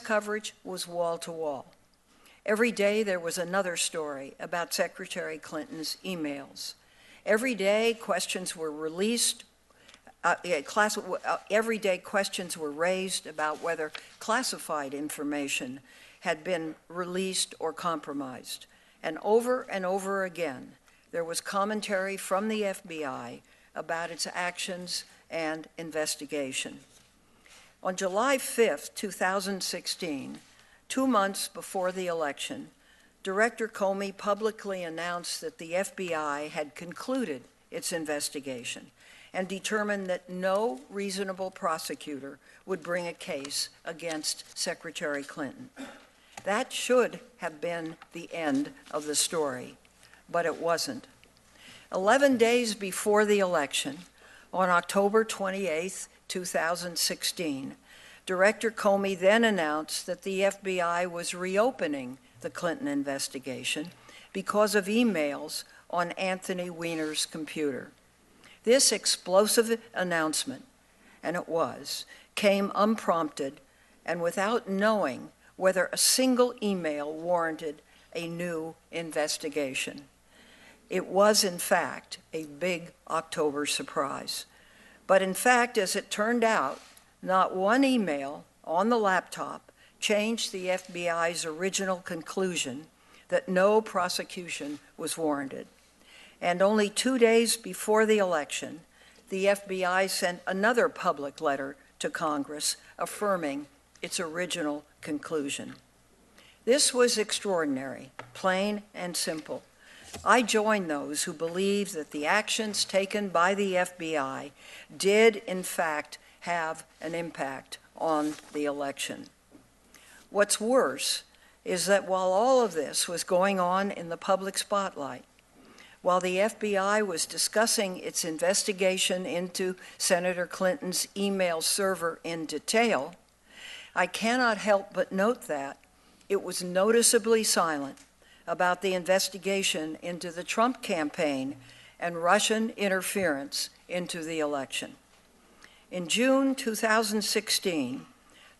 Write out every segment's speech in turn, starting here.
coverage was wall to wall. Every day there was another story about Secretary Clinton's emails. Every day questions were released, every day questions were raised about whether classified information had been released or compromised. And over again, there was commentary from the FBI about its actions and investigation. On July 5th, 2016, 2 months before the election, Director Comey publicly announced that the FBI had concluded its investigation and determined that no reasonable prosecutor would bring a case against Secretary Clinton. That should have been the end of the story, but it wasn't. 11 days before the election, on October 28, 2016, Director Comey then announced that the FBI was reopening the Clinton investigation because of emails on Anthony Weiner's computer. This explosive announcement, and it was, came unprompted and without knowing whether a single email warranted a new investigation. It was, in fact, a big October surprise. But in fact, as it turned out, not one email on the laptop changed the FBI's original conclusion that no prosecution was warranted. And only 2 days before the election, the FBI sent another public letter to Congress affirming its original conclusion. This was extraordinary, plain and simple. I join those who believe that the actions taken by the FBI did, in fact, have an impact on the election. What's worse is that while all of this was going on in the public spotlight, while the FBI was discussing its investigation into Senator Clinton's email server in detail, I cannot help but note that it was noticeably silent about the investigation into the Trump campaign and Russian interference into the election. In June 2016,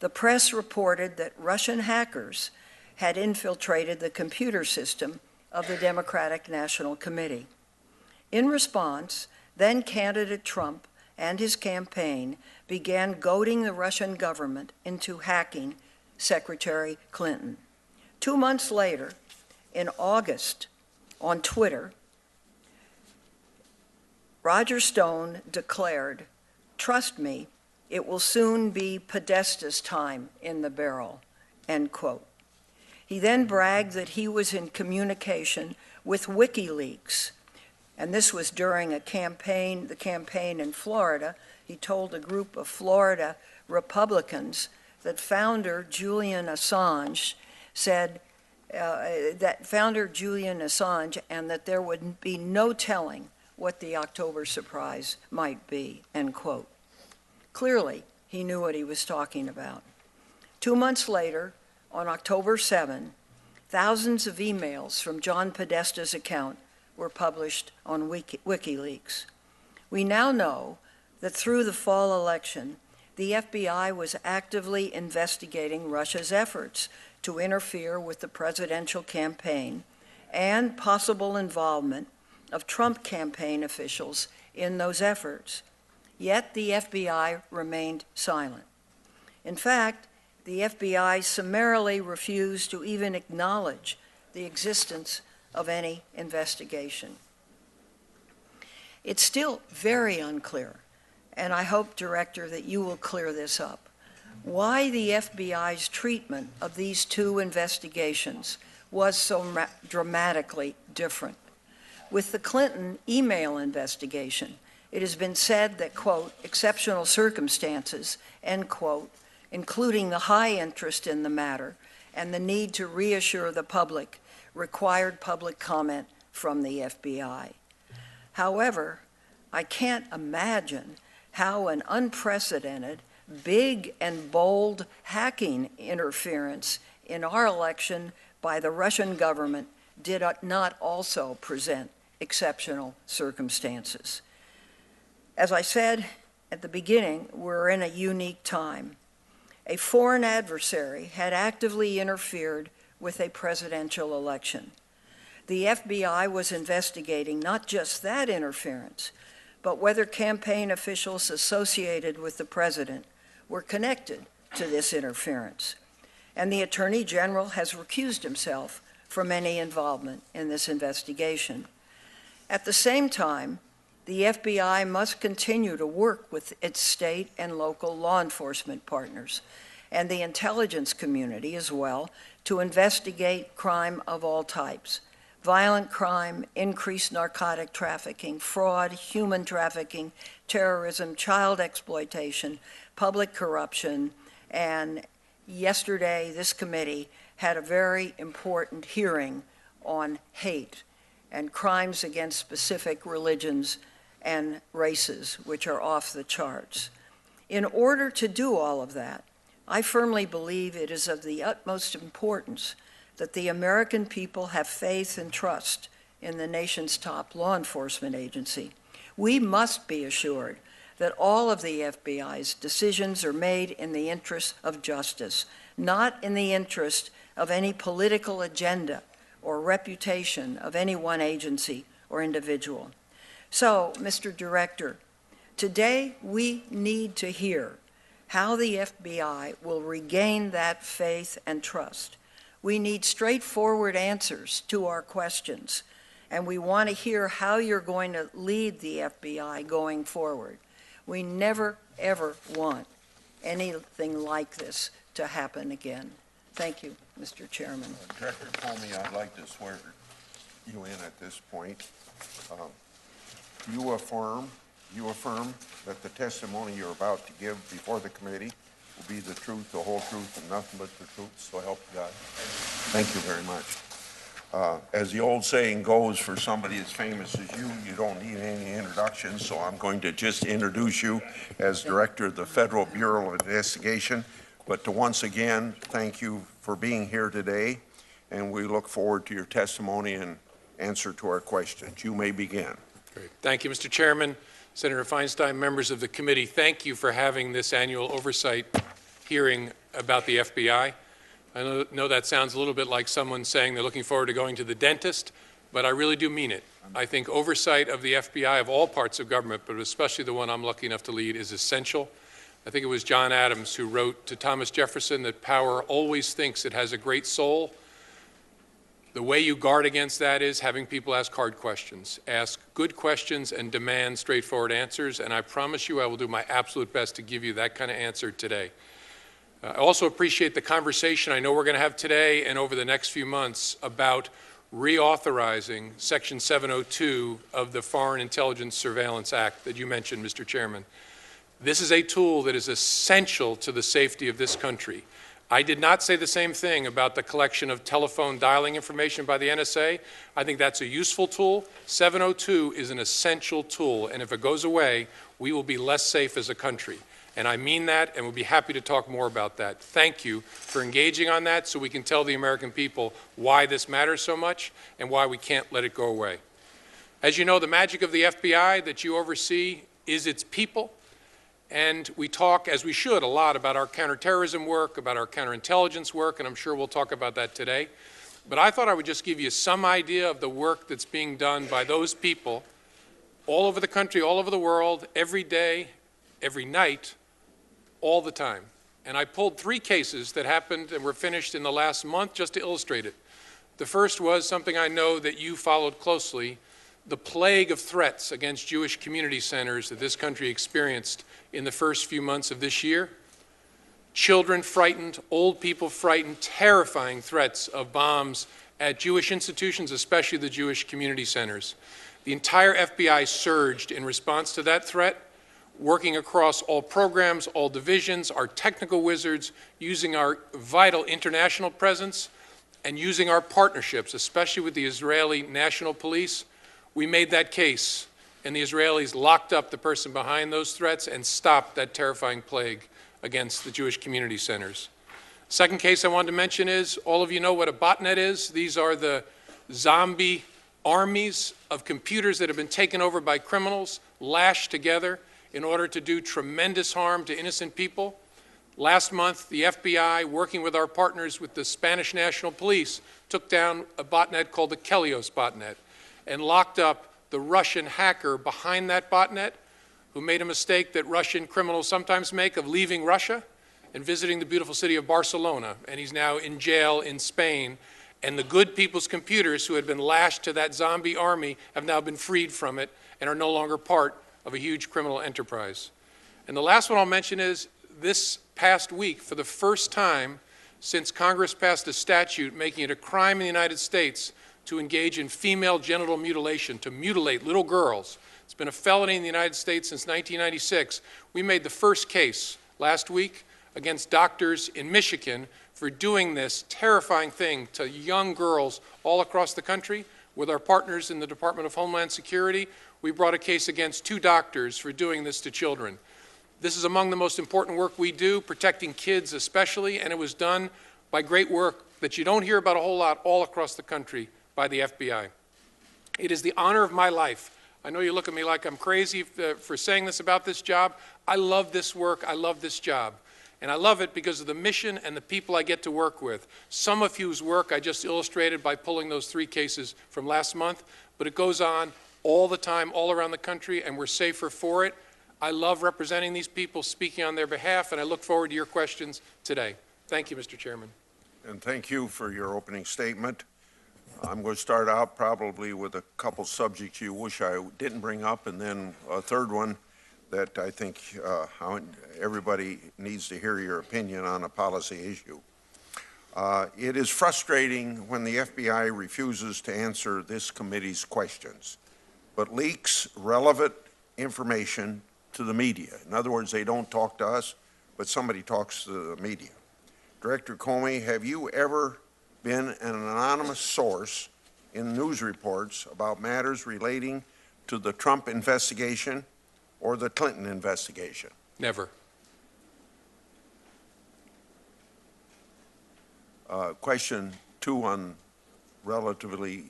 the press reported that Russian hackers had infiltrated the computer system of the Democratic National Committee. In response, then candidate Trump and his campaign began goading the Russian government into hacking Secretary Clinton. 2 months later, in August, on Twitter, Roger Stone declared, "Trust me, it will soon be Podesta's time in the barrel," end quote. He then bragged that he was in communication with WikiLeaks, and this was during the campaign in Florida. He told a group of Florida Republicans that founder Julian Assange and that there would be no telling what the October surprise might be, end quote. Clearly, he knew what he was talking about. 2 months later, on October 7, thousands of emails from John Podesta's account were published on WikiLeaks. We now know that through the fall election, the FBI was actively investigating Russia's efforts to interfere with the presidential campaign and possible involvement of Trump campaign officials in those efforts. Yet the FBI remained silent. In fact, the FBI summarily refused to even acknowledge the existence of any investigation. It's still very unclear, and I hope, Director, that you will clear this up, why the FBI's treatment of these two investigations was so dramatically different. With the Clinton email investigation, it has been said that, quote, exceptional circumstances, end quote, including the high interest in the matter and the need to reassure the public, required public comment from the FBI. However, I can't imagine how an unprecedented, big and bold hacking interference in our election by the Russian government did not also present exceptional circumstances. As I said at the beginning, we're in a unique time. a foreign adversary had actively interfered with a presidential election. The FBI was investigating not just that interference, but whether campaign officials associated with the president were connected to this interference. And the Attorney General has recused himself from any involvement in this investigation. At the same time, the FBI must continue to work with its state and local law enforcement partners and the intelligence community as well to investigate crime of all types: violent crime, increased narcotic trafficking, fraud, human trafficking, terrorism, child exploitation, public corruption. And yesterday, this committee had a very important hearing on hate and crimes against specific religions and races, which are off the charts. In order to do all of that, I firmly believe it is of the utmost importance that the American people have faith and trust in the nation's top law enforcement agency. We must be assured that all of the FBI's decisions are made in the interest of justice, not in the interest of any political agenda or reputation of any one agency or individual. So, Mr. Director, today we need to hear how the FBI will regain that faith and trust. We need straightforward answers to our questions, and we want to hear how you're going to lead the FBI going forward. We never, ever want anything like this to happen again. Thank you, Mr. Chairman. Director Comey, I'd like to swear you in at this point. You affirm that the testimony you're about to give before the committee will be the truth, the whole truth, and nothing but the truth, so help you God. Thank you very much. As the old saying goes, for somebody as famous as you don't need any introduction, so I'm going to just introduce you as Director of the Federal Bureau of Investigation. But to once again, thank you for being here today, and we look forward to your testimony and answer to our questions. You may begin. Great. Thank you, Mr. Chairman. Senator Feinstein, members of the committee, thank you for having this annual oversight hearing about the FBI. I know that sounds a little bit like someone saying they're looking forward to going to the dentist, but I really do mean it. I think oversight of the FBI of all parts of government, but especially the one I'm lucky enough to lead, is essential. I think it was John Adams who wrote to Thomas Jefferson that power always thinks it has a great soul. The way you guard against that is having people ask hard questions, ask good questions, and demand straightforward answers, and I promise you I will do my absolute best to give you that kind of answer today. I also appreciate the conversation I know we're going to have today and over the next few months about reauthorizing Section 702 of the Foreign Intelligence Surveillance Act that you mentioned, Mr. Chairman. This is a tool that is essential to the safety of this country. I did not say the same thing about the collection of telephone dialing information by the NSA. I think that's a useful tool. 702 is an essential tool, and if it goes away, we will be less safe as a country. And I mean that, and we'll be happy to talk more about that. Thank you for engaging on that so we can tell the American people why this matters so much and why we can't let it go away. As you know, the magic of the FBI that you oversee is its people. And we talk, as we should, a lot about our counterterrorism work, about our counterintelligence work, and I'm sure we'll talk about that today. But I thought I would just give you some idea of the work that's being done by those people all over the country, all over the world, every day, every night, all the time. And I pulled 3 cases that happened and were finished in the last month just to illustrate it. The first was something I know that you followed closely, the plague of threats against Jewish community centers that this country experienced in the first few months of this year. Children frightened, old people frightened, terrifying threats of bombs at Jewish institutions, especially the Jewish community centers. The entire FBI surged in response to that threat, working across all programs, all divisions, our technical wizards, using our vital international presence, and using our partnerships, especially with the Israeli National Police. We made that case, and the Israelis locked up the person behind those threats and stopped that terrifying plague against the Jewish community centers. Second case I wanted to mention is, all of you know what a botnet is. These are the zombie armies of computers that have been taken over by criminals, lashed together in order to do tremendous harm to innocent people. Last month, the FBI, working with our partners with the Spanish National Police, took down a botnet called the Kelios botnet and locked up the Russian hacker behind that botnet, who made a mistake that Russian criminals sometimes make of leaving Russia and visiting the beautiful city of Barcelona. And he's now in jail in Spain. And the good people's computers who had been lashed to that zombie army have now been freed from it and are no longer part of a huge criminal enterprise. And the last one I'll mention is this past week, for the first time since Congress passed a statute making it a crime in the United States to engage in female genital mutilation, to mutilate little girls. It's been a felony in the United States since 1996. We made the first case last week against doctors in Michigan for doing this terrifying thing to young girls all across the country. With our partners in the Department of Homeland Security, we brought a case against 2 doctors for doing this to children. This is among the most important work we do, protecting kids especially, and it was done by great work that you don't hear about a whole lot all across the country by the FBI. It is the honor of my life. I know you look at me like I'm crazy for saying this about this job. I love this work. I love this job. And I love it because of the mission and the people I get to work with. Some of whose work I just illustrated by pulling those 3 cases from last month, but it goes on all the time, all around the country, and we're safer for it. I love representing these people, speaking on their behalf, and I look forward to your questions today. Thank you, Mr. Chairman. And thank you for your opening statement. I'm going to start out probably with a couple subjects you wish I didn't bring up, and then a third one that I think everybody needs to hear your opinion on a policy issue. It is frustrating when the FBI refuses to answer this committee's questions, but leaks relevant information to the media. In other words, they don't talk to us, but somebody talks to the media. Director Comey, have you ever been an anonymous source in news reports about matters relating to the Trump investigation or the Clinton investigation? Never. Question 2 on relatively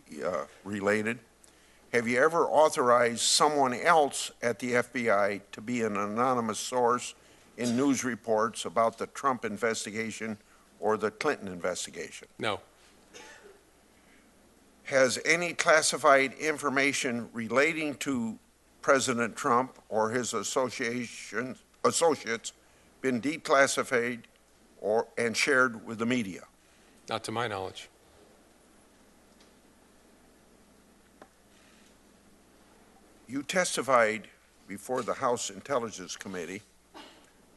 related. Have you ever authorized someone else at the FBI to be an anonymous source in news reports about the Trump investigation or the Clinton investigation? No. Has any classified information relating to President Trump or his associates been declassified and shared with the media? Not to my knowledge. You testified before the House Intelligence Committee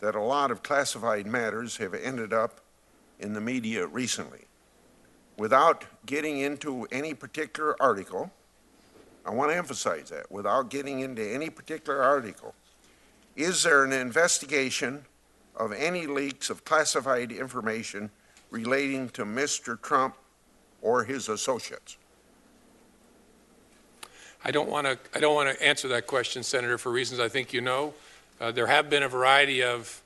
that a lot of classified matters have ended up in the media recently. Without getting into any particular article, I want to emphasize that, without getting into any particular article, is there an investigation of any leaks of classified information relating to Mr. Trump or his associates? I don't want to answer that question, Senator, for reasons I think you know. There have been a variety of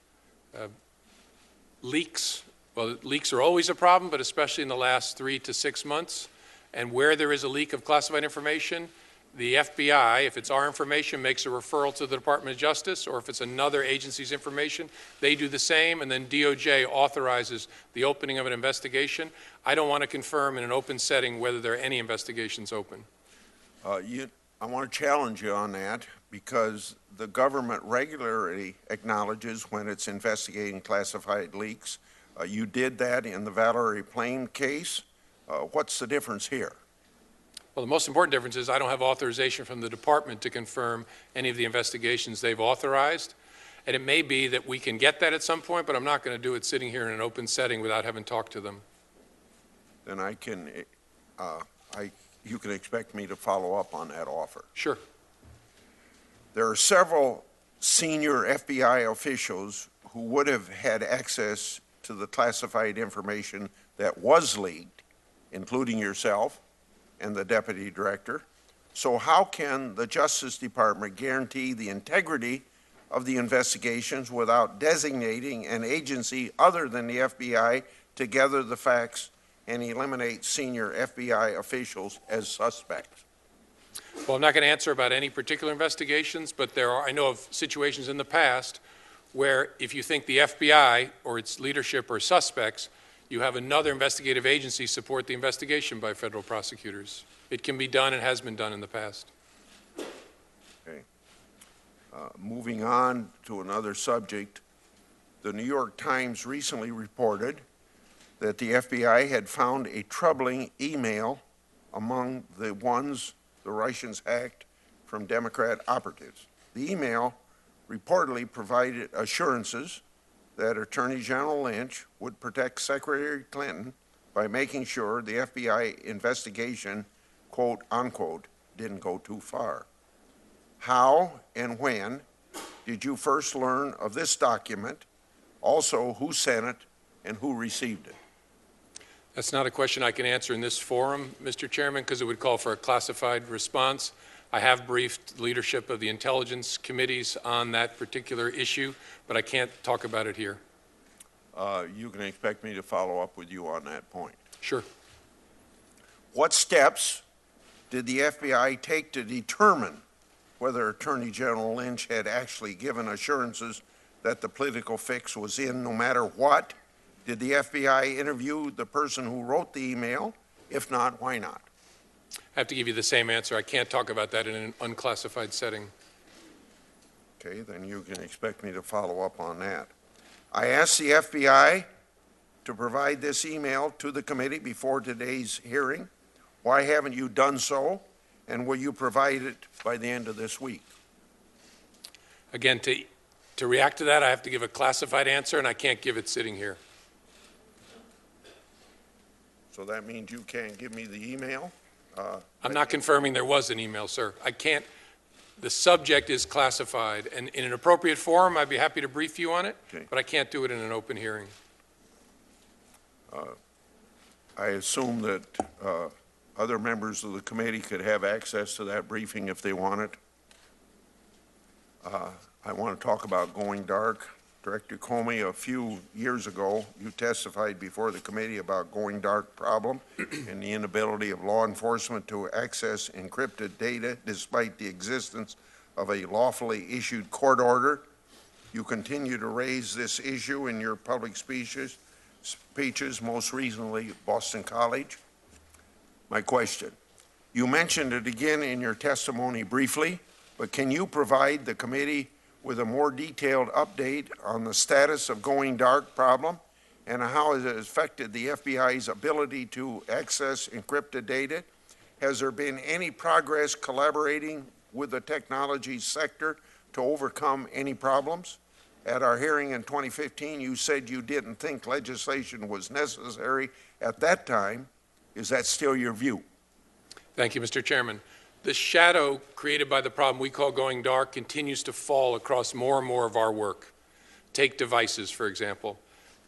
leaks. Well, leaks are always a problem, but especially in the last 3 to 6 months. And where there is a leak of classified information, the FBI, if it's our information, makes a referral to the Department of Justice, or if it's another agency's information, they do the same, and then DOJ authorizes the opening of an investigation. I don't want to confirm in an open setting whether there are any investigations open. I want to challenge you on that because the government regularly acknowledges when it's investigating classified leaks. You did that in the Valerie Plame case. What's the difference here? Well, the most important difference is I don't have authorization from the department to confirm any of the investigations they've authorized. And it may be that we can get that at some point, but I'm not going to do it sitting here in an open setting without having talked to them. Then you can expect me to follow up on that offer. Sure. There are several senior FBI officials who would have had access to the classified information that was leaked, including yourself and the deputy director. So how can the Justice Department guarantee the integrity of the investigations without designating an agency other than the FBI to gather the facts and eliminate senior FBI officials as suspects? Well, I'm not going to answer about any particular investigations, but I know of situations in the past where if you think the FBI or its leadership are suspects, you have another investigative agency support the investigation by federal prosecutors. It can be done and has been done in the past. Okay. Moving on to another subject, the New York Times recently reported that the FBI had found a troubling email among the ones the Russians hacked from Democrat operatives. The email reportedly provided assurances that Attorney General Lynch would protect Secretary Clinton by making sure the FBI investigation, quote, unquote, didn't go too far. How and when did you first learn of this document? Also, who sent it and who received it? That's not a question I can answer in this forum, Mr. Chairman, because it would call for a classified response. I have briefed leadership of the intelligence committees on that particular issue, but I can't talk about it here. You can expect me to follow up with you on that point. Sure. What steps did the FBI take to determine whether Attorney General Lynch had actually given assurances that the political fix was in no matter what? Did the FBI interview the person who wrote the email? If not, why not? I have to give you the same answer. I can't talk about that in an unclassified setting. Okay, then you can expect me to follow up on that. I asked the FBI to provide this email to the committee before today's hearing. Why haven't you done so? And will you provide it by the end of this week? Again, to react to that, I have to give a classified answer, and I can't give it sitting here. So that means you can't give me the email? I'm not confirming there was an email, sir. I can't. The subject is classified, and in an appropriate forum, I'd be happy to brief you on it, Okay. but I can't do it in an open hearing. I assume that other members of the committee could have access to that briefing if they want it. I want to talk about going dark. Director Comey, a few years ago, you testified before the committee about going dark problem and the inability of law enforcement to access encrypted data despite the existence of a lawfully issued court order. You continue to raise this issue in your public speeches, most recently Boston College. My question, you mentioned it again in your testimony briefly, but can you provide the committee with a more detailed update on the status of going dark problem and how it has affected the FBI's ability to access encrypted data? Has there been any progress collaborating with the technology sector to overcome any problems? At our hearing in 2015, you said you didn't think legislation was necessary at that time. Is that still your view? Thank you, Mr. Chairman. The shadow created by the problem we call going dark continues to fall across more and more of our work. Take devices, for example.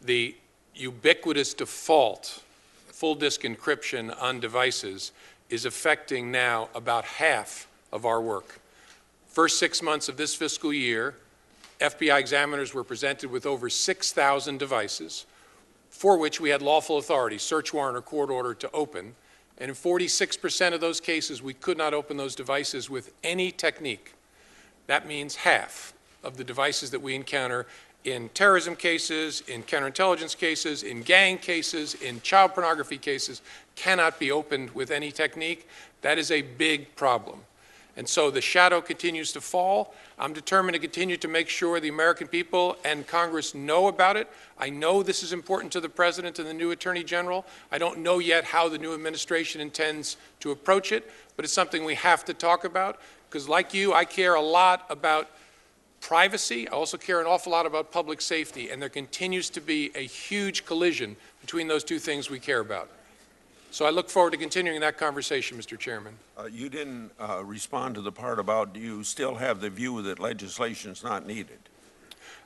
The ubiquitous default, full disk encryption on devices is affecting now about half of our work. First 6 months of this fiscal year, FBI examiners were presented with over 6,000 devices for which we had lawful authority, search warrant or court order to open. And in 46% of those cases, we could not open those devices with any technique. That means half of the devices that we encounter in terrorism cases, in counterintelligence cases, in gang cases, in child pornography cases, cannot be opened with any technique. That is a big problem. And so the shadow continues to fall. I'm determined to continue to make sure the American people and Congress know about it. I know this is important to the President and the new Attorney General. I don't know yet how the new administration intends to approach it, but it's something we have to talk about because, like you, I care a lot about privacy. I also care an awful lot about public safety, and there continues to be a huge collision between those two things we care about. So I look forward to continuing that conversation, Mr. Chairman. You didn't respond to the part about do you still have the view that legislation is not needed?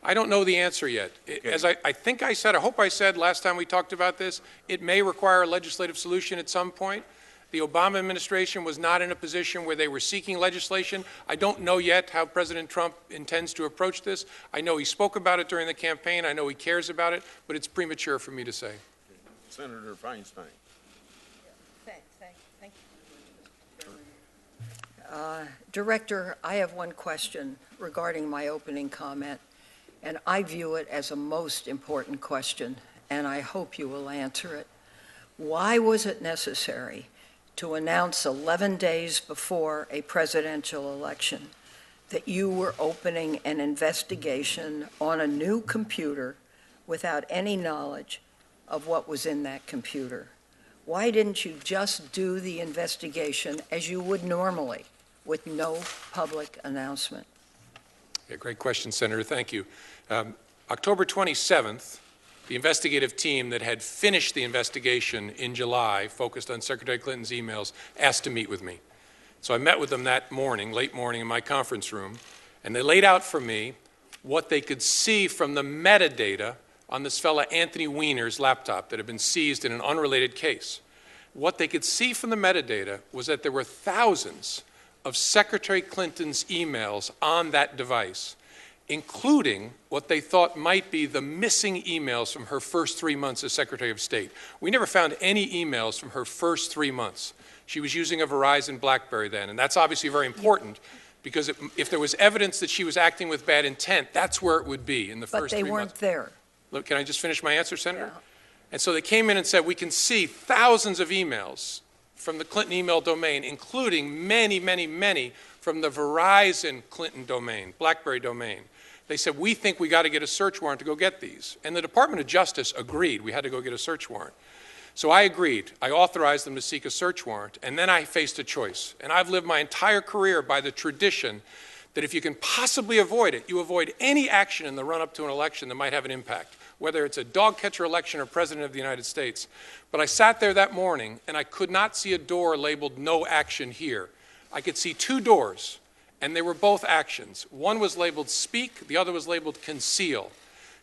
I don't know the answer yet. As I think I said, I hope I said last time we talked about this, it may require a legislative solution at some point. The Obama administration was not in a position where they were seeking legislation. I don't know yet how President Trump intends to approach this. I know he spoke about it during the campaign. I know he cares about it, but it's premature for me to say. Senator Feinstein. Thank you. Director, I have one question regarding my opening comment. and I view it as a most important question, and I hope you will answer it. Why was it necessary to announce 11 days before a presidential election that you were opening an investigation on a new computer without any knowledge of what was in that computer? Why didn't you just do the investigation as you would normally with no public announcement? Yeah, great question, Senator. Thank you. October 27th, the investigative team that had finished the investigation in July, focused on Secretary Clinton's emails, asked to meet with me. So I met with them that morning, late morning, in my conference room, and they laid out for me what they could see from the metadata on this fella Anthony Weiner's laptop that had been seized in an unrelated case. What they could see from the metadata was that there were thousands of Secretary Clinton's emails on that device, including what they thought might be the missing emails from her first 3 months as Secretary of State. We never found any emails from her first 3 months. She was using a Verizon BlackBerry then, and that's obviously very important because if there was evidence that she was acting with bad intent, that's where it would be in the first 3 months. But they weren't there. Look, can I just finish my answer, Senator? Yeah. And so they came in and said, we can see thousands of emails from the Clinton email domain, including many, many, many from the Verizon Clinton domain, BlackBerry domain. They said, we think we got to get a search warrant to go get these. And the Department of Justice agreed we had to go get a search warrant. So I agreed. I authorized them to seek a search warrant, and then I faced a choice. And I've lived my entire career by the tradition that if you can possibly avoid it, you avoid any action in the run-up to an election that might have an impact, whether it's a dog catcher election or President of the United States. But I sat there that morning, and I could not see a door labeled no action here. I could see two doors, and they were both actions. One was labeled speak, the other was labeled conceal.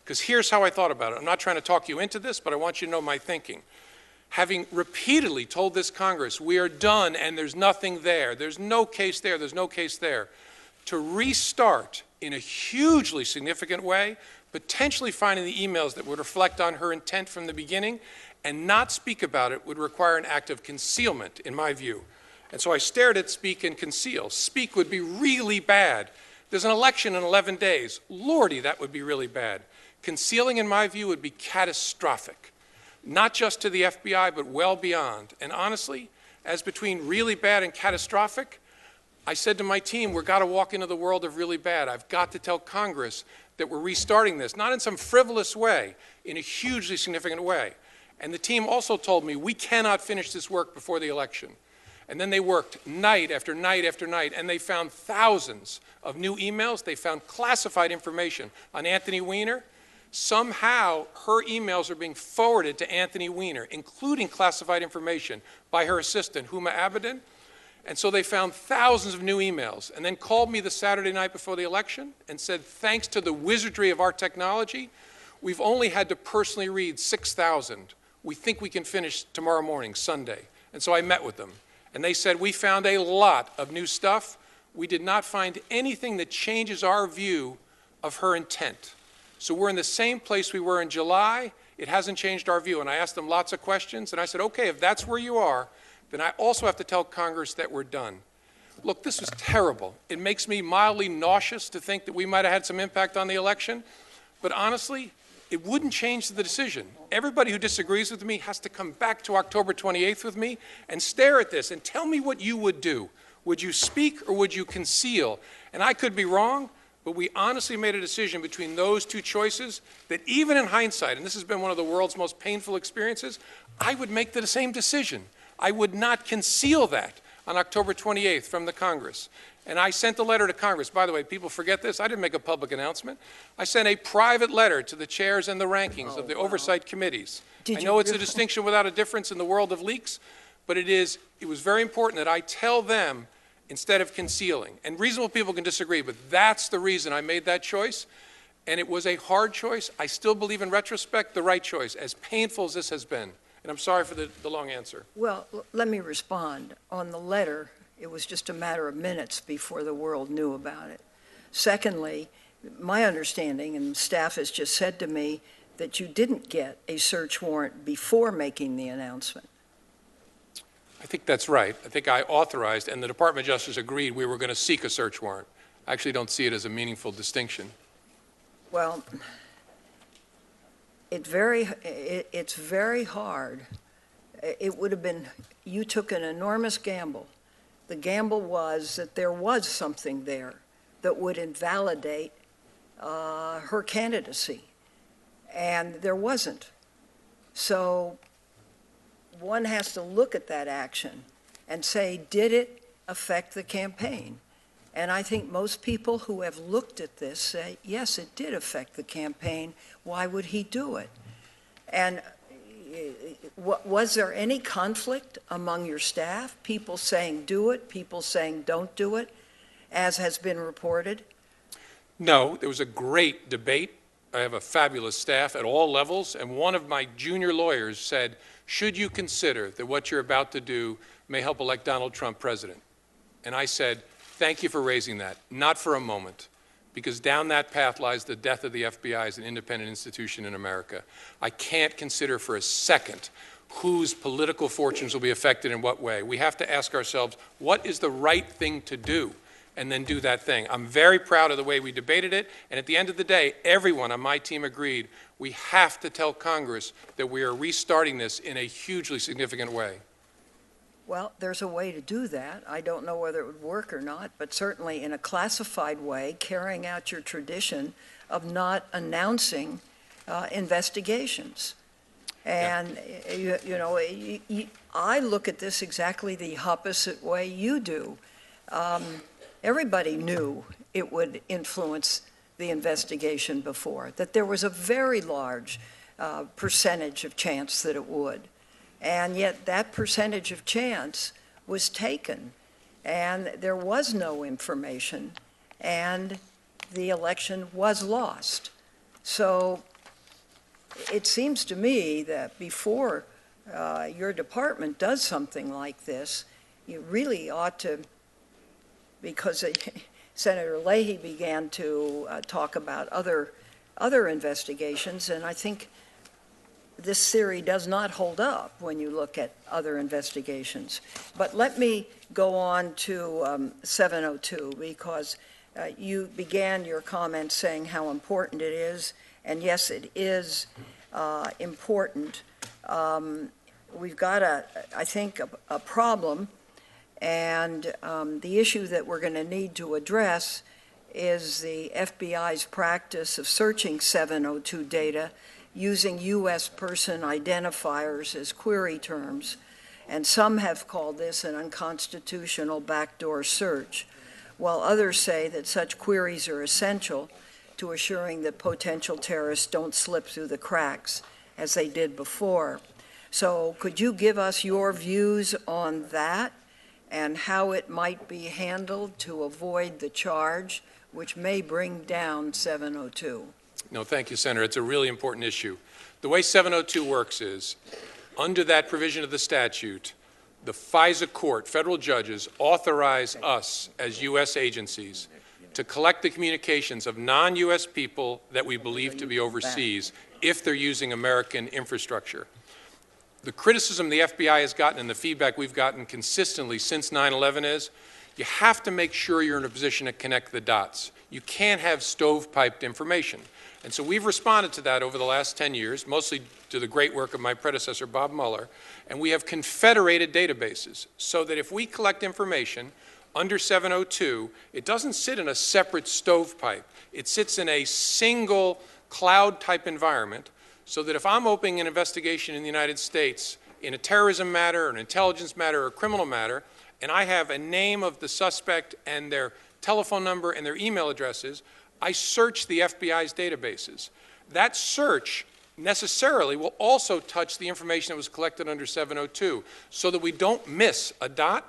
Because here's how I thought about it. I'm not trying to talk you into this, but I want you to know my thinking. Having repeatedly told this Congress, we are done and there's nothing there, there's no case there, there's no case there, to restart in a hugely significant way, potentially finding the emails that would reflect on her intent from the beginning and not speak about it would require an act of concealment, in my view. And so I stared at speak and conceal. Speak would be really bad. There's an election in 11 days. Lordy, that would be really bad. Concealing, in my view, would be catastrophic, not just to the FBI, but well beyond. And honestly, as between really bad and catastrophic, I said to my team, we've got to walk into the world of really bad. I've got to tell Congress that we're restarting this, not in some frivolous way, in a hugely significant way. And the team also told me, we cannot finish this work before the election. And then they worked night after night after night, and they found thousands of new emails. They found classified information on Anthony Weiner. Somehow, her emails are being forwarded to Anthony Weiner, including classified information by her assistant, Huma Abedin. And so they found thousands of new emails and then called me the Saturday night before the election and said, thanks to the wizardry of our technology, we've only had to personally read 6,000. We think we can finish tomorrow morning, Sunday. And so I met with them. And they said, we found a lot of new stuff. We did not find anything that changes our view of her intent. So we're in the same place we were in July. It hasn't changed our view. And I asked them lots of questions. And I said, okay, if that's where you are, then I also have to tell Congress that we're done. Look, this was terrible. It makes me mildly nauseous to think that we might have had some impact on the election. But honestly, it wouldn't change the decision. Everybody who disagrees with me has to come back to October 28th with me and stare at this and tell me what you would do. Would you speak or would you conceal? And I could be wrong, but we honestly made a decision between those two choices that even in hindsight, and this has been one of the world's most painful experiences, I would make the same decision. I would not conceal that on October 28th from the Congress. And I sent a letter to Congress. By the way, people forget this. I didn't make a public announcement. I sent a private letter to the chairs and the rankings of the oversight committees. I know it's a distinction without a difference in the world of leaks, but it was very important that I tell them instead of concealing. And reasonable people can disagree, but that's the reason I made that choice. And it was a hard choice. I still believe in retrospect the right choice, as painful as this has been. And I'm sorry for the long answer. Well, let me respond. On the letter, it was just a matter of minutes before the world knew about it. Secondly, my understanding, and staff has just said to me, that you didn't get a search warrant before making the announcement. I think that's right. I think I authorized, and the Department of Justice agreed we were going to seek a search warrant. I actually don't see it as a meaningful distinction. Well, it's very hard. It would have been, you took an enormous gamble. The gamble was that there was something there that would invalidate her candidacy, and there wasn't. So one has to look at that action and say, did it affect the campaign? And I think most people who have looked at this say, yes, it did affect the campaign. Why would he do it? And was there any conflict among your staff? People saying do it, people saying don't do it, as has been reported? No, there was a great debate. I have a fabulous staff at all levels, and one of my junior lawyers said, should you consider that what you're about to do may help elect Donald Trump president? And I said, thank you for raising that. Not for a moment, because down that path lies the death of the FBI as an independent institution in America. I can't consider for a second whose political fortunes will be affected in what way. We have to ask ourselves, what is the right thing to do? And then do that thing. I'm very proud of the way we debated it, and at the end of the day, everyone on my team agreed we have to tell Congress that we are restarting this in a hugely significant way. Well, there's a way to do that. I don't know whether it would work or not, but certainly in a classified way, carrying out your tradition of not announcing investigations. And, I look at this exactly the opposite way you do. Everybody knew it would influence the investigation before, that there was a very large percentage of chance that it would. And yet that percentage of chance was taken, and there was no information, and the election was lost. So it seems to me that before your department does something like this, you really ought to, because Senator Leahy began to talk about other investigations, and I think this theory does not hold up when you look at other investigations. But let me go on to 702, because you began your comments saying how important it is, and yes, it is important. We've got, I think, a problem, and the issue that we're going to need to address is the FBI's practice of searching 702 data using U.S. person identifiers as query terms, and some have called this an unconstitutional backdoor search, while others say that such queries are essential to assuring that potential terrorists don't slip through the cracks as they did before. So could you give us your views on that and how it might be handled to avoid the charge, which may bring down 702? No, thank you, Senator. It's a really important issue. The way 702 works is, under that provision of the statute, the FISA court, federal judges, authorize us as U.S. agencies to collect the communications of non-U.S. people that we believe to be overseas if they're using American infrastructure. The criticism the FBI has gotten and the feedback we've gotten consistently since 9/11 is, you have to make sure you're in a position to connect the dots. You can't have stovepiped information. And so we've responded to that over the last 10 years, mostly to the great work of my predecessor, Bob Mueller, and we have confederated databases so that if we collect information under 702, it doesn't sit in a separate stovepipe. It sits in a single cloud-type environment so that if I'm opening an investigation in the United States in a terrorism matter, an intelligence matter, or a criminal matter, and I have a name of the suspect and their telephone number and their email addresses, I search the FBI's databases. That search necessarily will also touch the information that was collected under 702 so that we don't miss a dot,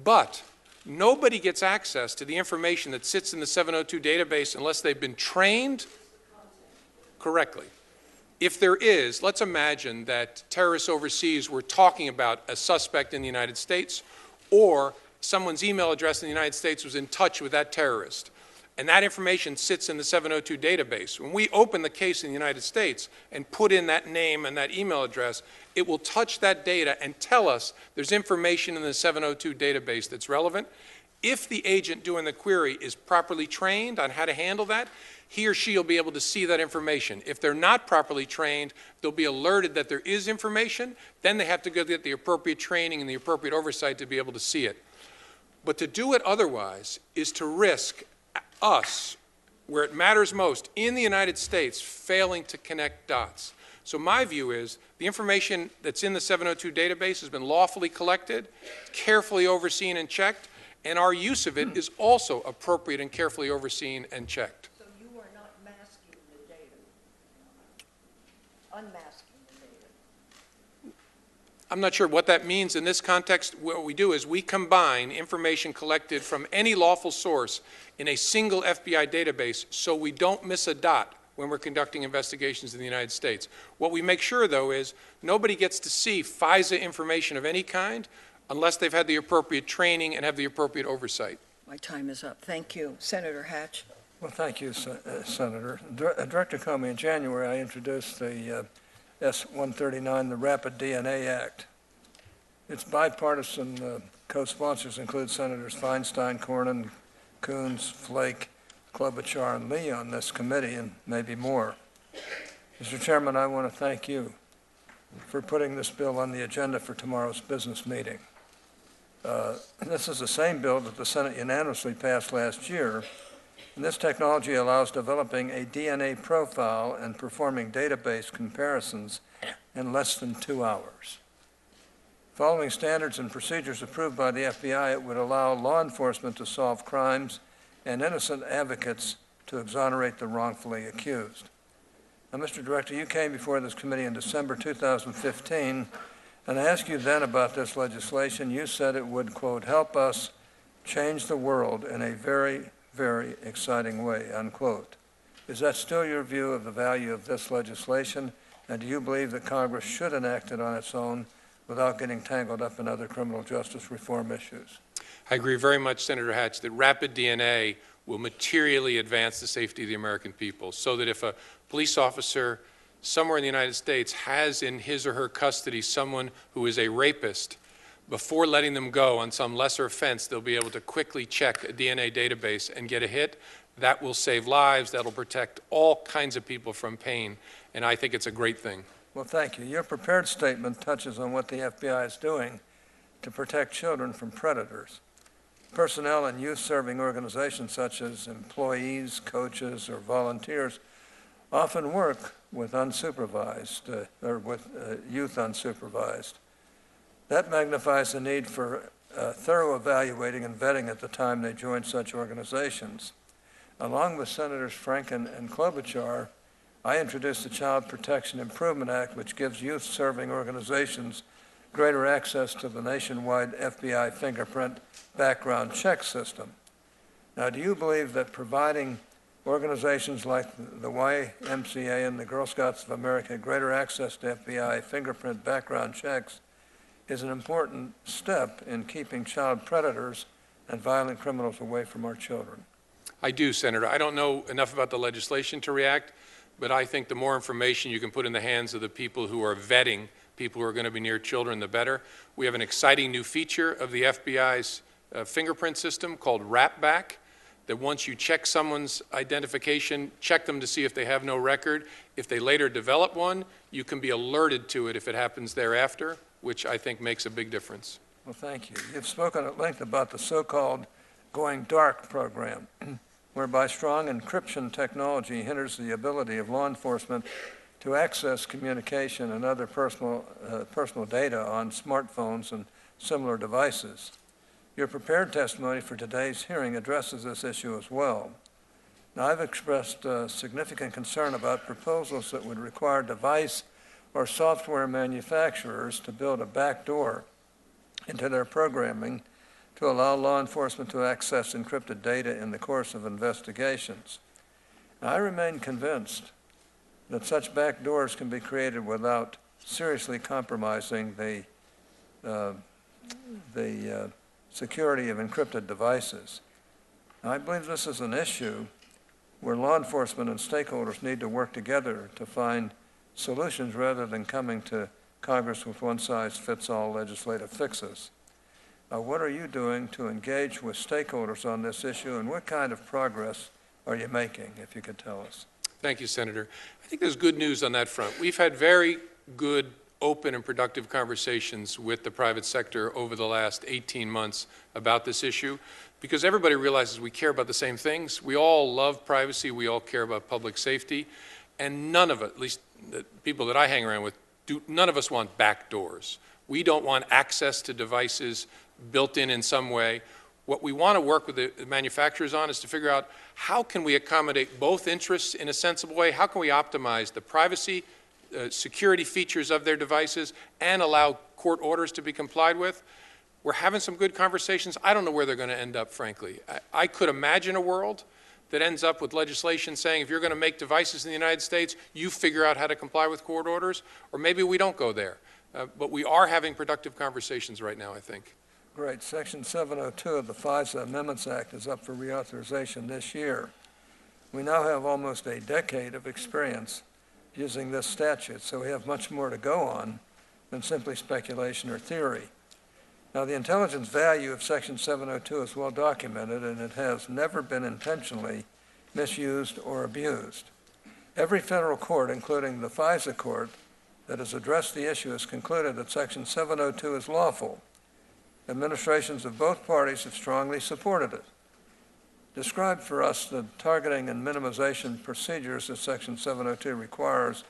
but nobody gets access to the information that sits in the 702 database unless they've been trained correctly. If there is, let's imagine that terrorists overseas were talking about a suspect in the United States, or someone's email address in the United States was in touch with that terrorist, and that information sits in the 702 database. When we open the case in the United States and put in that name and that email address, it will touch that data and tell us there's information in the 702 database that's relevant. If the agent doing the query is properly trained on how to handle that, he or she will be able to see that information. If they're not properly trained, they'll be alerted that there is information. Then they have to go get the appropriate training and the appropriate oversight to be able to see it. But to do it otherwise is to risk us, where it matters most, in the United States, failing to connect dots. So my view is the information that's in the 702 database has been lawfully collected, carefully overseen and checked, and our use of it is also appropriate and carefully overseen and checked. So you are not masking the data, unmasking the data. I'm not sure what that means in this context. What we do is we combine information collected from any lawful source in a single FBI database so we don't miss a dot when we're conducting investigations in the United States. What we make sure, though, is nobody gets to see FISA information of any kind unless they've had the appropriate training and have the appropriate oversight. My time is up. Thank you. Senator Hatch. Well, thank you, Senator. Director Comey, in January, I introduced the S-139, the Rapid DNA Act. Its bipartisan co-sponsors include Senators Feinstein, Cornyn, Coons, Flake, Klobuchar, and Lee on this committee, and maybe more. Mr. Chairman, I want to thank you for putting this bill on the agenda for tomorrow's business meeting. This is the same bill that the Senate unanimously passed last year, and this technology allows developing a DNA profile and performing database comparisons in less than 2 hours. Following standards and procedures approved by the FBI, it would allow law enforcement to solve crimes and innocent advocates to exonerate the wrongfully accused. Now, Mr. Director, you came before this committee in December 2015, and I asked you then about this legislation. You said it would, quote, help us change the world in a very, very exciting way, unquote. Is that still your view of the value of this legislation, and do you believe that Congress should enact it on its own without getting tangled up in other criminal justice reform issues? I agree very much, Senator Hatch, that rapid DNA will materially advance the safety of the American people, so that if a police officer somewhere in the United States has in his or her custody someone who is a rapist, before letting them go on some lesser offense, they'll be able to quickly check a DNA database and get a hit. That will save lives. That will protect all kinds of people from pain, and I think it's a great thing. Well, thank you. Your prepared statement touches on what the FBI is doing to protect children from predators. Personnel in youth-serving organizations such as employees, coaches, or volunteers often work with unsupervised, youth unsupervised. That magnifies the need for thorough evaluating and vetting at the time they join such organizations. Along with Senators Franken and Klobuchar, I introduced the Child Protection Improvement Act, which gives youth-serving organizations greater access to the nationwide FBI fingerprint background check system. Now, do you believe that providing organizations like the YMCA and the Girl Scouts of America greater access to FBI fingerprint background checks is an important step in keeping child predators and violent criminals away from our children? I do, Senator. I don't know enough about the legislation to react, but I think the more information you can put in the hands of the people who are vetting people who are going to be near children, the better. We have an exciting new feature of the FBI's fingerprint system called WrapBack, that once you check someone's identification, check them to see if they have no record. If they later develop one, you can be alerted to it if it happens thereafter, which I think makes a big difference. Well, thank you. You've spoken at length about the so-called Going Dark program, whereby strong encryption technology hinders the ability of law enforcement to access communication and other personal data on smartphones and similar devices. Your prepared testimony for today's hearing addresses this issue as well. Now, I've expressed significant concern about proposals that would require device or software manufacturers to build a backdoor into their programming to allow law enforcement to access encrypted data in the course of investigations. Now, I remain convinced that such backdoors can be created without seriously compromising the security of encrypted devices. Now, I believe this is an issue where law enforcement and stakeholders need to work together to find solutions rather than coming to Congress with one-size-fits-all legislative fixes. What are you doing to engage with stakeholders on this issue, and what kind of progress are you making, if you could tell us? Thank you, Senator. I think there's good news on that front. We've had very good, open, and productive conversations with the private sector over the last 18 months about this issue, because everybody realizes we care about the same things. We all love privacy. We all care about public safety. And none of it, at least the people that I hang around with, none of us want back doors. We don't want access to devices built in some way. What we want to work with the manufacturers on is to figure out how can we accommodate both interests in a sensible way, how can we optimize the privacy, security features of their devices and allow court orders to be complied with. We're having some good conversations. I don't know where they're going to end up, frankly. I could imagine a world that ends up with legislation saying if you're going to make devices in the United States, you figure out how to comply with court orders, or maybe we don't go there. But we are having productive conversations right now, I think. Great. Section 702 of the FISA Amendments Act is up for reauthorization this year. We now have almost a decade of experience using this statute, so we have much more to go on than simply speculation or theory. Now, the intelligence value of Section 702 is well documented, and it has never been intentionally misused or abused. Every federal court, including the FISA court, that has addressed the issue has concluded that Section 702 is lawful. Administrations of both parties have strongly supported it. Describe for us the targeting and minimization procedures that Section 702 requires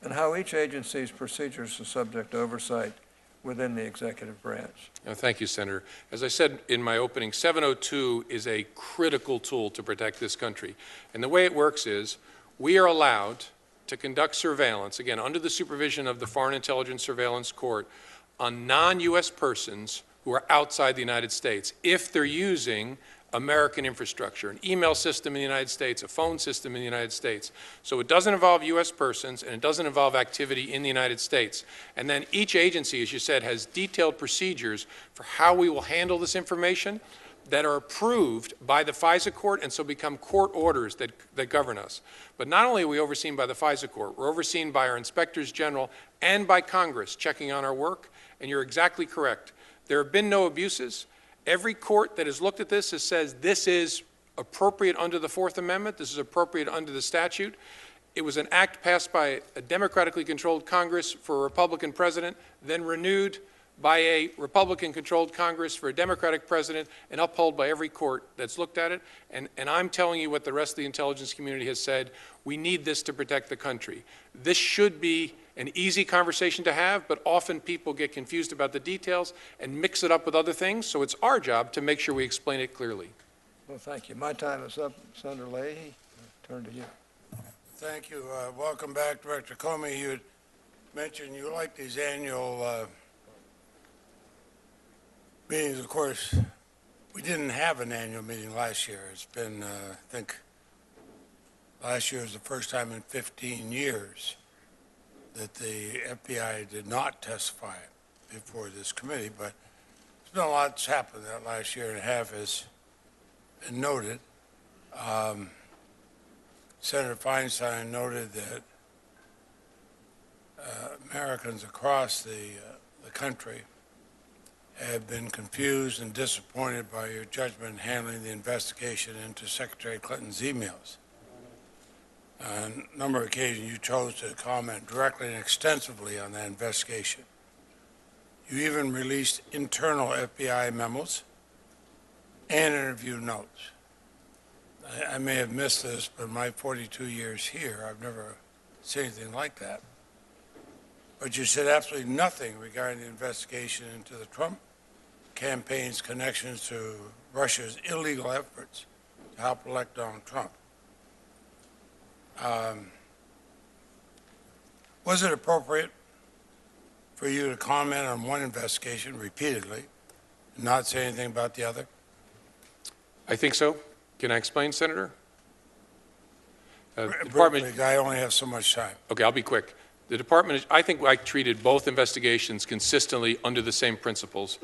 and how each agency's procedures are subject to oversight within the executive branch. Thank you, Senator. As I said in my opening, 702 is a critical tool to protect this country. And the way it works is we are allowed to conduct surveillance, again, under the supervision of the Foreign Intelligence Surveillance Court, on non-U.S. persons who are outside the United States, if they're using American infrastructure, an email system in the United States, a phone system in the United States. So it doesn't involve U.S. persons, and it doesn't involve activity in the United States. And then each agency, as you said, has detailed procedures for how we will handle this information that are approved by the FISA court and so become court orders that govern us. But not only are we overseen by the FISA court, we're overseen by our inspectors general and by Congress checking on our work. And you're exactly correct. There have been no abuses. Every court that has looked at this has said this is appropriate under the Fourth Amendment. This is appropriate under the statute. It was an act passed by a democratically controlled Congress for a Republican president, then renewed by a Republican-controlled Congress for a Democratic president, and upheld by every court that's looked at it. And I'm telling you what the rest of the intelligence community has said. We need this to protect the country. This should be an easy conversation to have, but often people get confused about the details and mix it up with other things. So it's our job to make sure we explain it clearly. Well, thank you. My time is up. Senator Leahy, turn to you. Thank you. Welcome back, Director Comey. You had mentioned you like these annual meetings. Of course, we didn't have an annual meeting last year. It's been, I think, last year was the first time in 15 years that the FBI did not testify before this committee, but there's been a lot that's happened that last year and a half, as noted. Senator Feinstein noted that Americans across the country have been confused and disappointed by your judgment in handling the investigation into Secretary Clinton's emails. On a number of occasions, you chose to comment directly and extensively on that investigation. You even released internal FBI memos and interview notes. I may have missed this, but in my 42 years here, I've never seen anything like that. But you said absolutely nothing regarding the investigation into the Trump campaign's connections to Russia's illegal efforts to help elect Donald Trump. Was it appropriate for you to comment on one investigation repeatedly and not say anything about the other? I think so. Can I explain, Senator? Briefly, I only have so much time. Okay, I'll be quick. The department, I think I treated both investigations consistently under the same principles.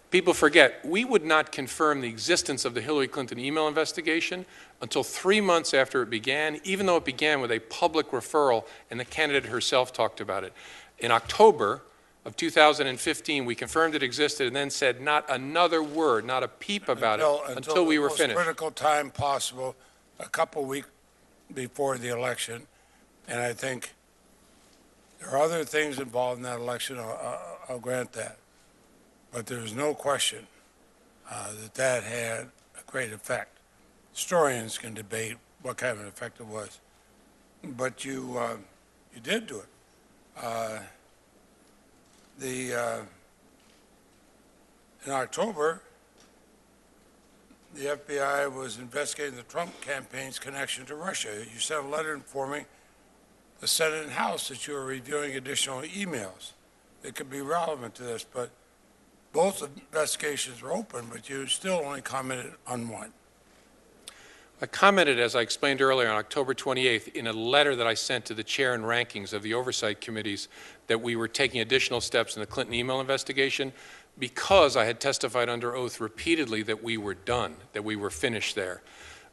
People forget, we would not confirm the existence of the Hillary Clinton email investigation until 3 months after it began, even though it began with a public referral and the candidate herself talked about it. In October of 2015, we confirmed it existed and then said not another word, not a peep about it until we were finished. Until the most critical time possible, a couple weeks before the election. And I think there are other things involved in that election, I'll grant that. But there's no question that had a great effect. Historians can debate what kind of an effect it was. But you did do it. In October, the FBI was investigating the Trump campaign's connection to Russia. You sent a letter informing the Senate and House that you were reviewing additional emails that could be relevant to this, but both investigations were open, but you still only commented on one. I commented, as I explained earlier, on October 28th in a letter that I sent to the chair and rankings of the oversight committees that we were taking additional steps in the Clinton email investigation because I had testified under oath repeatedly that we were done, that we were finished there.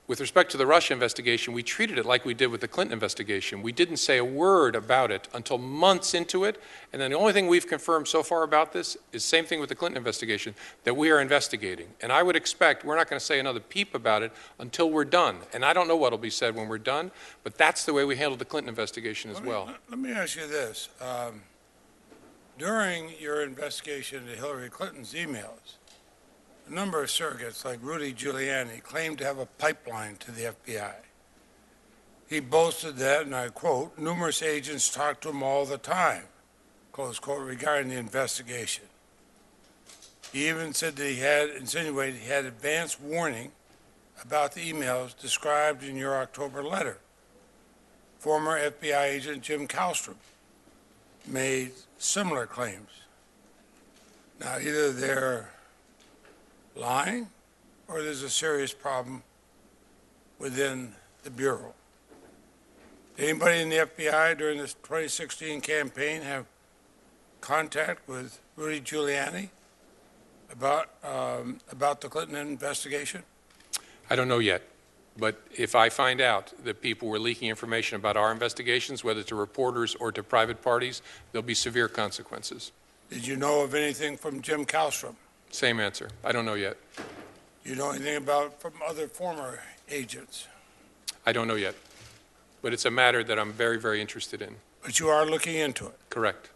With respect to the Russia investigation, we treated it like we did with the Clinton investigation. We didn't say a word about it until months into it, and then the only thing we've confirmed so far about this is same thing with the Clinton investigation, that we are investigating. And I would expect we're not going to say another peep about it until we're done. And I don't know what will be said when we're done, but that's the way we handled the Clinton investigation as well. Let me ask you this. During your investigation into Hillary Clinton's emails, a number of surrogates, like Rudy Giuliani, claimed to have a pipeline to the FBI. He boasted that, and I quote, numerous agents talked to him all the time, close quote, regarding the investigation. He even said that he had insinuated he had advance warning about the emails described in your October letter. Former FBI agent Jim Kallstrom made similar claims. Now, either they're lying or there's a serious problem within the Bureau. Did anybody in the FBI during this 2016 campaign have contact with Rudy Giuliani about the Clinton investigation? I don't know yet, but if I find out that people were leaking information about our investigations, whether to reporters or to private parties, there'll be severe consequences. Did you know of anything from Jim Kallstrom? Same answer. I don't know yet. Do you know anything about from other former agents? I don't know yet, but it's a matter that I'm very, very interested in. But you are looking into it. Correct.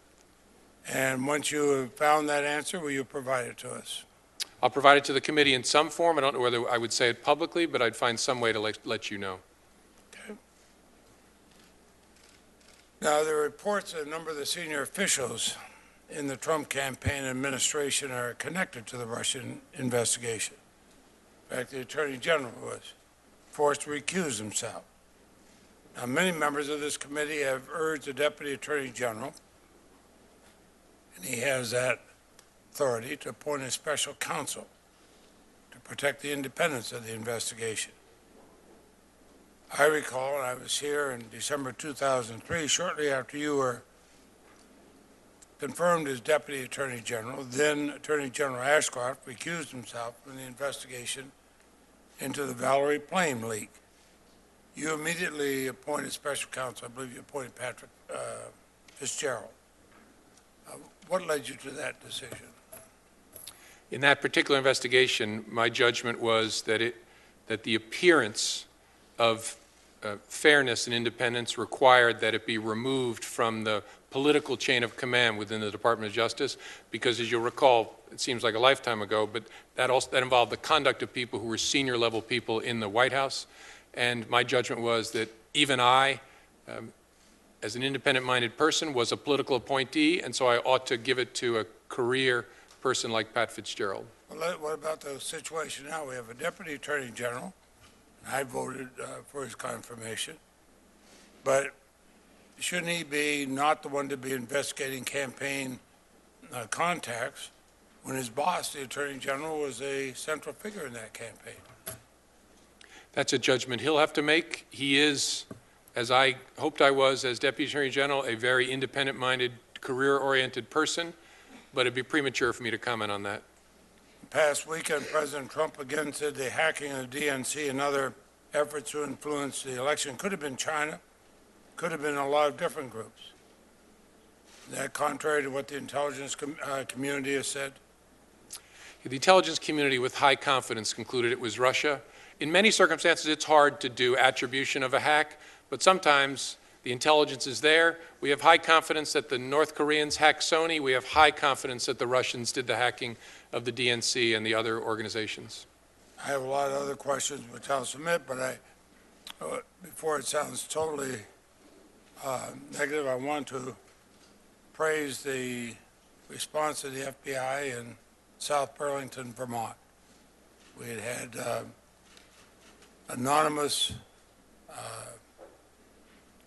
And once you have found that answer, will you provide it to us? I'll provide it to the committee in some form. I don't know whether I would say it publicly, but I'd find some way to let you know. Okay. Now, there are reports that a number of the senior officials in the Trump campaign administration are connected to the Russian investigation. In fact, the Attorney General was forced to recuse himself. Now, many members of this committee have urged the Deputy Attorney General, and he has that authority, to appoint a special counsel to protect the independence of the investigation. I recall, and I was here in December 2003, shortly after you were confirmed as Deputy Attorney General, then Attorney General Ashcroft recused himself from the investigation into the Valerie Plame leak. You immediately appointed special counsel. I believe you appointed Patrick Fitzgerald. What led you to that decision? In that particular investigation, my judgment was that the appearance of fairness and independence required that it be removed from the political chain of command within the Department of Justice, because as you'll recall, it seems like a lifetime ago, but that involved the conduct of people who were senior level people in the White House. And my judgment was that even I, as an independent-minded person, was a political appointee, and so I ought to give it to a career person like Pat Fitzgerald. Well, what about the situation now? We have a Deputy Attorney General, and I voted for his confirmation, but shouldn't he be not the one to be investigating campaign contacts when his boss, the Attorney General, was a central figure in that campaign? That's a judgment he'll have to make. He is, as I hoped I was as Deputy Attorney General, a very independent-minded, career-oriented person, but it'd be premature for me to comment on that. Past weekend, President Trump again said the hacking of the DNC and other efforts to influence the election could have been China, could have been a lot of different groups. Is that contrary to what the intelligence community has said? The intelligence community with high confidence concluded it was Russia. In many circumstances, it's hard to do attribution of a hack, but sometimes the intelligence is there. We have high confidence that the North Koreans hacked Sony. We have high confidence that the Russians did the hacking of the DNC and the other organizations. I have a lot of other questions which I'll submit, but before it sounds totally negative, I want to praise the response of the FBI in South Burlington, Vermont. We had anonymous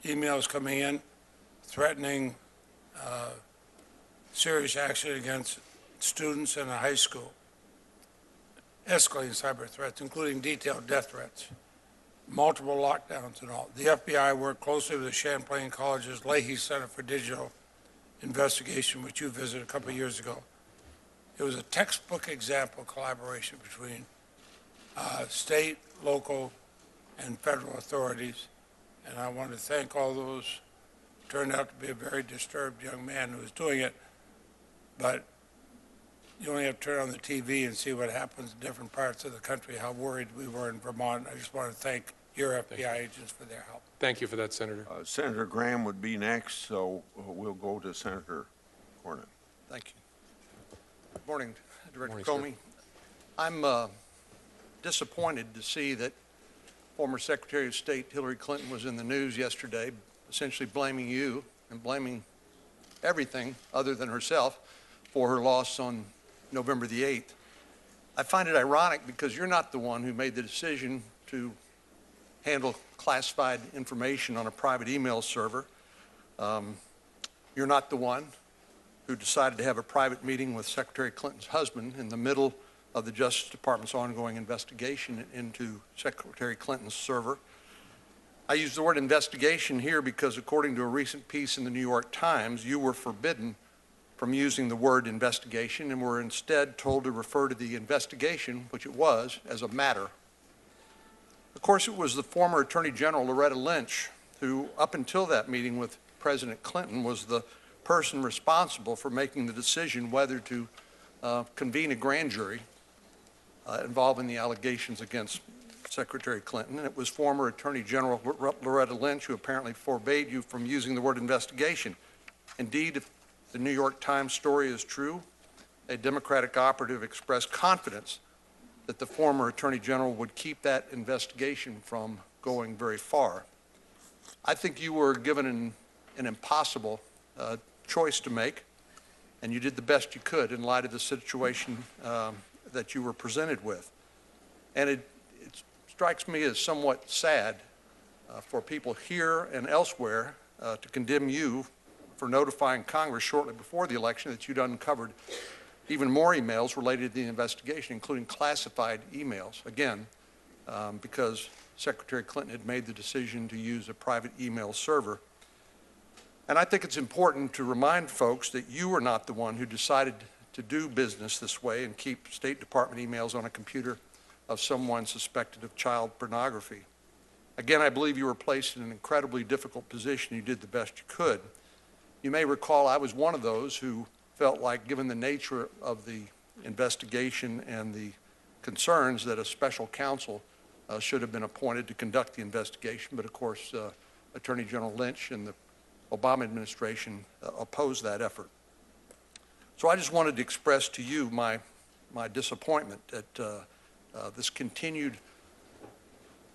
emails coming in threatening serious action against students in a high school, escalating cyber threats, including detailed death threats, multiple lockdowns and all. The FBI worked closely with the Champlain College's Leahy Center for Digital Investigation, which you visited a couple of years ago. It was a textbook example of collaboration between state, local, and federal authorities. And I want to thank all those. It turned out to be a very disturbed young man who was doing it. But you only have to turn on the TV and see what happens in different parts of the country, how worried we were in Vermont. I just want to thank your FBI agents for their help. Thank you for that, Senator. Senator Graham would be next, so we'll go to Senator Cornyn. Thank you. Good morning, Director Morning, Comey. I'm disappointed to see that former Secretary of State Hillary Clinton was in the news yesterday, essentially blaming you and blaming everything other than herself for her loss on November the 8th. I find it ironic because you're not the one who made the decision to handle classified information on a private email server. You're not the one who decided to have a private meeting with Secretary Clinton's husband in the middle of the Justice Department's ongoing investigation into Secretary Clinton's server. I use the word investigation here because according to a recent piece in the New York Times, you were forbidden from using the word investigation and were instead told to refer to the investigation, which it was, as a matter. Of course, it was the former Attorney General, Loretta Lynch, who up until that meeting with President Clinton was the person responsible for making the decision whether to convene a grand jury involving the allegations against Secretary Clinton. And it was former Attorney General Loretta Lynch who apparently forbade you from using the word investigation. Indeed, if the New York Times story is true, a Democratic operative expressed confidence that the former Attorney General would keep that investigation from going very far. I think you were given an impossible choice to make, and you did the best you could in light of the situation that you were presented with. And it strikes me as somewhat sad for people here and elsewhere to condemn you for notifying Congress shortly before the election that you'd uncovered even more emails related to the investigation, including classified emails, again, because Secretary Clinton had made the decision to use a private email server. And I think it's important to remind folks that you were not the one who decided to do business this way and keep State Department emails on a computer of someone suspected of child pornography. Again, I believe you were placed in an incredibly difficult position. You did the best you could. You may recall I was one of those who felt like, given the nature of the investigation and the concerns, that a special counsel should have been appointed to conduct the investigation. But of course, Attorney General Lynch and the Obama administration opposed that effort. So I just wanted to express to you my disappointment at this continued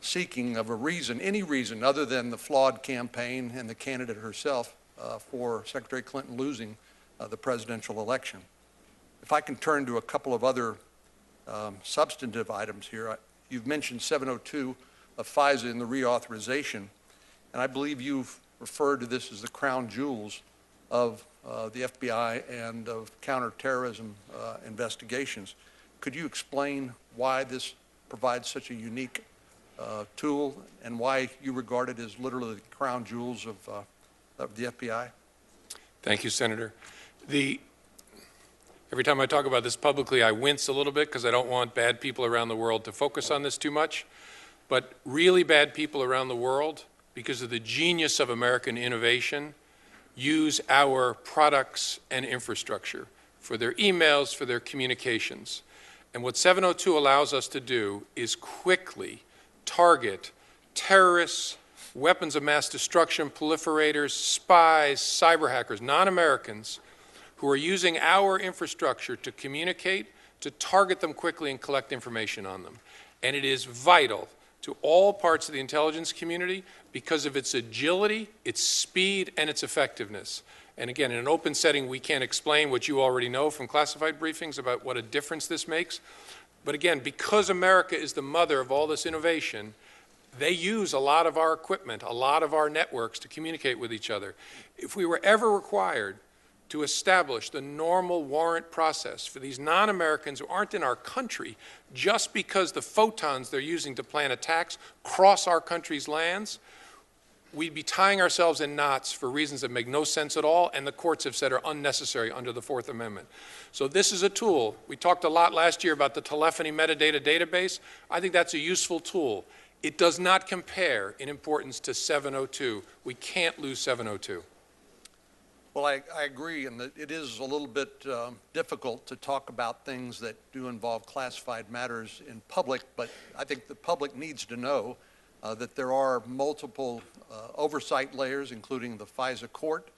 seeking of a reason, any reason other than the flawed campaign and the candidate herself for Secretary Clinton losing the presidential election. If I can turn to a couple of other substantive items here. You've mentioned 702 of FISA in the reauthorization, and I believe you've referred to this as the crown jewels of the FBI and of counterterrorism investigations. Could you explain why this provides such a unique tool and why you regard it as literally the crown jewels of the FBI? Thank you, Senator. Every time I talk about this publicly, I wince a little bit because I don't want bad people around the world to focus on this too much. But really bad people around the world, because of the genius of American innovation, use our products and infrastructure for their emails, for their communications. And what 702 allows us to do is quickly target terrorists, weapons of mass destruction, proliferators, spies, cyber hackers, non-Americans, who are using our infrastructure to communicate, to target them quickly and collect information on them. And it is vital to all parts of the intelligence community because of its agility, its speed, and its effectiveness. And again, in an open setting, we can't explain what you already know from classified briefings about what a difference this makes. But again, because America is the mother of all this innovation, they use a lot of our equipment, a lot of our networks to communicate with each other. If we were ever required to establish the normal warrant process for these non-Americans who aren't in our country just because the photons they're using to plan attacks cross our country's lands, we'd be tying ourselves in knots for reasons that make no sense at all, and the courts have said are unnecessary under the Fourth Amendment. So this is a tool. We talked a lot last year about the telephony metadata database. I think that's a useful tool. It does not compare in importance to 702. We can't lose 702. Well, I agree, and that it is a little bit difficult to talk about things that do involve classified matters in public, but I think the public needs to know that there are multiple oversight layers, including the FISA court,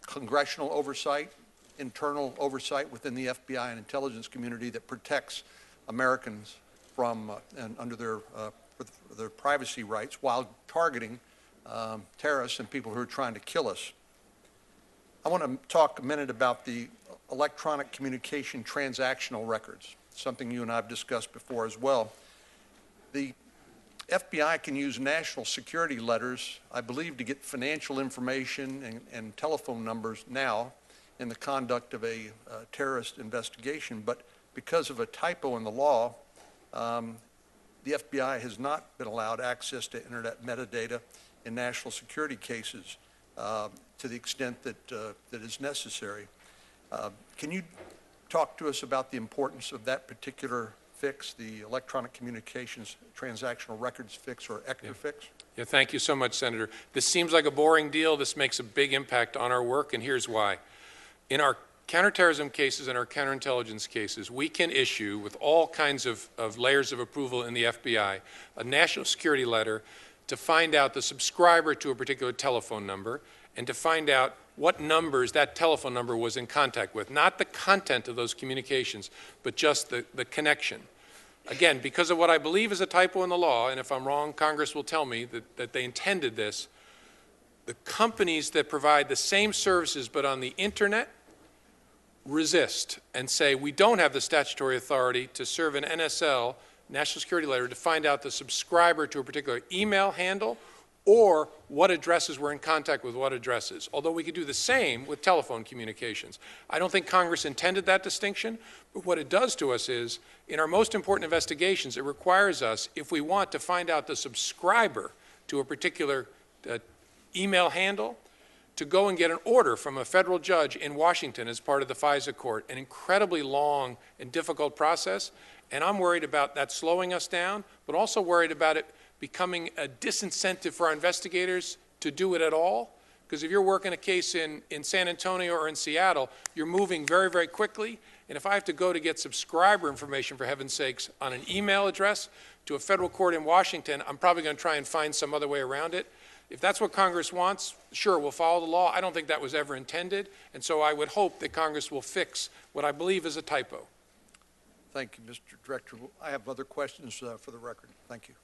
congressional oversight, internal oversight within the FBI and intelligence community that protects Americans from and under their privacy rights while targeting terrorists and people who are trying to kill us. I want to talk a minute about the electronic communication transactional records, something you and I have discussed before as well. The FBI can use national security letters, I believe, to get financial information and telephone numbers now in the conduct of a terrorist investigation, but because of a typo in the law, the FBI has not been allowed access to internet metadata in national security cases to the extent that that is necessary. Can you talk to us about the importance of that particular fix, the electronic communications transactional records fix, or ECTR fix? Yeah, thank you so much, Senator. This seems like a boring deal. This makes a big impact on our work, and here's why. In our counterterrorism cases and our counterintelligence cases, we can issue, with all kinds of layers of approval in the FBI, a national security letter to find out the subscriber to a particular telephone number and to find out what numbers that telephone number was in contact with. Not the content of those communications, but just the connection. Again, because of what I believe is a typo in the law, and if I'm wrong, Congress will tell me that they intended this, the companies that provide the same services but on the internet resist and say, we don't have the statutory authority to serve an NSL, national security letter, to find out the subscriber to a particular email handle or what addresses were in contact with what addresses, although we could do the same with telephone communications. I don't think Congress intended that distinction, but what it does to us is, in our most important investigations, it requires us, if we want to find out the subscriber to a particular email handle, to go and get an order from a federal judge in Washington as part of the FISA court, an incredibly long and difficult process, and I'm worried about that slowing us down, but also worried about it becoming a disincentive for our investigators to do it at all. Because if you're working a case in San Antonio or in Seattle, you're moving very, very quickly. And if I have to go to get subscriber information, for heaven's sakes, on an email address to a federal court in Washington, I'm probably going to try and find some other way around it. If that's what Congress wants, sure, we'll follow the law. I don't think that was ever intended. And so I would hope that Congress will fix what I believe is a typo. Thank you, Mr. Director. I have other questions for the record. Thank you.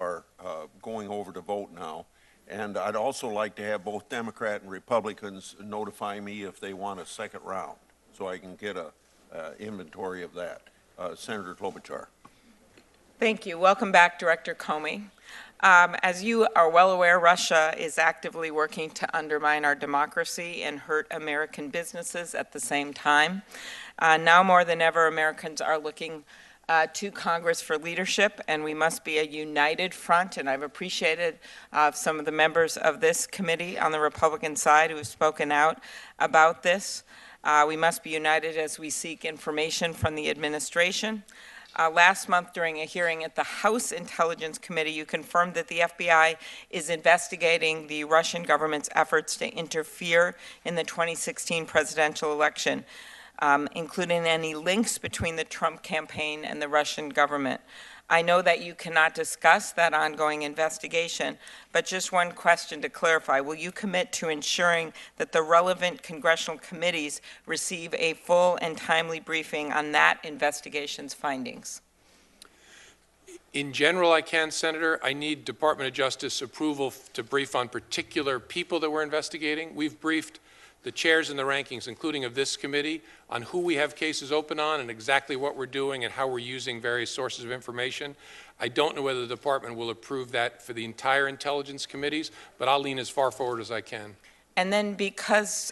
Are going over to vote now, and I'd also like to have both Democrat and Republicans notify me if they want a second round, so I can get a inventory of that. Senator Klobuchar. Thank you. Welcome back, Director Comey. As you are well aware, Russia is actively working to undermine our democracy and hurt American businesses at the same time. Now more than ever, Americans are looking to Congress for leadership, and we must be a united front, and I've appreciated some of the members of this committee on the Republican side who have spoken out about this. We must be united as we seek information from the administration. Last month, during a hearing at the House Intelligence Committee, you confirmed that the FBI is investigating the Russian government's efforts to interfere in the 2016 presidential election, including any links between the Trump campaign and the Russian government. I know that you cannot discuss that ongoing investigation, but just one question to clarify. Will you commit to ensuring that the relevant congressional committees receive a full and timely briefing on that investigation's findings? In general, I can, Senator. I need Department of Justice approval to brief on particular people that we're investigating. We've briefed the chairs and the rankings, including of this committee, on who we have cases open on and exactly what we're doing and how we're using various sources of information. I don't know whether the department will approve that for the entire intelligence committees, but I'll lean as far forward as I can. And then because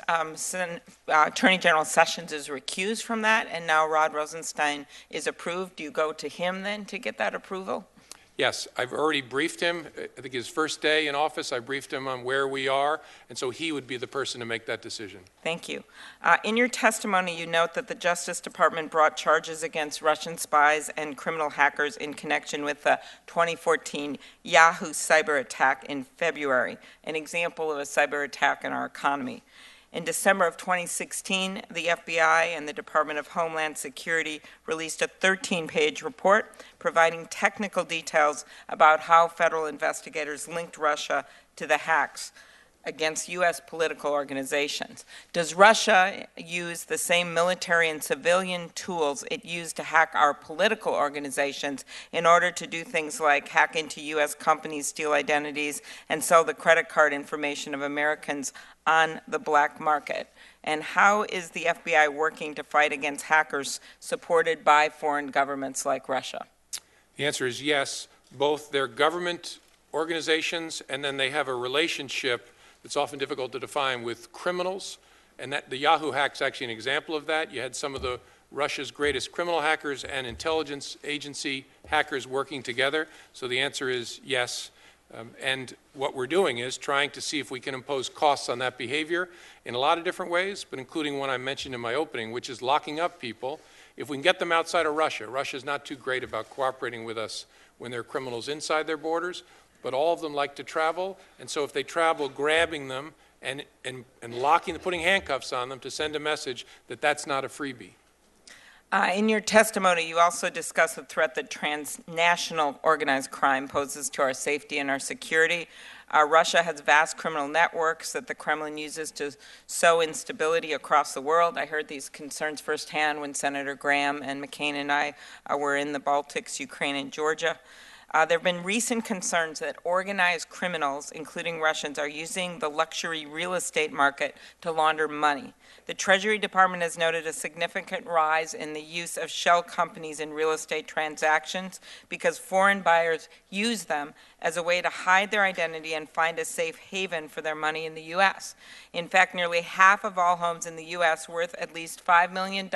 Attorney General Sessions is recused from that and now Rod Rosenstein is approved, do you go to him then to get that approval? Yes, I've already briefed him. I think his first day in office, I briefed him on where we are, and so he would be the person to make that decision. Thank you. In your testimony, you note that the Justice Department brought charges against Russian spies and criminal hackers in connection with the 2014 Yahoo cyber attack in February, an example of a cyber attack in our economy. In December of 2016, the FBI and the Department of Homeland Security released a 13-page report providing technical details about how federal investigators linked Russia to the hacks against U.S. political organizations. Does Russia use the same military and civilian tools it used to hack our political organizations in order to do things like hack into U.S. companies, steal identities, and sell the credit card information of Americans on the black market? And how is the FBI working to fight against hackers supported by foreign governments like Russia? The answer is yes. Both their government organizations and then they have a relationship that's often difficult to define with criminals, and that the Yahoo hack's actually an example of that. You had some of the Russia's greatest criminal hackers and intelligence agency hackers working together, so the answer is yes. And what we're doing is trying to see if we can impose costs on that behavior in a lot of different ways, but including one I mentioned in my opening, which is locking up people. If we can get them outside of Russia, Russia's not too great about cooperating with us when there are criminals inside their borders, but all of them like to travel, and so if they travel, grabbing them and putting handcuffs on them to send a message that that's not a freebie. In your testimony, you also discuss the threat that transnational organized crime poses to our safety and our security. Russia has vast criminal networks that the Kremlin uses to sow instability across the world. I heard these concerns firsthand when Senator Graham and McCain and I were in the Baltics, Ukraine, and Georgia. There have been recent concerns that organized criminals, including Russians, are using the luxury real estate market to launder money. The Treasury Department has noted a significant rise in the use of shell companies in real estate transactions because foreign buyers use them as a way to hide their identity and find a safe haven for their money in the U.S. In fact, nearly half of all homes in the U.S. worth at least $5 million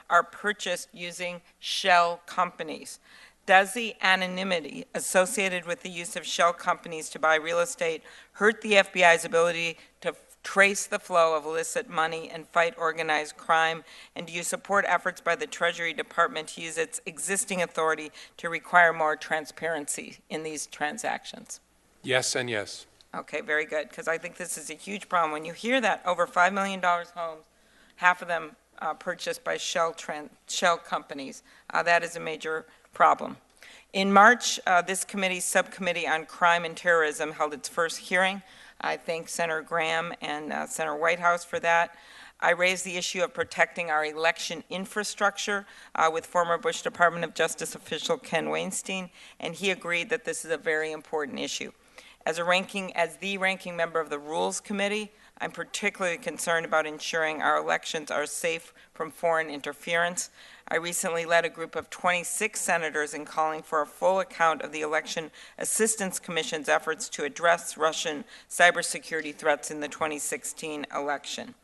are purchased using shell companies. Does the anonymity associated with the use of shell companies to buy real estate hurt the FBI's ability to trace the flow of illicit money and fight organized crime? And do you support efforts by the Treasury Department to use its existing authority to require more transparency in these transactions? Yes and yes. Okay, very good, because I think this is a huge problem. When you hear that over $5 million homes, half of them purchased by shell companies, that is a major problem. In March, this committee's subcommittee on crime and terrorism held its first hearing. I thank Senator Graham and Senator Whitehouse for that. I raised the issue of protecting our election infrastructure with former Bush Department of Justice official Ken Weinstein, and he agreed that this is a very important issue. As the ranking member of the Rules Committee, I'm particularly concerned about ensuring our elections are safe from foreign interference. I recently led a group of 26 senators in calling for a full account of the Election Assistance Commission's efforts to address Russian cybersecurity threats in the 2016 election.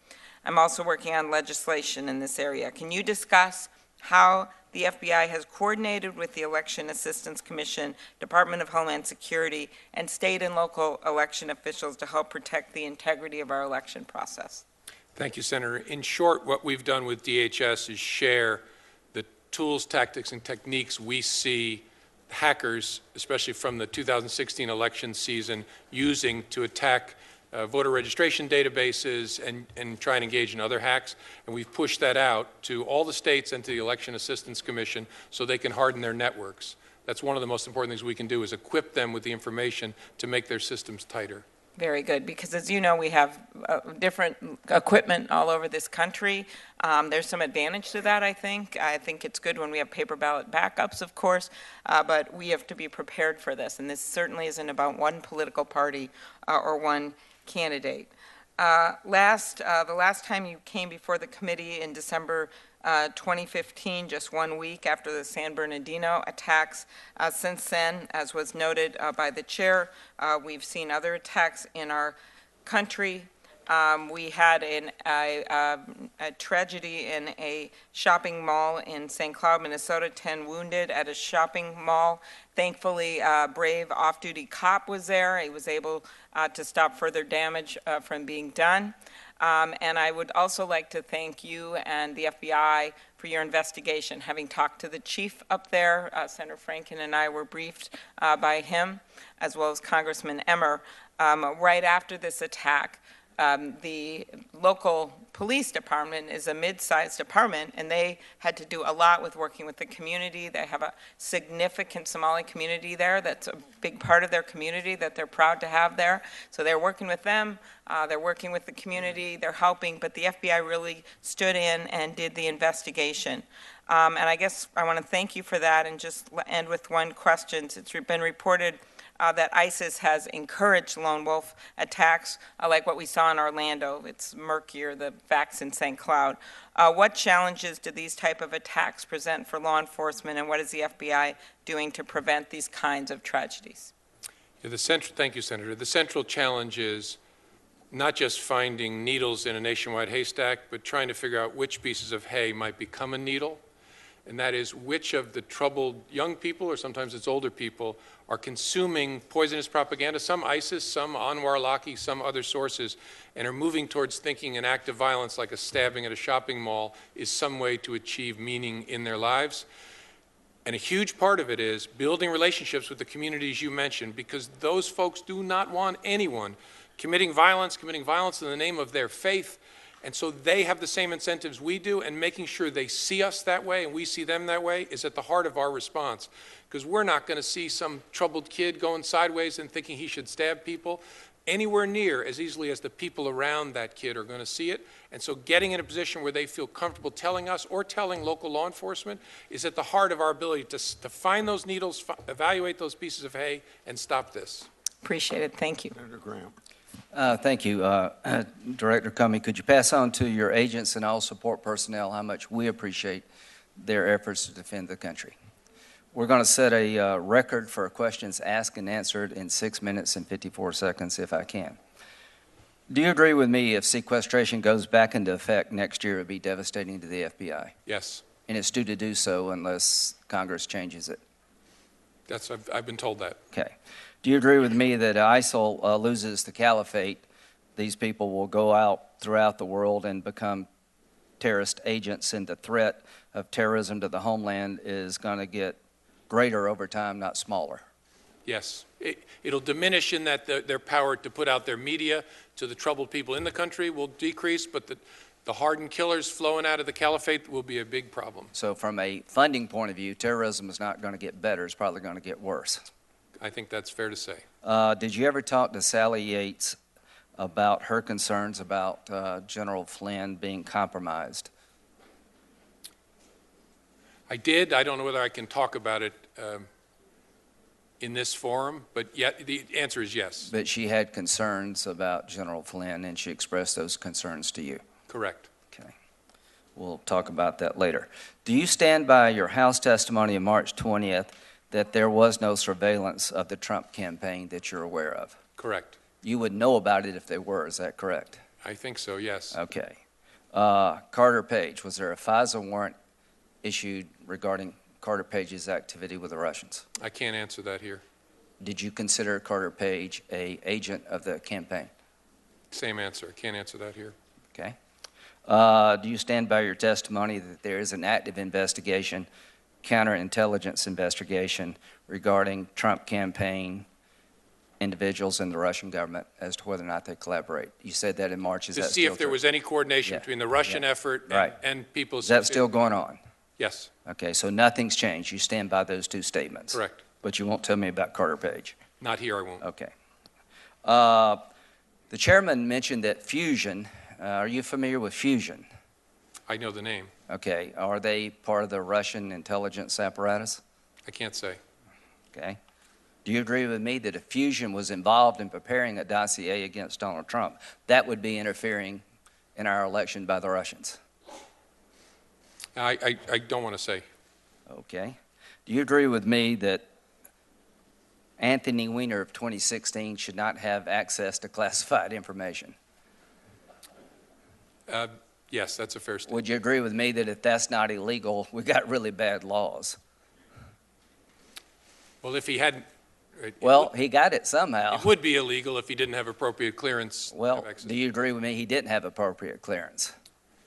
I'm also working on legislation in this area. Can you discuss how the FBI has coordinated with the Election Assistance Commission, Department of Homeland Security, and state and local election officials to help protect the integrity of our election process? Thank you, Senator. In short, what we've done with DHS is share the tools, tactics, and techniques we see hackers, especially from the 2016 election season, using to attack voter registration databases and try and engage in other hacks. And we've pushed that out to all the states and to the Election Assistance Commission so they can harden their networks. That's one of the most important things we can do, is equip them with the information to make their systems tighter. Very good, because as you know, we have different equipment all over this country. There's some advantage to that, I think. I think it's good when we have paper ballot backups, of course, but we have to be prepared for this, and this certainly isn't about one political party or one candidate. The last time you came before the committee in December 2015, just 1 week after the San Bernardino attacks. Since then, as was noted by the chair, we've seen other attacks in our country. We had a tragedy in a shopping mall in St. Cloud, Minnesota, 10 wounded at a shopping mall. Thankfully, a brave off-duty cop was there. He was able to stop further damage from being done. And I would also like to thank you and the FBI for your investigation. Having talked to the chief up there, Senator Franken and I were briefed by him, as well as Congressman Emmer, right after this attack. The local police department is a mid-sized department, and they had to do a lot with working with the community. They have a significant Somali community there. That's a big part of their community that they're proud to have there. So they're working with them. They're working with the community. They're helping. But the FBI really stood in and did the investigation. And I guess I want to thank you for that, and just end with one question. It's been reported that ISIS has encouraged lone wolf attacks like what we saw in Orlando. It's murkier, the facts in St. Cloud. What challenges do these type of attacks present for law enforcement, and what is the FBI doing to prevent these kinds of tragedies? Yeah, thank you, Senator. The central challenge is not just finding needles in a nationwide haystack, but trying to figure out which pieces of hay might become a needle, and that is which of the troubled young people, or sometimes it's older people, are consuming poisonous propaganda, some ISIS, some Anwar Laki, some other sources, and are moving towards thinking an act of violence like a stabbing at a shopping mall is some way to achieve meaning in their lives. And a huge part of it is building relationships with the communities you mentioned, because those folks do not want anyone committing violence in the name of their faith. And so they have the same incentives we do, and making sure they see us that way and we see them that way is at the heart of our response. Because we're not going to see some troubled kid going sideways and thinking he should stab people anywhere near as easily as the people around that kid are going to see it. And so getting in a position where they feel comfortable telling us or telling local law enforcement is at the heart of our ability to find those needles, evaluate those pieces of hay, and stop this. Appreciate it. Thank you. Senator Graham. Thank you. Director Comey, could you pass on to your agents and all support personnel how much we appreciate their efforts to defend the country? We're going to set a record for questions asked and answered in 6 minutes and 54 seconds, if I can. Do you agree with me if sequestration goes back into effect next year, it would be devastating to the FBI? Yes. And it's due to do so unless Congress changes it? I've been told that. Okay. Do you agree with me that ISIL loses the caliphate, these people will go out throughout the world and become terrorist agents, and the threat of terrorism to the homeland is going to get greater over time, not smaller? Yes. It'll diminish in that their power to put out their media to the troubled people in the country will decrease, but the hardened killers flowing out of the caliphate will be a big problem. So from a funding point of view, terrorism is not going to get better, it's probably going to get worse. I think that's fair to say. Did you ever talk to Sally Yates about her concerns about General Flynn being compromised? I did. I don't know whether I can talk about it in this forum, but yet the answer is yes. But she had concerns about General Flynn, and she expressed those concerns to you? Correct. Okay. We'll talk about that later. Do you stand by your House testimony on March 20th that there was no surveillance of the Trump campaign that you're aware of? Correct. You would know about it if there were, is that correct? I think so, yes. Okay. Carter Page, was there a FISA warrant issued regarding Carter Page's activity with the Russians? I can't answer that here. Did you consider Carter Page an agent of the campaign? Same answer. I can't answer that here. Okay. Do you stand by your testimony that there is an active investigation, counterintelligence investigation regarding Trump campaign individuals in the Russian government as to whether or not they collaborate? You said that in March. Is To that see still if there true? was any coordination Yeah. between the Russian Yeah. effort Right. and people. Is that still going on? Yes, Okay, so nothing's changed. You stand by those two statements? correct. But you won't tell me about Carter Page? Not here, I won't. Okay. The chairman mentioned that Fusion, are you familiar with Fusion? I know the name. Okay, are they part of the Russian intelligence apparatus? I can't say. Okay. Do you agree with me that if Fusion was involved in preparing a dossier against Donald Trump, that would be interfering in our election by the Russians? I don't want to say. Okay. Do you agree with me that Anthony Weiner of 2016 should not have access to classified information? Yes, that's a fair statement. Would you agree with me that if that's not illegal, we got really bad laws? Well, if he hadn't, Well, he got it somehow. it would be illegal if he didn't have appropriate clearance. to Well, have access. do you agree with me he didn't have appropriate clearance?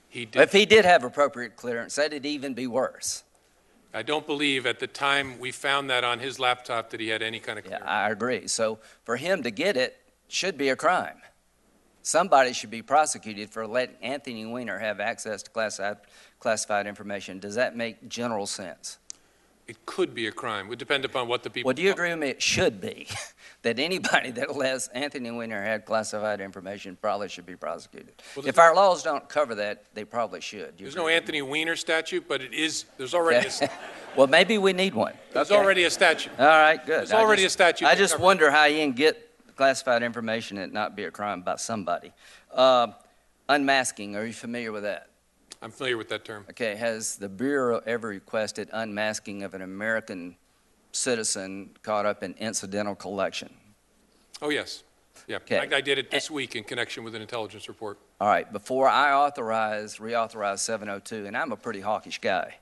He did. If he did have appropriate clearance, that'd even be worse. I don't believe at the time we found that on his laptop that he had any kind of Yeah, clearance. I agree. So for him to get it should be a crime. Somebody should be prosecuted for letting Anthony Weiner have access to classified information. Does that make general sense? It could be a crime. It would depend upon what the people. Well, do you agree with me it should be? That anybody that lets Anthony Weiner have classified information probably should be prosecuted. Well, If our laws don't cover that, they probably should. Do you There's no agree? Anthony Weiner statute, but it is. There's already a, Well, maybe we need one. there's Okay. already a statute. All right, good. There's already a statute I that just covers it. wonder how you can get classified information and it not be a crime by somebody. Unmasking, are you familiar with that? I'm familiar with that term. Okay, has the Bureau ever requested unmasking of an American citizen caught up in incidental collection? Oh, yes. Yeah. Okay. I did it this week in connection with an intelligence report. All right, before I reauthorize 702, and I'm a pretty hawkish guy,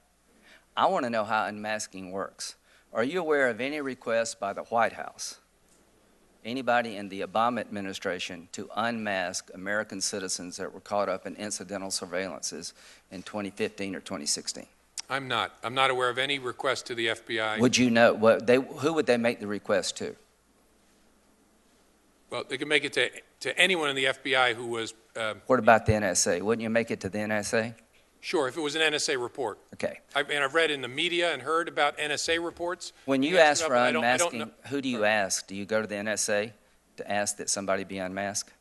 I want to know how unmasking works. Are you aware of any requests by the White House, anybody in the Obama administration, to unmask American citizens that were caught up in incidental surveillances in 2015 or 2016? I'm not aware of any request to the FBI. Would you know, who would they make the request to? Well, they could make it to anyone in the FBI who was, What about the NSA? Wouldn't you make it to the NSA? sure, if it was an NSA report. Okay. I've read in the media and heard about NSA reports. When you Yes, ask for but I don't unmasking, know. who do you ask? Do you go to the NSA to ask that somebody be unmasked?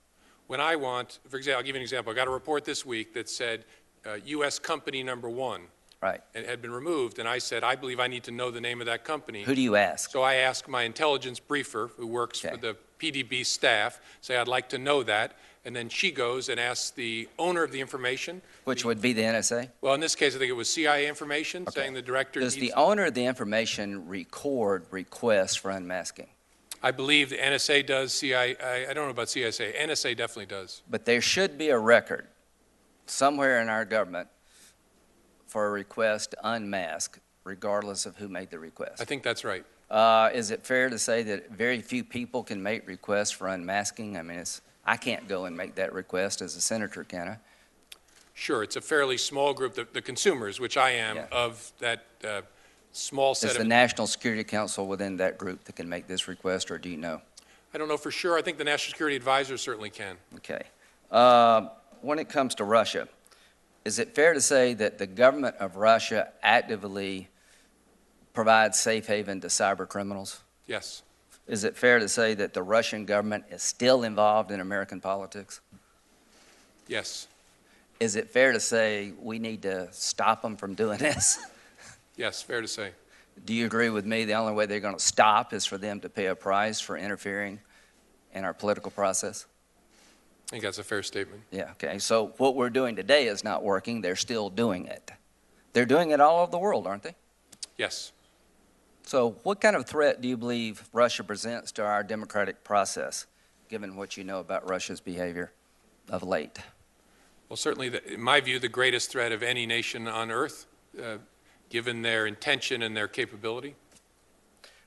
When I want, for example, I'll give you an example. I got a report this week that said U.S. company number one. Right. It had been removed, and I said, I believe I need to know the name of that company. Who do you ask? So I asked my intelligence briefer, who works for Okay. the PDB staff, say, I'd like to know that. And then she goes and asks the owner of the information. Which would be the NSA? Well, in this case, I think it was CIA information, Okay. saying the director Does needs. the owner of the information record requests for unmasking? I believe the NSA does, CIA, I don't know about CSA, NSA definitely does. But there should be a record somewhere in our government for a request to unmask, regardless of who made the request. I think that's right. Is it fair to say that very few people can make requests for unmasking? I mean, I can't go and make that request as a senator, can I? Sure, it's a fairly small group, the consumers, which I am, Yeah. of that small Is set the of. National Security Council within that group that can make this request, or do you know? I don't know for sure. I think the National Security Advisor certainly can. Okay. When it comes to Russia, is it fair to say that the government of Russia actively provides safe haven to cyber criminals? Yes. Is it fair to say that the Russian government is still involved in American politics? Yes. Is it fair to say we need to stop them from doing this? Yes, fair to say. Do you agree with me the only way they're going to stop is for them to pay a price for interfering in our political process? I think that's a fair statement. Yeah, okay. So what we're doing today is not working. They're still doing it. They're doing it all over the world, aren't they? Yes. So what kind of threat do you believe Russia presents to our democratic process, given what you know about Russia's behavior of late? Well, certainly, in my view, the greatest threat of any nation on earth, given their intention and their capability.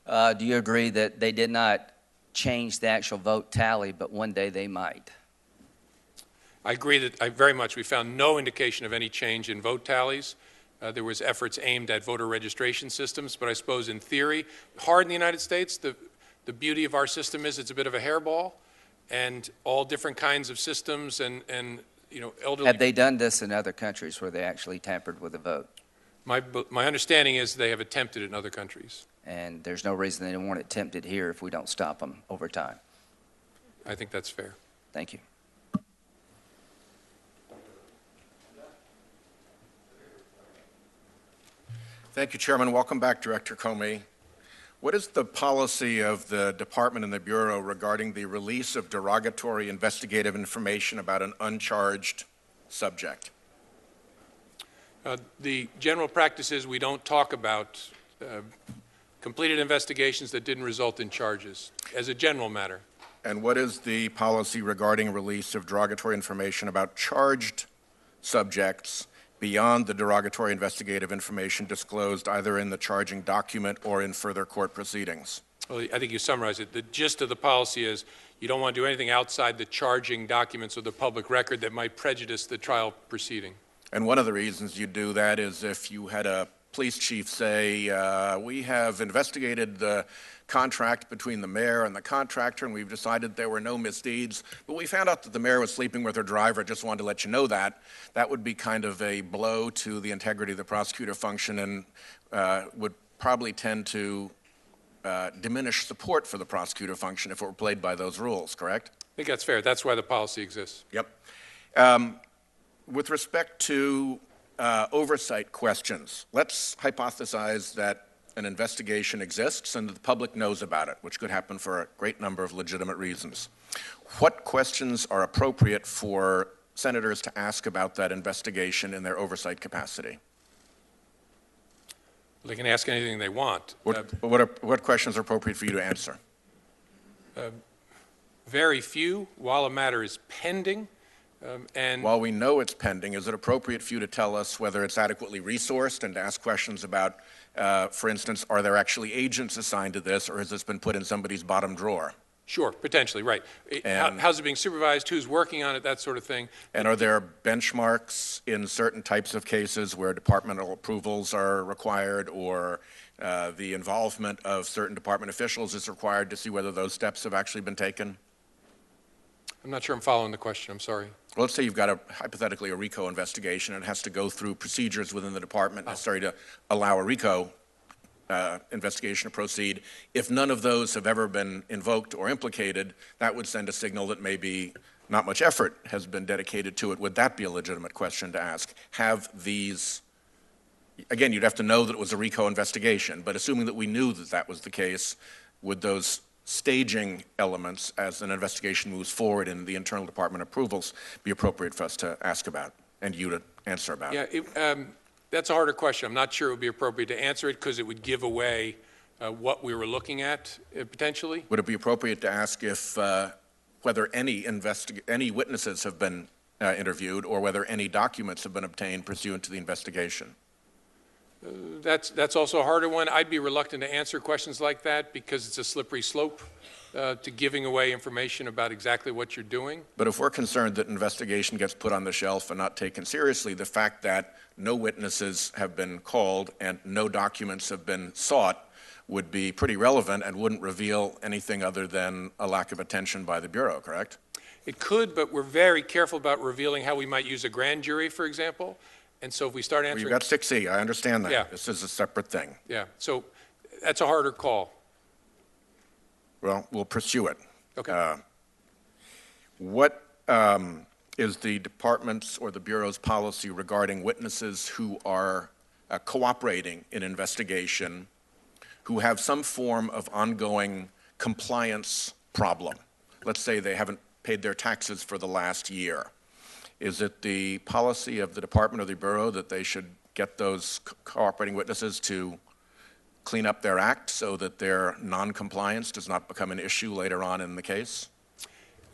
Do you agree that they did not change the actual vote tally, but one day they might? I agree that very much. We found no indication of any change in vote tallies. There was efforts aimed at voter registration systems, but I suppose in theory, hard in the United States, the beauty of our system is it's a bit of a hairball, and all different kinds of systems and elderly. Have they done this in other countries where they actually tampered with the vote? My understanding is they have attempted it in other countries. And there's no reason they won't attempt it here if we don't stop them over time. I think that's fair. Thank you. Thank you, Chairman. Welcome back, Director Comey. What is the policy of the Department and the Bureau regarding the release of derogatory investigative information about an uncharged subject? The general practice is we don't talk about completed investigations that didn't result in charges, as a general matter. And what is the policy regarding release of derogatory information about charged subjects beyond the derogatory investigative information disclosed either in the charging document or in further court proceedings? Well, I think you summarized it. The gist of the policy is you don't want to do anything outside the charging documents or the public record that might prejudice the trial proceeding. And one of the reasons you do that is if you had a police chief say, we have investigated the contract between the mayor and the contractor, and we've decided there were no misdeeds, but we found out that the mayor was sleeping with her driver, just wanted to let you know that. That would be kind of a blow to the integrity of the prosecutor function and would probably tend to diminish support for the prosecutor function if it were played by those rules, correct? I think that's fair. That's why the policy exists. Yep. With respect to oversight questions, let's hypothesize that an investigation exists and the public knows about it, which could happen for a great number of legitimate reasons. What questions are appropriate for senators to ask about that investigation in their oversight capacity? They can ask anything they want. What questions are appropriate for you to answer? Very few, while a matter is pending. And while we know it's pending, is it appropriate for you to tell us whether it's adequately resourced and to ask questions about, for instance, are there actually agents assigned to this, or has this been put in somebody's bottom drawer? Sure, potentially, right. How's it being supervised, who's working on it, that sort of thing. And are there benchmarks in certain types of cases where departmental approvals are required or the involvement of certain department officials is required to see whether those steps have actually been taken? I'm not sure I'm following the question. I'm sorry. Well, let's say you've got hypothetically a RICO investigation and it has to go through procedures within the department necessary to allow a RICO investigation to proceed. If none of those have ever been invoked or implicated, that would send a signal that maybe not much effort has been dedicated to it. Would that be a legitimate question to ask? Have these, again, you'd have to know that it was a RICO investigation, but assuming that we knew that that was the case, would those staging elements as an investigation moves forward in the internal department approvals be appropriate for us to ask about and you to answer about? Yeah, that's a harder question. I'm not sure it would be appropriate to answer it because it would give away what we were looking at potentially. Would it be appropriate to ask if whether any witnesses have been interviewed or whether any documents have been obtained pursuant to the investigation? That's also a harder one. I'd be reluctant to answer questions like that because it's a slippery slope to giving away information about exactly what you're doing. But if we're concerned that investigation gets put on the shelf and not taken seriously, the fact that no witnesses have been called and no documents have been sought would be pretty relevant and wouldn't reveal anything other than a lack of attention by the Bureau, correct? It could, but we're very careful about revealing how we might use a grand jury, for example. And so if we start answering... Well, you've got 6E, I understand that. Yeah. This is a separate thing. Yeah, so that's a harder call. Well, we'll pursue it. Okay. What is the department's or the Bureau's policy regarding witnesses who are cooperating in investigation, who have some form of ongoing compliance problem? Let's say they haven't paid their taxes for the last year. Is it the policy of the department or the Bureau that they should get those cooperating witnesses to clean up their act so that their noncompliance does not become an issue later on in the case?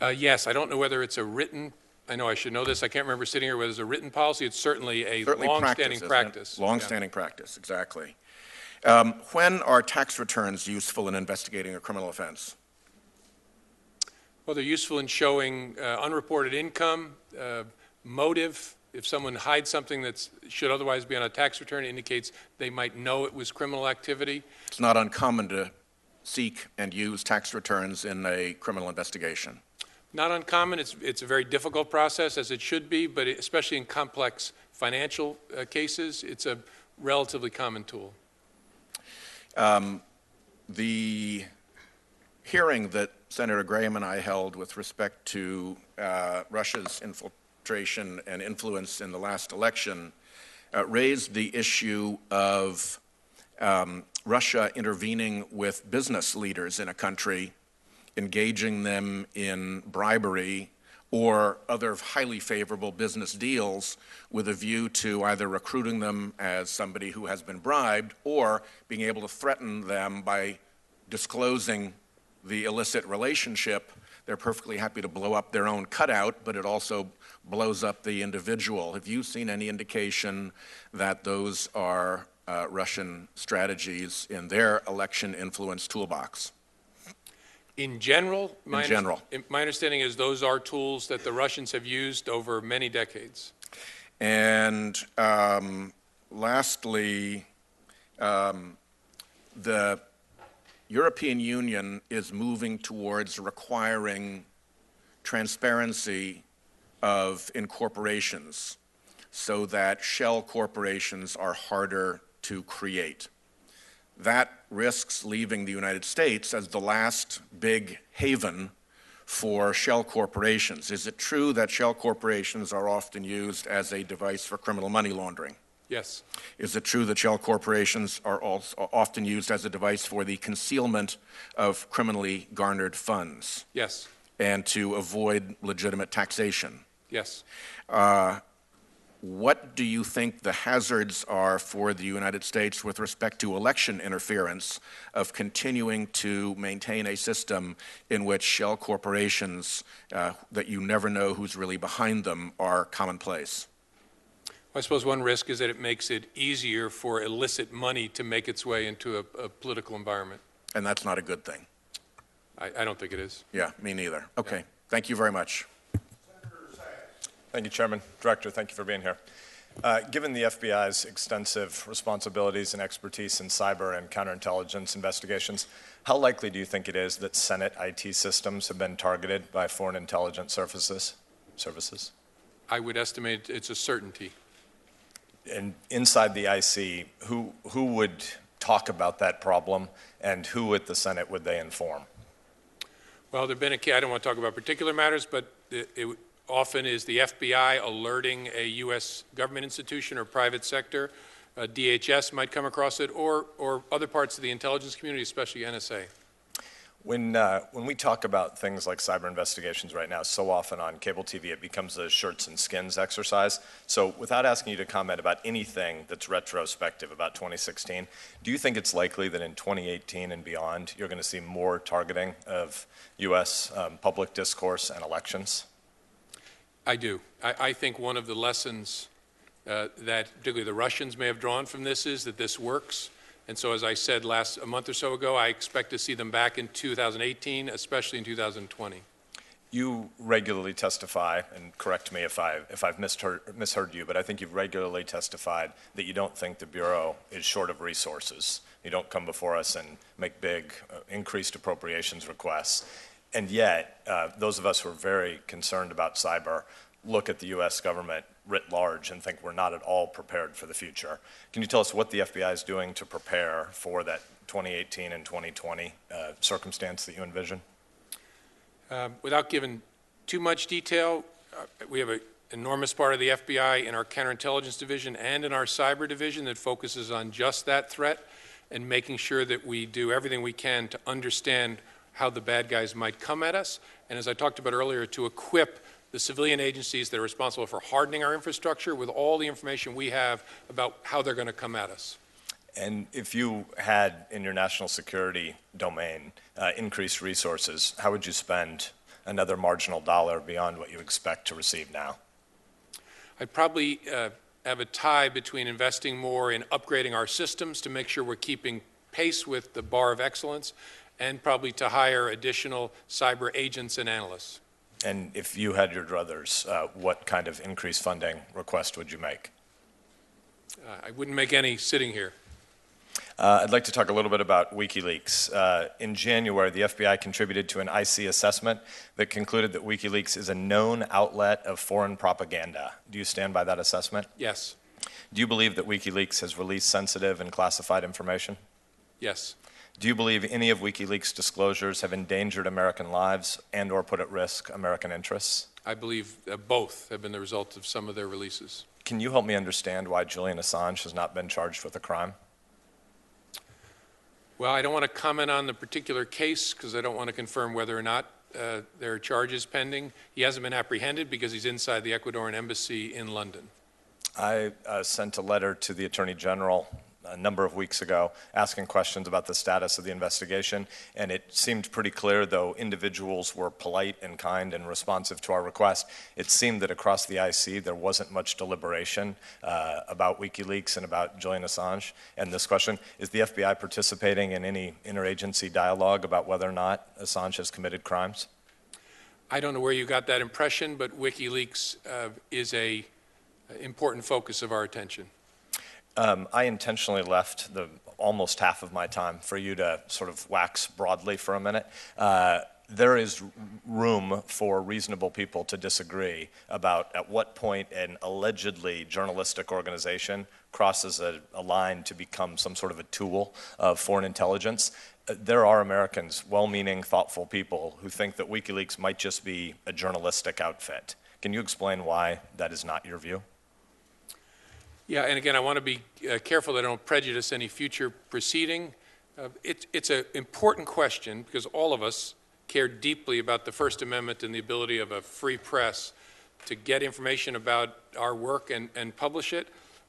Yes, I don't know whether it's a written, I know I should know this, I can't remember sitting here whether it's a written policy. It's certainly a long-standing practice. Long-standing practice, exactly. When are tax returns useful in investigating a criminal offense? Well, they're useful in showing unreported income, motive. If someone hides something that should otherwise be on a tax return, it indicates they might know it was criminal activity. It's not uncommon to seek and use tax returns in a criminal investigation. Not uncommon. It's a very difficult process, as it should be, but especially in complex financial cases, it's a relatively common tool. The hearing that Senator Graham and I held with respect to Russia's infiltration and influence in the last election raised the issue of Russia intervening with business leaders in a country, engaging them in bribery or other highly favorable business deals with a view to either recruiting them as somebody who has been bribed or being able to threaten them by disclosing the illicit relationship. They're perfectly happy to blow up their own cutout, but it also blows up the individual. Have you seen any indication that those are Russian strategies in their election influence toolbox? In general, In general. my understanding is those are tools that the Russians have used over many decades. And lastly, the European Union is moving towards requiring transparency in corporations so that shell corporations are harder to create. That risks leaving the United States as the last big haven for shell corporations. Is it true that shell corporations are often used as a device for criminal money laundering? Yes. Is it true that shell corporations are also often used as a device for the concealment of criminally garnered funds? Yes. And to avoid legitimate taxation? Yes. What do you think the hazards are for the United States with respect to election interference of continuing to maintain a system in which shell corporations that you never know who's really behind them are commonplace? I suppose one risk is that it makes it easier for illicit money to make its way into a political environment. And that's not a good thing. I don't think it is. Yeah, me neither. Okay, thank you very much. Thank you, Chairman. Director, thank you for being here. Given the FBI's extensive responsibilities and expertise in cyber and counterintelligence investigations, how likely do you think it is that Senate IT systems have been targeted by foreign intelligence services? I would estimate it's a certainty. And inside the IC, who would talk about that problem, and who at the Senate would they inform? Well, there have been I don't want to talk about particular matters, but it often is the FBI alerting a U.S. government institution or private sector. DHS might come across it, or other parts of the intelligence community, especially NSA. When we talk about things like cyber investigations right now, so often on cable TV it becomes a shirts and skins exercise. So without asking you to comment about anything that's retrospective about 2016, do you think it's likely that in 2018 and beyond you're going to see more targeting of U.S. Public discourse and elections? I do. I think one of the lessons that particularly the Russians may have drawn from this is that this works. And so, as I said a month or so ago, I expect to see them back in 2018, especially in 2020. You regularly testify, and correct me if I've misheard you, but I think you've regularly testified that you don't think the Bureau is short of resources. You don't come before us and make big increased appropriations requests. And yet, those of us who are very concerned about cyber look at the U.S. government writ large and think we're not at all prepared for the future. Can you tell us what the FBI is doing to prepare for that 2018 and 2020 circumstance that you envision? Without giving too much detail, we have an enormous part of the FBI in our counterintelligence division and in our cyber division that focuses on just that threat and making sure that we do everything we can to understand how the bad guys might come at us, and as I talked about earlier, to equip the civilian agencies that are responsible for hardening our infrastructure with all the information we have about how they're going to come at us. And if you had, in your national security domain, increased resources, how would you spend another marginal dollar beyond what you expect to receive now? I'd probably have a tie between investing more in upgrading our systems to make sure we're keeping pace with the bar of excellence, and probably to hire additional cyber agents and analysts. And if you had your druthers, what kind of increased funding request would you make? I wouldn't make any sitting here. I'd like to talk a little bit about WikiLeaks. In January, the FBI contributed to an IC assessment that concluded that WikiLeaks is a known outlet of foreign propaganda. Do you stand by that assessment? Yes. Do you believe that WikiLeaks has released sensitive and classified information? Yes. Do you believe any of WikiLeaks' disclosures have endangered American lives and or put at risk American interests? I believe both have been the result of some of their releases. Can you help me understand why Julian Assange has not been charged with a crime? Well, I don't want to comment on the particular case because I don't want to confirm whether or not there are charges pending. He hasn't been apprehended because he's inside the Ecuadorian embassy in London. I sent a letter to the Attorney General a number of weeks ago asking questions about the status of the investigation, and it seemed pretty clear, though individuals were polite and kind and responsive to our request, it seemed that across the IC there wasn't much deliberation about WikiLeaks and about Julian Assange. And this question, is the FBI participating in any interagency dialogue about whether or not Assange has committed crimes? I don't know where you got that impression, but WikiLeaks is an important focus of our attention. I intentionally left almost half of my time for you to sort of wax broadly for a minute. There is room for reasonable people to disagree about at what point an allegedly journalistic organization crosses a line to become some sort of a tool of foreign intelligence. There are Americans, well-meaning, thoughtful people who think that WikiLeaks might just be a journalistic outfit. Can you explain why that is not your view? Yeah, and again, I want to be careful that I don't prejudice any future proceeding. It's an important question because all of us care deeply about the First Amendment and the ability of a free press to get information about our work and publish it.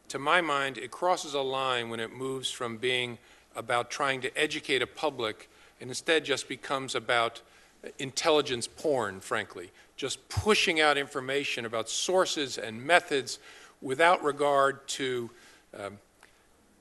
To my mind, it crosses a line when it moves from being about trying to educate a public and instead just becomes about intelligence porn, frankly, just pushing out information about sources and methods without regard to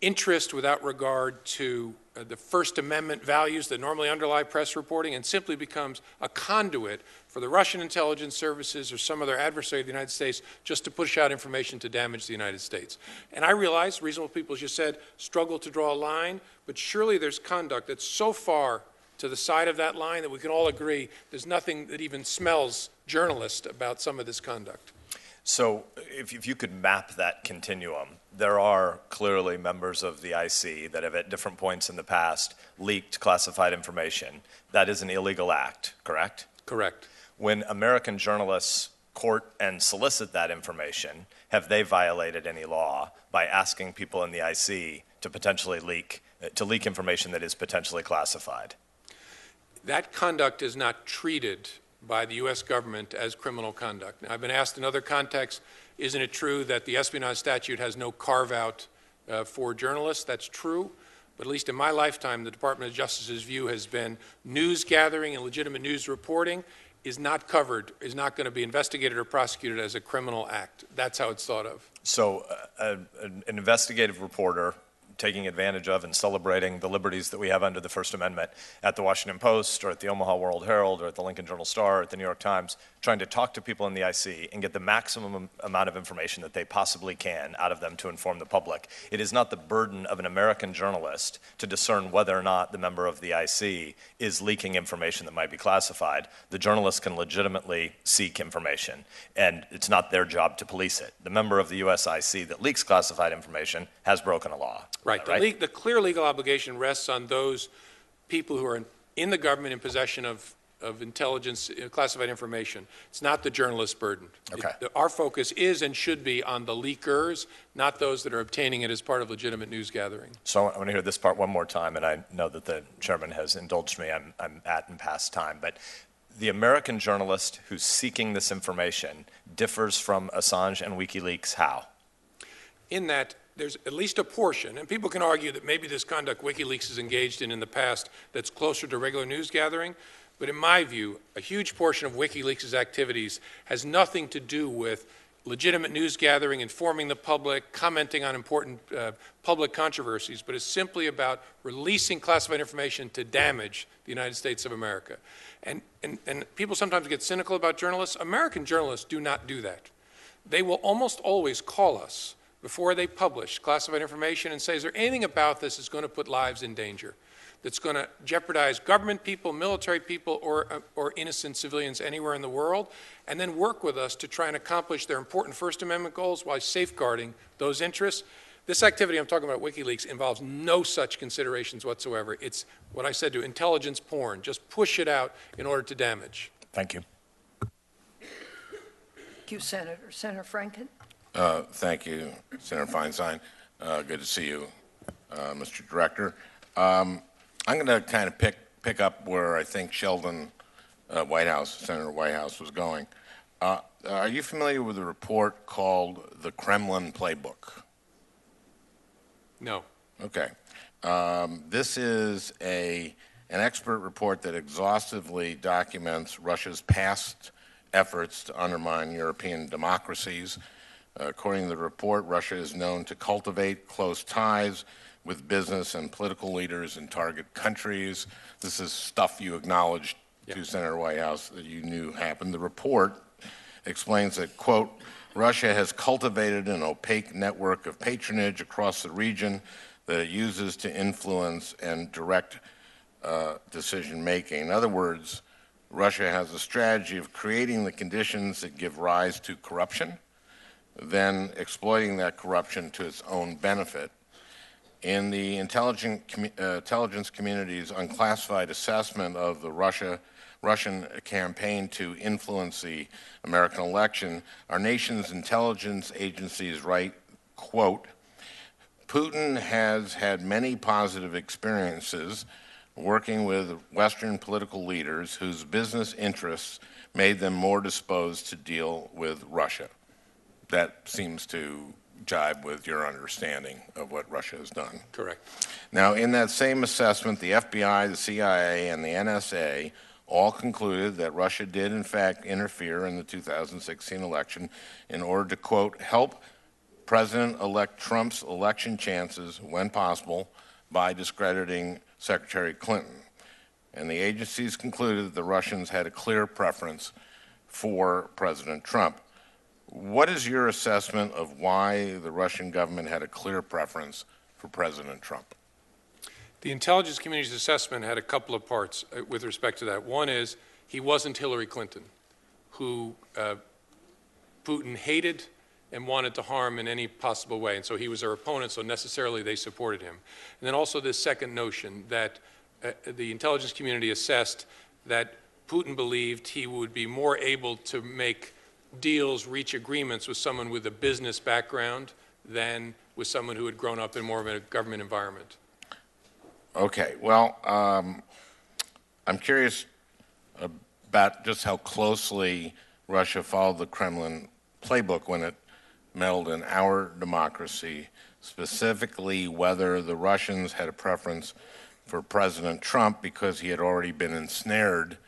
interest, without regard to the First Amendment values that normally underlie press reporting, and simply becomes a conduit for the Russian intelligence services or some other adversary of the United States just to push out information to damage the United States. And I realize reasonable people, as you said, struggle to draw a line, but surely there's conduct that's so far to the side of that line that we can all agree there's nothing that even smells journalist about some of this conduct. So if you could map that continuum, there are clearly members of the IC that have at different points in the past leaked classified information. That is an illegal act, correct? Correct. When American journalists court and solicit that information, have they violated any law by asking people in the IC to potentially leak information that is potentially classified? That conduct is not treated by the U.S. government as criminal conduct. Now, I've been asked in other contexts, isn't it true that the espionage statute has no carve-out for journalists? That's true, but at least in my lifetime, the Department of Justice's view has been news gathering and legitimate news reporting is not covered, is not going to be investigated or prosecuted as a criminal act. That's how it's thought of. So an investigative reporter taking advantage of and celebrating the liberties that we have under the First Amendment at the Washington Post or at the Omaha World Herald or at the Lincoln Journal-Star or at the New York Times, trying to talk to people in the IC and get the maximum amount of information that they possibly can out of them to inform the public. It is not the burden of an American journalist to discern whether or not the member of the IC is leaking information that might be classified. The journalist can legitimately seek information, and it's not their job to police it. The member of the US IC that leaks classified information has broken a law. Right. The clear legal obligation rests on those people who are in the government in possession of intelligence, classified information. It's not the journalist's burden. Okay. Our focus is and should be on the leakers, not those that are obtaining it as part of legitimate news gathering. So I want to hear this part one more time, and I know that the chairman has indulged me. I'm at and past time, but the American journalist who's seeking this information differs from Assange and WikiLeaks how? In that there's at least a portion, and people can argue that maybe this conduct WikiLeaks has engaged in the past that's closer to regular news gathering, but in my view, a huge portion of WikiLeaks' activities has nothing to do with legitimate news gathering, informing the public, commenting on important public controversies, but it's simply about releasing classified information to damage the United States of America. And people sometimes get cynical about journalists. American journalists do not do that. They will almost always call us before they publish classified information and say, is there anything about this that's going to put lives in danger, that's going to jeopardize government people, military people, or innocent civilians anywhere in the world, and then work with us to try and accomplish their important First Amendment goals while safeguarding those interests. This activity I'm talking about, WikiLeaks, involves no such considerations whatsoever. It's what I said to intelligence porn. Just push it out in order to damage. Thank you. Thank you, Senator. Senator Franken? Thank you, Senator Feinstein. Good to see you, Mr. Director. I'm going to kind of pick up where I think Sheldon Senator Whitehouse was going. Are you familiar with a report called the Kremlin Playbook? No. Okay. This is an expert report that exhaustively documents Russia's past efforts to undermine European democracies. According to the report, Russia is known to cultivate close ties with business and political leaders in target countries. This is stuff you acknowledged to Senator Whitehouse that you knew happened. The report explains that, quote, Russia has cultivated an opaque network of patronage across the region that it uses to influence and direct decision-making. In other words, Russia has a strategy of creating the conditions that give rise to corruption, then exploiting that corruption to its own benefit. In the intelligence community's unclassified assessment of the Russian campaign to influence the American election, our nation's intelligence agencies write, quote, Putin has had many positive experiences working with Western political leaders whose business interests made them more disposed to deal with Russia. That seems to jibe with your understanding of what Russia has done. Correct. Now, in that same assessment, the FBI, the CIA, and the NSA all concluded that Russia did, in fact, interfere in the 2016 election in order to, quote, help President-elect Trump's election chances, when possible, by discrediting Secretary Clinton. And the agencies concluded that the Russians had a clear preference for President Trump. What is your assessment of why the Russian government had a clear preference for President Trump? The intelligence community's assessment had a couple of parts with respect to that. One is he wasn't Hillary Clinton, who Putin hated and wanted to harm in any possible way. And so he was their opponent, so necessarily they supported him. And then also this second notion that the intelligence community assessed that Putin believed he would be more able to make deals, reach agreements with someone with a business background than with someone who had grown up in more of a government environment. Okay, well, I'm curious about just how closely Russia followed the Kremlin playbook when it meddled in our democracy, specifically whether the Russians had a preference for President Trump because he had already been ensnared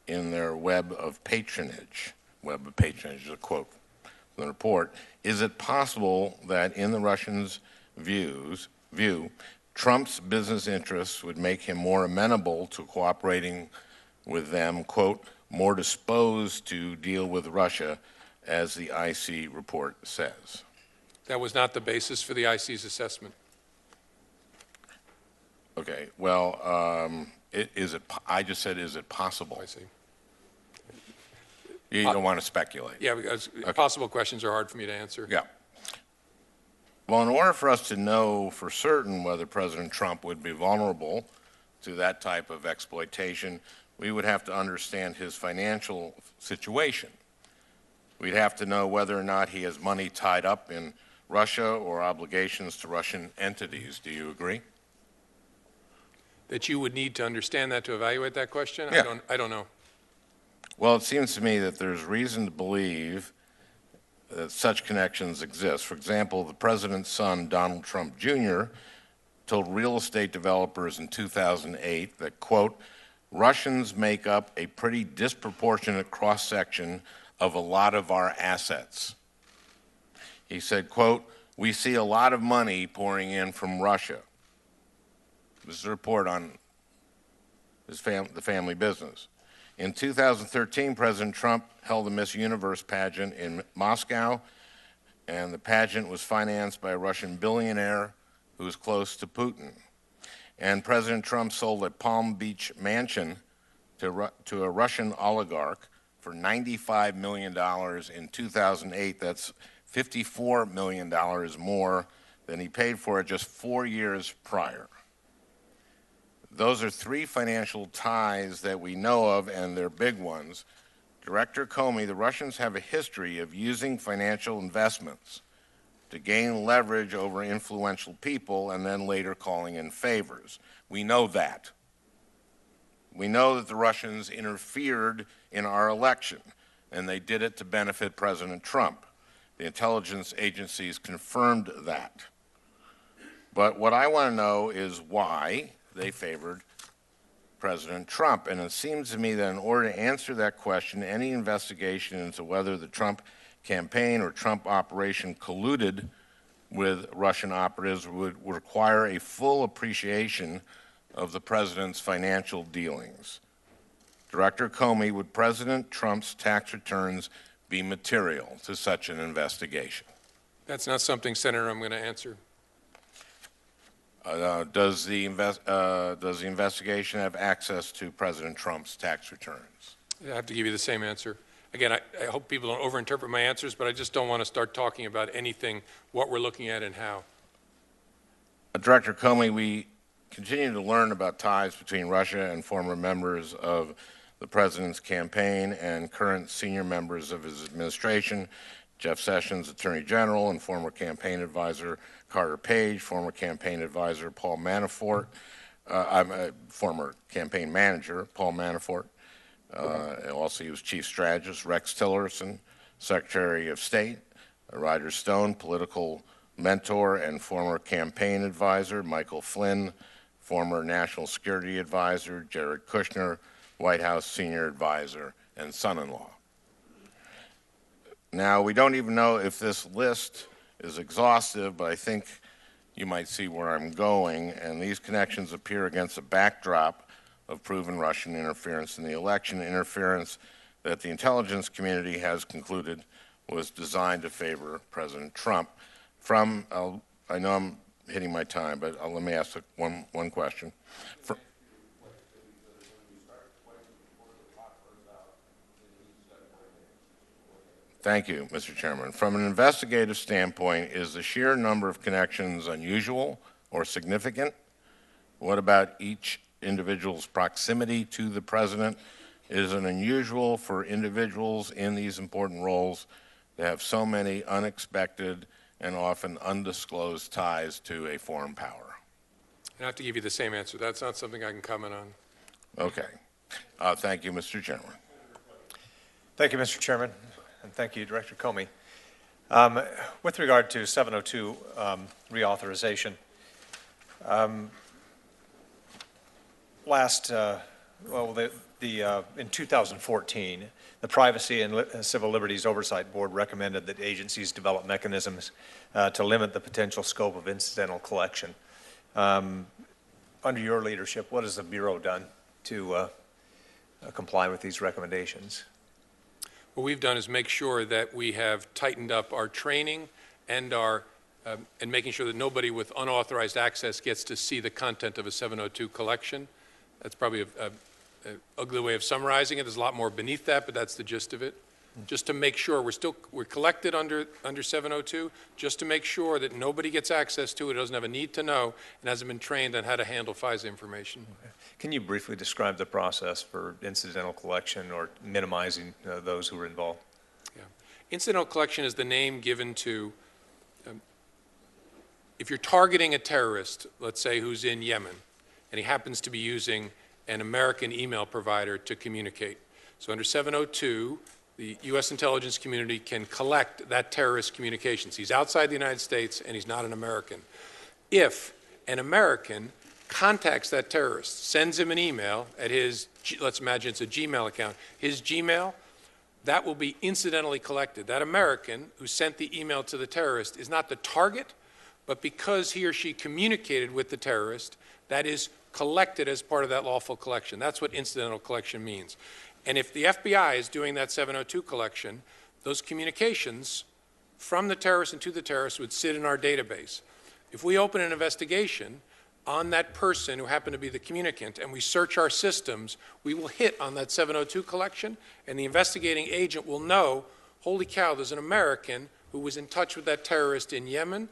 in their web of patronage. Web of patronage is a quote from the report. Is it possible that in the Russians' view, Trump's business interests would make him more amenable to cooperating with them, quote, more disposed to deal with Russia, as the IC report says? That was not the basis for the IC's assessment. Okay, well, I just said, is it possible? I see. You don't want to speculate. Yeah, because Okay. possible questions are hard for me to answer. Yeah. Well, in order for us to know for certain whether President Trump would be vulnerable to that type of exploitation, we would have to understand his financial situation. We'd have to know whether or not he has money tied up in Russia or obligations to Russian entities. Do you agree? That you would need to understand that to evaluate that question? Yeah. I don't know. Well, it seems to me that there's reason to believe that such connections exist. For example, the president's son, Donald Trump Jr., told real estate developers in 2008 that, quote, Russians make up a pretty disproportionate cross-section of a lot of our assets. He said, quote, "We see a lot of money pouring in from Russia." This is a report on the family business. In 2013, President Trump held a Miss Universe pageant in Moscow, and the pageant was financed by a Russian billionaire who was close to Putin. And President Trump sold a Palm Beach mansion to a Russian oligarch for $95 million in 2008. That's $54 million more than he paid for it just 4 years prior. Those are three financial ties that we know of, and they're big ones. Director Comey, the Russians have a history of using financial investments to gain leverage over influential people and then later calling in favors. We know that. We know that the Russians interfered in our election, and they did it to benefit President Trump. The intelligence agencies confirmed that. But what I want to know is why they favored President Trump. And it seems to me that in order to answer that question, any investigation into whether the Trump campaign or Trump operation colluded with Russian operatives would require a full appreciation of the president's financial dealings. Director Comey, would President Trump's tax returns be material to such an investigation? That's not something, Senator, I'm going to answer. Does the investigation have access to President Trump's tax returns? I have to give you the same answer. Again, I hope people don't overinterpret my answers, but I just don't want to start talking about anything, what we're looking at and how. Director Comey, we continue to learn about ties between Russia and former members of the president's campaign and current senior members of his administration. Jeff Sessions, Attorney General, and former campaign advisor Carter Page, former campaign advisor Paul Manafort, former campaign manager Paul Manafort. Also, he was chief strategist Rex Tillerson, Secretary of State Roger Stone, political mentor and former campaign advisor Michael Flynn, former national security advisor Jared Kushner, White House senior advisor and son-in-law. Now, we don't even know if this list is exhaustive, but I think you might see where I'm going, and these connections appear against a backdrop of proven Russian interference in the election, interference that the intelligence community has concluded was designed to favor President Trump. I know I'm hitting my time, but let me ask one question. Thank you, Mr. Chairman. From an investigative standpoint, is the sheer number of connections unusual or significant? What about each individual's proximity to the president? Is it unusual for individuals in these important roles to have so many unexpected and often undisclosed ties to a foreign power? I have to give you the same answer. That's not something I can comment on. Okay. Thank you, Mr. Chairman. Thank you, Mr. Chairman. And thank you, Director Comey. With regard to 702 reauthorization, in 2014, the Privacy and Civil Liberties Oversight Board recommended that agencies develop mechanisms to limit the potential scope of incidental collection. Under your leadership, what has the Bureau done to comply with these recommendations? What we've done is make sure that we have tightened up our training and and making sure that nobody with unauthorized access gets to see the content of a 702 collection. That's probably an ugly way of summarizing it. There's a lot more beneath that, but that's the gist of it. Just to make sure we're collected under 702, just to make sure that nobody gets access to it, doesn't have a need to know, and hasn't been trained on how to handle FISA information. Okay. Can you briefly describe the process for incidental collection or minimizing those who are involved? Yeah. Incidental collection is the name given to, if you're targeting a terrorist, let's say who's in Yemen, and he happens to be using an American email provider to communicate. So under 702, the U.S. intelligence community can collect that terrorist communications. He's outside the United States and he's not an American. If an American contacts that terrorist, sends him an email at his, let's imagine it's a Gmail account, his Gmail, that will be incidentally collected. That American who sent the email to the terrorist is not the target, but because he or she communicated with the terrorist, that is collected as part of that lawful collection. That's what incidental collection means. And if the FBI is doing that 702 collection, those communications from the terrorist and to the terrorist would sit in our database. If we open an investigation on that person who happened to be the communicant and we search our systems, we will hit on that 702 collection, and the investigating agent will know, holy cow, there's an American who was in touch with that terrorist in Yemen.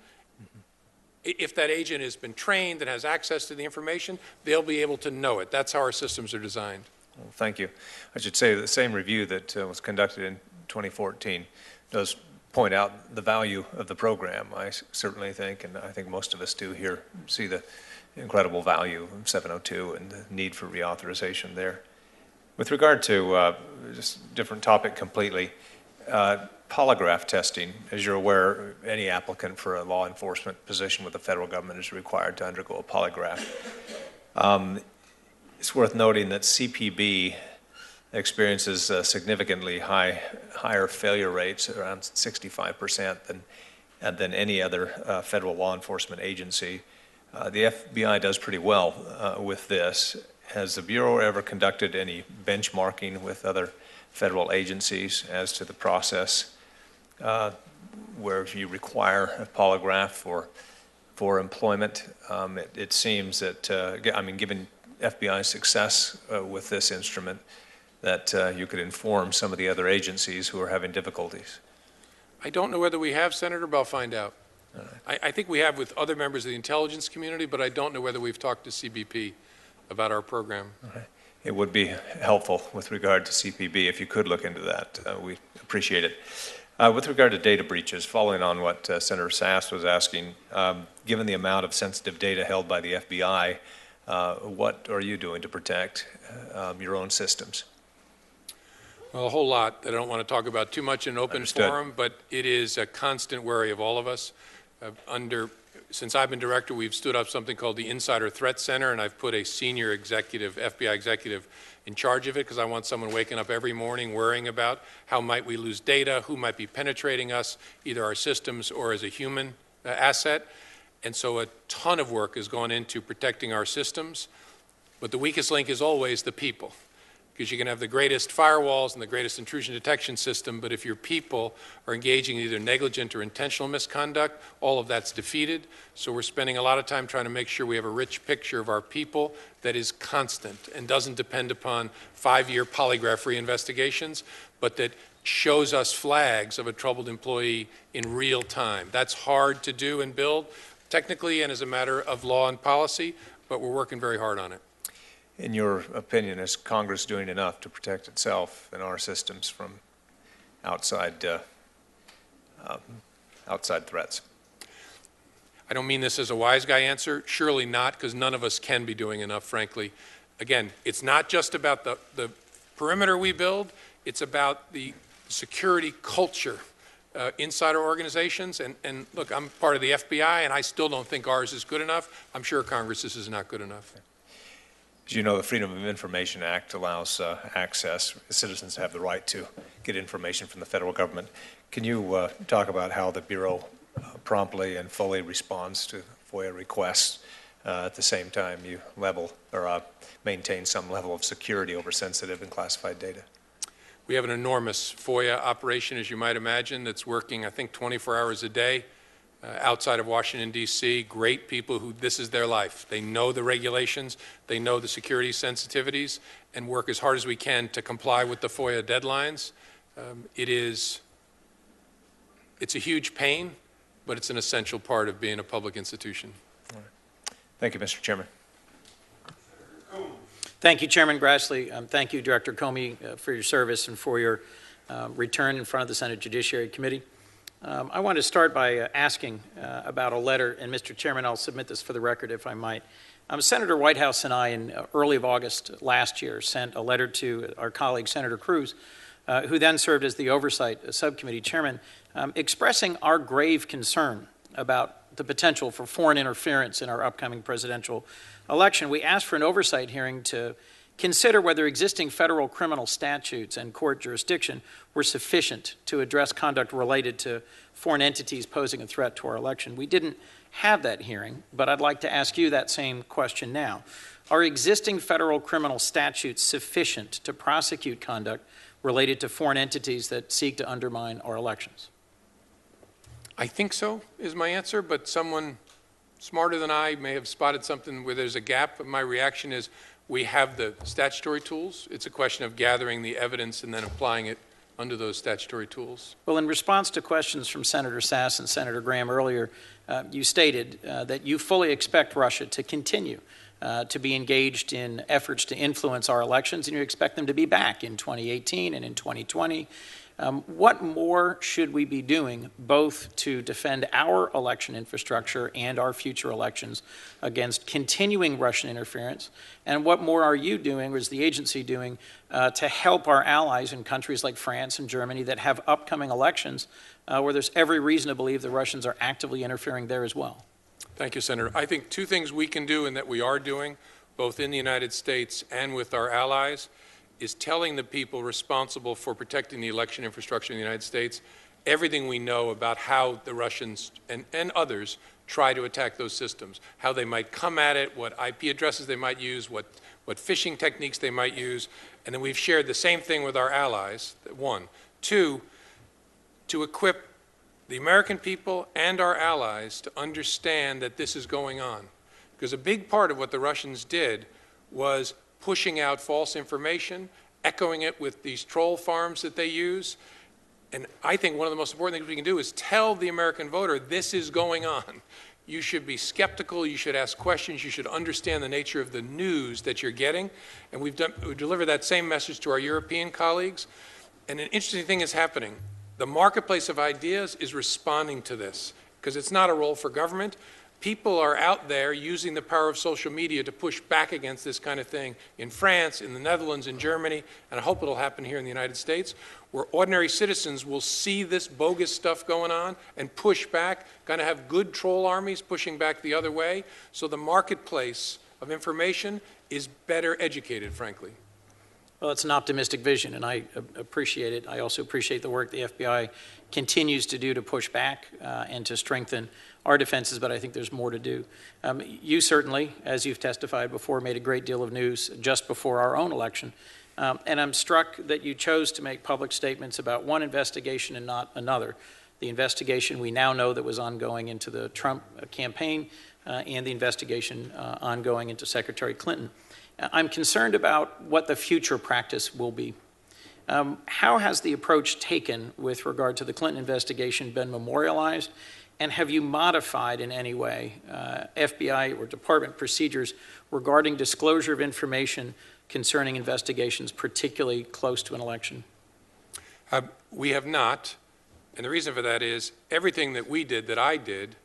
If that agent has been trained and has access to the information, they'll be able to know it. That's how our systems are designed. Well, thank you. I should say the same review that was conducted in 2014 does point out the value of the program. I certainly think, and I think most of us do here, see the incredible value of 702 and the need for reauthorization there. With regard to just different topic completely, polygraph testing, as you're aware, any applicant for a law enforcement position with the federal government is required to undergo a polygraph. It's worth noting that CPB experiences significantly higher failure rates, around 65%, than any other federal law enforcement agency. The FBI does pretty well with this. Has the Bureau ever conducted any benchmarking with other federal agencies as to the process where if you require a polygraph for employment? It seems that, I mean, given FBI's success with this instrument, that you could inform some of the other agencies who are having difficulties. I don't know whether we have, Senator, but I'll find out. I think we have with other members of the intelligence community, but I don't know whether we've talked to CBP about our program. Okay. It would be helpful with regard to CPB if you could look into that. We appreciate it. With regard to data breaches, following on what Senator Sass was asking, given the amount of sensitive data held by the FBI, what are you doing to protect your own systems? Well, a whole lot that I don't want to talk about too much in an open Understood. forum, but it is a constant worry of all of us. Since I've been director, we've stood up something called the Insider Threat Center, and I've put a senior executive, FBI executive, in charge of it because I want someone waking up every morning worrying about how might we lose data, who might be penetrating us, either our systems or as a human asset. And so a ton of work has gone into protecting our systems, but the weakest link is always the people. Because you can have the greatest firewalls and the greatest intrusion detection system, but if your people are engaging in either negligent or intentional misconduct, all of that's defeated. So we're spending a lot of time trying to make sure we have a rich picture of our people that is constant and doesn't depend upon 5-year polygraph reinvestigations, but that shows us flags of a troubled employee in real time. That's hard to do and build, technically and as a matter of law and policy, but we're working very hard on it. In your opinion, is Congress doing enough to protect itself and our systems from outside threats? I don't mean this as a wise guy answer. Surely not, because none of us can be doing enough, frankly. Again, it's not just about the perimeter we build. It's about the security culture inside our organizations. And look, I'm part of the FBI, and I still don't think ours is good enough. I'm sure Congress's is not good enough. As you know, the Freedom of Information Act allows access. Citizens have the right to get information from the federal government. Can you talk about how the Bureau promptly and fully responds to FOIA requests at the same time you level or maintain some level of security over sensitive and classified data? We have an enormous FOIA operation, as you might imagine, that's working, I think, 24 hours a day. Outside of Washington, D.C., great people who this is their life. They know the regulations, they know the security sensitivities, and work as hard as we can to comply with the FOIA deadlines. It's a huge pain, but it's an essential part of being a public institution. All right. Thank you, Mr. Chairman. Thank you, Chairman Grassley. Thank you, Director Comey, for your service and for your return in front of the Senate Judiciary Committee. I want to start by asking about a letter, and Mr. Chairman, I'll submit this for the record if I might. Senator Whitehouse and I, in early of August last year, sent a letter to our colleague, Senator Cruz, who then served as the Oversight Subcommittee Chairman, expressing our grave concern about the potential for foreign interference in our upcoming presidential election. We asked for an oversight hearing to consider whether existing federal criminal statutes and court jurisdiction were sufficient to address conduct related to foreign entities posing a threat to our election. We didn't have that hearing, but I'd like to ask you that same question now. Are existing federal criminal statutes sufficient to prosecute conduct related to foreign entities that seek to undermine our elections? I think so, is my answer, but someone smarter than I may have spotted something where there's a gap, but my reaction is we have the statutory tools. It's a question of gathering the evidence and then applying it under those statutory tools. Well, in response to questions from Senator Sass and Senator Graham earlier, you stated that you fully expect Russia to continue to be engaged in efforts to influence our elections, and you expect them to be back in 2018 and in 2020. What more should we be doing both to defend our election infrastructure and our future elections against continuing Russian interference? And what more are you doing, or is the agency doing, to help our allies in countries like France and Germany that have upcoming elections where there's every reason to believe the Russians are actively interfering there as well? Thank you, Senator. I think two things we can do and that we are doing, both in the United States and with our allies, is telling the people responsible for protecting the election infrastructure in the United States everything we know about how the Russians and others try to attack those systems, how they might come at it, what IP addresses they might use, what phishing techniques they might use. And then we've shared the same thing with our allies, one. Two, to equip the American people and our allies to understand that this is going on. Because a big part of what the Russians did was pushing out false information, echoing it with these troll farms that they use. And I think one of the most important things we can do is tell the American voter this is going on. You should be skeptical, you should ask questions, you should understand the nature of the news that you're getting. And we've delivered that same message to our European colleagues. And an interesting thing is happening. The marketplace of ideas is responding to this, because it's not a role for government. People are out there using the power of social media to push back against this kind of thing in France, in the Netherlands, in Germany, and I hope it'll happen here in the United States, where ordinary citizens will see this bogus stuff going on and push back, kind of have good troll armies pushing back the other way. So the marketplace of information is better educated, frankly. Well, it's an optimistic vision, and I appreciate it. I also appreciate the work the FBI continues to do to push back and to strengthen our defenses, but I think there's more to do. You certainly, as you've testified before, made a great deal of news just before our own election, and I'm struck that you chose to make public statements about one investigation and not another. The investigation we now know that was ongoing into the Trump campaign and the investigation ongoing into Secretary Clinton. I'm concerned about what the future practice will be. How has the approach taken with regard to the Clinton investigation been memorialized, and have you modified in any way FBI or department procedures regarding disclosure of information concerning investigations, particularly close to an election? We have not, and the reason for that is everything that we did, that I did,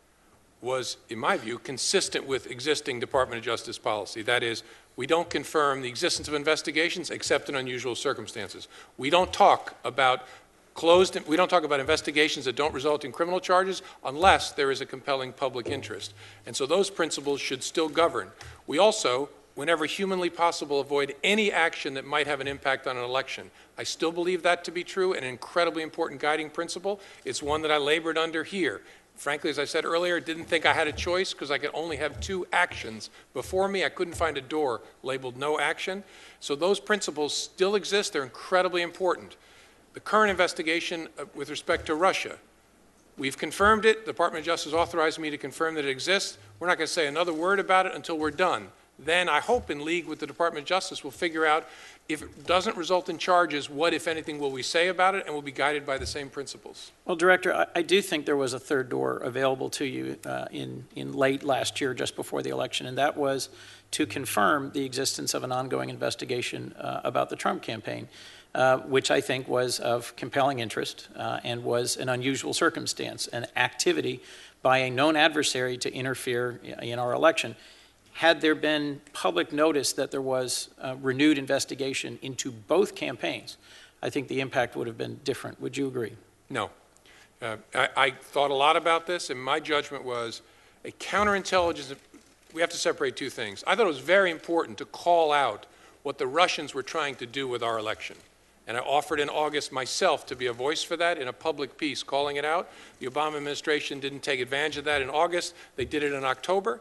was, in my view, consistent with existing Department of Justice policy. That is, we don't confirm the existence of investigations except in unusual circumstances. We don't talk about investigations that don't result in criminal charges unless there is a compelling public interest. And so those principles should still govern. We also, whenever humanly possible, avoid any action that might have an impact on an election. I still believe that to be true, an incredibly important guiding principle. It's one that I labored under here. Frankly, as I said earlier, didn't think I had a choice because I could only have two actions before me. I couldn't find a door labeled no action. So those principles still exist. They're incredibly important. The current investigation with respect to Russia, we've confirmed it. The Department of Justice authorized me to confirm that it exists. We're not going to say another word about it until we're done. Then I hope in league with the Department of Justice we'll figure out if it doesn't result in charges, what, if anything, will we say about it, and we'll be guided by the same principles. Well, Director, I do think there was a third door available to you in late last year, just before the election, and that was to confirm the existence of an ongoing investigation about the Trump campaign, which I think was of compelling interest and was an unusual circumstance, an activity by a known adversary to interfere in our election. Had there been public notice that there was a renewed investigation into both campaigns, I think the impact would have been different. Would you agree? No. I thought a lot about this, and my judgment was a counterintelligence. We have to separate two things. I thought it was very important to call out what the Russians were trying to do with our election. And I offered in August myself to be a voice for that in a public piece, calling it out. The Obama administration didn't take advantage of that in August. They did it in October.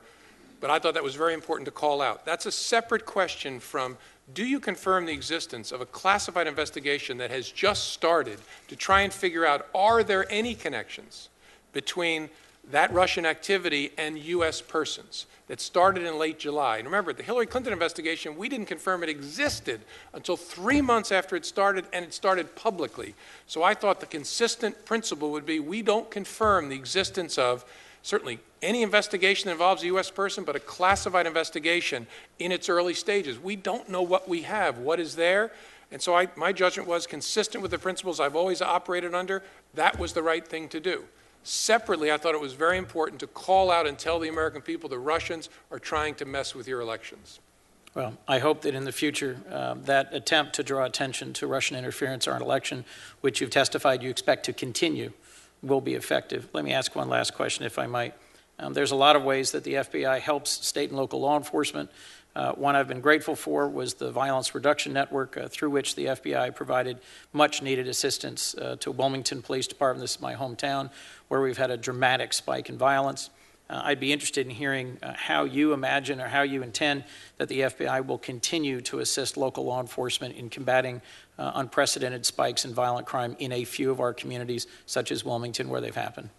But I thought that was very important to call out. That's a separate question from, do you confirm the existence of a classified investigation that has just started to try and figure out, are there any connections between that Russian activity and U.S. persons that started in late July? And remember, the Hillary Clinton investigation, we didn't confirm it existed until 3 months after it started, and it started publicly. So I thought the consistent principle would be, we don't confirm the existence of certainly any investigation that involves a U.S. person, but a classified investigation in its early stages. We don't know what we have, what is there. And so my judgment was consistent with the principles I've always operated under. That was the right thing to do. Separately, I thought it was very important to call out and tell the American people the Russians are trying to mess with your elections. Well, I hope that in the future, that attempt to draw attention to Russian interference in our election, which you've testified you expect to continue, will be effective. Let me ask one last question, if I might. There's a lot of ways that the FBI helps state and local law enforcement. One I've been grateful for was the Violence Reduction Network, through which the FBI provided much-needed assistance to Wilmington Police Department. This is my hometown, where we've had a dramatic spike in violence. I'd be interested in hearing how you imagine or how you intend that the FBI will continue to assist local law enforcement in combating unprecedented spikes in violent crime in a few of our communities, such as Wilmington, where they've happened.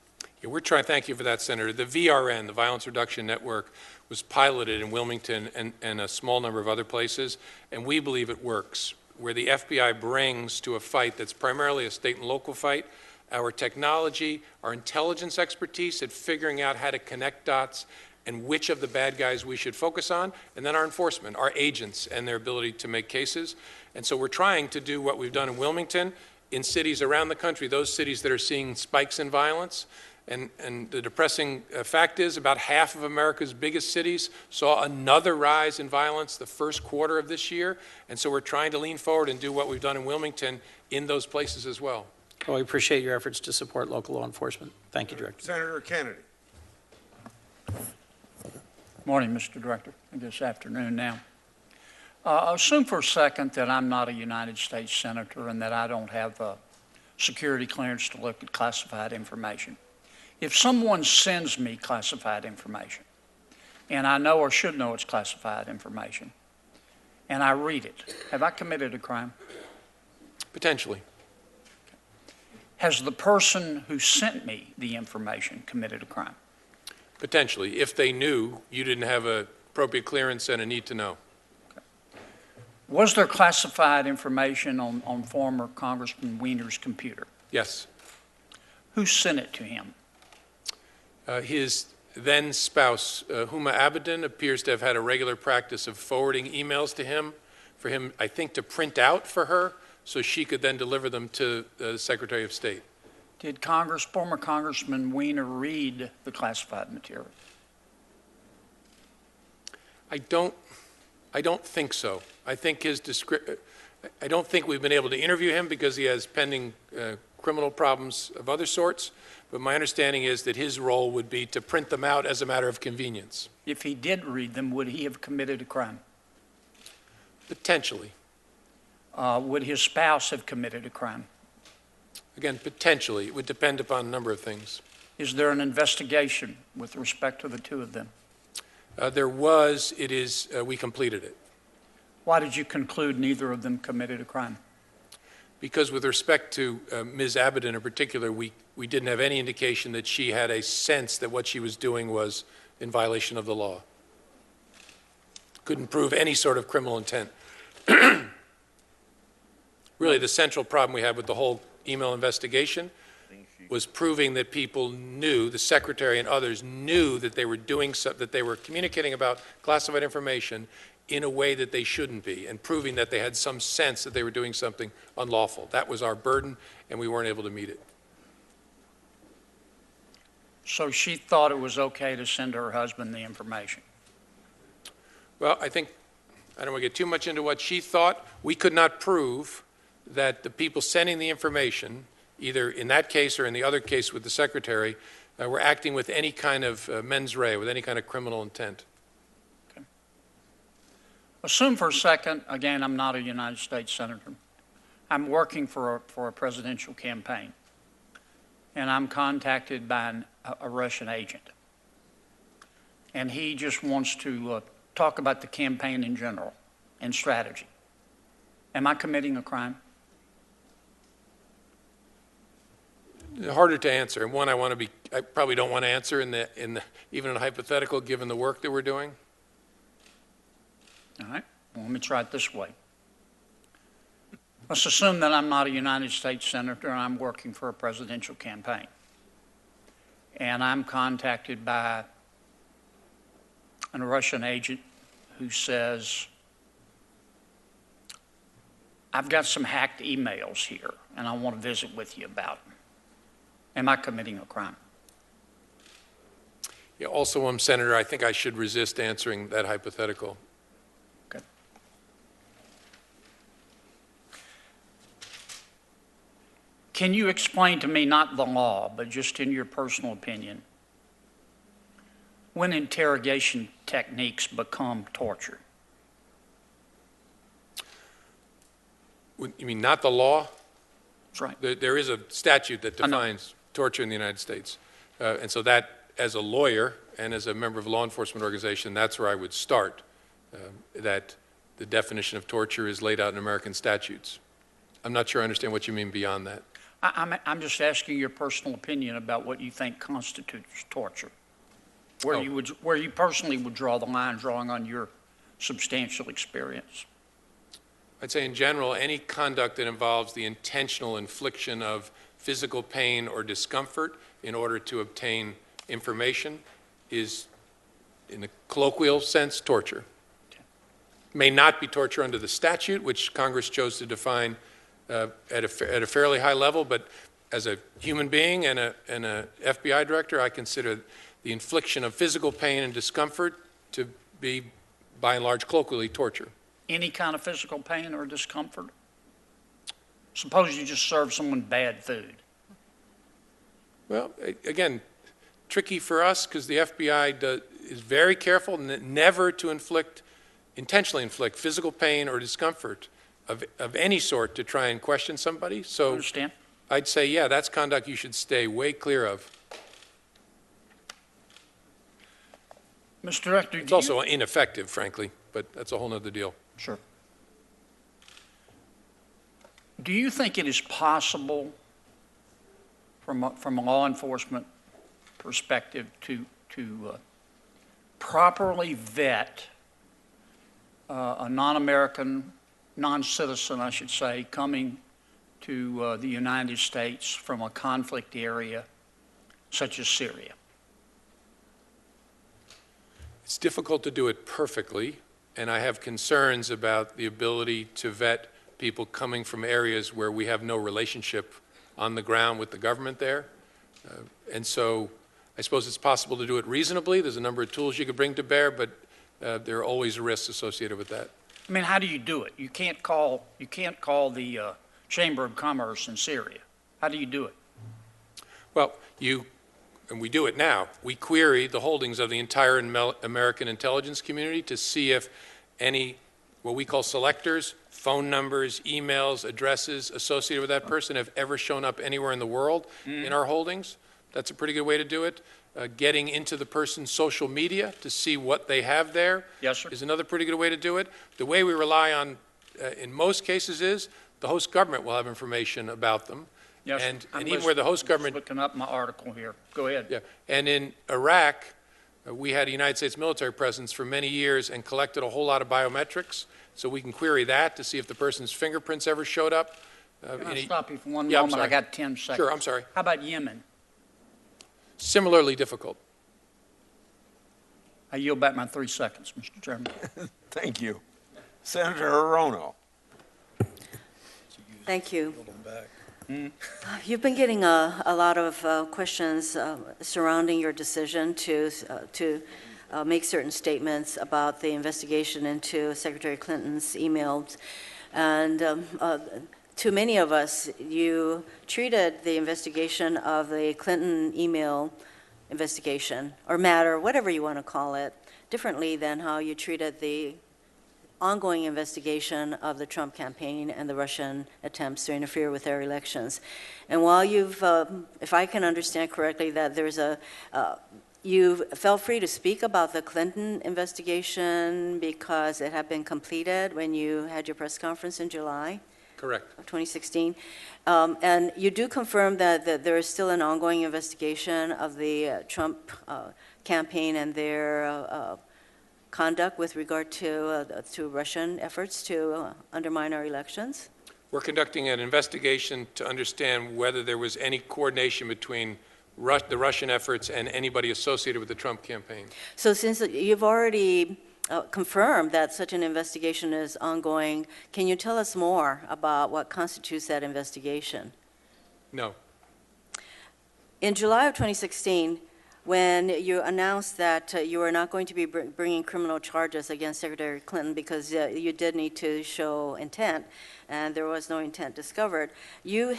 Yeah, we're trying, thank you for that, Senator. The VRN, the Violence Reduction Network, was piloted in Wilmington and a small number of other places, and we believe it works. Where the FBI brings to a fight that's primarily a state and local fight, our technology, our intelligence expertise at figuring out how to connect dots and which of the bad guys we should focus on, and then our enforcement, our agents and their ability to make cases. And so we're trying to do what we've done in Wilmington, in cities around the country, those cities that are seeing spikes in violence. And the depressing fact is about half of America's biggest cities saw another rise in violence the first quarter of this year. And so we're trying to lean forward and do what we've done in Wilmington in those places as well. Well, we appreciate your efforts to support local law enforcement. Thank you, Director. Senator Kennedy. Morning, Mr. Director. This afternoon now. Assume for a second that I'm not a United States Senator and that I don't have a security clearance to look at classified information. If someone sends me classified information, and I know or should know it's classified information, and I read it, have I committed a crime? Potentially. Has the person who sent me the information committed a crime? Potentially, if they knew you didn't have an appropriate clearance and a need to know. Okay. Was there classified information on former Congressman Weiner's computer? Yes. Who sent it to him? His then spouse, Huma Abedin, appears to have had a regular practice of forwarding emails to him, for him, I think, to print out for her so she could then deliver them to the Secretary of State. Did former Congressman Weiner read the classified material? I don't think so. I think I don't think we've been able to interview him because he has pending criminal problems of other sorts. But my understanding is that his role would be to print them out as a matter of convenience. If he did read them, would he have committed a crime? Potentially. Would his spouse have committed a crime? Again, potentially. It would depend upon a number of things. Is there an investigation with respect to the two of them? There was. It is. We completed it. Why did you conclude neither of them committed a crime? Because with respect to Ms. Abedin in particular, we didn't have any indication that she had a sense that what she was doing was in violation of the law. Couldn't prove any sort of criminal intent. Really, the central problem we had with the whole email investigation was proving that people knew, the Secretary and others knew that they were doing that they were communicating about classified information in a way that they shouldn't be, and proving that they had some sense that they were doing something unlawful. That was our burden, and we weren't able to meet it. So she thought it was okay to send her husband the information? Well, I don't want to get too much into what she thought. We could not prove that the people sending the information, either in that case or in the other case with the Secretary, were acting with any kind of mens rea, with any kind of criminal intent. Assume for a second, again, I'm not a United States senator. I'm working for a presidential campaign, and I'm contacted by a Russian agent. And he just wants to talk about the campaign in general and strategy. Am I committing a crime? Harder to answer. And one, I probably don't want to answer even in a hypothetical, given the work that we're doing. All right, well, let me try it this way. Let's assume that I'm not a United States senator and I'm working for a presidential campaign. And I'm contacted by a Russian agent who says, I've got some hacked emails here and I want to visit with you about them. Am I committing a crime? Yeah, also, Senator, I think I should resist answering that hypothetical. Okay. Can you explain to me, not the law, but just in your personal opinion, when interrogation techniques become torture? You mean not the law? That's right. There is a statute that defines torture in the United States. And so that, as a lawyer and as a member of a law enforcement organization, that's where I would start, that the definition of torture is laid out in American statutes. I'm not sure I understand what you mean beyond that. I'm just asking your personal opinion about what you think constitutes torture. Where you personally would draw the line, drawing on your substantial experience. I'd say in general, any conduct that involves the intentional infliction of physical pain or discomfort in order to obtain information is, in the colloquial sense, torture. Okay. May not be torture under the statute, which Congress chose to define at a fairly high level, but as a human being and a FBI director, I consider the infliction of physical pain and discomfort to be, by and large, colloquially torture. Any kind of physical pain or discomfort? Suppose you just serve someone bad food. Well, again, tricky for us because the FBI is very careful never to intentionally inflict physical pain or discomfort of any sort to try and question somebody. So Understand? I'd say, yeah, that's conduct you should stay way clear of. Mr. Director, it's also ineffective, frankly, but that's a whole other deal. Sure. Do you think it is possible from a law enforcement perspective to properly vet a non-American, non-citizen, I should say, coming to the United States from a conflict area such as Syria? It's difficult to do it perfectly, and I have concerns about the ability to vet people coming from areas where we have no relationship on the ground with the government there. And so I suppose it's possible to do it reasonably. There's a number of tools you could bring to bear, but there are always risks associated with that. I mean, how do you do it? You can't call the Chamber of Commerce in Syria. How do you do it? Well, and we do it now, we query the holdings of the entire American intelligence community to see if any, what we call selectors, phone numbers, emails, addresses associated with that person have ever shown up anywhere in the world in our holdings. That's a pretty good way to do it. Getting into the person's social media to see what they have there is another pretty good way to do it. The way we rely on, in most cases, is the host government will have information about them. Yes, and even where the host government... looking up my article here. Go ahead. Yeah, and in Iraq, we had a United States military presence for many years and collected a whole lot of biometrics, so we can query that to see if the person's fingerprints ever showed up. Can I stop you for one Yeah, moment? I got 10 seconds. Sure, I'm sorry. How about Yemen? Similarly difficult. I yield back my 3 seconds, Mr. Chairman. Thank you. Senator Hirono. Thank you. You've been getting a lot of questions surrounding your decision to make certain statements about the investigation into Secretary Clinton's emails. And to many of us, you treated the investigation of the Clinton email investigation, or matter, whatever you want to call it, differently than how you treated the ongoing investigation of the Trump campaign and the Russian attempts to interfere with their elections. And while you've, if I can understand correctly, that there's you felt free to speak about the Clinton investigation because it had been completed when you had your press conference in July Correct. of 2016. And you do confirm that there is still an ongoing investigation of the Trump campaign and their conduct with regard to Russian efforts to undermine our elections? We're conducting an investigation to understand whether there was any coordination between the Russian efforts and anybody associated with the Trump campaign. So since you've already confirmed that such an investigation is ongoing, can you tell us more about what constitutes that investigation? No. In July of 2016, when you announced that you were not going to be bringing criminal charges against Secretary Clinton because you did need to show intent, and there was no intent discovered, you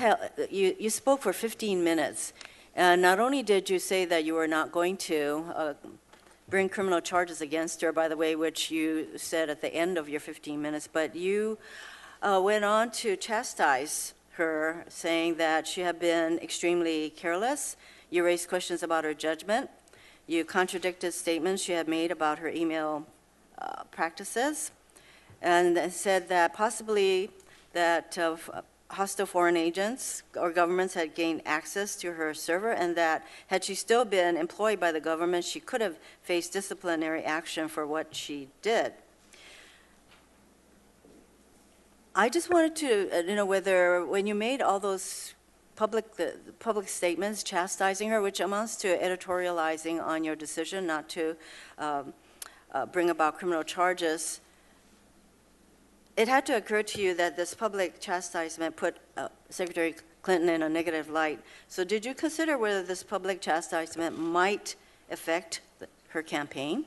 spoke for 15 minutes. Not only did you say that you were not going to bring criminal charges against her, by the way, which you said at the end of your 15 minutes, but you went on to chastise her, saying that she had been extremely careless. You raised questions about her judgment. You contradicted statements she had made about her email practices, and said that possibly that hostile foreign agents or governments had gained access to her server, and that had she still been employed by the government, she could have faced disciplinary action for what she did. I just wanted to know whether, when you made all those public statements chastising her, which amounts to editorializing on your decision not to bring about criminal charges, it had to occur to you that this public chastisement put Secretary Clinton in a negative light. So did you consider whether this public chastisement might affect her campaign?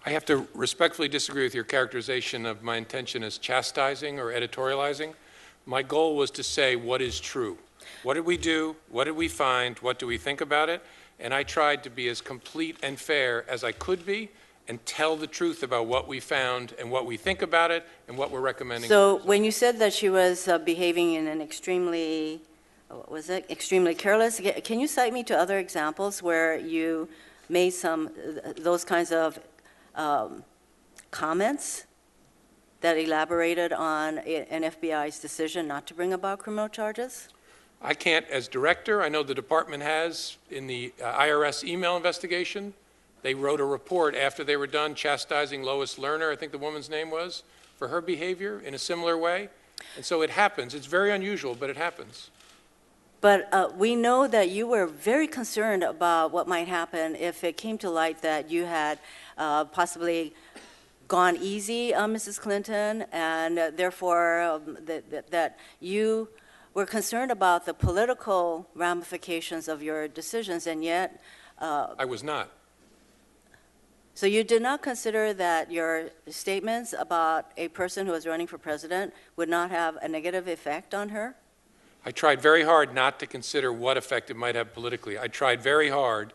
I have to respectfully disagree with your characterization of my intention as chastising or editorializing. My goal was to say what is true. What did we do? What did we find? What do we think about it? And I tried to be as complete and fair as I could be and tell the truth about what we found and what we think about it and what we're recommending. So when you said that she was behaving in an extremely careless, can you cite me to other examples where you made those kinds of comments that elaborated on an FBI's decision not to bring about criminal charges? I can't, as director. I know the department has in the IRS email investigation. They wrote a report after they were done chastising Lois Lerner, I think the woman's name was, for her behavior in a similar way. And so it happens. It's very unusual, but it happens. But we know that you were very concerned about what might happen if it came to light that you had possibly gone easy on Mrs. Clinton, and therefore that you were concerned about the political ramifications of your decisions, and yet... I was not. So you did not consider that your statements about a person who was running for president would not have a negative effect on her? I tried very hard not to consider what effect it might have politically. I tried very hard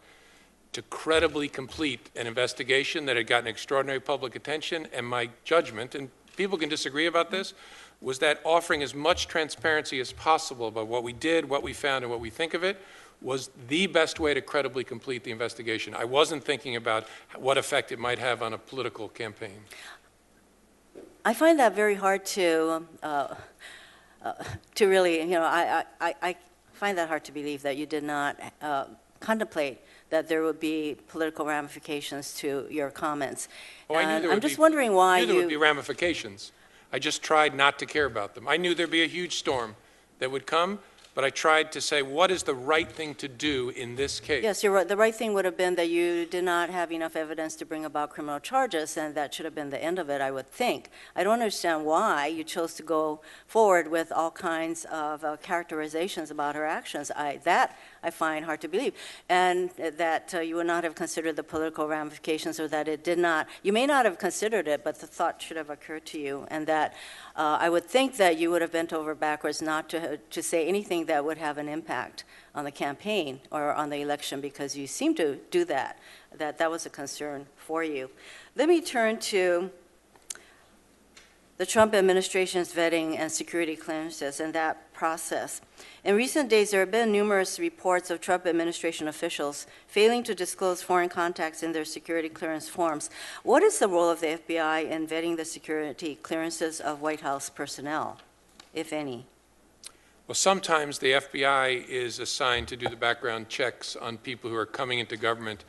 to credibly complete an investigation that had gotten extraordinary public attention, and my judgment, and people can disagree about this, was that offering as much transparency as possible about what we did, what we found, and what we think of it was the best way to credibly complete the investigation. I wasn't thinking about what effect it might have on a political campaign. I find that very hard to really, I find that hard to believe that you did not contemplate that there would be political ramifications to your comments. Oh, I knew there I'm just wondering why there would be ramifications. I just tried not to care about them. I knew there'd be a huge storm that would come, but I tried to say, what is the right thing to do in this case? Yes, you're right. The right thing would have been that you did not have enough evidence to bring about criminal charges, and that should have been the end of it, I would think. I don't understand why you chose to go forward with all kinds of characterizations about her actions. That I find hard to believe. And that you would not have considered the political ramifications, or that it did not. You may not have considered it, but the thought should have occurred to you. And that I would think that you would have bent over backwards not to say anything that would have an impact on the campaign or on the election, because you seem to do that was a concern for you. Let me turn to the Trump administration's vetting and security clearances and that process. In recent days, there have been numerous reports of Trump administration officials failing to disclose foreign contacts in their security clearance forms. What is the role of the FBI in vetting the security clearances of White House personnel, if any? Well, sometimes the FBI is assigned to do the background checks on people who are coming into government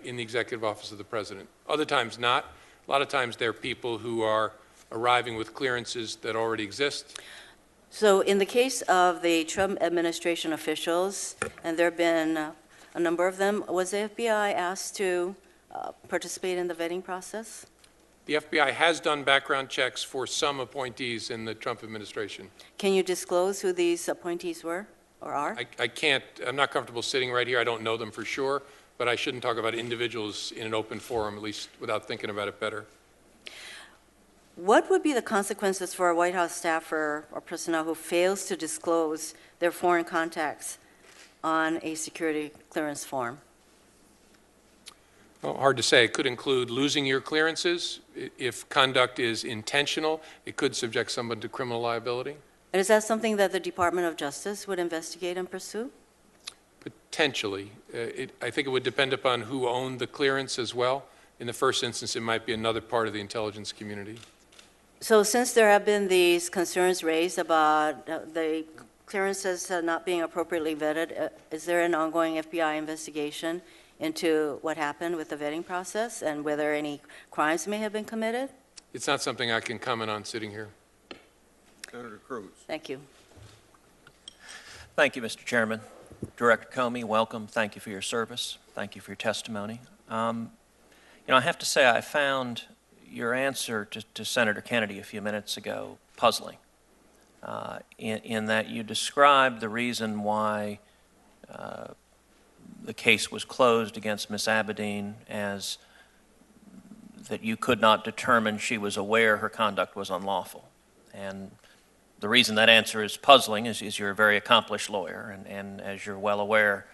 in the executive office of the president. Other times not. A lot of times they're people who are arriving with clearances that already exist. So in the case of the Trump administration officials, and there have been a number of them, was the FBI asked to participate in the vetting process? The FBI has done background checks for some appointees in the Trump administration. Can you disclose who these appointees were or are? I can't, I'm not comfortable sitting right here. I don't know them for sure, but I shouldn't talk about individuals in an open forum, at least without thinking about it better. What would be the consequences for a White House staffer or personnel who fails to disclose their foreign contacts on a security clearance form? Well, hard to say. It could include losing your clearances. If conduct is intentional, it could subject someone to criminal liability. And is that something that the Department of Justice would investigate and pursue? Potentially. I think it would depend upon who owned the clearance as well. In the first instance, it might be another part of the intelligence community. So since there have been these concerns raised about the clearances not being appropriately vetted, is there an ongoing FBI investigation into what happened with the vetting process and whether any crimes may have been committed? It's not something I can comment on sitting here. Senator Cruz. Thank you. Thank you, Mr. Chairman. Director Comey, welcome. Thank you for your service. Thank you for your testimony. I have to say I found your answer to Senator Kennedy a few minutes ago puzzling, in that you described the reason why the case was closed against Ms. Abedin as that you could not determine she was aware her conduct was unlawful. And the reason that answer is puzzling is you're a very accomplished lawyer, and as you're well aware,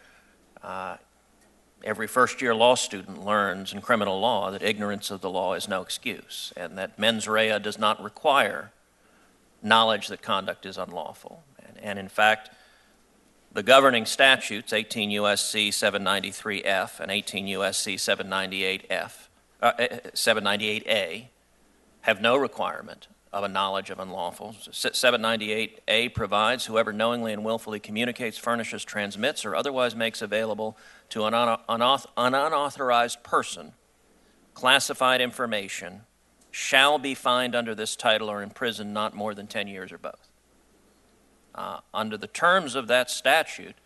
every first-year law student learns in criminal law that ignorance of the law is no excuse, and that mens rea does not require knowledge that conduct is unlawful. And in fact, the governing statutes, 18 U.S.C. 793F and 18 U.S.C. 798A, have no requirement of a knowledge of unlawful. 798A provides whoever knowingly and willfully communicates, furnishes, transmits, or otherwise makes available to an unauthorized person classified information shall be fined under this title or imprisoned not more than 10 years or both. Under the terms of that statute,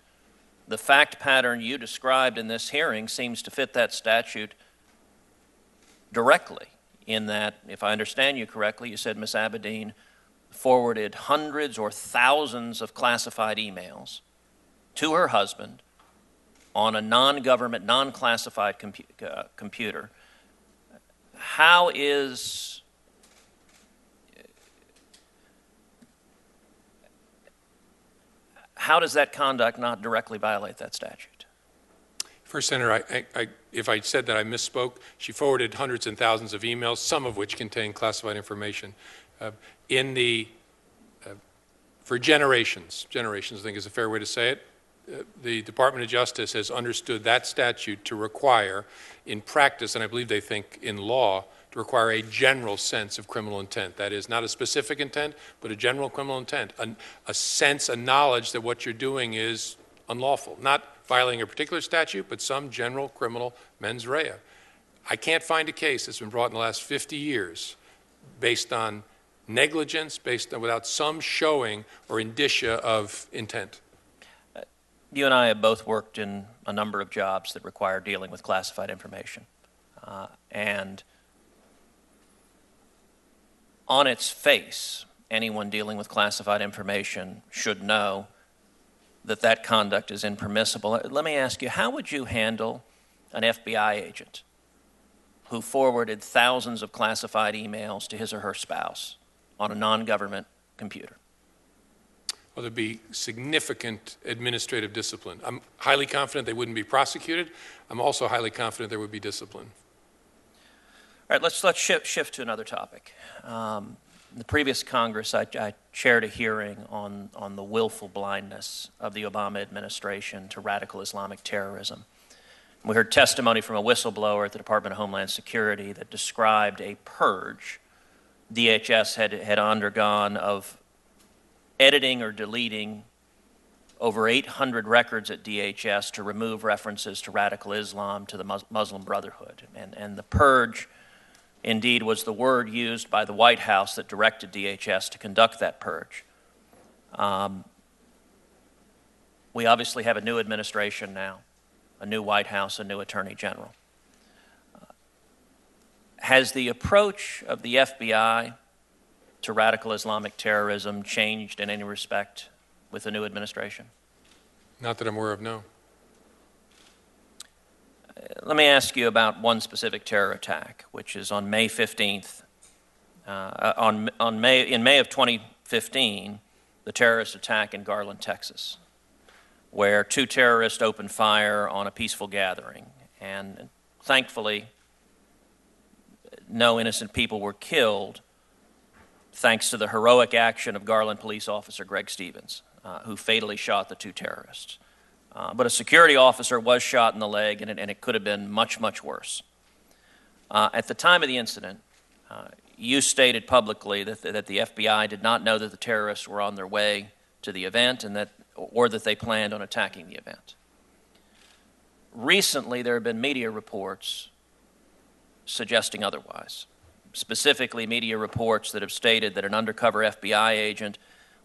the fact pattern you described in this hearing seems to fit that statute directly, in that, if I understand you correctly, you said Ms. Abedin forwarded hundreds or thousands of classified emails to her husband on a non-government, non-classified computer. How does that conduct not directly violate that statute? First, Senator, if I said that I misspoke. She forwarded hundreds and thousands of emails, some of which contain classified information. For generations, I think is a fair way to say it, the Department of Justice has understood that statute to require, in practice, and I believe they think in law, to require a general sense of criminal intent. That is, not a specific intent, but a general criminal intent, a sense, a knowledge that what you're doing is unlawful, not violating a particular statute, but some general criminal mens rea. I can't find a case that's been brought in the last 50 years based on negligence, without some showing or indicia of intent. You and I have both worked in a number of jobs that require dealing with classified information. And on its face, anyone dealing with classified information should know that that conduct is impermissible. Let me ask you, how would you handle an FBI agent who forwarded thousands of classified emails to his or her spouse on a non-government computer? Well, there'd be significant administrative discipline. I'm highly confident they wouldn't be prosecuted. I'm also highly confident there would be discipline. All right, let's shift to another topic. In the previous Congress, I chaired a hearing on the willful blindness of the Obama administration to radical Islamic terrorism. We heard testimony from a whistleblower at the Department of Homeland Security that described a purge DHS had undergone of editing or deleting over 800 records at DHS to remove references to radical Islam, to the Muslim Brotherhood. And the purge, indeed, was the word used by the White House that directed DHS to conduct that purge. We obviously have a new administration now, a new White House, a new Attorney General. Has the approach of the FBI to radical Islamic terrorism changed in any respect with the new administration? Not that I'm aware of, no. Let me ask you about one specific terror attack, which is on May 15th. In May of 2015, the terrorist attack in Garland, Texas, where 2 terrorists opened fire on a peaceful gathering. And thankfully, no innocent people were killed, thanks to the heroic action of Garland police officer Greg Stevens, who fatally shot the 2 terrorists. But a security officer was shot in the leg, and it could have been much, much worse. At the time of the incident, you stated publicly that the FBI did not know that the terrorists were on their way to the event or that they planned on attacking the event. Recently, there have been media reports suggesting otherwise. Specifically, media reports that have stated that an undercover FBI agent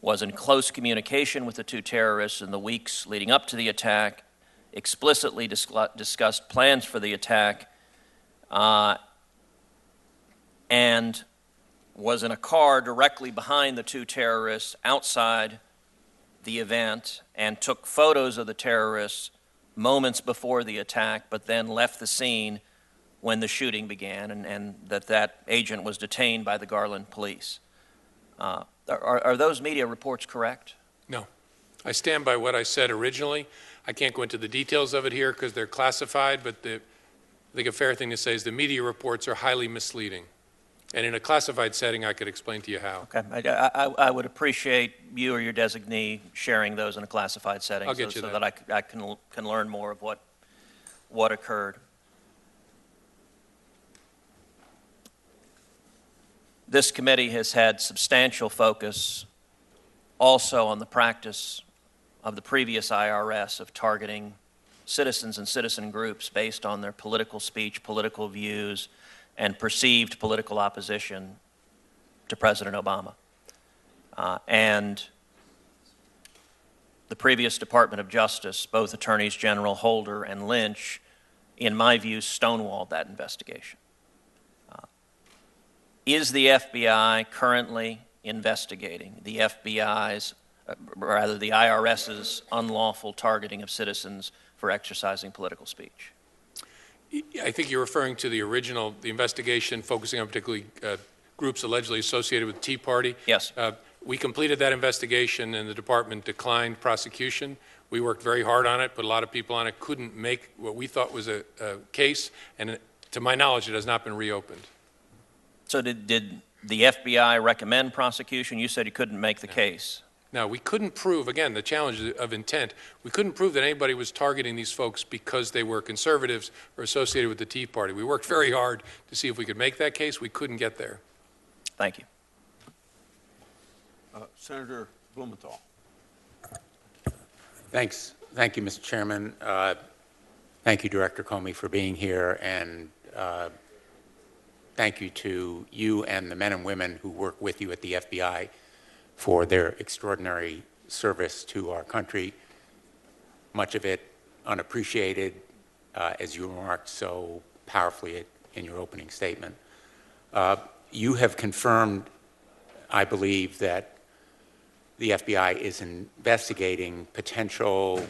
was in close communication with the 2 terrorists in the weeks leading up to the attack, explicitly discussed plans for the attack, and was in a car directly behind the 2 terrorists outside the event and took photos of the terrorists moments before the attack, but then left the scene when the shooting began, and that agent was detained by the Garland police. Are those media reports correct? No. I stand by what I said originally. I can't go into the details of it here because they're classified, but I think a fair thing to say is the media reports are highly misleading. And in a classified setting, I could explain to you how. Okay. I would appreciate you or your designee sharing those in a classified setting. I'll get you so that. I can learn more of what occurred. This committee has had substantial focus also on the practice of the previous IRS of targeting citizens and citizen groups based on their political speech, political views, and perceived political opposition to President Obama. And the previous Department of Justice, both Attorneys General Holder and Lynch, in my view, stonewalled that investigation. Is the FBI currently investigating the IRS's unlawful targeting of citizens for exercising political speech? I think you're referring to the investigation focusing on particularly groups allegedly associated with the Tea Party. Yes. We completed that investigation and the department declined prosecution. We worked very hard on it, put a lot of people on it, couldn't make what we thought was a case, and to my knowledge, it has not been reopened. So did the FBI recommend prosecution? You said you couldn't make the case. Now, we couldn't prove, again, the challenge of intent, we couldn't prove that anybody was targeting these folks because they were conservatives or associated with the Tea Party. We worked very hard to see if we could make that case. We couldn't get there. Thank you. Senator Blumenthal. Thanks. Thank you, Mr. Chairman. Thank you, Director Comey, for being here, and thank you to you and the men and women who work with you at the FBI for their extraordinary service to our country, much of it unappreciated, as you remarked so powerfully in your opening statement. You have confirmed, I believe, that the FBI is investigating potential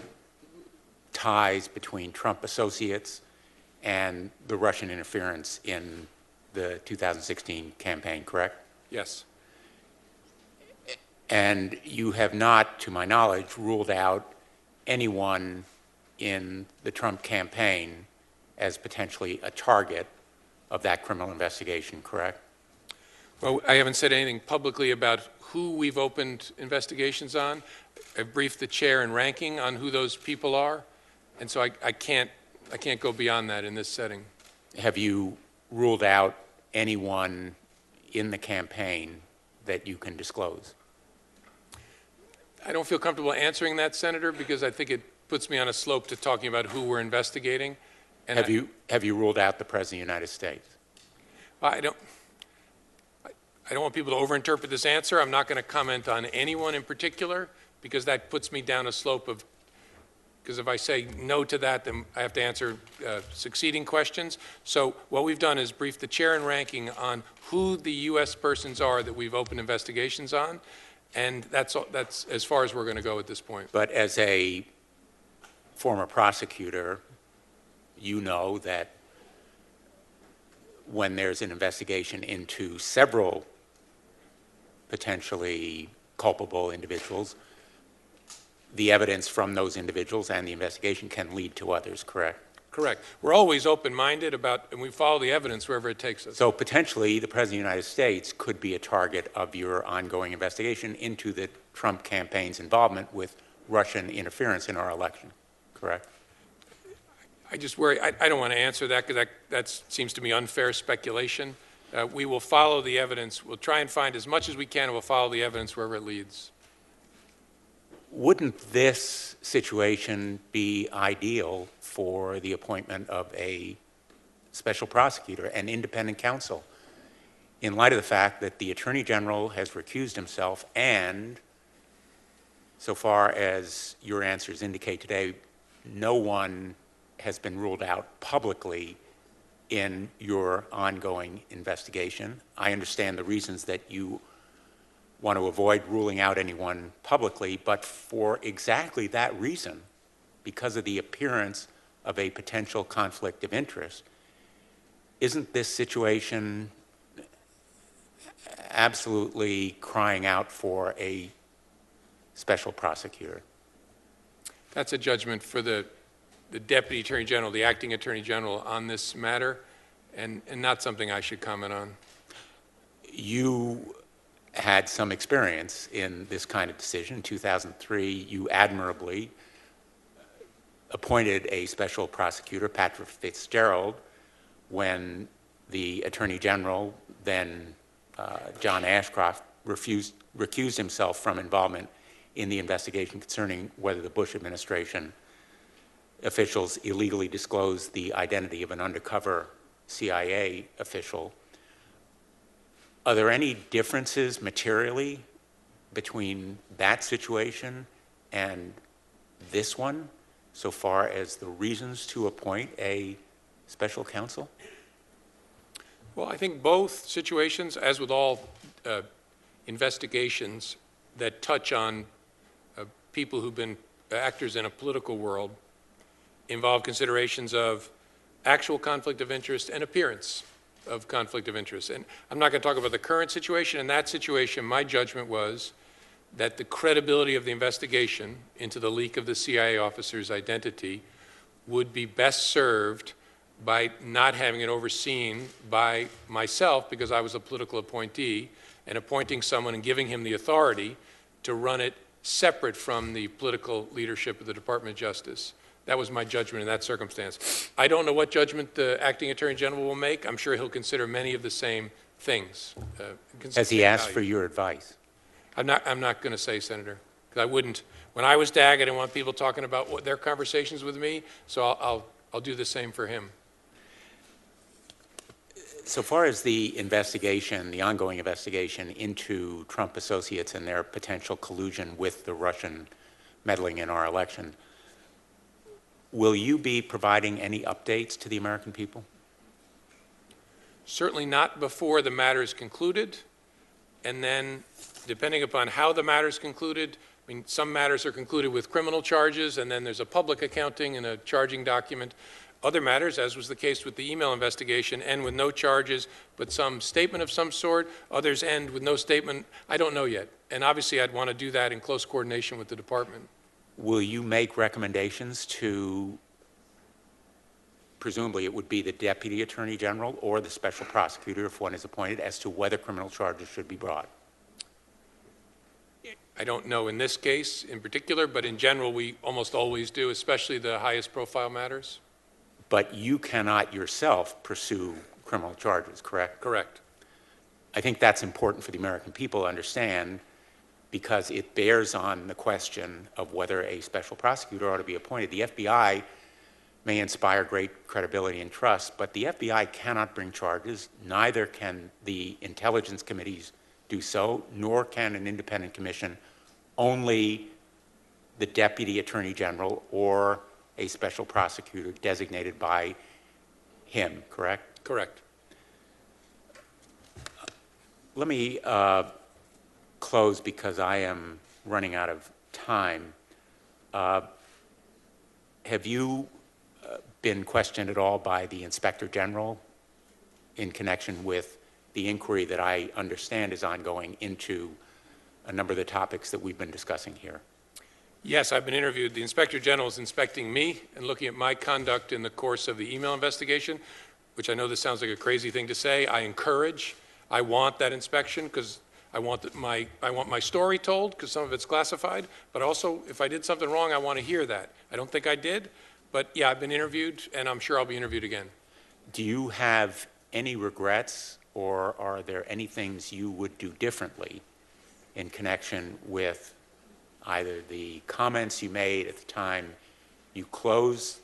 ties between Trump associates and the Russian interference in the 2016 campaign, correct? Yes. And you have not, to my knowledge, ruled out anyone in the Trump campaign as potentially a target of that criminal investigation, correct? Well, I haven't said anything publicly about who we've opened investigations on. I've briefed the chair and ranking on who those people are, and so I can't go beyond that in this setting. Have you ruled out anyone in the campaign that you can disclose? I don't feel comfortable answering that, Senator, because I think it puts me on a slope to talking about who we're investigating. And Have you ruled out the President of the United States? I don't want people to overinterpret this answer. I'm not going to comment on anyone in particular, because that puts me down a slope of, because if I say no to that, then I have to answer succeeding questions. So what we've done is brief the chair and ranking on who the U.S. persons are that we've opened investigations on, and that's as far as we're going to go at this point. But as a former prosecutor, you know that when there's an investigation into several potentially culpable individuals, the evidence from those individuals and the investigation can lead to others, correct? Correct. We're always open-minded about, and we follow the evidence wherever it takes us. So potentially, the President of the United States could be a target of your ongoing investigation into the Trump campaign's involvement with Russian interference in our election, correct? I just worry, I don't want to answer that, because that seems to me unfair speculation. We will follow the evidence. We'll try and find as much as we can, and we'll follow the evidence wherever it leads. Wouldn't this situation be ideal for the appointment of a special prosecutor, an independent counsel, in light of the fact that the Attorney General has recused himself and, so far as your answers indicate today, no one has been ruled out publicly in your ongoing investigation? I understand the reasons that you want to avoid ruling out anyone publicly, but for exactly that reason, because of the appearance of a potential conflict of interest, isn't this situation absolutely crying out for a special prosecutor? That's a judgment for the Deputy Attorney General, the Acting Attorney General, on this matter, and not something I should comment on. You had some experience in this kind of decision. In 2003, you admirably appointed a special prosecutor, Patrick Fitzgerald, when the Attorney General, then John Ashcroft, recused himself from involvement in the investigation concerning whether the Bush administration officials illegally disclosed the identity of an undercover CIA official. Are there any differences materially between that situation and this one, so far as the reasons to appoint a special counsel? Well, I think both situations, as with all investigations that touch on people who've been actors in a political world, involve considerations of actual conflict of interest and appearance of conflict of interest. And I'm not going to talk about the current situation. In that situation, my judgment was that the credibility of the investigation into the leak of the CIA officer's identity would be best served by not having it overseen by myself, because I was a political appointee, and appointing someone and giving him the authority to run it separate from the political leadership of the Department of Justice. That was my judgment in that circumstance. I don't know what judgment the Acting Attorney General will make. I'm sure he'll consider many of the same things. Has he asked for your advice? I'm not going to say, Senator, because I wouldn't. When I was DAG, I didn't want people talking about their conversations with me, so I'll do the same for him. So far as the investigation, the ongoing investigation into Trump associates and their potential collusion with the Russian meddling in our election, will you be providing any updates to the American people? Certainly not before the matter is concluded, and then depending upon how the matter is concluded, I mean, some matters are concluded with criminal charges, and then there's a public accounting and a charging document. Other matters, as was the case with the email investigation, end with no charges, but some statement of some sort. Others end with no statement. I don't know yet. And obviously, I'd want to do that in close coordination with the department. Will you make recommendations to presumably it would be the Deputy Attorney General or the Special Prosecutor, if one is appointed, as to whether criminal charges should be brought. I don't know in this case in particular, but in general, we almost always do, especially the highest profile matters. But you cannot yourself pursue criminal charges, correct? Correct. I think that's important for the American people to understand, because it bears on the question of whether a special prosecutor ought to be appointed. The FBI may inspire great credibility and trust, but the FBI cannot bring charges, neither can the intelligence committees do so, nor can an independent commission. Only the Deputy Attorney General or a special prosecutor designated by him, correct? Correct. Let me close because I am running out of time. Have you been questioned at all by the Inspector General in connection with the inquiry that I understand is ongoing into a number of the topics that we've been discussing here? Yes, I've been interviewed. The Inspector General is inspecting me and looking at my conduct in the course of the email investigation, which I know this sounds like a crazy thing to say. I want that inspection because I want my story told because some of it's classified, but also if I did something wrong, I want to hear that. I don't think I did, but yeah, I've been interviewed and I'm sure I'll be interviewed again. Do you have any regrets, or are there any things you would do differently in connection with either the comments you made at the time you closed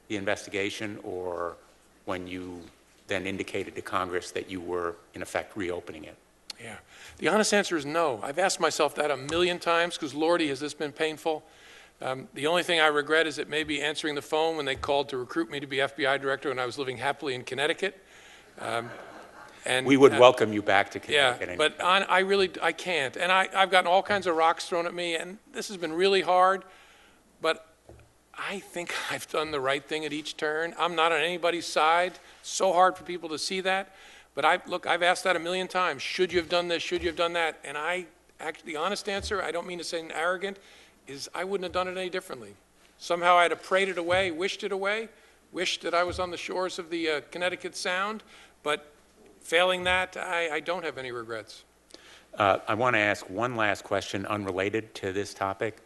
the investigation or when you then indicated to Congress that you were, in effect, reopening it? Yeah. The honest answer is no. I've asked myself that a million times because, Lordy, has this been painful? The only thing I regret is it maybe answering the phone when they called to recruit me to be FBI director when I was living happily in Connecticut. And we would welcome you back to Connecticut. Yeah, but I can't. And I've gotten all kinds of rocks thrown at me, and this has been really hard, but I think I've done the right thing at each turn. I'm not on anybody's side. It's so hard for people to see that. But I've asked that a million times. Should you have done this? Should you have done that? And the honest answer, I don't mean to say arrogant, is I wouldn't have done it any differently. Somehow I'd have prayed it away, wished that I was on the shores of the Connecticut Sound, but failing that, I don't have any regrets. I want to ask one last question unrelated to this topic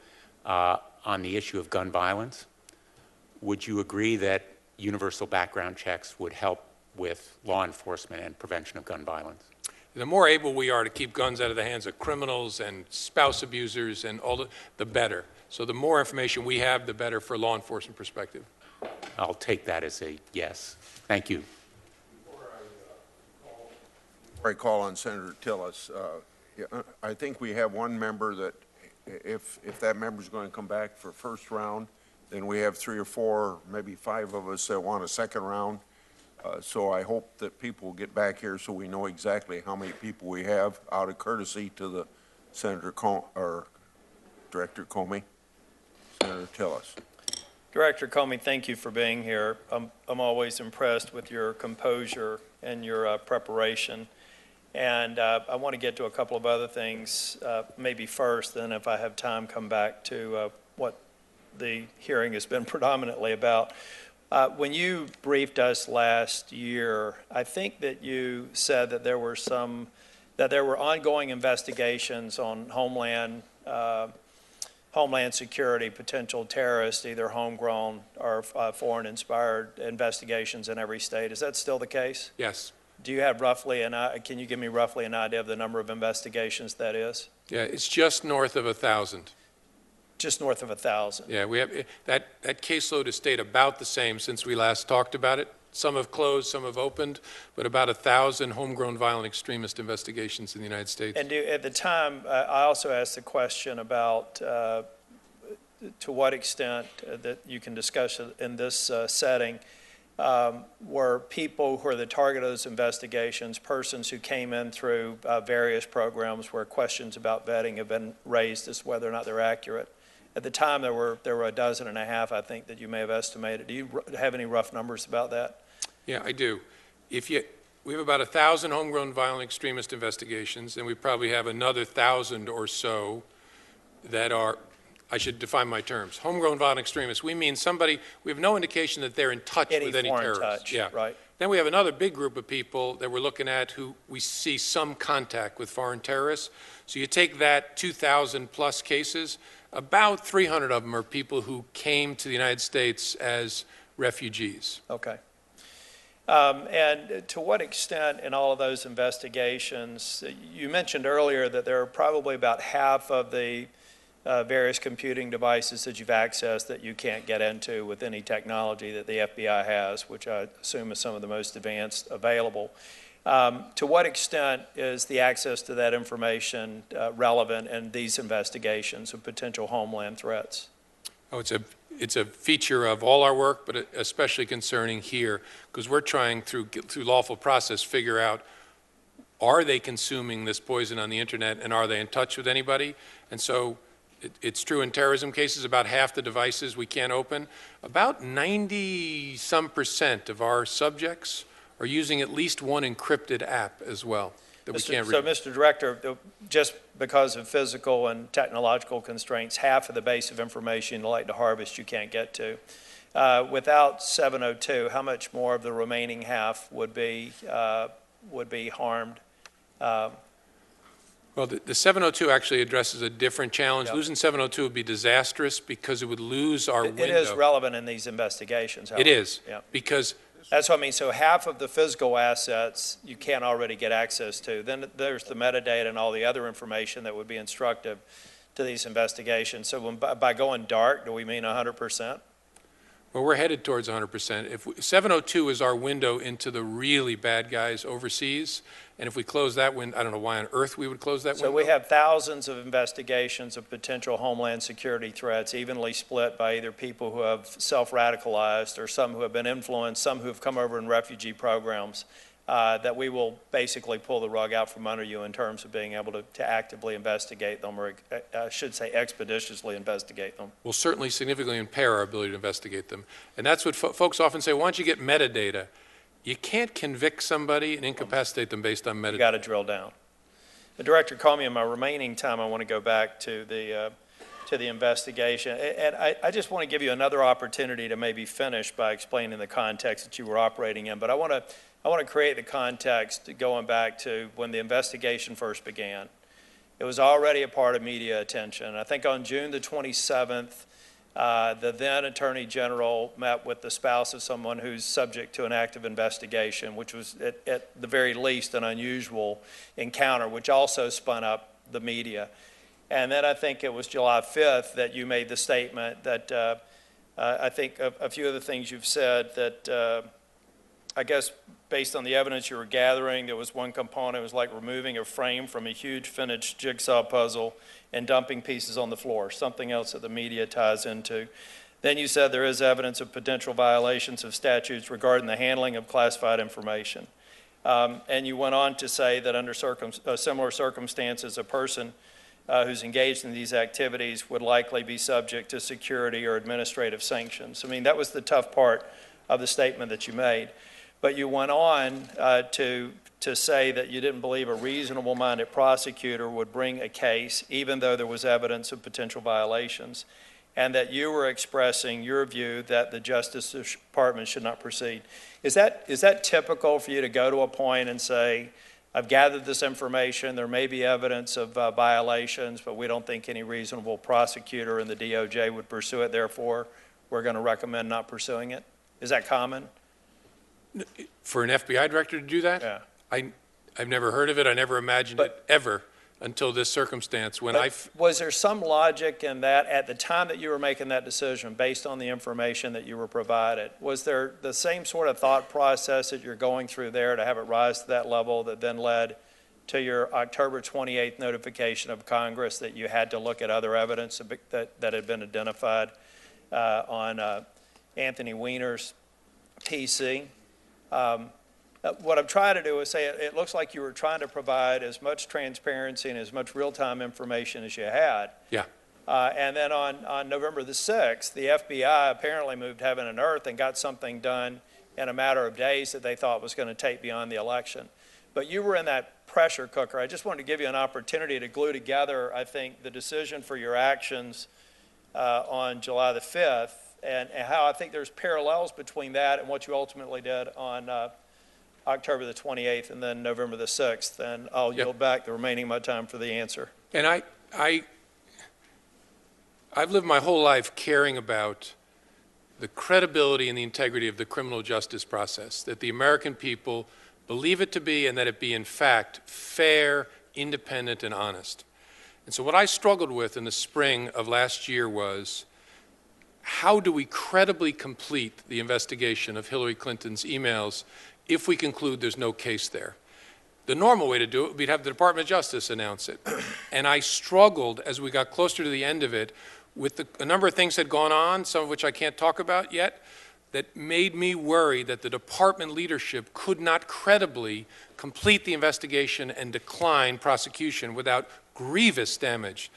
on the issue of gun violence. Would you agree that universal background checks would help with law enforcement and prevention of gun violence? The more able we are to keep guns out of the hands of criminals and spouse abusers and all the better. So the more information we have, the better for a law enforcement perspective. I'll take that as a yes. Thank you. Before I call on Senator Tillis, I think we have one member that if that member's going to come back for first round, then we have 3 or 4, maybe 5 of us that want a second round. So I hope that people will get back here so we know exactly how many people we have, out of courtesy to the or Director Comey. Senator Tillis. Director Comey, thank you for being here. I'm always impressed with your composure and your preparation. And I want to get to a couple of other things, maybe first, then if I have time, come back to what the hearing has been predominantly about. When you briefed us last year, I think that you said that there were ongoing investigations on Homeland Security, potential terrorists, either homegrown or foreign-inspired investigations in every state. Is that still the case? Yes. Do you have can you give me roughly an idea of the number of investigations that is? Yeah, it's just north of 1,000. Just north of 1,000. Yeah, we have that caseload has stayed about the same since we last talked about it. Some have closed, some have opened, but about 1,000 homegrown violent extremist investigations in the United States. And at the time, I also asked the question about to what extent that you can discuss in this setting were people who are the target of those investigations, persons who came in through various programs where questions about vetting have been raised as to whether or not they're accurate. At the time, there were 12.5, I think, that you may have estimated. Do you have any rough numbers about that? Yeah, I do. We have about 1,000 homegrown violent extremist investigations, and we probably have another 1,000 or so that are I should define my terms. Homegrown violent extremists, we mean somebody, we have no indication that they're in touch with any foreign terrorists. touch, Yeah. right. Then we have another big group of people that we're looking at who we see some contact with foreign terrorists. So you take that 2,000 plus cases, about 300 of them are people who came to the United States as refugees. Okay. And to what extent in all of those investigations, you mentioned earlier that there are probably about half of the various computing devices that you've accessed that you can't get into with any technology that the FBI has, which I assume is some of the most advanced available. To what extent is the access to that information relevant in these investigations of potential homeland threats? Oh, it's a feature of all our work, but especially concerning here, because we're trying through lawful process figure out, are they consuming this poison on the internet, and are they in touch with anybody? And so it's true in terrorism cases, about half the devices we can't open. About 90-some% of our subjects are using at least one encrypted app as well that we can't read. So, Mr. Director, just because of physical and technological constraints, half of the base of information you'd like to harvest you can't get to. Without 702, how much more of the remaining half would be harmed? Well, the 702 actually addresses a different challenge. Yep. Losing 702 would be disastrous because it would lose our window. It is relevant in these investigations, however. It is, Yep. because That's what I mean. So half of the physical assets you can't already get access to. Then there's the metadata and all the other information that would be instructive to these investigations. So by going dark, do we mean 100%? well, we're headed towards 100%. 702 is our window into the really bad guys overseas, and if we close that window, I don't know why on earth we would close that window. So we have thousands of investigations of potential homeland security threats, evenly split by either people who have self-radicalized or some who have been influenced, some who have come over in refugee programs, that we will basically pull the rug out from under you in terms of being able to actively investigate them, or I should say expeditiously investigate them. Will certainly significantly impair our ability to investigate them. And that's what folks often say, why don't you get metadata? You can't convict somebody and incapacitate them based on metadata. You got to drill down. Director Comey, in my remaining time, I want to go back to the investigation. And I just want to give you another opportunity to maybe finish by explaining the context that you were operating in. But I want to create the context going back to when the investigation first began. It was already a part of media attention. I think on June the 27th, the then Attorney General met with the spouse of someone who's subject to an active investigation, which was at the very least an unusual encounter, which also spun up the media. And then I think it was July 5th that you made the statement that I think a few of the things you've said that I guess based on the evidence you were gathering, there was one component, it was like removing a frame from a huge finished jigsaw puzzle and dumping pieces on the floor, something else that the media ties into. Then you said there is evidence of potential violations of statutes regarding the handling of classified information. And you went on to say that under similar circumstances, a person who's engaged in these activities would likely be subject to security or administrative sanctions. I mean, that was the tough part of the statement that you made. But you went on to say that you didn't believe a reasonable-minded prosecutor would bring a case, even though there was evidence of potential violations, and that you were expressing your view that the Justice Department should not proceed. Is that typical for you to go to a point and say, I've gathered this information, there may be evidence of violations, but we don't think any reasonable prosecutor in the DOJ would pursue it, therefore we're going to recommend not pursuing it? Is that common? For an FBI director to do that? Yeah. I've never heard of it. I never imagined it ever until this circumstance. Was there some logic in that at the time that you were making that decision based on the information that you were provided? Was there the same sort of thought process that you're going through there to have it rise to that level that then led to your October 28th notification of Congress that you had to look at other evidence that had been identified on Anthony Weiner's PC? What I'm trying to do is say it looks like you were trying to provide as much transparency and as much real-time information as you had. Yeah. And then on November the 6th, the FBI apparently moved heaven and earth and got something done in a matter of days that they thought was going to take beyond the election. But you were in that pressure cooker. I just wanted to give you an opportunity to glue together, I think, the decision for your actions on July the 5th, and how I think there's parallels between that and what you ultimately did on October the 28th and then November the 6th. And I'll yield back the remaining of my time for the answer. And I've lived my whole life caring about the credibility and the integrity of the criminal justice process, that the American people believe it to be and that it be in fact fair, independent, and honest. And so what I struggled with in the spring of last year was, how do we credibly complete the investigation of Hillary Clinton's emails if we conclude there's no case there? The normal way to do it would be to have the Department of Justice announce it. And I struggled as we got closer to the end of it with a number of things that had gone on, some of which I can't talk about yet, that made me worry that the department leadership could not credibly complete the investigation and decline prosecution without grievous damage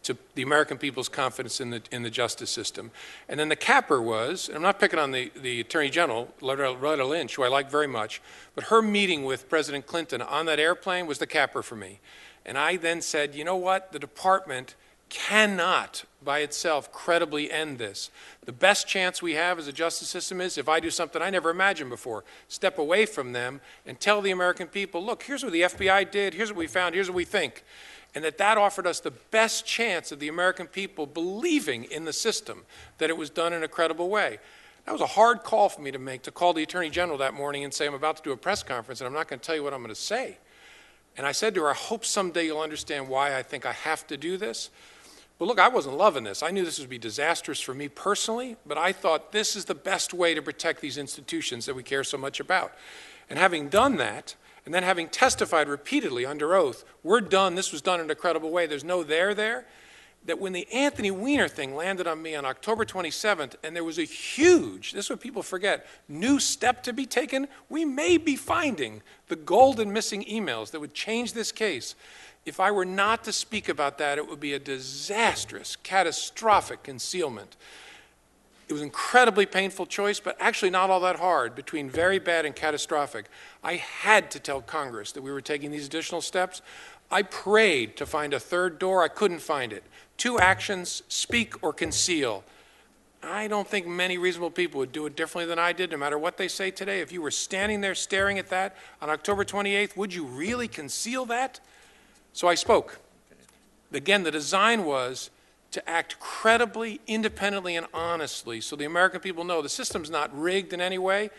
to the American people's confidence in the justice system. And then the capper was, and I'm not picking on the Attorney General, Loretta Lynch, who I like very much, but her meeting with President Clinton on that airplane was the capper for me. And I then said, you know what, the department cannot by itself credibly end this. The best chance we have as a justice system is if I do something I never imagined before, step away from them and tell the American people, look, here's what the FBI did, here's what we found, here's what we think. And that offered us the best chance of the American people believing in the system, that it was done in a credible way. That was a hard call for me to make, to call the Attorney General that morning and say, I'm about to do a press conference and I'm not going to tell you what I'm going to say. And I said to her, I hope someday you'll understand why I think I have to do this. But look, I wasn't loving this. I knew this would be disastrous for me personally, but I thought this is the best way to protect these institutions that we care so much about. And having done that, and then having testified repeatedly under oath, we're done, this was done in a credible way, there's no there, that when the Anthony Weiner thing landed on me on October 27th, and there was a huge, this is what people forget, new step to be taken, we may be finding the golden missing emails that would change this case. If I were not to speak about that, it would be a disastrous, catastrophic concealment. It was an incredibly painful choice, but actually not all that hard, between very bad and catastrophic. I had to tell Congress that we were taking these additional steps. I prayed to find a third door. I couldn't find it. 2 actions, speak or conceal. I don't think many reasonable people would do it differently than I did, no matter what they say today. If you were standing there staring at that on October 28th, would you really conceal that? So I spoke. Again, the design was to act credibly, independently, and honestly so the American people know the system's not rigged in any way,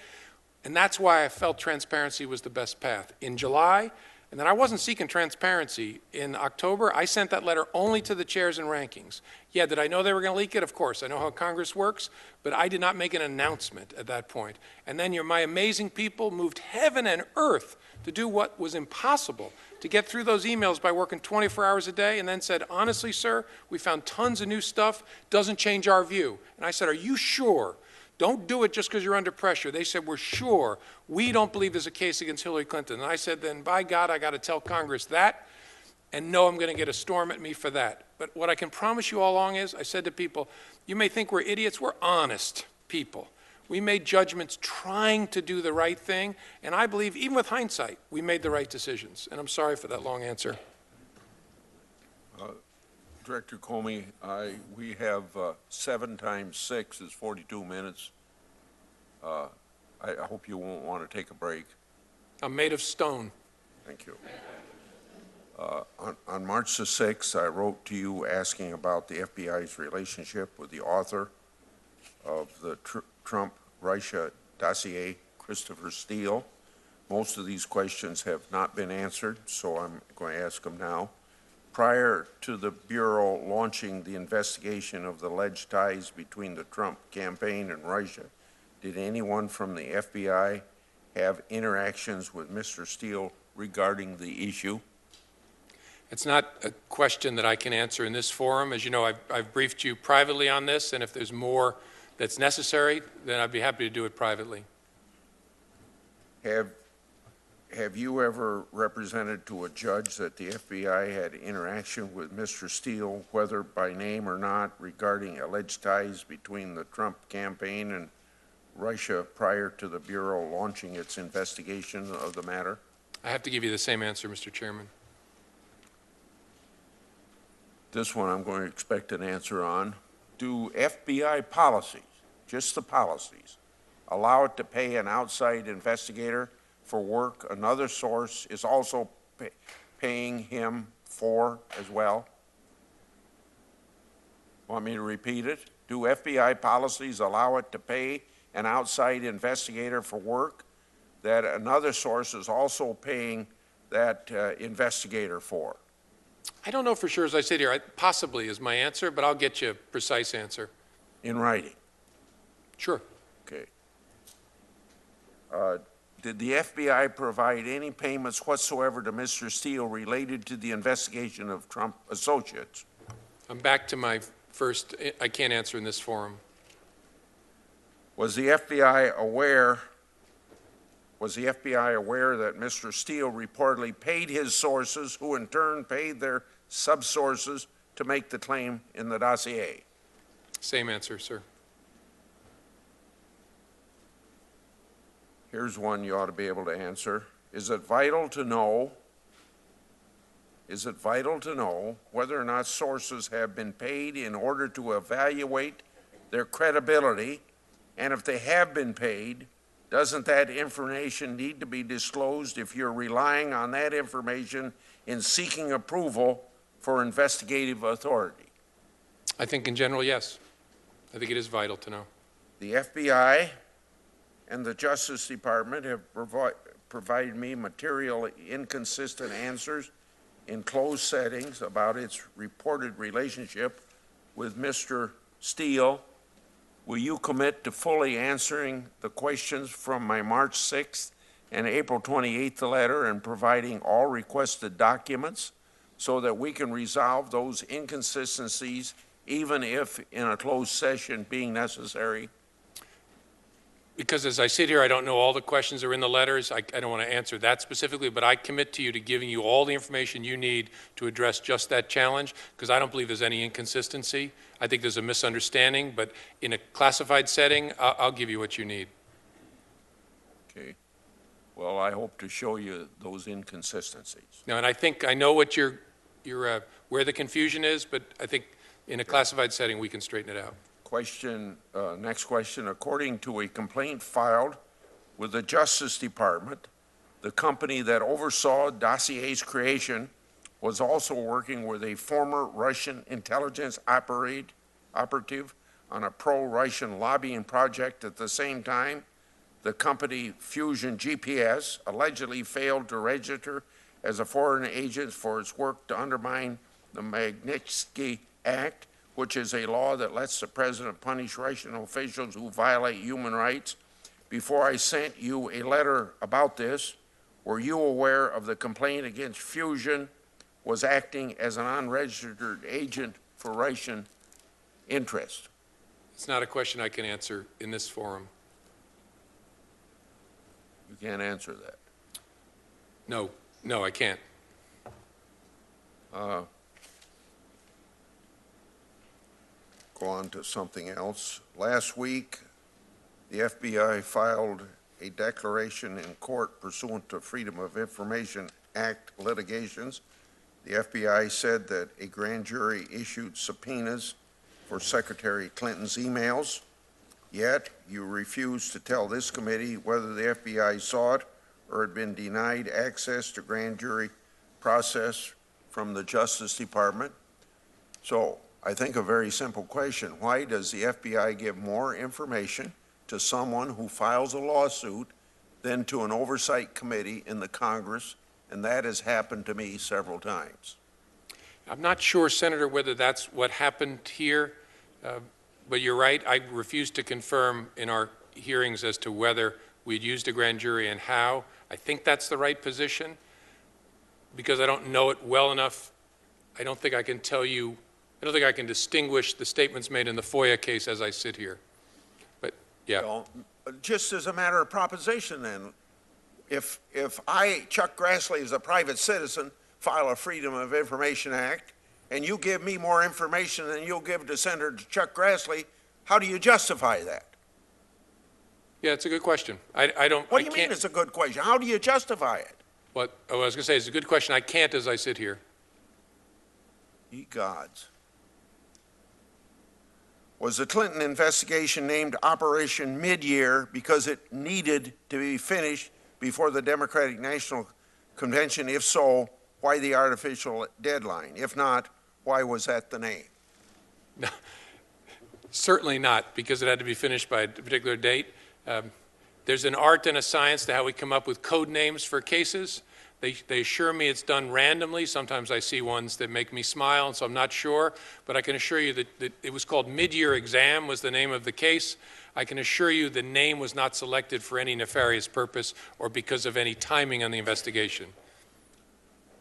and that's why I felt transparency was the best path. In July, and then I wasn't seeking transparency. In October, I sent that letter only to the chairs and rankings. Yeah, did I know they were going to leak it? Of course. I know how Congress works, but I did not make an announcement at that point. And then my amazing people moved heaven and earth to do what was impossible, to get through those emails by working 24 hours a day, and then said, honestly, sir, we found tons of new stuff, doesn't change our view. And I said, are you sure? Don't do it just because you're under pressure. They said, we're sure. We don't believe there's a case against Hillary Clinton. And I said, then by God, I got to tell Congress that, and no, I'm going to get a storm at me for that. But what I can promise you all along is, I said to people, you may think we're idiots, we're honest people. We made judgments trying to do the right thing, and I believe, even with hindsight, we made the right decisions. And I'm sorry for that long answer. Director Comey, we have 7 times 6 is 42 minutes. I hope you won't want to take a break. I'm made of stone. Thank you. On March the 6th, I wrote to you asking about the FBI's relationship with the author of the Trump-Russia dossier, Christopher Steele. Most of these questions have not been answered, so I'm going to ask them now. Prior to the Bureau launching the investigation of the alleged ties between the Trump campaign and Russia, did anyone from the FBI have interactions with Mr. Steele regarding the issue? It's not a question that I can answer in this forum. As you know, I've briefed you privately on this, and if there's more that's necessary, then I'd be happy to do it privately. Have you ever represented to a judge that the FBI had interaction with Mr. Steele, whether by name or not, regarding alleged ties between the Trump campaign and Russia prior to the Bureau launching its investigation of the matter? I have to give you the same answer, Mr. Chairman. This one I'm going to expect an answer on. do FBI policies, just the policies, allow it to pay an outside investigator for work another source is also paying him for as well? Want me to repeat it? Do FBI policies allow it to pay an outside investigator for work that another source is also paying that investigator for? I don't know for sure as I sit here. Possibly is my answer, but I'll get you a precise answer. In writing? Sure. Okay. Did the FBI provide any payments whatsoever to Mr. Steele related to the investigation of Trump associates? I'm back to my first, I can't answer in this forum. Was the FBI aware that Mr. Steele reportedly paid his sources, who in turn paid their subsources to make the claim in the dossier? Same answer, sir. Here's one you ought to be able to answer. Is it vital to know whether or not sources have been paid in order to evaluate their credibility? And if they have been paid, doesn't that information need to be disclosed if you're relying on that information in seeking approval for investigative authority? I think in general, yes. I think it is vital to know. The FBI and the Justice Department have provided me material inconsistent answers in closed settings about its reported relationship with Mr. Steele. Will you commit to fully answering the questions from my March 6th and April 28th letter and providing all requested documents so that we can resolve those inconsistencies, even if in a closed session being necessary? Because as I sit here, I don't know all the questions that are in the letters. I don't want to answer that specifically, but I commit to you to giving you all the information you need to address just that challenge, because I don't believe there's any inconsistency. I think there's a misunderstanding, but in a classified setting, I'll give you what you need. Okay. Well, I hope to show you those inconsistencies. Now, and I think I know what where the confusion is, but I think in a classified setting, we can straighten it out. Next question. According to a complaint filed with the Justice Department, the company that oversaw dossier's creation was also working with a former Russian intelligence operative on a pro-Russian lobbying project. At the same time, the company Fusion GPS allegedly failed to register as a foreign agent for its work to undermine the Magnitsky Act, which is a law that lets the president punish Russian officials who violate human rights. Before I sent you a letter about this, were you aware of the complaint against Fusion was acting as an unregistered agent for Russian interest? It's not a question I can answer in this forum. You can't answer that. No, I can't. Go on to something else. Last week, the FBI filed a declaration in court pursuant to Freedom of Information Act litigations. The FBI said that a grand jury issued subpoenas for Secretary Clinton's emails, yet you refused to tell this committee whether the FBI saw it or had been denied access to grand jury process from the Justice Department. So, I think a very simple question. Why does the FBI give more information to someone who files a lawsuit than to an oversight committee in the Congress? And that has happened to me several times. I'm not sure, Senator, whether that's what happened here, but you're right. I refused to confirm in our hearings as to whether we'd used a grand jury and how. I think that's the right position. Because I don't know it well enough, I don't think I can tell you. I don't think I can distinguish the statements made in the FOIA case as I sit here. But, yeah. Well, just as a matter of proposition, then, if I, Chuck Grassley, as a private citizen, file a Freedom of Information Act, and you give me more information than you'll give to Senator Chuck Grassley, how do you justify that? Yeah, it's a good question. I don't. What do you mean it's a good question? How do you justify it? What I was going to say is a good question. I can't as I sit here. Ye gods. Was the Clinton investigation named Operation Midyear because it needed to be finished before the Democratic National Convention? If so, why the artificial deadline? If not, why was that the name? No, certainly not, because it had to be finished by a particular date. There's an art and a science to how we come up with code names for cases. They assure me it's done randomly. Sometimes I see ones that make me smile, and so I'm not sure. But I can assure you that it was called Mid-Year Exam was the name of the case. I can assure you the name was not selected for any nefarious purpose or because of any timing on the investigation.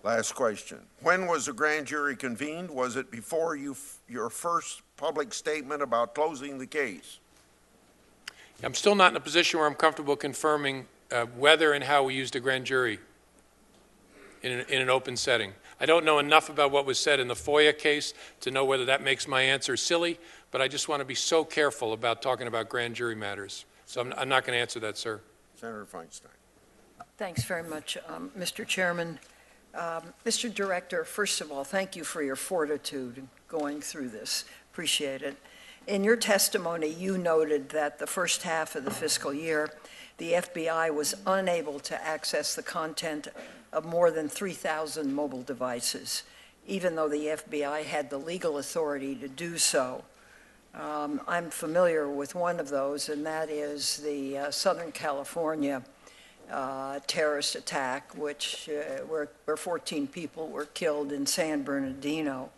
Last question. When was the grand jury convened? Was it before your first public statement about closing the case? I'm still not in a position where I'm comfortable confirming whether and how we used a grand jury in an open setting. I don't know enough about what was said in the FOIA case to know whether that makes my answer silly, but I just want to be so careful about talking about grand jury matters. So I'm not going to answer that, sir. Senator Feinstein. Thanks very much, Mr. Chairman. Mr. Director, first of all, thank you for your fortitude in going through this. Appreciate it. In your testimony, you noted that the first half of the fiscal year, the FBI was unable to access the content of more than 3,000 mobile devices, even though the FBI had the legal authority to do so. I'm familiar with one of those, and that is the Southern California terrorist attack, where 14 people were killed in San Bernardino.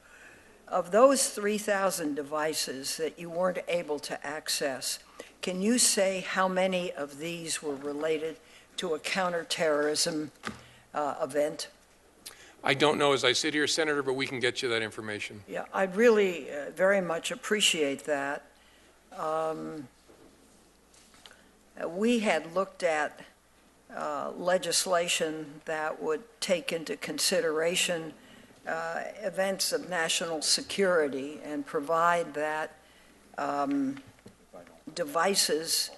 Of those 3,000 devices that you weren't able to access, can you say how many of these were related to a counterterrorism event? I don't know as I sit here, Senator, but we can get you that information. Yeah, I'd really very much appreciate that. We had looked at legislation that would take into consideration events of national security and provide that devices,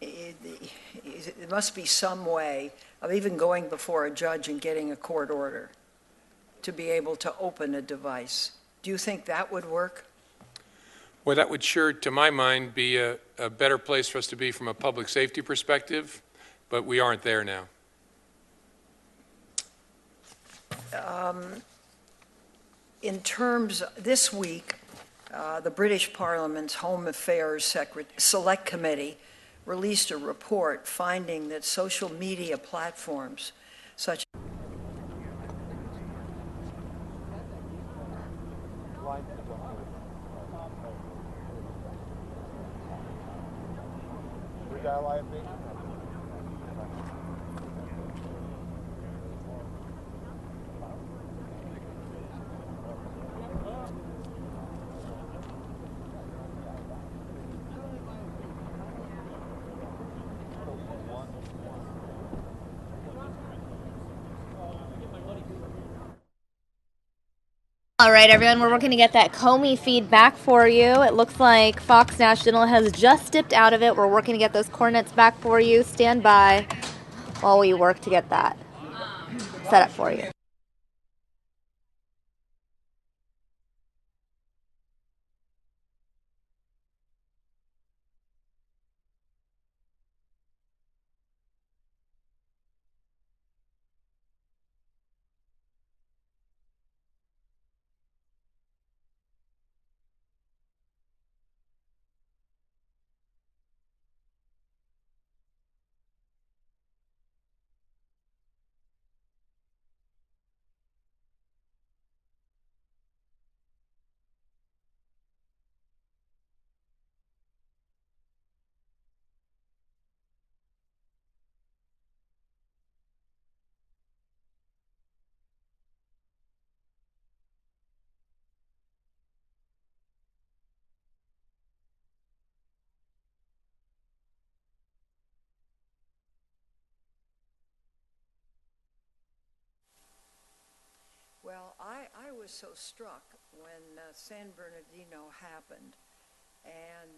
there must be some way of even going before a judge and getting a court order to be able to open a device. Do you think that would work? Well, that would sure, to my mind, be a better place for us to be from a public safety perspective, but we aren't there now. In terms, this week, the British Parliament's Home Affairs Select Committee released a report finding that social media platforms such All right, everyone, we're working to get that Comey feed back for you. It looks like Fox National has just dipped out of it. We're working to get those coordinates back for you. Stand by while we work to get that set up for you. Well, I was so struck when San Bernardino happened, and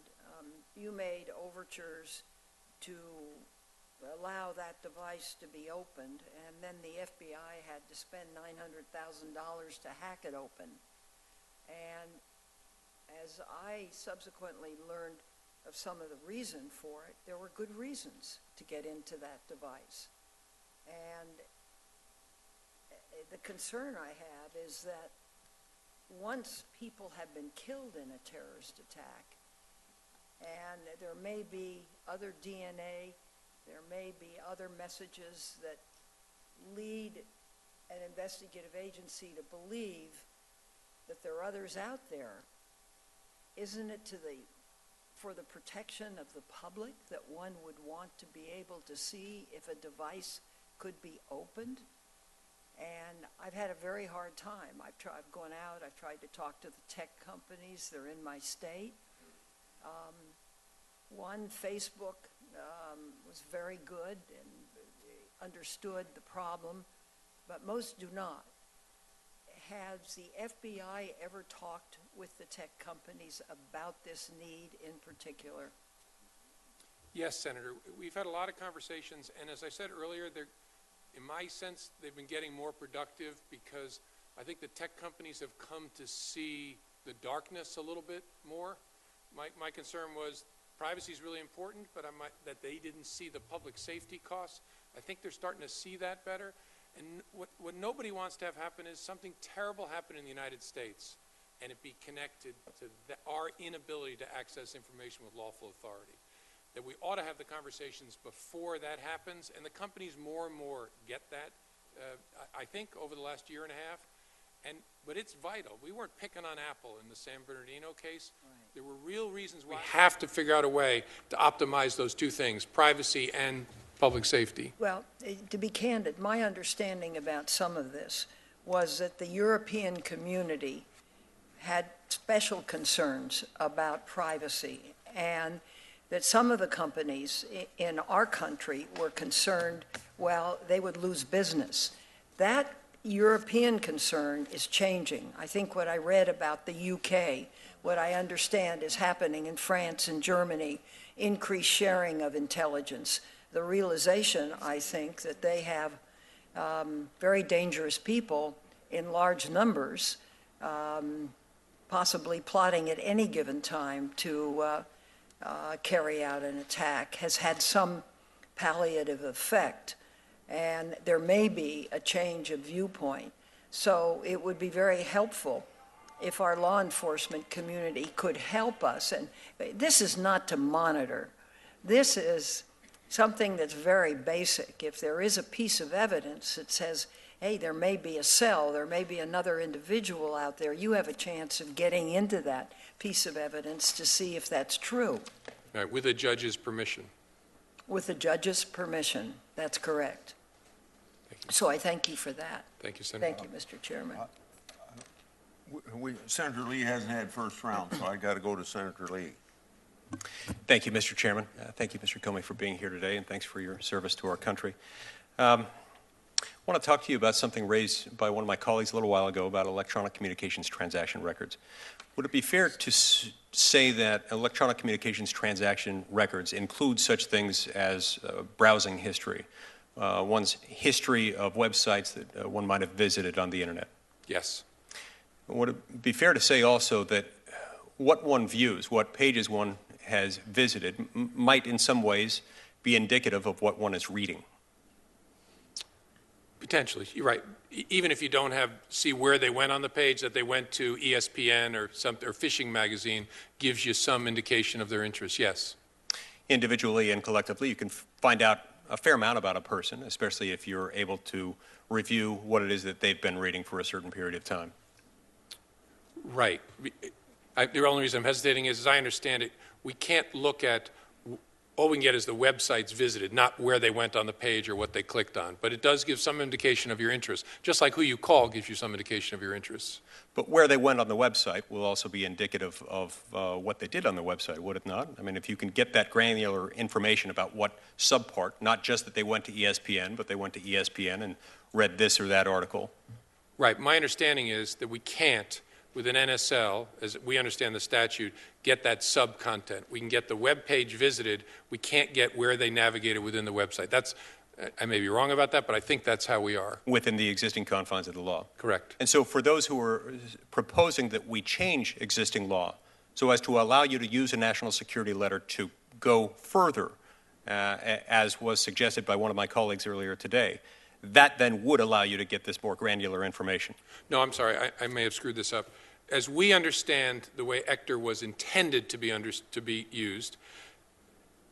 you made overtures to allow that device to be opened, and then the FBI had to spend $900,000 to hack it open. And as I subsequently learned of some of the reason for it, there were good reasons to get into that device. And the concern I have is that once people have been killed in a terrorist attack, and there may be other DNA, there may be other messages that lead an investigative agency to believe that there are others out there, isn't it for the protection of the public that one would want to be able to see if a device could be opened? And I've had a very hard time. I've gone out, I've tried to talk to the tech companies, they're in my state. One, Facebook, was very good and understood the problem, but most do not. Has the FBI ever talked with the tech companies about this need in particular? Yes, Senator. We've had a lot of conversations, and as I said earlier, in my sense, they've been getting more productive because I think the tech companies have come to see the darkness a little bit more. My concern was privacy is really important, but that they didn't see the public safety costs. I think they're starting to see that better. And what nobody wants to have happen is something terrible happen in the United States and it be connected to our inability to access information with lawful authority. That we ought to have the conversations before that happens, and the companies more and more get that, I think, over the last year and a half. But it's vital. We weren't picking on Apple in the San Bernardino case. Right. There were real reasons we have to figure out a way to optimize those two things, privacy and public safety. Well, to be candid, my understanding about some of this was that the European community had special concerns about privacy, and that some of the companies in our country were concerned, well, they would lose business. That European concern is changing. I think what I read about the UK, what I understand is happening in France and Germany, increased sharing of intelligence, the realization, I think, that they have very dangerous people in large numbers, possibly plotting at any given time to carry out an attack, has had some palliative effect. And there may be a change of viewpoint. So it would be very helpful if our law enforcement community could help us. And this is not to monitor. This is something that's very basic. If there is a piece of evidence that says, hey, there may be a cell, there may be another individual out there, you have a chance of getting into that piece of evidence to see if that's true. All right, with a judge's permission. With the judge's permission, that's correct. So I thank you for that. Thank you, Senator. Thank you, Mr. Chairman. Senator Lee hasn't had first round, so I got to go to Senator Lee. Thank you, Mr. Chairman. Thank you, Mr. Comey, for being here today, and thanks for your service to our country. I want to talk to you about something raised by one of my colleagues a little while ago about electronic communications transaction records. Would it be fair to say that electronic communications transaction records include such things as browsing history, one's history of websites that one might have visited on the internet? Yes. Would it be fair to say also that what one views, what pages one has visited, might in some ways be indicative of what one is reading? Potentially, you're right. Even if you don't see where they went on the page, that they went to ESPN or Fishing Magazine, gives you some indication of their interest. Yes. Individually and collectively, you can find out a fair amount about a person, especially if you're able to review what it is that they've been reading for a certain period of time. Right. The only reason I'm hesitating is, as I understand it, we can't look at, all we can get is the websites visited, not where they went on the page or what they clicked on. But it does give some indication of your interest, just like who you call gives you some indication of your interests. But where they went on the website will also be indicative of what they did on the website, would it not? I mean, if you can get that granular information about what subpart, not just that they went to ESPN, but they went to ESPN and read this or that article. Right. My understanding is that we can't, with an NSL, as we understand the statute, get that sub-content. We can get the web page visited. We can't get where they navigated within the website. That's, I may be wrong about that, but I think that's how we are. Within the existing confines of the law. Correct. And so for those who are proposing that we change existing law so as to allow you to use a national security letter to go further, as was suggested by one of my colleagues earlier today, that then would allow you to get this more granular information. No, I'm sorry, I may have screwed this up. As we understand the way ECTR was intended to be used,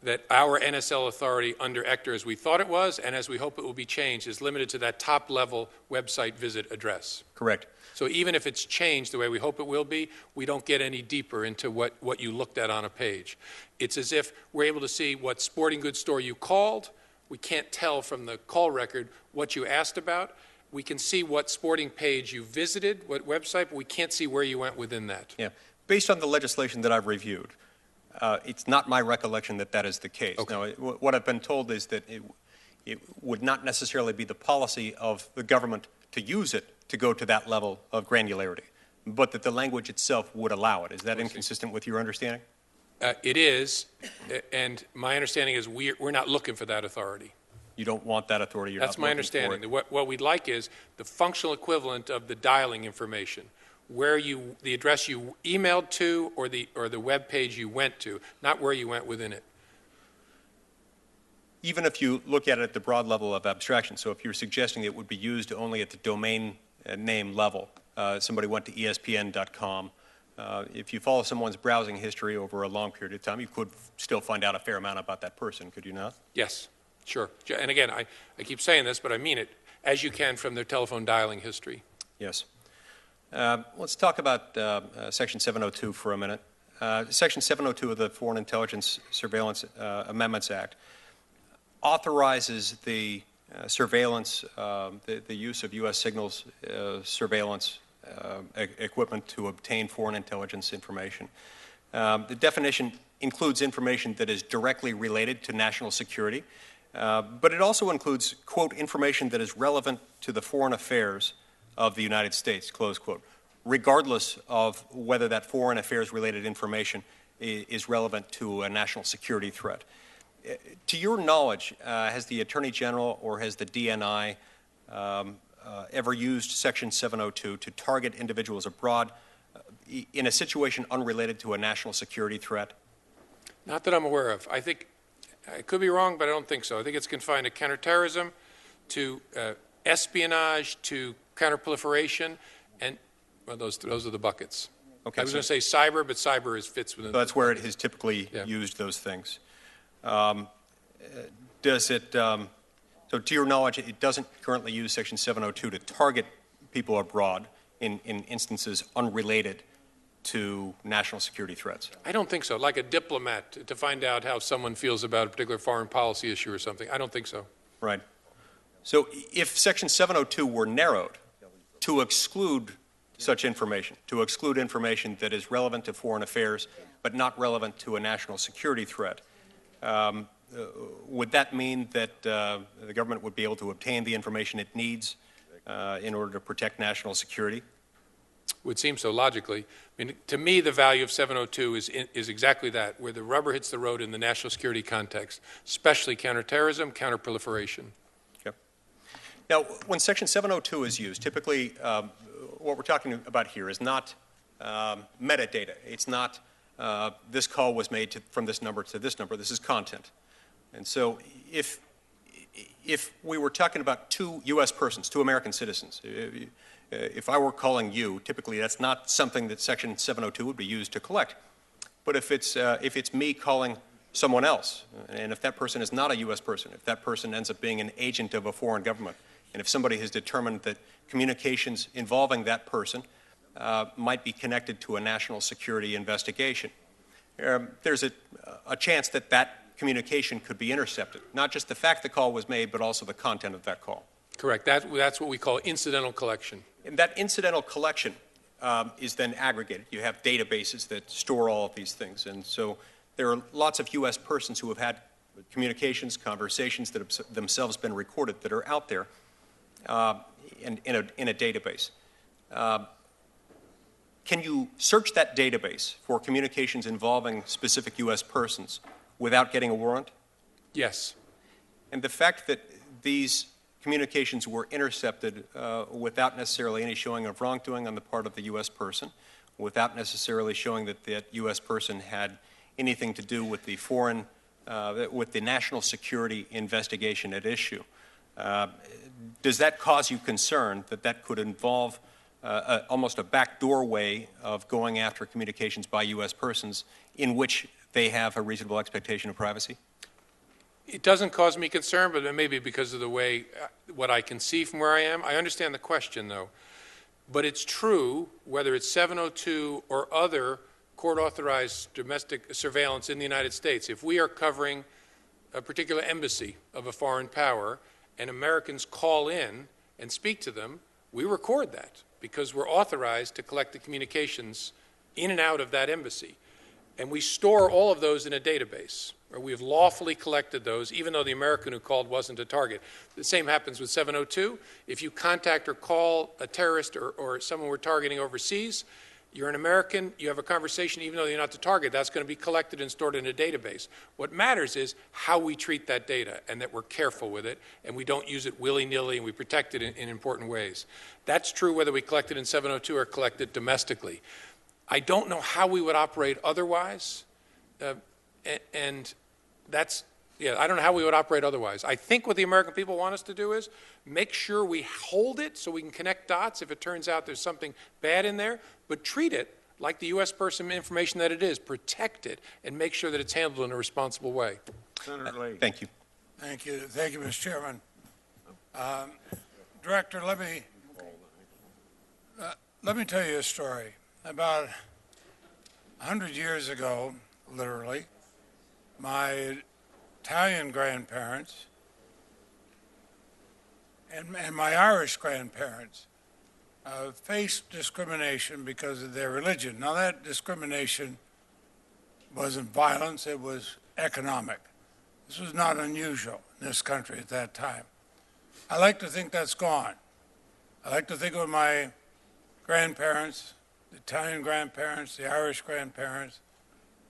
that our NSL authority under ECTR, as we thought it was, and as we hope it will be changed, is limited to that top-level website visit address. Correct. So even if it's changed the way we hope it will be, we don't get any deeper into what you looked at on a page. It's as if we're able to see what sporting goods store you called. We can't tell from the call record what you asked about. We can see what sporting page you visited, what website, but we can't see where you went within that. Yeah. Based on the legislation that I've reviewed, it's not my recollection that that is the case. Okay. Now, what I've been told is that it would not necessarily be the policy of the government to use it to go to that level of granularity, but that the language itself would allow it. Is that inconsistent with your understanding? It is, and my understanding is we're not looking for that authority. You don't want that authority? That's my understanding. What we'd like is the functional equivalent of the dialing information, where the address you emailed to or the web page you went to, not where you went within it. Even if you look at it at the broad level of abstraction, so if you're suggesting it would be used only at the domain name level, somebody went to ESPN.com, if you follow someone's browsing history over a long period of time, you could still find out a fair amount about that person, could you not? Yes. Sure. And again, I keep saying this, but I mean it, as you can from their telephone dialing history. Yes. Let's talk about Section 702 for a minute. Section 702 of the Foreign Intelligence Surveillance Amendments Act authorizes the surveillance, the use of U.S. signals surveillance equipment to obtain foreign intelligence information. The definition includes information that is directly related to national security, but it also includes, quote, information that is relevant to the foreign affairs of the United States, close quote, regardless of whether that foreign affairs-related information is relevant to a national security threat. To your knowledge, has the Attorney General or has the DNI ever used Section 702 to target individuals abroad in a situation unrelated to a national security threat? Not that I'm aware of. I think, I could be wrong, but I don't think so. I think it's confined to counterterrorism, to espionage, to counterproliferation, and well, those are the buckets. Okay, I was going to say cyber, but cyber fits within. So that's where it has typically used those things. Does it, so to your knowledge, it doesn't currently use Section 702 to target people abroad in instances unrelated to national security threats? I don't think so. Like a diplomat to find out how someone feels about a particular foreign policy issue or something. I don't think so. Right. So if Section 702 were narrowed to exclude such information, to exclude information that is relevant to foreign affairs but not relevant to a national security threat, would that mean that the government would be able to obtain the information it needs in order to protect national security? Would seem so logically. I mean, to me, the value of 702 is exactly that, where the rubber hits the road in the national security context, especially counterterrorism, counterproliferation. Okay. Now, when Section 702 is used, typically what we're talking about here is not metadata. It's not this call was made from this number to this number. This is content. And so if we were talking about two U.S. persons, two American citizens, if I were calling you, typically that's not something that Section 702 would be used to collect. But if it's me calling someone else, and if that person is not a U.S. person, if that person ends up being an agent of a foreign government, and if somebody has determined that communications involving that person might be connected to a national security investigation, there's a chance that that communication could be intercepted. Not just the fact the call was made, but also the content of that call. Correct. That's what we call incidental collection. And that incidental collection is then aggregated. You have databases that store all of these things. And so there are lots of U.S. persons who have had communications, conversations that have themselves been recorded that are out there in a database. Can you search that database for communications involving specific U.S. persons without getting a warrant? Yes. And the fact that these communications were intercepted without necessarily any showing of wrongdoing on the part of the U.S. person, without necessarily showing that that U.S. person had anything to do with the foreign, with the national security investigation at issue. Does that cause you concern that that could involve almost a backdoor way of going after communications by U.S. persons in which they have a reasonable expectation of privacy? It doesn't cause me concern, but it may be because of the way, what I can see from where I am. I understand the question, though. But it's true, whether it's 702 or other court-authorized domestic surveillance in the United States, if we are covering a particular embassy of a foreign power and Americans call in and speak to them, we record that because we're authorized to collect the communications in and out of that embassy. And we store all of those in a database, or we have lawfully collected those, even though the American who called wasn't a target. The same happens with 702. If you contact or call a terrorist or someone we're targeting overseas, you're an American, you have a conversation, even though you're not the target, that's going to be collected and stored in a database. What matters is how we treat that data and that we're careful with it and we don't use it willy-nilly and we protect it in important ways. That's true whether we collect it in 702 or collect it domestically. I don't know how we would operate otherwise, and that's, I don't know how we would operate otherwise. I think what the American people want us to do is make sure we hold it so we can connect dots if it turns out there's something bad in there, but treat it like the U.S. person information that it is, protect it, and make sure that it's handled in a responsible way. Senator Lee. Thank you. Thank you. Thank you, Mr. Chairman. Director, let me tell you a story. About 100 years ago, literally, my Italian grandparents and my Irish grandparents faced discrimination because of their religion. Now, that discrimination wasn't violence, it was economic. This was not unusual in this country at that time. I like to think that's gone. I like to think of my grandparents, the Italian grandparents, the Irish grandparents,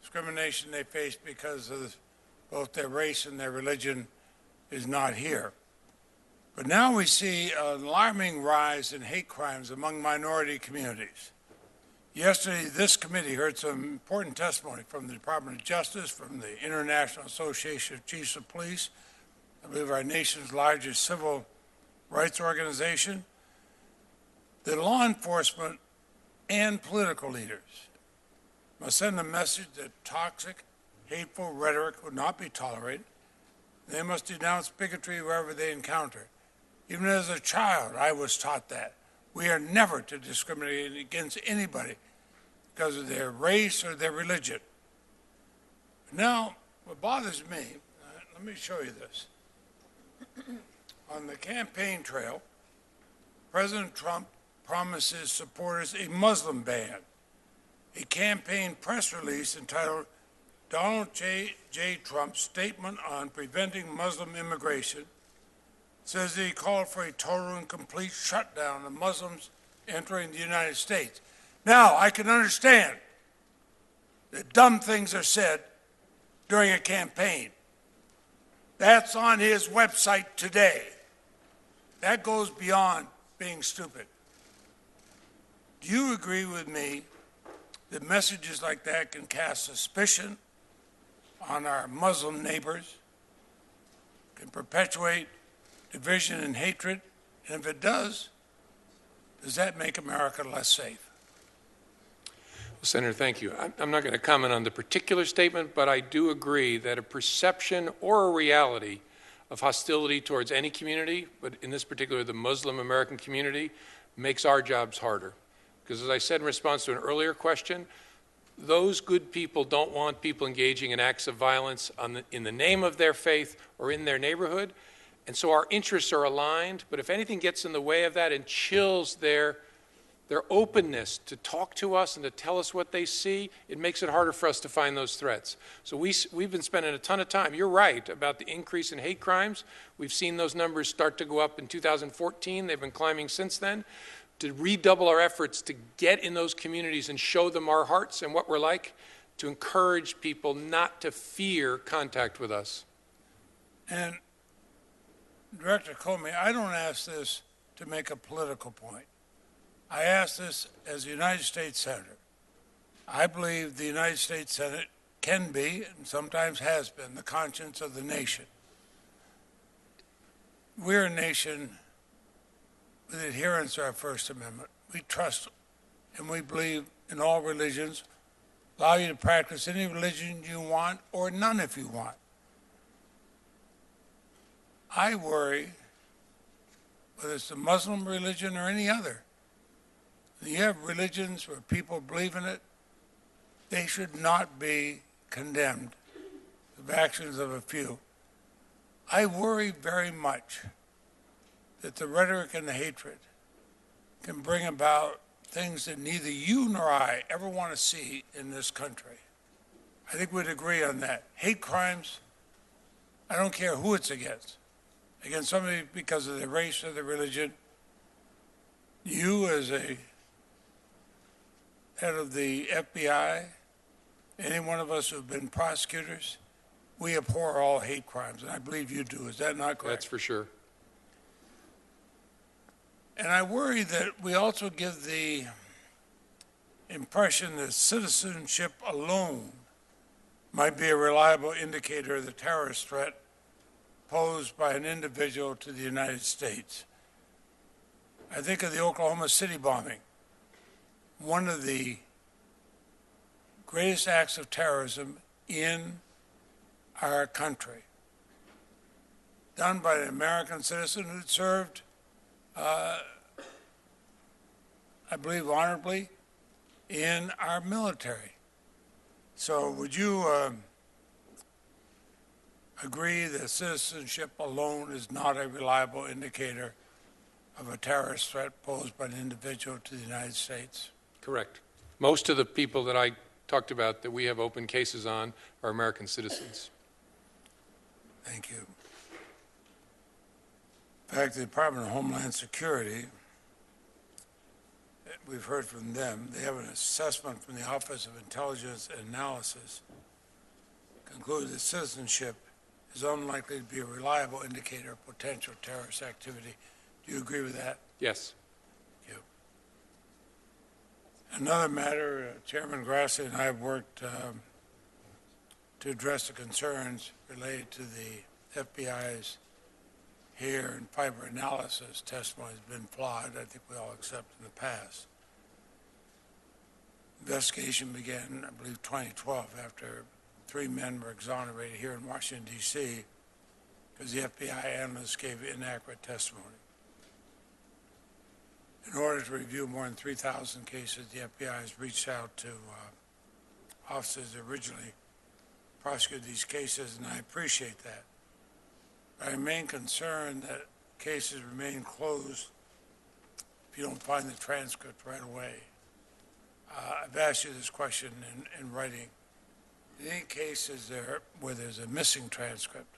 discrimination they faced because of both their race and their religion is not here. But now we see an alarming rise in hate crimes among minority communities. Yesterday, this committee heard some important testimony from the Department of Justice, from the International Association of Chiefs of Police, I believe our nation's largest civil rights organization. The law enforcement and political leaders must send a message that toxic, hateful rhetoric will not be tolerated. They must denounce bigotry wherever they encounter. Even as a child, I was taught that. We are never to discriminate against anybody because of their race or their religion. Now, what bothers me, let me show you this. On the campaign trail, President Trump promises supporters a Muslim ban. A campaign press release entitled Donald J. Trump's Statement on Preventing Muslim Immigration says that he called for a total and complete shutdown of Muslims entering the United States. Now, I can understand that dumb things are said during a campaign. That's on his website today. That goes beyond being stupid. Do you agree with me that messages like that can cast suspicion on our Muslim neighbors, can perpetuate division and hatred? And if it does that make America less safe? Well, Senator, thank you. I'm not going to comment on the particular statement, but I do agree that a perception or a reality of hostility towards any community, but in this particular the Muslim American community, makes our jobs harder. Because as I said in response to an earlier question, those good people don't want people engaging in acts of violence in the name of their faith or in their neighborhood. And so our interests are aligned, but if anything gets in the way of that and chills their openness to talk to us and to tell us what they see, it makes it harder for us to find those threats. So we've been spending a ton of time. You're right about the increase in hate crimes. We've seen those numbers start to go up in 2014. They've been climbing since then. To redouble our efforts to get in those communities and show them our hearts and what we're like, to encourage people not to fear contact with us. And Director Comey, I don't ask this to make a political point. I ask this as a United States Senator. I believe the United States Senate can be, and sometimes has been, the conscience of the nation. We're a nation with adherence to our First Amendment. We trust and we believe in all religions, allow you to practice any religion you want or none if you want. I worry, whether it's the Muslim religion or any other, you have religions where people believe in it, they should not be condemned of actions of a few. I worry very much that the rhetoric and the hatred can bring about things that neither you nor I ever want to see in this country. I think we'd agree on that. Hate crimes, I don't care who it's against somebody because of their race or their religion. You as a head of the FBI, any one of us who've been prosecutors, we abhor all hate crimes, and I believe you do. Is that not correct? That's for sure. And I worry that we also give the impression that citizenship alone might be a reliable indicator of the terrorist threat posed by an individual to the United States. I think of the Oklahoma City bombing, one of the greatest acts of terrorism in our country, done by an American citizen who served, I believe, honorably in our military. So would you agree that citizenship alone is not a reliable indicator of a terrorist threat posed by an individual to the United States? Correct. Most of the people that I talked about that we have open cases on are American citizens. Thank you. In fact, the Department of Homeland Security, we've heard from them, they have an assessment from the Office of Intelligence and Analysis, concluded that citizenship is unlikely to be a reliable indicator of potential terrorist activity. Do you agree with that? Yes. Thank you. Another matter, Chairman Grassley and I have worked to address the concerns related to the FBI's hair and fiber analysis testimony has been flawed. I think we all accept in the past. Investigation began, I believe, 2012 after 3 men were exonerated here in Washington, D.C. because the FBI analysts gave inaccurate testimony. In order to review more than 3,000 cases, the FBI has reached out to officers that originally prosecuted these cases, and I appreciate that. I remain concerned that cases remain closed if you don't find the transcript right away. I've asked you this question in writing. In any cases there where there's a missing transcript,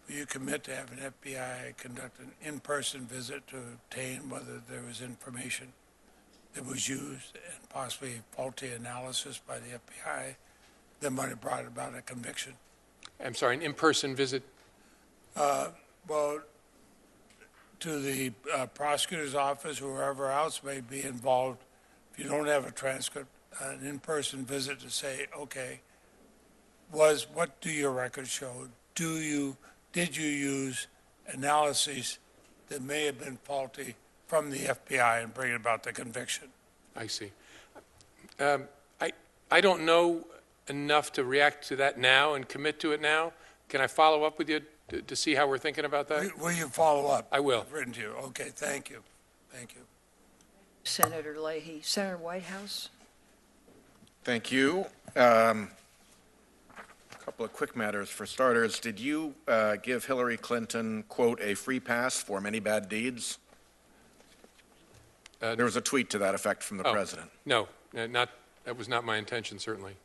will you commit to have an FBI conduct an in-person visit to obtain whether there was information that was used and possibly faulty analysis by the FBI that might have brought about a conviction? I'm sorry, an in-person visit? Well, to the prosecutor's office, whoever else may be involved, if you don't have a transcript, an in-person visit to say, okay, what do your records show? Did you use analyses that may have been faulty from the FBI and bring about the conviction? I see. I don't know enough to react to that now and commit to it now. Can I follow up with you to see how we're thinking about that? Will you follow up? I will. I've written to you. Okay, thank you. Thank you. Senator Leahy. Senator Whitehouse. Thank you. A couple of quick matters. For starters, did you give Hillary Clinton, quote, a free pass for many bad deeds? There was a tweet to that effect from the president. No, that was not my intention, certainly.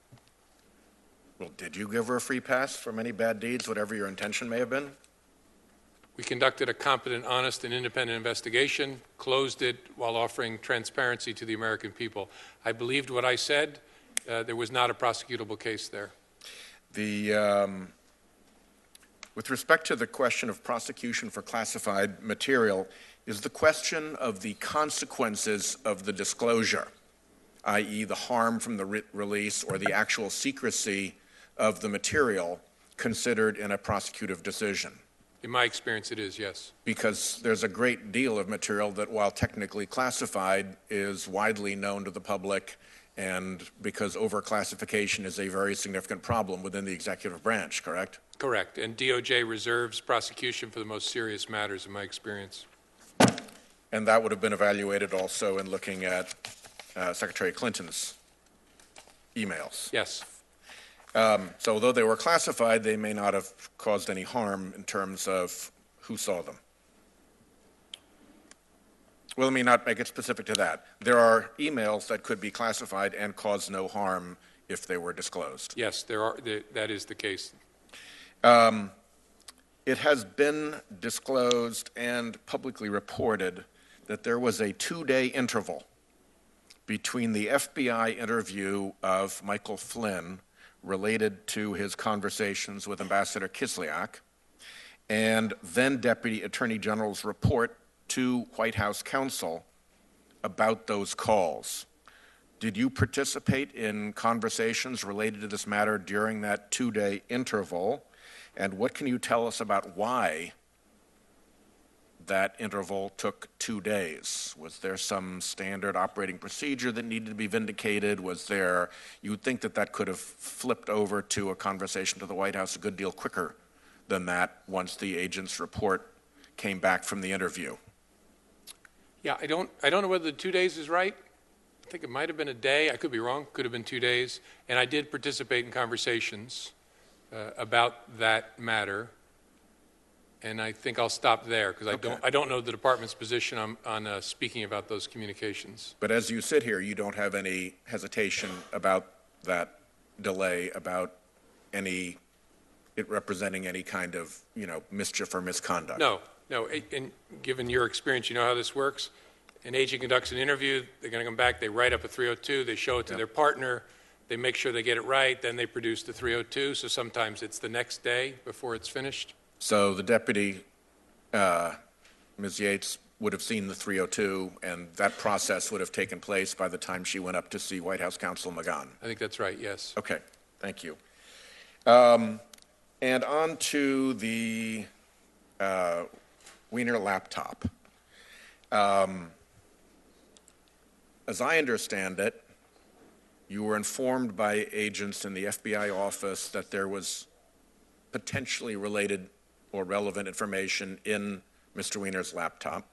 Well, did you give her a free pass for many bad deeds, whatever your intention may have been? We conducted a competent, honest, and independent investigation, closed it while offering transparency to the American people. I believed what I said. There was not a prosecutable case there. With respect to the question of prosecution for classified material, is the question of the consequences of the disclosure. i.e. the harm from the release or the actual secrecy of the material, considered in a prosecutive decision? In my experience, it is, yes. Because there's a great deal of material that, while technically classified, is widely known to the public, and because overclassification is a very significant problem within the executive branch, correct? Correct. And DOJ reserves prosecution for the most serious matters, in my experience. And that would have been evaluated also in looking at Secretary Clinton's emails. Yes. So although they were classified, they may not have caused any harm in terms of who saw them. Well, let me not make it specific to that. There are emails that could be classified and cause no harm if they were disclosed. Yes, there are. That is the case. It has been disclosed and publicly reported that there was a 2-day interval between the FBI interview of Michael Flynn related to his conversations with Ambassador Kislyak and then Deputy Attorney General's report to White House counsel about those calls. Did you participate in conversations related to this matter during that 2-day interval? And what can you tell us about why that interval took 2 days? Was there some standard operating procedure that needed to be vindicated? Was there, you would think that that could have flipped over to a conversation to the White House a good deal quicker than that once the agent's report came back from the interview. Yeah, I don't know whether the 2 days is right. I think it might have been a day. I could be wrong. Could have been 2 days. And I did participate in conversations about that matter. And I think I'll stop there because I don't know the department's position on speaking about those communications. But as you sit here, you don't have any hesitation about that delay, about it representing any kind of, mischief or misconduct? No. And given your experience, you know how this works. An agent conducts an interview. They're going to come back. They write up a 302. They show it to their partner. They make sure they get it right. Then they produce the 302. So sometimes it's the next day before it's finished. So the deputy, Ms. Yates, would have seen the 302, and that process would have taken place by the time she went up to see White House counsel McGahn. I think that's right, yes. Okay, thank you. And on to the Wiener laptop. As I understand it, you were informed by agents in the FBI office that there was potentially related or relevant information in Mr. Wiener's laptop.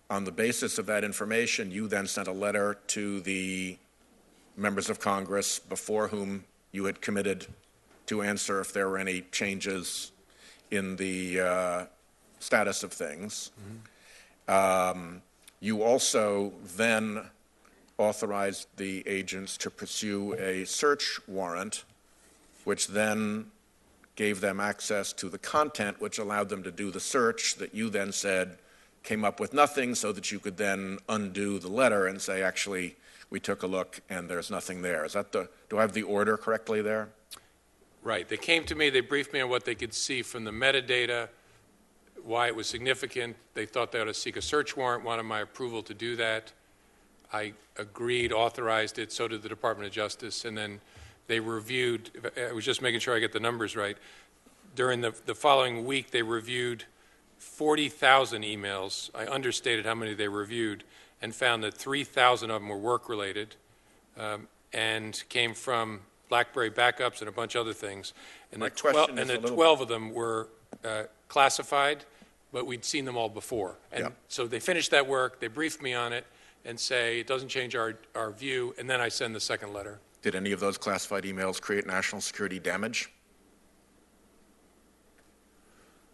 On the basis of that information, you then sent a letter to the members of Congress before whom you had committed to answer if there were any changes in the status of things. Mm-hmm. You also then authorized the agents to pursue a search warrant, which then gave them access to the content, which allowed them to do the search that you then said came up with nothing, so that you could then undo the letter and say, actually, we took a look and there's nothing there. Is that do I have the order correctly there? Right. They came to me, they briefed me on what they could see from the metadata, why it was significant. They thought they ought to seek a search warrant, wanted my approval to do that. I agreed, authorized it, so did the Department of Justice, and then they reviewed, I was just making sure I get the numbers right. During the following week, they reviewed 40,000 emails. I understated how many they reviewed and found that 3,000 of them were work-related and came from BlackBerry backups and a bunch of other things. And the 12 of them were classified, but we'd seen them all before. And so they finished that work, they briefed me on it, and say it doesn't change our view, and then I send the second letter. Did any of those classified emails create national security damage?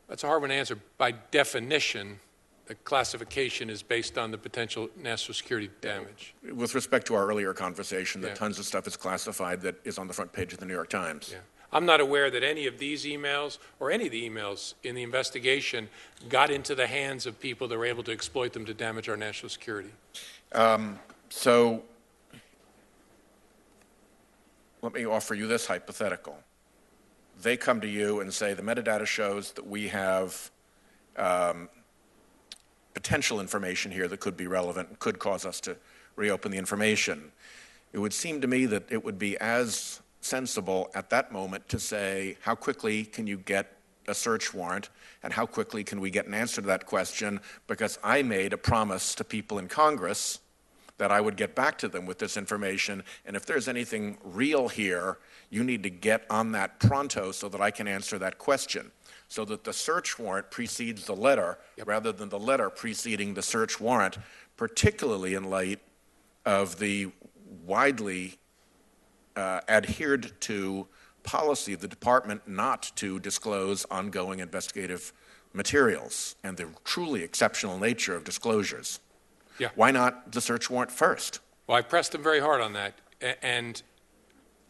That's a hard one to answer. By definition, the classification is based on the potential national security damage. With respect to our earlier conversation, that tons of stuff is classified that is on the front page of the New York Times. Yeah. I'm not aware that any of these emails or any of the emails in the investigation got into the hands of people that were able to exploit them to damage our national security. So let me offer you this hypothetical. They come to you and say the metadata shows that we have potential information here that could be relevant, could cause us to reopen the information. It would seem to me that it would be as sensible at that moment to say, how quickly can you get a search warrant, and how quickly can we get an answer to that question, because I made a promise to people in Congress that I would get back to them with this information, and if there's anything real here, you need to get on that pronto so that I can answer that question, so that the search warrant precedes the letter rather than the letter preceding the search warrant, particularly in light of the widely adhered to policy of the department not to disclose ongoing investigative materials and the truly exceptional nature of disclosures. Yeah. Why not the search warrant first? Well, I pressed them very hard on that and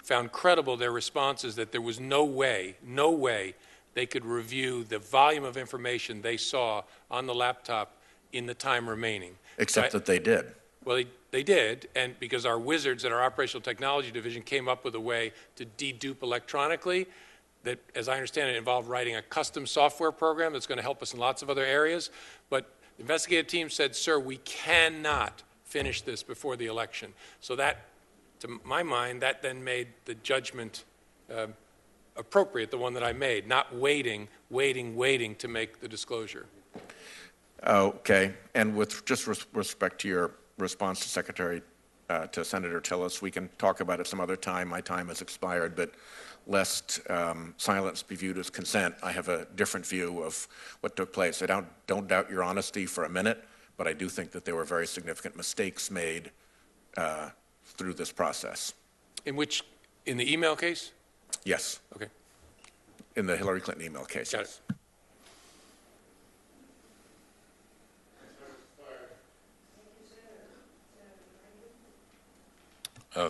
found credible their responses that there was no way they could review the volume of information they saw on the laptop in the time remaining. Except that they did. Well, they did, and because our wizards at our Operational Technology Division came up with a way to dedupe electronically that, as I understand it, involved writing a custom software program that's going to help us in lots of other areas. But the investigative team said, sir, we cannot finish this before the election. So that, to my mind, that then made the judgment appropriate, the one that I made, not waiting to make the disclosure. Okay, and with just respect to your response to Senator Tillis, we can talk about it some other time. My time has expired, but lest silence be viewed as consent, I have a different view of what took place. I don't doubt your honesty for a minute, but I do think that there were very significant mistakes made through this process. In the email case? Yes. Okay. In the Hillary Clinton email case. Got it.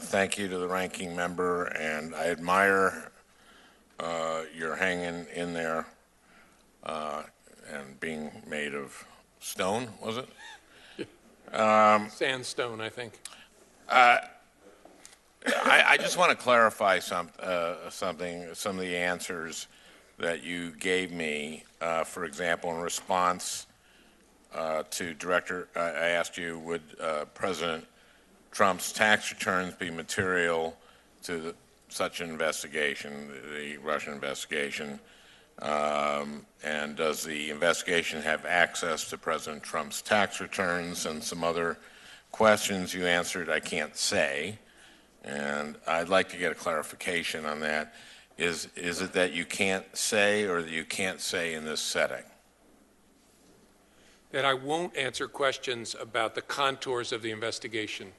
Thank you to the ranking member, and I admire your hanging in there and being made of stone, was it? Sandstone, I think. I just want to clarify something, some of the answers that you gave me. For example, in response to Director, I asked you, would President Trump's tax returns be material to such an investigation, the Russian investigation? And does the investigation have access to President Trump's tax returns? And some other questions you answered, I can't say. And I'd like to get a clarification on that. Is it that you can't say, or that you can't say in this setting? That I won't answer questions about the contours of the investigation.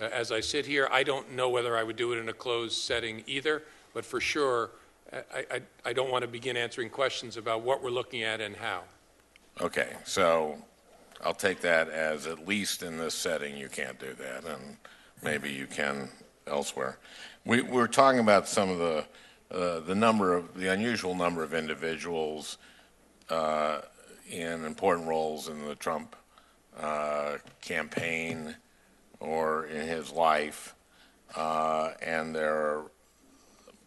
As I sit here, I don't know whether I would do it in a closed setting either, but for sure, I don't want to begin answering questions about what we're looking at and how. Okay, so I'll take that as at least in this setting you can't do that, and maybe you can elsewhere. We're talking about some of the unusual number of individuals in important roles in the Trump campaign or in his life, and they're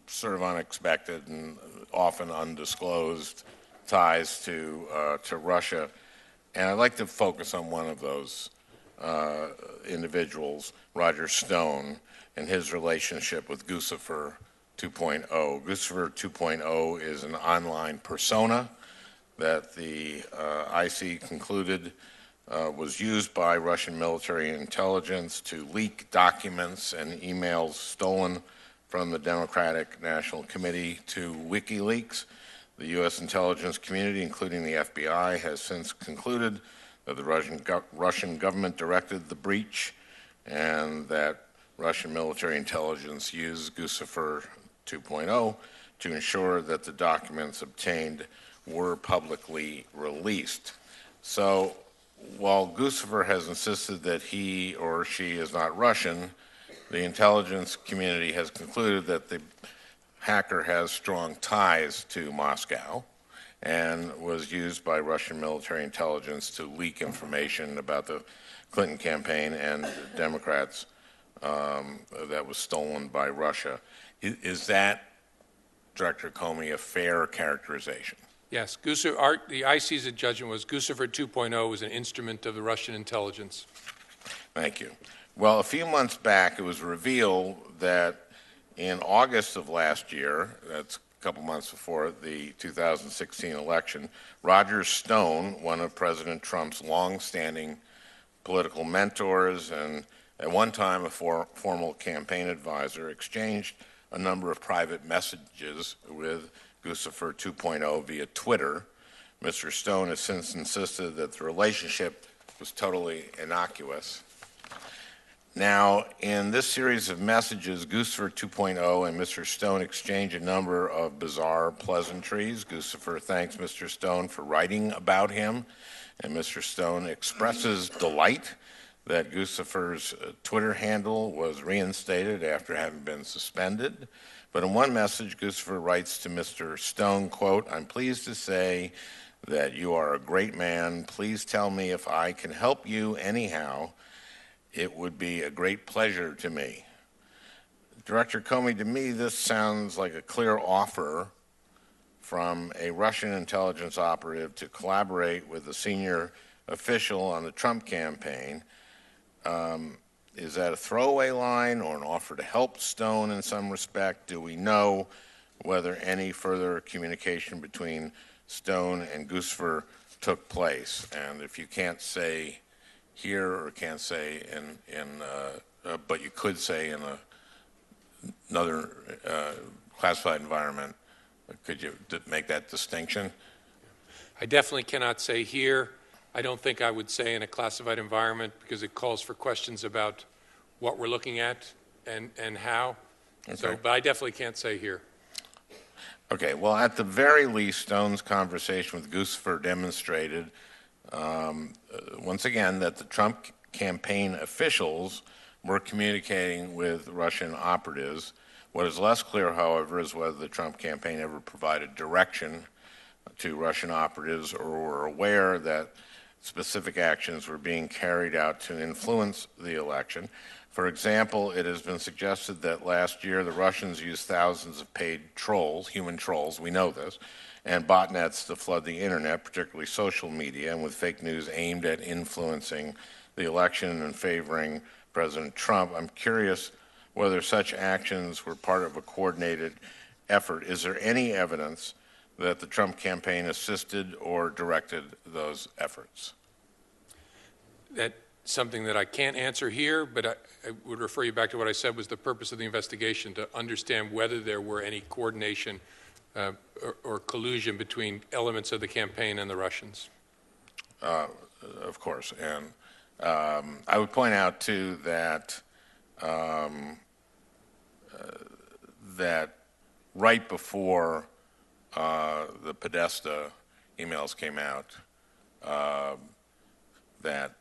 sort of unexpected and often undisclosed ties to Russia. And I'd like to focus on one of those individuals, Roger Stone, and his relationship with Guccifer 2.0. Guccifer 2.0 is an online persona that the IC concluded was used by Russian military intelligence to leak documents and emails stolen from the Democratic National Committee to WikiLeaks. The U.S. intelligence community, including the FBI, has since concluded that the Russian government directed the breach and that Russian military intelligence used Guccifer 2.0 to ensure that the documents obtained were publicly released. So while Guccifer has insisted that he or she is not Russian, the intelligence community has concluded that the hacker has strong ties to Moscow and was used by Russian military intelligence to leak information about the Clinton campaign and Democrats that was stolen by Russia. Is that, Director Comey, a fair characterization? Yes, the IC's judgment was Guccifer 2.0 was an instrument of the Russian intelligence. Thank you. Well, a few months back, it was revealed that in August of last year, that's a couple months before the 2016 election, Roger Stone, one of President Trump's long-standing political mentors and at one time a formal campaign advisor, exchanged a number of private messages with Guccifer 2.0 via Twitter. Mr. Stone has since insisted that the relationship was totally innocuous. Now, in this series of messages, Guccifer 2.0 and Mr. Stone exchange a number of bizarre pleasantries. Guccifer thanks Mr. Stone for writing about him, and Mr. Stone expresses delight that Guccifer's Twitter handle was reinstated after having been suspended. But in one message, Guccifer writes to Mr. Stone, quote, "I'm pleased to say that you are a great man. Please tell me if I can help you anyhow. It would be a great pleasure to me." Director Comey, to me, this sounds like a clear offer from a Russian intelligence operative to collaborate with a senior official on the Trump campaign. Is that a throwaway line or an offer to help Stone in some respect? Do we know whether any further communication between Stone and Guccifer took place? And if you can't say here or can't say but you could say in another classified environment, could you make that distinction? I definitely cannot say here. I don't think I would say in a classified environment because it calls for questions about what we're looking at and how. Okay. So, but I definitely can't say here. Okay, well, at the very least, Stone's conversation with Guccifer demonstrated, once again, that the Trump campaign officials were communicating with Russian operatives. What is less clear, however, is whether the Trump campaign ever provided direction to Russian operatives or were aware that specific actions were being carried out to influence the election. For example, it has been suggested that last year the Russians used thousands of paid trolls, human trolls, we know this, and botnets to flood the internet, particularly social media, and with fake news aimed at influencing the election and favoring President Trump. I'm curious whether such actions were part of a coordinated effort. Is there any evidence that the Trump campaign assisted or directed those efforts? That's something that I can't answer here, but I would refer you back to what I said was the purpose of the investigation, to understand whether there were any coordination or collusion between elements of the campaign and the Russians. Of course. And I would point out, too, that that right before the Podesta emails came out, that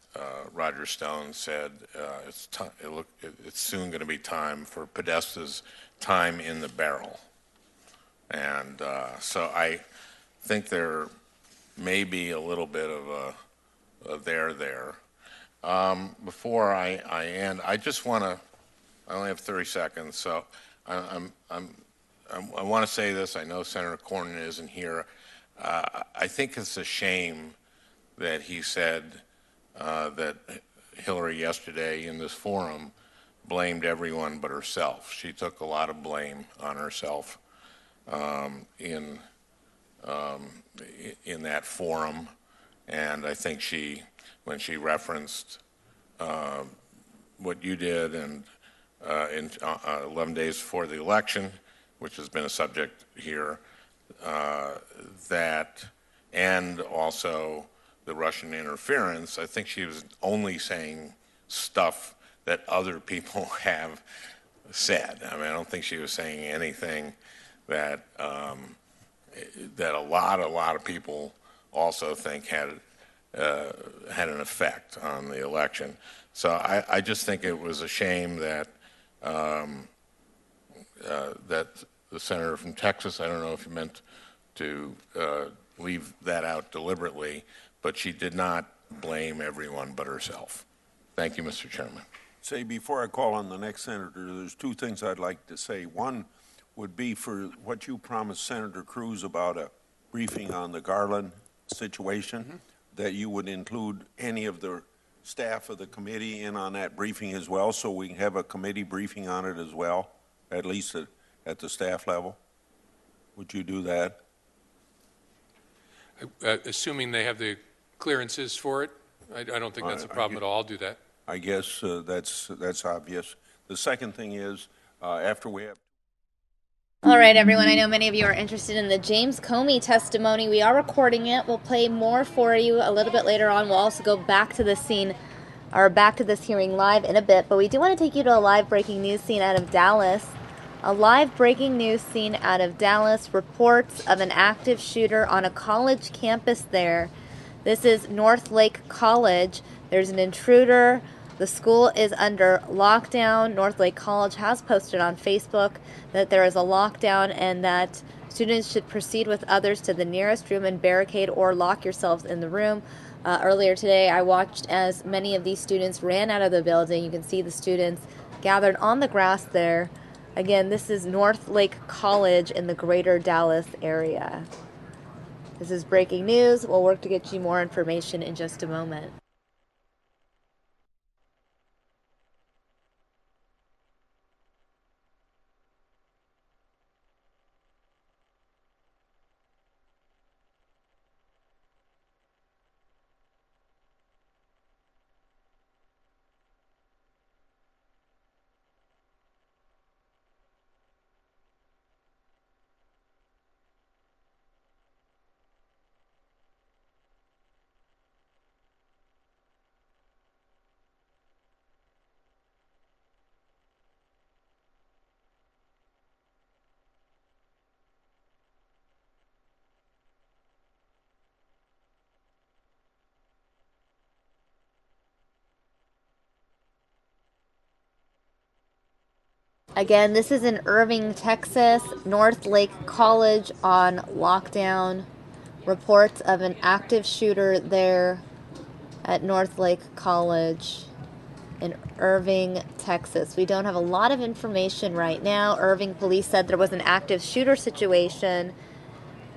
Roger Stone said it's soon going to be time for Podesta's time in the barrel. And so I think there may be a little bit of a there. Before I end, I just want to, I only have 30 seconds, so I want to say this. I know Senator Cornyn isn't here. I think it's a shame that he said that Hillary yesterday in this forum blamed everyone but herself. She took a lot of blame on herself in that forum, and I think when she referenced what you did and in 11 days before the election, which has been a subject here, and also the Russian interference, I think she was only saying stuff that other people have said. I mean, I don't think she was saying anything that that a lot of people also think had an effect on the election. So I just think it was a shame that that the senator from Texas, I don't know if you meant to leave that out deliberately, but she did not blame everyone but herself. Thank you, Mr. Chairman. Say, before I call on the next senator, there's two things I'd like to say. One would be for what you promised Senator Cruz about a briefing on the Garland situation, that you would include any of the staff of the committee in on that briefing as well, so we can have a committee briefing on it as well, at least at the staff level? Would you do that? Assuming they have the clearances for it, I don't think that's a problem at all. I'll do that. I guess that's obvious. The second thing is, after we have... All right, everyone, I know many of you are interested in the James Comey testimony. We are recording it. We'll play more for you a little bit later on. We'll also go back to this scene, or back to this hearing live in a bit, but we do want to take you to a live breaking news scene out of Dallas. A live breaking news scene out of Dallas, reports of an active shooter on a college campus there. This is North Lake College. There's an intruder. The school is under lockdown. North Lake College has posted on Facebook that there is a lockdown and that students should proceed with others to the nearest room and barricade or lock yourselves in the room. Earlier today, I watched as many of these students ran out of the building. You can see the students gathered on the grass there. Again, this is North Lake College in the greater Dallas area. This is breaking news. We'll work to get you more information in just a moment. Again, this is in Irving, Texas. North Lake College on lockdown. Reports of an active shooter there at North Lake College in Irving, Texas. We don't have a lot of information right now. Irving police said there was an active shooter situation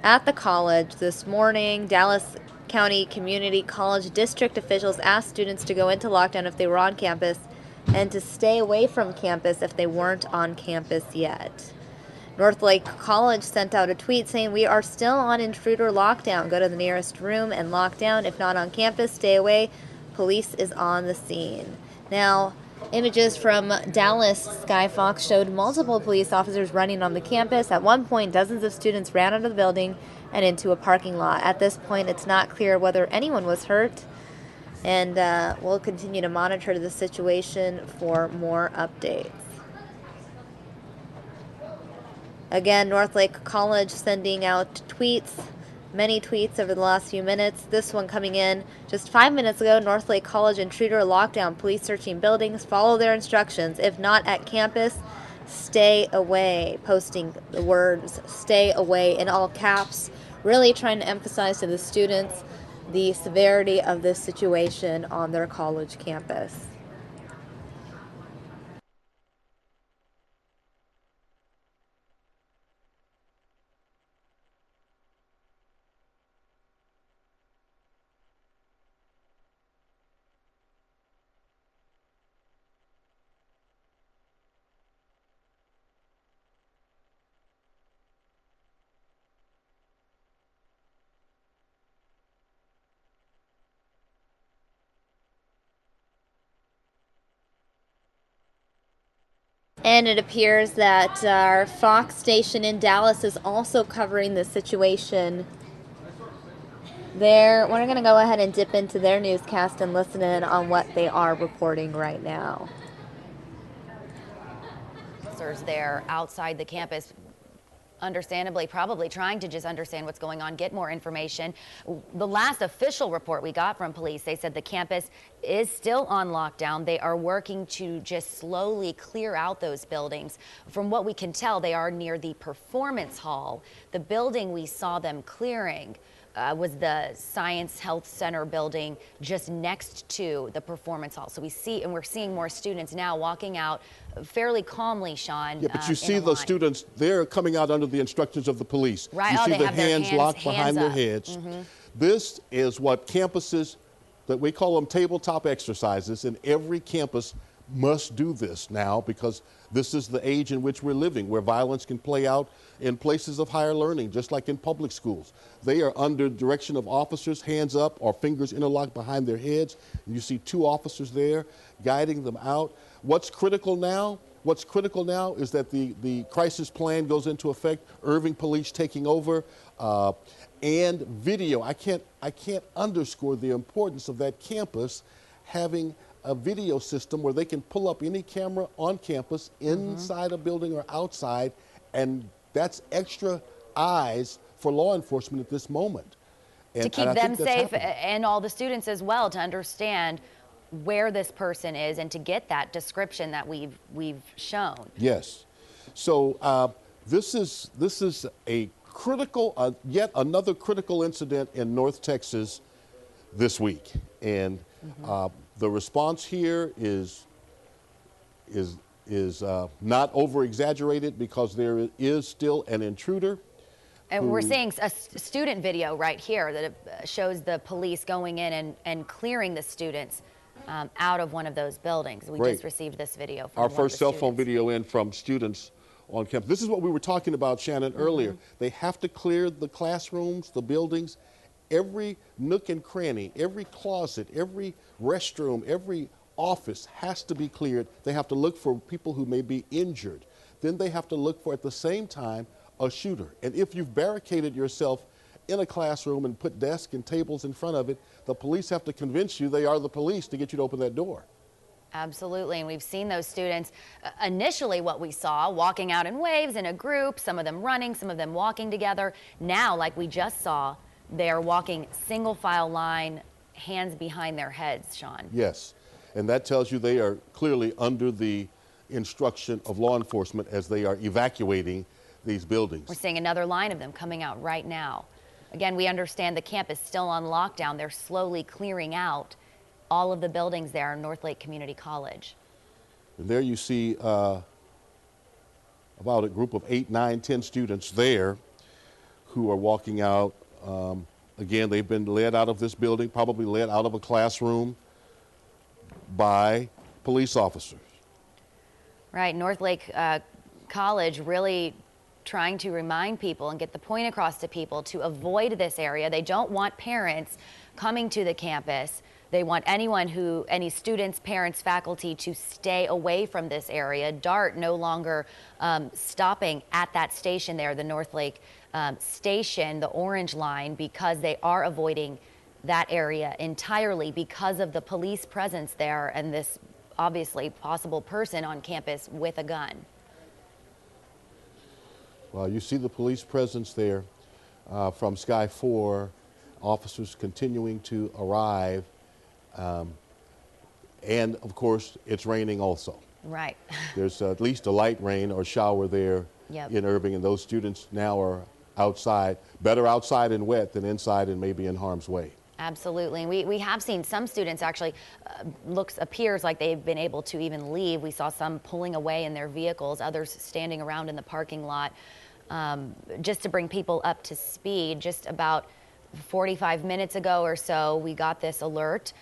at the college this morning. Dallas County Community College district officials asked students to go into lockdown if they were on campus and to stay away from campus if they weren't on campus yet. North Lake College sent out a tweet saying, "We are still on intruder lockdown. Go to the nearest room and lock down. If not on campus, stay away. Police is on the scene." Now, images from Dallas Sky Fox showed multiple police officers running on the campus. At one point, dozens of students ran out of the building and into a parking lot. At this point, it's not clear whether anyone was hurt, and we'll continue to monitor the situation for more updates. Again, North Lake College sending out tweets, many tweets over the last few minutes. This one coming in just 5 minutes ago. North Lake College intruder lockdown. Police searching buildings. Follow their instructions. If not at campus, stay away. Posting the words "stay away" in all caps. Really trying to emphasize to the students the severity of this situation on their college campus. And it appears that our Fox station in Dallas is also covering the situation there. We're going to go ahead and dip into their newscast and listen in on what they are reporting right now. Officers there outside the campus, understandably probably trying to just understand what's going on, get more information. The last official report we got from police, they said the campus is still on lockdown. They are working to just slowly clear out those buildings. From what we can tell, they are near the performance hall. The building we saw them clearing was the Science Health Center building just next to the performance hall. So we're seeing more students now walking out fairly calmly, Sean. Yeah, but you see those students, they're coming out under the instructions of the police. Right. You Oh, see they the have their hands locked behind their up. heads. Mm-hmm. This is what campuses that we call them tabletop exercises, and every campus must do this now because this is the age in which we're living, where violence can play out in places of higher learning, just like in public schools. They are under direction of officers, hands up or fingers interlocked behind their heads. You see 2 officers there guiding them out. What's critical now? What's critical now is that the crisis plan goes into effect, Irving Police taking over, and video. I can't underscore the importance of that campus having a video system where they can pull up any camera on campus, inside a building or outside, and that's extra eyes for law enforcement at this moment. And, to keep them safe and all the students as well, to understand where this person is and to get that description that we've shown. Yes. So this is a critical, yet another critical incident in North Texas this week, and the response here is not over exaggerated because there is still an intruder. And we're seeing a student video right here that shows the police going in and clearing the students out of one of those buildings. We just received this video from our first cell phone video in from students on campus. This is what we were talking about, Shannon, earlier. They have to clear the classrooms, the buildings, every nook and cranny, every closet, every restroom, every office has to be cleared. They have to look for people who may be injured. Then they have to look for, at the same time, a shooter. And if you've barricaded yourself in a classroom and put desks and tables in front of it, the police have to convince you they are the police to get you to open that door. Absolutely, and we've seen those students, initially what we saw, walking out in waves in a group, some of them running, some of them walking together. Now, like we just saw, they're walking single file line, hands behind their heads, Sean. Yes, and that tells you they are clearly under the instruction of law enforcement as they are evacuating these buildings. We're seeing another line of them coming out right now. Again, we understand the camp is still on lockdown. They're slowly clearing out all of the buildings there in North Lake Community College. And there you see about a group of 8, 9, 10 students there who are walking out. Again, they've been led out of this building, probably led out of a classroom by police officers. Right, North Lake College really trying to remind people and get the point across to people to avoid this area. They don't want parents coming to the campus. They want any students, parents, faculty to stay away from this area. DART no longer stopping at that station there, the North Lake station, the orange line, because they are avoiding that area entirely because of the police presence there and this obviously possible person on campus with a gun. Well, you see the police presence there from Sky 4, officers continuing to arrive. And of course, it's raining also. Right. There's at least a light rain or shower there in Irving, and those students now are outside, better outside and wet than inside and maybe in harm's way. Absolutely. And we have seen some students actually, appears like they've been able to even leave. We saw some pulling away in their vehicles, others standing around in the parking lot. Just to bring people up to speed, just about 45 minutes ago or so, we got this alert,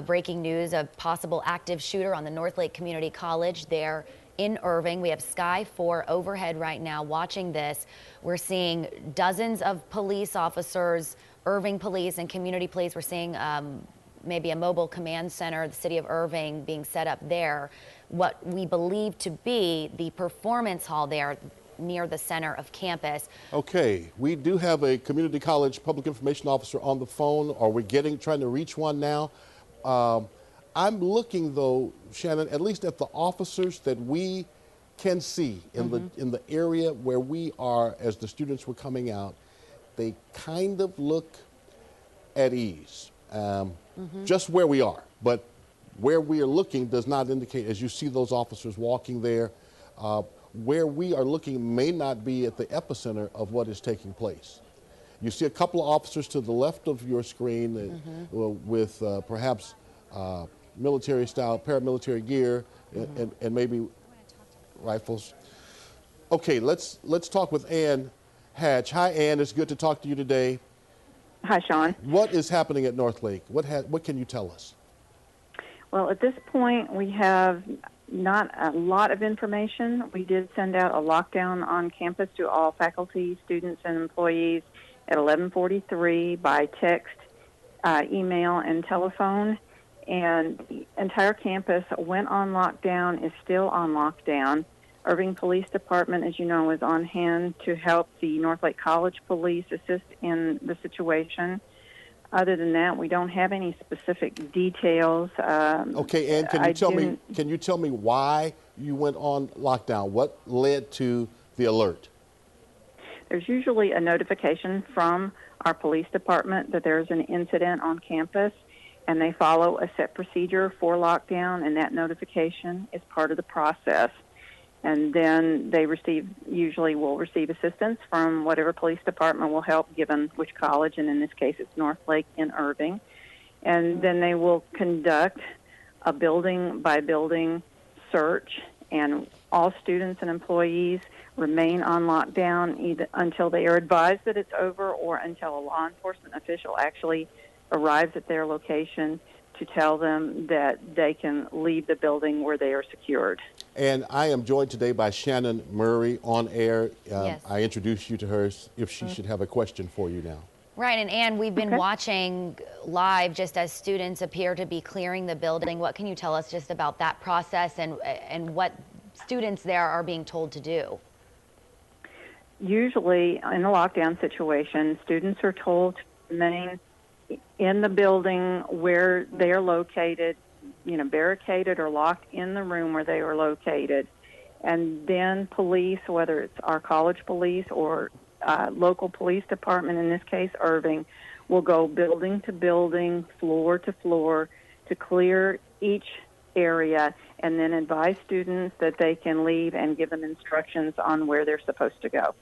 breaking news of possible active shooter on the North Lake Community College there in Irving. We have Sky 4 overhead right now watching this. We're seeing dozens of police officers, Irving Police and Community Police. We're seeing maybe a mobile command center, the city of Irving being set up there. What we believe to be the performance hall there near the center of campus. Okay, we do have a community college public information officer on the phone, or we're trying to reach one now. I'm looking though, Shannon, at least at the officers that we can see in the area where we are as the students were coming out. They kind of look at ease, just where we are, but where we are looking does not indicate, as you see those officers walking there, where we are looking may not be at the epicenter of what is taking place. You see a couple of officers to the left of your screen with perhaps military style, paramilitary gear and maybe rifles. Okay, let's talk with Ann Hatch. Hi, Ann. It's good to talk to you today. Hi, Sean. What is happening at Northlake? What can you tell us? Well, at this point, we have not a lot of information. We did send out a lockdown on campus to all faculty, students, and employees at 11:43 by text, email, and telephone. And the entire campus went on lockdown, is still on lockdown. Irving Police Department, as you know, is on hand to help the Northlake College Police assist in the situation. Other than that, we don't have any specific details. Okay, Ann, can you tell me why you went on lockdown? What led to the alert? There's usually a notification from our police department that there's an incident on campus, and they follow a set procedure for lockdown, and that notification is part of the process. And then they usually will receive assistance from whatever police department will help, given which college, and in this case it's Northlake in Irving. And then they will conduct a building-by-building search, and all students and employees remain on lockdown either until they are advised that it's over or until a law enforcement official actually arrives at their location to tell them that they can leave the building where they are secured. And I am joined today by Shannon Murray on air. Yes. I introduced you to her if she should have a question for you now. Right, and Ann, we've been watching live just as students appear to be clearing the building. What can you tell us just about that process and what students there are being told to do? Usually in a lockdown situation, students are told to remain in the building where they are located, barricaded or locked in the room where they are located. And then police, whether it's our college police or local police department, in this case Irving, will go building to building, floor to floor, to clear each area and then advise students that they can leave and give them instructions on where they're supposed to go.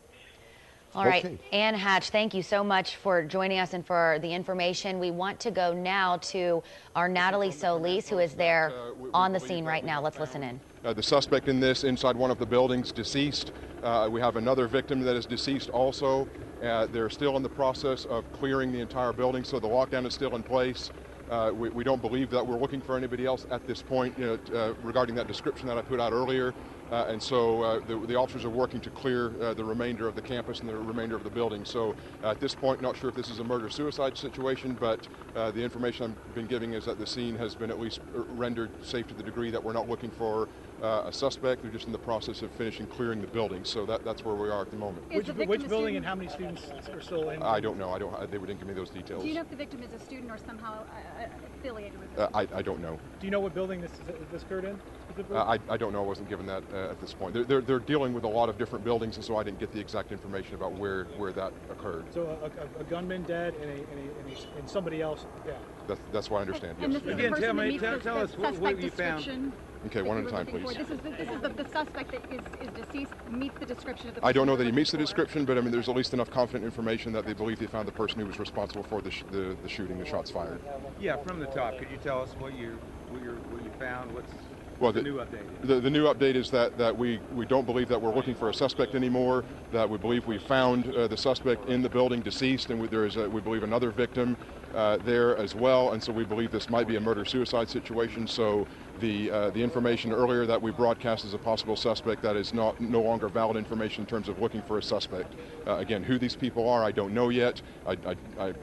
All right, Ann Hatch, thank you so much for joining us and for the information. We want to go now to our Natalie Solis, who is there on the scene right now. Let's listen in. The suspect in this inside one of the buildings deceased. We have another victim that is deceased also. They're still in the process of clearing the entire building, so the lockdown is still in place. We don't believe that we're looking for anybody else at this point regarding that description that I put out earlier. And so the officers are working to clear the remainder of the campus and the remainder of the building. So at this point, not sure if this is a murder-suicide situation, but the information I've been giving is that the scene has been at least rendered safe to the degree that we're not looking for a suspect. They're just in the process of finishing clearing the building. So that's where we are at the moment. Which building and how many students are still in? I don't know. They didn't give me those details. Do you know if the victim is a student or somehow affiliated with it? I don't know. Do you know what building this occurred in? I don't know. I wasn't given that at this point. They're dealing with a lot of different buildings, and so I didn't get the exact information about where that occurred. So a gunman dead and somebody else dead. That's what I understand. And Yes. this is the person that meets tell us what you found. Okay, one at a time, please. This is the suspect that is deceased meets the description of the. I don't know that he meets the description, but I mean, there's at least enough confident information that they believe they found the person who was responsible for the shooting, the shots fired. Yeah, from the top, could you tell us what you found? Well, the new update? The new update is that we don't believe that we're looking for a suspect anymore, that we believe we found the suspect in the building deceased, and there is, we believe, another victim there as well, and so we believe this might be a murder-suicide situation. So the information earlier that we broadcast as a possible suspect, that is no longer valid information in terms of looking for a suspect. Again, who these people are, I don't know yet. I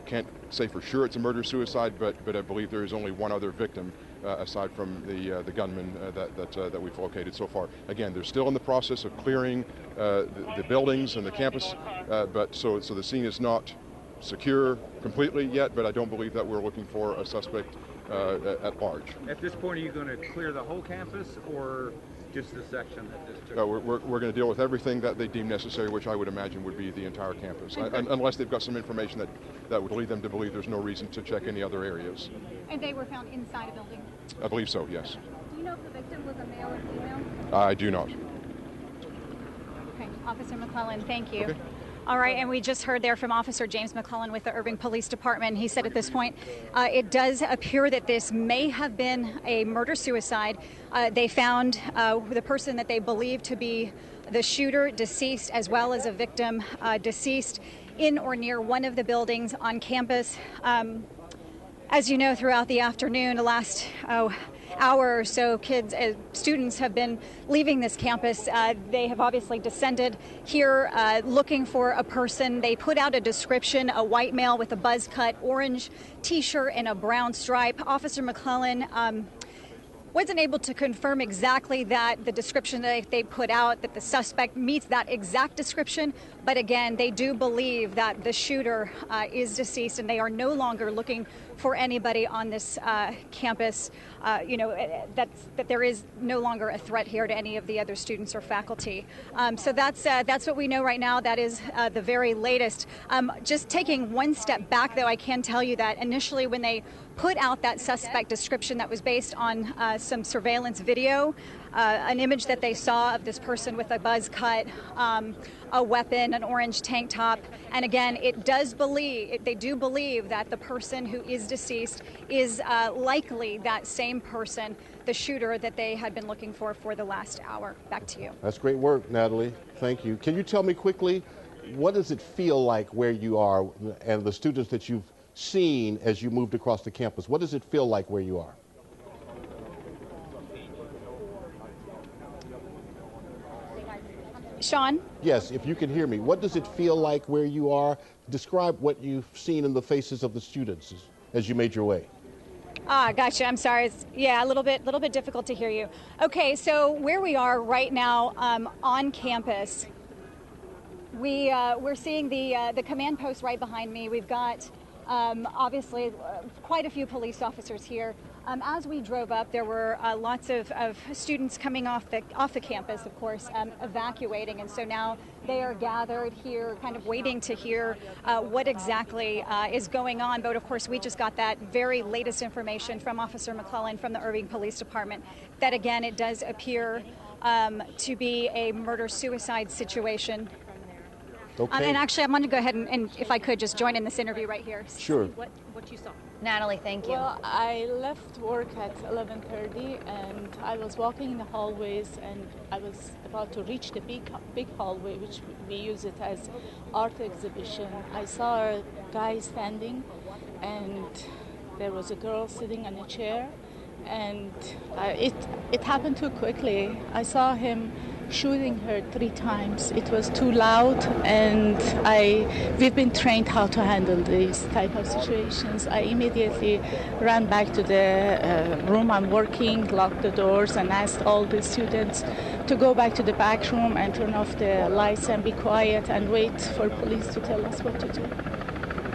can't say for sure it's a murder-suicide, but I believe there is only one other victim aside from the gunman that we've located so far. Again, they're still in the process of clearing the buildings and the campus, but so the scene is not secure completely yet, but I don't believe that we're looking for a suspect at large. At this point, are you going to clear the whole campus or just the section that this took? We're going to deal with everything that they deem necessary, which I would imagine would be the entire campus, unless they've got some information that would lead them to believe there's no reason to check any other areas. And they were found inside a building? I believe so, yes. Do you know if the victim was a male or female? I do not. Okay, Officer McClellan, thank you. Okay. All right, and we just heard there from Officer James McClellan with the Irving Police Department. He said at this point, it does appear that this may have been a murder-suicide. They found the person that they believe to be the shooter deceased, as well as a victim deceased. in or near one of the buildings on campus. As you know, throughout the afternoon, the last hour or so, students have been leaving this campus. They have obviously descended here looking for a person. They put out a description, a white male with a buzz cut, orange T-shirt and a brown stripe. Officer McClellan wasn't able to confirm exactly that the description that they put out, that the suspect meets that exact description. But again, they do believe that the shooter is deceased, and they are no longer looking for anybody on this campus. That there is no longer a threat here to any of the other students or faculty. So that's what we know right now. That is the very latest. Just taking one step back, though, I can tell you that initially when they put out that suspect description that was based on some surveillance video, an image that they saw of this person with a buzz cut, a weapon, an orange tank top. And again, they do believe that the person who is deceased is likely that same person, the shooter that they had been looking for the last hour. Back to you. That's great work, Natalie. Thank you. Can you tell me quickly, what does it feel like where you are and the students that you've seen as you moved across the campus? What does it feel like where you are? Sean? Yes, if you can hear me. What does it feel like where you are? Describe what you've seen in the faces of the students as you made your way. Gotcha. I'm sorry. It's, a little bit difficult to hear you. Okay, so where we are right now on campus, we're seeing the command post right behind me. We've got obviously quite a few police officers here. As we drove up, there were lots of students coming off the campus, of course, evacuating, and so now they are gathered here, kind of waiting to hear what exactly is going on. But of course, we just got that very latest information from Officer McClellan from the Irving Police Department that, again, it does appear to be a murder-suicide situation. Okay. And actually, I'm going to go ahead and, if I could, just join in this interview right here. Sure. What you saw. Natalie, thank you. Well, I left work at 11:30, and I was walking in the hallways, and I was about to reach the big hallway, which we use it as art exhibition. I saw a guy standing, and there was a girl sitting on a chair, and it happened too quickly. I saw him shooting her 3 times. It was too loud, and we've been trained how to handle these type of situations. I immediately ran back to the room I'm working, locked the doors, and asked all the students to go back to the back room and turn off the lights and be quiet and wait for police to tell us what to do.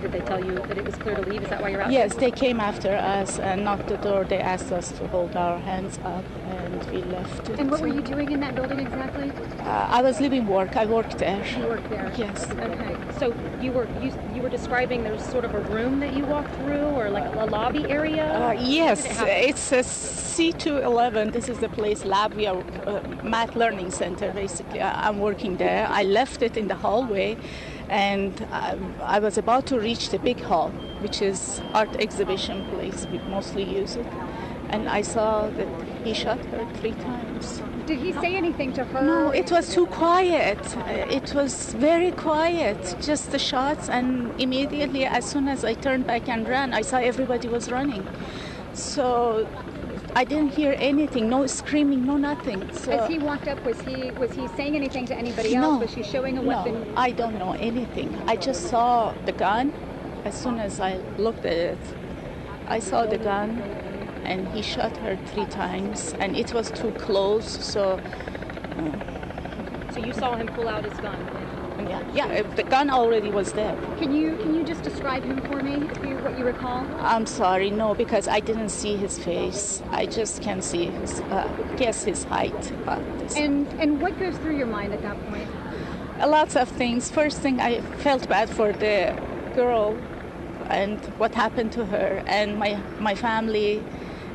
Did they tell you that it was clear to leave? Is that why you're out? Yes, they came after us and knocked the door. They asked us to hold our hands up, and we left. And what were you doing in that building exactly? I was leaving work. I worked there. You worked there? Yes. Okay. So you were describing there's sort of a room that you walked through, or like a lobby area? Yes, it's a C211. This is the place, lab. We are math learning center, basically. I'm working there. I left it in the hallway, and I was about to reach the big hall, which is art exhibition place. We mostly use it. And I saw that he shot her 3 times. Did he say anything to her? No, it was too quiet. It was very quiet, just the shots. And immediately, as soon as I turned back and ran, I saw everybody was running. So I didn't hear anything, no screaming, no nothing. So as he walked up, was he saying anything to anybody else? No, Was she showing a weapon? No, I don't know anything. I just saw the gun. As soon as I looked at it, I saw the gun, and he shot her 3 times, and it was too close. So you saw him pull out his gun? Yeah, the gun already was there. Can you just describe him for me, what you recall? I'm sorry, no, because I didn't see his face. I just can see guess his height. And what goes through your mind at that point? Lots of things. First thing, I felt bad for the girl and what happened to her, and my family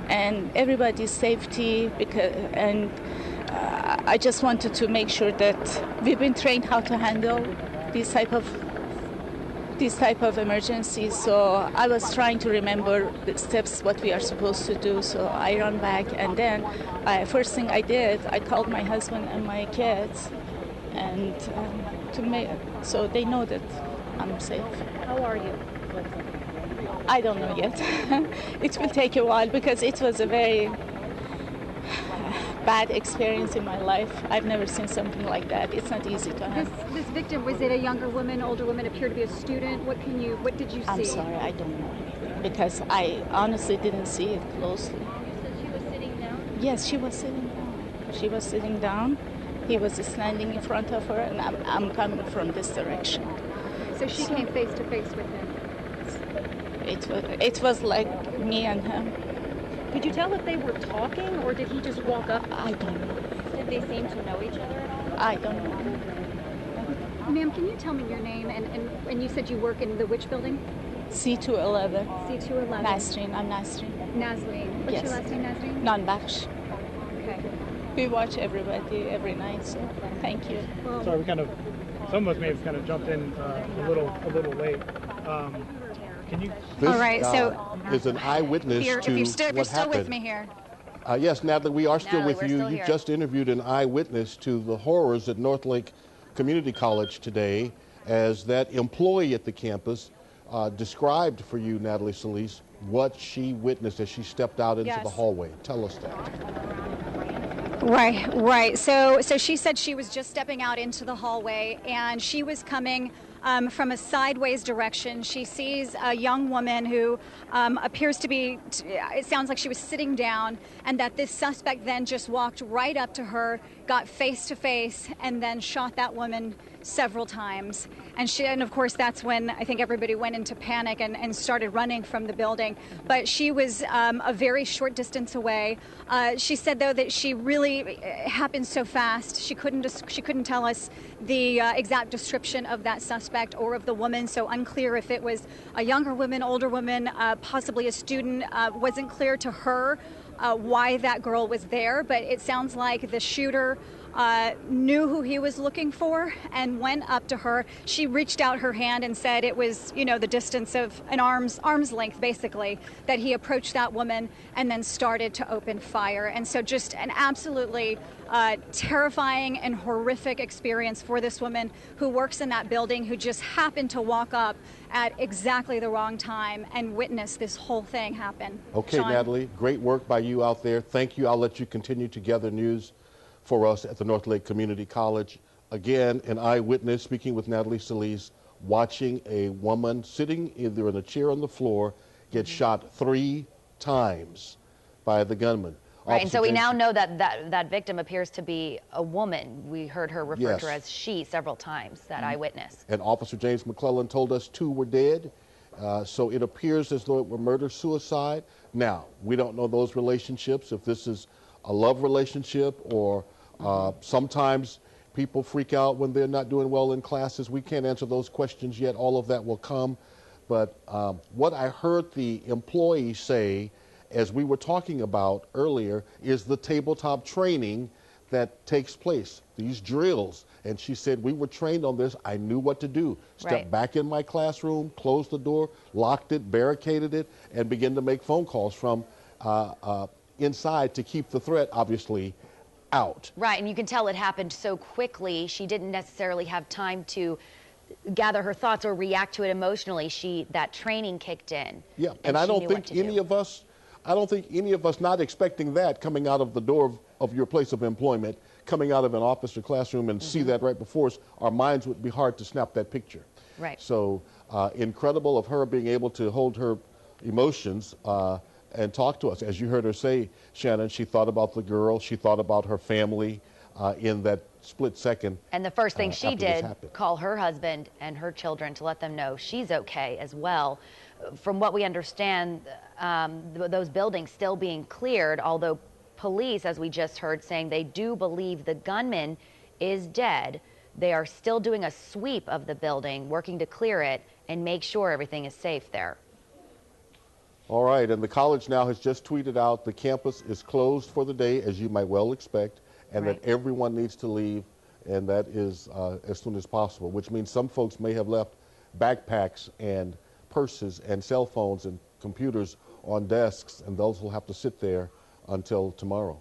and everybody's safety, and I just wanted to make sure that we've been trained how to handle these type of emergencies. So I was trying to remember the steps, what we are supposed to do. So I ran back, and then first thing I did, I called my husband and my kids, and so they know that I'm safe. How are you? I don't know yet. It will take a while because it was a very bad experience in my life. I've never seen something like that. It's not easy to have. This victim, was it a younger woman, older woman, appeared to be a student? What did you see? I'm sorry, I don't know because I honestly didn't see it closely. She was sitting down? Yes, she was sitting down. She was sitting down. He was standing in front of her, and I'm coming from this direction. So she came face to face with him. It was like me and him. Could you tell if they were talking, or did he just walk up? I don't know. Did they seem to know each other at all? I don't know. Ma'am, can you tell me your name? And you said you work in the which building? C211. C211. Nasreen. I'm Nasreen. Nasreen. What's your last name, Nasreen? Nanbakhsh. Okay. We watch everybody every night, so thank you. Well, sorry, some of us may have kind of jumped in a little late. Can you? This, all right, so is an eyewitness to if you're still happened. with me here. Yes, Natalie, we are still Natalie, with we're you. still You here. just interviewed an eyewitness to the horrors at Northlake Community College today, as that employee at the campus described for you, Natalie Solis, what she witnessed as she stepped out into the hallway. Tell us that. Right. So she said she was just stepping out into the hallway, and she was coming from a sideways direction. She sees a young woman who appears to be, it sounds like she was sitting down, and that this suspect then just walked right up to her, got face to face, and then shot that woman several times. And of course, that's when I think everybody went into panic and started running from the building. But she was a very short distance away. She said, though, that she really it happened so fast. She couldn't tell us the exact description of that suspect or of the woman. So unclear if it was a younger woman, older woman, possibly a student. Wasn't clear to her why that girl was there. But it sounds like the shooter knew who he was looking for and went up to her. She reached out her hand and said it was, the distance of an arm's length, basically, that he approached that woman and then started to open fire. And so just an absolutely terrifying and horrific experience for this woman who works in that building, who just happened to walk up at exactly the wrong time and witness this whole thing happen. Okay, Sean? Natalie, great work by you out there. Thank you. I'll let you continue to gather news for us at the Northlake Community College. Again, an eyewitness speaking with Natalie Solis, watching a woman sitting either in a chair on the floor get shot 3 times by the gunman. Right, and so we now know that victim appears to be a woman. We heard her refer to her as she several times, that eyewitness. And Officer James McClellan told us 2 were dead. So it appears as though it were murder-suicide. Now, we don't know those relationships, if this is a love relationship or sometimes people freak out when they're not doing well in classes. We can't answer those questions yet. All of that will come. But what I heard the employee say, as we were talking about earlier, is the tabletop training that takes place, these drills. And she said, we were trained on this. I knew what to do. Step back in my classroom, closed the door, locked it, barricaded it, and began to make phone calls from inside to keep the threat, obviously, out. Right, and you can tell it happened so quickly. She didn't necessarily have time to gather her thoughts or react to it emotionally. That training kicked in. Yeah, and I don't think any of us, not expecting that coming out of the door of your place of employment, coming out of an office or classroom and see that right before us, our minds would be hard to snap that picture. Right. So incredible of her being able to hold her emotions and talk to us. As you heard her say, Shannon, she thought about the girl, she thought about her family in that split second. And the first thing she did, happened. call her husband and her children to let them know she's okay as well. From what we understand, those buildings still being cleared, although police, as we just heard, saying they do believe the gunman is dead. They are still doing a sweep of the building, working to clear it and make sure everything is safe there. All right, and the college now has just tweeted out the campus is closed for the day, as you might well expect, and that everyone needs to leave, and that is as soon as possible, which means some folks may have left backpacks and purses and cell phones and computers on desks, and those will have to sit there until tomorrow.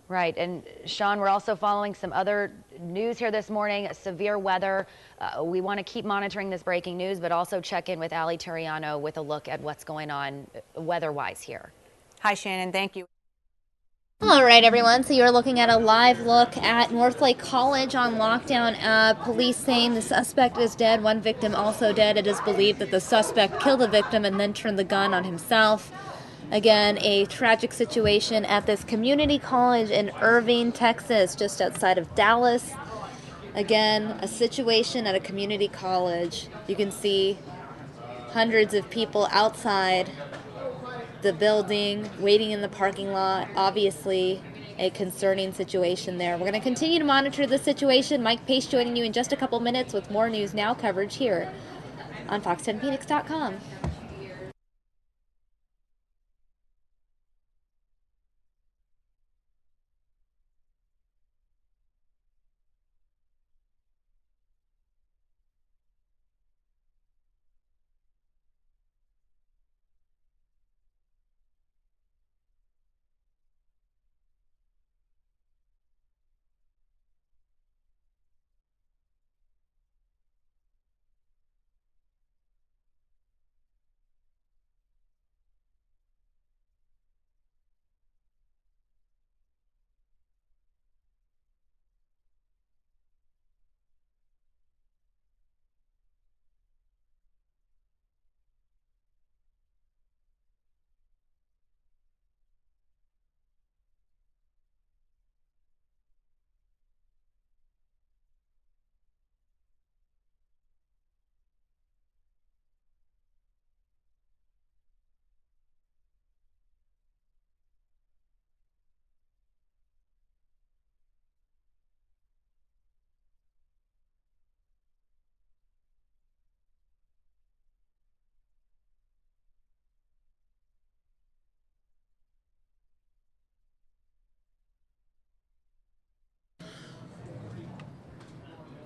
Right, and Sean, we're also following some other news here this morning, severe weather. We want to keep monitoring this breaking news, but also check in with Ali Turiano with a look at what's going on weather-wise here. Hi, Shannon, thank you. All right, everyone. So you're looking at a live look at Northlake College on lockdown. Police saying the suspect is dead. One victim also dead. It is believed that the suspect killed the victim and then turned the gun on himself. Again, a tragic situation at this community college in Irving, Texas, just outside of Dallas. Again, a situation at a community college. You can see hundreds of people outside the building, waiting in the parking lot. Obviously, a concerning situation there. We're going to continue to monitor the situation. Mike Pace joining you in just a couple minutes with more News Now coverage here on Fox10Phoenix.com.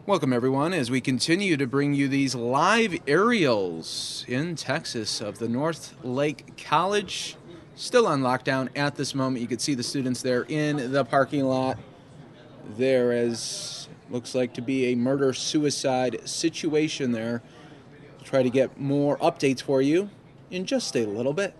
Welcome, everyone, as we continue to bring you these live aerials in Texas of the North Lake College. Still on lockdown at this moment. You can see the students there in the parking lot. There is, looks like to be a murder-suicide situation there. We'll try to get more updates for you in just a little bit.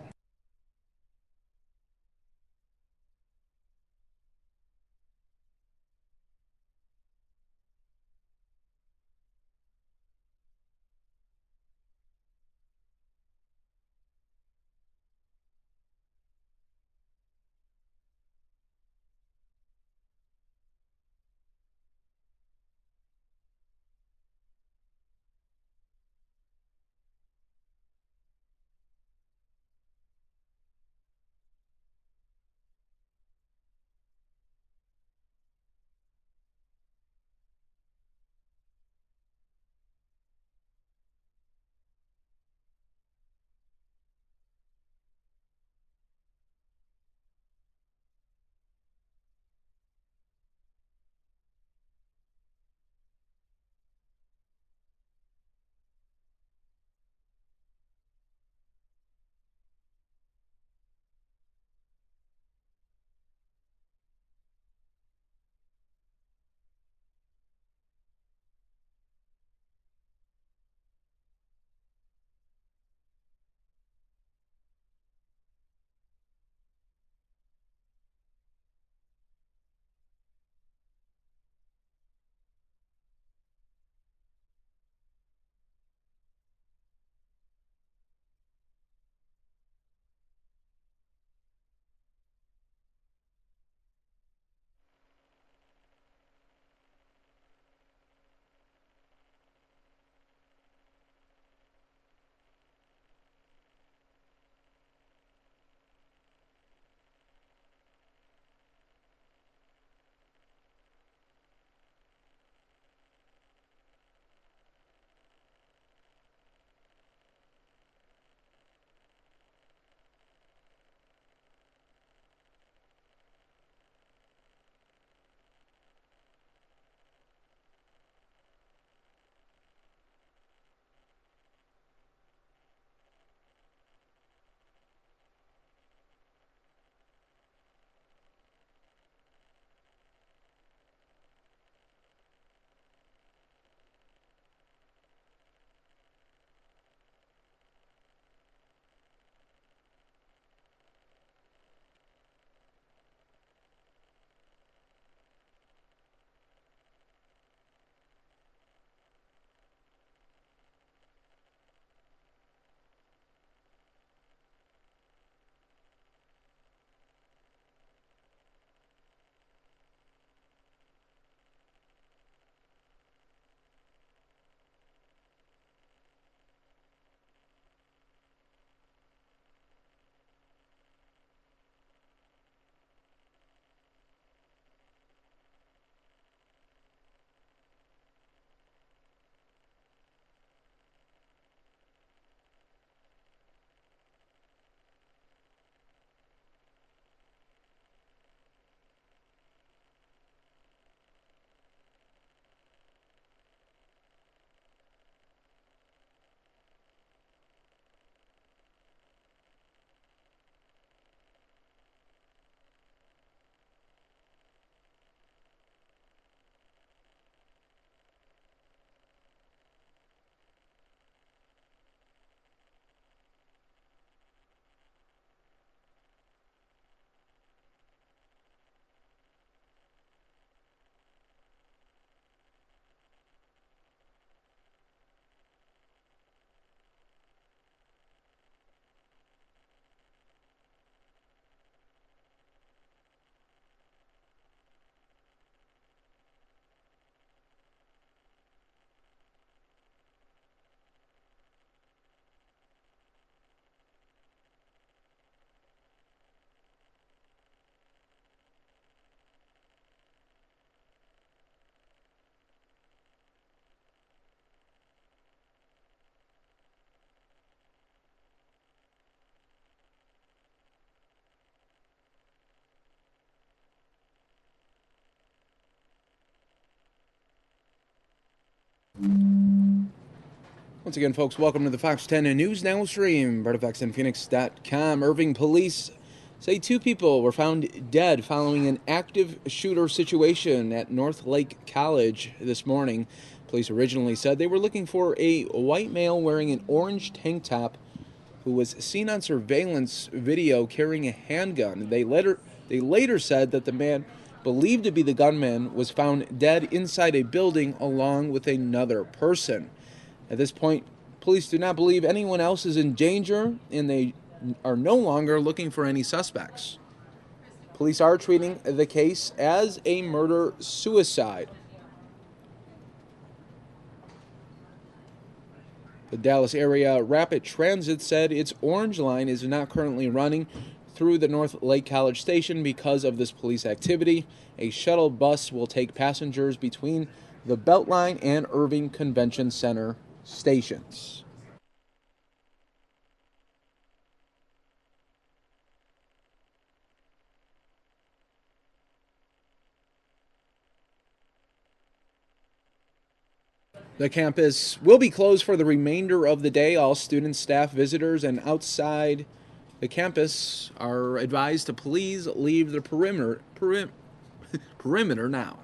Once again, folks, welcome to the Fox 10 News Now stream, part of FoxNPhoenix.com. Irving police say 2 people were found dead following an active shooter situation at North Lake College this morning. Police originally said they were looking for a white male wearing an orange tank top who was seen on surveillance video carrying a handgun. They later said that the man believed to be the gunman was found dead inside a building along with another person. At this point, police do not believe anyone else is in danger, and they are no longer looking for any suspects. Police are treating the case as a murder-suicide. The Dallas area Rapid Transit said its Orange Line is not currently running through the North Lake College station because of this police activity. A shuttle bus will take passengers between the Beltline and Irving Convention Center stations. The campus will be closed for the remainder of the day. All students, staff, visitors, and outside the campus are advised to please leave the perimeter now.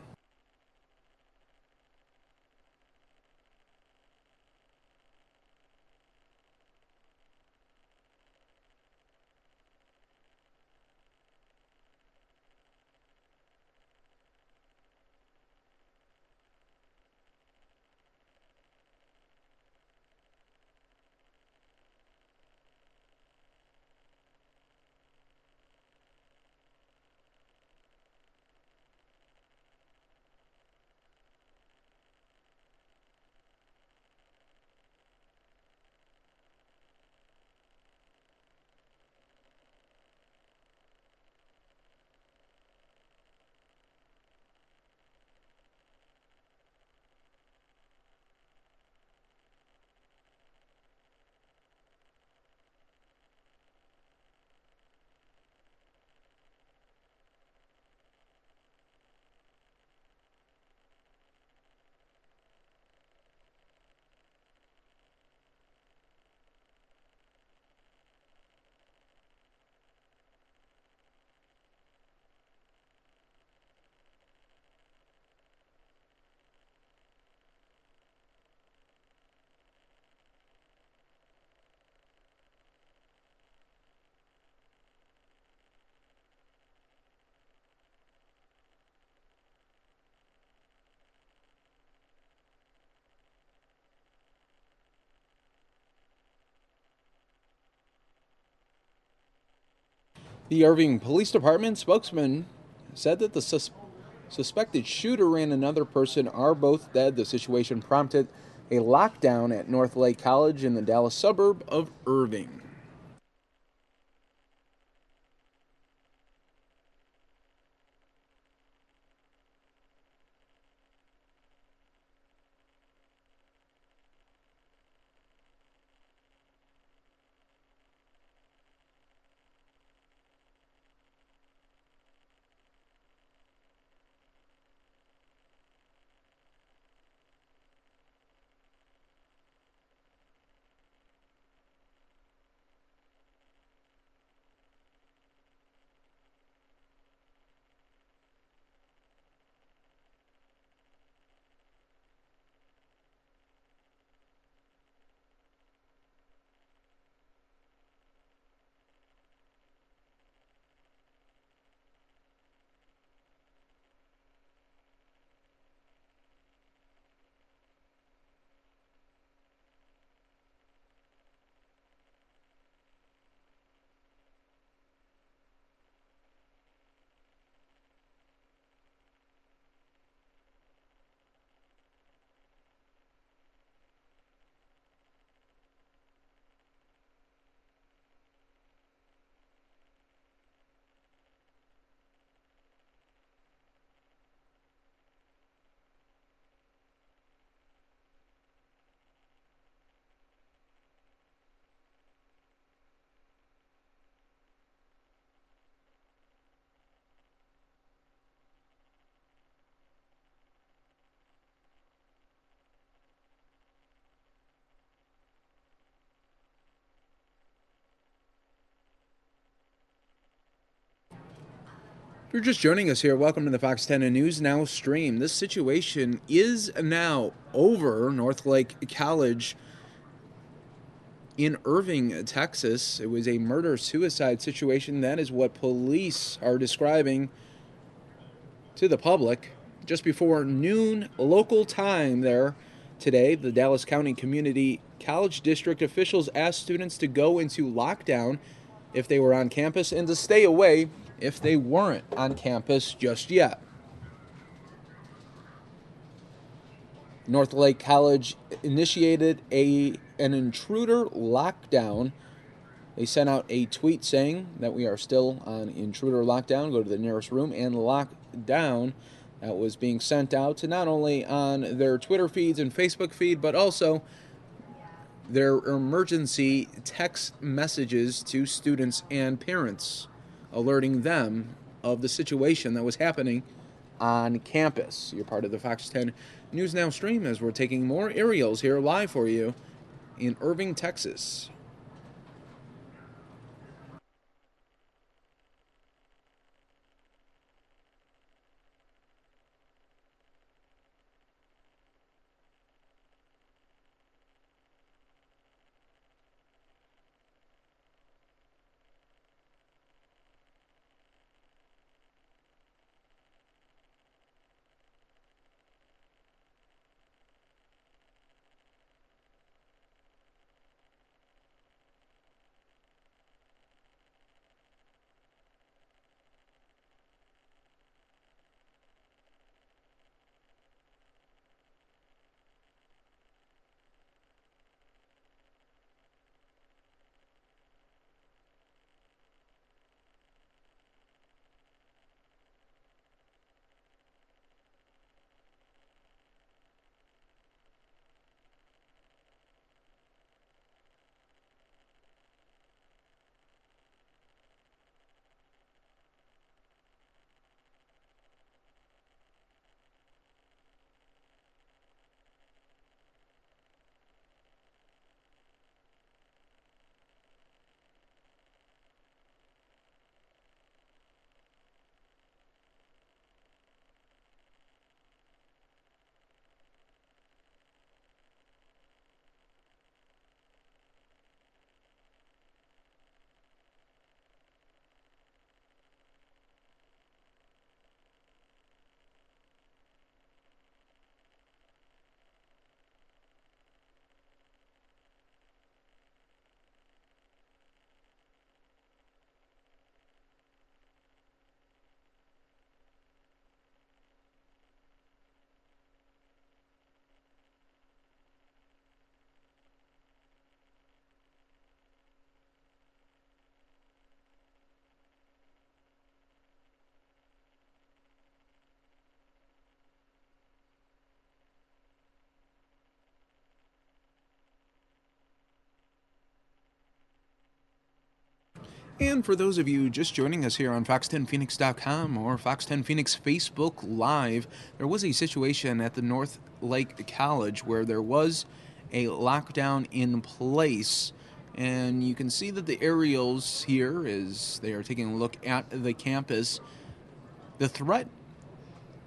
The Irving Police Department spokesman said that the suspected shooter and another person are both dead. The situation prompted a lockdown at North Lake College in the Dallas suburb of Irving. If you're just joining us here, welcome to the Fox 10 News Now stream. This situation is now over. North Lake College in Irving, Texas. It was a murder-suicide situation. That is what police are describing to the public. Just before noon local time there today, the Dallas County Community College District officials asked students to go into lockdown if they were on campus and to stay away if they weren't on campus just yet. North Lake College initiated an intruder lockdown. They sent out a tweet saying that we are still on intruder lockdown. Go to the nearest room and lock down. That was being sent out to not only on their Twitter feeds and Facebook feed, but also their emergency text messages to students and parents, alerting them of the situation that was happening on campus. You're part of the Fox 10 News Now stream as we're taking more aerials here live for you in Irving, Texas. And for those of you just joining us here on Fox10Phoenix.com or Fox 10 Phoenix Facebook Live, there was a situation at the North Lake College where there was a lockdown in place. And you can see that the aerials here, as they are taking a look at the campus, the threat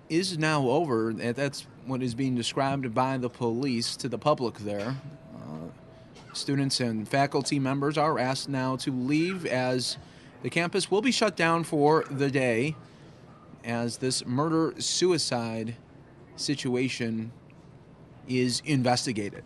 is now over. That's what is being described by the police to the public there. Students and faculty members are asked now to leave as the campus will be shut down for the day as this murder-suicide situation is investigated.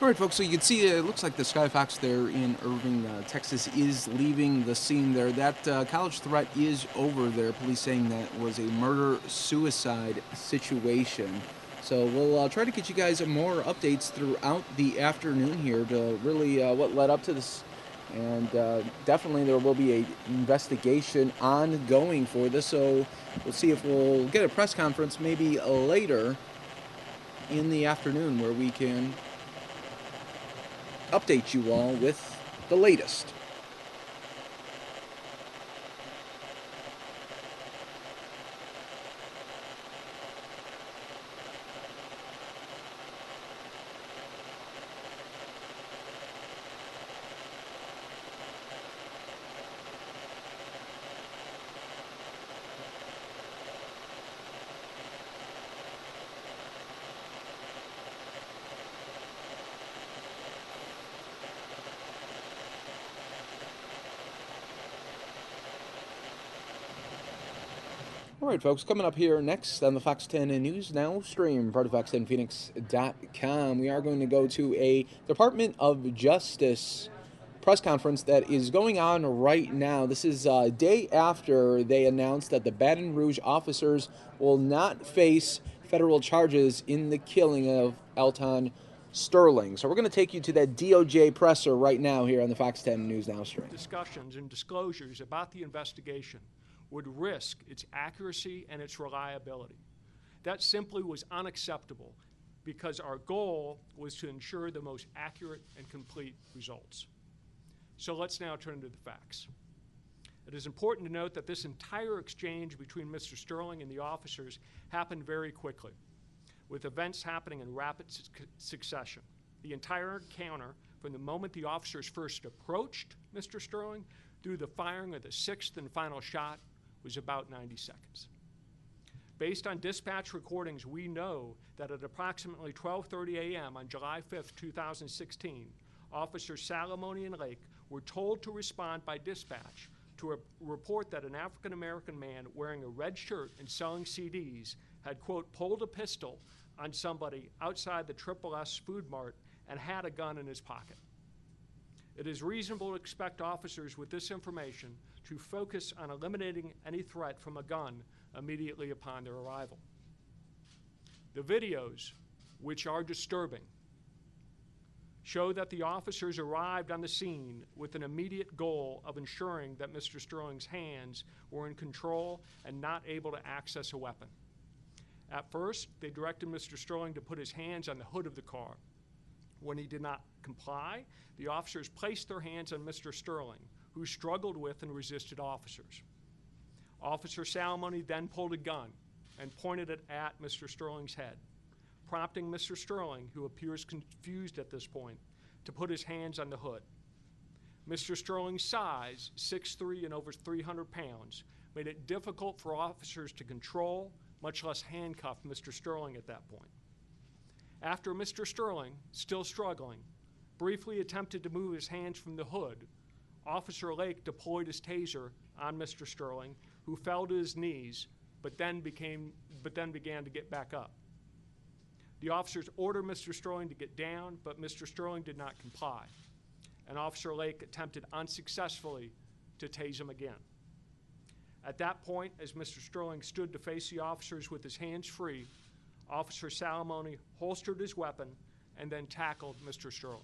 All right, folks, so you can see it looks like the Skyfox there in Irving, Texas is leaving the scene there. That college threat is over there. Police saying that was a murder-suicide situation. So we'll try to get you guys more updates throughout the afternoon here to really what led up to this. And definitely there will be an investigation ongoing for this. So we'll see if we'll get a press conference maybe later in the afternoon where we can update you all with the latest. All right, folks, coming up here next on the Fox 10 News Now stream, part of fox10phoenix.com, we are going to go to a Department of Justice press conference that is going on right now. This is a day after they announced that the Baton Rouge officers will not face federal charges in the killing of Elton Sterling. So we're going to take you to that DOJ presser right now here on the Fox 10 News Now stream. Discussions and disclosures about the investigation would risk its accuracy and its reliability. That simply was unacceptable because our goal was to ensure the most accurate and complete results. So let's now turn to the facts. It is important to note that this entire exchange between Mr. Sterling and the officers happened very quickly, with events happening in rapid succession. The entire encounter, from the moment the officers first approached Mr. Sterling through the firing of the sixth and final shot, was about 90 seconds. Based on dispatch recordings, we know that at approximately 12:30 a.m. on July 5th, 2016, Officers Salamone and Lake were told to respond by dispatch to a report that an African-American man wearing a red shirt and selling CDs had, quote, pulled a pistol on somebody outside the Triple S Food Mart and had a gun in his pocket. It is reasonable to expect officers with this information to focus on eliminating any threat from a gun immediately upon their arrival. The videos, which are disturbing, show that the officers arrived on the scene with an immediate goal of ensuring that Mr. Sterling's hands were in control and not able to access a weapon. At first, they directed Mr. Sterling to put his hands on the hood of the car. When he did not comply, the officers placed their hands on Mr. Sterling, who struggled with and resisted officers. Officer Salamone then pulled a gun and pointed it at Mr. Sterling's head, prompting Mr. Sterling, who appears confused at this point, to put his hands on the hood. Mr. Sterling's size, 6'3" and over 300 pounds, made it difficult for officers to control, much less handcuff Mr. Sterling at that point. After Mr. Sterling, still struggling, briefly attempted to move his hands from the hood, Officer Lake deployed his taser on Mr. Sterling, who fell to his knees, but then began to get back up. The officers ordered Mr. Sterling to get down, but Mr. Sterling did not comply, and Officer Lake attempted unsuccessfully to tase him again. At that point, as Mr. Sterling stood to face the officers with his hands free, Officer Salamone holstered his weapon and then tackled Mr. Sterling.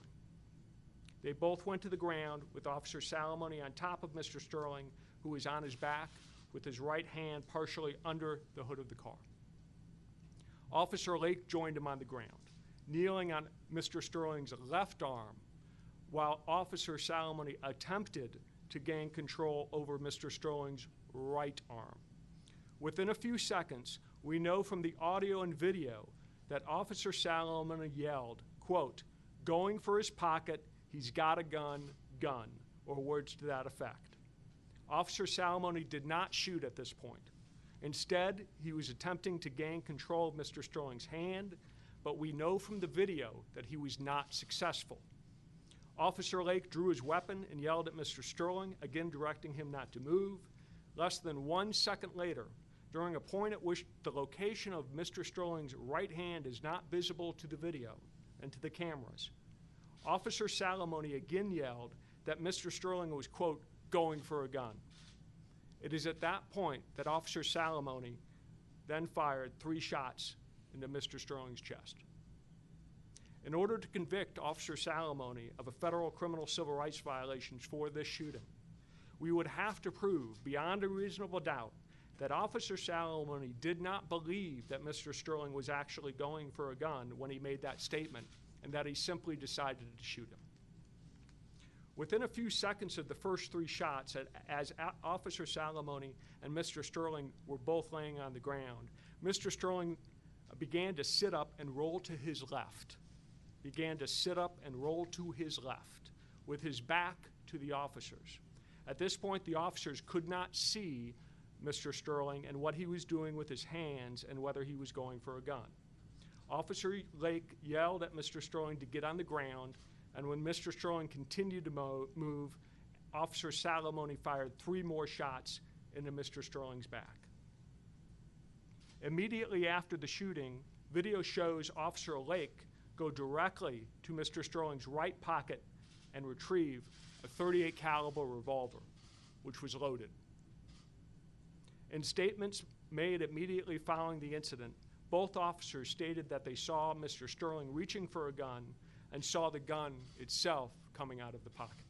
They both went to the ground with Officer Salamone on top of Mr. Sterling, who was on his back with his right hand partially under the hood of the car. Officer Lake joined him on the ground, kneeling on Mr. Sterling's left arm, while Officer Salamone attempted to gain control over Mr. Sterling's right arm. Within a few seconds, we know from the audio and video that Officer Salamone yelled, quote, going for his pocket, he's got a gun, or words to that effect. Officer Salamone did not shoot at this point. Instead, he was attempting to gain control of Mr. Sterling's hand, but we know from the video that he was not successful. Officer Lake drew his weapon and yelled at Mr. Sterling, again directing him not to move. Less than 1 second later, during a point at which the location of Mr. Sterling's right hand is not visible to the video and to the cameras, Officer Salamone again yelled that Mr. Sterling was, quote, going for a gun. It is at that point that Officer Salamone then fired 3 shots into Mr. Sterling's chest. In order to convict Officer Salamone of a federal criminal civil rights violations for this shooting, we would have to prove beyond a reasonable doubt that Officer Salamone did not believe that Mr. Sterling was actually going for a gun when he made that statement, and that he simply decided to shoot him. Within a few seconds of the first 3 shots, as Officer Salamone and Mr. Sterling were both laying on the ground, Mr. Sterling began to sit up and roll to his left. With his back to the officers. At this point, the officers could not see Mr. Sterling and what he was doing with his hands and whether he was going for a gun. Officer Lake yelled at Mr. Sterling to get on the ground, and when Mr. Sterling continued to move, Officer Salamone fired 3 more shots into Mr. Sterling's back. Immediately after the shooting, video shows Officer Lake go directly to Mr. Sterling's right pocket and retrieve a .38 caliber revolver, which was loaded. In statements made immediately following the incident, both officers stated that they saw Mr. Sterling reaching for a gun and saw the gun itself coming out of the pocket.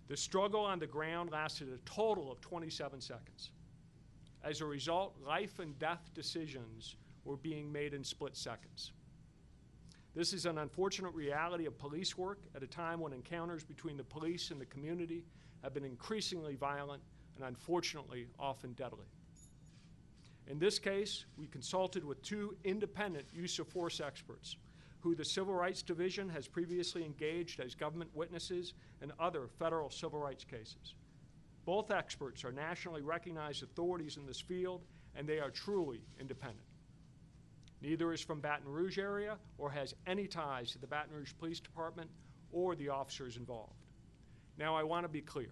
The struggle on the ground lasted a total of 27 seconds. As a result, life and death decisions were being made in split seconds. This is an unfortunate reality of police work at a time when encounters between the police and the community have been increasingly violent and unfortunately often deadly. In this case, we consulted with 2 independent use of force experts who the Civil Rights Division has previously engaged as government witnesses in other federal civil rights cases. Both experts are nationally recognized authorities in this field, and they are truly independent. Neither is from Baton Rouge area or has any ties to the Baton Rouge Police Department or the officers involved. Now, I want to be clear.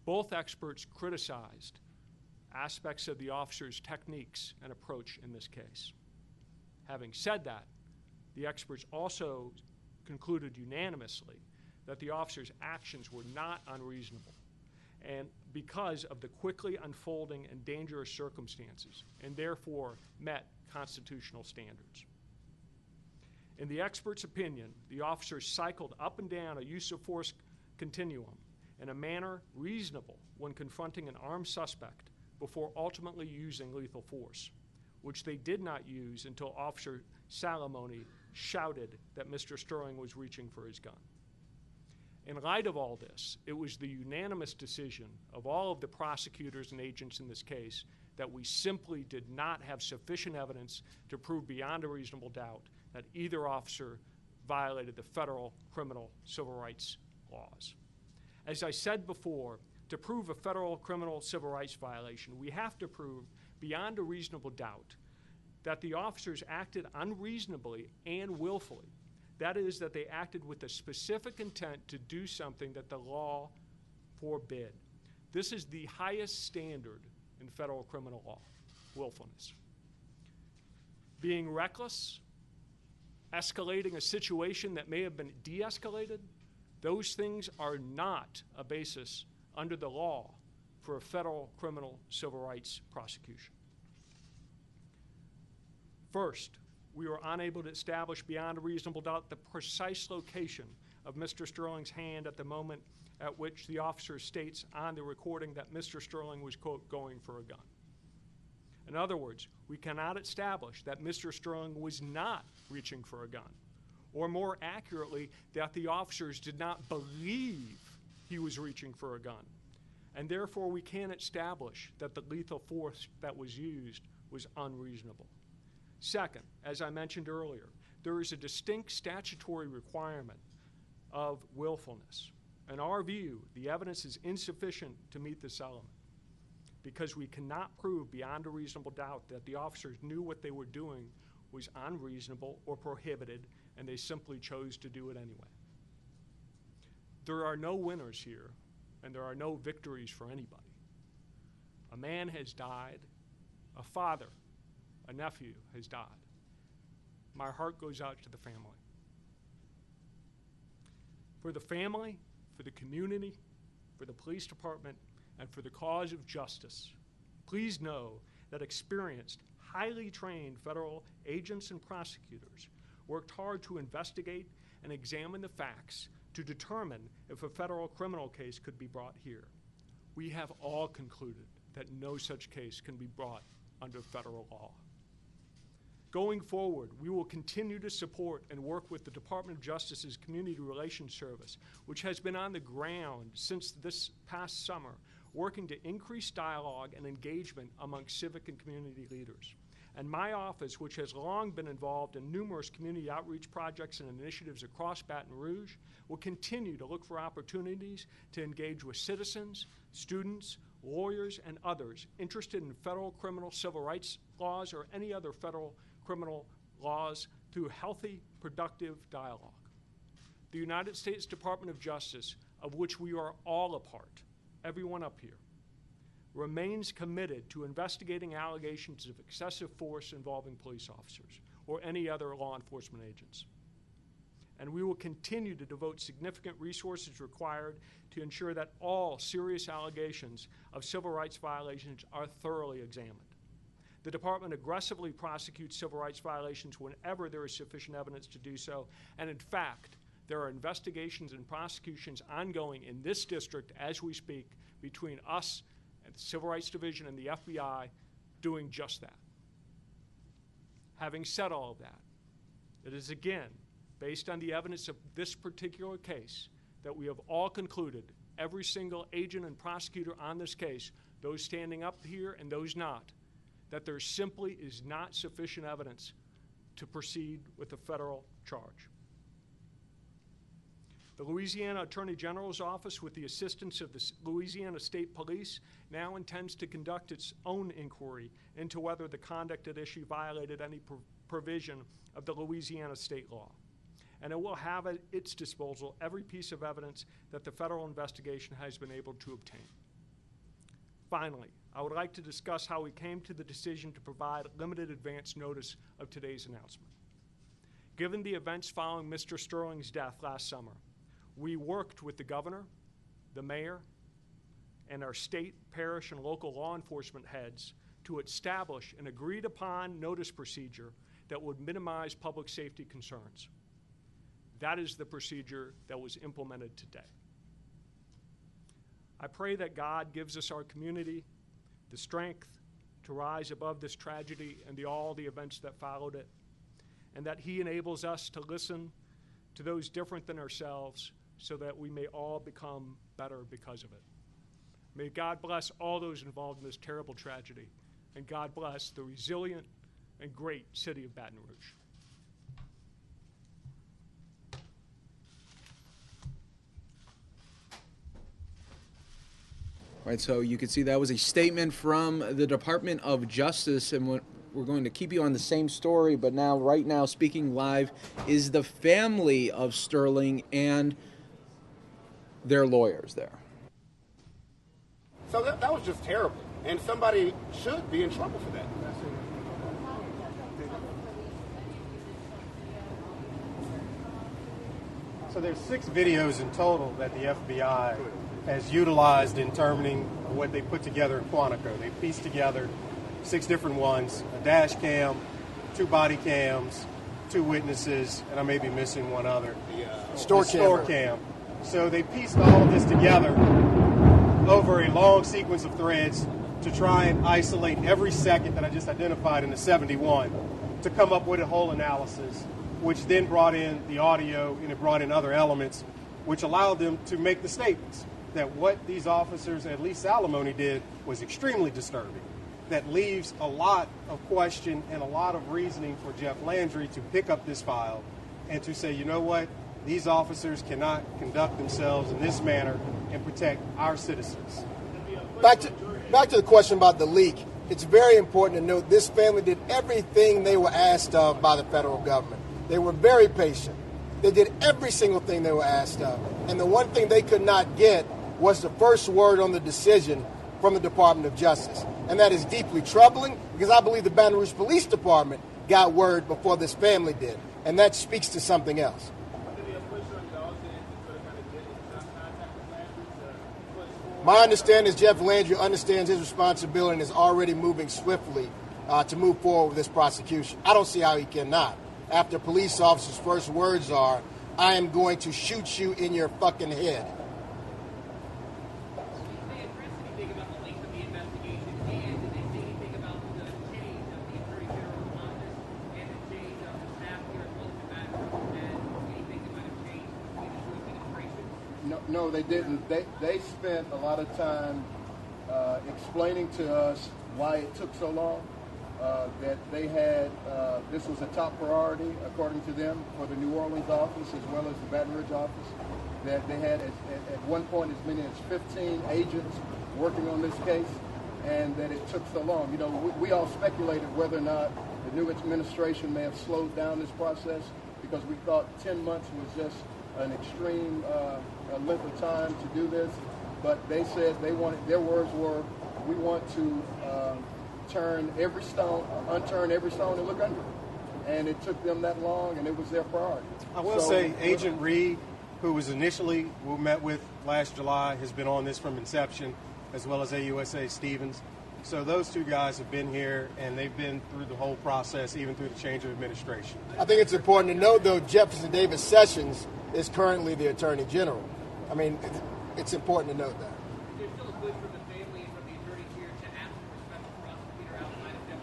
Both experts criticized aspects of the officers' techniques and approach in this case. Having said that, the experts also concluded unanimously that the officers' actions were not unreasonable, and because of the quickly unfolding and dangerous circumstances, and therefore met constitutional standards. In the expert's opinion, the officers cycled up and down a use of force continuum in a manner reasonable when confronting an armed suspect before ultimately using lethal force, which they did not use until Officer Salamone shouted that Mr. Sterling was reaching for his gun. In light of all this, it was the unanimous decision of all of the prosecutors and agents in this case that we simply did not have sufficient evidence to prove beyond a reasonable doubt that either officer violated the federal criminal civil rights laws. As I said before, to prove a federal criminal civil rights violation, we have to prove beyond a reasonable doubt that the officers acted unreasonably and willfully. That is, that they acted with a specific intent to do something that the law forbid. This is the highest standard in federal criminal law, willfulness. Being reckless, escalating a situation that may have been de-escalated, those things are not a basis under the law for a federal criminal civil rights prosecution. First, we were unable to establish beyond a reasonable doubt the precise location of Mr. Sterling's hand at the moment at which the officer states on the recording that Mr. Sterling was, quote, going for a gun. In other words, we cannot establish that Mr. Sterling was not reaching for a gun, or more accurately, that the officers did not believe he was reaching for a gun. And therefore, we can't establish that the lethal force that was used was unreasonable. Second, as I mentioned earlier, there is a distinct statutory requirement of willfulness. In our view, the evidence is insufficient to meet this element because we cannot prove beyond a reasonable doubt that the officers knew what they were doing was unreasonable or prohibited, and they simply chose to do it anyway. There are no winners here, and there are no victories for anybody. A man has died, a father, a nephew has died. My heart goes out to the family. For the family, for the community, for the police department, and for the cause of justice, please know that experienced, highly trained federal agents and prosecutors worked hard to investigate and examine the facts to determine if a federal criminal case could be brought here. We have all concluded that no such case can be brought under federal law. Going forward, we will continue to support and work with the Department of Justice's Community Relations Service, which has been on the ground since this past summer, working to increase dialogue and engagement among civic and community leaders. And my office, which has long been involved in numerous community outreach projects and initiatives across Baton Rouge, will continue to look for opportunities to engage with citizens, students, lawyers, and others interested in federal criminal civil rights laws or any other federal criminal laws through healthy, productive dialogue. The United States Department of Justice, of which we are all a part, everyone up here, remains committed to investigating allegations of excessive force involving police officers or any other law enforcement agents. And we will continue to devote significant resources required to ensure that all serious allegations of civil rights violations are thoroughly examined. The department aggressively prosecutes civil rights violations whenever there is sufficient evidence to do so, and in fact, there are investigations and prosecutions ongoing in this district as we speak between us and the Civil Rights Division and the FBI doing just that. Having said all of that, it is again based on the evidence of this particular case that we have all concluded, every single agent and prosecutor on this case, those standing up here and those not, that there simply is not sufficient evidence to proceed with a federal charge. The Louisiana Attorney General's Office, with the assistance of the Louisiana State Police, now intends to conduct its own inquiry into whether the conduct at issue violated any provision of the Louisiana state law. And it will have at its disposal every piece of evidence that the federal investigation has been able to obtain. Finally, I would like to discuss how we came to the decision to provide limited advance notice of today's announcement. Given the events following Mr. Sterling's death last summer, we worked with the governor, the mayor, and our state, parish, and local law enforcement heads to establish an agreed-upon notice procedure that would minimize public safety concerns. That is the procedure that was implemented today. I pray that God gives us, our community, the strength to rise above this tragedy and all the events that followed it, and that He enables us to listen to those different than ourselves so that we may all become better because of it. May God bless all those involved in this terrible tragedy, and God bless the resilient and great city of Baton Rouge. Right, so you can see that was a statement from the Department of Justice, and we're going to keep you on the same story, but now, right now, speaking live is the family of Sterling and their lawyers there. So that was just terrible, and somebody should be in trouble for that. So there's 6 videos in total that the FBI has utilized in determining what they put together in Quantico. They pieced together 6 different ones, a dash cam, 2 body cams, 2 witnesses, and I may be missing one other. Store cam. So they pieced all of this together over a long sequence of threads to try and isolate every second that I just identified in the 71 to come up with a whole analysis, which then brought in the audio and it brought in other elements, which allowed them to make the statements that what these officers at Lee's Alimony did was extremely disturbing, that leaves a lot of question and a lot of reasoning for Jeff Landry to pick up this file and to say, you know what, these officers cannot conduct themselves in this manner and protect our citizens. Back to the question about the leak. It's very important to note this family did everything they were asked of by the federal government. They were very patient. They did every single thing they were asked of. And the one thing they could not get was the first word on the decision from the Department of Justice. And that is deeply troubling because I believe the Baton Rouge Police Department got word before this family did. And that speaks to something else. My understanding is Jeff Landry understands his responsibility and is already moving swiftly to move forward with this prosecution. I don't see how he cannot. After a police officer's first words are, I am going to shoot you in your fucking head. No, they didn't. They spent a lot of time explaining to us why it took so long, that they had, this was a top priority, according to them, for the New Orleans office as well as the Baton Rouge office, that they had at one point as many as 15 agents working on this case, and that it took so long. You know, we all speculated whether or not the new administration may have slowed down this process because we thought 10 months was just an extreme length of time to do this, but they said they wanted, their words were, we want to unturn every stone and look under it. And it took them that long, and it was their priority. I will say Agent Reed, who we met with last July, has been on this from inception, as well as AUSA Stevens. So those two guys have been here, and they've been through the whole process, even through the change of administration. I think it's important to note, though, Jefferson Davis Sessions is currently the Attorney General. I mean, it's important to note that. There's still a push from the family and from the attorneys here to ask for a special prosecutor outside of Jeff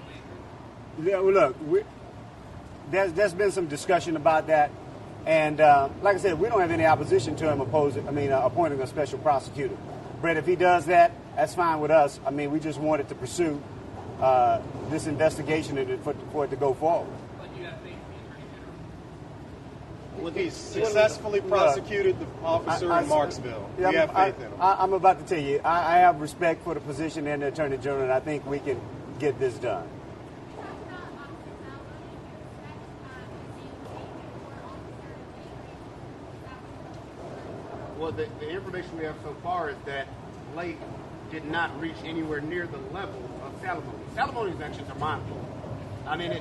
Landry. Yeah, well, look, there's been some discussion about that, and like I said, we don't have any opposition to him appointing a special prosecutor. Brett, if he does that, that's fine with us. I mean, we just wanted to pursue this investigation and for it to go forward. Well, he's successfully prosecuted the officer in Marksville. Yeah, we have faith in him. I'm about to tell you, I have respect for the position and the Attorney General, and I think we can get this done. Well, the information we have so far is that Lake did not reach anywhere near the level of Salamone. Salamone's actions are mind-blowing. I mean,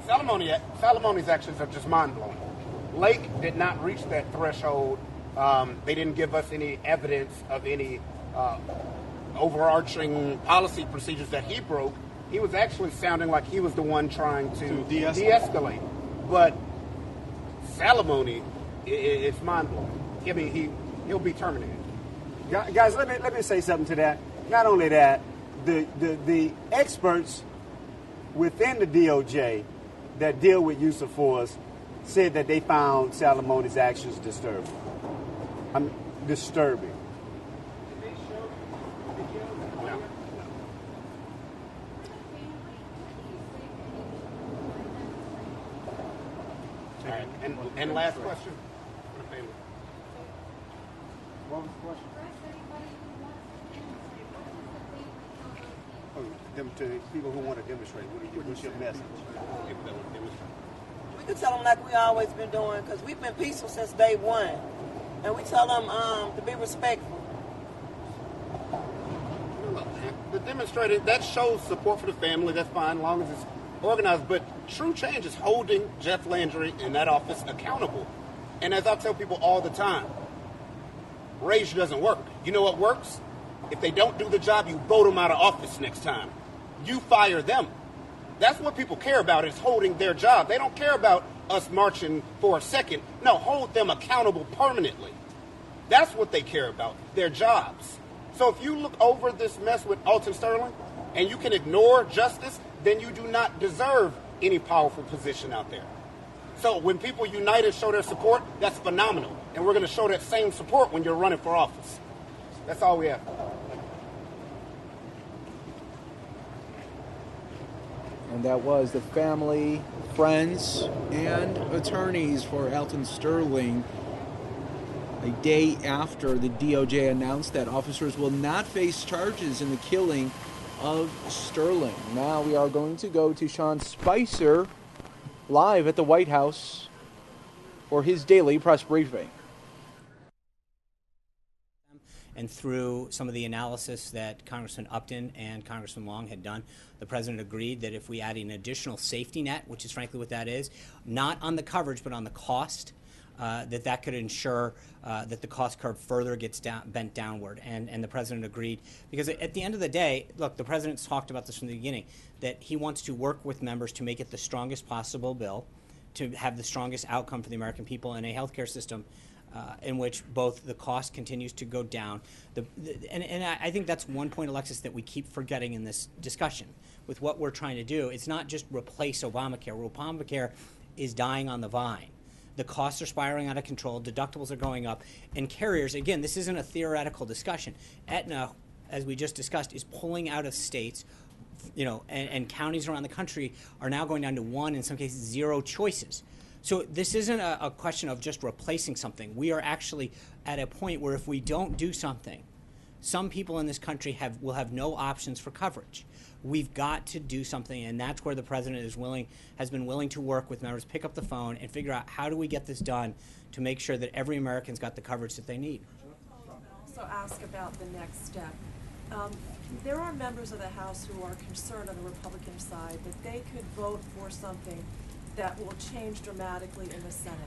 Salamone's actions are just mind-blowing. Lake did not reach that threshold. They didn't give us any evidence of any overarching policy procedures that he broke. He was actually sounding like he was the one trying to de-escalate. But Salamone, it's mind-blowing. I mean, he'll be terminated. Guys, let me say something to that. Not only that, the experts within the DOJ that deal with use of force said that they found Salamone's actions disturbing. Disturbing. Did they show video? No. All right, and last question. What was the question? Them to people who want to demonstrate. What's your message? We can tell them like we always been doing, because we've been peaceful since day one, and we tell them to be respectful. The demonstrator, that shows support for the family. That's fine, as long as it's organized. But true change is holding Jeff Landry in that office accountable. And as I tell people all the time, rage doesn't work. You know what works? If they don't do the job, you vote them out of office next time. You fire them. That's what people care about, is holding their job. They don't care about us marching for a second. No, hold them accountable permanently. That's what they care about, their jobs. So if you look over this mess with Alton Sterling and you can ignore justice, then you do not deserve any powerful position out there. So when people unite and show their support, that's phenomenal. And we're going to show that same support when you're running for office. That's all we have. And that was the family, friends, and attorneys for Alton Sterling a day after the DOJ announced that officers will not face charges in the killing of Sterling. Now we are going to go to Sean Spicer live at the White House for his daily press briefing. And through some of the analysis that Congressman Upton and Congressman Long had done, the President agreed that if we add an additional safety net, which is frankly what that is, not on the coverage but on the cost, that could ensure that the cost curve further gets bent downward. And the President agreed, because at the end of the day, look, the President's talked about this from the beginning, that he wants to work with members to make it the strongest possible bill, to have the strongest outcome for the American people in a healthcare system in which both the cost continues to go down. And I think that's one point, Alexis, that we keep forgetting in this discussion with what we're trying to do. It's not just replace Obamacare. Obamacare is dying on the vine. The costs are spiraling out of control, deductibles are going up, and carriers, again, this isn't a theoretical discussion. Aetna, as we just discussed, is pulling out of states, and counties around the country are now going down to 1, in some cases 0 choices. So this isn't a question of just replacing something. We are actually at a point where if we don't do something, some people in this country will have no options for coverage. We've got to do something, and that's where the President has been willing to work with members, pick up the phone, and figure out how do we get this done to make sure that every American's got the coverage that they need. Also ask about the next step. There are members of the House who are concerned on the Republican side that they could vote for something that will change dramatically in the Senate.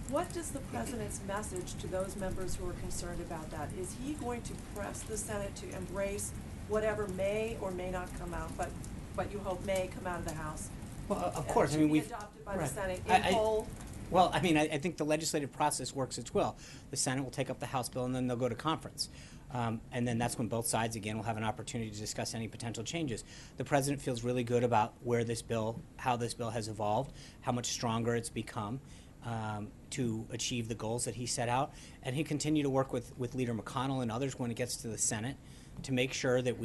What is the President's message to those members who are concerned about that? Is he going to press the Senate to embrace whatever may or may not come out, but you hope may come out of the House? Well, of course. I mean, we've adopted by the Senate in whole. Well, I mean, I think the legislative process works its will. The Senate will take up the House bill, and then they'll go to conference. And then that's when both sides, again, will have an opportunity to discuss any potential changes. The President feels really good about how this bill has evolved, how much stronger it's become to achieve the goals that he set out. And he'll continue to work with Leader McConnell and others when it gets to the Senate to make sure that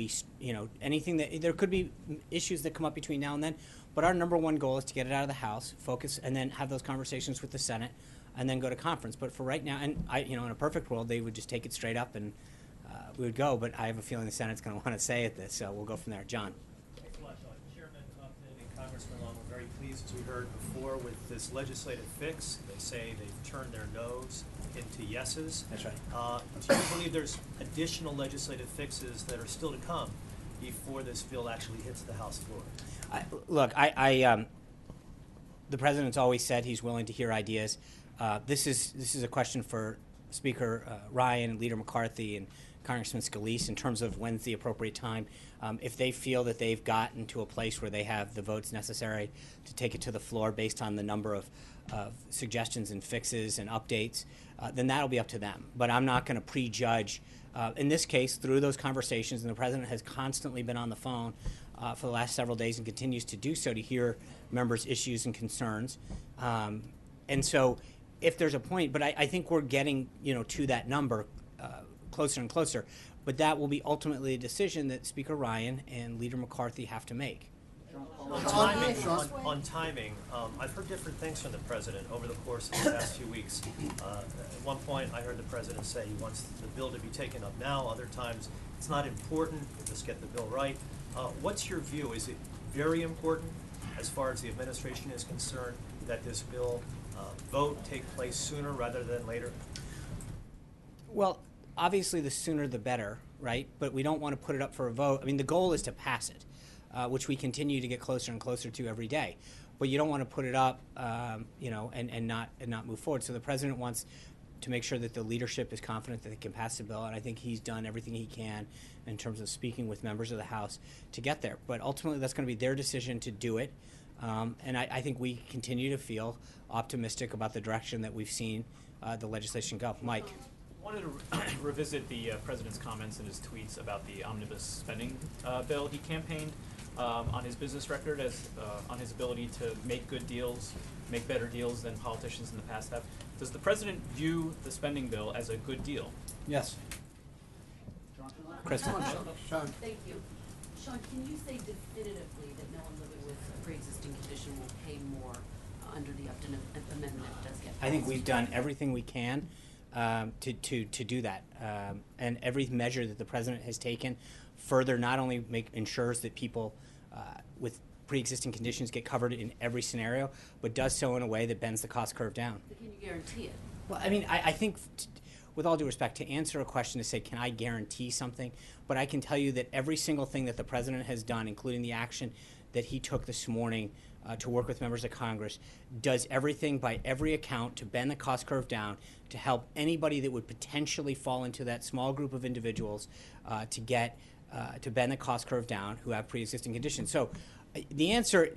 there could be issues that come up between now and then, but our number one goal is to get it out of the House, focus, and then have those conversations with the Senate, and then go to conference. But for right now, and in a perfect world, they would just take it straight up and we would go, but I have a feeling the Senate's going to want to say at this, so we'll go from there. John. Thanks a lot, Sean. Chairman Upton and Congressman Long were very pleased, as we heard before, with this legislative fix. They say they've turned their no's into yeses. That's right. Do you believe there's additional legislative fixes that are still to come before this bill actually hits the House floor? The President's always said he's willing to hear ideas. This is a question for Speaker Ryan and Leader McCarthy and Congressman Scalise in terms of when's the appropriate time. If they feel that they've gotten to a place where they have the votes necessary to take it to the floor based on the number of suggestions and fixes and updates, then that'll be up to them. But I'm not going to prejudge. In this case, through those conversations, and the President has constantly been on the phone for the last several days and continues to do so to hear members' issues and concerns. And so if there's a point, but I think we're getting to that number closer and closer, but that will be ultimately a decision that Speaker Ryan and Leader McCarthy have to make. On timing, I've heard different things from the President over the course of the past few weeks. At one point, I heard the President say he wants the bill to be taken up now. Other times, it's not important, just get the bill right. What's your view? Is it very important, as far as the administration is concerned, that this bill vote take place sooner rather than later? Well, obviously the sooner the better, right? But we don't want to put it up for a vote. I mean, the goal is to pass it, which we continue to get closer and closer to every day. But you don't want to put it up, and not move forward. So the President wants to make sure that the leadership is confident that they can pass the bill, and I think he's done everything he can in terms of speaking with members of the House to get there. But ultimately, that's going to be their decision to do it. And I think we continue to feel optimistic about the direction that we've seen the legislation go. Mike. I wanted to revisit the President's comments and his tweets about the omnibus spending bill. He campaigned on his business record as on his ability to make good deals, make better deals than politicians in the past have. Does the President view the spending bill as a good deal? Yes. Kristen. Thank you. Sean, can you say definitively that no one living with a pre-existing condition will pay more under the Upton Amendment if it does get passed? I think we've done everything we can to do that, and every measure that the president has taken further not only ensures that people with pre-existing conditions get covered in every scenario, but does so in a way that bends the cost curve down. But can you guarantee it? Well, I mean, I think, with all due respect, to answer a question to say, can I guarantee something? But I can tell you that every single thing that the president has done, including the action that he took this morning to work with members of Congress, does everything by every account to bend the cost curve down, to help anybody that would potentially fall into that small group of individuals to bend the cost curve down who have pre-existing conditions. So the answer,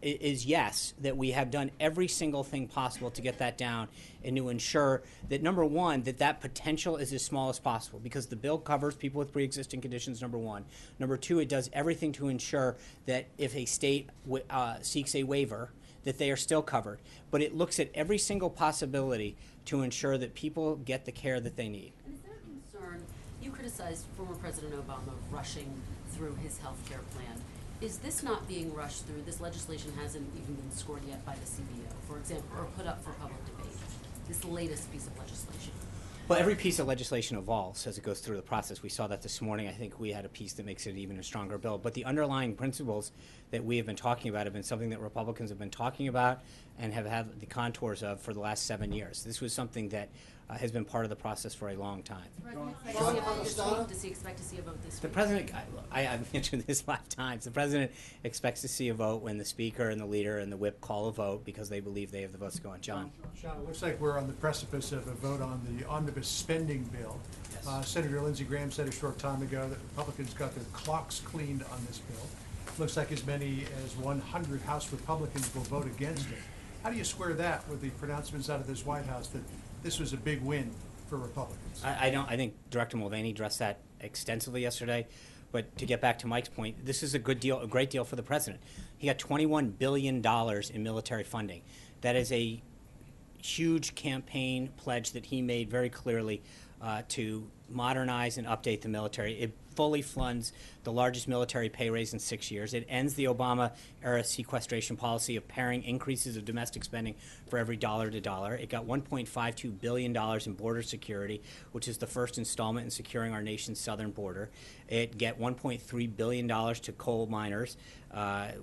is yes, that we have done every single thing possible to get that down and to ensure that, number one, that potential is as small as possible, because the bill covers people with pre-existing conditions, number one. Number two, it does everything to ensure that if a state seeks a waiver, that they are still covered. But it looks at every single possibility to ensure that people get the care that they need. And is there a concern? You criticized former President Obama rushing through his health care plan. Is this not being rushed through? This legislation hasn't even been scored yet by the CBO, for example, or put up for public debate. This latest piece of legislation. Well, every piece of legislation evolves as it goes through the process. We saw that this morning. I think we had a piece that makes it even a stronger bill. But the underlying principles that we have been talking about have been something that Republicans have been talking about and have had the contours of for the last 7 years. This was something that has been part of the process for a long time. Does he expect to see a vote this week? The president, I've mentioned this 5 times, the president expects to see a vote when the speaker and the leader and the whip call a vote because they believe they have the votes to go on. John? Sean, it looks like we're on the precipice of a vote on the omnibus spending bill. Yes. Senator Lindsey Graham said a short time ago that Republicans got their clocks cleaned on this bill. Looks like as many as 100 House Republicans will vote against it. How do you square that with the pronouncements out of this White House that this was a big win for Republicans? I think Director Mulvaney addressed that extensively yesterday. But to get back to Mike's point, this is a good deal, a great deal for the president. He got $21 billion in military funding. That is a huge campaign pledge that he made very clearly to modernize and update the military. It fully funds the largest military pay raise in 6 years. It ends the Obama-era sequestration policy of pairing increases of domestic spending for every dollar to dollar. It got $1.52 billion in border security, which is the first installment in securing our nation's southern border. It got $1.3 billion to coal miners,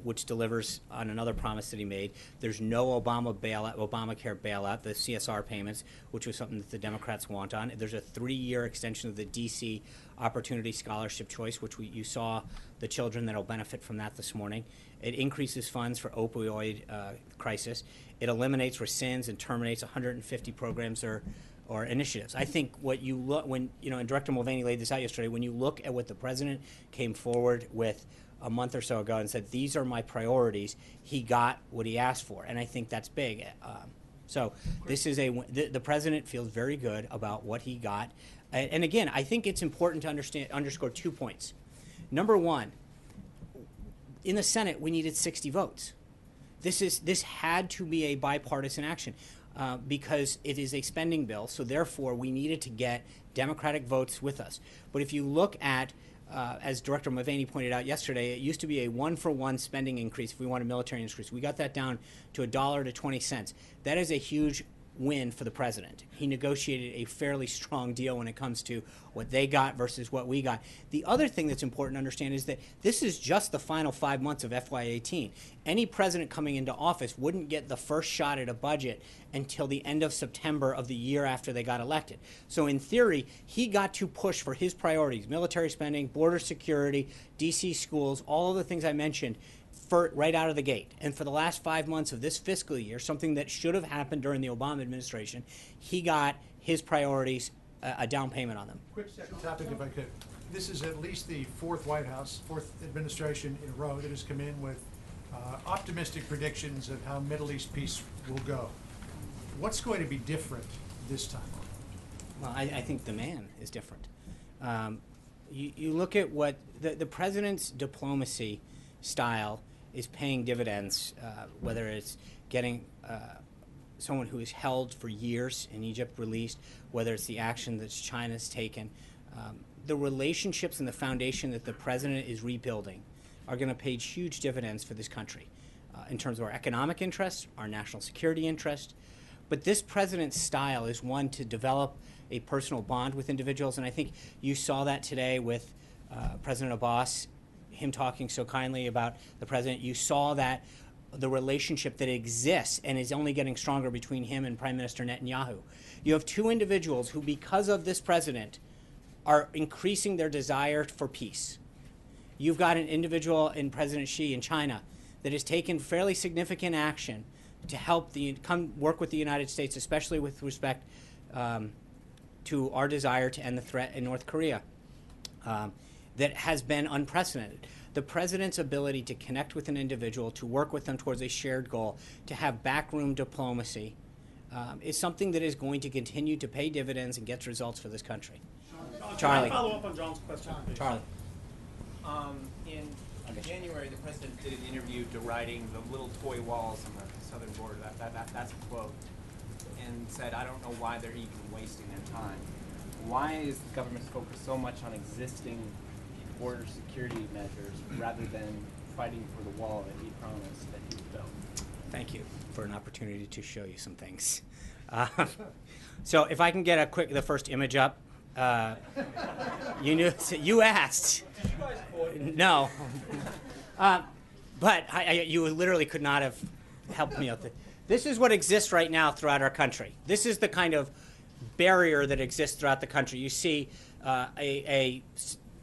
which delivers on another promise that he made. There's no Obamacare bailout, the CSR payments, which was something that the Democrats want on. There's a 3-year extension of the D.C. Opportunity Scholarship Choice, which you saw the children that will benefit from that this morning. It increases funds for opioid crisis. It eliminates rescinds and terminates 150 programs or initiatives. I think what you look when and Director Mulvaney laid this out yesterday. When you look at what the president came forward with a month or so ago and said, "These are my priorities," he got what he asked for, and I think that's big. So this is the president feels very good about what he got. And again, I think it's important to underscore 2 points. Number one, in the Senate, we needed 60 votes. This had to be a bipartisan action because it is a spending bill. So therefore, we needed to get Democratic votes with us. But if you look at, as Director Mulvaney pointed out yesterday, it used to be a 1-for-1 spending increase if we wanted military increase. We got that down to $1 to 20 cents. That is a huge win for the president. He negotiated a fairly strong deal when it comes to what they got versus what we got. The other thing that's important to understand is that this is just the final 5 months of FY18. Any president coming into office wouldn't get the first shot at a budget until the end of September of the year after they got elected. So in theory, he got to push for his priorities: military spending, border security, DC schools, all of the things I mentioned, right out of the gate. And for the last 5 months of this fiscal year, something that should have happened during the Obama administration, he got his priorities a down payment on them. Quick second topic, if I could. This is at least the fourth administration in a row that has come in with optimistic predictions of how Middle East peace will go. What's going to be different this time? Well, I think the man is different. You look at what the president's diplomacy style is paying dividends, whether it's getting someone who is held for years in Egypt released, whether it's the action that China's taken. the relationships and the foundation that the president is rebuilding are going to pay huge dividends for this country in terms of our economic interests, our national security interests. But this president's style is one to develop a personal bond with individuals, and I think you saw that today with President Abbas, him talking so kindly about the president. You saw that the relationship that exists and is only getting stronger between him and Prime Minister Netanyahu. You have two individuals who, because of this president, are increasing their desire for peace. You've got an individual in President Xi in China that has taken fairly significant action to help come work with the United States, especially with respect to our desire to end the threat in North Korea. That has been unprecedented. The president's ability to connect with an individual, to work with them towards a shared goal, to have backroom diplomacy, is something that is going to continue to pay dividends and get results for this country. Charlie. Can I follow up on John's question, please? Charlie. In January, the president did an interview deriding the little toy walls on the southern border. That's a quote. And said, I don't know why they're even wasting their time. Why is the government focused so much on existing border security measures rather than fighting for the wall that he promised that he would build? Thank you for an opportunity to show you some things. So if I can get the first image up. You asked. No. But you literally could not have helped me out. This is what exists right now throughout our country. This is the kind of barrier that exists throughout the country. You see a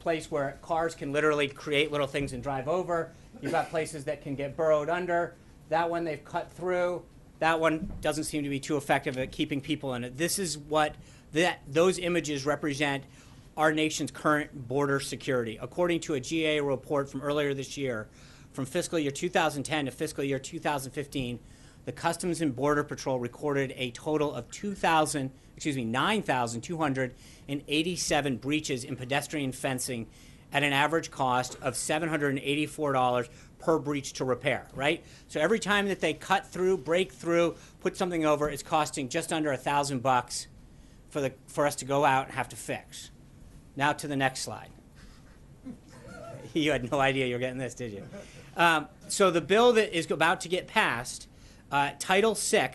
place where cars can literally create little things and drive over. You've got places that can get burrowed under. That one they've cut through. That one doesn't seem to be too effective at keeping people in it. This is what those images represent our nation's current border security. According to a GA report from earlier this year, from fiscal year 2010 to fiscal year 2015, the Customs and Border Patrol recorded a total of 9,287 breaches in pedestrian fencing at an average cost of $784 per breach to repair, right? So every time that they cut through, break through, put something over, it's costing just under $1,000 for us to go out and have to fix. Now to the next slide. You had no idea you were getting this, did you? So the bill that is about to get passed, Title VI,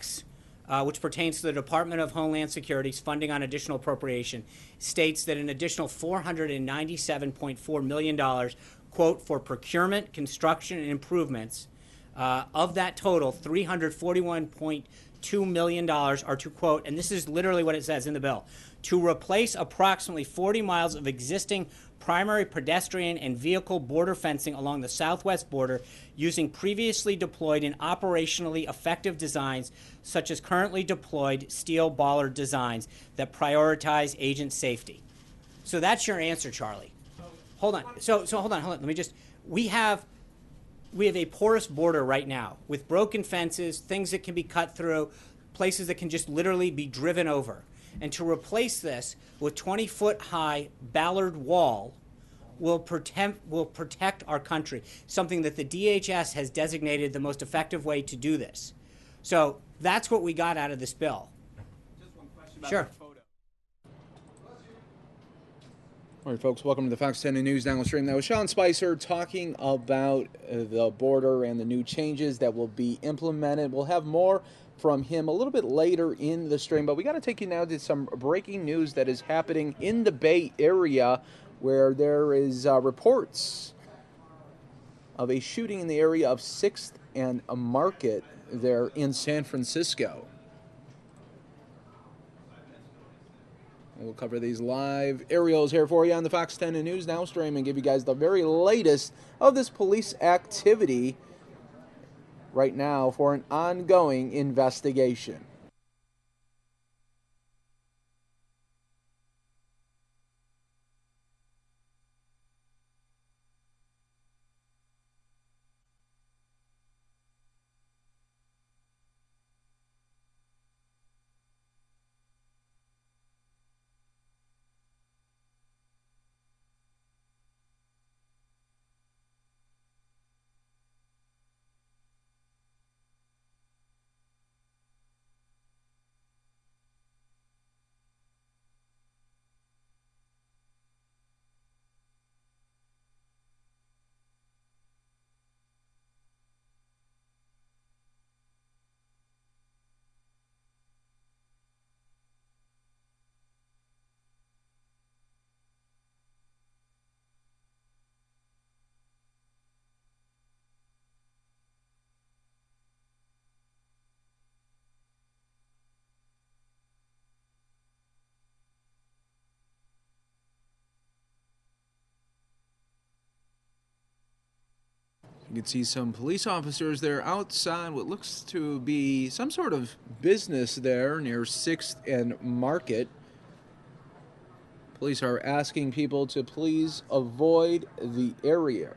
which pertains to the Department of Homeland Security's funding on additional appropriation, states that an additional $497.4 million, quote, for procurement, construction, and improvements. Of that total, $341.2 million are to, quote, and this is literally what it says in the bill, to replace approximately 40 miles of existing primary pedestrian and vehicle border fencing along the southwest border using previously deployed and operationally effective designs such as currently deployed steel bollard designs that prioritize agent safety. So that's your answer, Charlie. Hold on. So hold on. Let me just, we have a porous border right now with broken fences, things that can be cut through, places that can just literally be driven over. And to replace this with 20-foot-high Ballard wall will protect our country, something that the DHS has designated the most effective way to do this. So that's what we got out of this bill. Just one question about Sure. the photo. All right, folks, welcome to the Fox 10 News Downstream. That was Sean Spicer talking about the border and the new changes that will be implemented. We'll have more from him a little bit later in the stream, but we got to take you now to some breaking news that is happening in the Bay Area, where there is reports of a shooting in the area of 6th and a Market there in San Francisco. We'll cover these live aerials here for you on the Fox 10 News Now stream and give you guys the very latest of this police activity right now for an ongoing investigation. You can see some police officers there outside what looks to be some sort of business there near 6th and Market. Police are asking people to please avoid the area.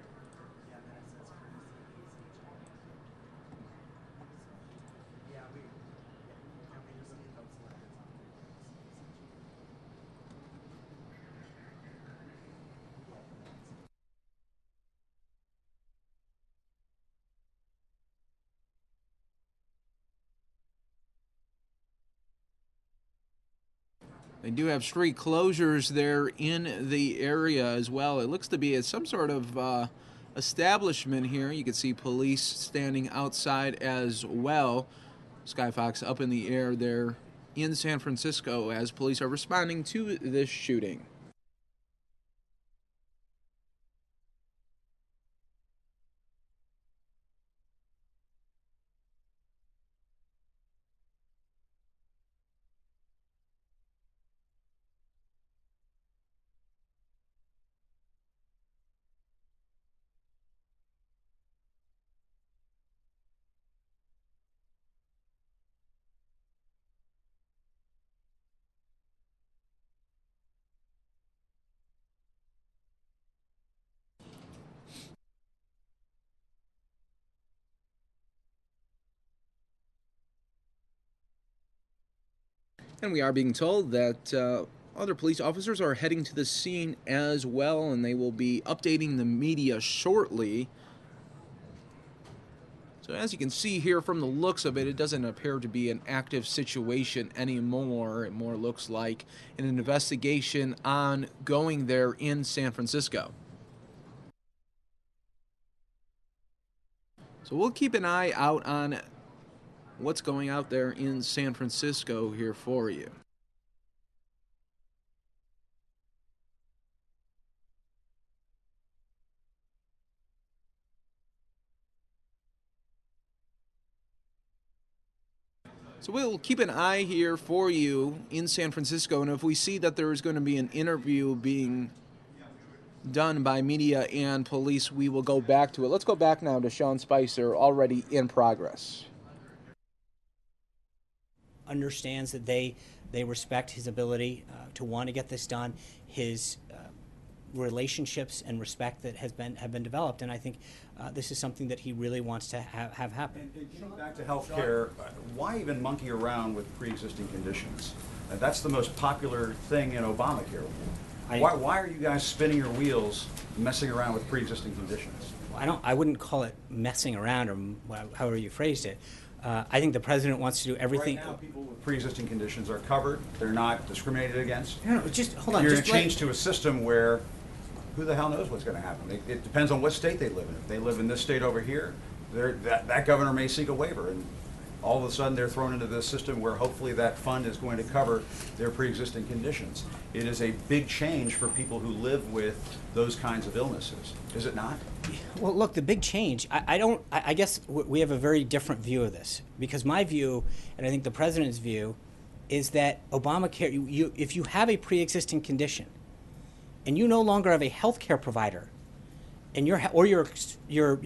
They do have street closures there in the area as well. It looks to be at some sort of establishment here. You can see police standing outside as well. Skyfox up in the air there in San Francisco as police are responding to this shooting. And we are being told that other police officers are heading to the scene as well, and they will be updating the media shortly. So as you can see here from the looks of it, it doesn't appear to be an active situation anymore. It more looks like an investigation ongoing there in San Francisco. So we'll keep an eye out on what's going out there in San Francisco here for you. So we'll keep an eye here for you in San Francisco, and if we see that there is going to be an interview being done by media and police, we will go back to it. Let's go back now to Sean Spicer, already in progress. Understands that they respect his ability to want to get this done, his relationships and respect that have been developed, and I think this is something that he really wants to have happen. And getting back to health care, why even monkey around with pre-existing conditions? That's the most popular thing in Obamacare. Why are you guys spinning your wheels, messing around with pre-existing conditions? I wouldn't call it messing around, or however you phrased it. I think the president wants to do everything. Right now, people with pre-existing conditions are covered. They're not discriminated against. No, just hold on. You're going to change to a system where who the hell knows what's going to happen? It depends on what state they live in. If they live in this state over here, that governor may seek a waiver, and all of a sudden they're thrown into this system where hopefully that fund is going to cover their pre-existing conditions. It is a big change for people who live with those kinds of illnesses, is it not? Well, look, the big change, I guess we have a very different view of this, because my view, and I think the president's view, is that Obamacare, if you have a pre-existing condition and you no longer have a health care provider, and your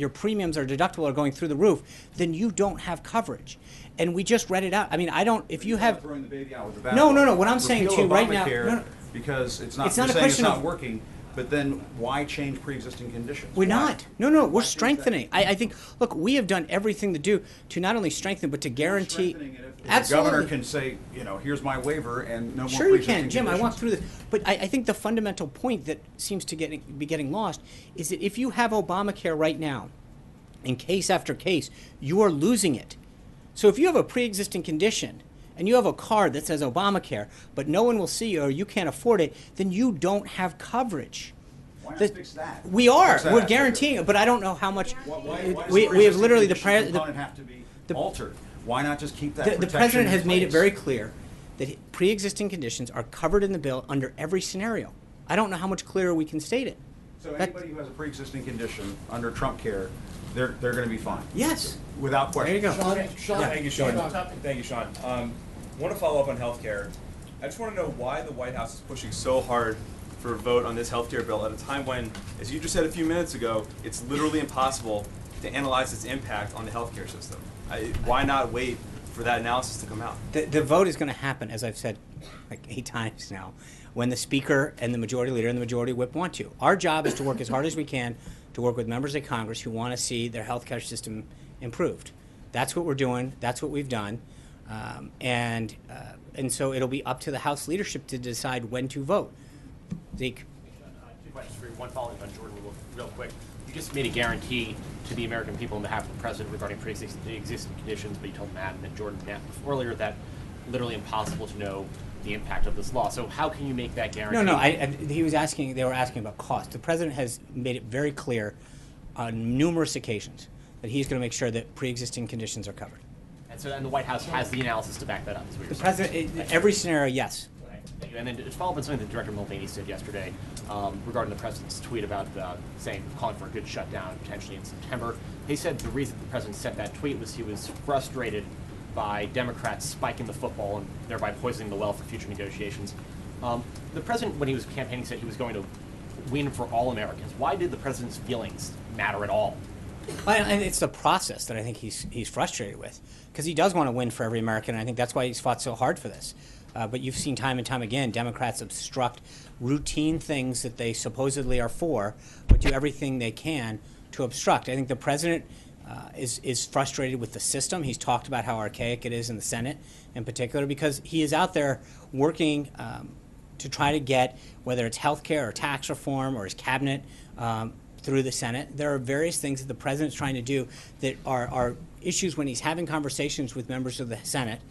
premiums or deductible are going through the roof, then you don't have coverage. And we just read it out. I mean, if you have throwing the baby out with the bathwater. No. What I'm saying to you right now, no. Because it's not. It's not you're a saying question it's not of working. But then why change pre-existing conditions? We're not. No, we're strengthening. I think, look, we have done everything to do to not only strengthen, but to guarantee. If Absolutely. the governor can say, here's my waiver and no more Sure you pre-existing can, Jim. conditions. I walked through this. But I think the fundamental point that seems to be getting lost is that if you have Obamacare right now, in case after case, you are losing it. So if you have a pre-existing condition and you have a card that says Obamacare, but no one will see you or you can't afford it, then you don't have coverage. Why not fix that? We are. Fix that. We're guaranteeing it, but I don't know how much. Why does We have literally the component have to be altered? Why not just keep that? The president has made it very clear that pre-existing conditions are covered in the bill under every scenario. I don't know how much clearer we can state it. So anybody who has a pre-existing condition under Trump care, they're going to be fine. Yes. Without question. There you go. Sean, thank you, Sean. Thank you, Sean. Want to follow up on healthcare. I just want to know why the White House is pushing so hard for a vote on this healthcare bill at a time when, as you just said a few minutes ago, it's literally impossible to analyze its impact on the healthcare system? Why not wait for that analysis to come out? The vote is going to happen, as I've said like 8 times now, when the Speaker and the Majority Leader and the Majority Whip want to. Our job is to work as hard as we can to work with members of Congress who want to see their healthcare system improved. That's what we're doing. That's what we've done. And so it'll be up to the House leadership to decide when to vote. Zeke. 2 questions for you. One following on Jordan real quick. You just made a guarantee to the American people on behalf of the president regarding pre-existing conditions, but you told Matt and Jordan earlier that literally impossible to know the impact of this law. So how can you make that guarantee? No. They were asking about cost. The president has made it very clear on numerous occasions that he's going to make sure that pre-existing conditions are covered. And the White House has the analysis to back that up. The president, every scenario, yes. Thank you. And then to follow up on something that Director Mulvaney said yesterday regarding the president's tweet about calling for a good shutdown potentially in September. He said the reason the president sent that tweet was he was frustrated by Democrats spiking the football and thereby poisoning the well for future negotiations. The president, when he was campaigning, said he was going to win for all Americans. Why did the president's feelings matter at all? And it's the process that I think he's frustrated with, because he does want to win for every American, and I think that's why he's fought so hard for this. But you've seen time and time again, Democrats obstruct routine things that they supposedly are for, but do everything they can to obstruct. I think the president is frustrated with the system. He's talked about how archaic it is in the Senate in particular, because he is out there working to try to get, whether it's health care or tax reform or his cabinet, through the Senate. There are various things that the president's trying to do that are issues when he's having conversations with members of the Senate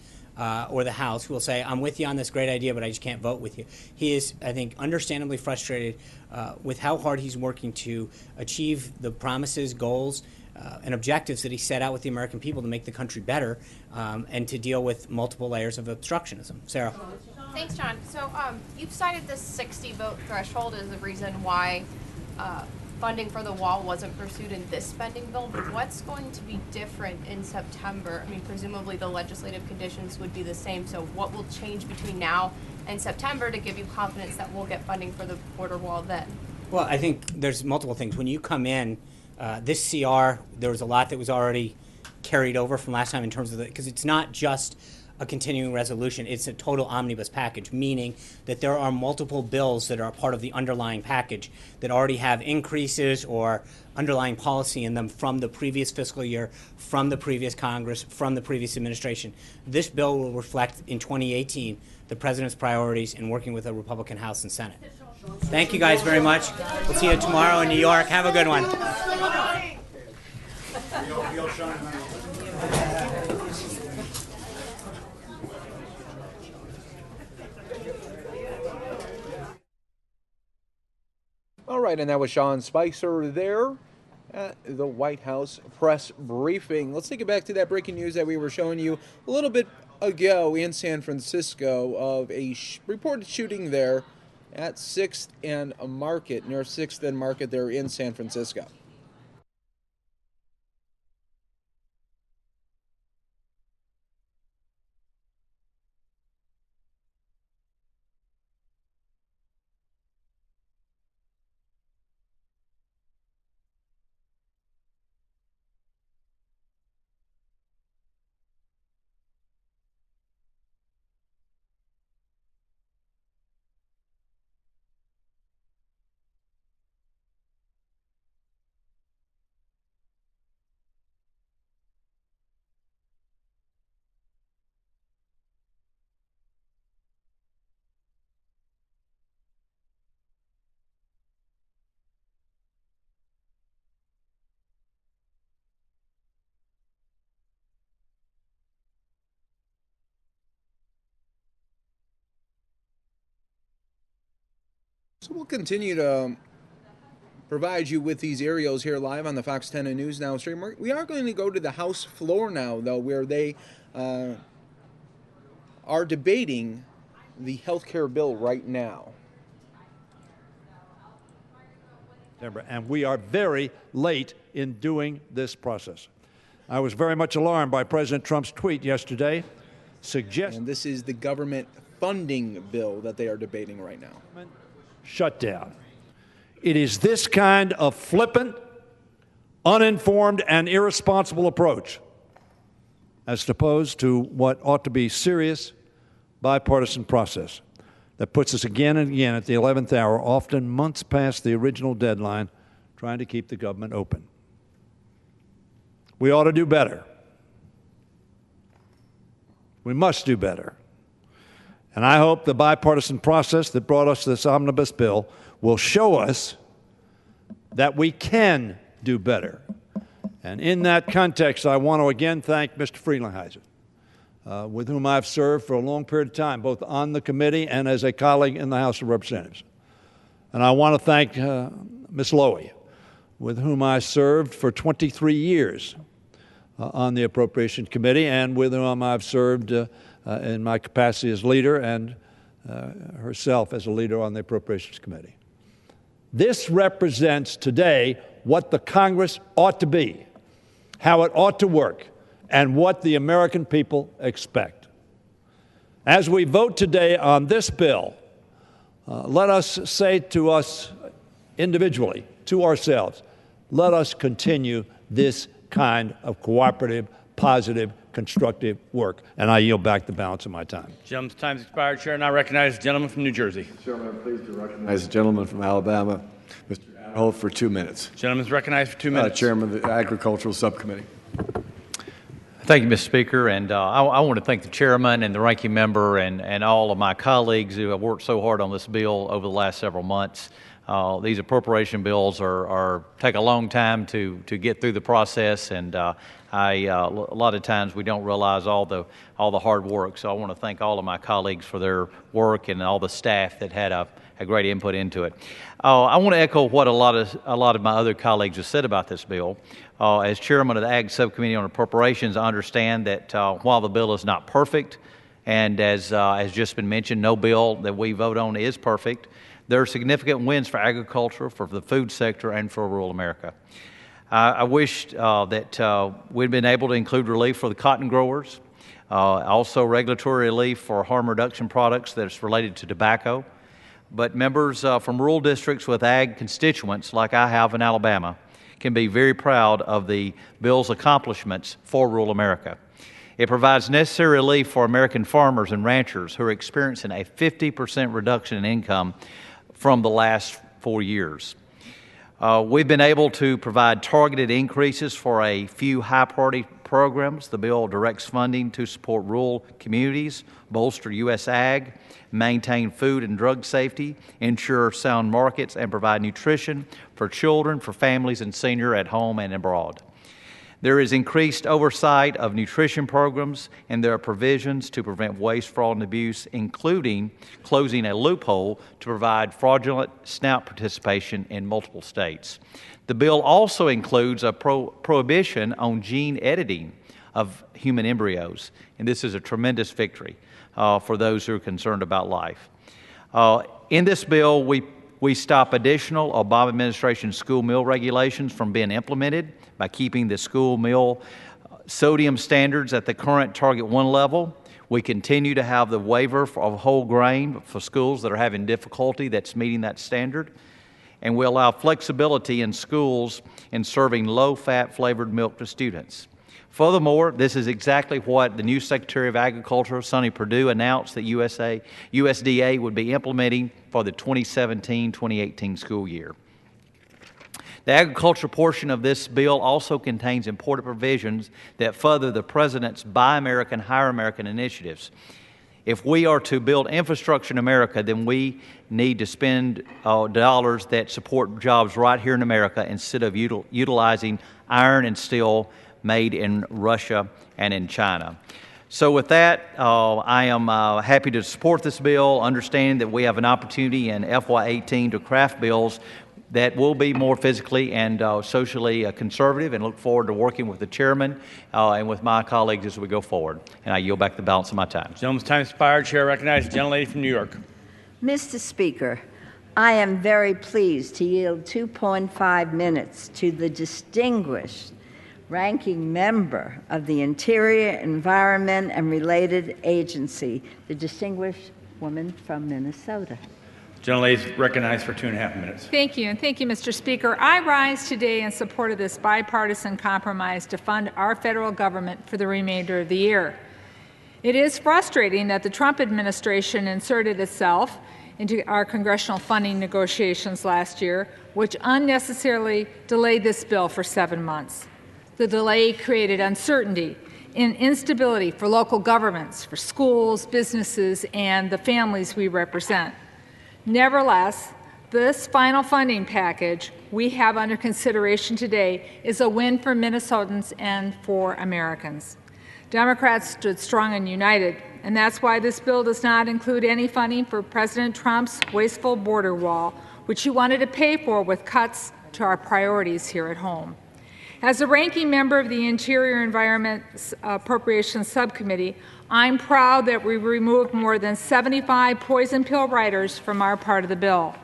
or the House who will say, I'm with you on this great idea, but I just can't vote with you. He is, I think, understandably frustrated with how hard he's working to achieve the promises, goals, and objectives that he set out with the American people to make the country better and to deal with multiple layers of obstructionism. Sarah. Thanks, John. So you've cited this 60 vote threshold as the reason why funding for the wall wasn't pursued in this spending bill, but what's going to be different in September? I mean, presumably the legislative conditions would be the same, so what will change between now and September to give you confidence that we'll get funding for the border wall then? Well, I think there's multiple things. When you come in, this CR, there was a lot that was already carried over from last time in terms of because it's not just a continuing resolution, it's a total omnibus package, meaning that there are multiple bills that are part of the underlying package that already have increases or underlying policy in them from the previous fiscal year, from the previous Congress, from the previous administration. This bill will reflect in 2018 the president's priorities in working with a Republican House and Senate. Thank you guys very much. We'll see you tomorrow in New York. Have a good one. All right, and that was Sean Spicer there at the White House press briefing. Let's take it back to that breaking news that we were showing you a little bit ago in San Francisco of a reported shooting there at 6th and Market, near 6th and Market there in San Francisco. So we'll continue to provide you with these aerials here live on the Fox 10 and News Now stream. We are going to go to the House floor now, though, where they are debating the health care bill right now. And we are very late in doing this process. I was very much alarmed by President Trump's tweet yesterday suggesting... And this is the government funding bill that they are debating right now. Shutdown. It is this kind of flippant, uninformed and irresponsible approach as opposed to what ought to be serious bipartisan process that puts us again and again at the 11th hour, often months past the original deadline, trying to keep the government open. We ought to do better. We must do better. And I hope the bipartisan process that brought us this omnibus bill will show us that we can do better. And in that context, I want to again thank Mr. Frelinghuysen, with whom I've served for a long period of time, both on the committee and as a colleague in the House of Representatives. And I want to thank Ms. Lowy, with whom I served for 23 years on the Appropriations Committee, and with whom I've served in my capacity as leader and herself as a leader on the Appropriations Committee. This represents today what the Congress ought to be, how it ought to work, and what the American people expect. As we vote today on this bill, let us say to us individually, to ourselves, let us continue this kind of cooperative, positive, constructive work. And I yield back the balance of my time. Gentleman's time has expired, Chair, and I recognize the gentleman from New Jersey. Chairman, I'm pleased to recognize the gentleman from Alabama, Mr. Adholt, for 2 minutes. Gentleman's recognized for 2 minutes. Chairman of the Agricultural Subcommittee. Thank you, Mr. Speaker, and I want to thank the chairman and the ranking member and all of my colleagues who have worked so hard on this bill over the last several months. These appropriation bills take a long time to get through the process, and a lot of times we don't realize all the hard work. So I want to thank all of my colleagues for their work and all the staff that had a great input into it. I want to echo what a lot of my other colleagues have said about this bill. As chairman of the Ag Subcommittee on Appropriations, I understand that while the bill is not perfect, and as just been mentioned, no bill that we vote on is perfect, there are significant wins for agriculture, for the food sector, and for rural America. I wished that we'd been able to include relief for the cotton growers, also regulatory relief for harm reduction products that's related to tobacco. But members from rural districts with ag constituents, like I have in Alabama, can be very proud of the bill's accomplishments for rural America. It provides necessary relief for American farmers and ranchers who are experiencing a 50% reduction in income from the last 4 years. We've been able to provide targeted increases for a few high-priority programs. The bill directs funding to support rural communities, bolster U.S. ag, maintain food and drug safety, ensure sound markets, and provide nutrition for children, for families, and seniors at home and abroad. There is increased oversight of nutrition programs, and there are provisions to prevent waste, fraud, and abuse, including closing a loophole to provide fraudulent SNAP participation in multiple states. The bill also includes a prohibition on gene editing of human embryos, and this is a tremendous victory for those who are concerned about life. In this bill, we stop additional Obama administration school meal regulations from being implemented by keeping the school meal sodium standards at the current Target 1 level. We continue to have the waiver of whole grain for schools that are having difficulty that's meeting that standard. And we allow flexibility in schools in serving low-fat flavored milk to students. Furthermore, this is exactly what the new Secretary of Agriculture, Sonny Perdue, announced that USDA would be implementing for the 2017-2018 school year. The agriculture portion of this bill also contains important provisions that further the President's Buy American, Hire American initiatives. If we are to build infrastructure in America, then we need to spend dollars that support jobs right here in America instead of utilizing iron and steel made in Russia and in China. So with that, I am happy to support this bill, understanding that we have an opportunity in FY18 to craft bills that will be more physically and socially conservative, and look forward to working with the chairman and with my colleagues as we go forward. And I yield back the balance of my time. Gentleman's time expired. Chair recognizes the gentlelady from New York. Mr. Speaker, I am very pleased to yield 2.5 minutes to the distinguished ranking member of the Interior, Environment, and Related Agency, the distinguished woman from Minnesota. Gentlelady is recognized for 2.5 minutes. Thank you, and thank you, Mr. Speaker. I rise today in support of this bipartisan compromise to fund our federal government for the remainder of the year. It is frustrating that the Trump administration inserted itself into our congressional funding negotiations last year, which unnecessarily delayed this bill for 7 months. The delay created uncertainty and instability for local governments, for schools, businesses, and the families we represent. Nevertheless, this final funding package we have under consideration today is a win for Minnesotans and for Americans. Democrats stood strong and united, and that's why this bill does not include any funding for President Trump's wasteful border wall, which he wanted to pay for with cuts to our priorities here at home. As a ranking member of the Interior Environment Appropriations Subcommittee, I'm proud that we removed more than 75 poison pill riders from our part of the bill.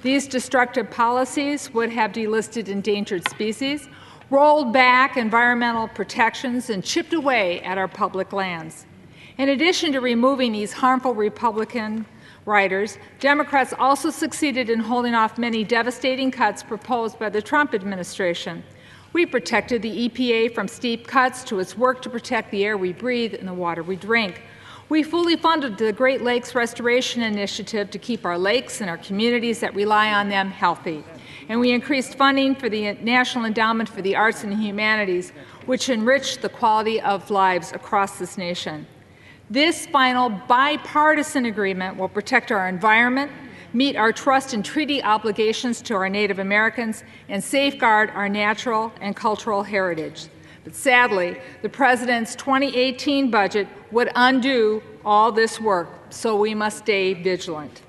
These destructive policies would have delisted endangered species, rolled back environmental protections, and chipped away at our public lands. In addition to removing these harmful Republican riders, Democrats also succeeded in holding off many devastating cuts proposed by the Trump administration. We protected the EPA from steep cuts to its work to protect the air we breathe and the water we drink. We fully funded the Great Lakes Restoration Initiative to keep our lakes and our communities that rely on them healthy. And we increased funding for the National Endowment for the Arts and Humanities, which enriched the quality of lives across this nation. This final bipartisan agreement will protect our environment, meet our trust and treaty obligations to our Native Americans, and safeguard our natural and cultural heritage. But sadly, the President's 2018 budget would undo all this work, so we must stay vigilant.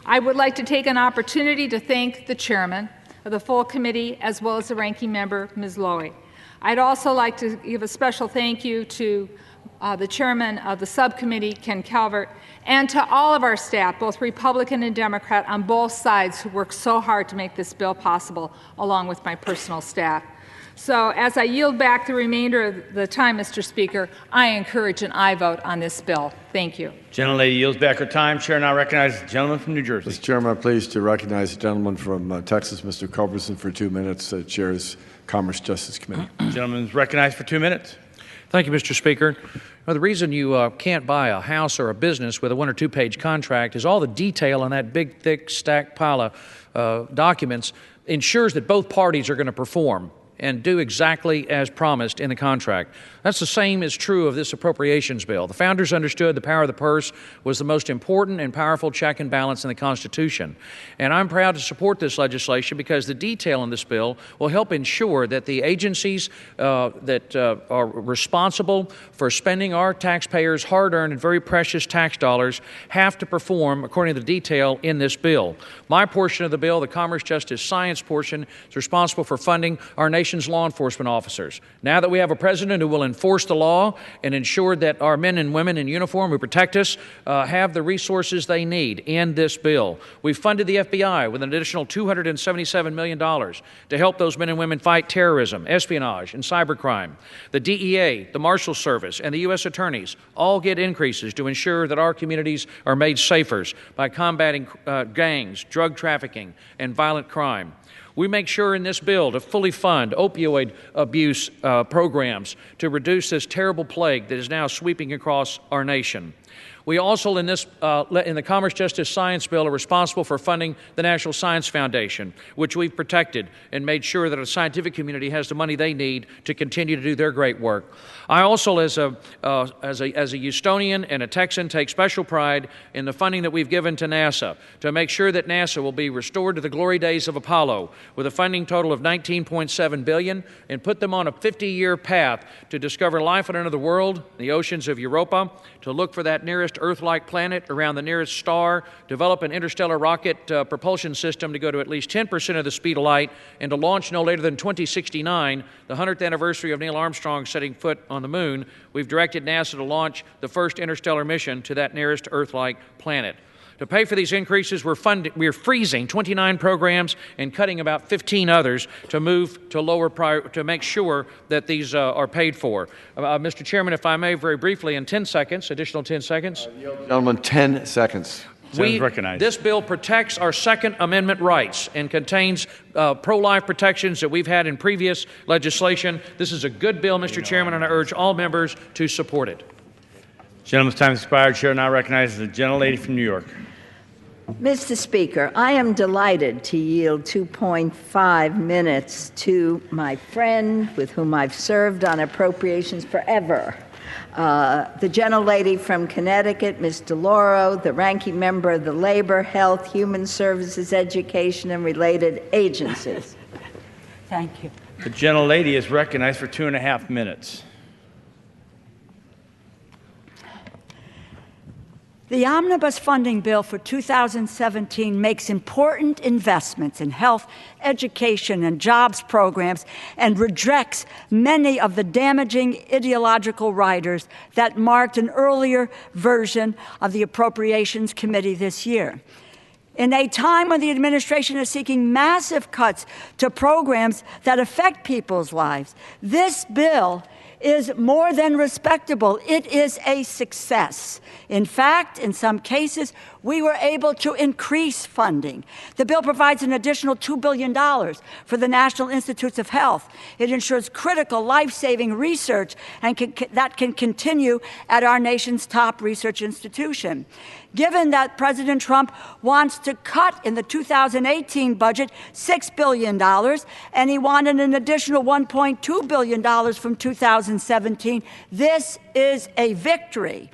I would like to take an opportunity to thank the Chairman of the full committee as well as the Ranking Member, Ms. Lowy. I'd also like to give a special thank you to the Chairman of the Subcommittee, Ken Calvert, and to all of our staff, both Republican and Democrat, on both sides who worked so hard to make this bill possible, along with my personal staff. So as I yield back the remainder of the time, Mr. Speaker, I encourage an aye vote on this bill. Thank you. Gentlelady yields back her time. Chair now recognizes the gentleman from New Jersey. Mr. Chairman, I'm pleased to recognize the gentleman from Texas, Mr. Culberson, for 2 minutes, chairs Commerce Justice Committee. The gentleman is recognized for 2 minutes. Thank you, Mr. Speaker. Well, the reason you can't buy a house or a business with a 1- or 2-page contract is all the detail on that big, thick, stacked pile of documents ensures that both parties are going to perform and do exactly as promised in the contract. That's the same is true of this appropriations bill. The founders understood the power of the purse was the most important and powerful check and balance in the Constitution. And I'm proud to support this legislation because the detail in this bill will help ensure that the agencies that are responsible for spending our taxpayers' hard-earned and very precious tax dollars have to perform according to the detail in this bill. My portion of the bill, the Commerce, Justice, Science portion, is responsible for funding our nation's law enforcement officers. Now that we have a president who will enforce the law and ensure that our men and women in uniform who protect us have the resources they need in this bill. We've funded the FBI with an additional $277 million to help those men and women fight terrorism, espionage, and cybercrime. The DEA, the Marshals Service, and the U.S. attorneys all get increases to ensure that our communities are made safer by combating gangs, drug trafficking, and violent crime. We make sure in this bill to fully fund opioid abuse programs to reduce this terrible plague that is now sweeping across our nation. We also, in the Commerce, Justice, Science bill, are responsible for funding the National Science Foundation, which we've protected and made sure that our scientific community has the money they need to continue to do their great work. I also, as a Houstonian and a Texan, take special pride in the funding that we've given to NASA to make sure that NASA will be restored to the glory days of Apollo with a funding total of $19.7 billion and put them on a 50-year path to discover life on another world, the oceans of Europa, to look for that nearest Earth-like planet around the nearest star, develop an interstellar rocket propulsion system to go to at least 10% of the speed of light, and to launch no later than 2069, the 100th anniversary of Neil Armstrong setting foot on the moon. We've directed NASA to launch the first interstellar mission to that nearest Earth-like planet. To pay for these increases, we're freezing 29 programs and cutting about 15 others to move to to make sure that these are paid for. Mr. Chairman, if I may, very briefly, in 10 seconds, additional 10 seconds. Gentlemen, 10 seconds. Gentleman's recognized. This bill protects our Second Amendment rights and contains pro-life protections that we've had in previous legislation. This is a good bill, Mr. Chairman, and I urge all members to support it. Gentleman's time expired. Chair now recognizes the gentlelady from New York. Mr. Speaker, I am delighted to yield 2.5 minutes to my friend with whom I've served on appropriations forever, the gentlelady from Connecticut, Ms. DeLauro, the ranking member of the Labor, Health, Human Services, Education, and related agencies. Thank you. The gentlelady is recognized for 2.5 minutes. The omnibus funding bill for 2017 makes important investments in health, education, and jobs programs and rejects many of the damaging ideological riders that marked an earlier version of the Appropriations Committee this year. In a time when the administration is seeking massive cuts to programs that affect people's lives, this bill is more than respectable. It is a success. In fact, in some cases, we were able to increase funding. The bill provides an additional $2 billion for the National Institutes of Health. It ensures critical life-saving research and that can continue at our nation's top research institution. Given that President Trump wants to cut in the 2018 budget $6 billion, and he wanted an additional $1.2 billion from 2017, this is a victory.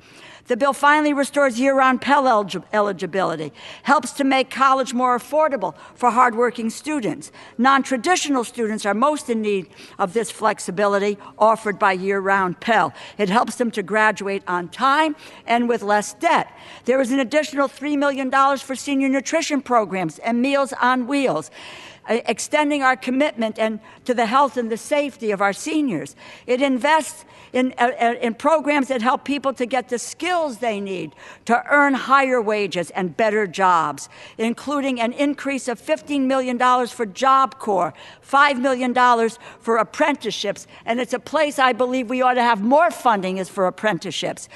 The bill finally restores year-round Pell eligibility, helps to make college more affordable for hardworking students. Non-traditional students are most in need of this flexibility offered by year-round Pell. It helps them to graduate on time and with less debt. There is an additional $3 million for senior nutrition programs and Meals on Wheels, extending our commitment to the health and the safety of our seniors. It invests in programs that help people to get the skills they need to earn higher wages and better jobs, including an increase of $15 million for Job Corps, $5 million for apprenticeships, and it's a place I believe we ought to have more funding is for apprenticeships.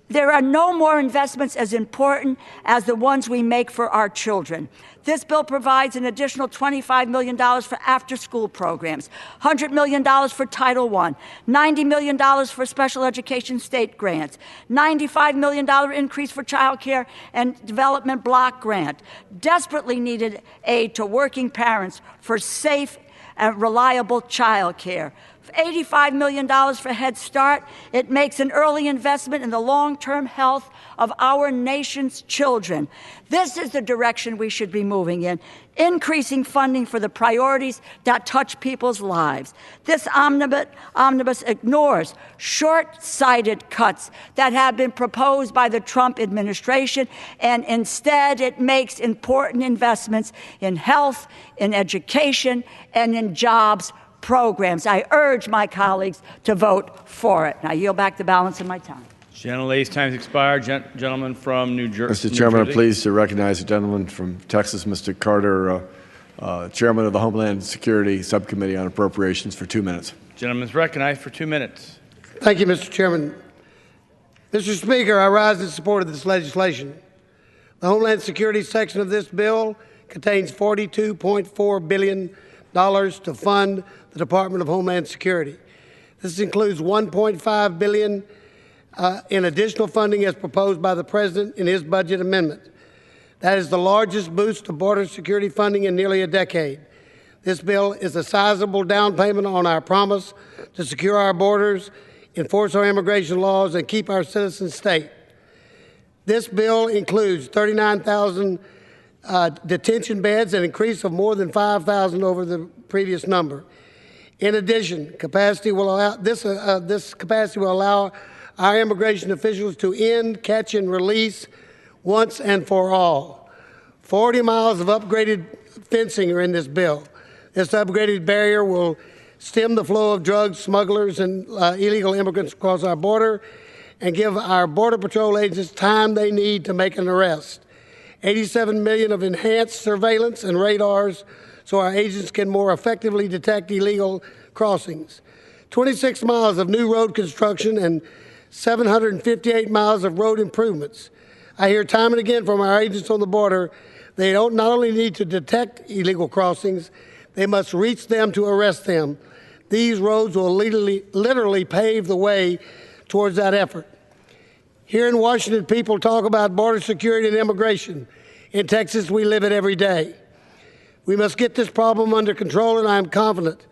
There are no more investments as important as the ones we make for our children. This bill provides an additional $25 million for after-school programs, $100 million for Title I, $90 million for special education state grants, $95 million increase for child care and development block grant, desperately needed aid to working parents for safe and reliable child care, $85 million for Head Start. It makes an early investment in the long-term health of our nation's children. This is the direction we should be moving in, increasing funding for the priorities that touch people's lives. This omnibus ignores short-sighted cuts that have been proposed by the Trump administration, and instead it makes important investments in health, in education, and in jobs programs. I urge my colleagues to vote for it. And I yield back the balance of my time. Gentlelady's time has expired. Gentleman from New Jersey. Mr. Chairman, I'm pleased to recognize the gentleman from Texas, Mr. Carter, Chairman of the Homeland Security Subcommittee on Appropriations, for 2 minutes. Gentleman is recognized for 2 minutes. Thank you, Mr. Chairman. Mr. Speaker, I rise in support of this legislation. The Homeland Security section of this bill contains $42.4 billion to fund the Department of Homeland Security. This includes $1.5 billion in additional funding as proposed by the President in his budget amendment. That is the largest boost to border security funding in nearly a decade. This bill is a sizable down payment on our promise to secure our borders, enforce our immigration laws, and keep our citizens safe. This bill includes 39,000 detention beds, an increase of more than 5,000 over the previous number. In addition, this capacity will allow our immigration officials to end, catch, and release once and for all. 40 miles of upgraded fencing are in this bill. This upgraded barrier will stem the flow of drugs, smugglers, and illegal immigrants across our border and give our Border Patrol agents time they need to make an arrest. $87 million of enhanced surveillance and radars so our agents can more effectively detect illegal crossings. 26 miles of new road construction and 758 miles of road improvements. I hear time and again from our agents on the border, they don't not only need to detect illegal crossings, they must reach them to arrest them. These roads will literally pave the way towards that effort. Here in Washington, people talk about border security and immigration. In Texas, we live it every day. We must get this problem under control, and I am confident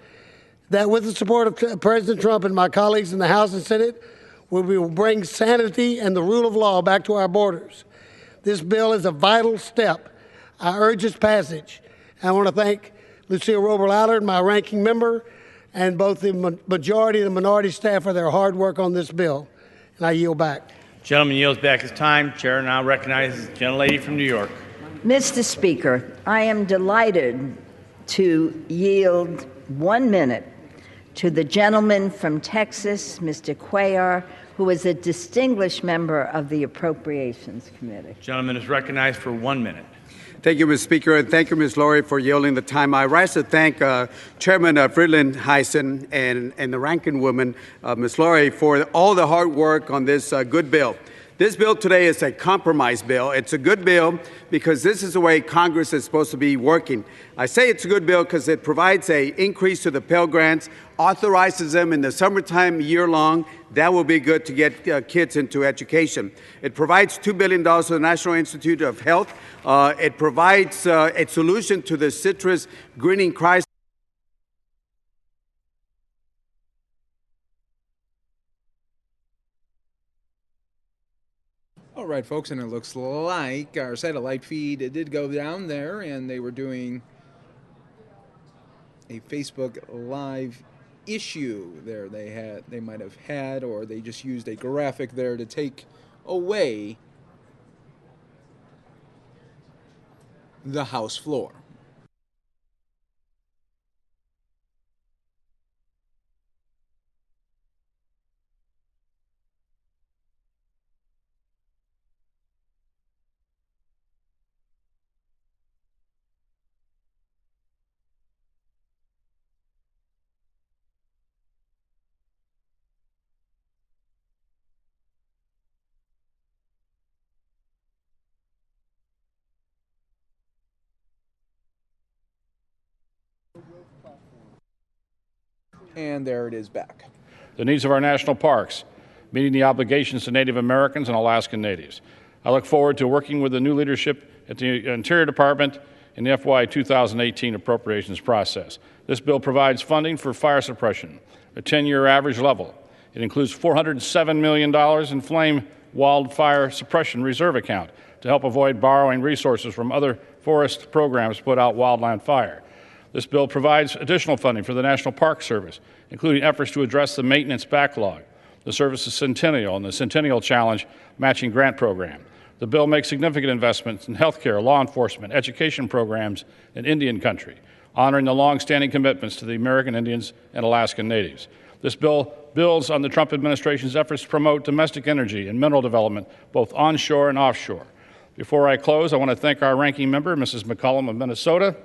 that with the support of President Trump and my colleagues in the House and Senate, we will bring sanity and the rule of law back to our borders. This bill is a vital step. I urge its passage. I want to thank Lucille Roeber-Allard, my ranking member, and both the majority and the minority staff for their hard work on this bill. And I yield back. Gentleman yields back his time. Chair now recognizes the gentlelady from New York. Mr. Speaker, I am delighted to yield 1 minute to the gentleman from Texas, Mr. Cuellar, who is a distinguished member of the Appropriations Committee. Gentleman is recognized for 1 minute. Thank you, Mr. Speaker, and thank you, Ms. Laurie, for yielding the time. I rise to thank Chairman Friedland Heisen and the ranking woman, Ms. Laurie, for all the hard work on this good bill. This bill today is a compromise bill. It's a good bill because this is the way Congress is supposed to be working. I say it's a good bill because it provides an increase to the Pell Grants, authorizes them in the summertime year-long. That will be good to get kids into education. It provides $2 billion to the National Institute of Health. It provides a solution to the citrus greening crisis. All right, folks, and it looks like our satellite feed did go down there, and they were doing a Facebook Live issue there. They might have had, or they just used a graphic there to take away the House floor. And there it is back. The needs of our national parks, meeting the obligations to Native Americans and Alaskan Natives. I look forward to working with the new leadership at the Interior Department in the FY 2018 appropriations process. This bill provides funding for fire suppression, a 10-year average level. It includes $407 million in flame wildfire suppression reserve account to help avoid borrowing resources from other forest programs to put out wildland fire. This bill provides additional funding for the National Park Service, including efforts to address the maintenance backlog, the service's Centennial and the Centennial Challenge matching grant program. The bill makes significant investments in health care, law enforcement, education programs in Indian country, honoring the long-standing commitments to the American Indians and Alaskan Natives. This bill builds on the Trump administration's efforts to promote domestic energy and mineral development, both onshore and offshore. Before I close, I want to thank our ranking member, Mrs. McCollum of Minnesota.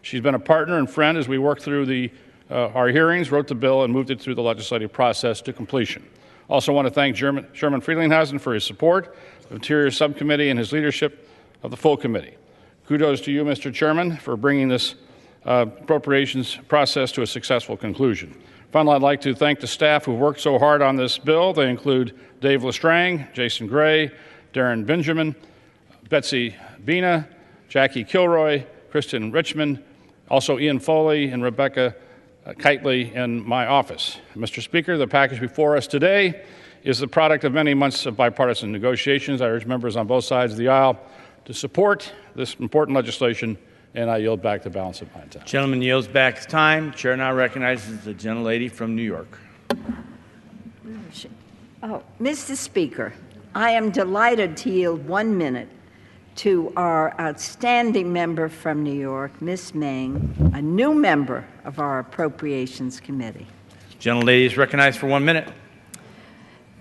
She's been a partner and friend as we worked through our hearings, wrote the bill, and moved it through the legislative process to completion. Also want to thank Chairman Friedlandhausen for his support, the Interior Subcommittee, and his leadership of the full committee. Kudos to you, Mr. Chairman, for bringing this appropriations process to a successful conclusion. Finally, I'd like to thank the staff who worked so hard on this bill. They include Dave Lestrang, Jason Gray, Darren Benjamin, Betsy Bina, Jackie Kilroy, Kristen Richmond, also Ian Foley and Rebecca Kitely in my office. Mr. Speaker, the package before us today is the product of many months of bipartisan negotiations. I urge members on both sides of the aisle to support this important legislation, and I yield back the balance of my time. Gentleman yields back his time. Chair now recognizes the gentlelady from New York. Oh, Mr. Speaker, I am delighted to yield 1 minute to our outstanding member from New York, Ms. Meng, a new member of our Appropriations Committee. Gentlelady is recognized for 1 minute.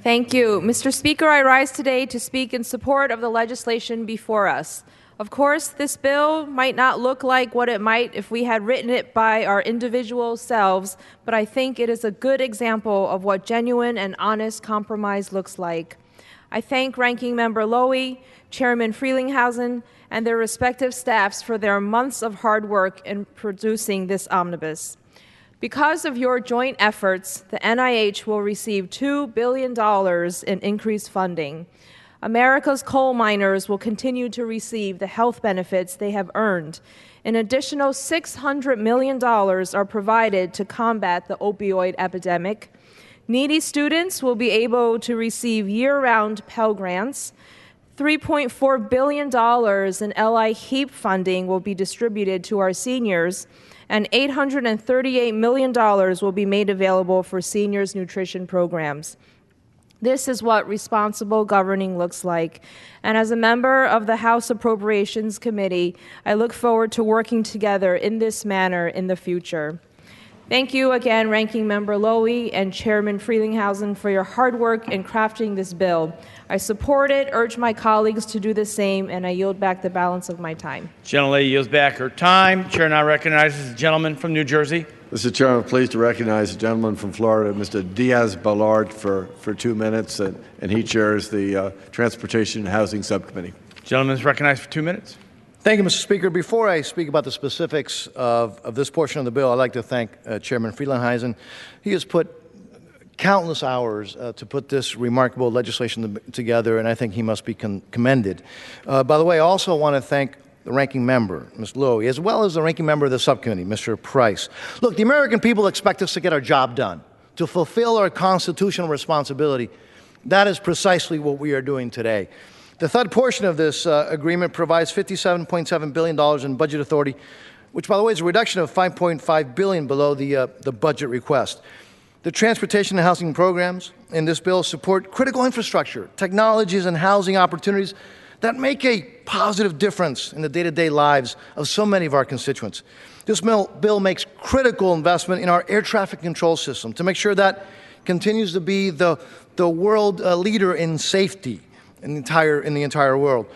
Thank you. Mr. Speaker, I rise today to speak in support of the legislation before us. Of course, this bill might not look like what it might if we had written it by our individual selves, but I think it is a good example of what genuine and honest compromise looks like. I thank Ranking Member Lowy, Chairman Frelinghuysen, and their respective staffs for their months of hard work in producing this omnibus. Because of your joint efforts, the NIH will receive $2 billion in increased funding. America's coal miners will continue to receive the health benefits they have earned. An additional $600 million are provided to combat the opioid epidemic. Needy students will be able to receive year-round Pell Grants. $3.4 billion in LI HEAP funding will be distributed to our seniors, and $838 million will be made available for seniors' nutrition programs. This is what responsible governing looks like. And as a member of the House Appropriations Committee, I look forward to working together in this manner in the future. Thank you again, Ranking Member Lowy and Chairman Frelinghuysen, for your hard work in crafting this bill. I support it, urge my colleagues to do the same, and I yield back the balance of my time. Gentlelady yields back her time. Chair now recognizes the gentleman from New Jersey. Mr. Chairman, I'm pleased to recognize the gentleman from Florida, Mr. Diaz-Balart, for 2 minutes, and he chairs the Transportation and Housing Subcommittee. Gentleman is recognized for 2 minutes. Thank you, Mr. Speaker. Before I speak about the specifics of this portion of the bill, I'd like to thank Chairman Frelinghuysen. He has put countless hours to put this remarkable legislation together, and I think he must be commended. By the way, I also want to thank the ranking member, Ms. Lowy, as well as the ranking member of the subcommittee, Mr. Price. Look, the American people expect us to get our job done, to fulfill our constitutional responsibility. That is precisely what we are doing today. The third portion of this agreement provides $57.7 billion in budget authority, which, by the way, is a reduction of $5.5 billion below the budget request. The transportation and housing programs in this bill support critical infrastructure, technologies, and housing opportunities that make a positive difference in the day-to-day lives of so many of our constituents. This bill makes critical investment in our air traffic control system to make sure that continues to be the world leader in safety in the entire world.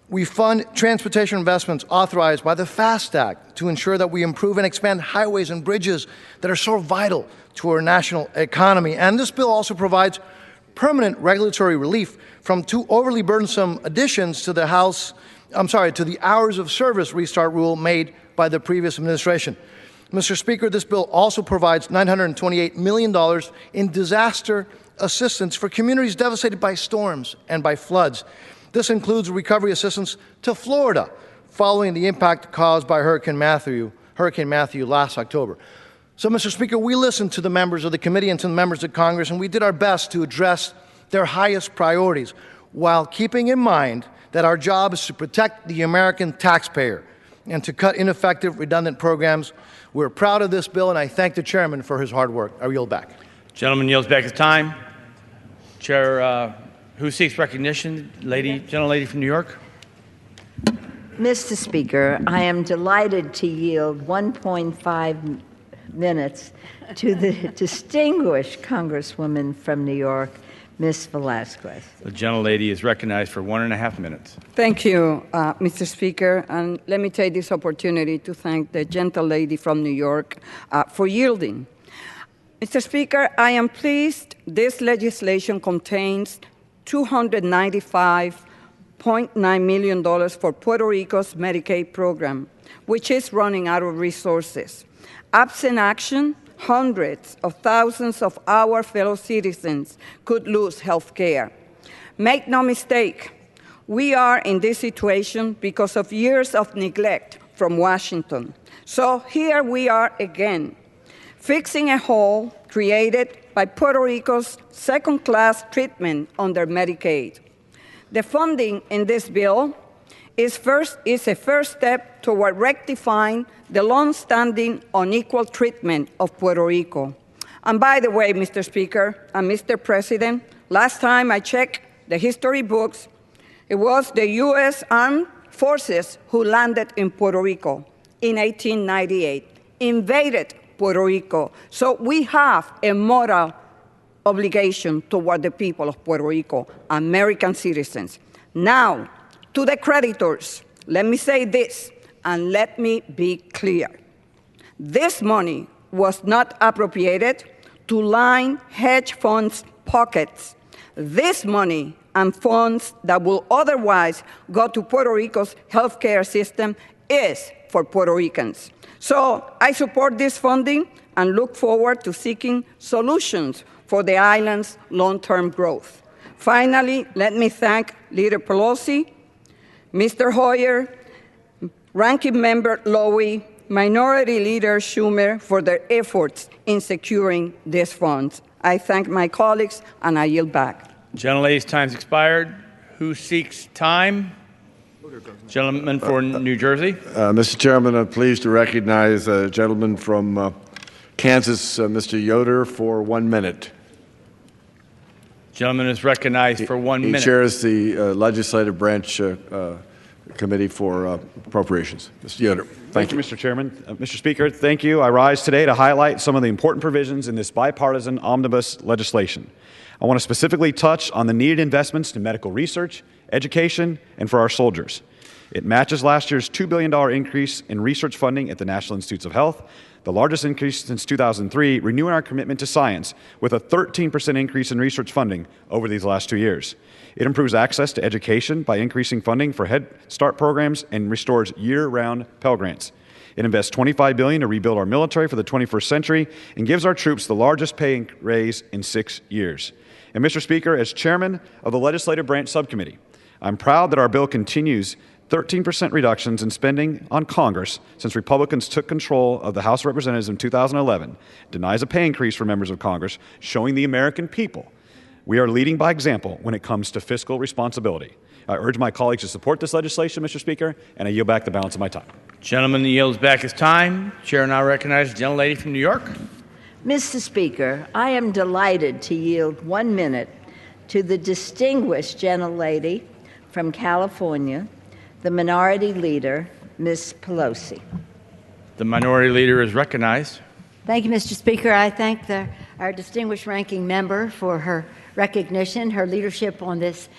We fund transportation investments authorized by the FAST Act to ensure that we improve and expand highways and bridges that are so vital to our national economy. And this bill also provides permanent regulatory relief from 2 overly burdensome additions to the to the hours of service restart rule made by the previous administration. Mr. Speaker, this bill also provides $928 million in disaster assistance for communities devastated by storms and by floods. This includes recovery assistance to Florida following the impact caused by Hurricane Matthew last October. So, Mr. Speaker, we listened to the members of the committee and to the members of Congress, and we did our best to address their highest priorities while keeping in mind that our job is to protect the American taxpayer and to cut ineffective, redundant programs. We're proud of this bill, and I thank the chairman for his hard work. I yield back. Gentleman yields back his time. Chair, who seeks recognition? Gentlelady from New York. Mr. Speaker, I am delighted to yield 1.5 minutes to the distinguished Congresswoman from New York, Ms. Velasquez. The gentlelady is recognized for 1.5 minutes. Thank you, Mr. Speaker. And let me take this opportunity to thank the gentlelady from New York for yielding. Mr. Speaker, I am pleased this legislation contains $295.9 million for Puerto Rico's Medicaid program, which is running out of resources. Absent action, hundreds of thousands of our fellow citizens could lose health care. Make no mistake, we are in this situation because of years of neglect from Washington. So here we are again, fixing a hole created by Puerto Rico's second-class treatment under Medicaid. The funding in this bill is a first step toward rectifying the long-standing unequal treatment of Puerto Rico. And by the way, Mr. Speaker and Mr. President, last time I checked the history books, it was the U.S. Armed Forces who landed in Puerto Rico in 1898, invaded Puerto Rico. So we have a moral obligation toward the people of Puerto Rico, American citizens. Now, to the creditors, let me say this, and let me be clear. This money was not appropriated to line hedge funds' pockets. This money and funds that will otherwise go to Puerto Rico's healthcare system is for Puerto Ricans. So I support this funding and look forward to seeking solutions for the island's long-term growth. Finally, let me thank Leader Pelosi, Mr. Hoyer, Ranking Member Lowy, Minority Leader Schumer for their efforts in securing these funds. I thank my colleagues, and I yield back. Gentlelady's time's expired. Who seeks time? Gentleman for New Jersey. Mr. Chairman, I'm pleased to recognize a gentleman from Kansas, Mr. Yoder, for 1 minute. Gentleman is recognized for 1 minute. He chairs the legislative branch committee for appropriations. Mr. Yoder. Thank you, Mr. Chairman. Mr. Speaker, thank you. I rise today to highlight some of the important provisions in this bipartisan omnibus legislation. I want to specifically touch on the needed investments in medical research, education, and for our soldiers. It matches last year's $2 billion increase in research funding at the National Institutes of Health, the largest increase since 2003, renewing our commitment to science with a 13% increase in research funding over these last 2 years. It improves access to education by increasing funding for Head Start programs and restores year-round Pell Grants. It invests $25 billion to rebuild our military for the 21st century and gives our troops the largest pay raise in 6 years. And Mr. Speaker, as chairman of the Legislative Branch Subcommittee, I'm proud that our bill continues 13% reductions in spending on Congress since Republicans took control of the House of Representatives in 2011, denies a pay increase for members of Congress, showing the American people we are leading by example when it comes to fiscal responsibility. I urge my colleagues to support this legislation, Mr. Speaker, and I yield back the balance of my time. Gentleman yields back his time. Chair now recognizes the gentlelady from New York. Mr. Speaker, I am delighted to yield 1 minute to the distinguished gentlelady from California, the Minority Leader, Ms. Pelosi. The Minority Leader is recognized. Thank you, Mr. Speaker. I thank our distinguished ranking member for her recognition, her leadership on this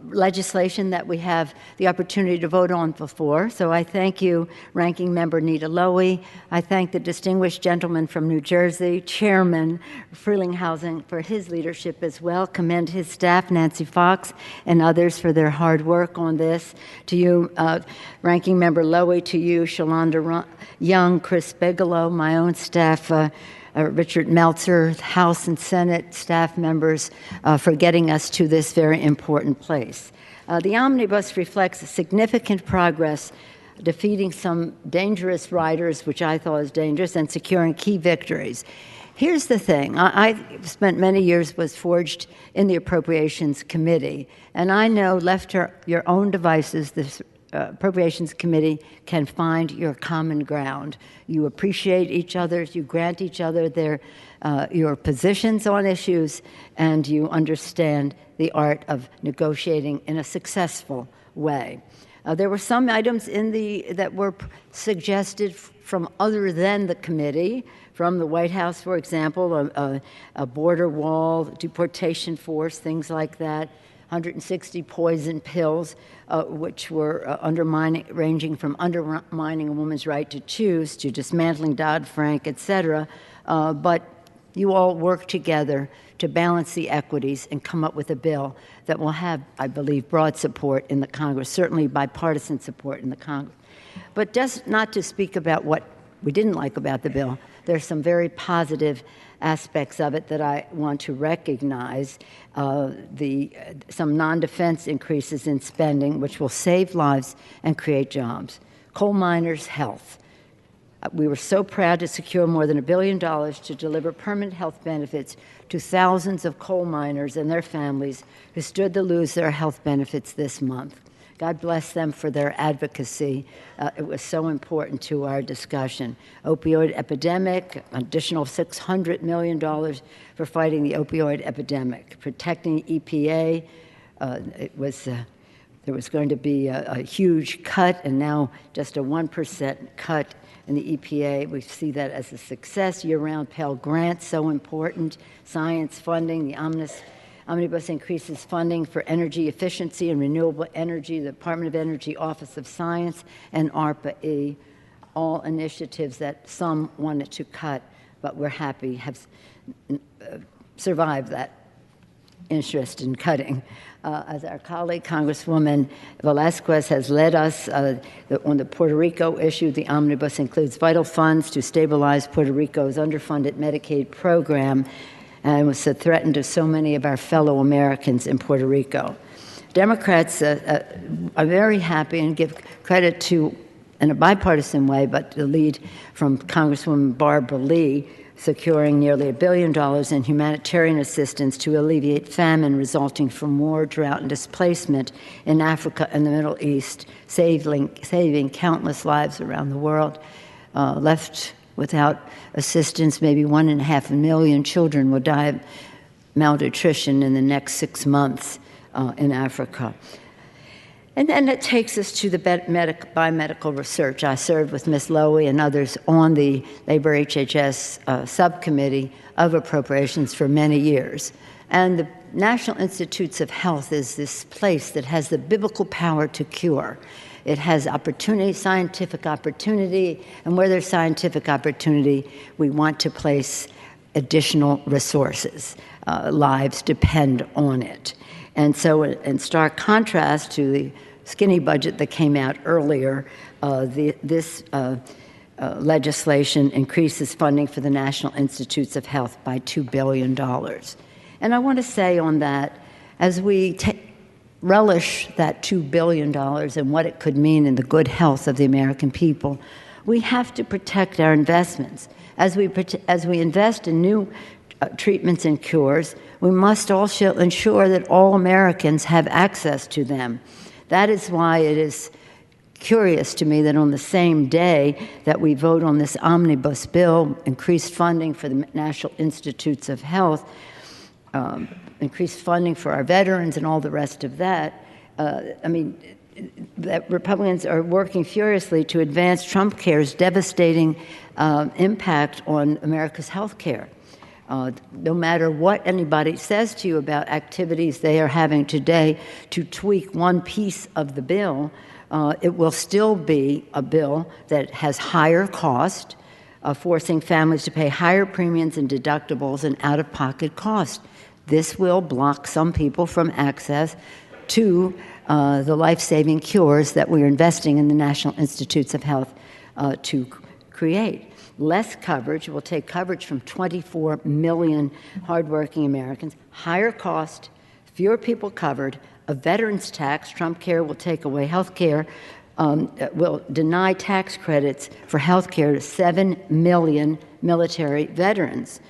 legislation that we have the opportunity to vote on before. So I thank you, Ranking Member Nita Lowey. I thank the distinguished gentleman from New Jersey, Chairman Frelinghuysen, for his leadership as well. Commend his staff, Nancy Fox, and others for their hard work on this. To you, Ranking Member Lowey, to you, Shalonda Young, Chris Bigelow, my own staff, Richard Meltzer, House and Senate staff members for getting us to this very important place. The omnibus reflects significant progress defeating some dangerous riders, which I thought was dangerous, and securing key victories. Here's the thing. I spent many years, was forged in the Appropriations Committee, and I know left to your own devices, this Appropriations Committee can find your common ground. You appreciate each other, you grant each other your positions on issues, and you understand the art of negotiating in a successful way. There were some items that were suggested from other than the committee, from the White House, for example, a border wall, deportation force, things like that. 160 poison pills, which were ranging from undermining a woman's right to choose to dismantling Dodd-Frank, et cetera. But you all work together to balance the equities and come up with a bill that will have, I believe, broad support in the Congress, certainly bipartisan support in the Congress. But just not to speak about what we didn't like about the bill, there's some very positive aspects of it that I want to recognize. Some non-defense increases in spending, which will save lives and create jobs. Coal miners' health. We were so proud to secure more than $1 billion to deliver permanent health benefits to thousands of coal miners and their families who stood to lose their health benefits this month. God bless them for their advocacy. It was so important to our discussion. Opioid epidemic, additional $600 million for fighting the opioid epidemic. Protecting EPA, there was going to be a huge cut, and now just a 1% cut in the EPA. We see that as a success. Year-round Pell Grants, so important. Science funding, the Omnibus increases funding for energy efficiency and renewable energy, the Department of Energy Office of Science, and ARPA-E, all initiatives that some wanted to cut, but we're happy have survived that. interest in cutting. As our colleague, Congresswoman Velasquez, has led us on the Puerto Rico issue, the omnibus includes vital funds to stabilize Puerto Rico's underfunded Medicaid program and was a threat to so many of our fellow Americans in Puerto Rico. Democrats are very happy and give credit to, in a bipartisan way, but the lead from Congresswoman Barbara Lee, securing nearly $1 billion in humanitarian assistance to alleviate famine resulting from war, drought, and displacement in Africa and the Middle East, saving countless lives around the world. Left without assistance, maybe 1.5 million children will die of malnutrition in the next 6 months in Africa. And then it takes us to the biomedical research. I served with Ms. Lowy and others on the Labor HHS subcommittee of appropriations for many years. And the National Institutes of Health is this place that has the biblical power to cure. It has opportunity, scientific opportunity, and where there's scientific opportunity, we want to place additional resources. Lives depend on it. And so in stark contrast to the skinny budget that came out earlier, this legislation increases funding for the National Institutes of Health by $2 billion. And I want to say on that, as we relish that $2 billion and what it could mean in the good health of the American people, we have to protect our investments. As we invest in new treatments and cures, we must also ensure that all Americans have access to them. That is why it is curious to me that on the same day that we vote on this omnibus bill, increased funding for the National Institutes of Health, increased funding for our veterans and all the rest of that, that Republicans are working furiously to advance Trump Care's devastating impact on America's health care. No matter what anybody says to you about activities they are having today to tweak one piece of the bill, it will still be a bill that has higher cost, forcing families to pay higher premiums and deductibles and out-of-pocket costs. This will block some people from access to the life-saving cures that we're investing in the National Institutes of Health to create. Less coverage will take coverage from 24 million hardworking Americans, higher cost, fewer people covered, a veterans tax. Trump Care will take away health care, will deny tax credits for health care to 7 million military veterans.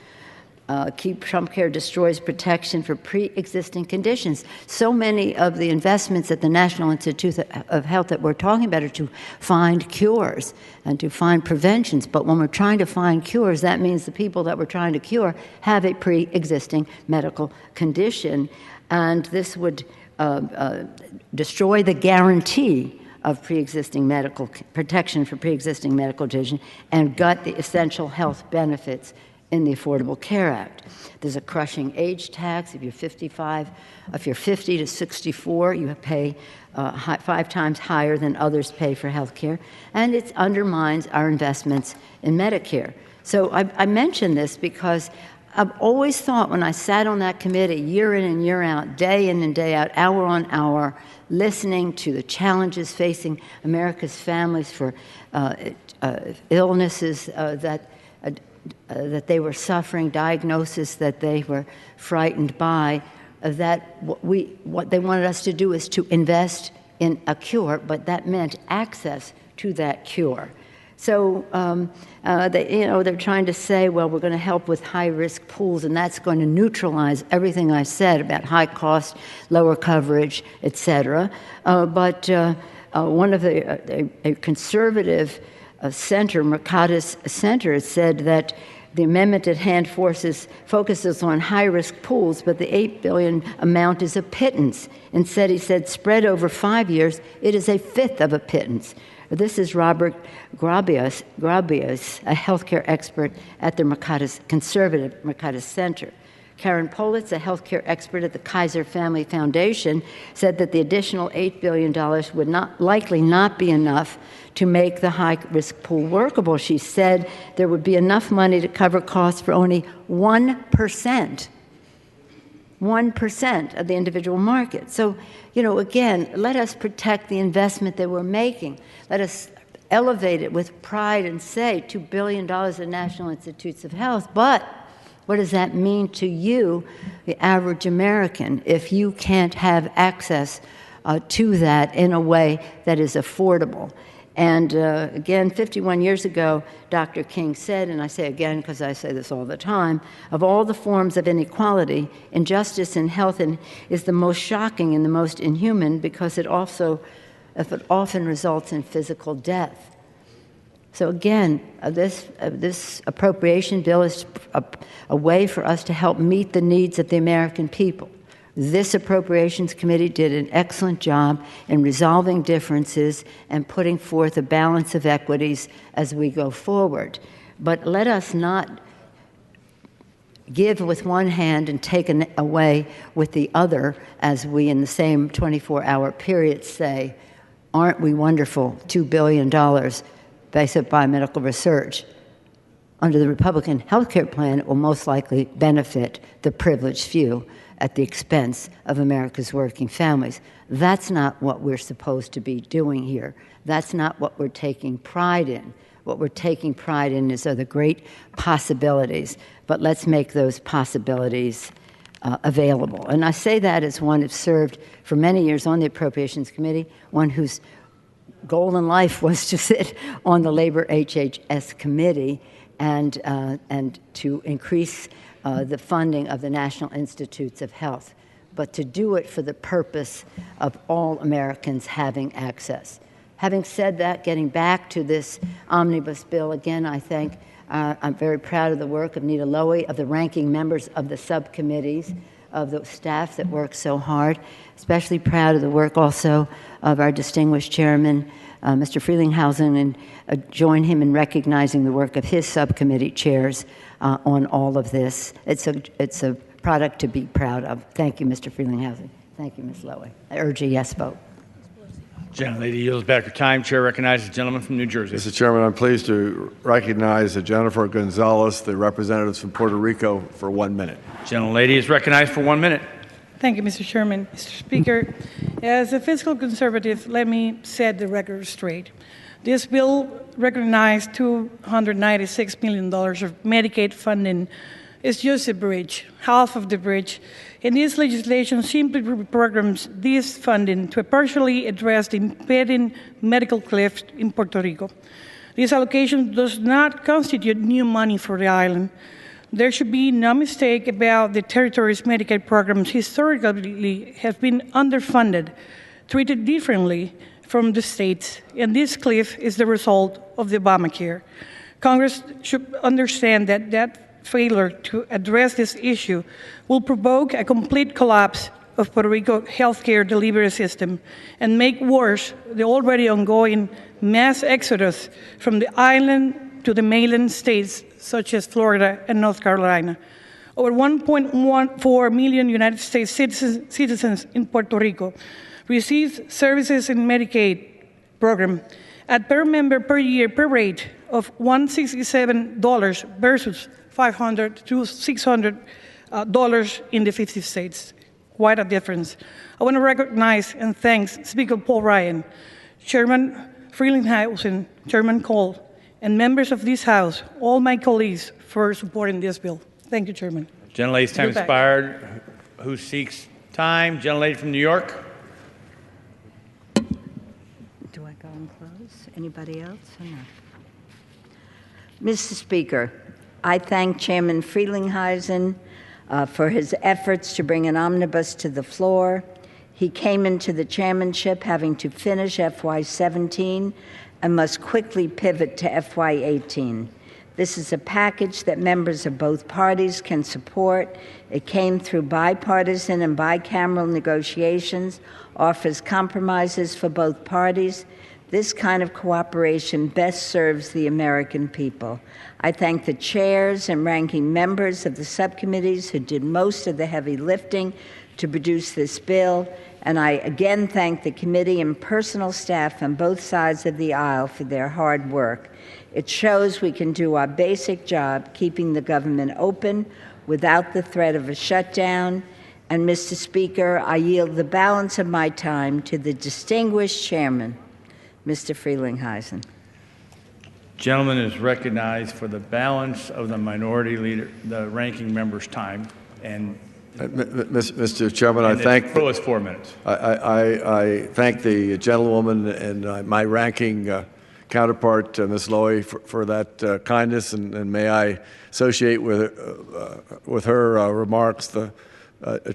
Trump Care destroys protection for pre-existing conditions. So many of the investments at the National Institute of Health that we're talking about are to find cures and to find preventions. But when we're trying to find cures, that means the people that we're trying to cure have a pre-existing medical condition. And this would destroy the guarantee of pre-existing medical protection for pre-existing medical condition and gut the essential health benefits in the Affordable Care Act. There's a crushing age tax. If you're 55, if you're 50 to 64, you pay 5 times higher than others pay for health care, and it undermines our investments in Medicare. So I mention this because I've always thought when I sat on that committee year in and year out, day in and day out, hour on hour, listening to the challenges facing America's families for illnesses that they were suffering, diagnosis that they were frightened by, that what they wanted us to do is to invest in a cure, but that meant access to that cure. So they're trying to say, well, we're going to help with high-risk pools, and that's going to neutralize everything I said about high cost, lower coverage, et cetera. But one of a conservative center, Mercatus Center, said that the amendment at hand focuses on high-risk pools, but the $8 billion amount is a pittance. Instead, he said, spread over 5 years, it is a fifth of a pittance. This is Robert Grabius, a healthcare expert at the conservative Mercatus Center. Karen Politz, a healthcare expert at the Kaiser Family Foundation, said that the additional $8 billion would likely not be enough to make the high-risk pool workable. She said there would be enough money to cover costs for only 1% 1% of the individual market. So, again, let us protect the investment that we're making. Let us elevate it with pride and say $2 billion in National Institutes of Health. But what does that mean to you, the average American, if you can't have access to that in a way that is affordable? And again, 51 years ago, Dr. King said, and I say again because I say this all the time, of all the forms of inequality, injustice in health is the most shocking and the most inhuman because it often results in physical death. So again, this appropriation bill is a way for us to help meet the needs of the American people. This Appropriations Committee did an excellent job in resolving differences and putting forth a balance of equities as we go forward. But let us not give with one hand and take away with the other, as we in the same 24-hour period say, aren't we wonderful, $2 billion basic biomedical research. Under the Republican health care plan, it will most likely benefit the privileged few at the expense of America's working families. That's not what we're supposed to be doing here. That's not what we're taking pride in. What we're taking pride in are the great possibilities, but let's make those possibilities available. And I say that as one who served for many years on the Appropriations Committee, one whose goal in life was to sit on the Labor HHS Committee and to increase the funding of the National Institutes of Health, but to do it for the purpose of all Americans having access. Having said that, getting back to this omnibus bill, again, I'm very proud of the work of Nita Lowy, of the ranking members of the subcommittees, of the staff that work so hard, especially proud of the work also of our distinguished chairman, Mr. Frelinghuysen, and join him in recognizing the work of his subcommittee chairs on all of this. It's a product to be proud of. Thank you, Mr. Frelinghuysen. Thank you, Ms. Lowy. I urge a yes vote. Gentlelady yields back her time. Chair recognizes the gentleman from New Jersey. Mr. Chairman, I'm pleased to recognize Jennifer Gonzalez, the representatives from Puerto Rico, for 1 minute. Gentlelady is recognized for 1 minute. Thank you, Mr. Chairman. Mr. Speaker, as a fiscal conservative, let me set the record straight. This bill recognized $296 million of Medicaid funding. Is just a bridge, half of the bridge. And this legislation simply reprograms this funding to partially address the impending medical cliff in Puerto Rico. This allocation does not constitute new money for the island. There should be no mistake about the territory's Medicaid programs historically have been underfunded, treated differently from the states, and this cliff is the result of the Obamacare. Congress should understand that failure to address this issue will provoke a complete collapse of Puerto Rico healthcare delivery system and make worse the already ongoing mass exodus from the island to the mainland states such as Florida and North Carolina. Over 1.14 million United States citizens in Puerto Rico receive services in Medicaid program at per member per year per rate of $167 versus $500 to $600 in the 50 states. Quite a difference. I want to recognize and thank Speaker Paul Ryan, Chairman Frelinghuysen, Chairman Cole, and members of this House, all my colleagues, for supporting this bill. Thank you, Chairman. Gentlelady's time expired. Who seeks time? Gentlelady from New York. Do I go and close? Anybody else or no? Mr. Speaker, I thank Chairman Frelinghuysen for his efforts to bring an omnibus to the floor. He came into the chairmanship having to finish FY17 and must quickly pivot to FY18. This is a package that members of both parties can support. It came through bipartisan and bicameral negotiations, offers compromises for both parties. This kind of cooperation best serves the American people. I thank the chairs and ranking members of the subcommittees who did most of the heavy lifting to produce this bill, and I again thank the committee and personal staff on both sides of the aisle for their hard work. It shows we can do our basic job, keeping the government open without the threat of a shutdown, And, Mr. Speaker, I yield the balance of my time to the distinguished chairman, Mr. Frelinghuysen. Gentleman is recognized for the balance of the minority leader, the ranking member's time, and Mr. Chairman, I thank full is 4 minutes. I thank the gentlewoman and my ranking counterpart, Ms. Lowy, for that kindness, and may I associate with her remarks,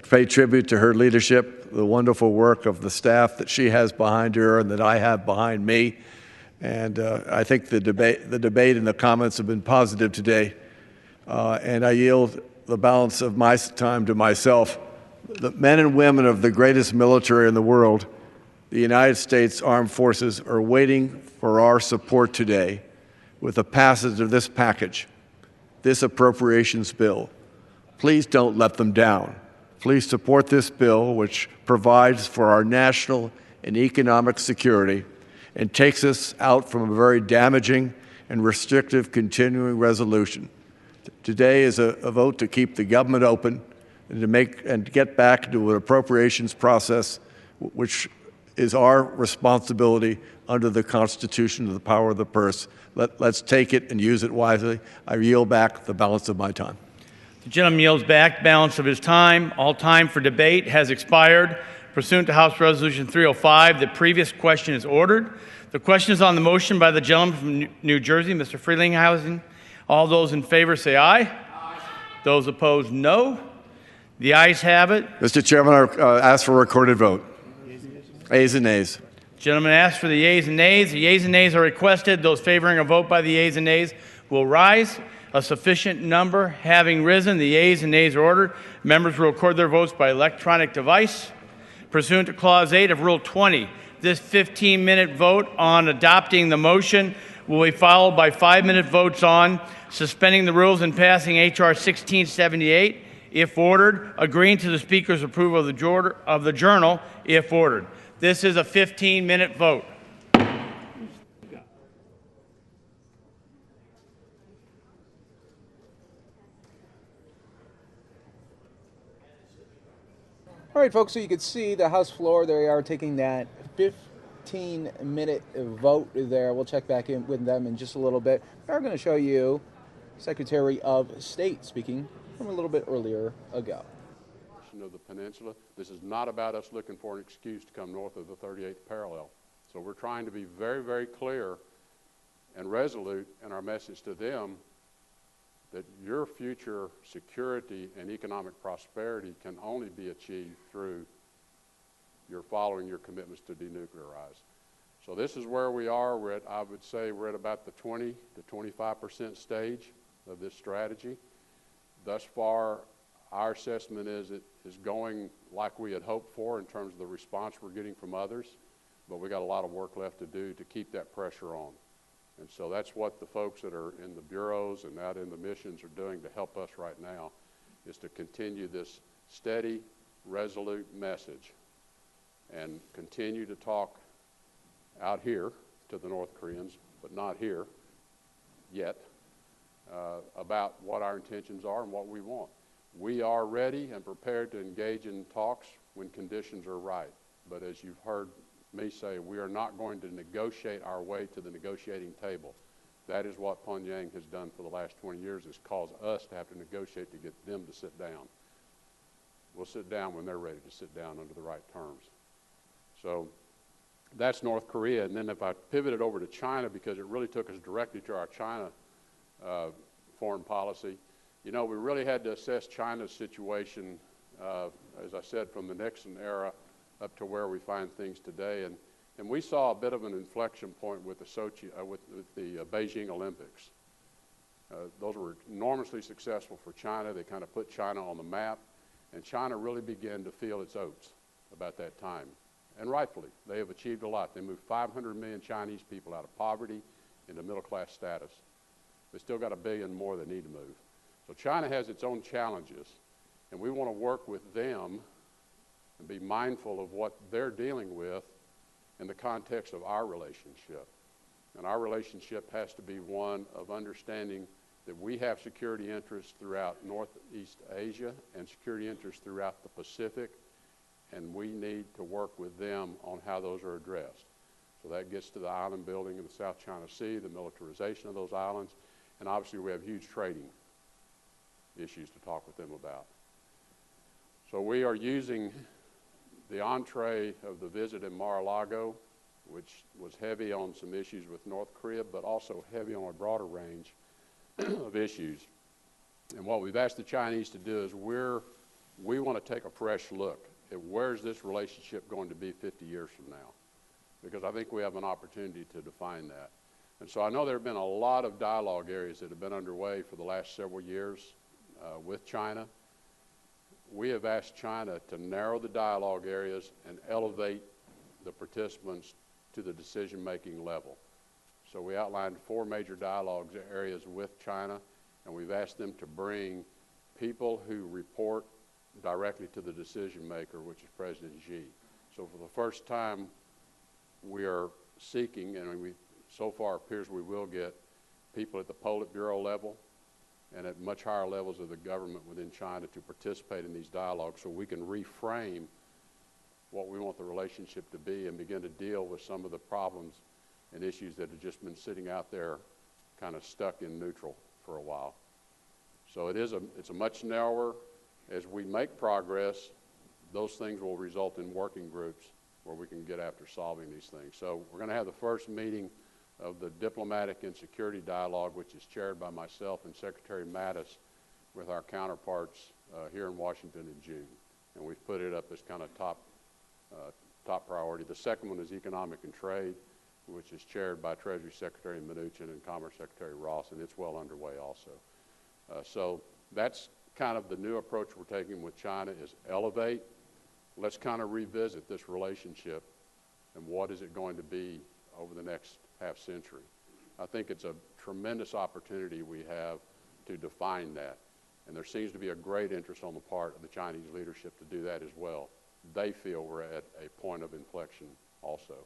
pay tribute to her leadership, the wonderful work of the staff that she has behind her and that I have behind me. And I think the debate and the comments have been positive today. And I yield the balance of my time to myself. The men and women of the greatest military in the world, the United States Armed Forces, are waiting for our support today with the passage of this package, this appropriations bill. Please don't let them down. Please support this bill, which provides for our national and economic security and takes us out from a very damaging and restrictive continuing resolution. Today is a vote to keep the government open and to get back into an appropriations process, which is our responsibility under the Constitution of the power of the purse. Let's take it and use it wisely. I yield back the balance of my time. The gentleman yields back balance of his time. All time for debate has expired. Pursuant to House Resolution 305, the previous question is ordered. The question is on the motion by the gentleman from New Jersey, Mr. Frelinghuysen. All those in favor say aye. Aye. Those opposed, no. The ayes have it. Mr. Chairman, I ask for a recorded vote. Ayes and nays. Gentleman asks for the yeas and nays. The yeas and nays are requested. Those favoring a vote by the yeas and nays will rise. A sufficient number having risen, the yeas and nays are ordered. Members will record their votes by electronic device. Pursuant to Clause 8 of Rule 20, this 15-minute vote on adopting the motion will be followed by 5-minute votes on suspending the rules and passing H.R. 1678, if ordered, agreeing to the Speaker's approval of the journal, if ordered. This is a 15-minute vote. All right, folks, so you can see the House floor. They are taking that 15-minute vote there. We'll check back in with them in just a little bit. We're going to show you Secretary of State speaking from a little bit earlier ago. Of the peninsula. This is not about us looking for an excuse to come north of the 38th parallel. So we're trying to be very, very clear and resolute in our message to them that your future security and economic prosperity can only be achieved through your following your commitments to denuclearize. So this is where we are. I would say we're at about the 20 to 25% stage of this strategy. Thus far, our assessment is it is going like we had hoped for in terms of the response we're getting from others, but we got a lot of work left to do to keep that pressure on. And so that's what the folks that are in the bureaus and out in the missions are doing to help us right now, is to continue this steady, resolute message and continue to talk out here to the North Koreans, but not here yet, about what our intentions are and what we want. We are ready and prepared to engage in talks when conditions are right. But as you've heard me say, we are not going to negotiate our way to the negotiating table. That is what Pyongyang has done for the last 20 years, is cause us to have to negotiate to get them to sit down. We'll sit down when they're ready to sit down under the right terms. So that's North Korea. And then if I pivoted over to China, because it really took us directly to our China foreign policy, you know, we really had to assess China's situation, as I said, from the Nixon era up to where we find things today. And we saw a bit of an inflection point with the Beijing Olympics. Those were enormously successful for China. They kind of put China on the map, and China really began to feel its oats about that time. And rightfully, they have achieved a lot. They moved 500 million Chinese people out of poverty into middle-class status. They still got 1 billion more they need to move. So China has its own challenges, and we want to work with them and be mindful of what they're dealing with in the context of our relationship. And our relationship has to be one of understanding that we have security interests throughout Northeast Asia and security interests throughout the Pacific, and we need to work with them on how those are addressed. So that gets to the island building in the South China Sea, the militarization of those islands, and obviously we have huge trading issues to talk with them about. So we are using the entree of the visit in Mar-a-Lago, which was heavy on some issues with North Korea, but also heavy on a broader range of issues. And what we've asked the Chinese to do is we want to take a fresh look at where's this relationship going to be 50 years from now, because I think we have an opportunity to define that. And so I know there have been a lot of dialogue areas that have been underway for the last several years with China. We have asked China to narrow the dialogue areas and elevate the participants to the decision-making level. So we outlined 4 major dialogue areas with China, and we've asked them to bring people who report directly to the decision maker, which is President Xi. So for the first time, we are seeking, and we so far appears we will get people at the Politburo level and at much higher levels of the government within China to participate in these dialogues so we can reframe what we want the relationship to be and begin to deal with some of the problems and issues that have just been sitting out there kind of stuck in neutral for a while. So it's a much narrower. As we make progress, those things will result in working groups where we can get after solving these things. So we're going to have the first meeting of the Diplomatic and Security Dialogue, which is chaired by myself and Secretary Mattis with our counterparts here in Washington in June. And we've put it up as kind of top priority. The second one is Economic and Trade, which is chaired by Treasury Secretary Mnuchin and Commerce Secretary Ross, and it's well underway also. So that's kind of the new approach we're taking with China is elevate. Let's kind of revisit this relationship and what is it going to be over the next half century. I think it's a tremendous opportunity we have to define that, and there seems to be a great interest on the part of the Chinese leadership to do that as well. They feel we're at a point of inflection also.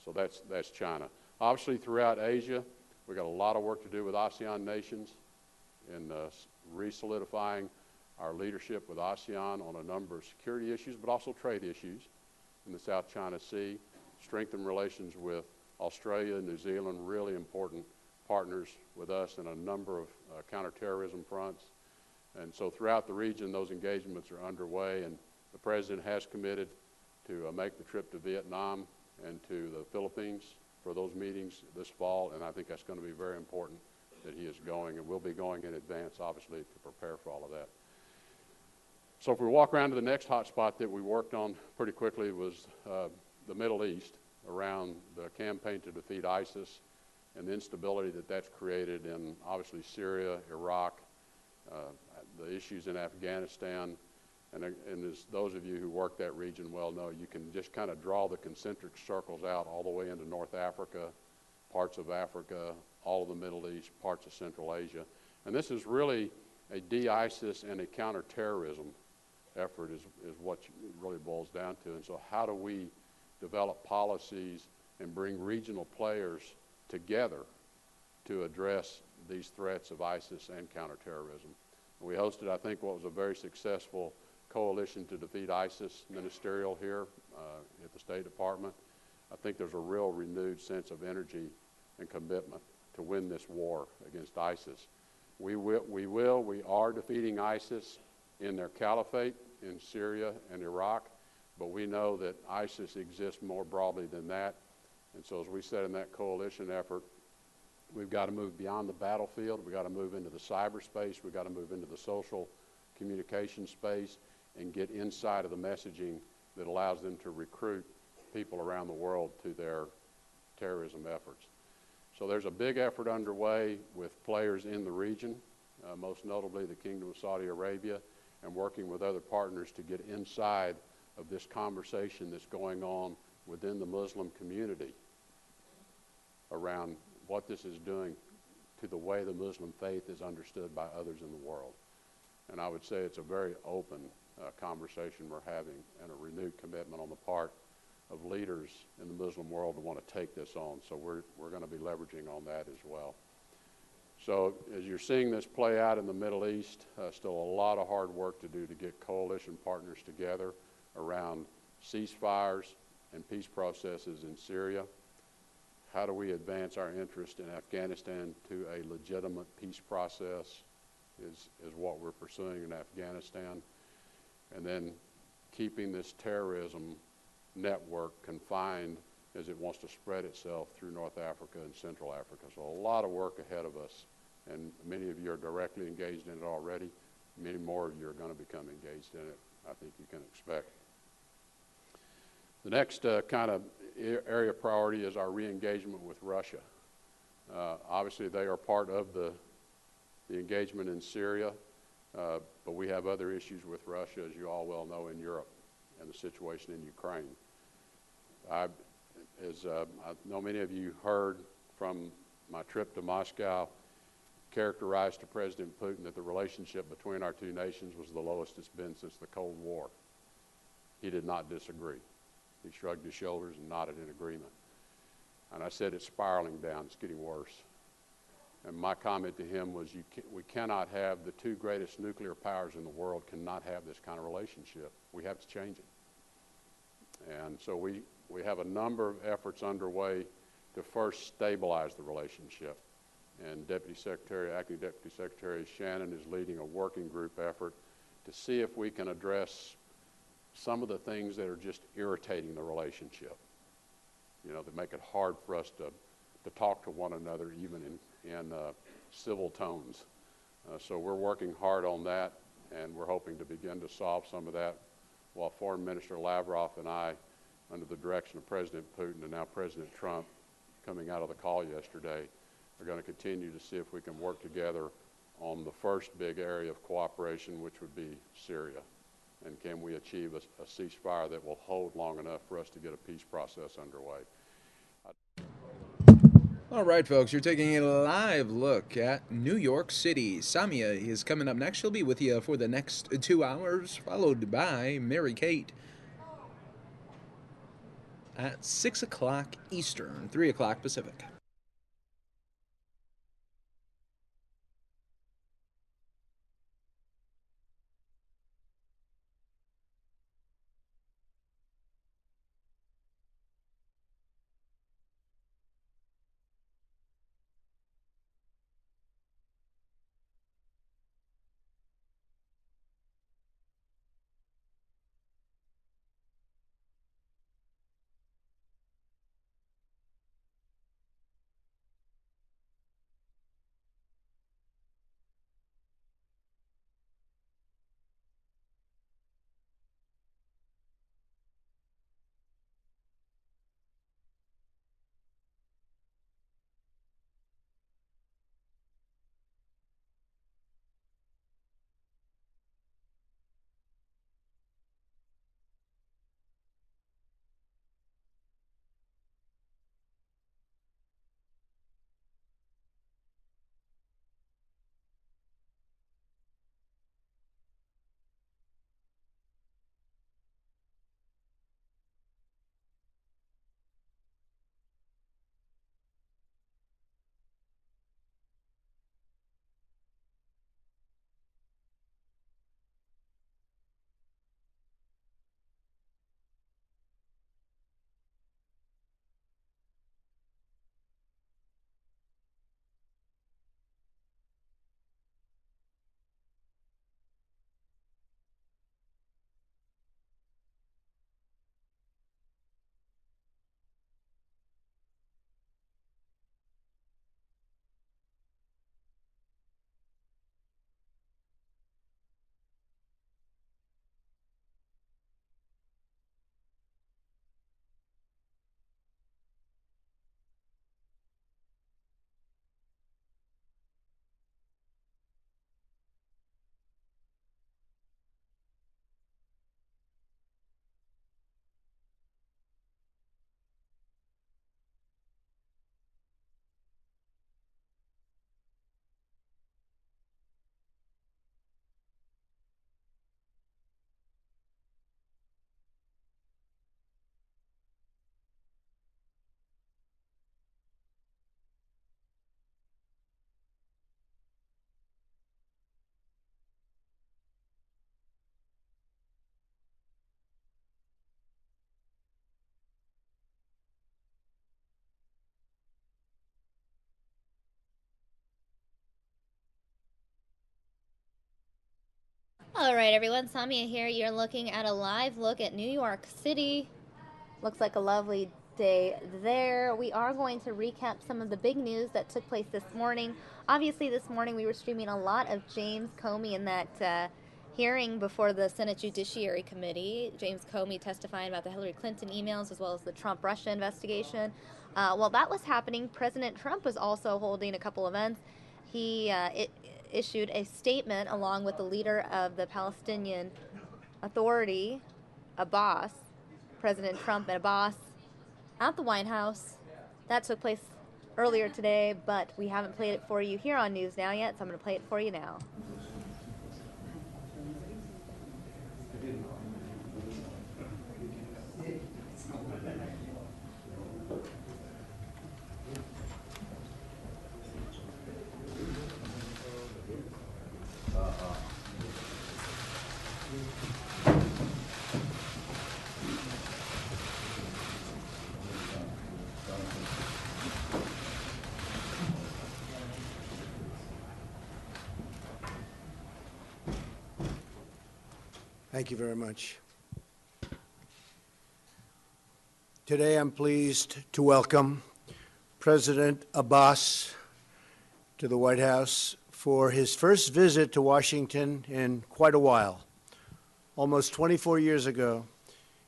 So that's China. Obviously throughout Asia, we've got a lot of work to do with ASEAN nations in re-solidifying our leadership with ASEAN on a number of security issues, but also trade issues in the South China Sea, strengthen relations with Australia and New Zealand, really important partners with us in a number of counterterrorism fronts. And so throughout the region, those engagements are underway, and the President has committed to make the trip to Vietnam and to the Philippines for those meetings this fall, and I think that's going to be very important that he is going, and we'll be going in advance, obviously, to prepare for all of that. So if we walk around to the next hot spot that we worked on pretty quickly was the Middle East, around the campaign to defeat ISIS and the instability that that's created in, obviously, Syria, Iraq, the issues in Afghanistan, and as those of you who work that region well know, you can just kind of draw the concentric circles out all the way into North Africa, parts of Africa, all of the Middle East, parts of Central Asia. And this is really a de-ISIS and a counterterrorism effort is what it really boils down to. And so how do we develop policies and bring regional players together to address these threats of ISIS and counterterrorism? We hosted, I think, what was a very successful coalition to defeat ISIS ministerial here at the State Department. I think there's a real renewed sense of energy and commitment to win this war against ISIS. We are defeating ISIS in their caliphate in Syria and Iraq, but we know that ISIS exists more broadly than that. And so as we said in that coalition effort, we've got to move beyond the battlefield. We've got to move into the cyberspace. We've got to move into the social communication space and get inside of the messaging that allows them to recruit people around the world to their terrorism efforts. So there's a big effort underway with players in the region, most notably the Kingdom of Saudi Arabia, and working with other partners to get inside of this conversation that's going on within the Muslim community around what this is doing to the way the Muslim faith is understood by others in the world. And I would say it's a very open conversation we're having and a renewed commitment on the part of leaders in the Muslim world to want to take this on. So we're going to be leveraging on that as well. So as you're seeing this play out in the Middle East, still a lot of hard work to do to get coalition partners together around ceasefires and peace processes in Syria. How do we advance our interest in Afghanistan to a legitimate peace process is what we're pursuing in Afghanistan. And then keeping this terrorism network confined as it wants to spread itself through North Africa and Central Africa. So a lot of work ahead of us, and many of you are directly engaged in it already. Many more of you are going to become engaged in it, I think you can expect. The next kind of area of priority is our re-engagement with Russia. Obviously, they are part of the engagement in Syria, but we have other issues with Russia, as you all well know, in Europe and the situation in Ukraine. I know many of you heard from my trip to Moscow, characterized to President Putin that the relationship between our two nations was the lowest it's been since the Cold War. He did not disagree. He shrugged his shoulders and nodded in agreement. And I said, it's spiraling down, it's getting worse. And my comment to him was, we cannot have the two greatest nuclear powers in the world cannot have this kind of relationship. We have to change it. And so we have a number of efforts underway to first stabilize the relationship. And Acting Deputy Secretary Shannon is leading a working group effort to see if we can address some of the things that are just irritating the relationship, that make it hard for us to talk to one another, even in civil tones. So we're working hard on that, and we're hoping to begin to solve some of that while Foreign Minister Lavrov and I, under the direction of President Putin and now President Trump, coming out of the call yesterday, are going to continue to see if we can work together on the first big area of cooperation, which would be Syria. And can we achieve a ceasefire that will hold long enough for us to get a peace process underway? All right, folks, you're taking a live look at New York City. Samia is coming up next. She'll be with you for the next 2 hours, followed by Mary Kate at 6 o'clock Eastern, 3 o'clock Pacific. All right, everyone, Samia here. You're looking at a live look at New York City. Looks like a lovely day there. We are going to recap some of the big news that took place this morning. Obviously, this morning we were streaming a lot of James Comey in that hearing before the Senate Judiciary Committee. James Comey testifying about the Hillary Clinton emails as well as the Trump-Russia investigation. While that was happening, President Trump was also holding a couple events. He issued a statement along with the leader of the Palestinian Authority, Abbas, President Trump and Abbas, at the White House. That took place earlier today, but we haven't played it for you here on News Now yet, so I'm going to play it for you now. Thank you very much. Today I'm pleased to welcome President Abbas to the White House for his first visit to Washington in quite a while. Almost 24 years ago,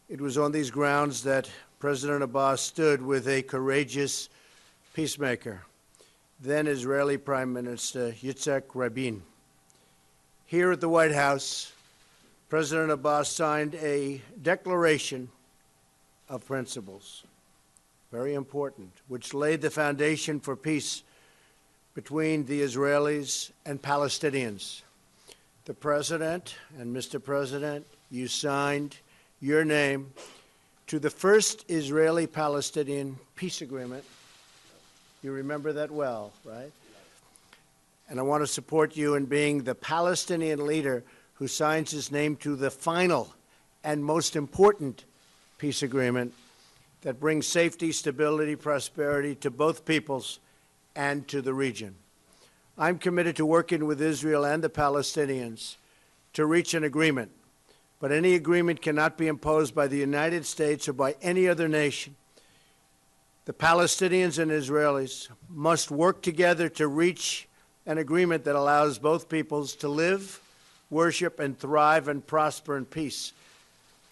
it was on these grounds that President Abbas stood with a courageous peacemaker, then Israeli Prime Minister Yitzhak Rabin. Here at the White House, President Abbas signed a declaration of principles, very important, which laid the foundation for peace between the Israelis and Palestinians. The President and Mr. President, you signed your name to the first Israeli-Palestinian peace agreement. You remember that well, right? And I want to support you in being the Palestinian leader who signs his name to the final and most important peace agreement that brings safety, stability, prosperity to both peoples and to the region. I'm committed to working with Israel and the Palestinians to reach an agreement, but any agreement cannot be imposed by the United States or by any other nation. The Palestinians and Israelis must work together to reach an agreement that allows both peoples to live, worship, and thrive and prosper in peace.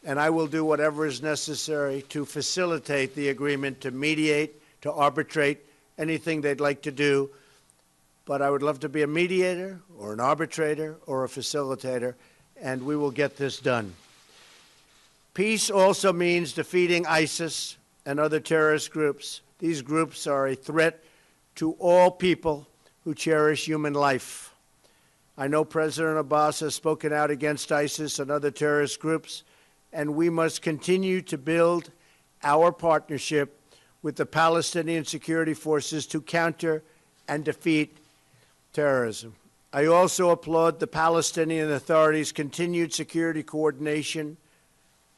And I will do whatever is necessary to facilitate the agreement, to mediate, to arbitrate, anything they'd like to do. But I would love to be a mediator or an arbitrator or a facilitator, and we will get this done. Peace also means defeating ISIS and other terrorist groups. These groups are a threat to all people who cherish human life. I know President Abbas has spoken out against ISIS and other terrorist groups, and we must continue to build our partnership with the Palestinian security forces to counter and defeat terrorism. I also applaud the Palestinian Authority's continued security coordination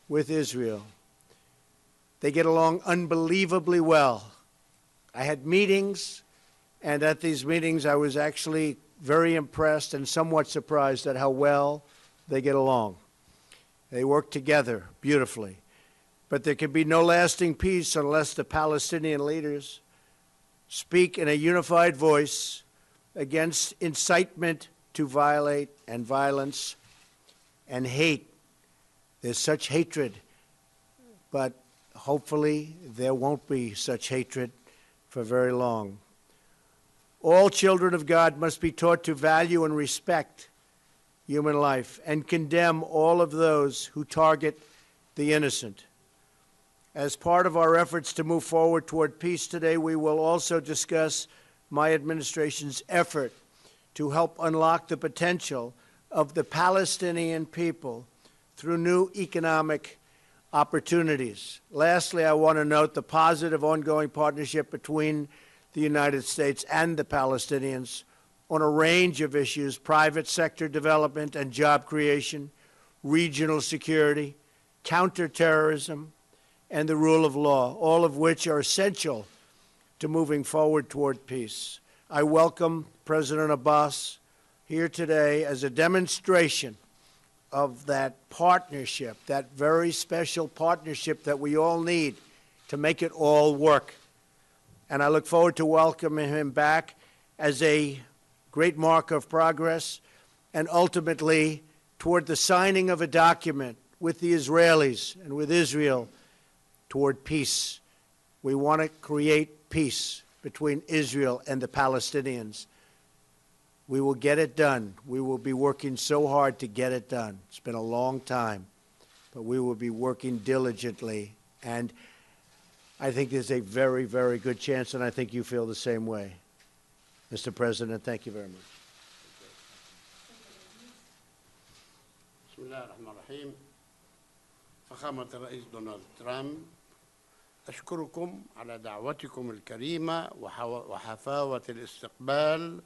with Israel. They get along unbelievably well. I had meetings, and at these meetings I was actually very impressed and somewhat surprised at how well they get along. They work together beautifully. But there can be no lasting peace unless the Palestinian leaders speak in a unified voice against incitement to violate and violence and hate. There's such hatred, but hopefully there won't be such hatred for very long. All children of God must be taught to value and respect human life and condemn all of those who target the innocent. As part of our efforts to move forward toward peace today, we will also discuss my administration's effort to help unlock the potential of the Palestinian people through new economic opportunities. Lastly, I want to note the positive ongoing partnership between the United States and the Palestinians on a range of issues: private sector development and job creation, regional security, counterterrorism, and the rule of law, all of which are essential to moving forward toward peace. I welcome President Abbas here today as a demonstration of that partnership, that very special partnership that we all need to make it all work. And I look forward to welcoming him back as a great mark of progress and ultimately toward the signing of a document with the Israelis and with Israel toward peace. We want to create peace between Israel and the Palestinians. We will get it done. We will be working so hard to get it done. It's been a long time, but we will be working diligently. And I think there's a very, very good chance, and I think you feel the same way. Mr. President, thank you very much. بسم الله الرحمن الرحيم. فخامة الرئيس دونالد ترامب، أشكركم على دعوتكم الكريمة وحفاوة الاستقبال،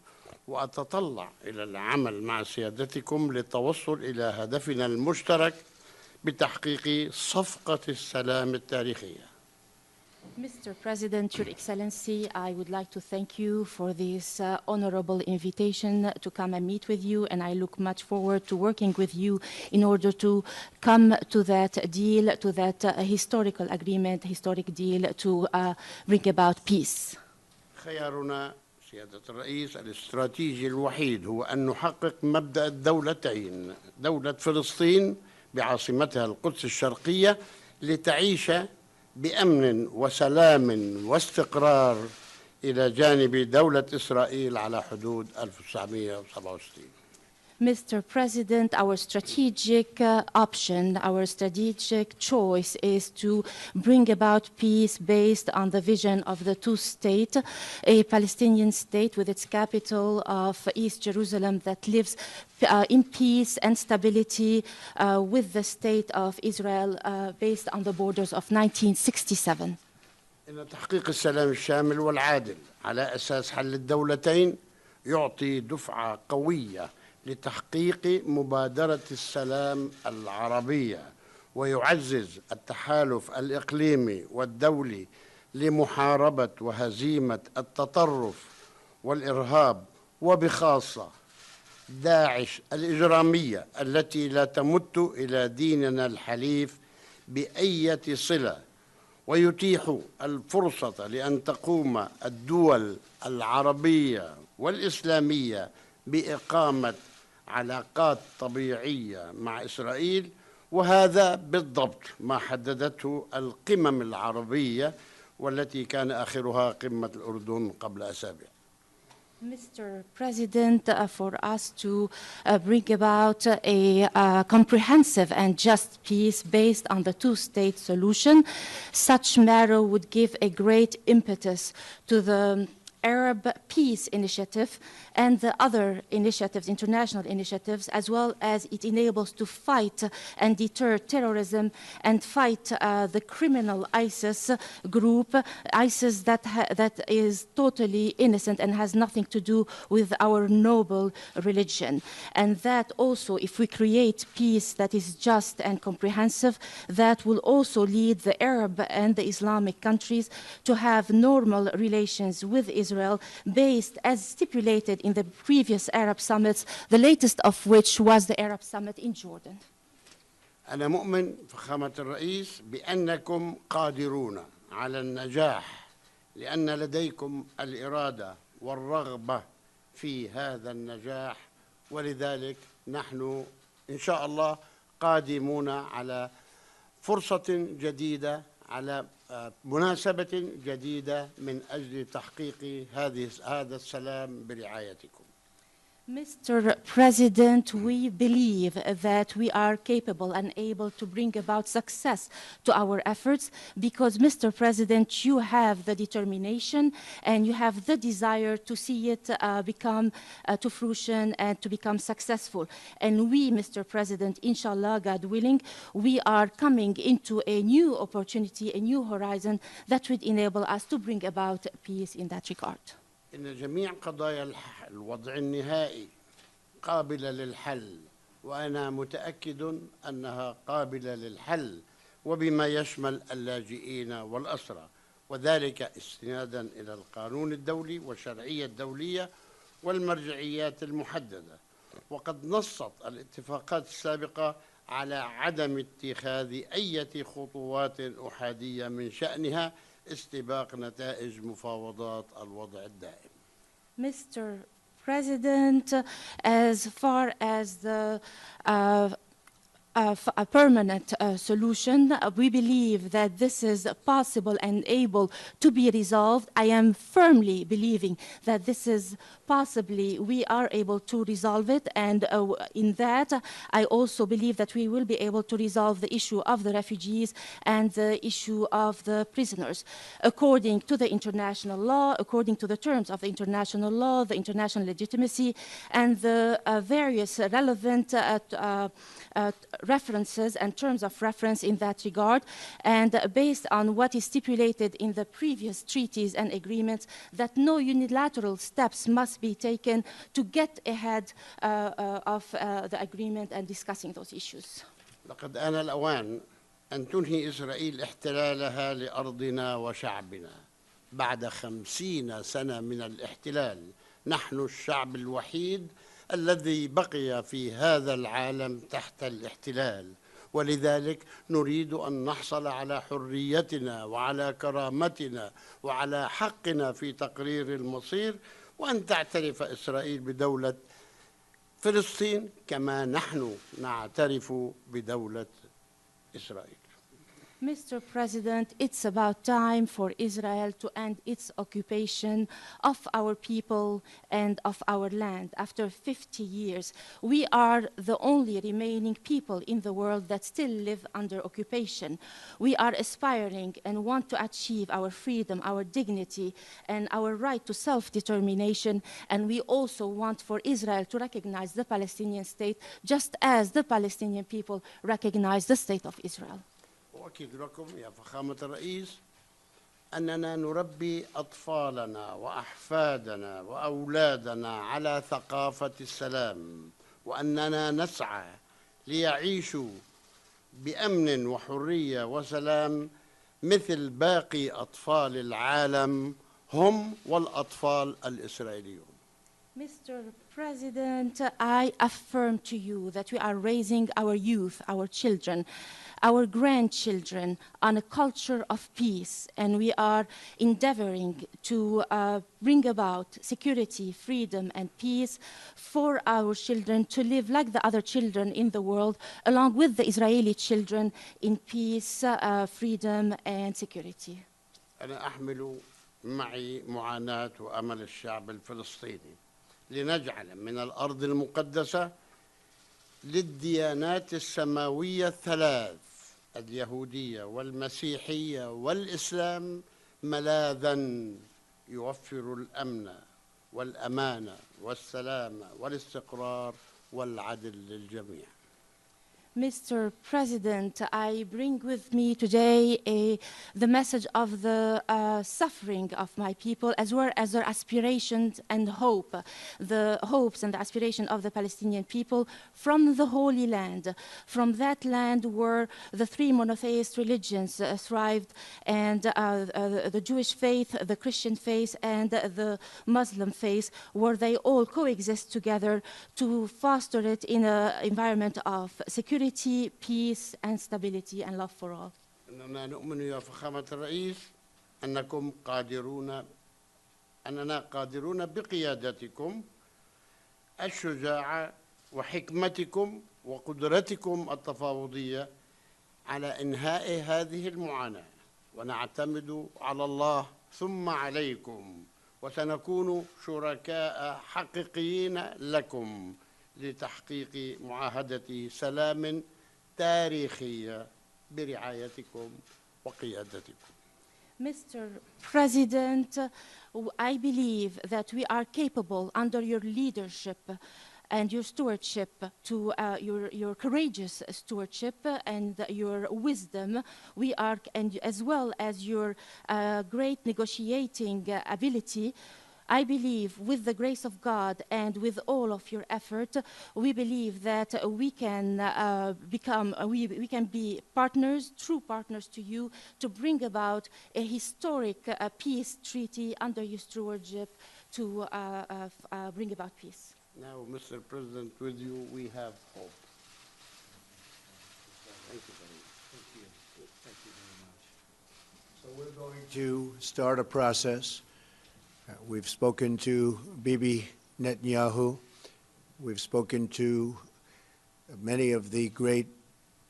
وأتطلع إلى العمل مع سيادتكم للتوصل إلى هدفنا المشترك بتحقيق صفقة السلام التاريخية. Mr. President, Your Excellency, I would like to thank you for this honorable invitation to come and meet with you, and I look much forward to working with you in order to come to that deal, to that historical agreement, historic deal to bring about peace. خيارنا سيادة الرئيس الاستراتيجي الوحيد هو أن نحقق مبدأ الدولتين، دولة فلسطين بعاصمتها القدس الشرقية لتعيش بأمن وسلام واستقرار إلى جانب دولة إسرائيل على حدود 1967. Mr. President, our strategic option, our strategic choice is to bring about peace based on the vision of the two-state, a Palestinian state with its capital of East Jerusalem that lives in peace and stability with the state of Israel based on the borders of 1967. إن تحقيق السلام الشامل والعادل على أساس حل الدولتين يعطي دفعة قوية لتحقيق مبادرة السلام العربية ويعزز التحالف الإقليمي والدولي لمحاربة وهزيمة التطرف والإرهاب وبخاصة داعش الإجرامية التي لا تمت إلى ديننا الحليف بأية صلة، ويتيح الفرصة لأن تقوم الدول العربية والإسلامية بإقامة علاقات طبيعية مع إسرائيل، وهذا بالضبط ما حددته القمم العربية والتي كان آخرها قمة الأردن قبل أسابيع. Mr. President, for us to bring about a comprehensive and just peace based on the two-state solution, such matter would give a great impetus to the Arab Peace Initiative and the other initiatives, international initiatives, as well as it enables to fight and deter terrorism and fight the criminal ISIS group, ISIS that is totally innocent and has nothing to do with our noble religion. And that also, if we create peace that is just and comprehensive, that will also lead the Arab and the Islamic countries to have normal relations with Israel based as stipulated in the previous Arab summits, the latest of which was the Arab summit in Jordan. أنا مؤمن فخامة الرئيس بأنكم قادرون على النجاح لأن لديكم الإرادة والرغبة في هذا النجاح، ولذلك نحن إن شاء الله قادمون على فرصة جديدة، على مناسبة جديدة من أجل تحقيق هذا السلام برعايتكم. Mr. President, we believe that we are capable and able to bring about success to our efforts because, Mr. President, you have the determination and you have the desire to see it become to fruition and to become successful. And we, Mr. President, inshallah, God willing, we are coming into a new opportunity, a new horizon that would enable us to bring about peace in that regard. إن جميع قضايا الوضع النهائي قابلة للحل، وأنا متأكد أنها قابلة للحل وبما يشمل اللاجئين والأسرى، وذلك استنادا إلى القانون الدولي والشرعية الدولية والمرجعيات المحددة، وقد نصت الاتفاقات السابقة على عدم اتخاذ أي خطوات أحادية من شأنها استباق نتائج مفاوضات الوضع الدائم. Mr. President, as far as the a permanent solution. We believe that this is possible and able to be resolved. I am firmly believing that this is possibly we are able to resolve it, and in that I also believe that we will be able to resolve the issue of the refugees and the issue of the prisoners according to the international law, according to the terms of the international law, the international legitimacy, and the various relevant references and terms of reference in that regard, and based on what is stipulated in the previous treaties and agreements, that no unilateral steps must be taken to get ahead of the agreement and discussing those issues. لقد آن الأوان أن تنهي إسرائيل احتلالها لأرضنا وشعبنا. بعد 50 سنة من الاحتلال نحن الشعب الوحيد الذي بقي في هذا العالم تحت الاحتلال، ولذلك نريد أن نحصل على حريتنا وعلى كرامتنا وعلى حقنا في تقرير المصير، وأن تعترف إسرائيل بدولة فلسطين كما نحن نعترف بدولة إسرائيل. Mr. President, it's about time for Israel to end its occupation of our people and of our land. After 50 years, we are the only remaining people in the world that still live under occupation. We are aspiring and want to achieve our freedom, our dignity, and our right to self-determination. And we also want for Israel to recognize the Palestinian state, just as the Palestinian people recognize the state of Israel. أؤكد لكم يا فخامة الرئيس أننا نربي أطفالنا وأحفادنا وأولادنا على ثقافة السلام، وأننا نسعى ليعيشوا بأمن وحرية وسلام مثل باقي أطفال العالم هم والأطفال الإسرائيليون. Mr. President, I affirm to you that we are raising our youth, our children, our grandchildren on a culture of peace, and we are endeavoring to bring about security, freedom, and peace for our children to live like the other children in the world, along with the Israeli children in peace, freedom, and security. أنا أحمل معي معاناة وأمل الشعب الفلسطيني لنجعل من الأرض المقدسة للديانات السماوية الثلاث اليهودية والمسيحية والإسلام ملاذاً يوفر الأمن والأمانة والسلامة والاستقرار والعدل للجميع. Mr. President, I bring with me today the message of the suffering of my people, as well as their aspirations and hope, the hopes and the aspiration of the Palestinian people from the Holy Land, from that land where the three monotheist religions thrived, and the Jewish faith, the Christian faith, and the Muslim faith, where they all coexist together to foster it in an environment of security, peace, and stability, and love for all. أننا نؤمن يا فخامة الرئيس أننا قادرون بقيادتكم الشجاعة وحكمتكم وقدرتكم التفاوضية على إنهاء هذه المعاناة، ونعتمد على الله ثم عليكم، وسنكون شركاء حقيقيين لكم لتحقيق معاهدة سلام تاريخية برعايتكم وقيادتكم. Mr. President, I believe that we are capable under your leadership and your stewardship, to your courageous stewardship and your wisdom. We are, and as well as your great negotiating ability, I believe with the grace of God and with all of your effort, we believe that we can we can be partners, true partners to you, to bring about a historic peace treaty under your stewardship to bring about peace. Now, Mr. President, with you, we have hope. Thank you very much. Thank you. Thank you very much. So we're going to start a process. We've spoken to Bibi Netanyahu. We've spoken to many of the great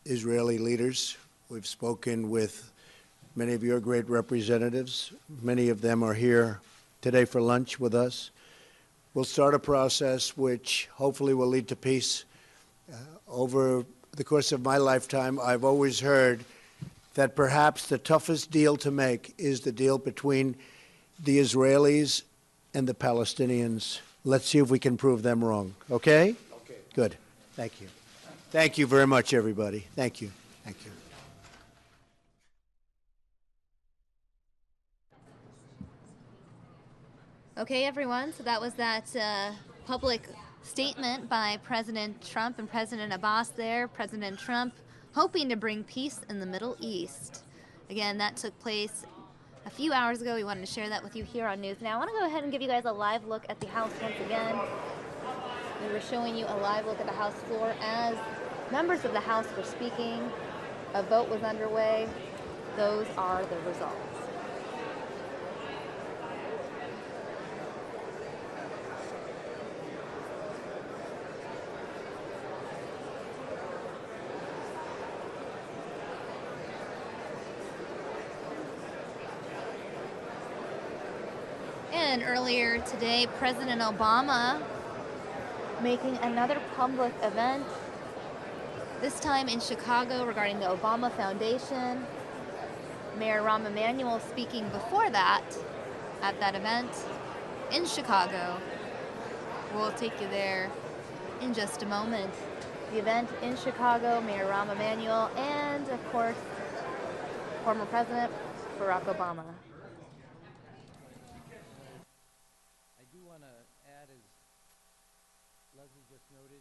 Israeli leaders. We've spoken with many of your great representatives. Many of them are here today for lunch with us. We'll start a process which hopefully will lead to peace. Over the course of my lifetime, I've always heard that perhaps the toughest deal to make is the deal between the Israelis and the Palestinians. Let's see if we can prove them wrong. Okay? Okay. Good. Thank you. Thank you very much, everybody. Thank you. Thank you. Okay, everyone, so that was that public statement by President Trump and President Abbas there. President Trump hoping to bring peace in the Middle East. Again, that took place a few hours ago. We wanted to share that with you here on News Now. I want to go ahead and give you guys a live look at the House once again. We were showing you a live look at the House floor as members of the House were speaking. A vote was underway. Those are the results. And earlier today, President Obama making another public event, this time in Chicago regarding the Obama Foundation. Mayor Rahm Emanuel speaking before that at that event in Chicago. We'll take you there in just a moment. The event in Chicago, Mayor Rahm Emanuel, and of course, former President Barack Obama.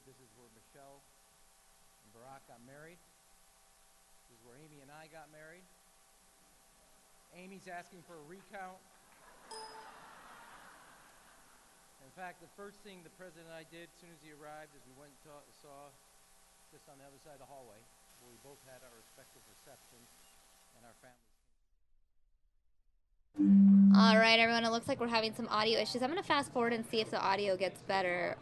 This is where Michelle and Barack got married. This is where Amy and I got married. Amy's asking for a recount. In fact, the first thing the president and I did as soon as he arrived is we went and saw just on the other side of the hallway where we both had our respective receptions and our families. All right, everyone, it looks like we're having some audio issues. I'm going to fast forward and see if the audio gets better.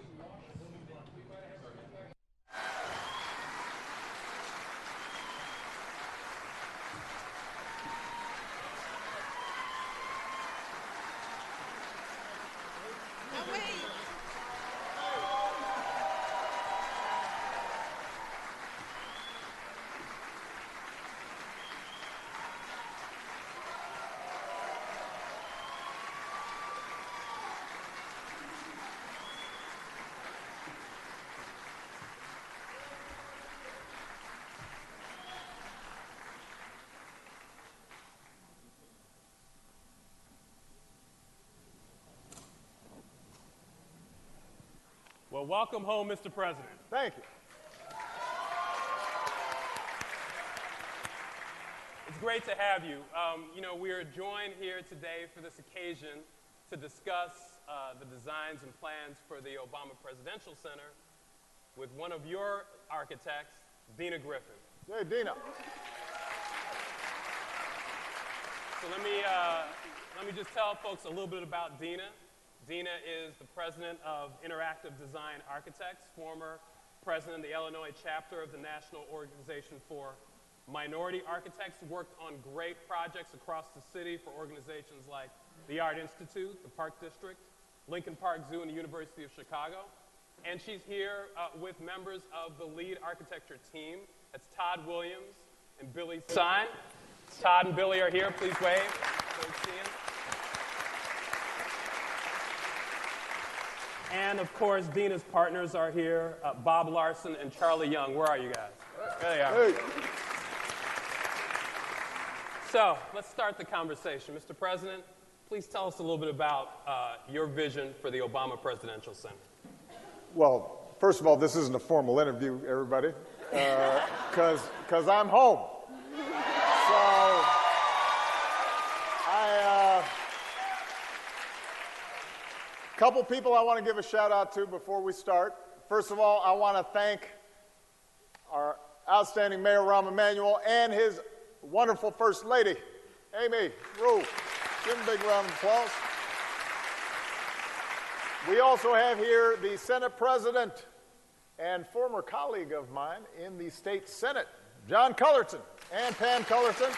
Well, welcome home, Mr. President. Thank you. It's great to have you. We are joined here today for this occasion to discuss the designs and plans for the Obama Presidential Center with one of your architects, Dina Griffin. Hey, Dina. So let me just tell folks a little bit about Dina. Dina is the president of Interactive Design Architects, former president of the Illinois chapter of the National Organization for Minority Architects, worked on great projects across the city for organizations like the Art Institute, the Park District, Lincoln Park Zoo, and the University of Chicago. And she's here with members of the lead architecture team. That's Todd Williams and Billy Stein. Todd and Billy are here. Please wave. Great seeing. And of course, Dina's partners are here, Bob Larson and Charlie Young. Where are you guys? There they are. Hey. So let's start the conversation. Mr. President, please tell us a little bit about your vision for the Obama Presidential Center. Well, first of all, this isn't a formal interview, everybody, because I'm home. So couple people I want to give a shout out to before we start. First of all, I want to thank our outstanding Mayor Rahm Emanuel and his wonderful First Lady, Amy Rue. Give him a big round of applause. We also have here the Senate President and former colleague of mine in the state Senate, John Cullerton and Pam Cullerton.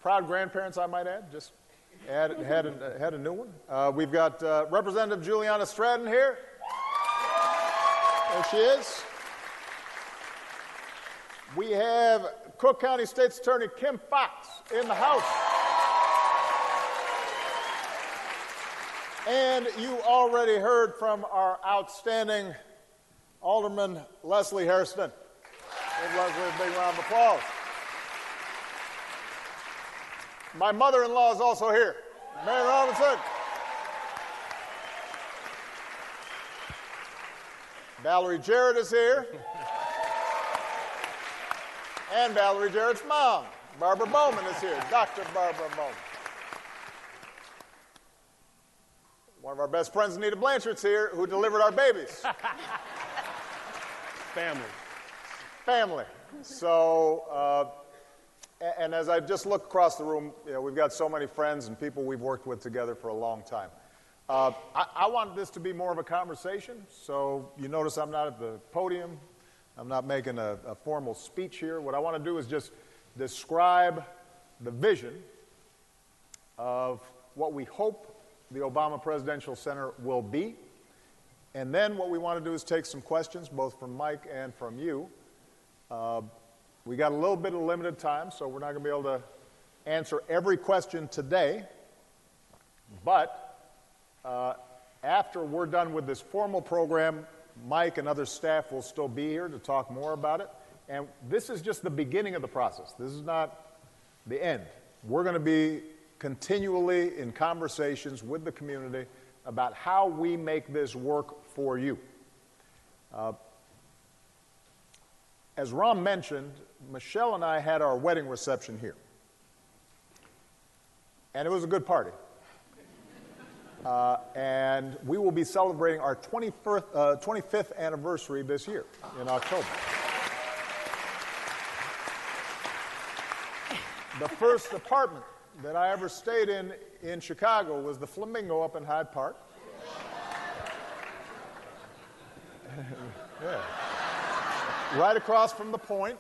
Proud grandparents, I might add, just had a new one. We've got Representative Juliana Stratton here. There she is. We have Cook County State's Attorney Kim Fox in the House. And you already heard from our outstanding Alderman Leslie Hairston. Give Leslie a big round of applause. My mother-in-law is also here, Mary Robinson. Valerie Jarrett is here. And Valerie Jarrett's mom, Barbara Bowman, is here, Dr. Barbara Bowman. One of our best friends, Anita Blanchard's here, who delivered our babies. Family. So, and as I just look across the room, we've got so many friends and people we've worked with together for a long time. I want this to be more of a conversation, so you notice I'm not at the podium. I'm not making a formal speech here. What I want to do is just describe the vision of what we hope the Obama Presidential Center will be. And then what we want to do is take some questions, both from Mike and from you. We got a little bit of limited time, so we're not going to be able to answer every question today. But after we're done with this formal program, Mike and other staff will still be here to talk more about it. And this is just the beginning of the process. This is not the end. We're going to be continually in conversations with the community about how we make this work for you. As Rahm mentioned, Michelle and I had our wedding reception here. And it was a good party. And we will be celebrating our 25th anniversary this year in October. The first apartment that I ever stayed in Chicago was the Flamingo up in Hyde Park. Yeah. Right across from the Point.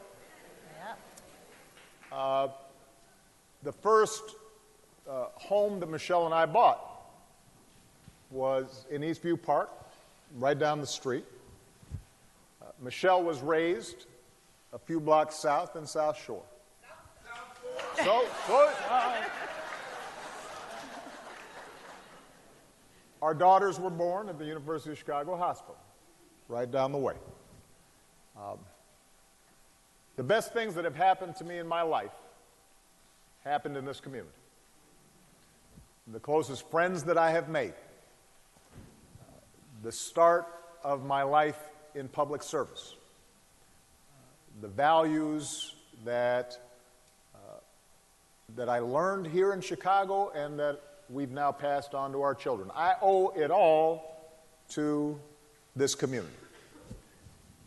The first home that Michelle and I bought was in Eastview Park, right down the street. Michelle was raised a few blocks south in South Shore. Our daughters were born at the University of Chicago Hospital, right down the way. The best things that have happened to me in my life happened in this community. The closest friends that I have made, the start of my life in public service, the values that I learned here in Chicago and that we've now passed on to our children. I owe it all to this community.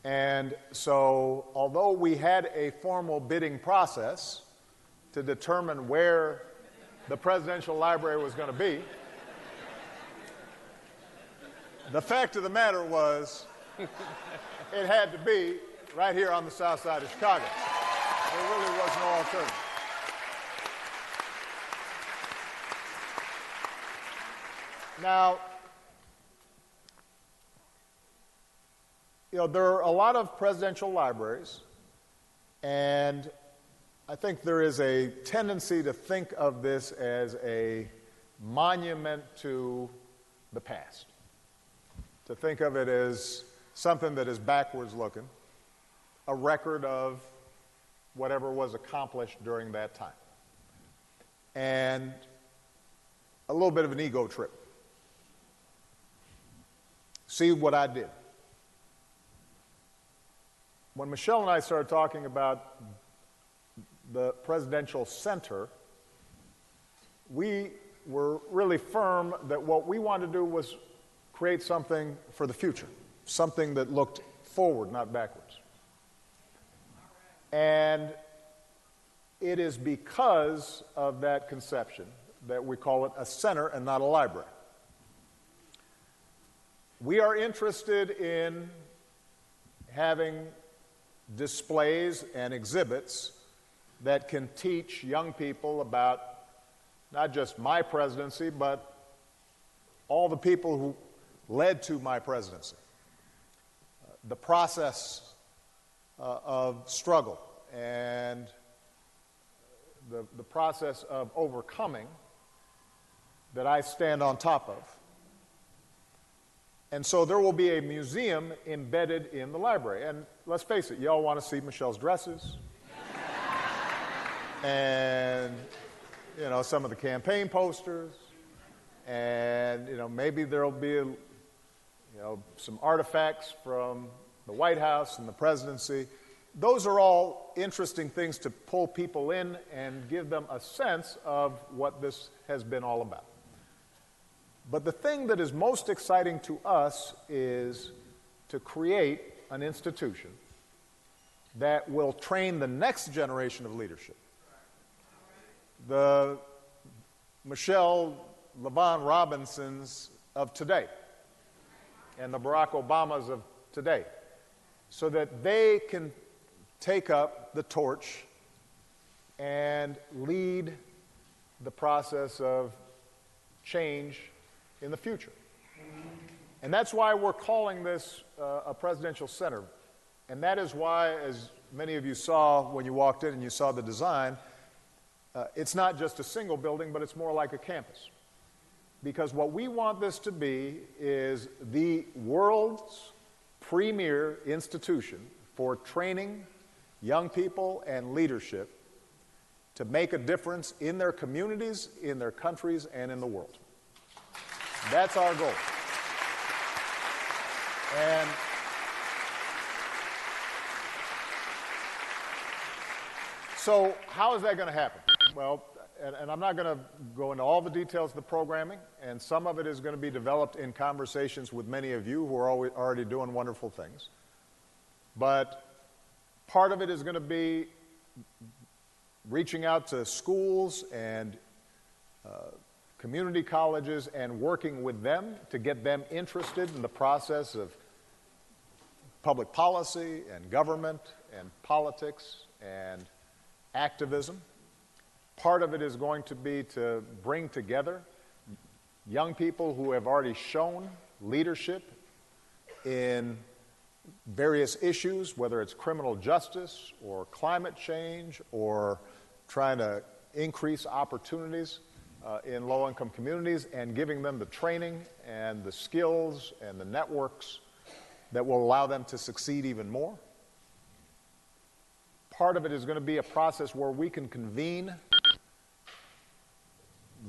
And so, although we had a formal bidding process to determine where the Presidential Library was going to be, the fact of the matter was it had to be right here on the south side of Chicago. There really was no alternative. Now, there are a lot of presidential libraries, and I think there is a tendency to think of this as a monument to the past, to think of it as something that is backwards looking, a record of whatever was accomplished during that time, and a little bit of an ego trip. See what I did. When Michelle and I started talking about the Presidential Center, we really firm that what we wanted to do was create something for the future, something that looked forward, not backwards. And it is because of that conception that we call it a center and not a library. We are interested in having displays and exhibits that can teach young people about not just my presidency, but all the people who led to my presidency. The process of struggle and the process of overcoming that I stand on top of. And so there will be a museum embedded in the library. And let's face it, you all want to see Michelle's dresses and, you know, some of the campaign posters, and, you know, maybe there'll be, you know, some artifacts from the White House and the presidency. Those are all interesting things to pull people in and give them a sense of what this has been all about. But the thing that is most exciting to us is to create an institution that will train the next generation of leadership. The Michelle LaVaughn Robinsons of today and the Barack Obamas of today, so that they can take up the torch and lead the process of change in the future. And that's why we're calling this a presidential center. And that is why, as many of you saw when you walked in and you saw the design, it's not just a single building, but it's more like a campus. Because what we want this to be is the world's premier institution for training young people and leadership to make a difference in their communities, in their countries, and in the world. That's our goal. And so how is that going to happen? Well, and I'm not going to go into all the details of the programming, and some of it is going to be developed in conversations with many of you who are already doing wonderful things. But part of it is going to be reaching out to schools and community colleges and working with them to get them interested in the process of public policy and government and politics and activism. Part of it is going to be to bring together young people who have already shown leadership in various issues, whether it's criminal justice or climate change or trying to increase opportunities in low-income communities, and giving them the training and the skills and the networks that will allow them to succeed even more. Part of it is going to be a process where we can convene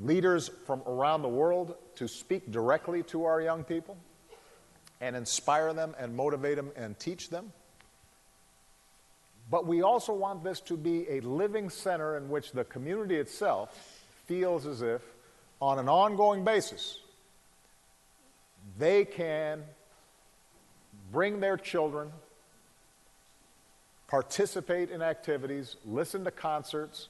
leaders from around the world to speak directly to our young people and inspire them and motivate them and teach them. But we also want this to be a living center in which the community itself feels as if, on an ongoing basis, they can bring their children, participate in activities, listen to concerts,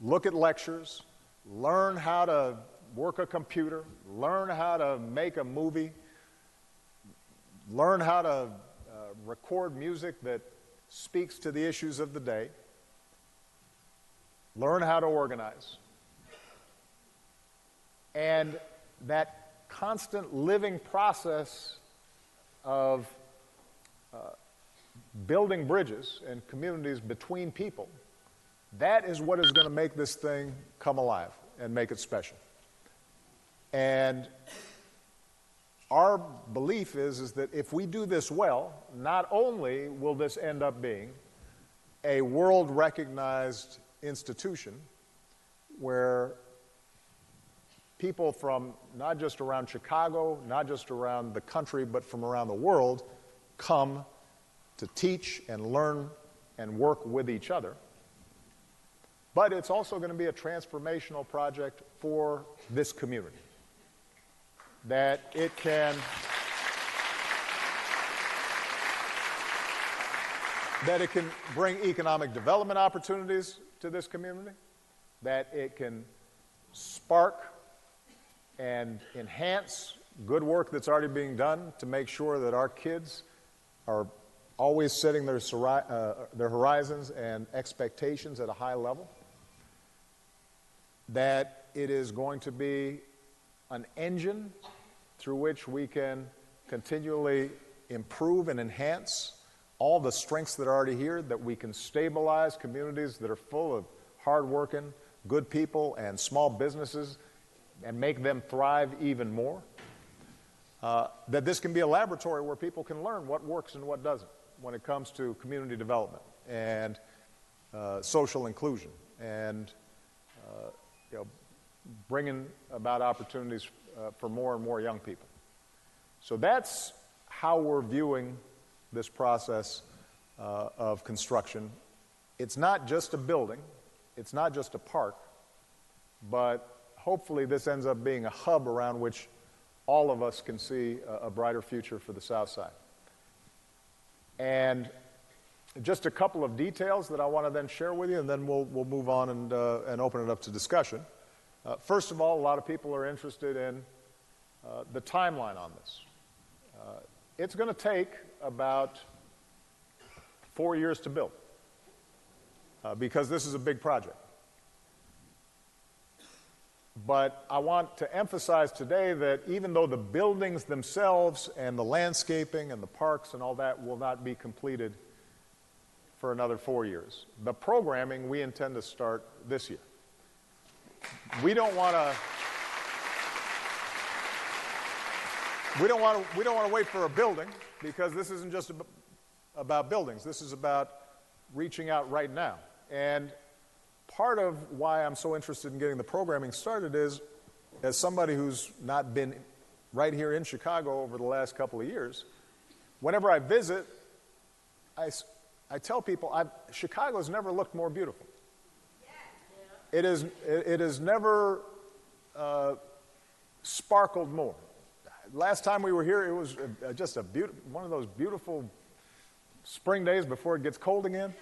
look at lectures, learn how to work a computer, learn how to make a movie, learn how to record music that speaks to the issues of the day, learn how to organize. And that constant living process of building bridges and communities between people, that is what is going to make this thing come alive and make it special. And our belief is that if we do this well, not only will this end up being a world-recognized institution where people from not just around Chicago, not just around the country, but from around the world come to teach and learn and work with each other, but it's also going to be a transformational project for this community. That it can bring economic development opportunities to this community, that it can spark and enhance good work that's already being done to make sure that our kids are always setting their horizons and expectations at a high level, that it is going to be an engine through which we can continually improve and enhance all the strengths that are already here, that we can stabilize communities that are full of hardworking, good people and small businesses and make them thrive even more. That this can be a laboratory where people can learn what works and what doesn't when it comes to community development and social inclusion and bringing about opportunities for more and more young people. So that's how we're viewing this process of construction. It's not just a building, it's not just a park, but hopefully this ends up being a hub around which all of us can see a brighter future for the South Side. And just a couple of details that I want to then share with you, and then we'll move on and open it up to discussion. First of all, a lot of people are interested in the timeline on this. It's going to take about 4 years to build because this is a big project. But I want to emphasize today that even though the buildings themselves and the landscaping and the parks and all that will not be completed for another 4 years, the programming we intend to start this year. We don't want to wait for a building, because this isn't just about buildings. This is about reaching out right now. And part of why I'm so interested in getting the programming started is, as somebody who's not been right here in Chicago over the last couple of years, whenever I visit, I tell people Chicago's never looked more beautiful. It has never sparkled more. Last time we were here, it was just one of those beautiful spring days before it gets cold again,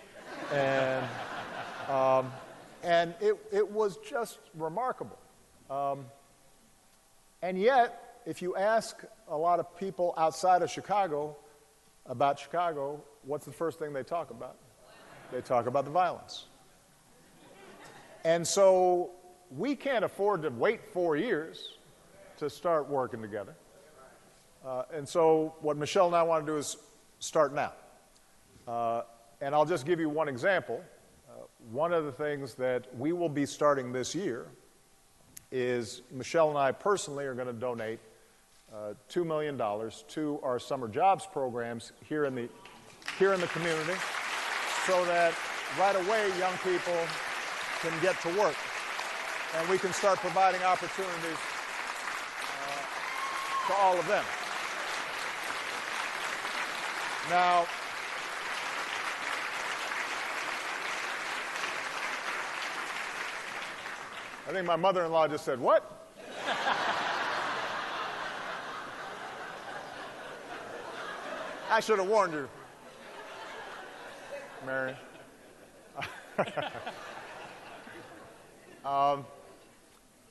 and it was just remarkable. And yet, if you ask a lot of people outside of Chicago about Chicago, what's the first thing they talk about? They talk about the violence. And so we can't afford to wait 4 years to start working together. And so what Michelle and I want to do is start now. And I'll just give you one example. One of the things that we will be starting this year is Michelle and I personally are going to donate $2 million to our summer jobs programs here in the community, so that right away young people can get to work and we can start providing opportunities to all of them. Now, I think my mother-in-law just said, "What?" I should have warned you, Mary.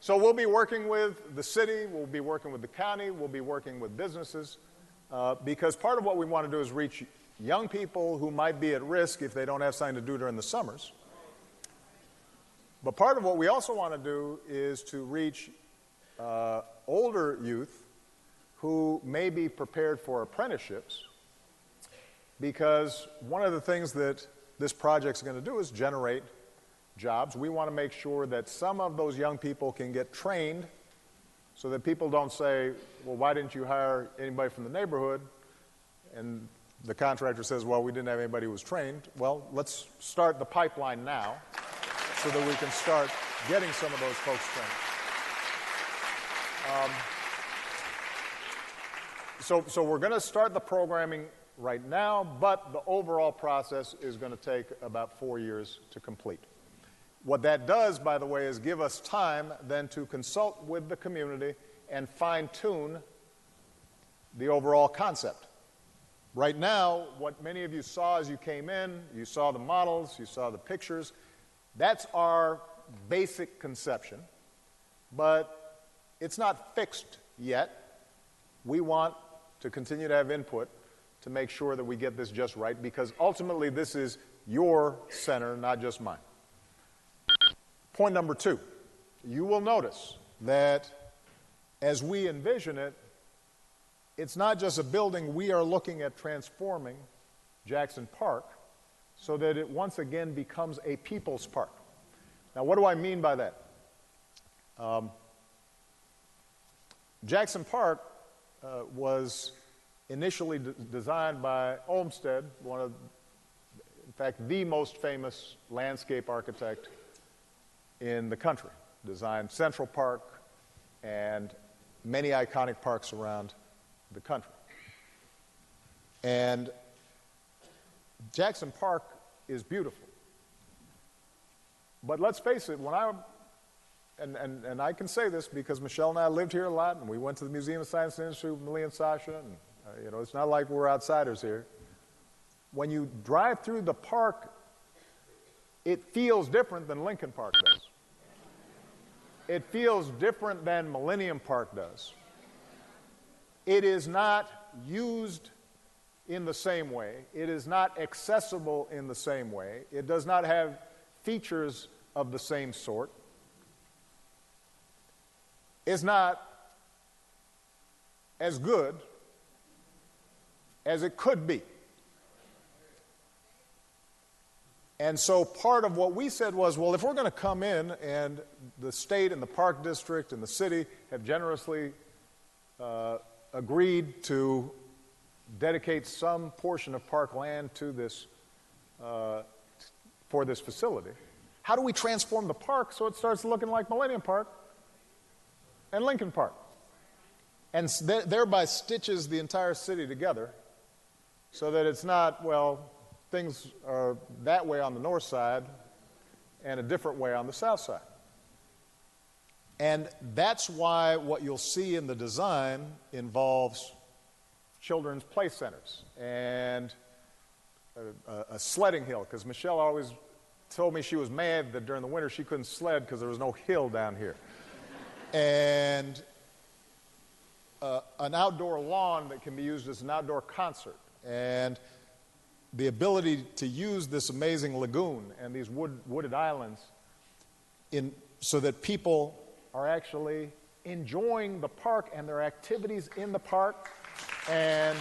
So we'll be working with the city, we'll be working with the county, we'll be working with businesses, because part of what we want to do is reach young people who might be at risk if they don't have something to do during the summers. But part of what we also want to do is to reach older youth who may be prepared for apprenticeships, because one of the things that this project's going to do is generate jobs. We want to make sure that some of those young people can get trained so that people don't say, "Well, why didn't you hire anybody from the neighborhood?" And the contractor says, "Well, we didn't have anybody who was trained." Well, let's start the pipeline now so that we can start getting some of those folks trained. So we're going to start the programming right now, but the overall process is going to take about 4 years to complete. What that does, by the way, is give us time then to consult with the community and fine-tune the overall concept. Right now, what many of you saw as you came in, you saw the models, you saw the pictures, that's our basic conception, but it's not fixed yet. We want to continue to have input to make sure that we get this just right, because ultimately this is your center, not just mine. Point number 2, you will notice that as we envision it, it's not just a building. We are looking at transforming Jackson Park so that it once again becomes a people's park. Now, what do I mean by that? Jackson Park was initially designed by Olmsted, in fact, the most famous landscape architect in the country. Designed Central Park and many iconic parks around the country. And Jackson Park is beautiful. But let's face it, when and I can say this because Michelle and I lived here a lot, and we went to the Museum of Science and Industry with Millie and Sasha, and it's not like we're outsiders here. When you drive through the park, it feels different than Lincoln Park does. It feels different than Millennium Park does. It is not used in the same way. It is not accessible in the same way. It does not have features of the same sort. It's not as good as it could be. And so part of what we said was, well, if we're going to come in, and the state and the park district and the city have generously agreed to dedicate some portion of park land to this, for this facility, how do we transform the park so it starts looking like Millennium Park and Lincoln Park, and thereby stitches the entire city together so that it's not, well, things are that way on the north side and a different way on the south side. And that's why what you'll see in the design involves children's play centers and a sledding hill, because Michelle always told me she was mad that during the winter she couldn't sled because there was no hill down here. And an outdoor lawn that can be used as an outdoor concert, and the ability to use this amazing lagoon and these wooded islands so that people are actually enjoying the park and their activities in the park. And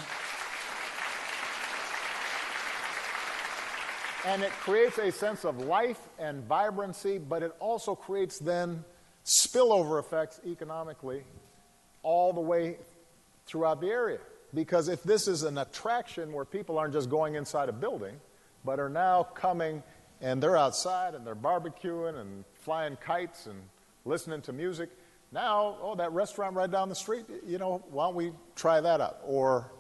it creates a sense of life and vibrancy, but it also creates then spillover effects economically all the way throughout the area. Because if this is an attraction where people aren't just going inside a building, but are now coming and they're outside and they're barbecuing and flying kites and listening to music, now, oh, that restaurant right down the street, why don't we try that out? Or,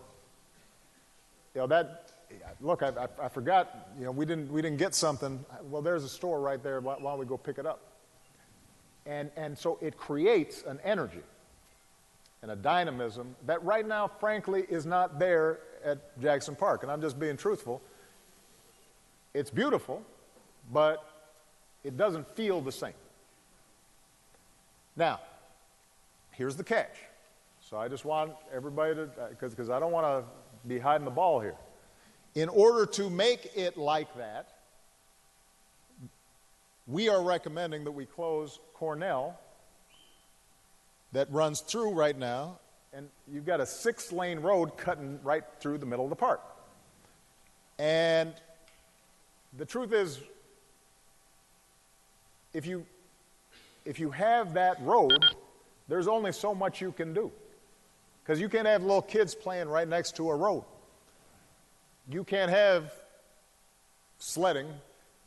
look, I forgot, we didn't get something. Well, there's a store right there. Why don't we go pick it up? And so it creates an energy and a dynamism that right now, frankly, is not there at Jackson Park. And I'm just being truthful. It's beautiful, but it doesn't feel the same. Now, here's the catch. So I just want everybody to, because I don't want to be hiding the ball here. In order to make it like that, we are recommending that we close Cornell that runs through right now, and you've got a 6-lane road cutting right through the middle of the park. And the truth is, if you have that road, there's only so much you can do. Because you can't have little kids playing right next to a road. You can't have sledding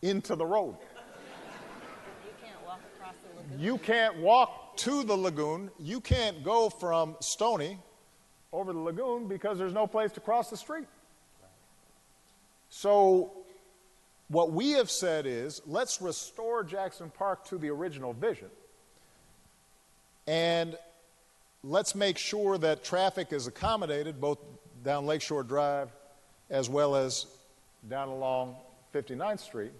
into the road. You can't walk across the lagoon. You can't walk to the lagoon. You can't go from Stony over the lagoon because there's no place to cross the street. So what we have said is, let's restore Jackson Park to the original vision, and let's make sure that traffic is accommodated both down Lakeshore Drive as well as down along 59th Street.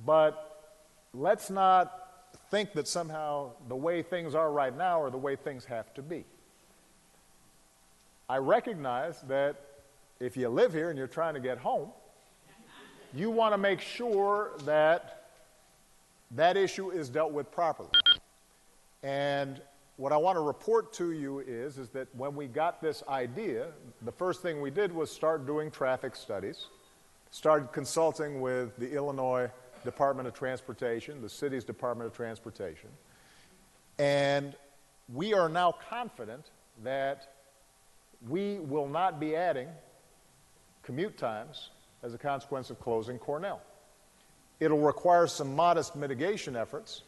But let's not think that somehow the way things are right now are the way things have to be. I recognize that if you live here and you're trying to get home, you want to make sure that that issue is dealt with properly. And what I want to report to you is that when we got this idea, the first thing we did was start doing traffic studies, started consulting with the Illinois Department of Transportation, the city's Department of Transportation, and we are now confident that we will not be adding commute times as a consequence of closing Cornell. It'll require some modest mitigation efforts,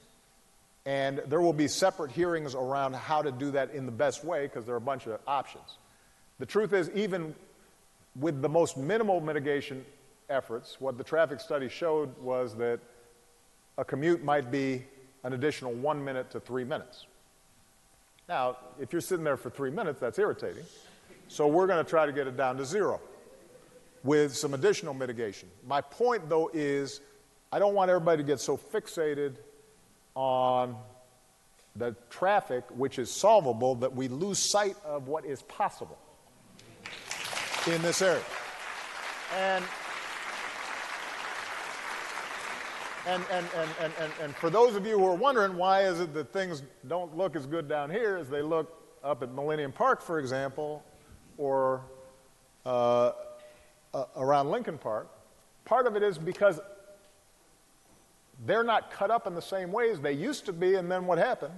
and there will be separate hearings around how to do that in the best way because there are a bunch of options. The truth is, even with the most minimal mitigation efforts, what the traffic study showed was that a commute might be an additional 1 minute to 3 minutes. Now, if you're sitting there for 3 minutes, that's irritating. So we're going to try to get it down to 0 with some additional mitigation. My point, though, is I don't want everybody to get so fixated on the traffic, which is solvable, that we lose sight of what is possible in this area. And for those of you who are wondering why is it that things don't look as good down here as they look up at Millennium Park, for example, or around Lincoln Park, part of it is because they're not cut up in the same ways they used to be, and then what happened?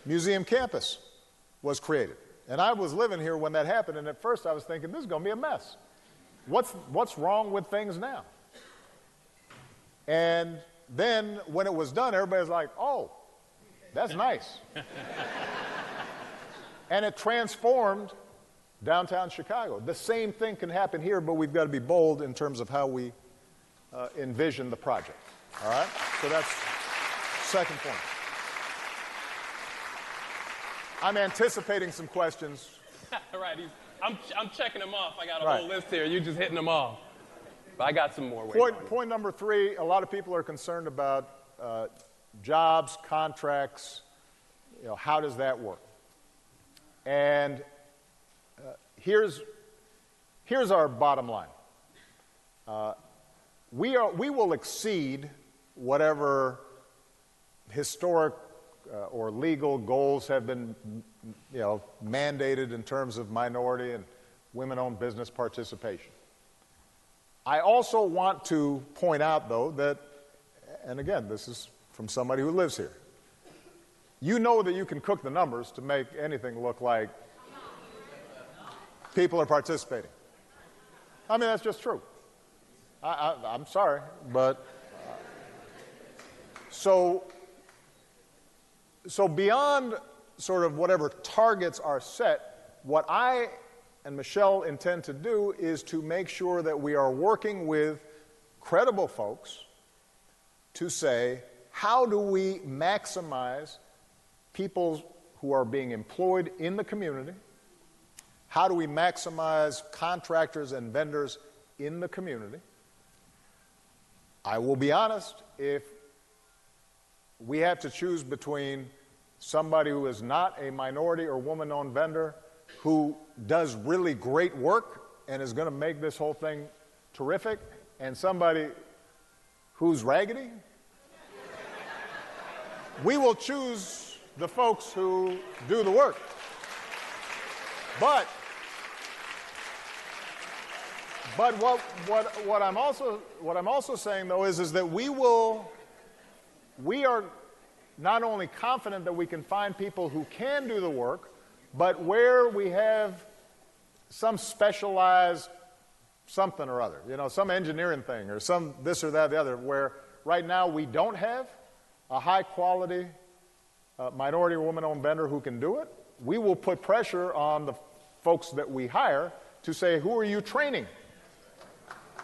Museum Campus was created. And I was living here when that happened, and at first I was thinking, this is going to be a mess. What's wrong with things now? And then when it was done, everybody was like, oh, that's nice. And it transformed downtown Chicago. The same thing can happen here, but we've got to be bold in terms of how we envision the project. All right? So that's second point. I'm anticipating some questions. Right. I'm checking them off. I got a whole list here. You're just hitting them off. But I got some more. Point number 3, a lot of people are concerned about jobs, contracts, how does that work? And here's our bottom line. We will exceed whatever historic or legal goals have been mandated in terms of minority and women-owned business participation. I also want to point out, though, that, and again, this is from somebody who lives here, you know that you can cook the numbers to make anything look like people are participating. I mean, that's just true. I'm sorry, but so beyond sort of whatever targets are set, what I and Michelle intend to do is to make sure that we are working with credible folks to say, how do we maximize people who are being employed in the community? How do we maximize contractors and vendors in the community? I will be honest, if we have to choose between somebody who is not a minority or woman-owned vendor who does really great work and is going to make this whole thing terrific, and somebody who's raggedy, we will choose the folks who do the work. But what I'm also saying, though, is that we are not only confident that we can find people who can do the work, but where we have some specialized something or other, some engineering thing or some this or that, the other, where right now we don't have a high-quality minority or woman-owned vendor who can do it, we will put pressure on the folks that we hire to say, who are you training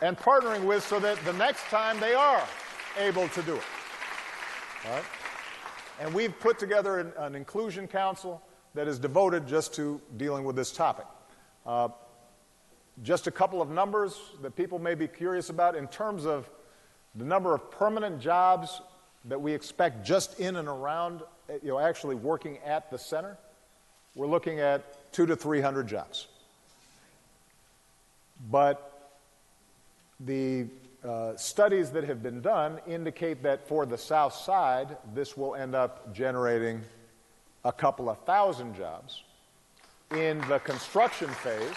and partnering with so that the next time they are able to do it. All right? And we've put together an inclusion council that is devoted just to dealing with this topic. Just a couple of numbers that people may be curious about in terms of the number of permanent jobs that we expect just in and around, actually working at the center. We're looking at 200 to 300 jobs. But the studies that have been done indicate that for the South Side, this will end up generating a couple of thousand jobs. In the construction phase,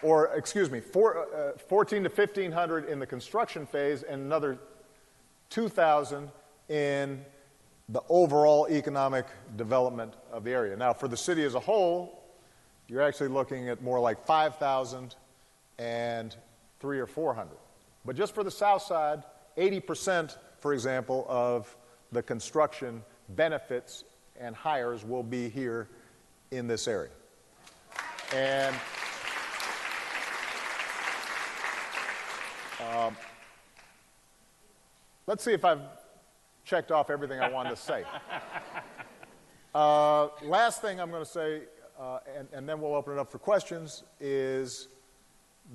14 to 1,500 in the construction phase and another 2,000 in the overall economic development of the area. Now, for the city as a whole, you're actually looking at more like 5,000 and 300 or 400. But just for the South Side, 80%, for example, of the construction benefits and hires will be here in this area. And let's see if I've checked off everything I wanted to say. Last thing I'm going to say, and then we'll open it up for questions, is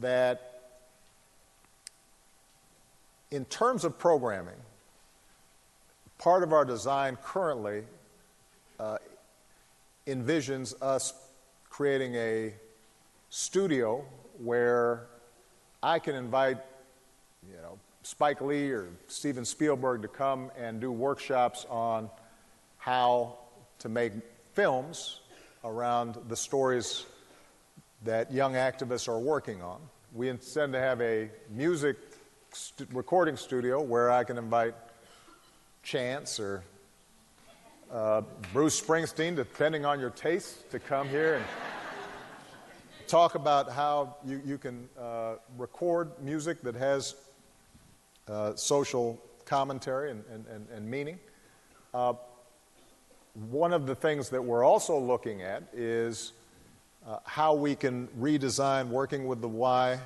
that in terms of programming, part of our design currently envisions us creating a studio where I can invite, Spike Lee or Steven Spielberg to come and do workshops on how to make films around the stories that young activists are working on. We intend to have a music recording studio where I can invite Chance or Bruce Springsteen, depending on your taste, to come here and talk about how you can record music that has social commentary and meaning. One of the things that we're also looking at is how we can redesign, working with the Y,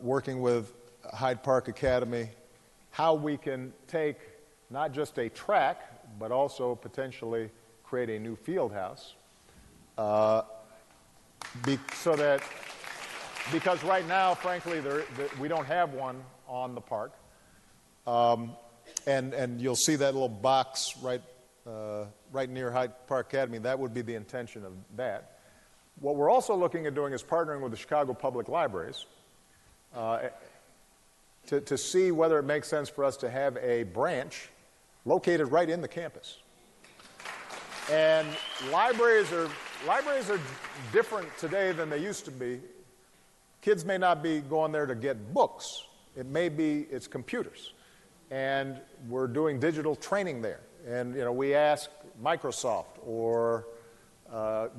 working with Hyde Park Academy, how we can take not just a track, but also potentially create a new field house. Because right now, frankly, we don't have one on the park. And you'll see that little box right near Hyde Park Academy. That would be the intention of that. What we're also looking at doing is partnering with the Chicago Public Libraries to see whether it makes sense for us to have a branch located right in the campus. And libraries are different today than they used to be. Kids may not be going there to get books. It may be it's computers. And we're doing digital training there. And we ask Microsoft or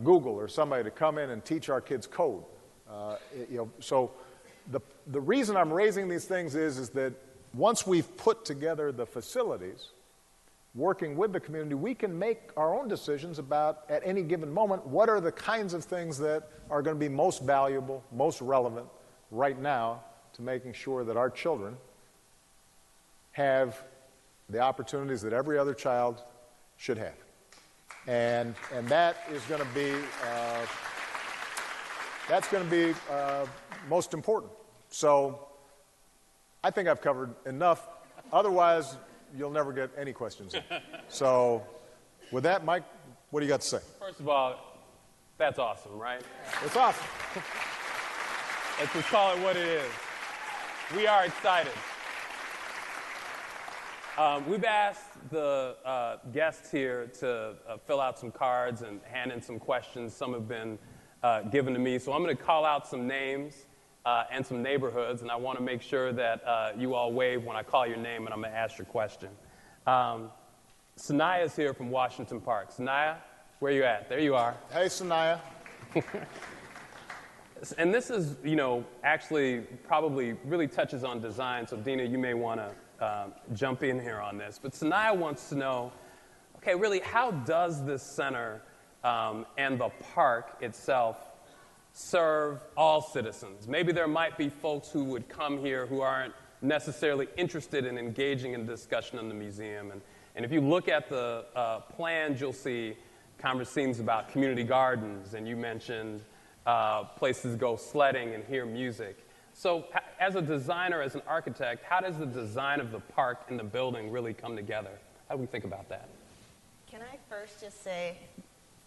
Google or somebody to come in and teach our kids code. So the reason I'm raising these things is that once we've put together the facilities, working with the community, we can make our own decisions about, at any given moment, what are the kinds of things that are going to be most valuable, most relevant right now to making sure that our children have the opportunities that every other child should have. And that is going to be most important. So I think I've covered enough. Otherwise, you'll never get any questions in. So with that, Mike, what do you got to say? First of all, that's awesome, right? It's awesome. Let's just call it what it is. We are excited. We've asked the guests here to fill out some cards and hand in some questions. Some have been given to me. So I'm going to call out some names and some neighborhoods, and I want to make sure that you all wave when I call your name, and I'm going to ask your question. Sanaya is here from Washington Park. Sanaya, where are you at? There you are. Hey, Sanaya. And this is, actually probably really touches on design, so Dina, you may want to jump in here on this. But Sanaya wants to know, okay, really, how does this center and the park itself serve all citizens. Maybe there might be folks who would come here who aren't necessarily interested in engaging in discussion in the museum. And if you look at the plans, you'll see conversations about community gardens, and you mentioned places to go sledding and hear music. So as a designer, as an architect, how does the design of the park and the building really come together? How do we think about that? Can I first just say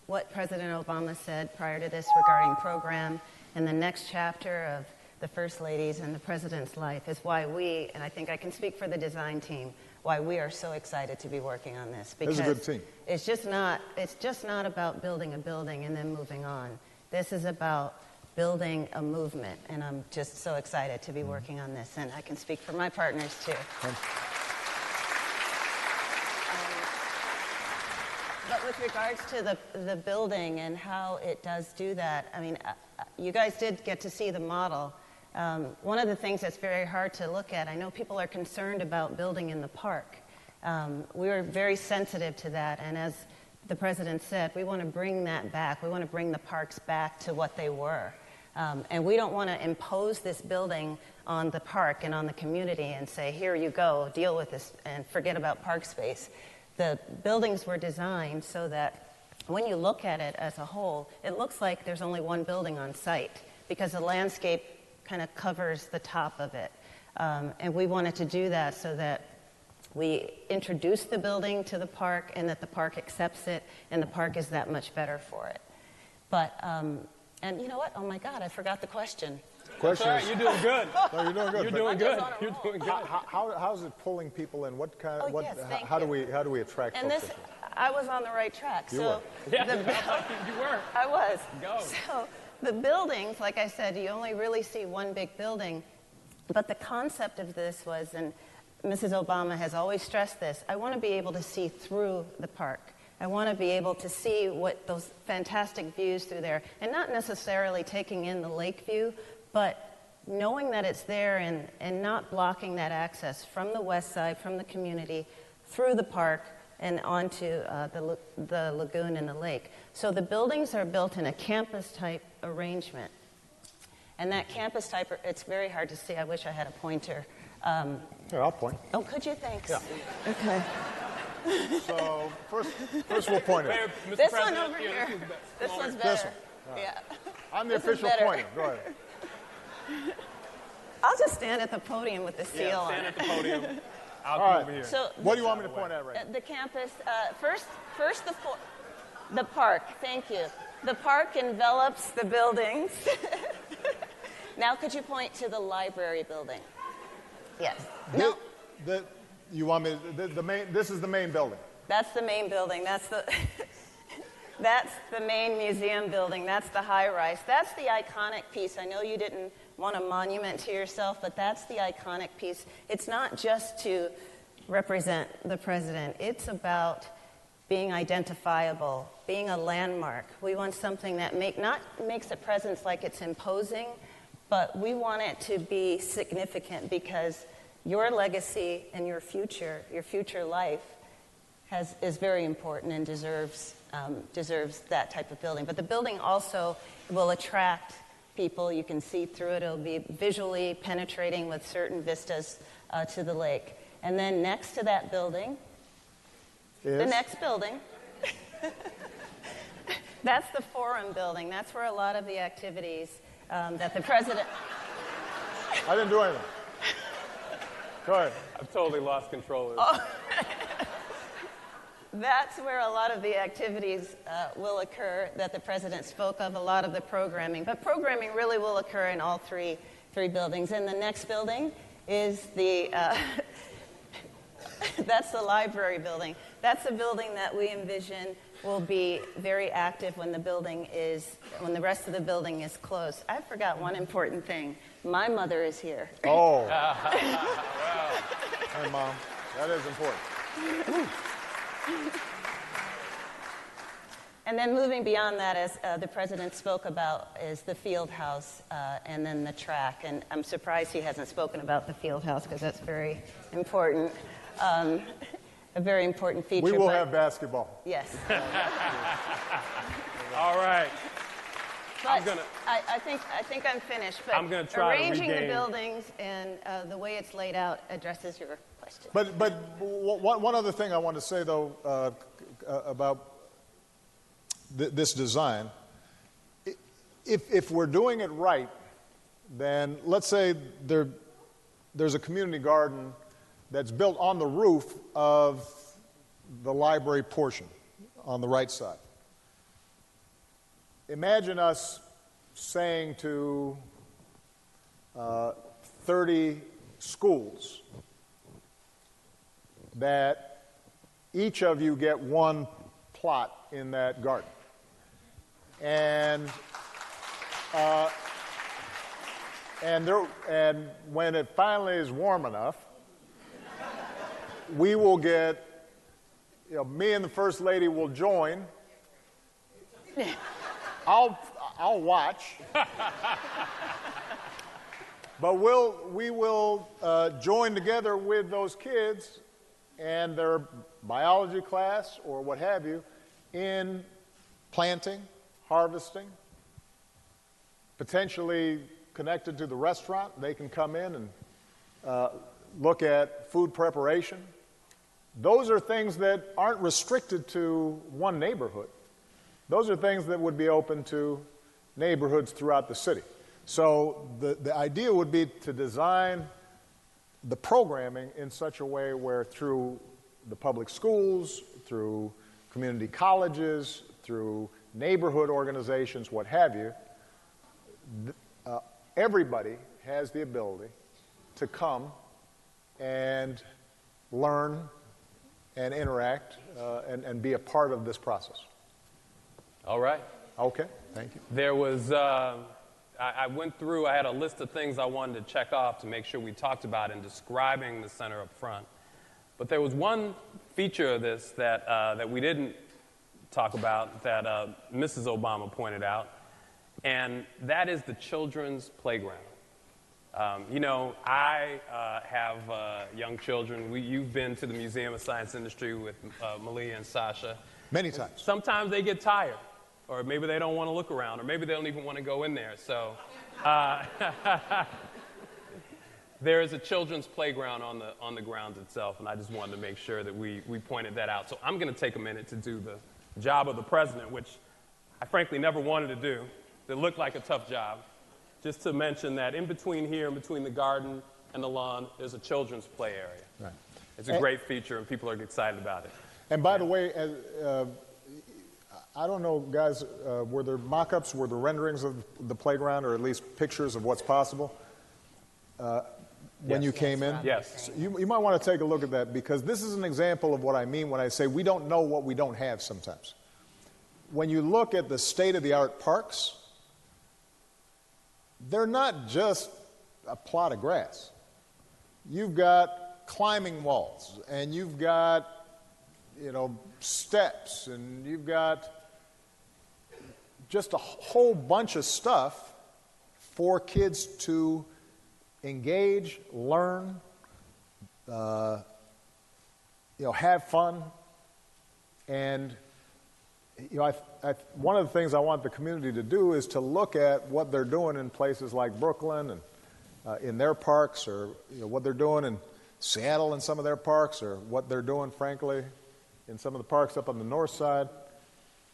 what President Obama said prior to this regarding program and the next chapter of the First Lady's and the President's life is why we, and I think I can speak for the design team, why we are so excited to be working on this. Because It's a good team. It's just not about building a building and then moving on. This is about building a movement, and I'm just so excited to be working on this, and I can speak for my partners too. But with regards to the building and how it does do that, I mean, you guys did get to see the model. One of the things that's very hard to look at, I know people are concerned about building in the park. We were very sensitive to that, and as the President said, we want to bring that back. We want to bring the parks back to what they were. And we don't want to impose this building on the park and on the community and say, here you go, deal with this, and forget about park space. The buildings were designed so that when you look at it as a whole, it looks like there's only one building on site because the landscape kind of covers the top of it. And we wanted to do that so that we introduce the building to the park and that the park accepts it and the park is that much better for it. But, and you know what? Oh my God, I forgot the question. Question That's all right, you're doing good. No, you're doing good. You're doing good. You're doing good. How's it pulling people in? What kind? Oh, yes, thank how do you. we attract And folks? this, I was on the right track. You so were. Yeah, you were. I was. Go. So the buildings, like I said, you only really see one big building. But the concept of this was, and Mrs. Obama has always stressed this, I want to be able to see through the park. I want to be able to see what those fantastic views through there, and not necessarily taking in the lake view, but knowing that it's there and not blocking that access from the west side, from the community, through the park, and onto the lagoon and the lake. So the buildings are built in a campus-type arrangement. And that campus-type, it's very hard to see. I wish I had a pointer. Here, I'll point. Oh, could you? Thanks. Yeah. Okay. So first we'll point it. This one over here. This one's better. This one. Yeah. I'm the This is official better. pointer. Go ahead. I'll just stand at the podium with the seal on stand it. at the podium. I'll All come right. over here. So What do you want me to point at right now? the campus, first the park. Thank you. The park envelops the buildings. Now, could you point to the library building? Yes. No. You want me to, the main? This is the main building. That's the main building. That's the that's the main museum building. That's the high rise. That's the iconic piece. I know you didn't want a monument to yourself, but that's the iconic piece. It's not just to represent the president. It's about being identifiable, being a landmark. We want something that not makes a presence like it's imposing, but we want it to be significant because your legacy and your future life is very important and deserves that type of building. But the building also will attract people. You can see through it. It'll be visually penetrating with certain vistas to the lake. And then next to that building, the next building, that's the forum building. That's where a lot of the activities that the president... I didn't do anything. Go ahead. I've totally lost control. That's where a lot of the activities will occur that the president spoke of, a lot of the programming. But programming really will occur in all three buildings. And the next building is that's the library building. That's a building that we envision will be very active when when the rest of the building is closed. I forgot one important thing. My mother is here. Oh. Hey, Mom. That is important. And then moving beyond that, as the president spoke about, is the field house and then the track. And I'm surprised he hasn't spoken about the field house because that's very important, a very important feature. We will have basketball. Yes. All right. But I think I'm finished. But I'm gonna try to arranging regain. the buildings and the way it's laid out addresses your question. But one other thing I want to say, though, about this design, if we're doing it right, then let's say there's a community garden that's built on the roof of the library portion on the right side. Imagine us saying to 30 schools that each of you get one plot in that garden. And when it finally is warm enough, we will get, me and the First Lady will join. I'll watch. But we will join together with those kids and their biology class or what have you in planting, harvesting, potentially connected to the restaurant. They can come in and look at food preparation. Those are things that aren't restricted to one neighborhood. Those are things that would be open to neighborhoods throughout the city. So the idea would be to design the programming in such a way where through the public schools, through community colleges, through neighborhood organizations, what have you, everybody has the ability to come and learn and interact and be a part of this process. All right. Okay, thank you. There was, I went through, I had a list of things I wanted to check off to make sure we talked about in describing the center up front. But there was one feature of this that we didn't talk about that Mrs. Obama pointed out, and that is the children's playground. I have young children. You've been to the Museum of Science Industry with Malia and Sasha. Many times. Sometimes they get tired, or maybe they don't want to look around, or maybe they don't even want to go in there. So there is a children's playground on the grounds itself, and I just wanted to make sure that we pointed that out. So I'm going to take a minute to do the job of the president, which I frankly never wanted to do. It looked like a tough job. Just to mention that in between here, in between the garden and the lawn, there's a children's play area. Right. It's a great feature, and people are excited about it. And by the way, I don't know, guys, were there mock-ups, were there renderings of the playground, or at least pictures of what's possible when you came in? Yes. So you might want to take a look at that, because this is an example of what I mean when I say we don't know what we don't have sometimes. When you look at the state-of-the-art parks, they're not just a plot of grass. You've got climbing walls, and you've got, steps, and you've got just a whole bunch of stuff for kids to engage, learn, have fun. And one of the things I want the community to do is to look at what they're doing in places like Brooklyn and in their parks, or what they're doing in Seattle in some of their parks, or what they're doing, frankly, in some of the parks up on the north side,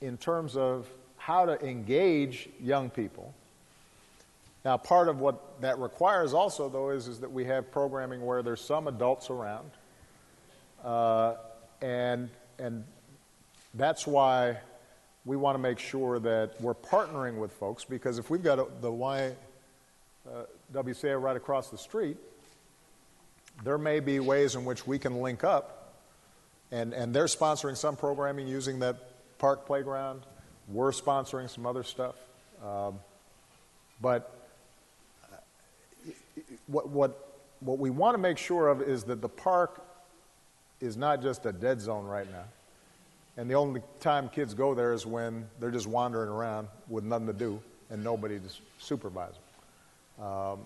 in terms of how to engage young people. Now, part of what that requires also, though, is that we have programming where there's some adults around, and that's why we want to make sure that we're partnering with folks, because if we've got the YWCA right across the street, there may be ways in which we can link up, and they're sponsoring some programming using that park playground. We're sponsoring some other stuff. But what we want to make sure of is that the park is not just a dead zone right now. And the only time kids go there is when they're just wandering around with nothing to do and nobody to supervise them.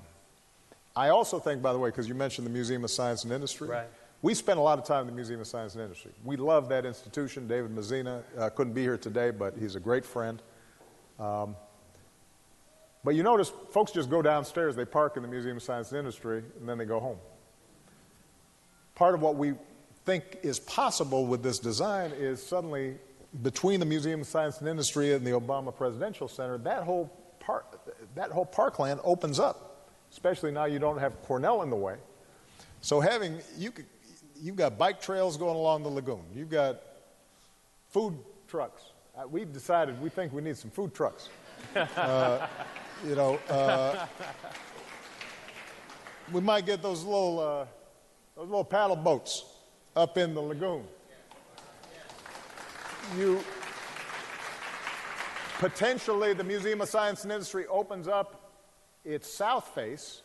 I also think, by the way, because you mentioned the Museum of Science and Industry, right. We spend a lot of time in the Museum of Science and Industry. We love that institution. David Mazzina couldn't be here today, but he's a great friend. But you notice folks just go downstairs, they park in the Museum of Science and Industry, and then they go home. Part of what we think is possible with this design is suddenly between the Museum of Science and Industry and the Obama Presidential Center, that whole parkland opens up, especially now you don't have Cornell in the way. So you've got bike trails going along the lagoon. You've got food trucks. We've decided we think we need some food trucks. We might get those little paddle boats up in the lagoon. Potentially, the Museum of Science and Industry opens up its south face,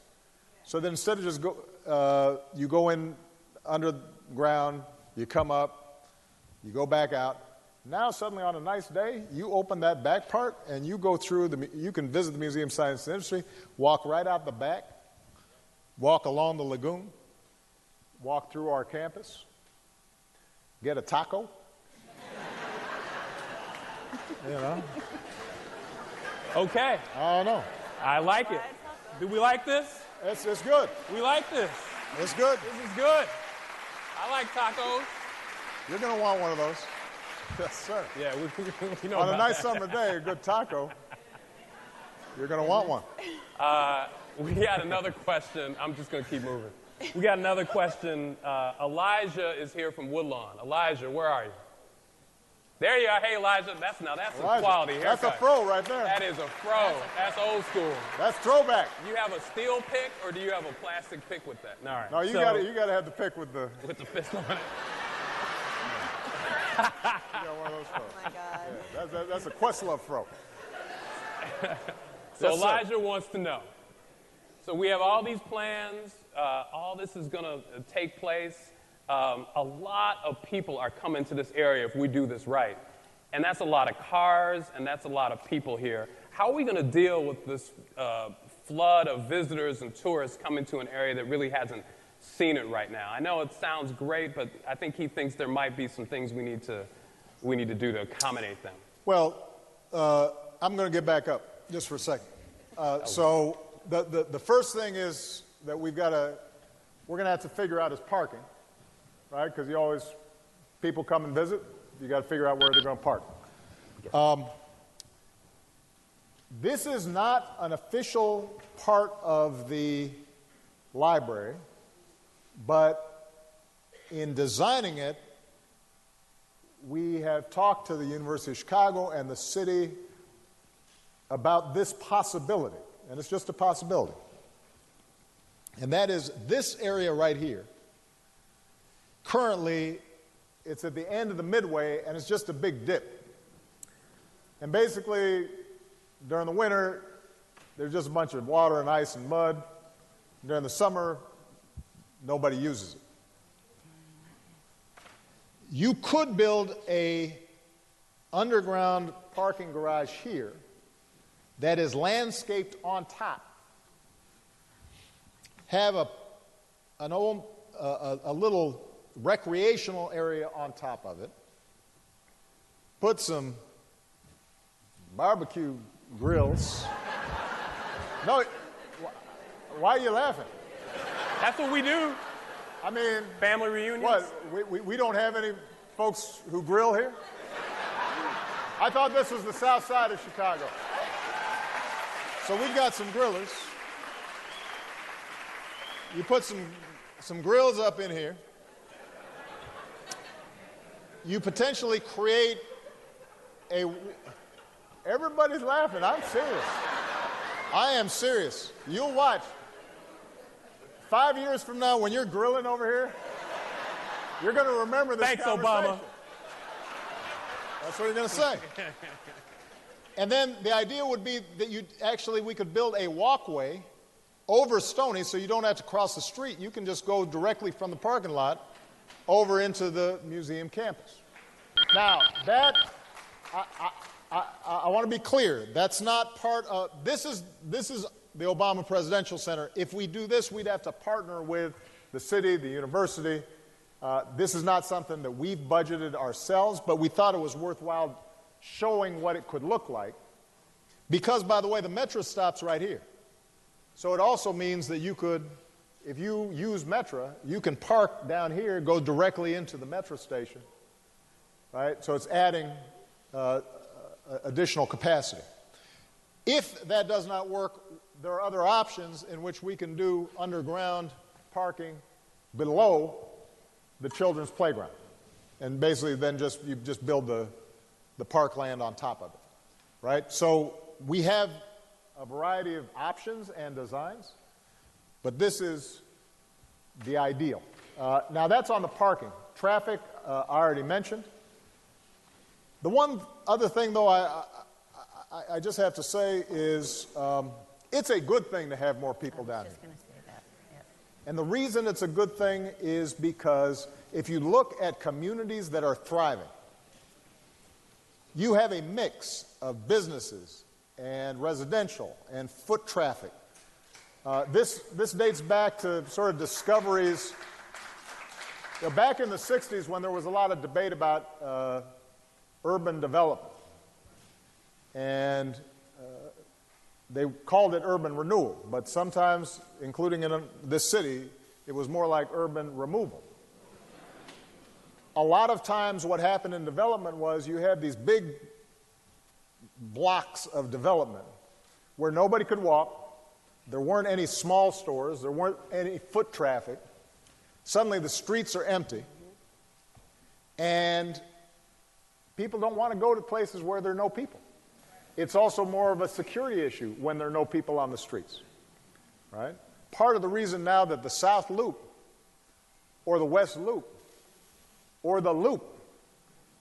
so that instead of just you go in underground, you come up, you go back out. Now, suddenly on a nice day, you open that back part and you go through you can visit the Museum of Science and Industry, walk right out the back, walk along the lagoon, walk through our campus, get a taco. Okay. I don't know. I like it. Do we like this? It's good. We like this. It's good. This is good. I like tacos. You're going to want one of those. Yes, sir. Yeah, we know on a nice that. summer day, a good taco, you're going to want one. We got another question. I'm just going to keep moving. We got another question. Elijah is here from Woodlawn. Elijah, where are you? There you are. Hey, Elijah. That's a quality haircut. That's a fro right there. That is a fro. That's old school. That's throwback. You have a steel pick, or do you have a plastic pick with that? All right. No, you got to have the pick with the fist on it. You got one of those fros. Oh my God. Yeah, that's a Questlove fro. So Yes, Elijah wants to know. So we have all these plans. All this is going to take place. A lot of people are coming to this area if we do this right. And that's a lot of cars, and that's a lot of people here. How are we going to deal with this flood of visitors and tourists coming to an area that really hasn't seen it right now? I know it sounds great, but I think he thinks there might be some things we need to do to accommodate them. Well, I'm going to get back up just for a second. So the first thing is that we're going to have to figure out is parking, right? Because people come and visit, you got to figure out where they're going to park. This is not an official part of the library, but in designing it, we have talked to the University of Chicago and the city about this possibility, and it's just a possibility. And that is this area right here. Currently, it's at the end of the midway, and it's just a big dip. And basically, during the winter, there's just a bunch of water and ice and mud. During the summer, nobody uses it. You could build a underground parking garage here that is landscaped on top. Have a little recreational area on top of it. Put some barbecue grills. No, why are you laughing? That's what we do. I mean, family reunions. What? We don't have any folks who grill here? I thought this was the south side of Chicago. So we've got some grillers. You put some grills up in here. You potentially create everybody's laughing. I'm serious. I am serious. You'll watch. 5 years from now, when you're grilling over here, you're going to remember this conversation. Obama. That's what you're going to say. And then the idea would be that we could build a walkway over Stony so you don't have to cross the street. You can just go directly from the parking lot over into the museum campus. Now, I want to be clear. That's not part of, this is the Obama Presidential Center. If we do this, we'd have to partner with the city, the university. This is not something that we've budgeted ourselves, but we thought it was worthwhile showing what it could look like. Because, by the way, the metro stops right here. So it also means that you could, if you use Metro, you can park down here, go directly into the metro station, right? So it's adding additional capacity. If that does not work, there are other options in which we can do underground parking below the children's playground. And basically then you just build the parkland on top of it, right? So we have a variety of options and designs, but this is the ideal. Now that's on the parking. Traffic, I already mentioned. The one other thing, though, I just have to say is it's a good thing to have more people down here. And the reason it's a good thing is because if you look at communities that are thriving, you have a mix of businesses and residential and foot traffic. This dates back to sort of discoveries. Back in the 60s when there was a lot of debate about urban development. And they called it urban renewal, but sometimes, including in this city, it was more like urban removal. A lot of times what happened in development was you had these big blocks of development where nobody could walk, there weren't any small stores, there weren't any foot traffic. Suddenly the streets are empty, and people don't want to go to places where there are no people. It's also more of a security issue when there are no people on the streets, right? Part of the reason now that the South Loop or the West Loop or the Loop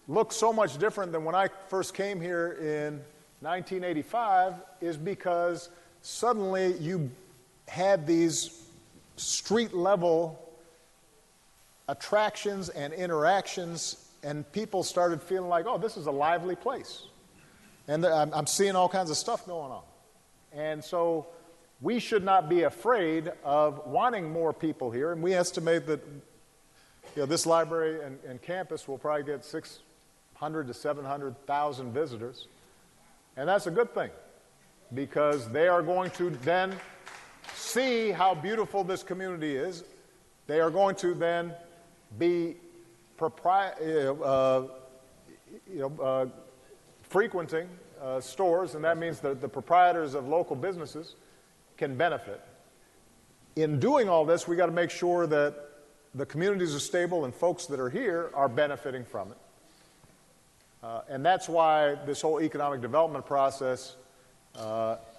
looks so much different than when I first came here in 1985 is because suddenly you had these street-level attractions and interactions, and people started feeling like, oh, this is a lively place. And I'm seeing all kinds of stuff going on. And so we should not be afraid of wanting more people here. And we estimate that this library and campus will probably get 600 to 700,000 visitors. And that's a good thing, because they are going to then see how beautiful this community is. They are going to then be frequenting stores, and that means that the proprietors of local businesses can benefit. In doing all this, we got to make sure that the communities are stable and folks that are here are benefiting from it. And that's why this whole economic development process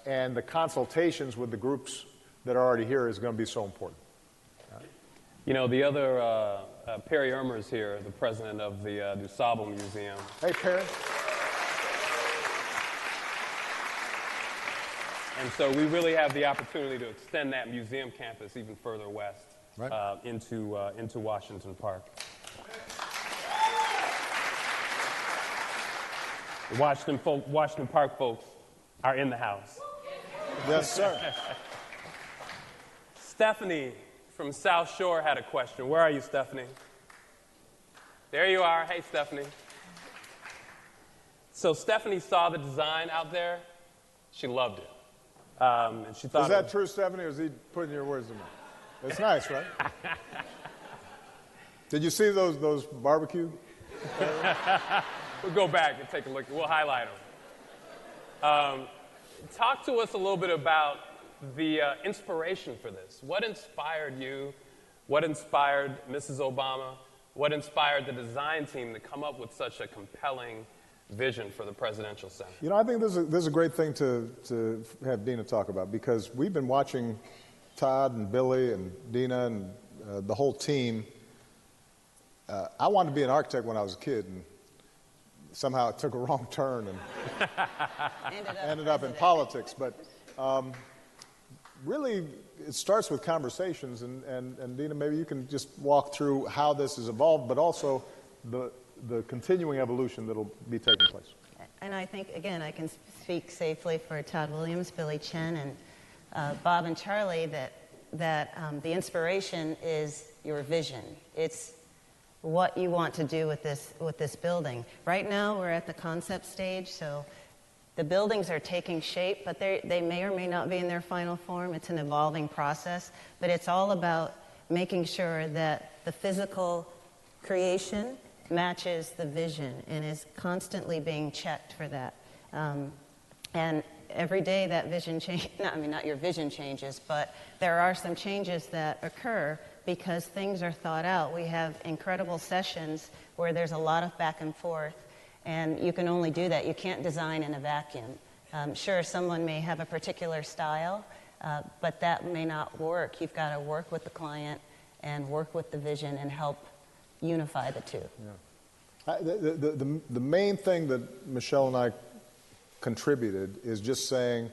and the consultations with the groups that are already here is going to be so important. You know, the other, Perry Irmer is here, the president of the DuSable Museum. Hey, Perry. And so we really have the opportunity to extend that museum campus even further west, right, into Washington Park. The Washington Park folks are in the house. Yes, sir. Stephanie from South Shore had a question. Where are you, Stephanie? There you are. Hey, Stephanie. So Stephanie saw the design out there. She loved it. And she thought, is that true, Stephanie, or is he putting your words in mouth? It's nice, right? Did you see those barbecue? We'll go back and take a look. We'll highlight them. Talk to us a little bit about the inspiration for this. What inspired you? What inspired Mrs. Obama? What inspired the design team to come up with such a compelling vision for the Presidential Center? You know, I think this is a great thing to have Dina talk about, because we've been watching Todd and Billy and Dina and the whole team. I wanted to be an architect when I was a kid, and somehow it took a wrong turn and ended up in politics. But really, it starts with conversations, and Dina, maybe you can just walk through how this has evolved, but also the continuing evolution that will be taking place. And I think, again, I can speak safely for Todd Williams, Billy Chen, and Bob and Charlie that the inspiration is your vision. It's what you want to do with this building. Right now, we're at the concept stage, so The buildings are taking shape, but they may or may not be in their final form. It's an evolving process, but it's all about making sure that the physical creation matches the vision and is constantly being checked for that. And every day that vision changes, not your vision changes, but there are some changes that occur because things are thought out. We have incredible sessions where there's a lot of back and forth, and you can only do that. You can't design in a vacuum. Sure, someone may have a particular style, but that may not work. You've got to work with the client and work with the vision and help unify the two. Yeah. The main thing that Michelle and I contributed is just saying,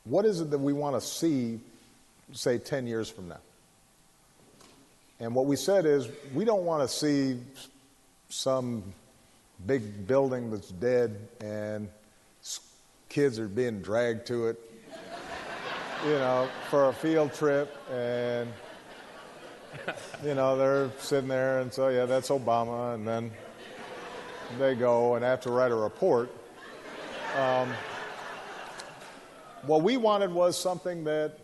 what is it that we want to see, say, 10 years from now? And what we said is, we don't want to see some big building that's dead and kids are being dragged to it, for a field trip, and they're sitting there, and so, yeah, that's Obama, and then they go and have to write a report. What we wanted was something that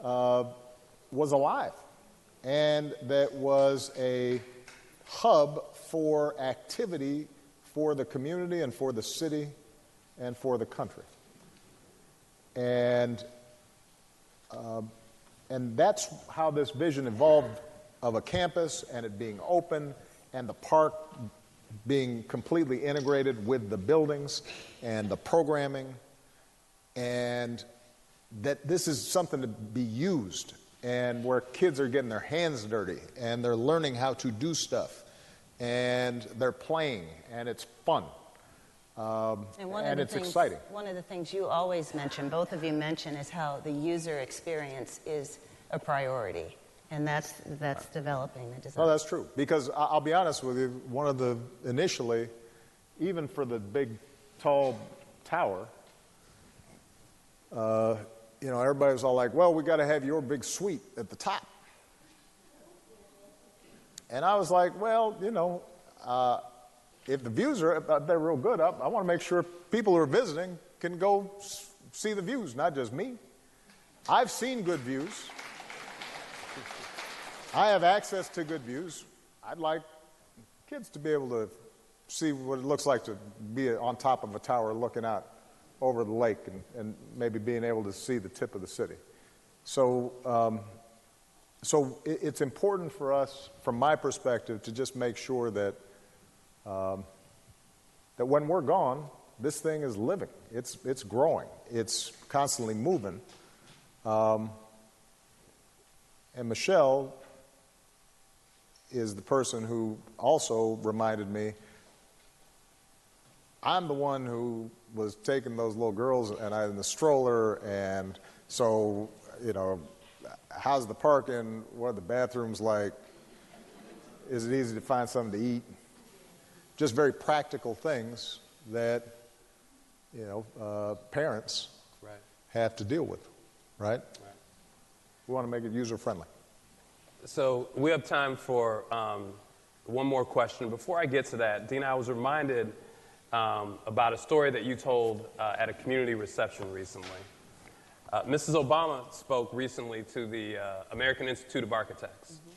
was alive and that was a hub for activity for the community and for the city and for the country. And that's how this vision evolved, of a campus and it being open and the park being completely integrated with the buildings and the programming, and that this is something to be used and where kids are getting their hands dirty and they're learning how to do stuff and they're playing and it's fun. And it's exciting. One of the things you always mention, both of you mention, is how the user experience is a priority. And that's developing the design. No, that's true. Because I'll be honest with you, initially, even for the big, tall tower, everybody was all like, well, we got to have your big suite at the top. And I was like, well, if the views they're real good up, I want to make sure people who are visiting can go see the views, not just me. I've seen good views. I have access to good views. I'd like kids to be able to see what it looks like to be on top of a tower looking out over the lake and maybe being able to see the tip of the city. So it's important for us, from my perspective, to just make sure that that when we're gone, this thing is living. It's growing. It's constantly moving. And Michelle is the person who also reminded me, I'm the one who was taking those little girls and I in the stroller, and so, how's the parking? What are the bathrooms like? Is it easy to find something to eat? Just very practical things that, parents have to deal with, right? We want to make it user-friendly. So we have time for one more question. Before I get to that, Dina, I was reminded about a story that you told at a community reception recently. Mrs. Obama spoke recently to the American Institute of Architects. Mm-hmm.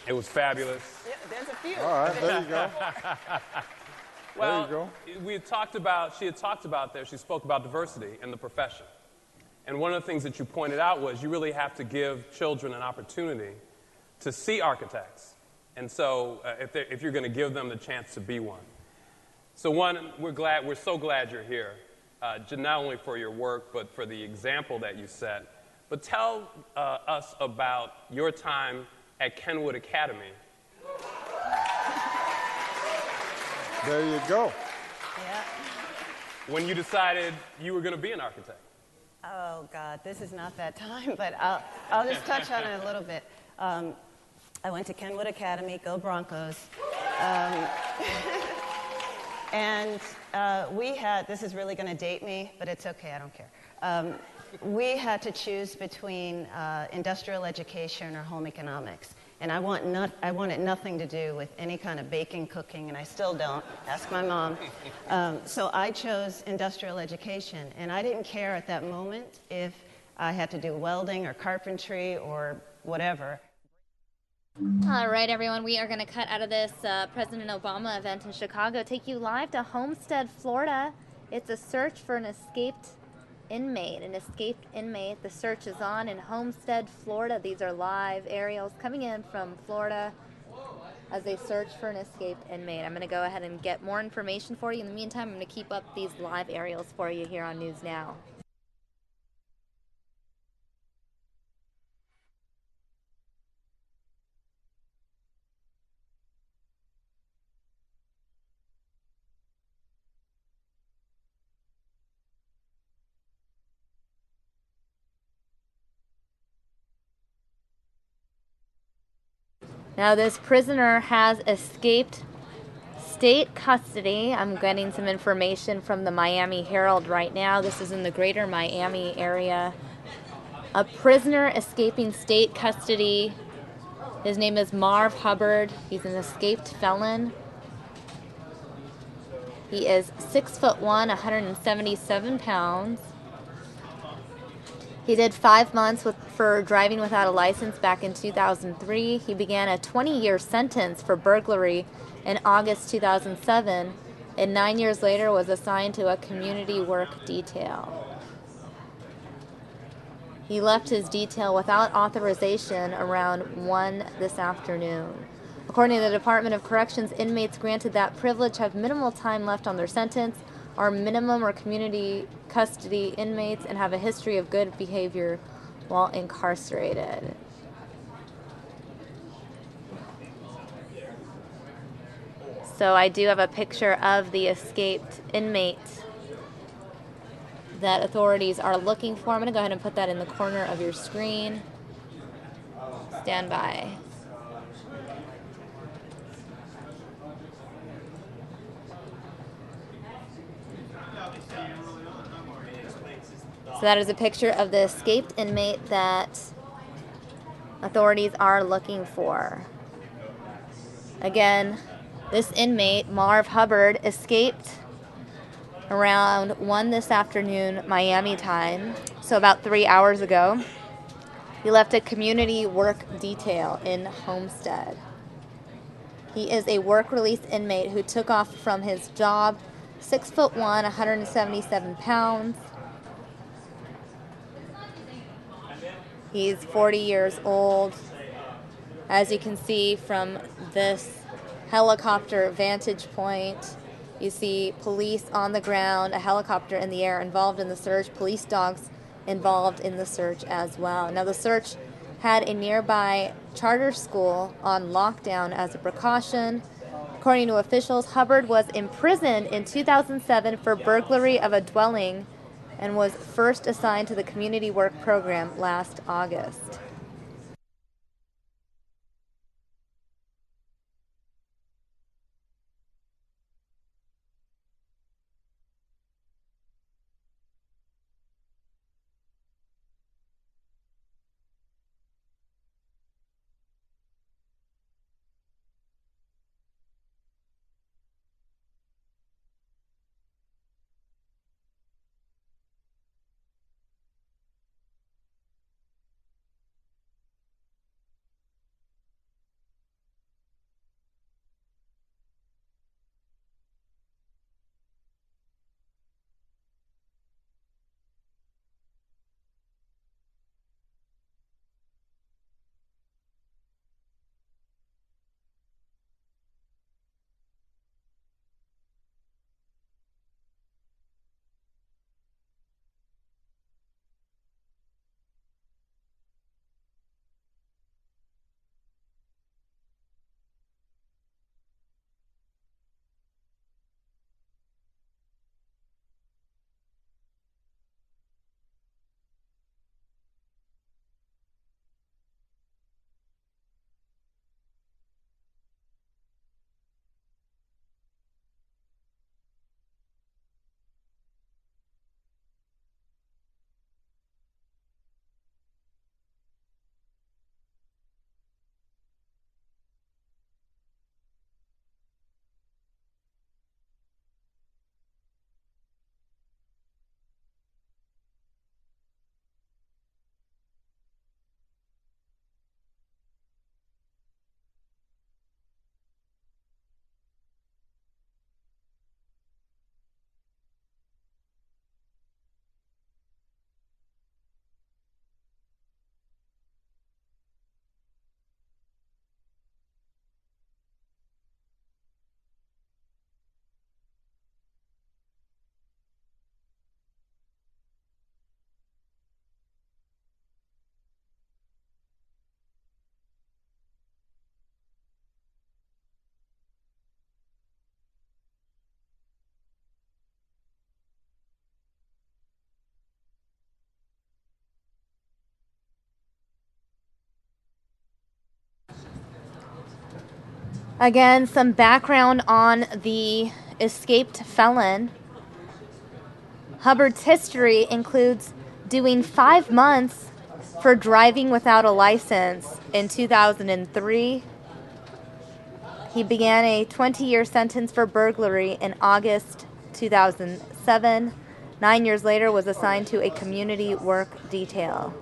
It was fabulous. Yeah, there's a few. All right, there you go. Well, there you go. She spoke about diversity in the profession. And one of the things that you pointed out was you really have to give children an opportunity to see architects. And so if you're going to give them the chance to be one. So one, we're so glad you're here, not only for your work, but for the example that you set. But tell us about your time at Kenwood Academy. There you go. Yeah. When you decided you were going to be an architect. Oh, God, this is not that time, but I'll just touch on it a little bit. I went to Kenwood Academy, go Broncos. And we had, this is really going to date me, but it's okay, I don't care. We had to choose between industrial education or home economics. And I wanted nothing to do with any kind of baking, cooking, and I still don't. Ask my mom. So I chose industrial education, and I didn't care at that moment if I had to do welding or carpentry or whatever. All right, everyone, we are going to cut out of this President Obama event in Chicago, take you live to Homestead, Florida. It's a search for an escaped inmate. The search is on in Homestead, Florida. These are live aerials coming in from Florida as they search for an escaped inmate. I'm going to go ahead and get more information for you. In the meantime, I'm going to keep up these live aerials for you here on News Now. Now, this prisoner has escaped state custody. I'm getting some information from the Miami Herald right now. This is in the greater Miami area. A prisoner escaping state custody. His name is Marv Hubbard. He's an escaped felon. He is 6'1", 177 pounds. He did 5 months for driving without a license back in 2003. He began a 20-year sentence for burglary in August 2007, and 9 years later was assigned to a community work detail. He left his detail without authorization around 1 this afternoon. According to the Department of Corrections, inmates granted that privilege have minimal time left on their sentence, are minimum or community custody inmates, and have a history of good behavior while incarcerated. So I do have a picture of the escaped inmate that authorities are looking for. I'm going to go ahead and put that in the corner of your screen. Stand by. So that is a picture of the escaped inmate that authorities are looking for. Again, this inmate, Marv Hubbard, escaped around 1 this afternoon, Miami time, so about 3 hours ago. He left a community work detail in Homestead. He is a work release inmate who took off from his job, 6'1", 177 pounds. He's 40 years old. As you can see from this helicopter vantage point, you see police on the ground, a helicopter in the air involved in the search, police dogs involved in the search as well. Now, the search had a nearby charter school on lockdown as a precaution. According to officials, Hubbard was imprisoned in 2007 for burglary of a dwelling and was first assigned to the community work program last August. Again, some background on the escaped felon. Hubbard's history includes doing 5 months for driving without a license in 2003. He began a 20-year sentence for burglary in August 2007. 9 years later, was assigned to a community work detail.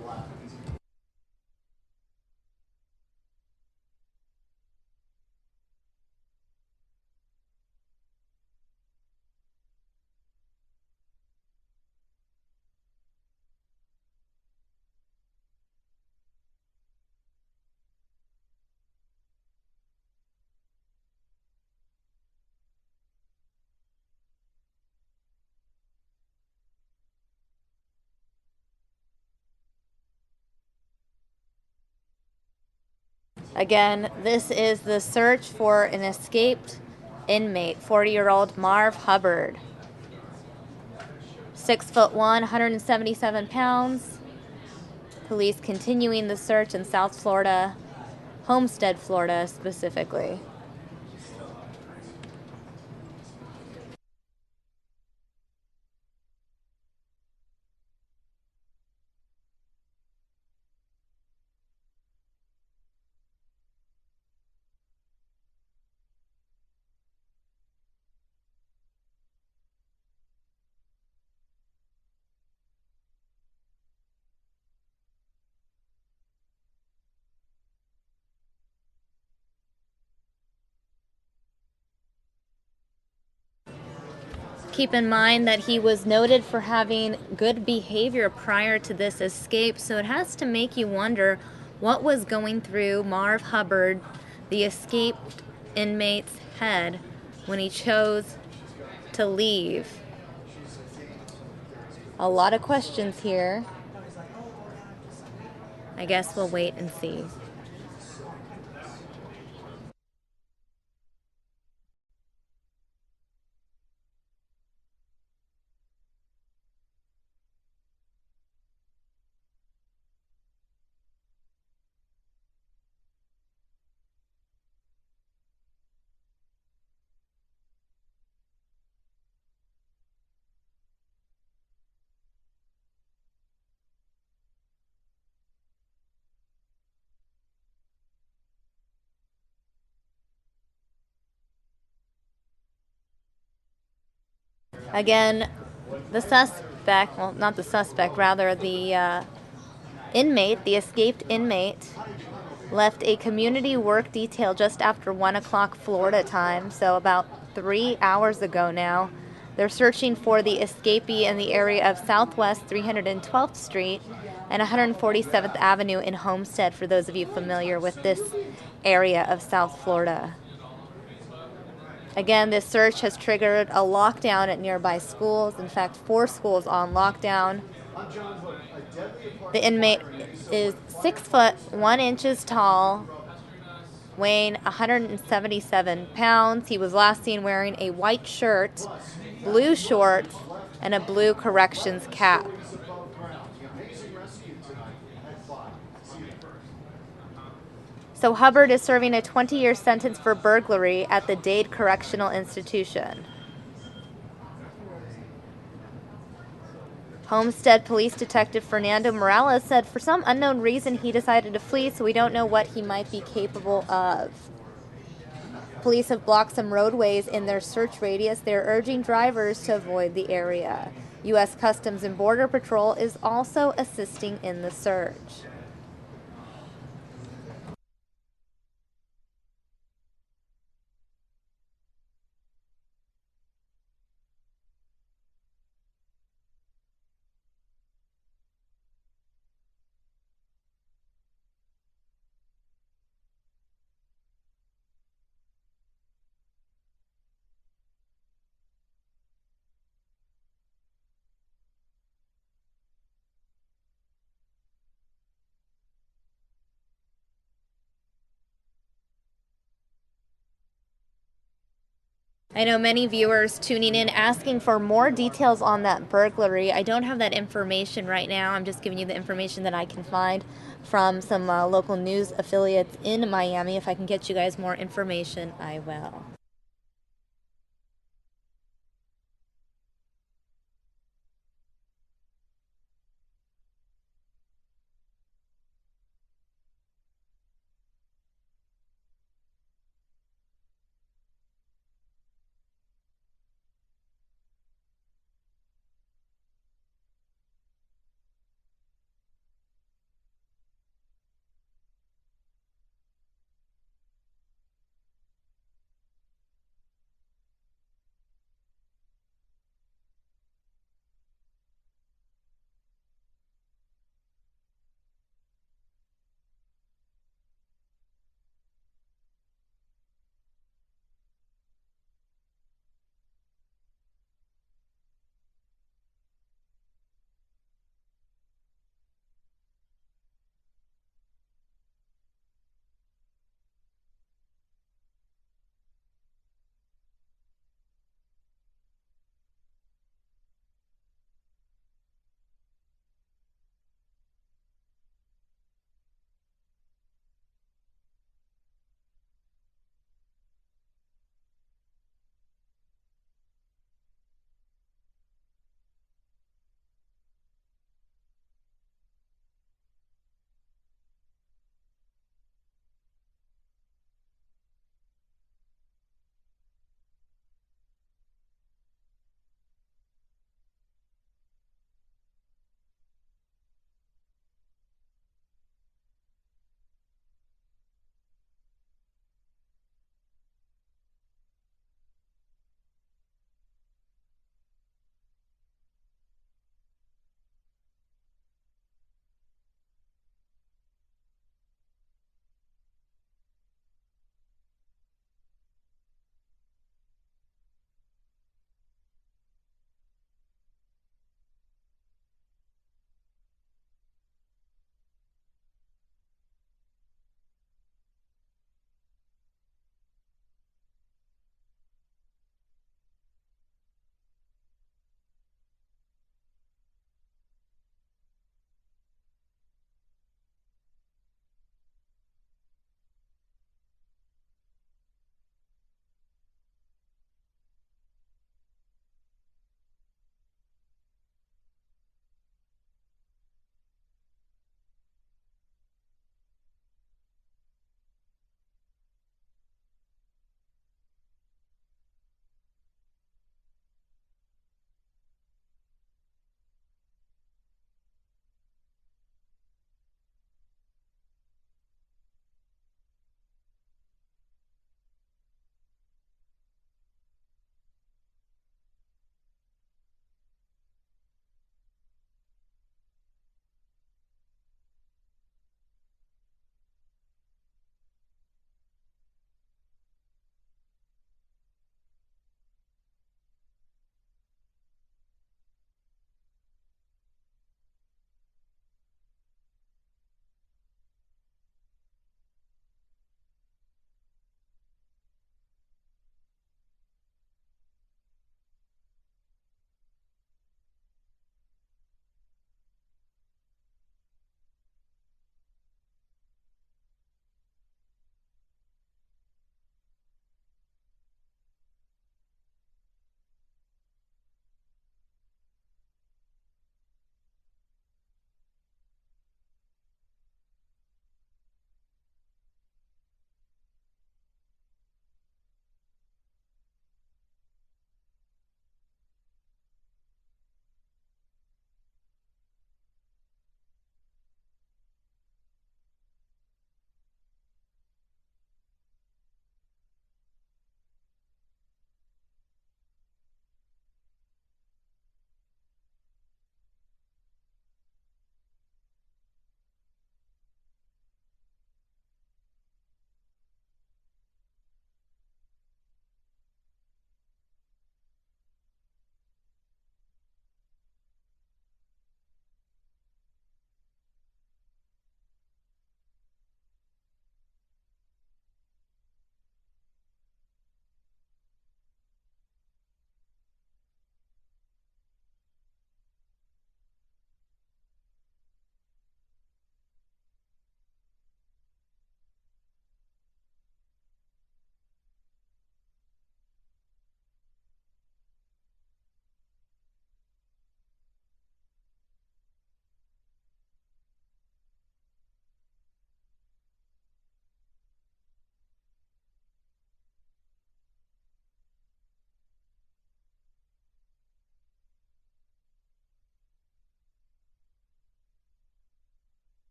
Again, this is the search for an escaped inmate, 40-year-old Marv Hubbard. 6'1", 177 pounds. Police continuing the search in South Florida, Homestead, Florida specifically. Keep in mind that he was noted for having good behavior prior to this escape, so it has to make you wonder what was going through Marv Hubbard, the escaped inmate's head, when he chose to leave. A lot of questions here. I guess we'll wait and see. Again, the suspect, well, not the suspect, rather the inmate, the escaped inmate, left a community work detail just after 1 o'clock Florida time, so about 3 hours ago now. They're searching for the escapee in the area of Southwest 312th Street and 147th Avenue in Homestead, for those of you familiar with this area of South Florida. Again, this search has triggered a lockdown at nearby schools. In fact, 4 schools on lockdown. The inmate is 6'1" tall, weighing 177 pounds. He was last seen wearing a white shirt, blue shorts, and a blue corrections cap. So Hubbard is serving a 20-year sentence for burglary at the Dade Correctional Institution. Homestead Police Detective Fernando Morales said for some unknown reason he decided to flee, so we don't know what he might be capable of. Police have blocked some roadways in their search radius. They're urging drivers to avoid the area. U.S. Customs and Border Patrol is also assisting in the search. I know many viewers tuning in asking for more details on that burglary. I don't have that information right now. I'm just giving you the information that I can find from some local news affiliates in Miami. If I can get you guys more information, I will.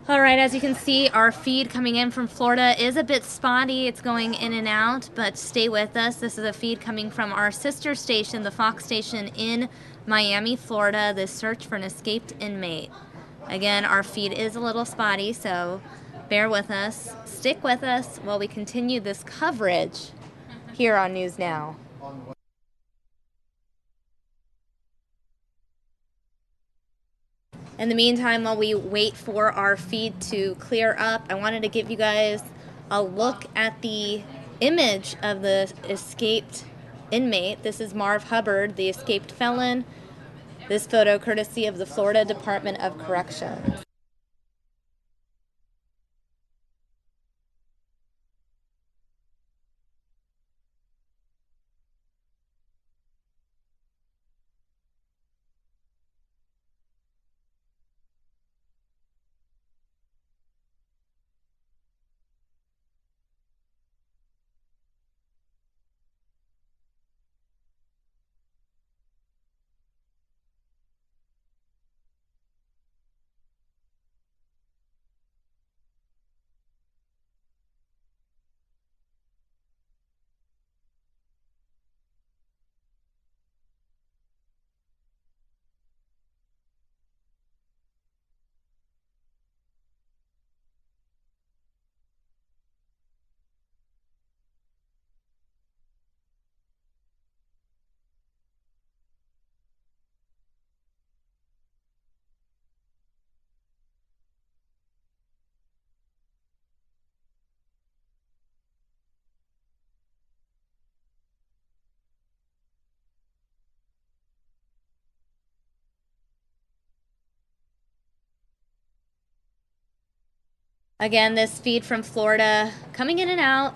All right, as you can see, our feed coming in from Florida is a bit spotty. It's going in and out, but stay with us. This is a feed coming from our sister station, the Fox station in Miami, Florida, the search for an escaped inmate. Again, our feed is a little spotty, so bear with us. Stick with us while we continue this coverage here on News Now. In the meantime, while we wait for our feed to clear up, I wanted to give you guys a look at the image of the escaped inmate. This is Marv Hubbard, the escaped felon. This photo courtesy of the Florida Department of Corrections. Again, this feed from Florida coming in and out.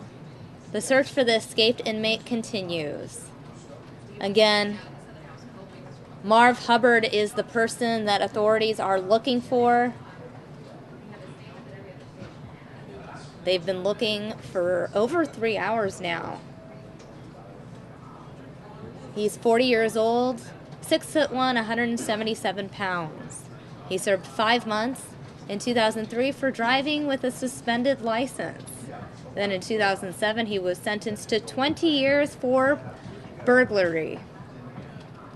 The search for the escaped inmate continues. Again, Marv Hubbard is the person that authorities are looking for. They've been looking for over 3 hours now. He's 40 years old, 6'1", 177 pounds. He served 5 months in 2003 for driving with a suspended license. Then in 2007, he was sentenced to 20 years for burglary.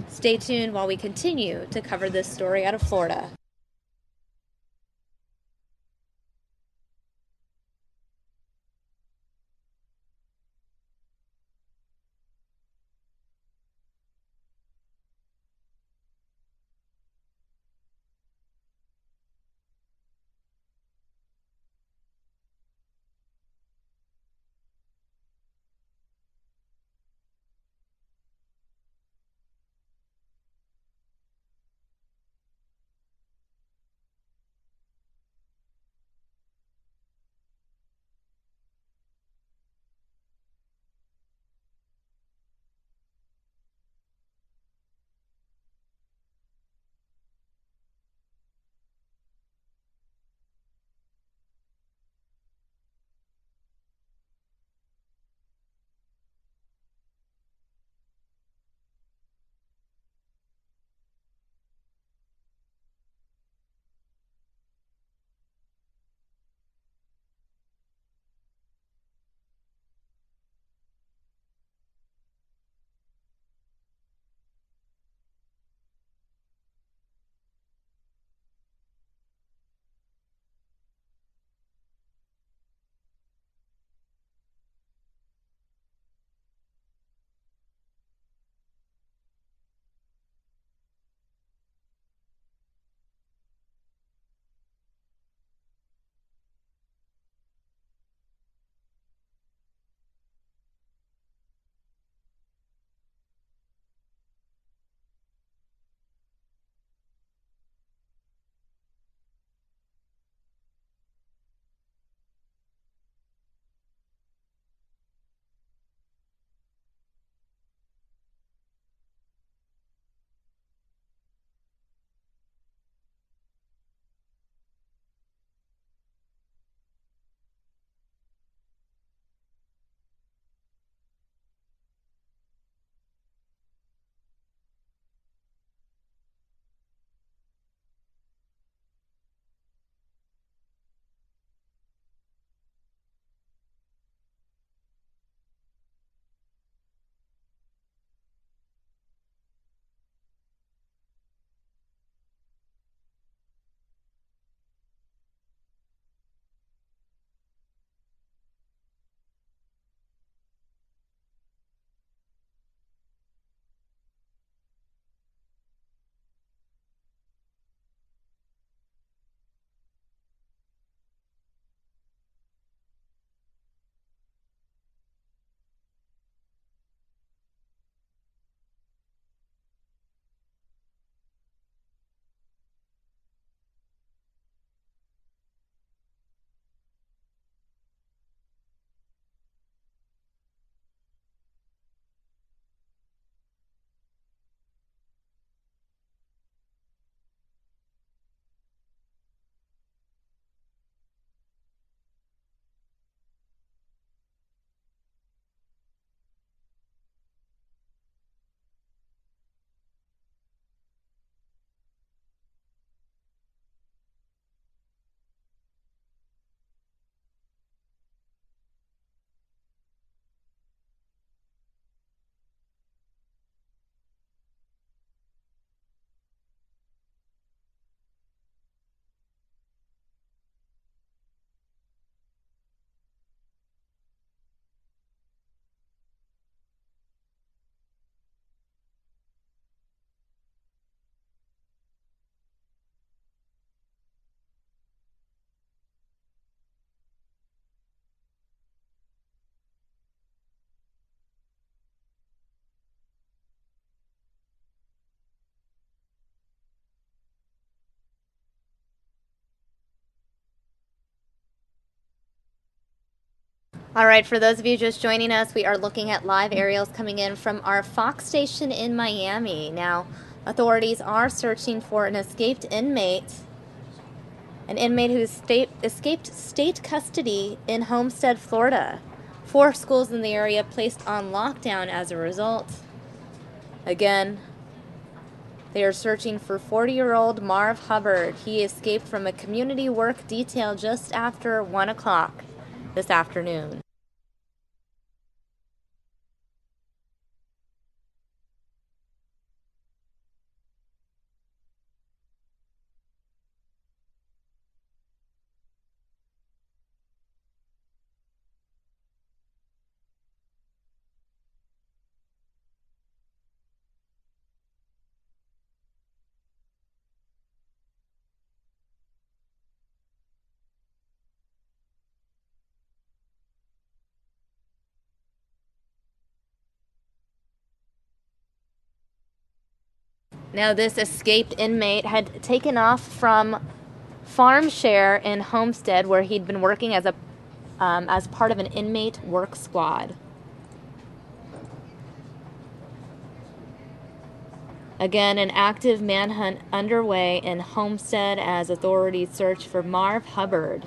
Stay tuned while we continue to cover this story out of Florida. All right, for those of you just joining us, we are looking at live aerials coming in from our Fox station in Miami. Now, authorities are searching for an escaped inmate, who escaped state custody in Homestead, Florida. 4 schools in the area placed on lockdown as a result. Again, they are searching for 40-year-old Marv Hubbard. He escaped from a community work detail just after 1 o'clock this afternoon. Now, this escaped inmate had taken off from Farm Share in Homestead, where he'd been working as part of an inmate work squad. Again, an active manhunt underway in Homestead as authorities search for Marv Hubbard.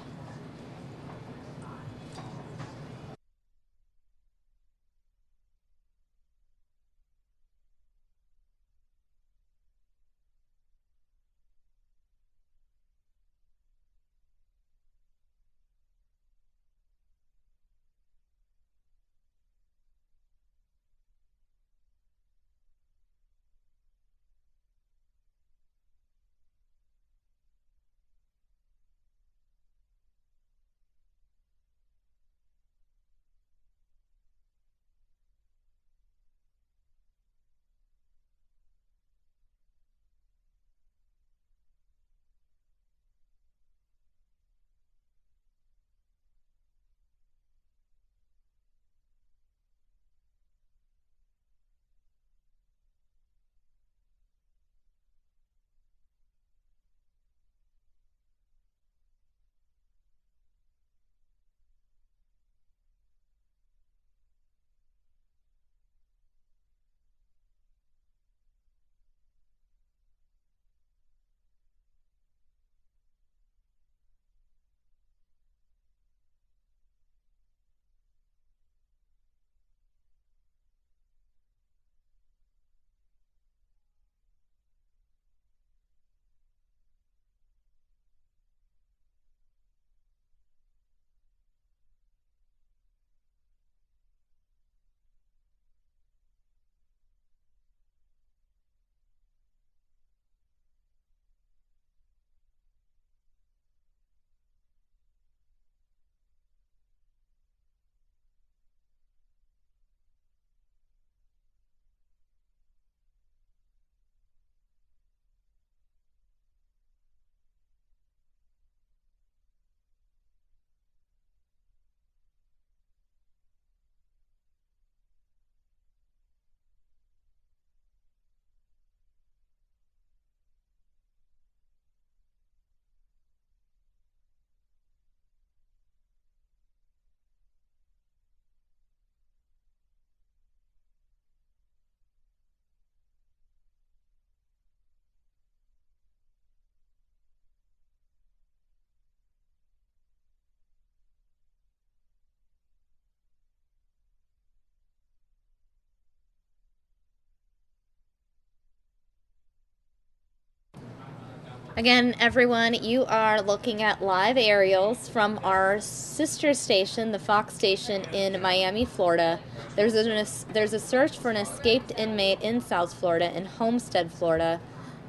Again, everyone, you are looking at live aerials from our sister station, the Fox station in Miami, Florida. There's a search for an escaped inmate in South Florida, in Homestead, Florida.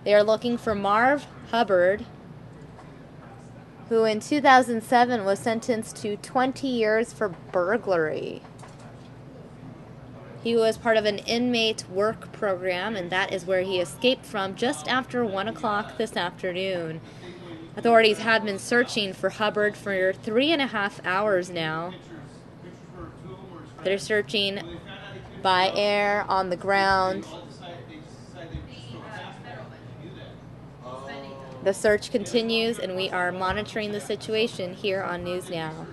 They are looking for Marv Hubbard, who in 2007 was sentenced to 20 years for burglary. He was part of an inmate work program, and that is where he escaped from just after 1 o'clock this afternoon. Authorities have been searching for Hubbard for 3.5 hours now. They're searching by air, on the ground. The search continues, and we are monitoring the situation here on News Now.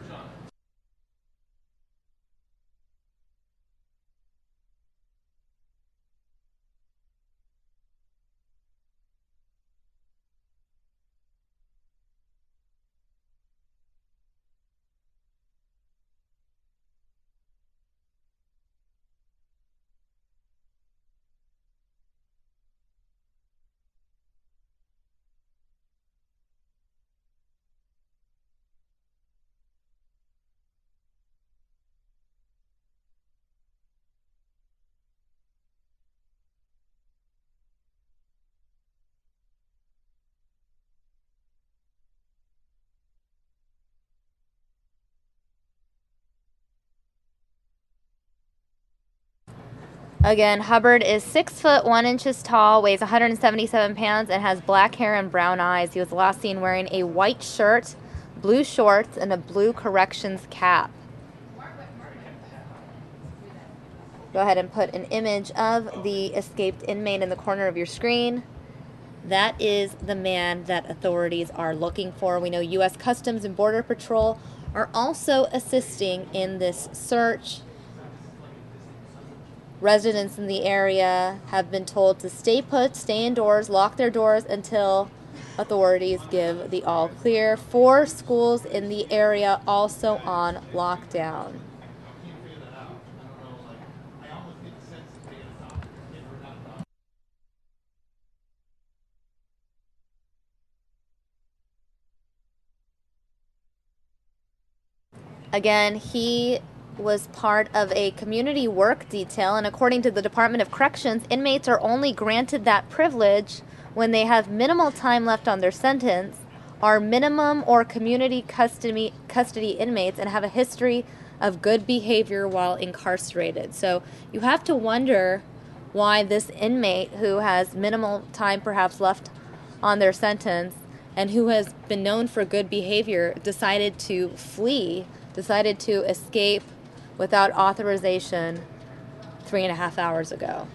Again, Hubbard is 6 foot 1 inches tall, weighs 177 pounds, and has black hair and brown eyes. He was last seen wearing a white shirt, blue shorts, and a blue corrections cap. Go ahead and put an image of the escaped inmate in the corner of your screen. That is the man that authorities are looking for. We know U.S. Customs and Border Patrol are also assisting in this search. Residents in the area have been told to stay put, stay indoors, lock their doors until authorities give the all clear. 4 schools in the area also on lockdown. Again, he was part of a community work detail, and according to the Department of Corrections, inmates are only granted that privilege when they have minimal time left on their sentence, are minimum or community custody inmates, and have a history of good behavior while incarcerated. So you have to wonder why this inmate who has minimal time perhaps left on their sentence and who has been known for good behavior decided to flee, decided to escape without authorization 3.5 hours ago.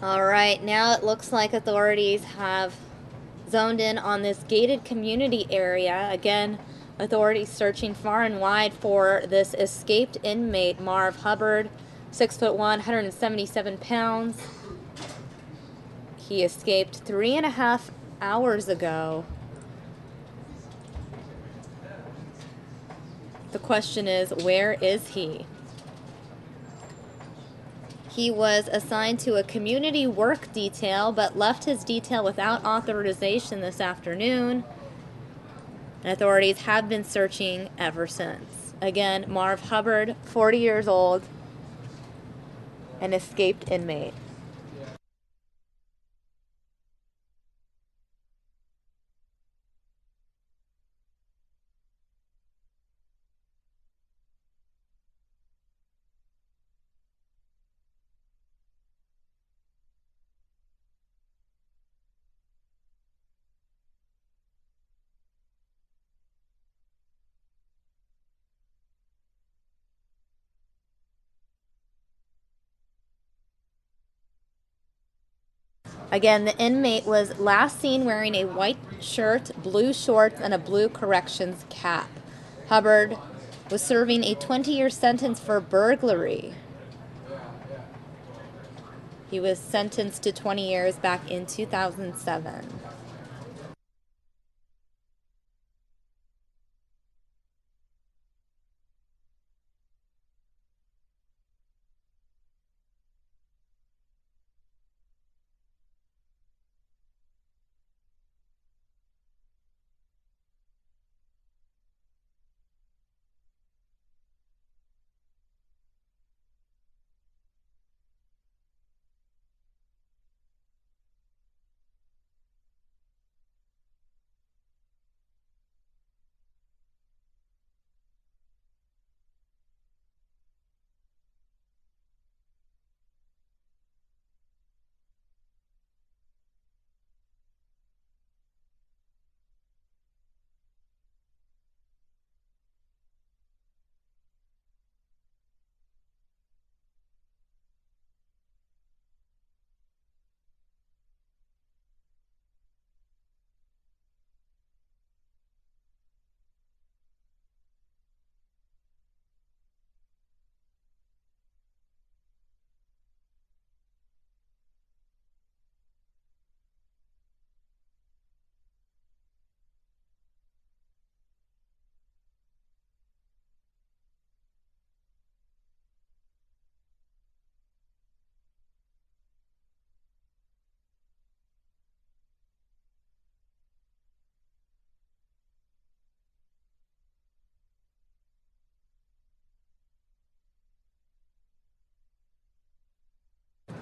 All right, now it looks like authorities have zoned in on this gated community area. Again, authorities searching far and wide for this escaped inmate, Marv Hubbard, 6'1", 177 pounds. He escaped 3.5 hours ago. The question is, where is he? He was assigned to a community work detail, but left his detail without authorization this afternoon. And authorities have been searching ever since. Again, Marv Hubbard, 40 years old, an escaped inmate. Again, the inmate was last seen wearing a white shirt, blue shorts, and a blue corrections cap. Hubbard was serving a 20-year sentence for burglary. He was sentenced to 20 years back in 2007.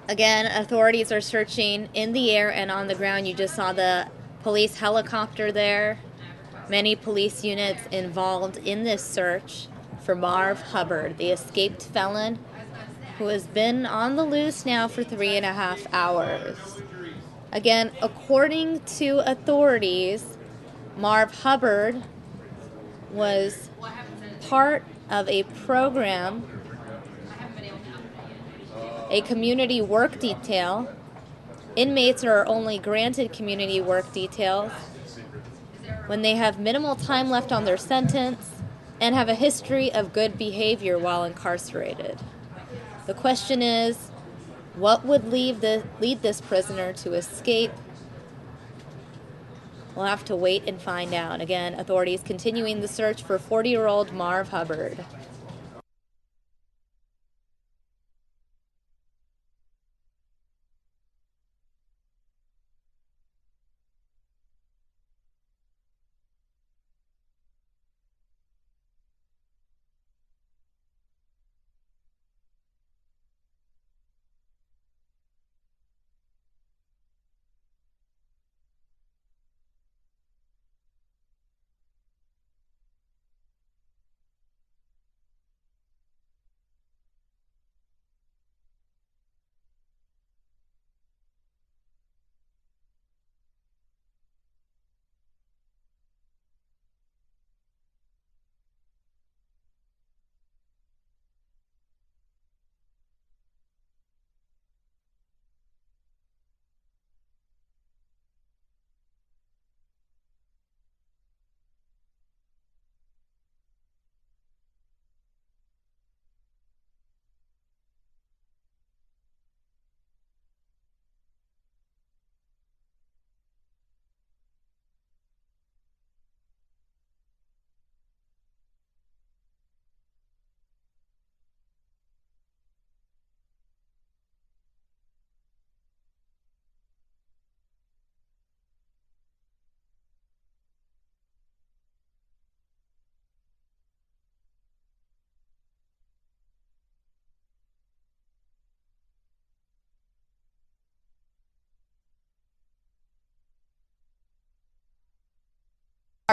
Again, authorities are searching in the air and on the ground. You just saw the police helicopter there. Many police units involved in this search for Marv Hubbard, the escaped felon who has been on the loose now for 3.5 hours. Again, according to authorities, Marv Hubbard was part of a program, a community work detail. Inmates are only granted community work details when they have minimal time left on their sentence and have a history of good behavior while incarcerated. The question is, what would lead this prisoner to escape? We'll have to wait and find out. Again, authorities continuing the search for 40-year-old Marv Hubbard.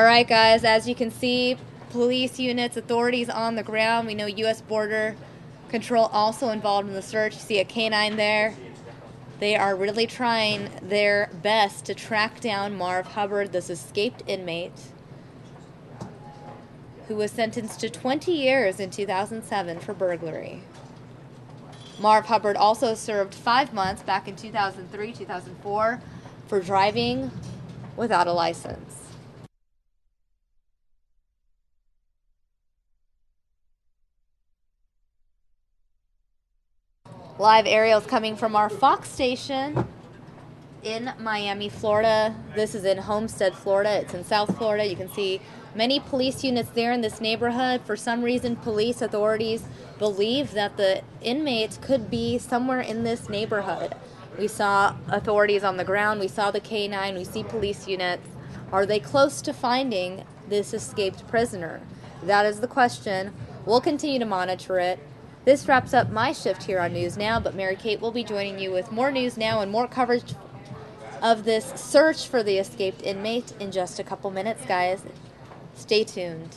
All right, guys, as you can see, police units, authorities on the ground. We know U.S. Border Control also involved in the search. You see a canine there. They are really trying their best to track down Marv Hubbard, this escaped inmate who was sentenced to 20 years in 2007 for burglary. Marv Hubbard also served 5 months back in 2003, 2004 for driving without a license. Live aerials coming from our Fox station in Miami, Florida. This is in Homestead, Florida. It's in South Florida. You can see many police units there in this neighborhood. For some reason, police authorities believe that the inmates could be somewhere in this neighborhood. We saw authorities on the ground. We saw the K-9. We see police units. Are they close to finding this escaped prisoner? That is the question. We'll continue to monitor it. This wraps up my shift here on News Now, but Mary Kate will be joining you with more News Now and more coverage of this search for the escaped inmate in just a couple minutes, guys. Stay tuned.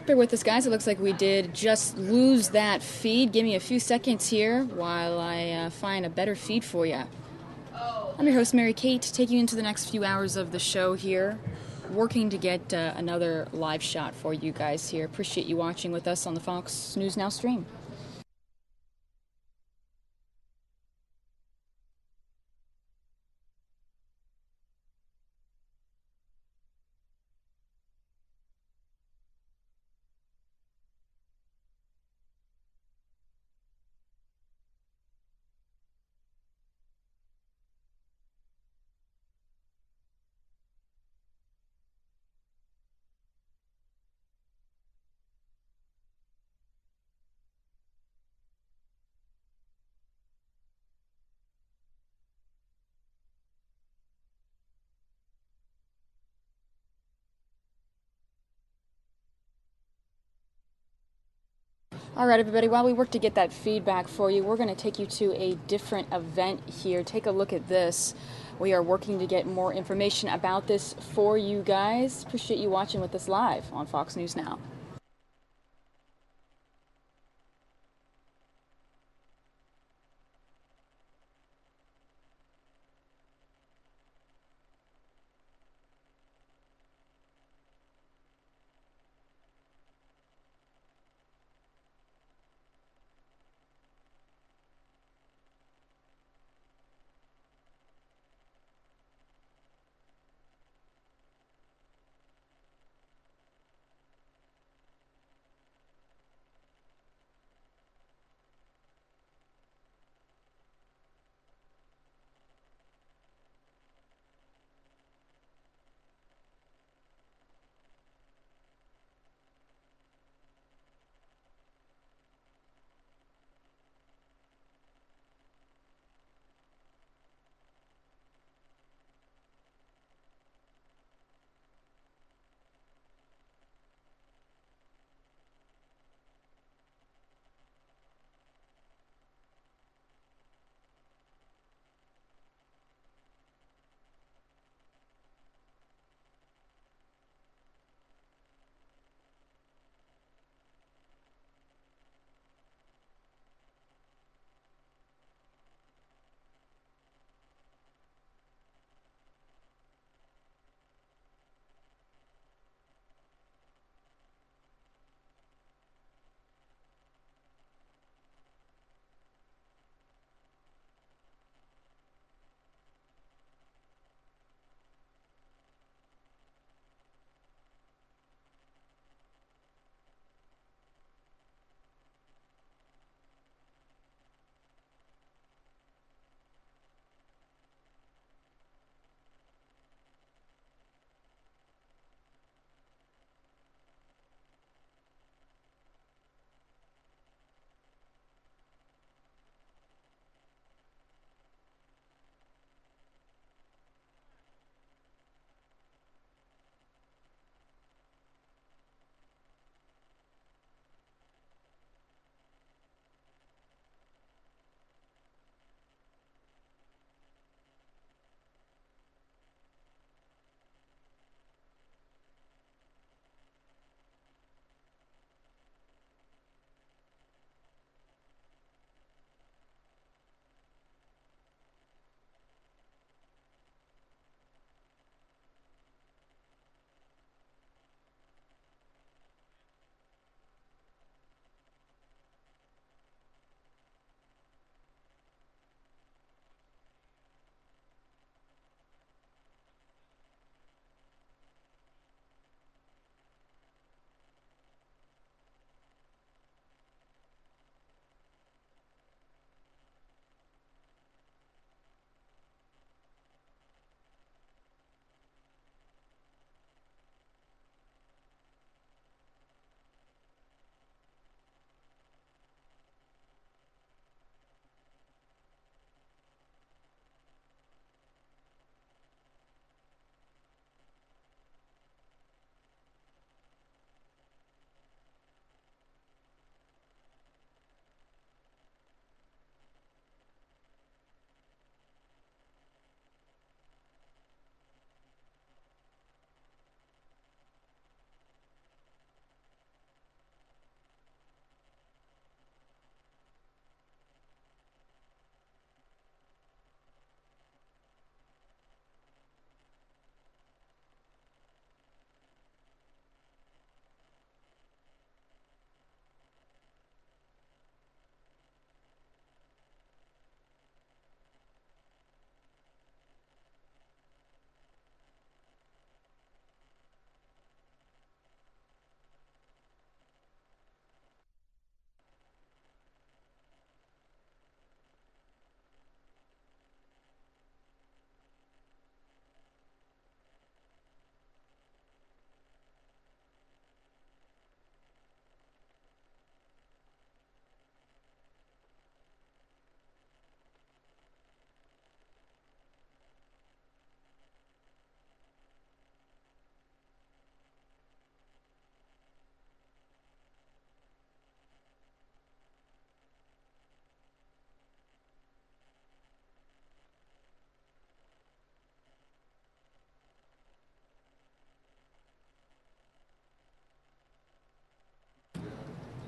Bear with us, guys. It looks like we did just lose that feed. Give me a few seconds here while I find a better feed for you. I'm your host, Mary Kate, taking you into the next few hours of the show here, working to get another live shot for you guys here. Appreciate you watching with us on the Fox News Now stream. All right, everybody, while we work to get that feedback for you, we're going to take you to a different event here. Take a look at this. We are working to get more information about this for you guys. Appreciate you watching with us live on Fox News Now.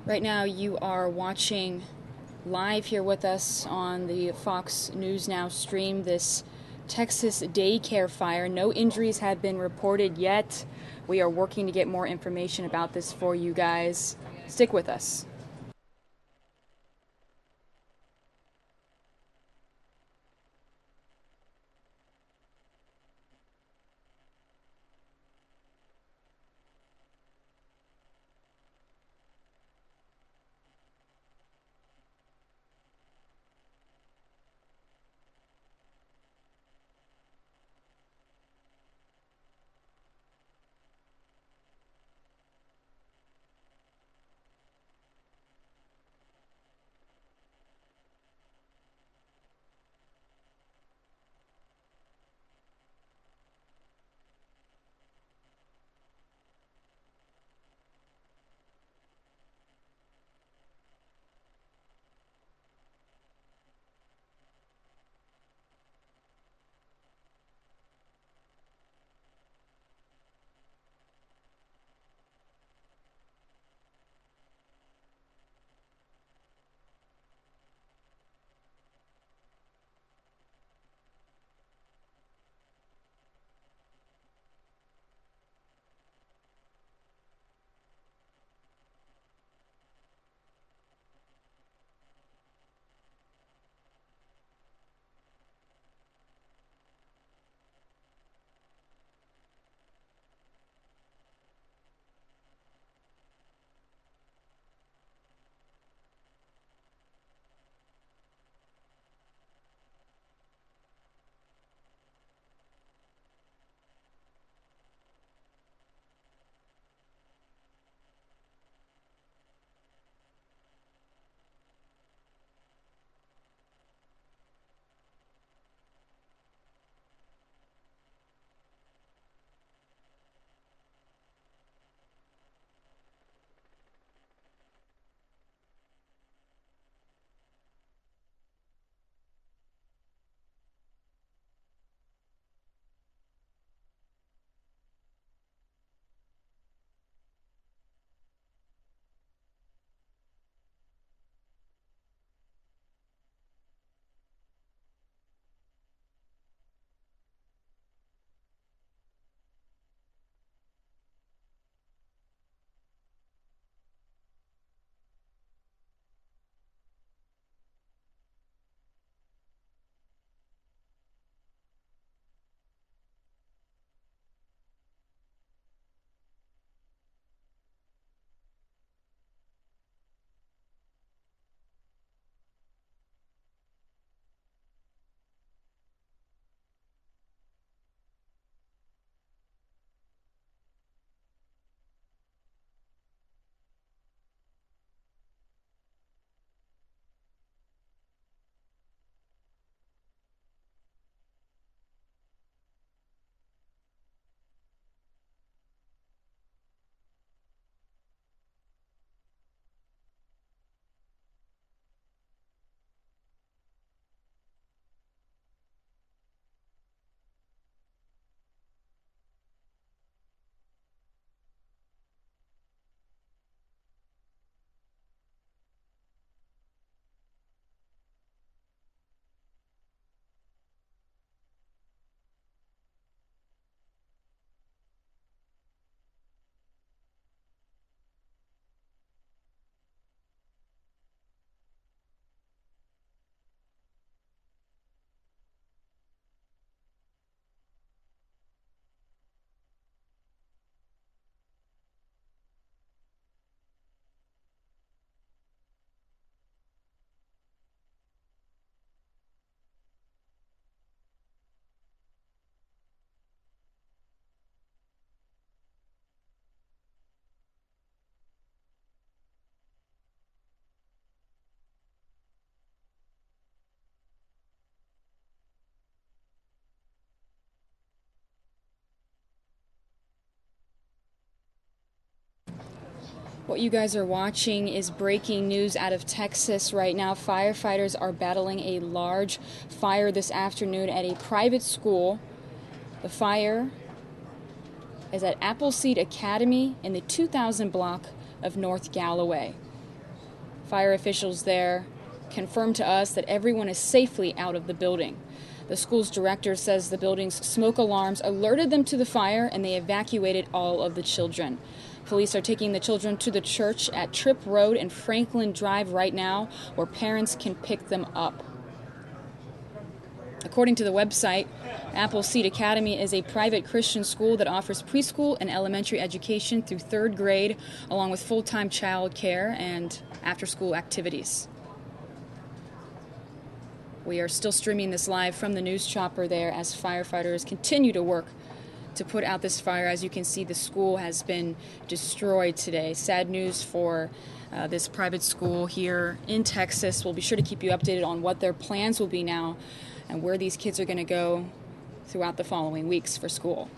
Right now you are watching live here with us on the Fox News Now stream this Texas daycare fire. No injuries have been reported yet. We are working to get more information about this for you guys. Stick with us. What you guys are watching is breaking news out of Texas right now. Firefighters are battling a large fire this afternoon at a private school. The fire is at Appleseed Academy in the 2000 block of North Galloway. Fire officials there confirmed to us that everyone is safely out of the building. The school's director says the building's smoke alarms alerted them to the fire and they evacuated all of the children. Police are taking the children to the church at Tripp Road and Franklin Drive right now, where parents can pick them up. According to the website, Appleseed Academy is a private Christian school that offers preschool and elementary education through 3rd grade, along with full-time child care and after-school activities. We are still streaming this live from the news chopper there as firefighters continue to work to put out this fire. As you can see, the school has been destroyed today. Sad news for this private school here in Texas. We'll be sure to keep you updated on what their plans will be now and where these kids are going to go throughout the following weeks for school.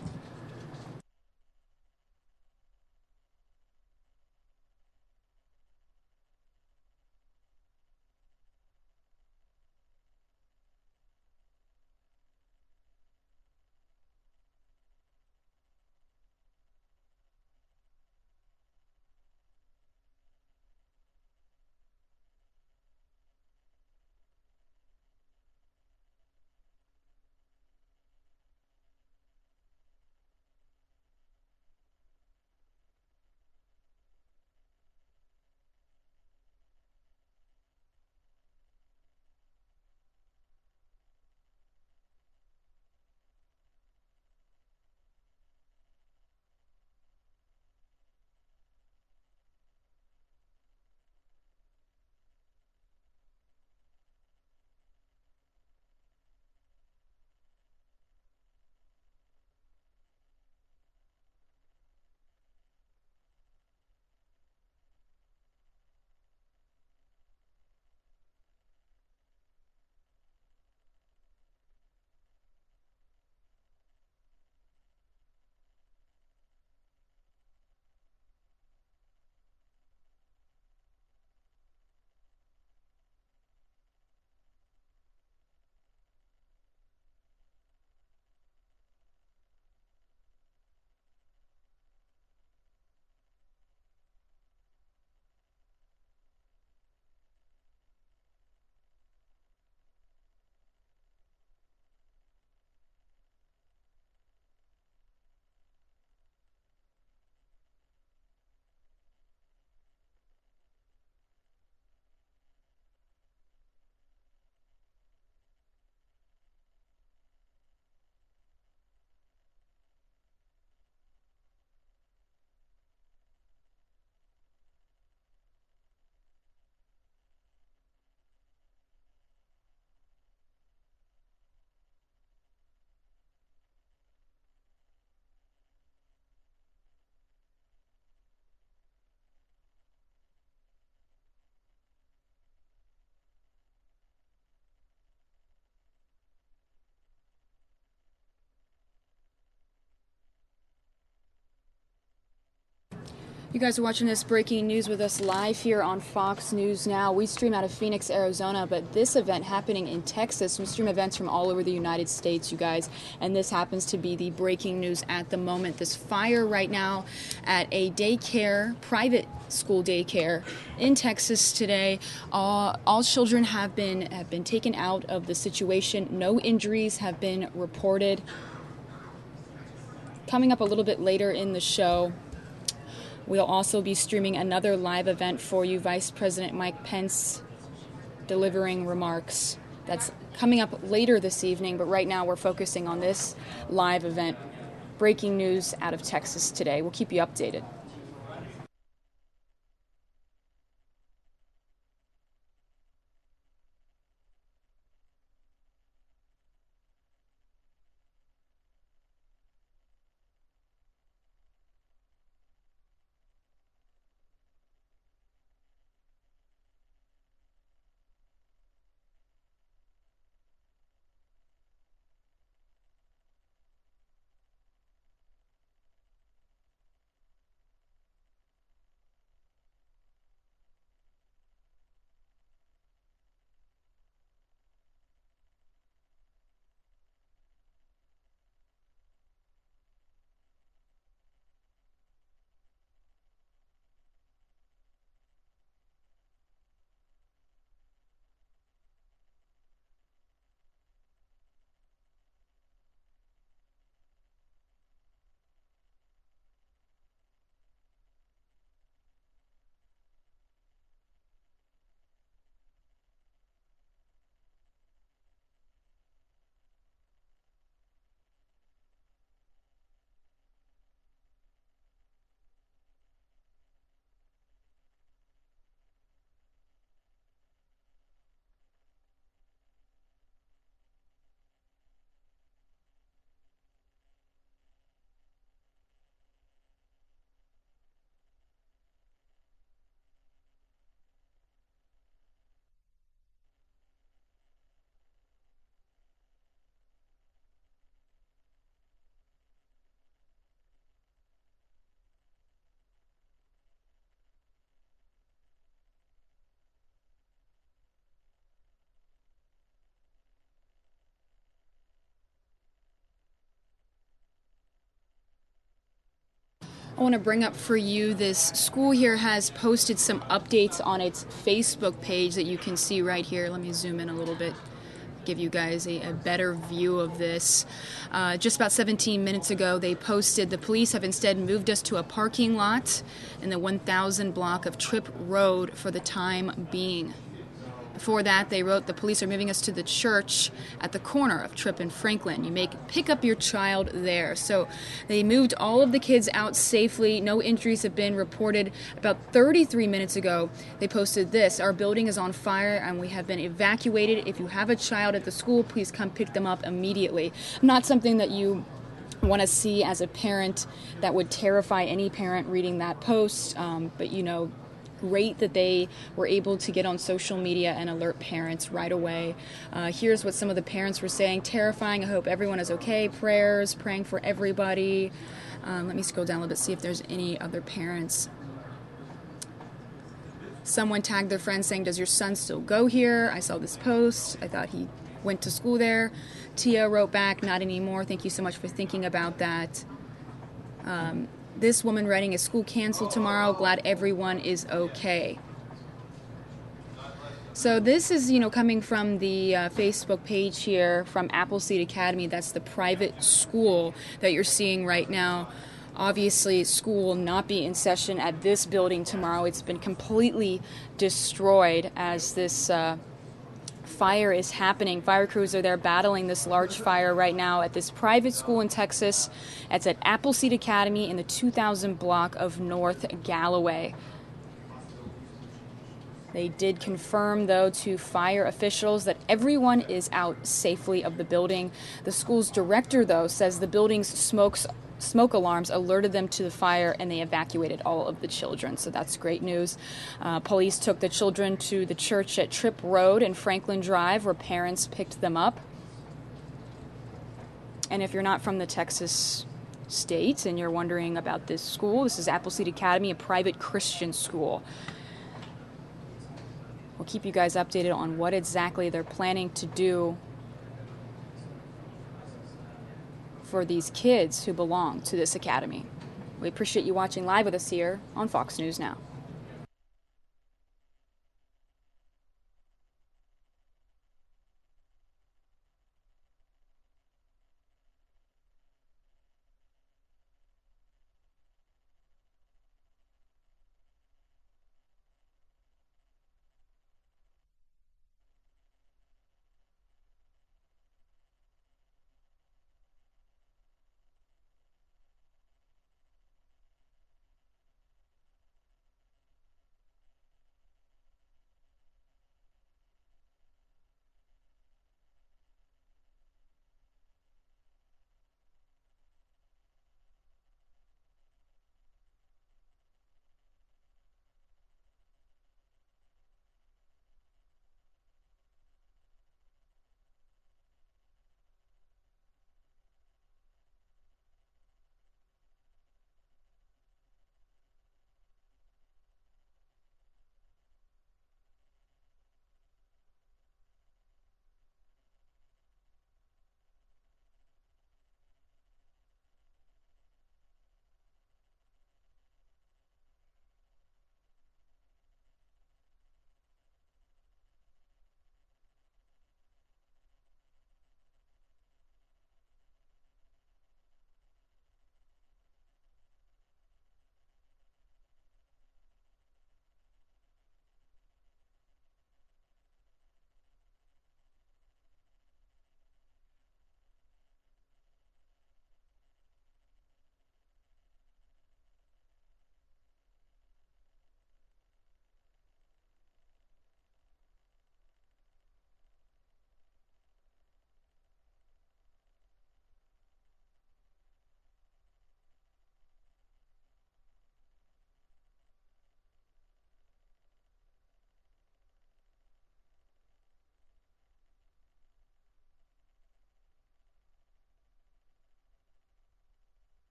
You guys are watching this breaking news with us live here on Fox News Now. We stream out of Phoenix, Arizona, but this event happening in Texas. We stream events from all over the United States, you guys, and this happens to be the breaking news at the moment. This fire right now at a daycare, private school daycare in Texas today. All children have been taken out of the situation. No injuries have been reported. Coming up a little bit later in the show, we'll also be streaming another live event for you, Vice President Mike Pence delivering remarks. That's coming up later this evening, but right now we're focusing on this live event. Breaking news out of Texas today. We'll keep you updated. I want to bring up for you this school here has posted some updates on its Facebook page that you can see right here. Let me zoom in a little bit, give you guys a better view of this. Just about 17 minutes ago, they posted, the police have instead moved us to a parking lot in the 1000 block of Tripp Road for the time being. Before that, they wrote, the police are moving us to the church at the corner of Tripp and Franklin. You may pick up your child there. So they moved all of the kids out safely. No injuries have been reported. About 33 minutes ago, they posted this. Our building is on fire and we have been evacuated. If you have a child at the school, please come pick them up immediately. Not something that you want to see as a parent. That would terrify any parent reading that post. But you know, great that they were able to get on social media and alert parents right away. Here's what some of the parents were saying. Terrifying. I hope everyone is okay. Prayers, praying for everybody. Let me scroll down a little bit, see if there's any other parents. Someone tagged their friend saying, does your son still go here? I saw this post. I thought he went to school there. Tia wrote back, not anymore. Thank you so much for thinking about that. This woman writing, is school canceled tomorrow? Glad everyone is okay. So this is, you know, coming from the Facebook page here from Appleseed Academy. That's the private school that you're seeing right now. Obviously, school will not be in session at this building tomorrow. It's been completely destroyed as this fire is happening. Fire crews are there battling this large fire right now at this private school in Texas. It's at Appleseed Academy in the 2000 block of North Galloway. They did confirm, though, to fire officials that everyone is out safely of the building. The school's director, though, says the building's smoke alarms alerted them to the fire and they evacuated all of the children. So that's great news. Police took the children to the church at Tripp Road and Franklin Drive where parents picked them up. And if you're not from the Texas state and you're wondering about this school, this is Appleseed Academy, a private Christian school. We'll keep you guys updated on what exactly they're planning to do for these kids who belong to this academy. We appreciate you watching live with us here on Fox News Now.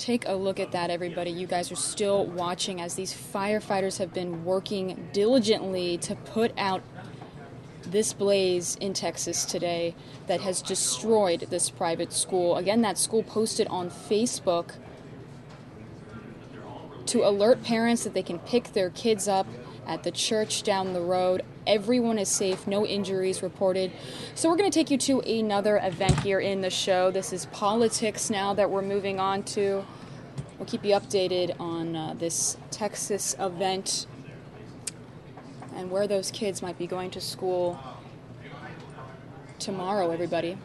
Take a look at that, everybody. You guys are still watching as these firefighters have been working diligently to put out this blaze in Texas today that has destroyed this private school. Again, that school posted on Facebook to alert parents that they can pick their kids up at the church down the road. Everyone is safe, no injuries reported. So we're going to take you to another event here in the show. This is politics now that we're moving on to. We'll keep you updated on this Texas event and where those kids might be going to school tomorrow, everybody.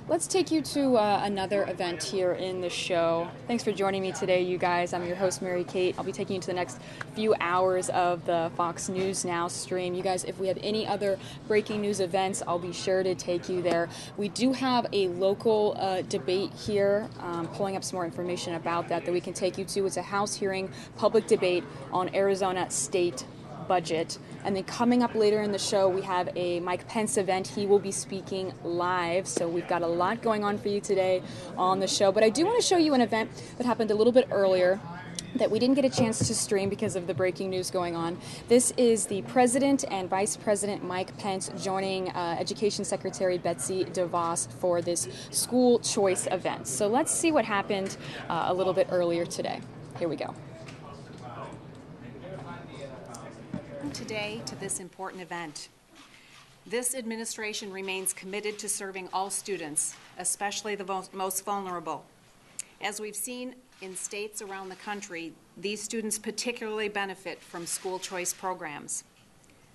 Let's take you to another event here in the show. Thanks for joining me today, you guys. I'm your host, Mary Kate. I'll be taking you to the next few hours of the Fox News Now stream. You guys, if we have any other breaking news events, I'll be sure to take you there. We do have a local debate here, pulling up some more information about that we can take you to. It's a House hearing, public debate on Arizona state budget. And then coming up later in the show, we have a Mike Pence event. He will be speaking live. So we've got a lot going on for you today on the show. But I do want to show you an event that happened a little bit earlier that we didn't get a chance to stream because of the breaking news going on. This is the President and Vice President Mike Pence joining Education Secretary Betsy DeVos for this school choice event. So let's see what happened a little bit earlier today. Here we go. Today to this important event. This administration remains committed to serving all students, especially the most vulnerable. As we've seen in states around the country, these students particularly benefit from school choice programs.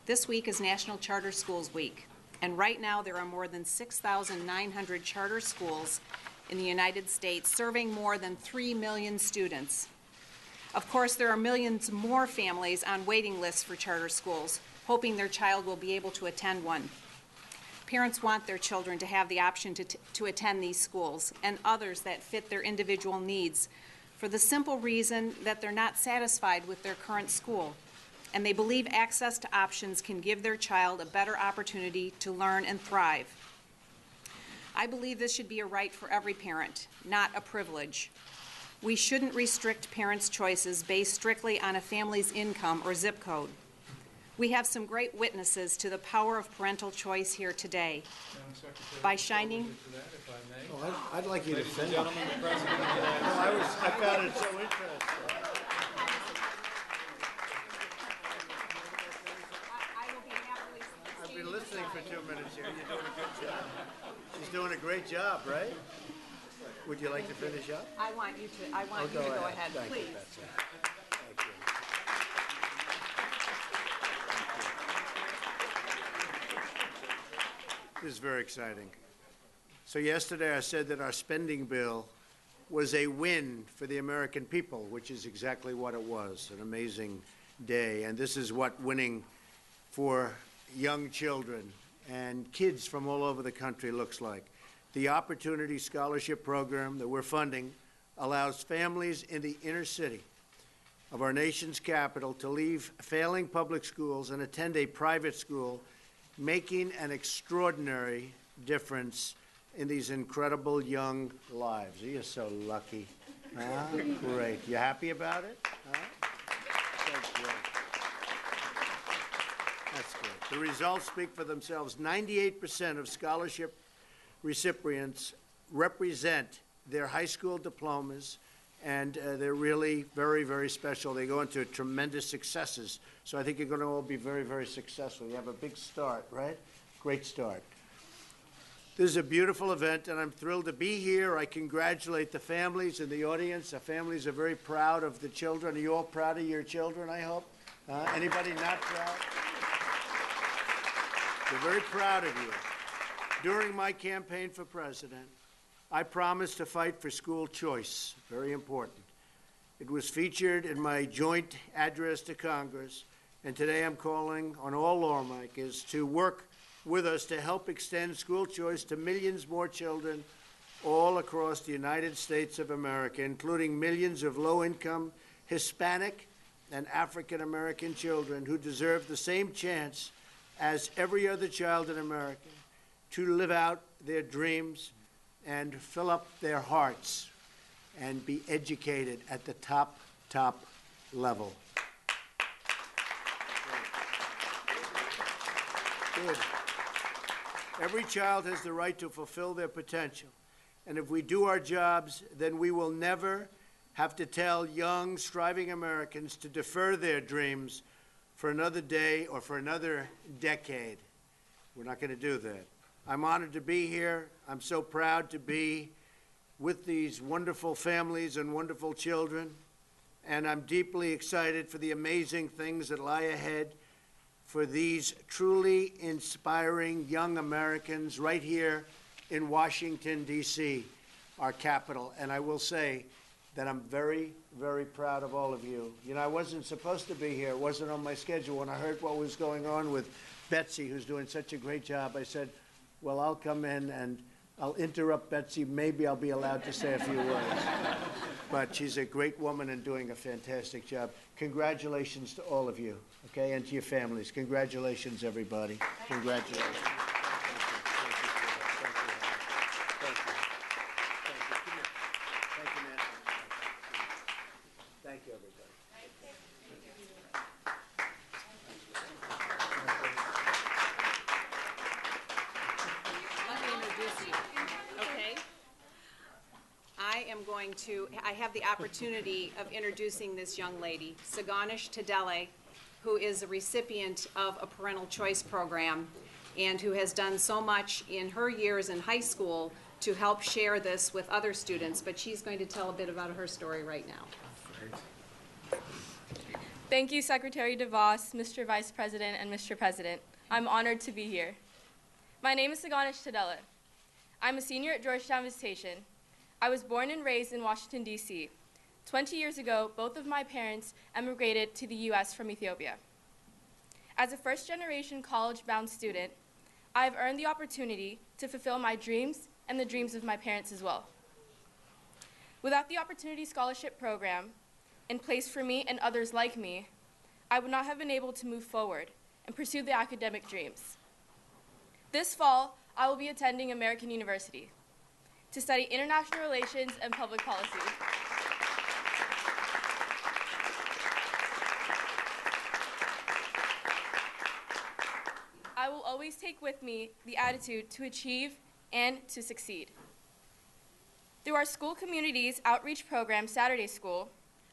This week is National Charter Schools Week, and right now there are more than 6,900 charter schools in the United States serving more than 3 million students. Of course, there are millions more families on waiting lists for charter schools, hoping their child will be able to attend one. Parents want their children to have the option to attend these schools and others that fit their individual needs for the simple reason that they're not satisfied with their current school, and they believe access to options can give their child a better opportunity to learn and thrive. I believe this should be a right for every parent, not a privilege. We shouldn't restrict parents' choices based strictly on a family's income or zip code. We have some great witnesses to the power of parental choice here today. By shining... Oh, I'd like you to finish. I found it so interesting. I've been listening for 2 minutes here. You're doing a good job. She's doing a great job, right? Would you like to finish up? I want you to go ahead, Thank please. you, Betsy. Thank you. This is very exciting. So yesterday I said that our spending bill was a win for the American people, which is exactly what it was, an amazing day. And this is what winning for young children and kids from all over the country looks like. The Opportunity Scholarship Program that we're funding allows families in the inner city of our nation's capital to leave failing public schools and attend a private school, making an extraordinary difference in these incredible young lives. You're so lucky. Huh? Great. You happy about it? Huh? That's great. That's good. The results speak for themselves. 98% of scholarship recipients represent their high school diplomas, and they're really very, very special. They go into tremendous successes. So I think you're going to all be very, very successful. You have a big start, right? Great start. This is a beautiful event, and I'm thrilled to be here. I congratulate the families in the audience. The families are very proud of the children. Are you all proud of your children, I hope? Anybody not proud? We're very proud of you. During my campaign for president, I promised to fight for school choice, very important. It was featured in my joint address to Congress, and today I'm calling on all lawmakers to work with us to help extend school choice to millions more children all across the United States of America, including millions of low-income Hispanic and African-American children who deserve the same chance as every other child in America to live out their dreams and fill up their hearts and be educated at the top level. Good. Every child has the right to fulfill their potential. And if we do our jobs, then we will never have to tell young, striving Americans to defer their dreams for another day or for another decade. We're not going to do that. I'm honored to be here. I'm so proud to be with these wonderful families and wonderful children. And I'm deeply excited for the amazing things that lie ahead for these truly inspiring young Americans right here in Washington, D.C., our capital. And I will say that I'm very, very proud of all of you. You know, I wasn't supposed to be here. It wasn't on my schedule. When I heard what was going on with Betsy, who's doing such a great job, I said, well, I'll come in and I'll interrupt Betsy. Maybe I'll be allowed to say a few words. But she's a great woman and doing a fantastic job. Congratulations to all of you, okay, and to your families. Congratulations, everybody. Congratulations. Thank you, everybody. Let me introduce you, okay? I have the opportunity of introducing this young lady, Sagonish Tadele, who is a recipient of a parental choice program and who has done so much in her years in high school to help share this with other students, but she's going to tell a bit about her story right now. Thank you, Secretary DeVos, Mr. Vice President, and Mr. President. I'm honored to be here. My name is Sagonish Tadele. I'm a senior at Georgetown Visitation. I was born and raised in Washington, D.C. 20 years ago, both of my parents emigrated to the U.S. from Ethiopia. As a first-generation college-bound student, I have earned the opportunity to fulfill my dreams and the dreams of my parents as well. Without the Opportunity Scholarship Program in place for me and others like me, I would not have been able to move forward and pursue the academic dreams. This fall, I will be attending American University to study international relations and public policy. I will always take with me the attitude to achieve and to succeed. Through our school community's outreach program, Saturday School,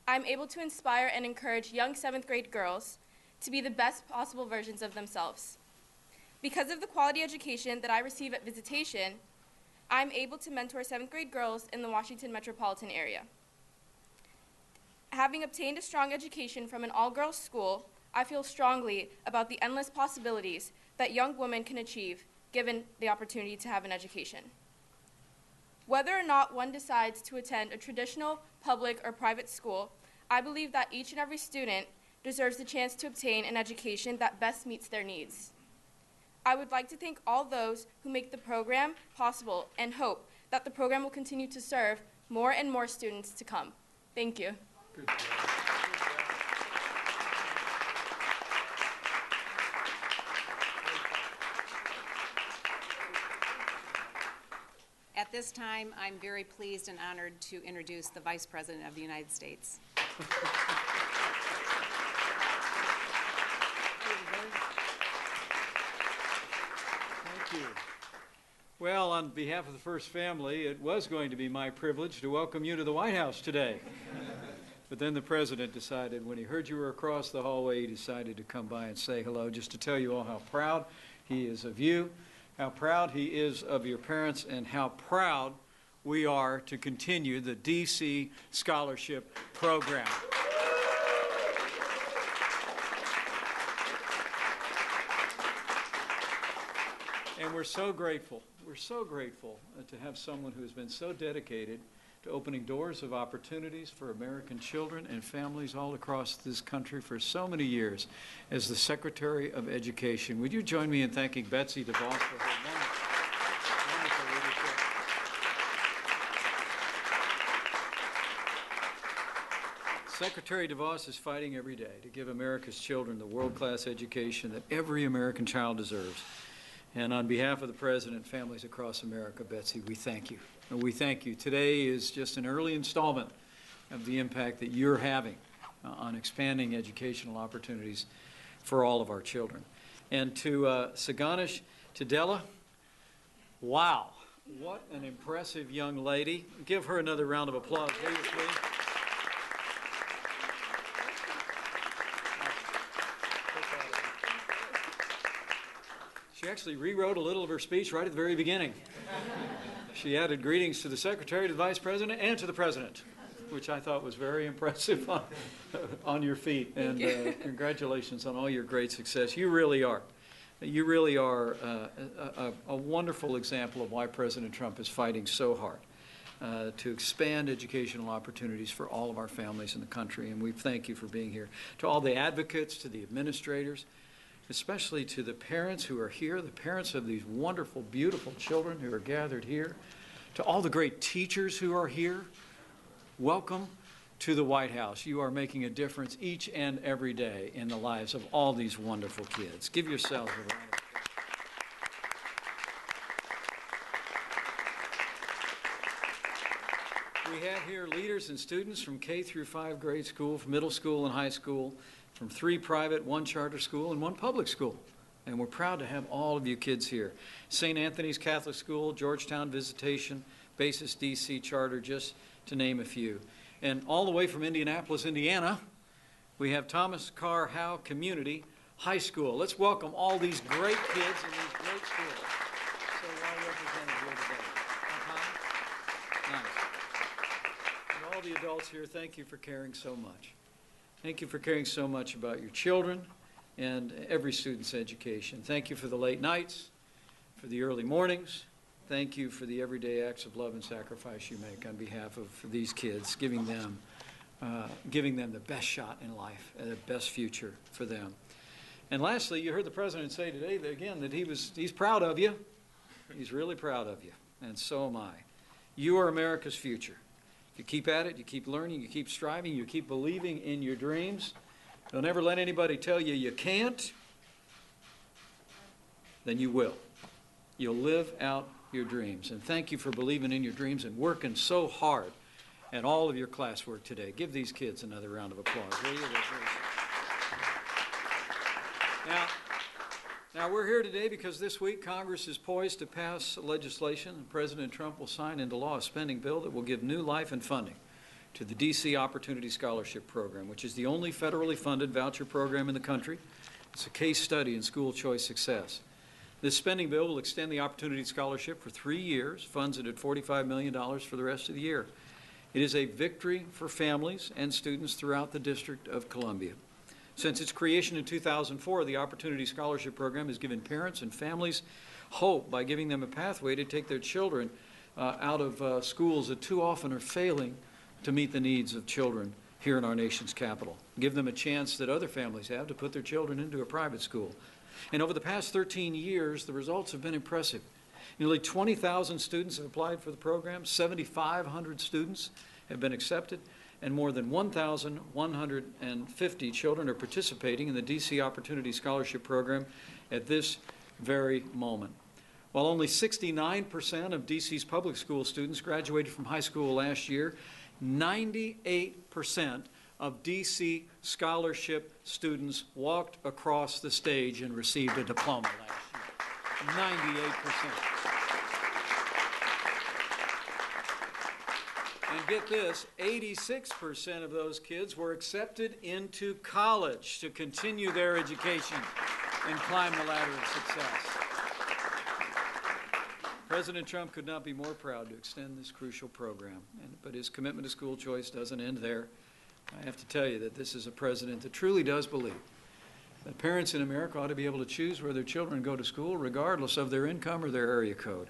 I'm able to inspire and encourage young 7th grade girls to be the best possible versions of themselves. Because of the quality education that I receive at Visitation, I'm able to mentor 7th grade girls in the Washington metropolitan area. Having obtained a strong education from an all-girls school, I feel strongly about the endless possibilities that young women can achieve given the opportunity to have an education. Whether or not one decides to attend a traditional public or private school, I believe that each and every student deserves the chance to obtain an education that best meets their needs. I would like to thank all those who make the program possible and hope that the program will continue to serve more and more students to come. Thank you. At this time, I'm very pleased and honored to introduce the Vice President of the United States. Well, on behalf of the First Family, it was going to be my privilege to welcome you to the White House today. But then the President decided, when he heard you were across the hallway, he decided to come by and say hello, just to tell you all how proud he is of you, how proud he is of your parents, and how proud we are to continue the DC Scholarship Program. And we're so grateful to have someone who has been so dedicated to opening doors of opportunities for American children and families all across this country for so many years as the Secretary of Education. Would you join me in thanking Betsy DeVos for her wonderful leadership? Secretary DeVos is fighting every day to give America's children the world-class education that every American child deserves. And on behalf of the President and families across America, Betsy, we thank you. And we thank you. Today is just an early installment of the impact that you're having on expanding educational opportunities for all of our children. And to Sagonish Tadella, wow, what an impressive young lady. Give her another round of applause, please. She actually rewrote a little of her speech right at the very beginning. She added greetings to the Secretary, to the Vice President, and to the President, which I thought was very impressive on your feet. And congratulations on all your great success. You really are. You really are a wonderful example of why President Trump is fighting so hard to expand educational opportunities for all of our families in the country. And we thank you for being here. To all the advocates, to the administrators, especially to the parents who are here, the parents of these wonderful, beautiful children who are gathered here, to all the great teachers who are here, welcome to the White House. You are making a difference each and every day in the lives of all these wonderful kids. Give yourselves a round of applause. We have here leaders and students from K through 5 grade school, from middle school and high school, from 3 private, 1 charter school, and 1 public school. And we're proud to have all of you kids here. St. Anthony's Catholic School, Georgetown Visitation, Basis DC Charter, just to name a few. And all the way from Indianapolis, Indiana, we have Thomas Carr Howe Community High School. Let's welcome all these great kids in these great schools. So well represented here today. Nice. And all the adults here, thank you for caring so much. Thank you for caring so much about your children and every student's education. Thank you for the late nights, for the early mornings. Thank you for the everyday acts of love and sacrifice you make on behalf of these kids, giving them the best shot in life and the best future for them. And lastly, you heard the President say today that, again, that he's proud of you. He's really proud of you, and so am I. You are America's future. You keep at it, you keep learning, you keep striving, you keep believing in your dreams. Don't ever let anybody tell you you can't. Then you will. You'll live out your dreams. And thank you for believing in your dreams and working so hard at all of your classwork today. Give these kids another round of applause, will you? Now, we're here today because this week Congress is poised to pass legislation, and President Trump will sign into law a spending bill that will give new life and funding to the DC Opportunity Scholarship Program, which is the only federally funded voucher program in the country. It's a case study in school choice success. This spending bill will extend the Opportunity Scholarship for 3 years, funds it at $45 million for the rest of the year. It is a victory for families and students throughout the District of Columbia. Since its creation in 2004, the Opportunity Scholarship Program has given parents and families hope by giving them a pathway to take their children out of schools that too often are failing to meet the needs of children here in our nation's capital. Give them a chance that other families have to put their children into a private school. And over the past 13 years, the results have been impressive. Nearly 20,000 students have applied for the program, 7,500 students have been accepted, and more than 1,150 children are participating in the DC Opportunity Scholarship Program at this very moment. While only 69% of DC's public school students graduated from high school last year, 98% of DC scholarship students walked across the stage and received a diploma last year. 98%. And get this, 86% of those kids were accepted into college to continue their education and climb the ladder of success. President Trump could not be more proud to extend this crucial program, but his commitment to school choice doesn't end there. I have to tell you that this is a president that truly does believe that parents in America ought to be able to choose where their children go to school regardless of their income or their area code.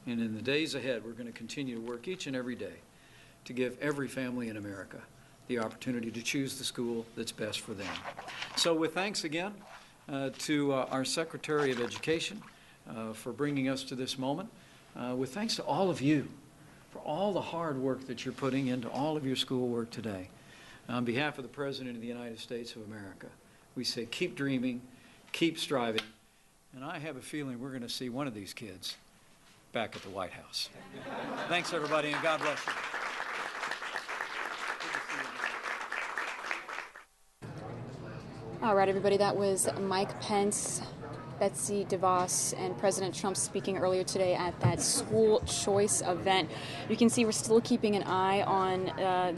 And in the days ahead, we're going to continue to work each and every day to give every family in America the opportunity to choose the school that's best for them. So with thanks again to our Secretary of Education for bringing us to this moment, with thanks to all of you for all the hard work that you're putting into all of your schoolwork today. On behalf of the President of the United States of America, we say keep dreaming, keep striving, and I have a feeling we're going to see one of these kids back at the White House. Thanks, everybody, and God bless you. All right, everybody, that was Mike Pence, Betsy DeVos, and President Trump speaking earlier today at that school choice event. You can see we're still keeping an eye on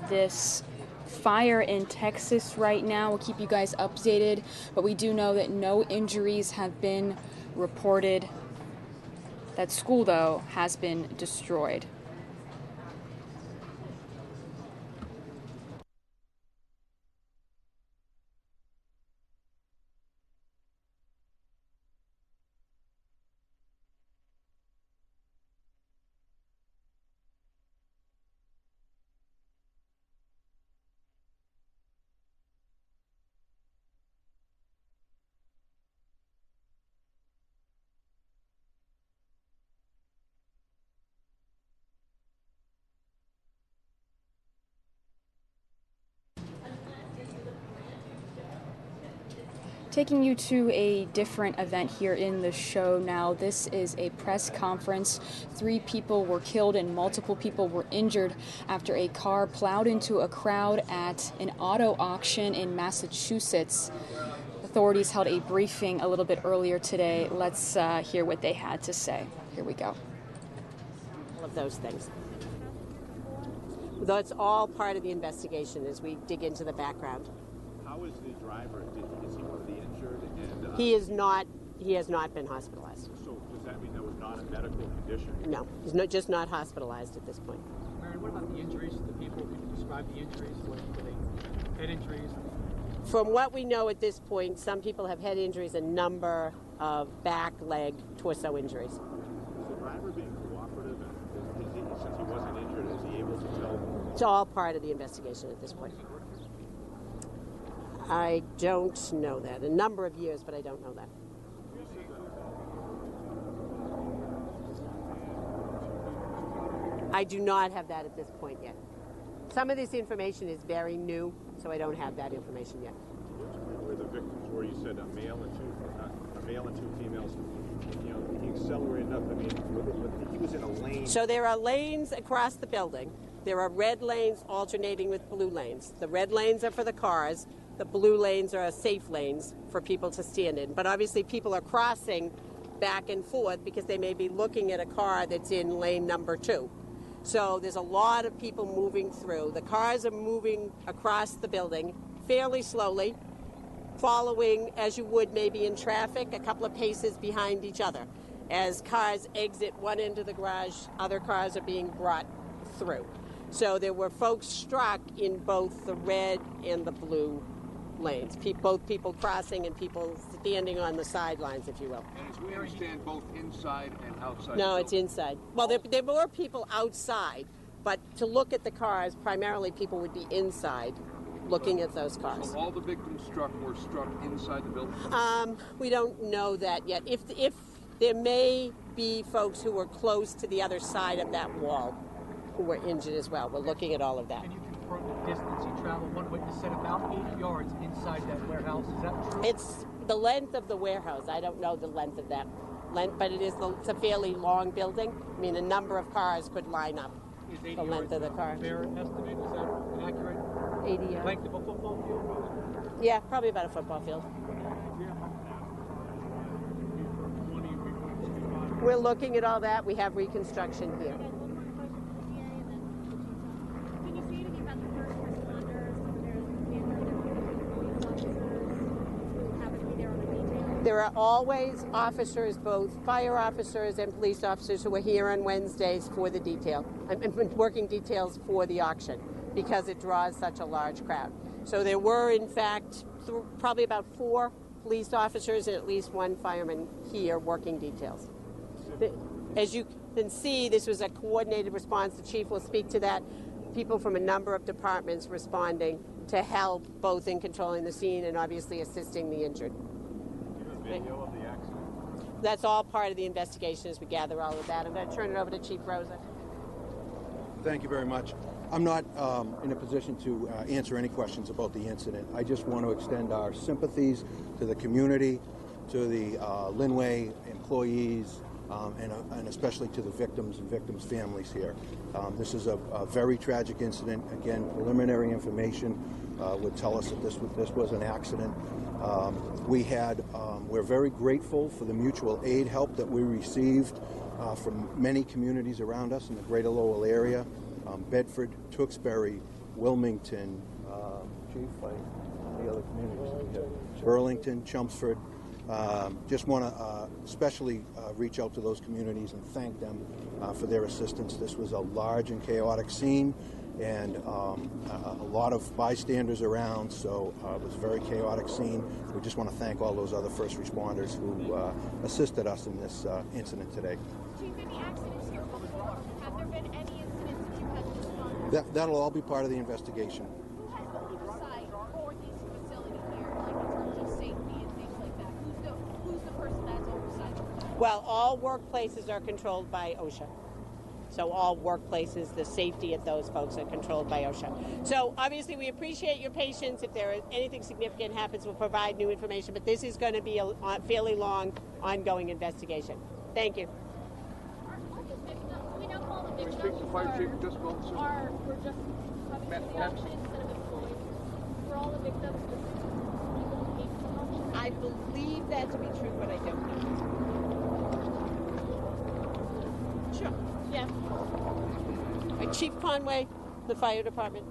this fire in Texas right now. We'll keep you guys updated, but we do know that no injuries have been reported. That school, though, has been destroyed. Taking you to a different event here in the show now. This is a press conference. 3 people were killed and multiple people were injured after a car plowed into a crowd at an auto auction in Massachusetts. Authorities held a briefing a little bit earlier today. Let's hear what they had to say. Here we go. All of those things. Though it's all part of the investigation as we dig into the background. How is the driver? Is he one of the injured? And, He is not. He has not been hospitalized. So does that mean there was not a medical condition? No, he's not, just not hospitalized at this point. Mary, what about the injuries to the people? Can you describe the injuries? Were they head injuries? From what we know at this point, some people have head injuries, a number of back, leg, torso injuries. Is the driver being cooperative? And since he wasn't injured, is he able to tell? It's all part of the investigation at this point. I don't know that. A number of years, but I don't know that. I do not have that at this point yet. Some of this information is very new, so I don't have that information yet. Where the victims were, you said a male and two females. You know, he accelerated up. I mean, he was in a lane. So there are lanes across the building. There are red lanes alternating with blue lanes. The red lanes are for the cars. The blue lanes are safe lanes for people to stand in. But obviously people are crossing back and forth because they may be looking at a car that's in lane number 2. So there's a lot of people moving through. The cars are moving across the building fairly slowly, following as you would maybe in traffic, a couple of paces behind each other. As cars exit one end of the garage, other cars are being brought through. So there were folks struck in both the red and the blue lanes, both people crossing and people standing on the sidelines, if you will. And as we understand, both inside and outside. No, it's inside. Well, there were people outside, but to look at the cars, primarily people would be inside looking at those cars. So all the victims were struck inside the building? We don't know that yet. If there may be folks who were close to the other side of that wall who were injured as well. We're looking at all of that. Can you confirm the distance he traveled? One witness said about 8 yards inside that warehouse. Is that true? It's the length of the warehouse. I don't know the length of that length, but it's a fairly long building. I mean, a number of cars could line up the length of the car. Fair estimate? Is that an accurate 80 yards. Length of a football field? Yeah, probably about a football field. We're looking at all that. We have reconstruction here. There are always officers, both fire officers and police officers, who are here on Wednesdays for the detail. I'm working details for the auction because it draws such a large crowd. So there were, in fact, probably about 4 police officers and at least 1 fireman here working details. As you can see, this was a coordinated response. The chief will speak to that. People from a number of departments responding to help both in controlling the scene and obviously assisting the injured. Video of the accident? That's all part of the investigation as we gather all of that. I'm going to turn it over to Chief Rosa. Thank you very much. I'm not in a position to answer any questions about the incident. I just want to extend our sympathies to the community, to the Linway employees, and especially to the victims and victims' families here. This is a very tragic incident. Again, preliminary information would tell us that this was an accident. We're very grateful for the mutual aid help that we received from many communities around us in the greater Lowell area, Bedford, Tewksbury, Wilmington, the other communities, Burlington, Chelmsford. Just want to especially reach out to those communities and thank them for their assistance. This was a large and chaotic scene, and a lot of bystanders around, so it was a very chaotic scene. We just want to thank all those other first responders who assisted us in this incident today. Chief, any accidents here before? Have there been any incidents that you've had to respond to? That'll all be part of the investigation. Who has oversight for this facility here, like in terms of safety and things like that? Who's the person that's oversight of that? Well, all workplaces are controlled by OSHA. So all workplaces, the safety of those folks are controlled by OSHA. So obviously we appreciate your patience. If there is anything significant happens, we'll provide new information. But this is going to be a fairly long, ongoing investigation. Thank you. We know all the victims Speak to Fire Chief just a moment, sir. we're just having the auction instead of employees. For all the victims, people who came to the auction. I believe that to be true, but I don't know. Sure. Yeah. Chief Conway, the fire department.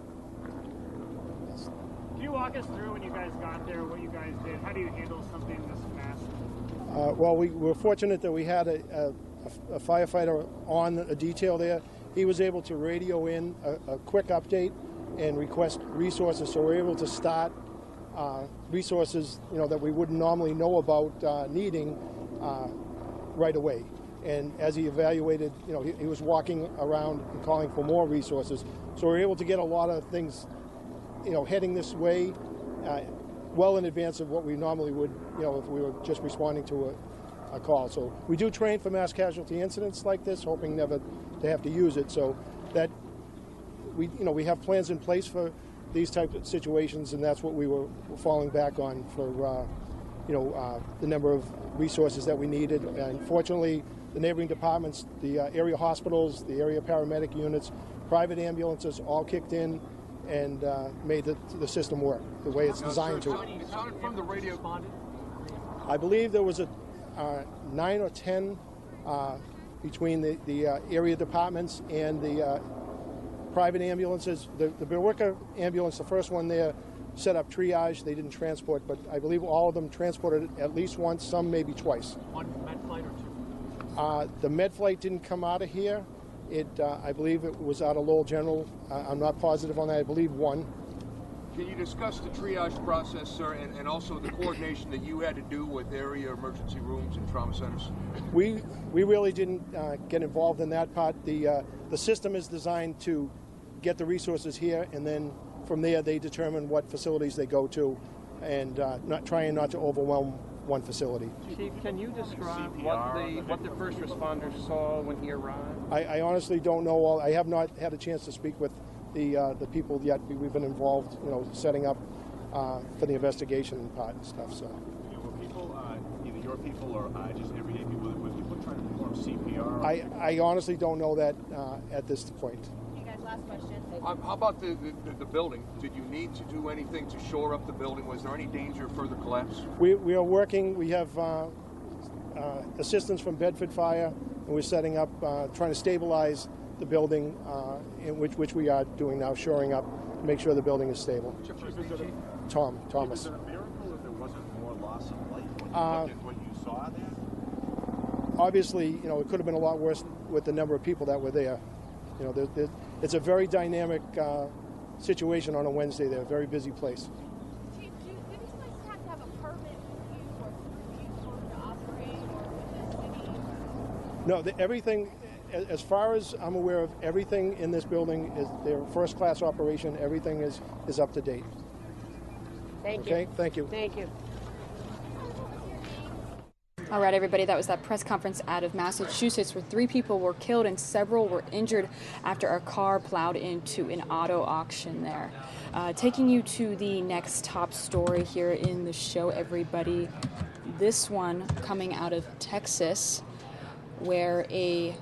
Can you walk us through when you guys got there, what you guys did? How do you handle something this massive? Well, we were fortunate that we had a firefighter on a detail there. He was able to radio in a quick update and request resources, so we're able to start resources that we wouldn't normally know about needing right away. And as he evaluated, he was walking around and calling for more resources. So we're able to get a lot of things, heading this way well in advance of what we normally would, if we were just responding to a call. So we do train for mass casualty incidents like this, hoping never to have to use it. So that we have plans in place for these types of situations, and that's what we were falling back on for, the number of resources that we needed. And fortunately, the neighboring departments, the area hospitals, the area paramedic units, private ambulances all kicked in and made the system work the way it's designed to. It sounded from the radio. I believe there was 9 or 10 between the area departments and the private ambulances. The Billerica ambulance, the first one there, set up triage. They didn't transport, but I believe all of them transported at least once, some maybe twice. One med flight or two? The med flight didn't come out of here. I believe it was out of Lowell General. I'm not positive on that. I believe one. Can you discuss the triage process, sir, and also the coordination that you had to do with area emergency rooms and trauma centers? We really didn't get involved in that part. The system is designed to get the resources here, and then from there they determine what facilities they go to, and trying not to overwhelm one facility. Chief, can you describe what the first responders saw when he arrived? I honestly don't know. I have not had a chance to speak with the people yet. We've been involved, setting up for the investigation part and stuff. So. Were people, either your people or just everyday people, were people trying to perform CPR? I honestly don't know that at this point. You guys, last question. How about the building? Did you need to do anything to shore up the building? Was there any danger of further collapse? We are working. We have assistance from Bedford Fire, and we're setting up, trying to stabilize the building, in which we are doing now, shoring up to make sure the building is stable. Thomas. Is it a miracle that there wasn't more loss of life when you looked at what you saw there? Obviously, it could have been a lot worse with the number of people that were there. It's a very dynamic situation on a Wednesday. They're a very busy place. Chief, do these places have to have a permit with you or for you sort of to operate or with the city? No, everything, as far as I'm aware of, everything in this building is their first-class operation. Everything is up to date. Thank you. Okay, thank you. Thank you. All right, everybody, that was that press conference out of Massachusetts where 3 people were killed and several were injured after a car plowed into an auto auction there. Taking you to the next top story here in the show, everybody. This one coming out of Texas, where a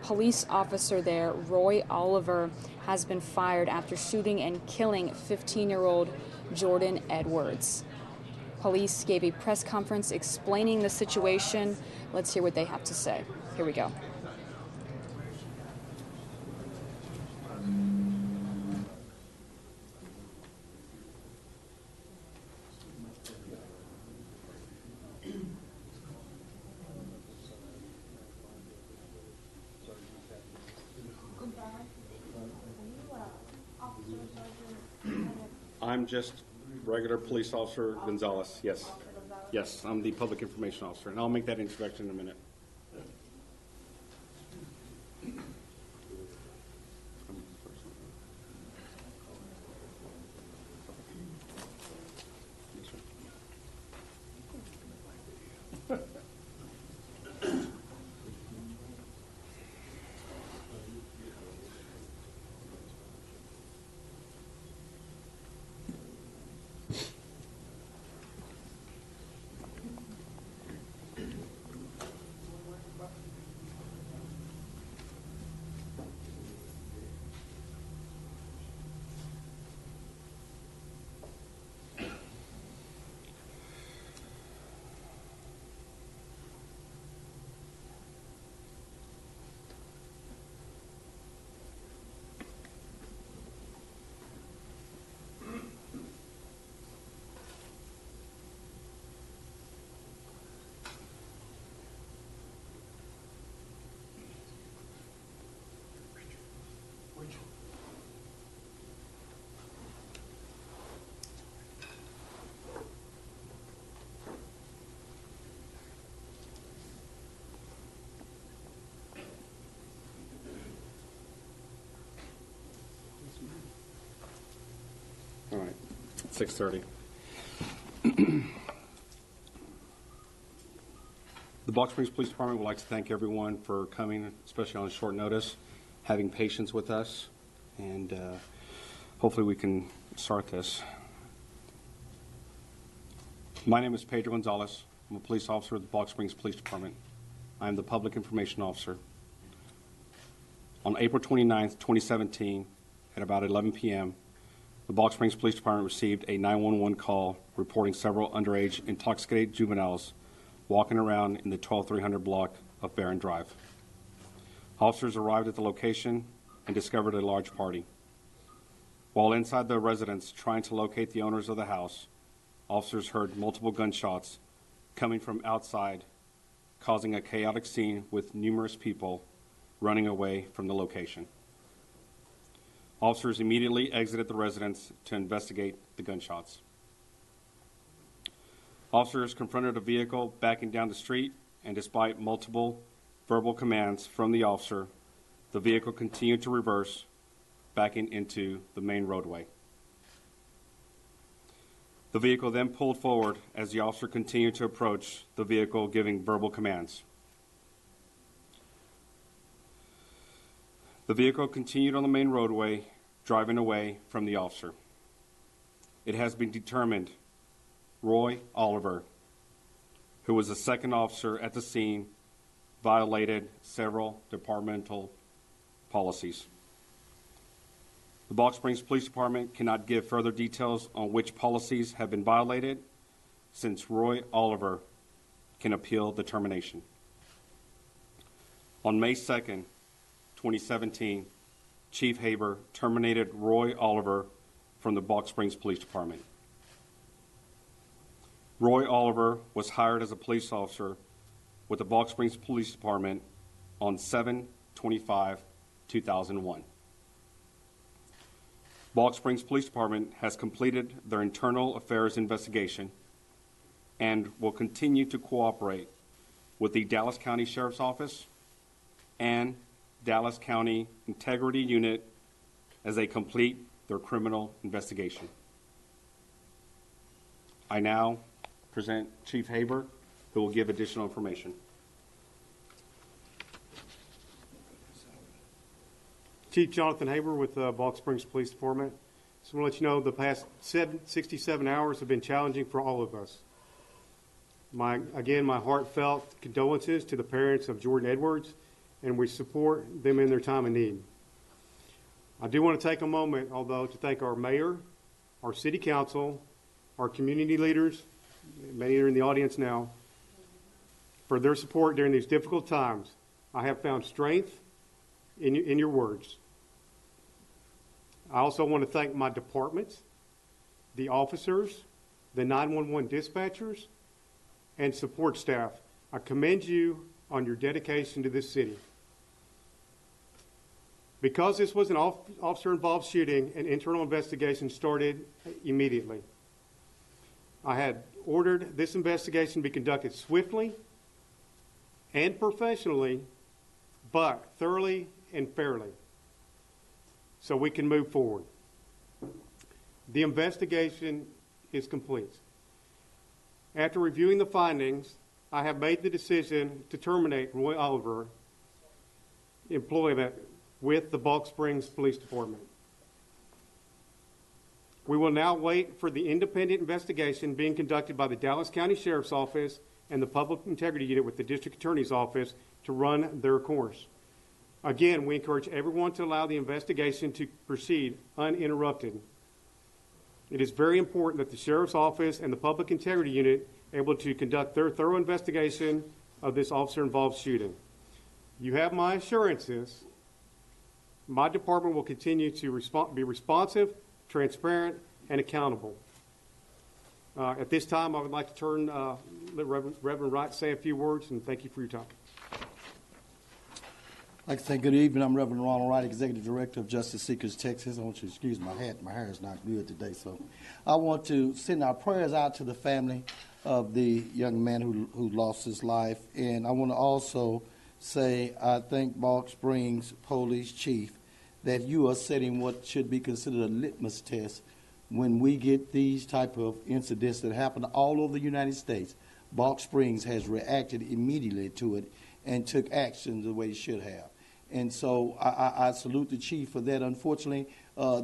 police officer there, Roy Oliver, has been fired after shooting and killing 15-year-old Jordan Edwards. Police gave a press conference explaining the situation. Let's hear what they have to say. Here we go. I'm just regular police officer Gonzalez, yes. Yes, I'm the public information officer, and I'll make that introduction in a minute. All right, 6:30. The Balch Springs Police Department would like to thank everyone for coming, especially on short notice, having patience with us, and hopefully we can start this. My name is Pedro Gonzalez. I'm a police officer with the Balch Springs Police Department. I am the public information officer. On April 29th, 2017, at about 11 p.m., the Balch Springs Police Department received a 911 call reporting several underage intoxicated juveniles walking around in the 12300 block of Barron Drive. Officers arrived at the location and discovered a large party. While inside the residence trying to locate the owners of the house, officers heard multiple gunshots coming from outside, causing a chaotic scene with numerous people running away from the location. Officers immediately exited the residence to investigate the gunshots. Officers confronted a vehicle backing down the street, and despite multiple verbal commands from the officer, the vehicle continued to reverse, backing into the main roadway. The vehicle then pulled forward as the officer continued to approach the vehicle, giving verbal commands. The vehicle continued on the main roadway, driving away from the officer. It has been determined Roy Oliver, who was the second officer at the scene, violated several departmental policies. The Balch Springs Police Department cannot give further details on which policies have been violated, since Roy Oliver can appeal the termination. On May 2nd, 2017, Chief Haber terminated Roy Oliver from the Balch Springs Police Department. Roy Oliver was hired as a police officer with the Balch Springs Police Department on 7/25/2001. Balch Springs Police Department has completed their internal affairs investigation and will continue to cooperate with the Dallas County Sheriff's Office and Dallas County Integrity Unit as they complete their criminal investigation. I now present Chief Haber, who will give additional information. Chief Jonathan Haber with Balch Springs Police Department. So I want to let you know the past 67 hours have been challenging for all of us. Again, my heartfelt condolences to the parents of Jordan Edwards, and we support them in their time of need. I do want to take a moment, although, to thank our mayor, our city council, our community leaders, many are in the audience now, for their support during these difficult times. I have found strength in your words. I also want to thank my departments, the officers, the 911 dispatchers, and support staff. I commend you on your dedication to this city. Because this was an officer-involved shooting, an internal investigation started immediately. I had ordered this investigation to be conducted swiftly and professionally, but thoroughly and fairly, so we can move forward. The investigation is complete. After reviewing the findings, I have made the decision to terminate Roy Oliver employment with the Balk Springs Police Department. We will now wait for the independent investigation being conducted by the Dallas County Sheriff's Office and the Public Integrity Unit with the District Attorney's Office to run their course. Again, we encourage everyone to allow the investigation to proceed uninterrupted. It is very important that the Sheriff's Office and the Public Integrity Unit are able to conduct their thorough investigation of this officer-involved shooting. You have my assurances. My department will continue to be responsive, transparent, and accountable. At this time, I would like to let Reverend Wright say a few words, and thank you for your time. I'd like to say good evening. I'm Reverend Ronald Wright, Executive Director of Justice Seekers Texas. I want you to excuse my hat. My hair is not good today, so I want to send our prayers out to the family of the young man who lost his life. And I want to also say I thank Balk Springs Police Chief that you are setting what should be considered a litmus test when we get these type of incidents that happen all over the United States. Balk Springs has reacted immediately to it and took action the way it should have. And so I salute the chief for that. Unfortunately,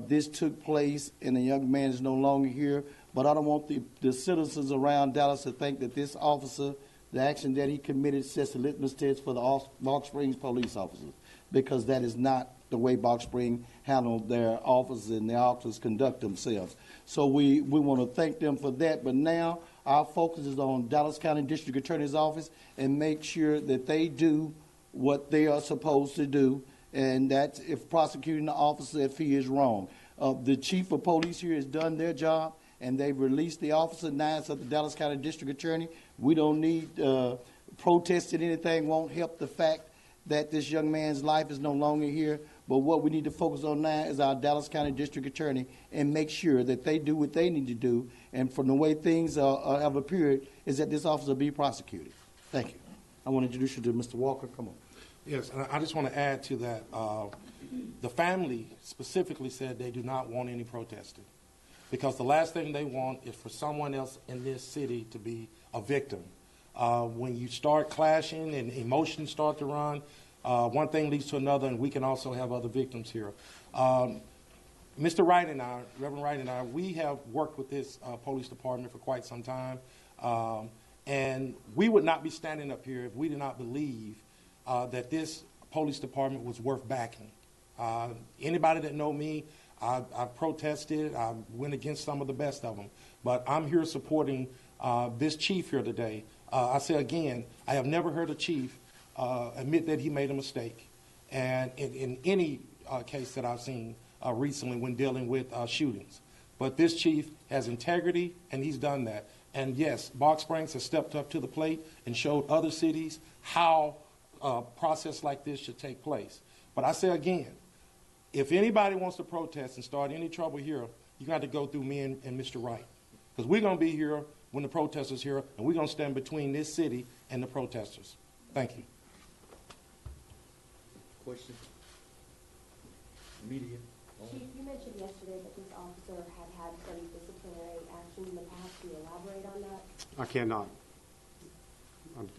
this took place and the young man is no longer here, but I don't want the citizens around Dallas to think that this officer, the action that he committed, sets a litmus test for the Balk Springs police officers, because that is not the way Balk Springs handle their officers and their officers conduct themselves. So we want to thank them for that, but now our focus is on Dallas County District Attorney's Office and make sure that they do what they are supposed to do, and that's if prosecuting the officer if he is wrong. The chief of police here has done their job, and they've released the officer. Now it's at the Dallas County District Attorney. We don't need protesting anything. Won't help the fact that this young man's life is no longer here. But what we need to focus on now is our Dallas County District Attorney and make sure that they do what they need to do. And from the way things have appeared, is that this officer be prosecuted. Thank you. I want to introduce you to Mr. Walker. Come on. Yes, and I just want to add to that. The family specifically said they do not want any protesting, because the last thing they want is for someone else in this city to be a victim. When you start clashing and emotions start to run, one thing leads to another, and we can also have other victims here. Mr. Wright and I, Reverend Wright and I, we have worked with this police department for quite some time, and we would not be standing up here if we did not believe that this police department was worth backing. Anybody that know me, I've protested, I went against some of the best of them, but I'm here supporting this chief here today. I say again, I have never heard a chief admit that he made a mistake. And in any case that I've seen recently when dealing with shootings. But this chief has integrity, and he's done that. And yes, Balk Springs has stepped up to the plate and showed other cities how a process like this should take place. But I say again, if anybody wants to protest and start any trouble here, you got to go through me and Mr. Wright. Because we're going to be here when the protesters are here, and we're going to stand between this city and the protesters. Thank you. Question? Media. Chief, you mentioned yesterday that this officer had some disciplinary action in the past. Can you elaborate on that? I cannot.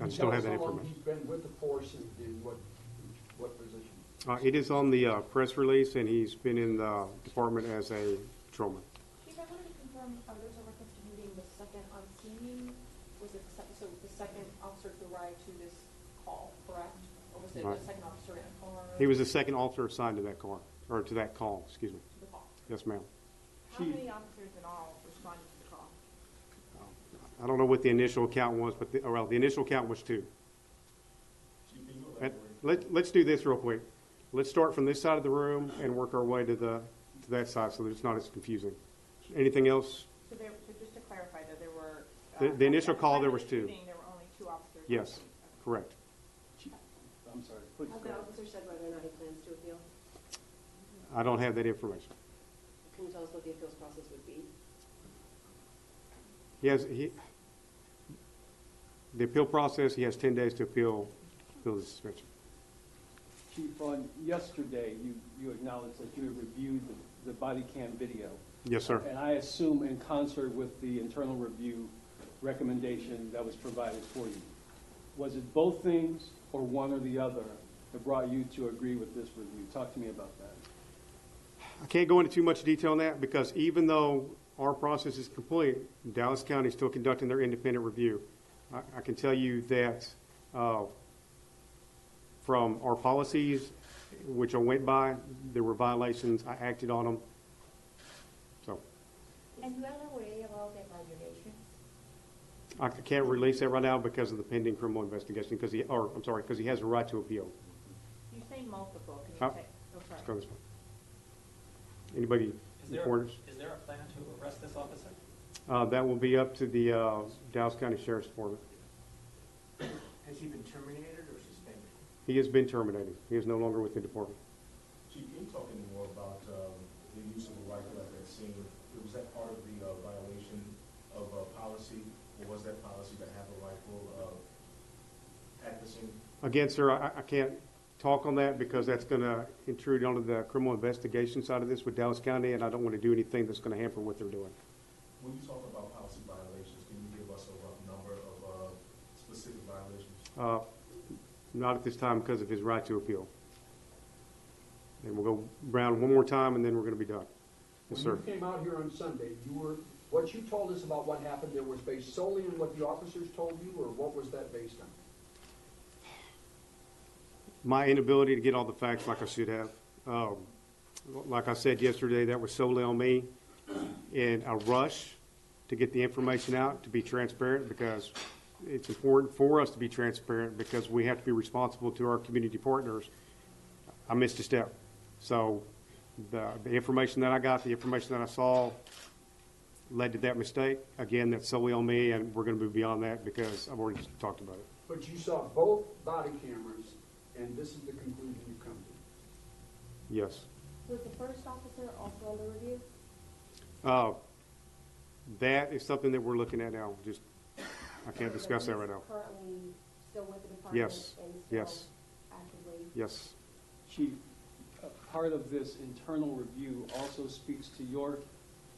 I just don't have that information. He's been with the force in what position? It is on the press release, and he's been in the department as a patrolman. Chief, I wanted to confirm, there's a reference to him being the second on scene. Was it so the prior to this call, correct? Or was it Right. a second officer in a car? He was the second officer assigned to that car, or to that call, excuse me. To the call. Yes, ma'am. How many officers in all responded to the call? I don't know what the initial count was, but the initial count was 2. Let's do this real quick. Let's start from this side of the room and work our way to that side so that it's not as confusing. Anything else? So just to clarify, that there were... The initial call, there was 2. There were only 2 officers? Yes, correct. I'm sorry. Has the officer said whether or not he plans to appeal? I don't have that information. Can you tell us what the appeals process would be? The appeal process, he has 10 days to appeal the suspension. Chief, on yesterday, you acknowledged that you had reviewed the body cam video. Yes, sir. And I assume in concert with the internal review recommendation that was provided for you. Was it both things or one or the other that brought you to agree with this review? Talk to me about that. I can't go into too much detail on that because even though our process is complete, Dallas County is still conducting their independent review. I can tell you that from our policies, which I went by, there were violations. I acted on them. So. And you are aware about the violations? I can't release that right now because of the pending criminal investigation. Because he has a right to appeal. You say multiple. Can you say? Let's go this way. Anybody? Is there a plan to arrest this officer? That will be up to the Dallas County Sheriff's Department. Has he been terminated or suspended? He has been terminated. He is no longer with the department. Chief, can you talk any more about the use of a rifle at that scene? Was that part of the violation of policy, or was that policy to have a rifle at the scene? Again, sir, I can't talk on that because that's going to intrude onto the criminal investigation side of this with Dallas County, and I don't want to do anything that's going to hamper what they're doing. When you talk about policy violations, can you give us a rough number of specific violations? Not at this time because of his right to appeal. And we'll go round one more time, and then we're going to be done. Yes, sir. When you came out here on Sunday, what you told us about what happened there was based solely on what the officers told you, or what was that based on? My inability to get all the facts like I should have. Like I said yesterday, that was solely on me. In a rush to get the information out, to be transparent, because it's important for us to be transparent because we have to be responsible to our community partners. I missed a step. So the information that I got, the information that I saw led to that mistake. Again, that's solely on me, and we're going to move beyond that because I've already talked about it. But you saw both body cameras, and this is the conclusion you've come to. Yes. Was the first officer also under review? That is something that we're looking at now. Just, I can't discuss that right now. Currently still with the department? Yes. And still Yes. actively? Yes. Chief, part of this internal review also speaks to your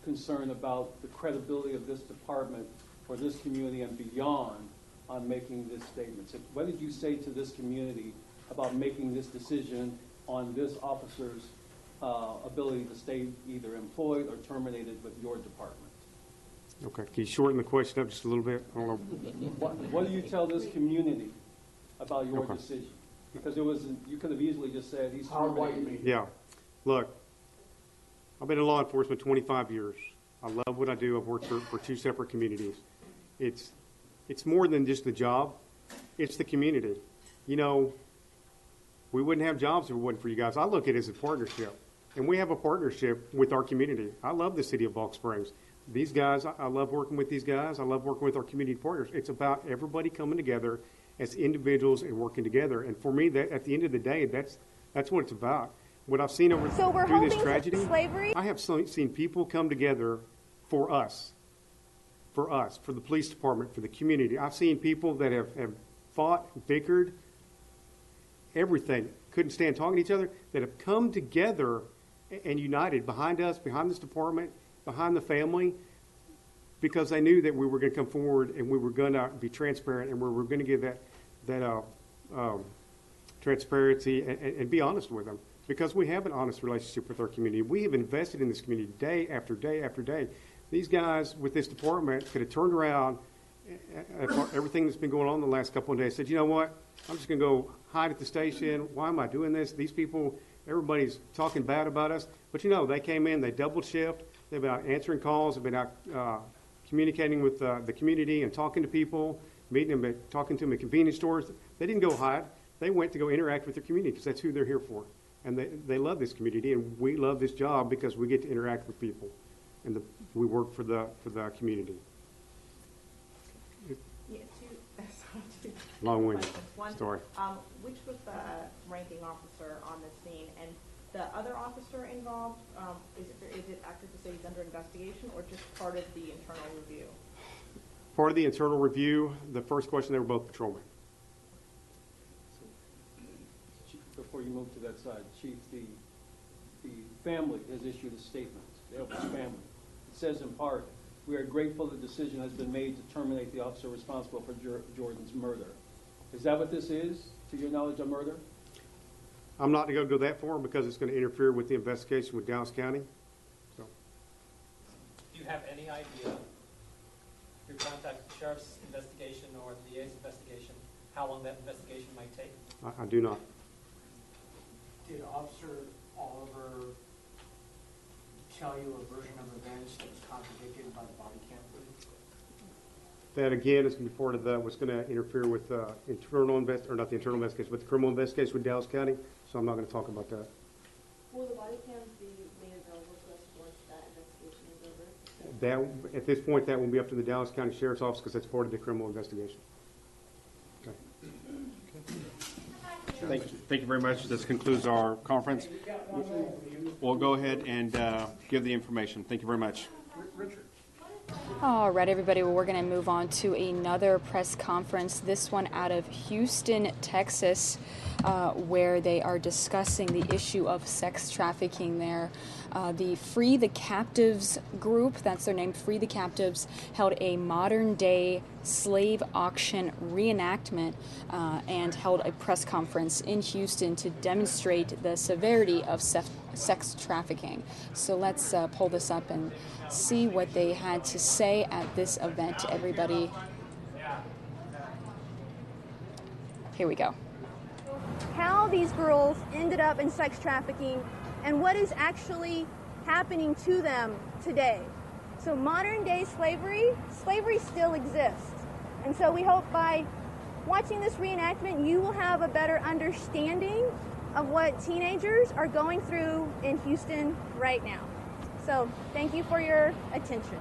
concern about the credibility of this department for this community and beyond on making this statement. So what did you say to this community about making this decision on this officer's ability to stay either employed or terminated with your department? Okay. Can you shorten the question up just a little bit? I don't know. What do you tell this community about your Okay. decision? Because you could have easily just said he's terminated. Yeah. Look, I've been in law enforcement 25 years. I love what I do. I've worked for 2 separate communities. It's more than just the job. It's the community. You know, we wouldn't have jobs if it wasn't for you guys. I look at it as a partnership. And we have a partnership with our community. I love the city of Balk Springs. These guys, I love working with these guys. I love working with our community partners. It's about everybody coming together as individuals and working together. And for me, that at the end of the day, that's what it's about. What I've seen through this tragedy, I have seen people come together for us, for the police department, for the community. I've seen people that have fought, bickered, everything, couldn't stand talking to each other, that have come together and united behind us, behind this department, behind the family, because they knew that we were going to come forward and we were going to be transparent and we were going to give that transparency and be honest with them, because we have an honest relationship with our community. We have invested in this community day after day after day. These guys with this department could have turned around everything that's been going on the last couple of days, said, you know what, I'm just going to go hide at the station. Why am I doing this? These people, everybody's talking bad about us. But, you know, they came in, they double shift. They've been out answering calls. They've been out communicating with the community and talking to people, meeting them, talking to them at convenience stores. They didn't go hide. They went to go interact with their community because that's who they're here for. And they love this community, and we love this job because we get to interact with people, and we work for the community. Yeah, Long-winded One, story. Which was the ranking officer on the scene, and the other officer involved? Is it accurate to say he's under investigation, or just part of the internal review? Part of the internal review. The first question, they were both patrolmen. Before you move to that side, Chief, the family has issued a statement, the Elvis family. It says in part, we are grateful the decision has been made to terminate the officer responsible for Jordan's murder. Is that what this is, to your knowledge, a murder? I'm not going to go that far because it's going to interfere with the investigation with Dallas County. So. Do you have any idea, through contact with the sheriff's investigation or the DA's investigation, how long that investigation might take? I do not. Did Officer Oliver tell you a version of events that was contradicted by the body cam footage? That again is going to be part of what's going to interfere with internal or not the internal investigation, but the criminal investigation with Dallas County. So I'm not going to talk about that. Will the body cams be made available to us once that investigation is over? That at this point, that will be up to the Dallas County Sheriff's Office because that's part of the criminal investigation. Okay. Thank you very much. This concludes our conference. We'll go ahead and give the information. Thank you very much. All right, everybody. Well, we're going to move on to another press conference, this one out of Houston, Texas, where they are discussing the issue of sex trafficking there. The Free the Captives group, that's their name, Free the Captives, held a modern-day slave auction reenactment and held a press conference in Houston to demonstrate the severity of sex trafficking. So let's pull this up and see what they had to say at this event, everybody. Here we go. How these girls ended up in sex trafficking and what is actually happening to them today. So modern day slavery still exists. And so we hope by watching this reenactment, you will have a better understanding of what teenagers are going through in Houston right now. So thank you for your attention.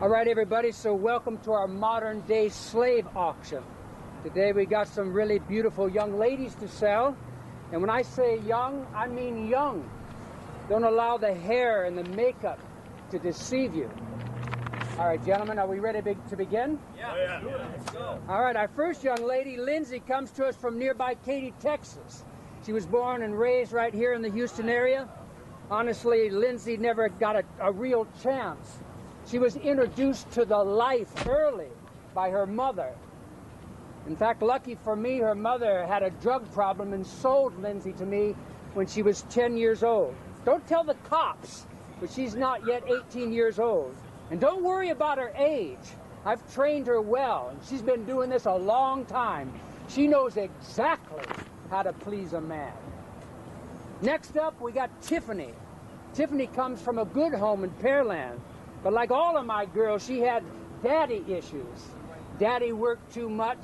All right, everybody, so welcome to our modern-day slave auction. Today we got some really beautiful young ladies to sell. And when I say young, I mean young. Don't allow the hair and the makeup to deceive you. All right, gentlemen, are we ready to begin? Yeah. Let's go. All right, our first young lady, Lindsay, comes to us from nearby Katy, Texas. She was born and raised right here in the Houston area. Honestly, Lindsay never got a real chance. She was introduced to the life early by her mother. In fact, lucky for me, her mother had a drug problem and sold Lindsay to me when she was 10 years old. Don't tell the cops, but she's not yet 18 years old. And don't worry about her age. I've trained her well, and she's been doing this a long time. She knows exactly how to please a man. Next up, we got Tiffany. Tiffany comes from a good home in Pearland. But like all of my girls, she had daddy issues. Daddy worked too much.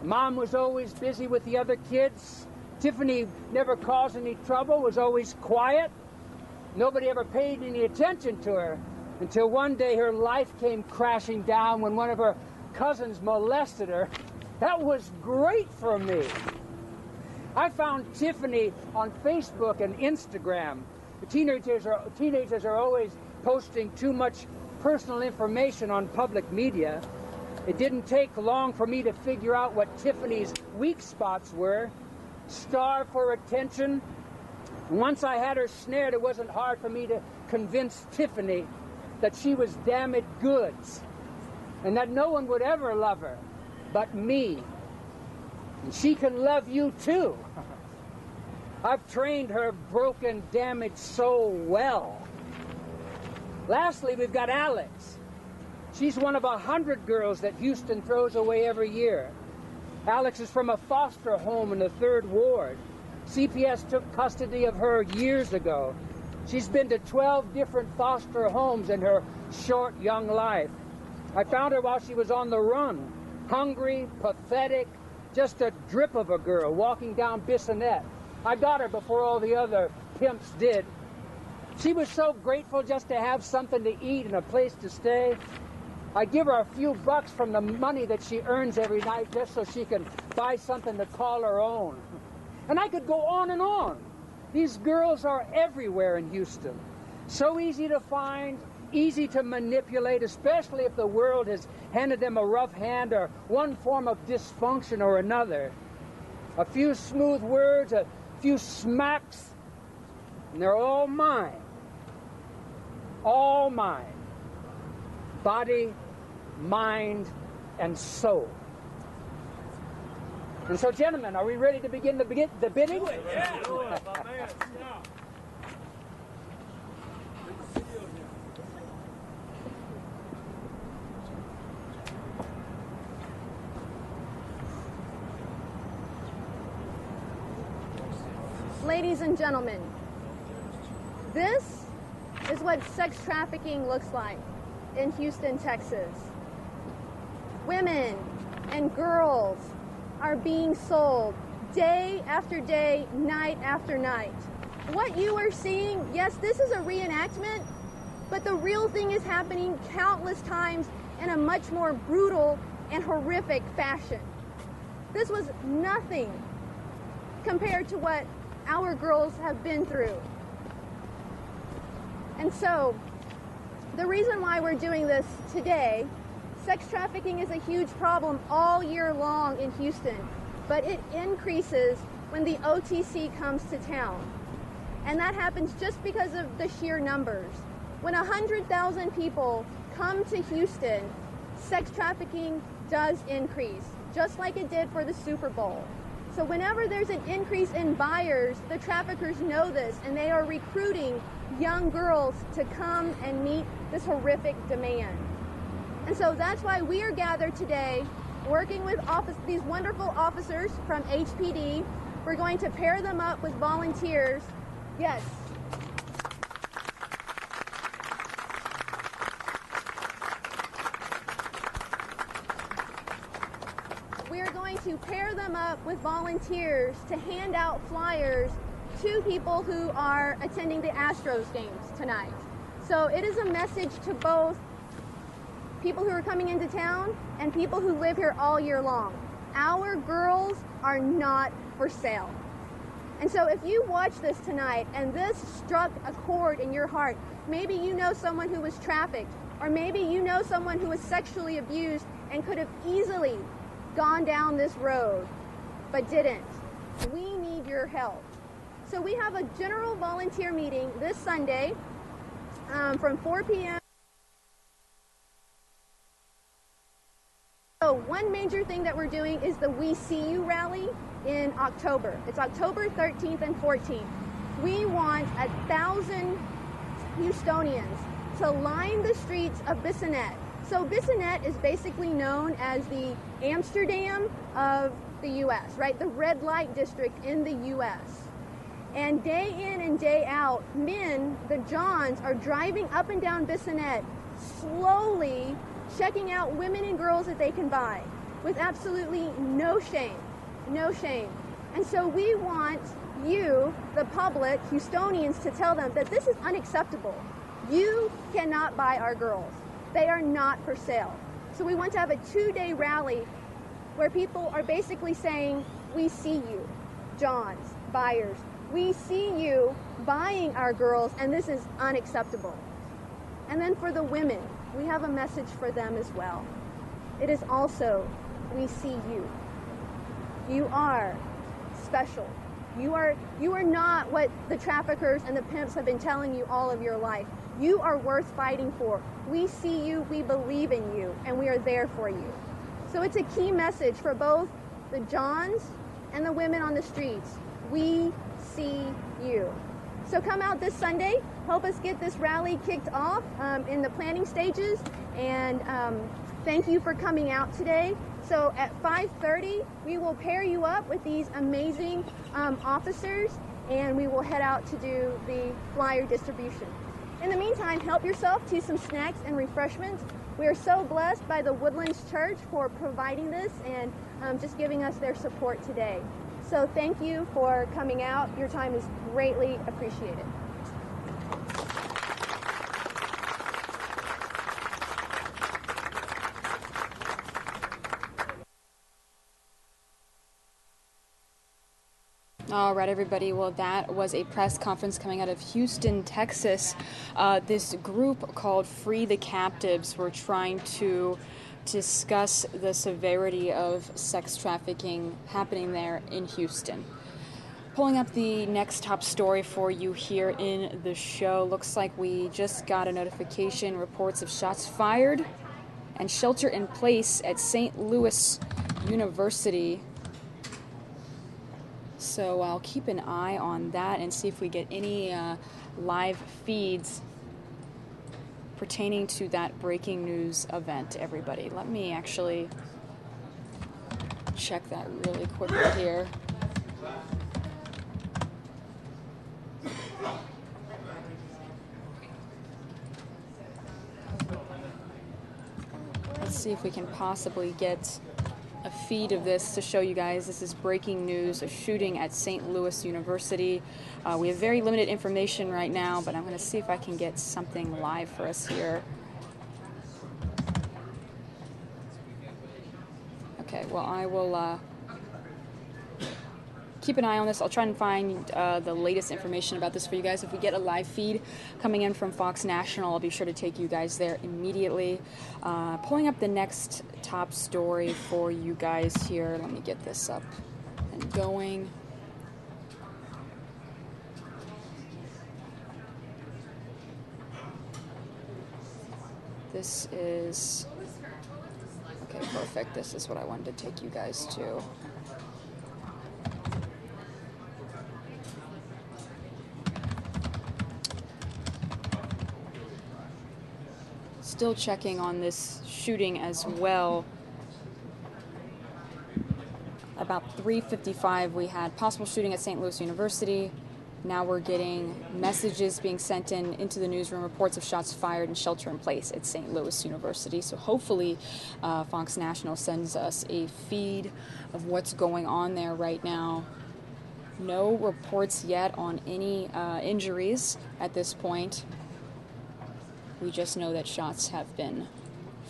Mom was always busy with the other kids. Tiffany never caused any trouble, was always quiet. Nobody ever paid any attention to her until one day her life came crashing down when one of her cousins molested her. That was great for me. I found Tiffany on Facebook and Instagram. The teenagers are always posting too much personal information on public media. It didn't take long for me to figure out what Tiffany's weak spots were. Starve for attention. Once I had her snared, it wasn't hard for me to convince Tiffany that she was damaged goods and that no one would ever love her but me. And she can love you too. I've trained her broken, damaged soul well. Lastly, we've got Alex. She's one of 100 girls that Houston throws away every year. Alex is from a foster home in the 3rd Ward. CPS took custody of her years ago. She's been to 12 different foster homes in her short, young life. I found her while she was on the run, hungry, pathetic, just a drip of a girl walking down Bissonnette. I got her before all the other pimps did. She was so grateful just to have something to eat and a place to stay. I give her a few bucks from the money that she earns every night just so she can buy something to call her own. And I could go on and on. These girls are everywhere in Houston. So easy to find, easy to manipulate, especially if the world has handed them a rough hand or one form of dysfunction or another. A few smooth words, a few smacks, and they're all mine. All mine. Body, mind, and soul. And so, gentlemen, are we ready to begin the bidding? Yeah. Ladies and gentlemen, this is what sex trafficking looks like in Houston, Texas. Women and girls are being sold day after day, night after night. What you are seeing, yes, this is a reenactment, but the real thing is happening countless times in a much more brutal and horrific fashion. This was nothing compared to what our girls have been through. And so, the reason why we're doing this today, sex trafficking is a huge problem all year long in Houston, but it increases when the OTC comes to town. And that happens just because of the sheer numbers. When 100,000 people come to Houston, sex trafficking does increase, just like it did for the Super Bowl. So whenever there's an increase in buyers, the traffickers know this, and they are recruiting young girls to come and meet this horrific demand. And so that's why we are gathered today, working with these wonderful officers from HPD. We're going to pair them up with volunteers. Yes. We're going to pair them up with volunteers to hand out flyers to people who are attending the Astros games tonight. So it is a message to both people who are coming into town and people who live here all year long. Our girls are not for sale. And so if you watch this tonight and this struck a chord in your heart, maybe you know someone who was trafficked, or maybe you know someone who was sexually abused and could have easily gone down this road, but didn't. We need your help. So we have a general volunteer meeting this Sunday from 4 p.m. So one major thing that we're doing is the We See You rally in October. It's October 13th and 14th. We want 1,000 Houstonians to line the streets of Bissonnette. So Bissonnette is basically known as the Amsterdam of the U.S., right? The red light district in the U.S. And day in and day out, men, the Johns, are driving up and down Bissonnette, slowly checking out women and girls that they can buy, with absolutely no shame, no shame. And so we want you, the public, Houstonians, to tell them that this is unacceptable. You cannot buy our girls. They are not for sale. So we want to have a 2-day rally where people are basically saying, we see you, Johns, buyers. We see you buying our girls, and this is unacceptable. And then for the women, we have a message for them as well. it is also, we see you. You are special. You are not what the traffickers and the pimps have been telling you all of your life. You are worth fighting for. We see you, we believe in you, and we are there for you. So it's a key message for both the Johns and the women on the streets. We see you. So come out this Sunday, help us get this rally kicked off in the planning stages, and thank you for coming out today. So at 5:30, we will pair you up with these amazing officers, and we will head out to do the flyer distribution. In the meantime, help yourself to some snacks and refreshments. We are so blessed by the Woodlands Church for providing this and just giving us their support today. So thank you for coming out. Your time is greatly appreciated. All right, everybody. Well, that was a press conference coming out of Houston, Texas. This group called Free the Captives were trying to discuss the severity of sex trafficking happening there in Houston. Pulling up the next top story for you here in the show. Looks like we just got a notification, reports of shots fired and shelter in place at St. Louis University. So I'll keep an eye on that and see if we get any live feeds pertaining to that breaking news event, everybody. Let me actually check that really quickly here. Let's see if we can possibly get a feed of this to show you guys. This is breaking news, a shooting at St. Louis University. We have very limited information right now, but I'm going to see if I can get something live for us here. Okay, well, I will keep an eye on this. I'll try and find the latest information about this for you guys. If we get a live feed coming in from Fox National, I'll be sure to take you guys there immediately. Pulling up the next top story for you guys here. Let me get this up and going. This is... Okay, perfect. This is what I wanted to take you guys to. Still checking on this shooting as well. About 3:55, we had possible shooting at St. Louis University. Now we're getting messages being sent into the newsroom, reports of shots fired and shelter in place at St. Louis University. So hopefully Fox National sends us a feed of what's going on there right now. No reports yet on any injuries at this point. We just know that shots have been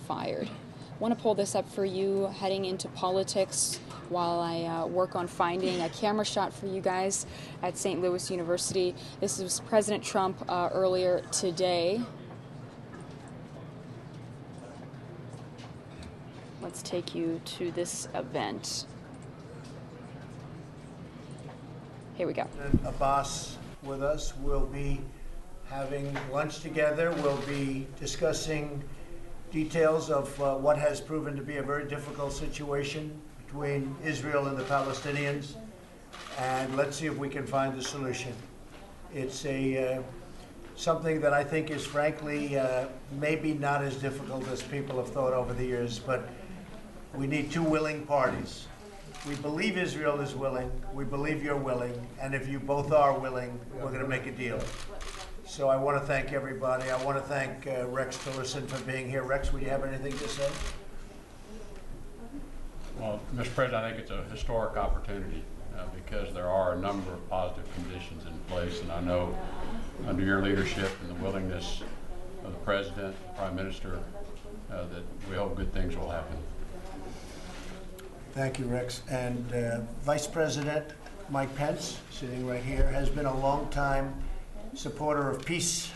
fired. I want to pull this up for you heading into politics while I work on finding a camera shot for you guys at St. Louis University. This was President Trump earlier today. Let's take you to this event. Here we go. Abbas with us. We'll be having lunch together. We'll be discussing details of what has proven to be a very difficult situation between Israel and the Palestinians, and let's see if we can find a solution. It's something that I think is frankly maybe not as difficult as people have thought over the years, but we need two willing parties. We believe Israel is willing, we believe you're willing, and if you both are willing, we're going to make a deal. So I want to thank everybody. I want to thank Rex Tillerson for being here. Rex, would you have anything to say? Well, Mr. President, I think it's a historic opportunity because there are a number of positive conditions in place, and I know under your leadership and the willingness of the President, Prime Minister, that we hope good things will happen. Thank you, Rex. And Vice President Mike Pence, sitting right here, has been a long-time supporter of peace,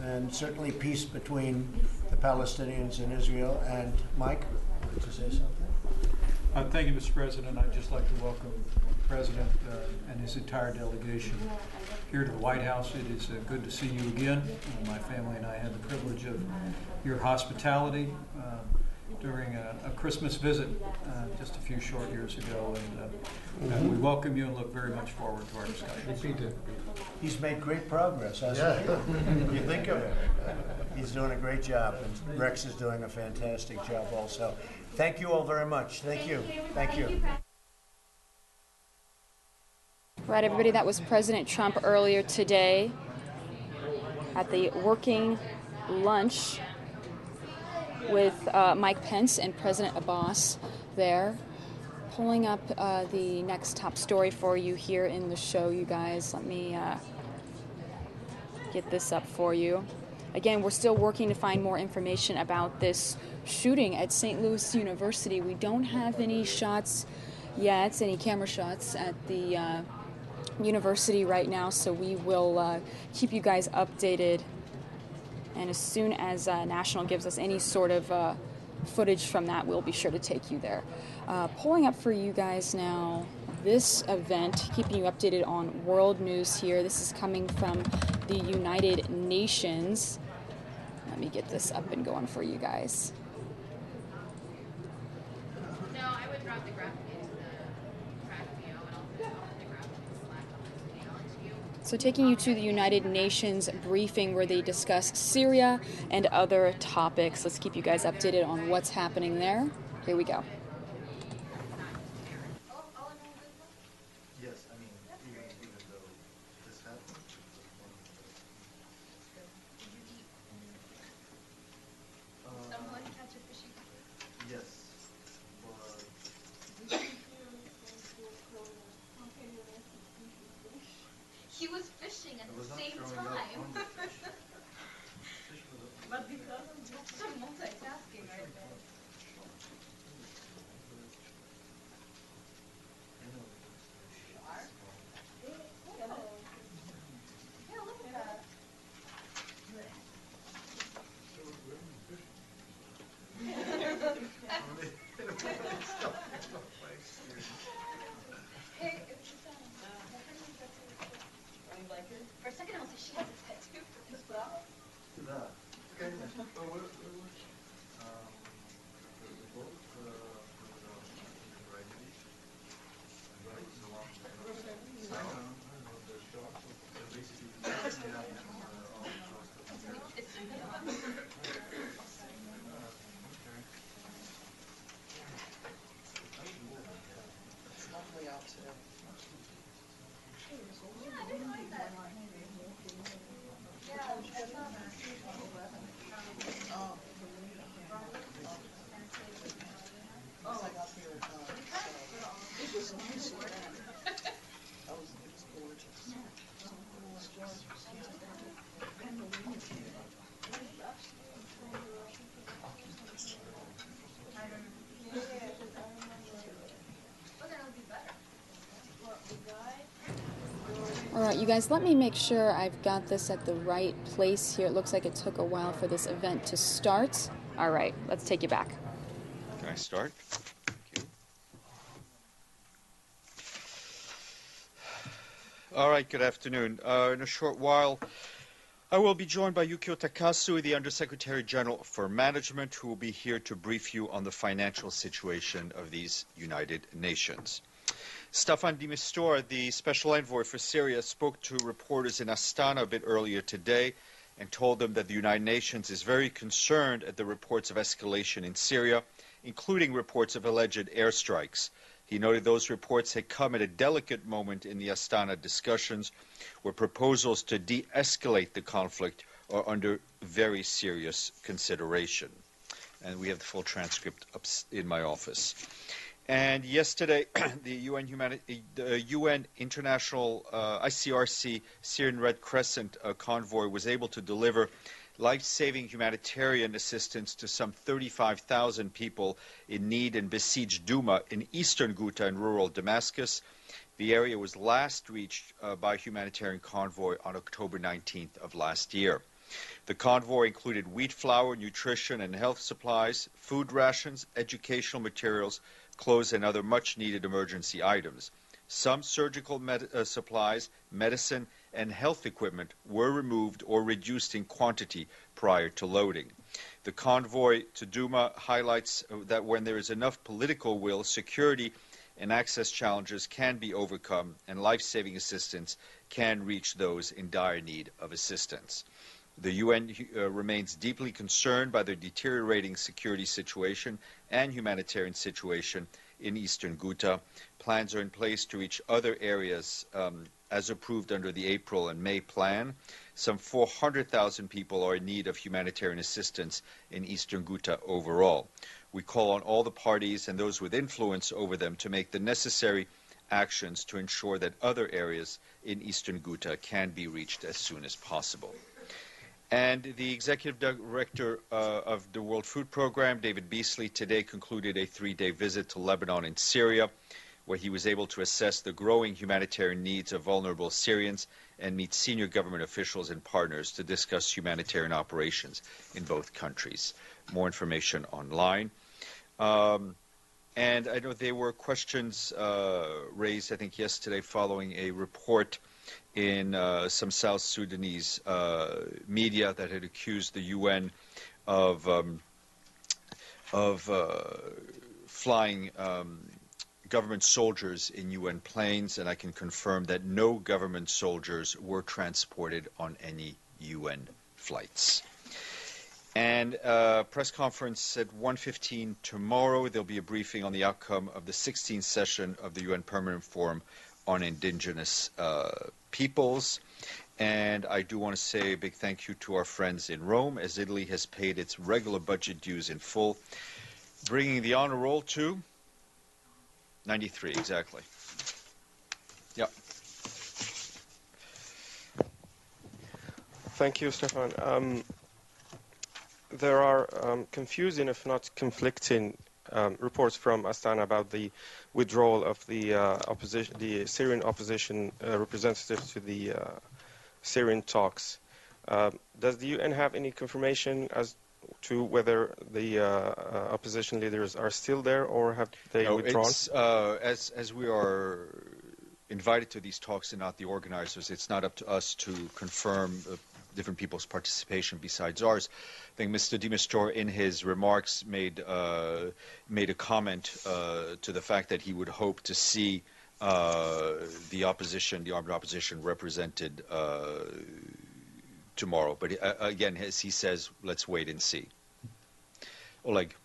and certainly peace between the Palestinians and Israel. And Mike, to say something? Thank you, Mr. President. I'd just like to welcome the President and his entire delegation here to the White House. It is good to see you again. My family and I had the privilege of your hospitality during a Christmas visit just a few short years ago, and we welcome you and look very much forward to our discussion. He's made great progress, hasn't he? You think of it. He's doing a great job, and Rex is doing a fantastic job also. Thank you all very much. Thank you. Thank you. Right, everybody, that was President Trump earlier today at the working lunch with Mike Pence and President Abbas there. Pulling up the next top story for you here in the show, you guys. Let me get this up for you. Again, we're still working to find more information about this shooting at St. Louis University. We don't have any shots yet, any camera shots at the university right now, so we will keep you guys updated. And as soon as National gives us any sort of footage from that, we'll be sure to take you there. Pulling up for you guys now this event, keeping you updated on world news here. This is coming from the United Nations. Let me get this up and going for you guys. No, I would drop the graphic into the track view and I'll put the graphic in Slack on the email to you. So taking you to the United Nations briefing where they discuss Syria and other topics. Let's keep you guys updated on what's happening there. Here we go. Yes, I mean, even though this happened, Someone catch a fishing yes, but he was fishing at I was the not same throwing up time. on the fish. Fish was a- But because of that's some multitasking right there. Yeah, look at that. Hey, it's you like her? For a second I was like, she has a tattoo for this flower. Да. Конечно. It's lovely out today. Yeah, I didn't like that. Yeah, that's not Oh. Once I got here, it was nice. It was gorgeous. All right, you guys, let me make sure I've got this at the right place here. It looks like it took a while for this event to start. All right, let's take you back. Can I start? Thank you. All right, good afternoon. In a short while, I will be joined by Yukio Takasu, the Undersecretary General for Management, who will be here to brief you on the financial situation of these United Nations. Staffan de Mistura, the Special Envoy for Syria, spoke to reporters in Astana a bit earlier today and told them that the United Nations is very concerned at the reports of escalation in Syria, including reports of alleged airstrikes. He noted those reports had come at a delicate moment in the Astana discussions, where proposals to de-escalate the conflict are under very serious consideration. And we have the full transcript up in my office. And yesterday, the UN International ICRC Syrian Red Crescent convoy was able to deliver life-saving humanitarian assistance to some 35,000 people in need in besieged Douma in eastern Ghouta in rural Damascus. The area was last reached by a humanitarian convoy on October 19th of last year. The convoy included wheat flour, nutrition and health supplies, food rations, educational materials, clothes, and other much-needed emergency items. Some surgical supplies, medicine, and health equipment were removed or reduced in quantity prior to loading. The convoy to Duma highlights that when there is enough political will, security and access challenges can be overcome, and life-saving assistance can reach those in dire need of assistance. The UN remains deeply concerned by the deteriorating security situation and humanitarian situation in eastern Ghouta. Plans are in place to reach other areas as approved under the April and May plan. Some 400,000 people are in need of humanitarian assistance in eastern Ghouta overall. We call on all the parties and those with influence over them to make the necessary actions to ensure that other areas in eastern Ghouta can be reached as soon as possible. And the executive director of the World Food Program, David Beasley, today concluded a 3-day visit to Lebanon and Syria, where he was able to assess the growing humanitarian needs of vulnerable Syrians and meet senior government officials and partners to discuss humanitarian operations in both countries. More information online. And I know there were questions raised, I think, yesterday following a report in some South Sudanese media that had accused the UN of flying government soldiers in UN planes, and I can confirm that no government soldiers were transported on any UN flights. And press conference at 1:15 tomorrow. There'll be a briefing on the outcome of the 16th session of the UN Permanent Forum on Indigenous Peoples. And I do want to say a big thank you to our friends in Rome, as Italy has paid its regular budget dues in full, bringing the honor roll to 93, exactly. Yeah. Thank you, Stefan. There are confusing, if not conflicting, reports from Astana about the withdrawal of the opposition, the Syrian opposition representatives to the Syrian talks. Does the UN have any confirmation as to whether the opposition leaders are still there, or have they withdrawn? As we are invited to these talks and not the organizers, it's not up to us to confirm different people's participation besides ours. I think Mr. Demistor, in his remarks, made a comment to the fact that he would hope to see the opposition, the armed opposition, represented tomorrow. But again, as he says, let's wait and see. Oleg.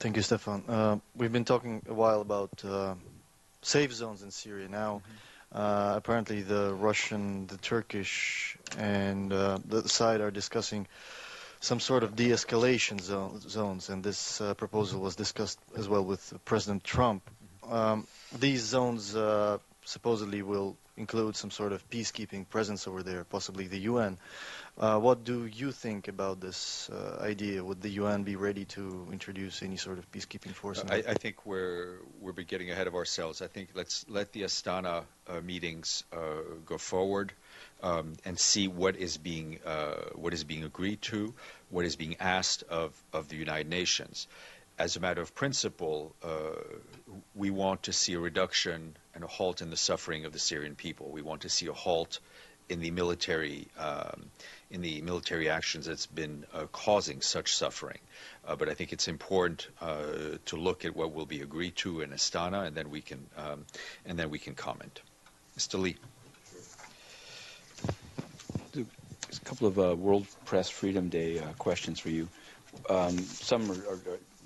Thank you, Stefan. We've been talking a while about safe zones in Syria now. Apparently the Russian, the Turkish, and the side are discussing some sort of de-escalation zones, and this proposal was discussed as well with President Trump. These zones supposedly will include some sort of peacekeeping presence over there, possibly the UN. What do you think about this idea? Would the UN be ready to introduce any sort of peacekeeping force? I think we're getting ahead of ourselves. I think let's let the Astana meetings go forward and see what is being agreed to, what is being asked of the United Nations. As a matter of principle, we want to see a reduction and a halt in the suffering of the Syrian people. We want to see a halt in the military actions that's been causing such suffering. But I think it's important to look at what will be agreed to in Astana, and then we can comment. Mr. Lee. There's a couple of World Press Freedom Day questions for you. Some are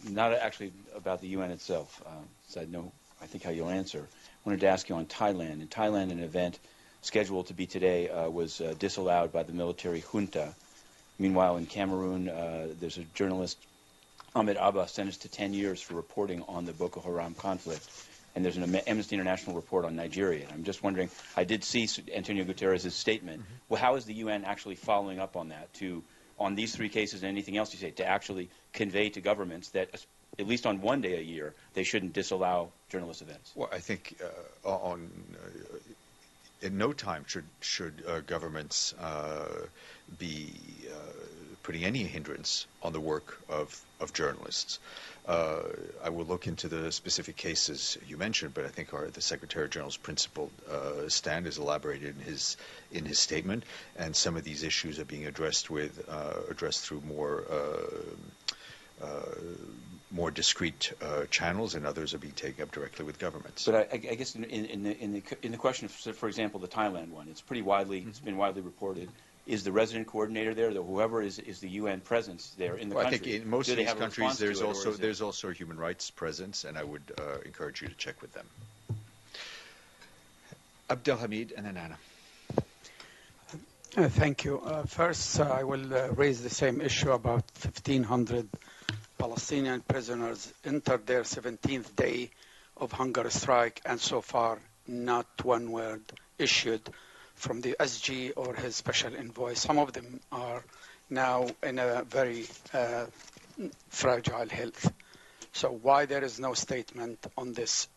not actually about the UN itself, so I know, I think, how you'll answer. I wanted to ask you on Thailand. In Thailand, an event scheduled to be today was disallowed by the military junta. Meanwhile, in Cameroon, there's a journalist, Ahmed Abba, sentenced to 10 years for reporting on the Boko Haram conflict. And there's an Amnesty International report on Nigeria. I'm just wondering, I did see Antonio Guterres' statement. Well, how is the UN actually following up on that, on these three cases and anything else you say, to actually convey to governments that, at least on one day a year, they shouldn't disallow journalist events? Well, I think in no time should governments be putting any hindrance on the work of journalists. I will look into the specific cases you mentioned, but I think the Secretary General's principled stand is elaborated in his statement, and some of these issues are being addressed through more discreet channels, and others are being taken up directly with governments. But I guess in the question of, for example, the Thailand one, it's pretty widely it's been widely reported. Is the resident coordinator there, whoever is the UN presence there in the country? I think in most of these countries there's it, also a human rights presence, and I would encourage you to check with them. Abdelhamid and then Anna. Thank you. First, I will raise the same issue about 1,500 Palestinian prisoners entered their 17th day of hunger strike, and so far not one word issued from the SG or his special envoy. Some of them are now in a very fragile health. So why there is no statement on this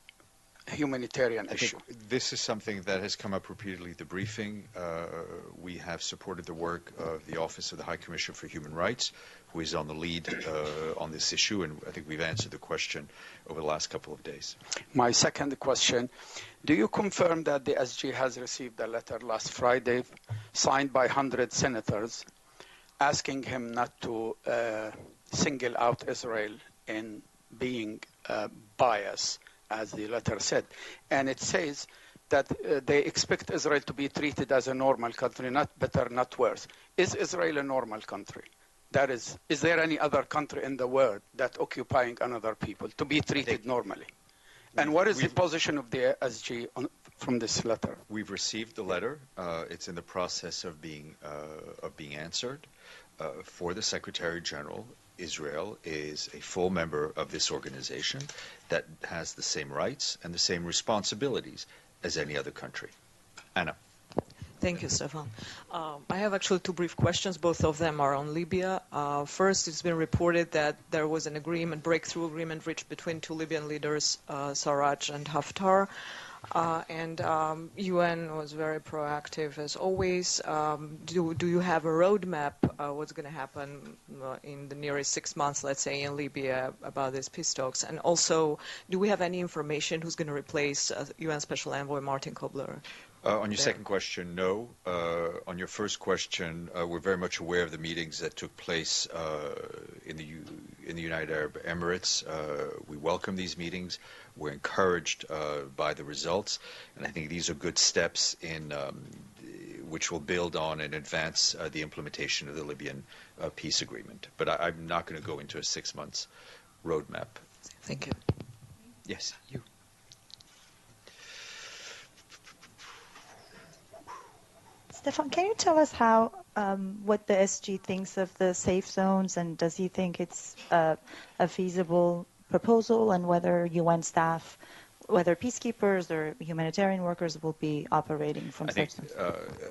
humanitarian issue? This is something that has come up repeatedly at the briefing. We have supported the work of the Office of the High Commissioner for Human Rights, who is on the lead on this issue, and I think we've answered the question over the last couple of days. My second question, do you confirm that the SG has received a letter last Friday signed by 100 senators asking him not to single out Israel in being biased, as the letter said? And it says that they expect Israel to be treated as a normal country, not better, not worse. Is Israel a normal country? That is there any other country in the world that occupying another people to be treated normally? And what is the position of the SG from this letter? We've received the letter. It's in the process of being answered. For the Secretary General, Israel is a full member of this organization that has the same rights and the same responsibilities as any other country. Anna. Thank you, Stefan. I have actually two brief questions. Both of them are on Libya. First, it's been reported that there was an breakthrough agreement reached between two Libyan leaders, Sarraj and Haftar. And UN was very proactive as always. Do you have a roadmap? What's going to happen in the nearest 6 months, let's say, in Libya about these peace talks? And also, do we have any information who's going to replace UN Special Envoy Martin Kobler? On your second question, no. On your first question, we're very much aware of the meetings that took place in the United Arab Emirates. We welcome these meetings. We're encouraged by the results, and I think these are good steps in which will build on and advance the implementation of the Libyan peace agreement. But I'm not going to go into a 6 months roadmap. Thank you. Yes, you. Stefan, can you tell us what the SG thinks of the safe zones, and does he think it's a feasible proposal, and whether UN staff, whether peacekeepers or humanitarian workers, will be operating from such zones?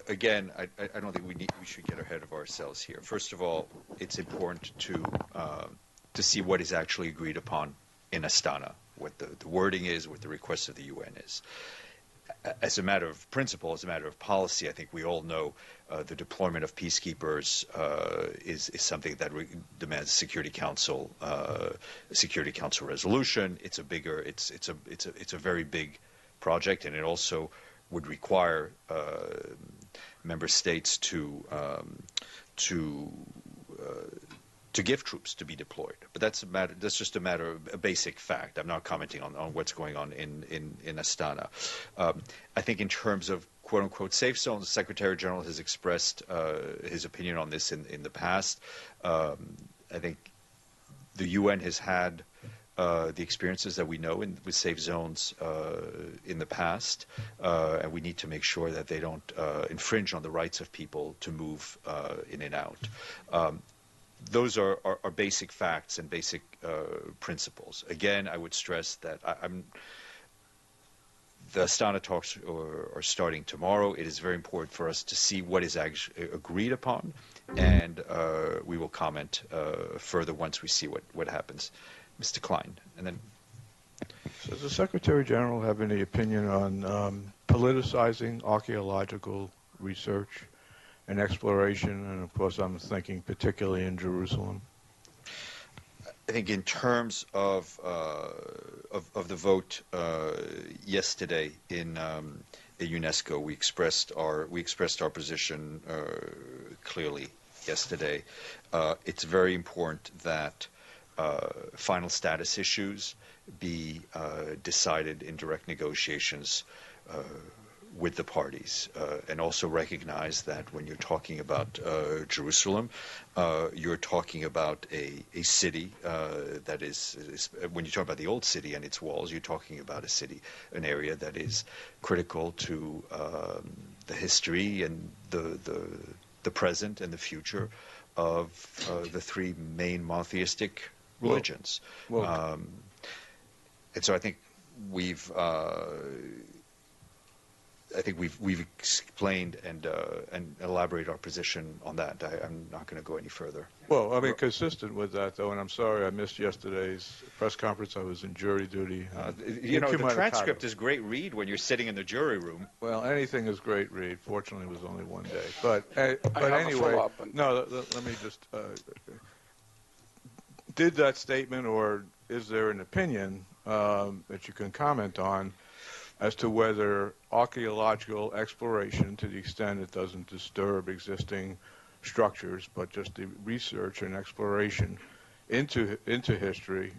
Again, I don't think we should get ahead of ourselves here. First of all, it's important to see what is actually agreed upon in Astana, what the wording is, what the request of the UN is. As a matter of principle, as a matter of policy, I think we all know the deployment of peacekeepers is something that demands Security Council resolution. It's a very big project, and it also would require member states to give troops to be deployed. But that's just a basic fact. I'm not commenting on what's going on in Astana. I think in terms of quote-unquote safe zones, the Secretary General has expressed his opinion on this in the past. I think the UN has had the experiences that we know with safe zones in the past, and we need to make sure that they don't infringe on the rights of people to move in and out. Those are basic facts and basic principles. Again, I would stress that the Astana talks are starting tomorrow. It is very important for us to see what is actually agreed upon, and we will comment further once we see what happens. Mr. Klein, and then. Does the Secretary General have any opinion on politicizing archaeological research and exploration? And of course, I'm thinking particularly in Jerusalem. I think in terms of the vote yesterday in UNESCO, we expressed our position clearly yesterday. It's very important that final status issues be decided in direct negotiations with the parties, and also recognize that when you're talking about Jerusalem, you're talking about a city that is, when you talk about the old city and its walls, you're talking about a city, an area that is critical to the history and the present and the future of the three main monotheistic religions. And so I think we've explained and elaborated our position on that. I'm not going to go any further. Well, I mean, consistent with that, though, and I'm sorry I missed yesterday's press conference. I was in jury duty. The transcript is great read when you're sitting in the jury room. Well, anything is great read. Fortunately, it was only one day. But anyway, no, let me just... did that statement, or is there an opinion that you can comment on as to whether archaeological exploration, to the extent it doesn't disturb existing structures, but just the research and exploration into history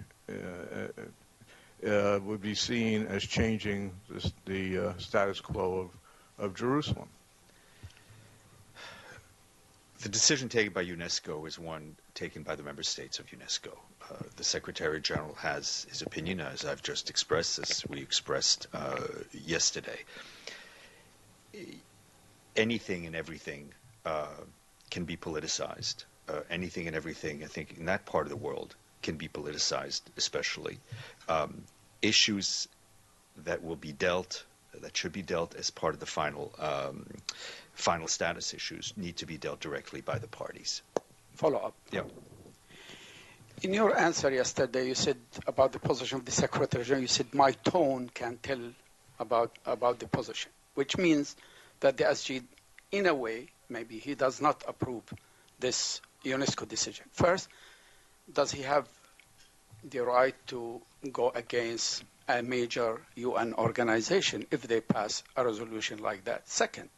would be seen as changing the status quo of Jerusalem? The decision taken by UNESCO is one taken by the member states of UNESCO. The Secretary General has his opinion, as I've just expressed, as we expressed yesterday. Anything and everything can be politicized. Anything and everything, I think, in that part of the world can be politicized, especially. Issues that will be dealt, that should be dealt as part of the final status issues, need to be dealt directly by the parties. Follow up. Yeah. In your answer yesterday, you said about the position of the Secretary General, you said my tone can tell about the position, which means that the SG, in a way, maybe he does not approve this UNESCO decision. First, does he have the right to go against a major UN organization if they pass a resolution like that? Second,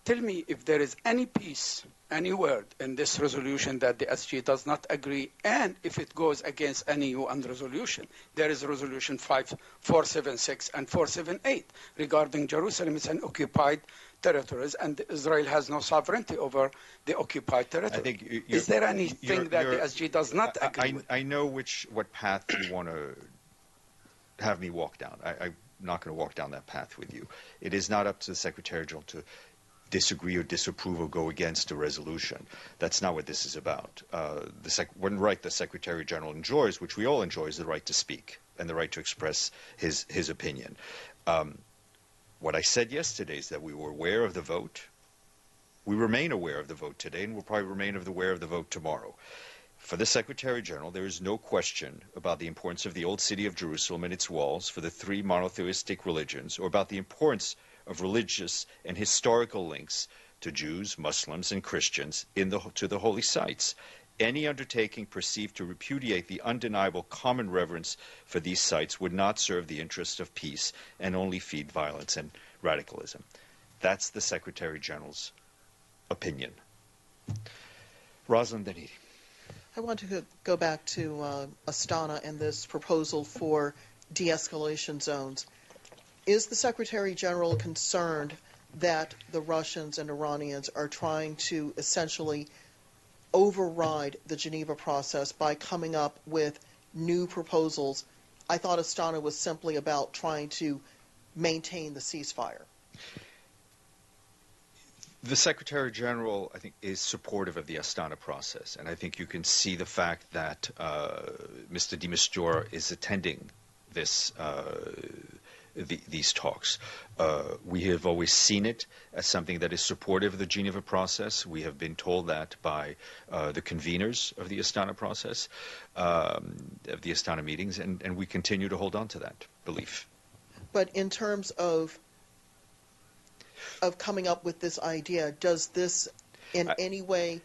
tell me if there is any piece, any word in this resolution that the SG does not agree, and if it goes against any UN resolution. There is resolution 476 and 478 regarding Jerusalem. It's an occupied territories, and Israel has no sovereignty over the occupied territory. Is there anything that the SG does not agree with? I know what path you want to have me walk down. I'm not going to walk down that path with you. It is not up to the Secretary General to disagree or disapprove or go against a resolution. That's not what this is about. One right the Secretary General enjoys, which we all enjoy, is the right to speak and the right to express his opinion. What I said yesterday is that we were aware of the vote. We remain aware of the vote today, and we'll probably remain aware of the vote tomorrow. For the Secretary General, there is no question about the importance of the old city of Jerusalem and its walls for the three monotheistic religions, or about the importance of religious and historical links to Jews, Muslims, and Christians to the holy sites. Any undertaking perceived to repudiate the undeniable common reverence for these sites would not serve the interest of peace and only feed violence and radicalism. That's the Secretary General's opinion. Rosalind Daniti. I want to go back to Astana and this proposal for de-escalation zones. Is the Secretary General concerned that the Russians and Iranians are trying to essentially override the Geneva process by coming up with new proposals? I thought Astana was simply about trying to maintain the ceasefire. The Secretary General, I think, is supportive of the Astana process, and I think you can see the fact that Mr. de Mistura is attending this these talks. We have always seen it as something that is supportive of the Geneva process. We have been told that by the conveners of the Astana process, of the Astana meetings, and we continue to hold on to that belief. But in terms of coming up with this idea, does this in any way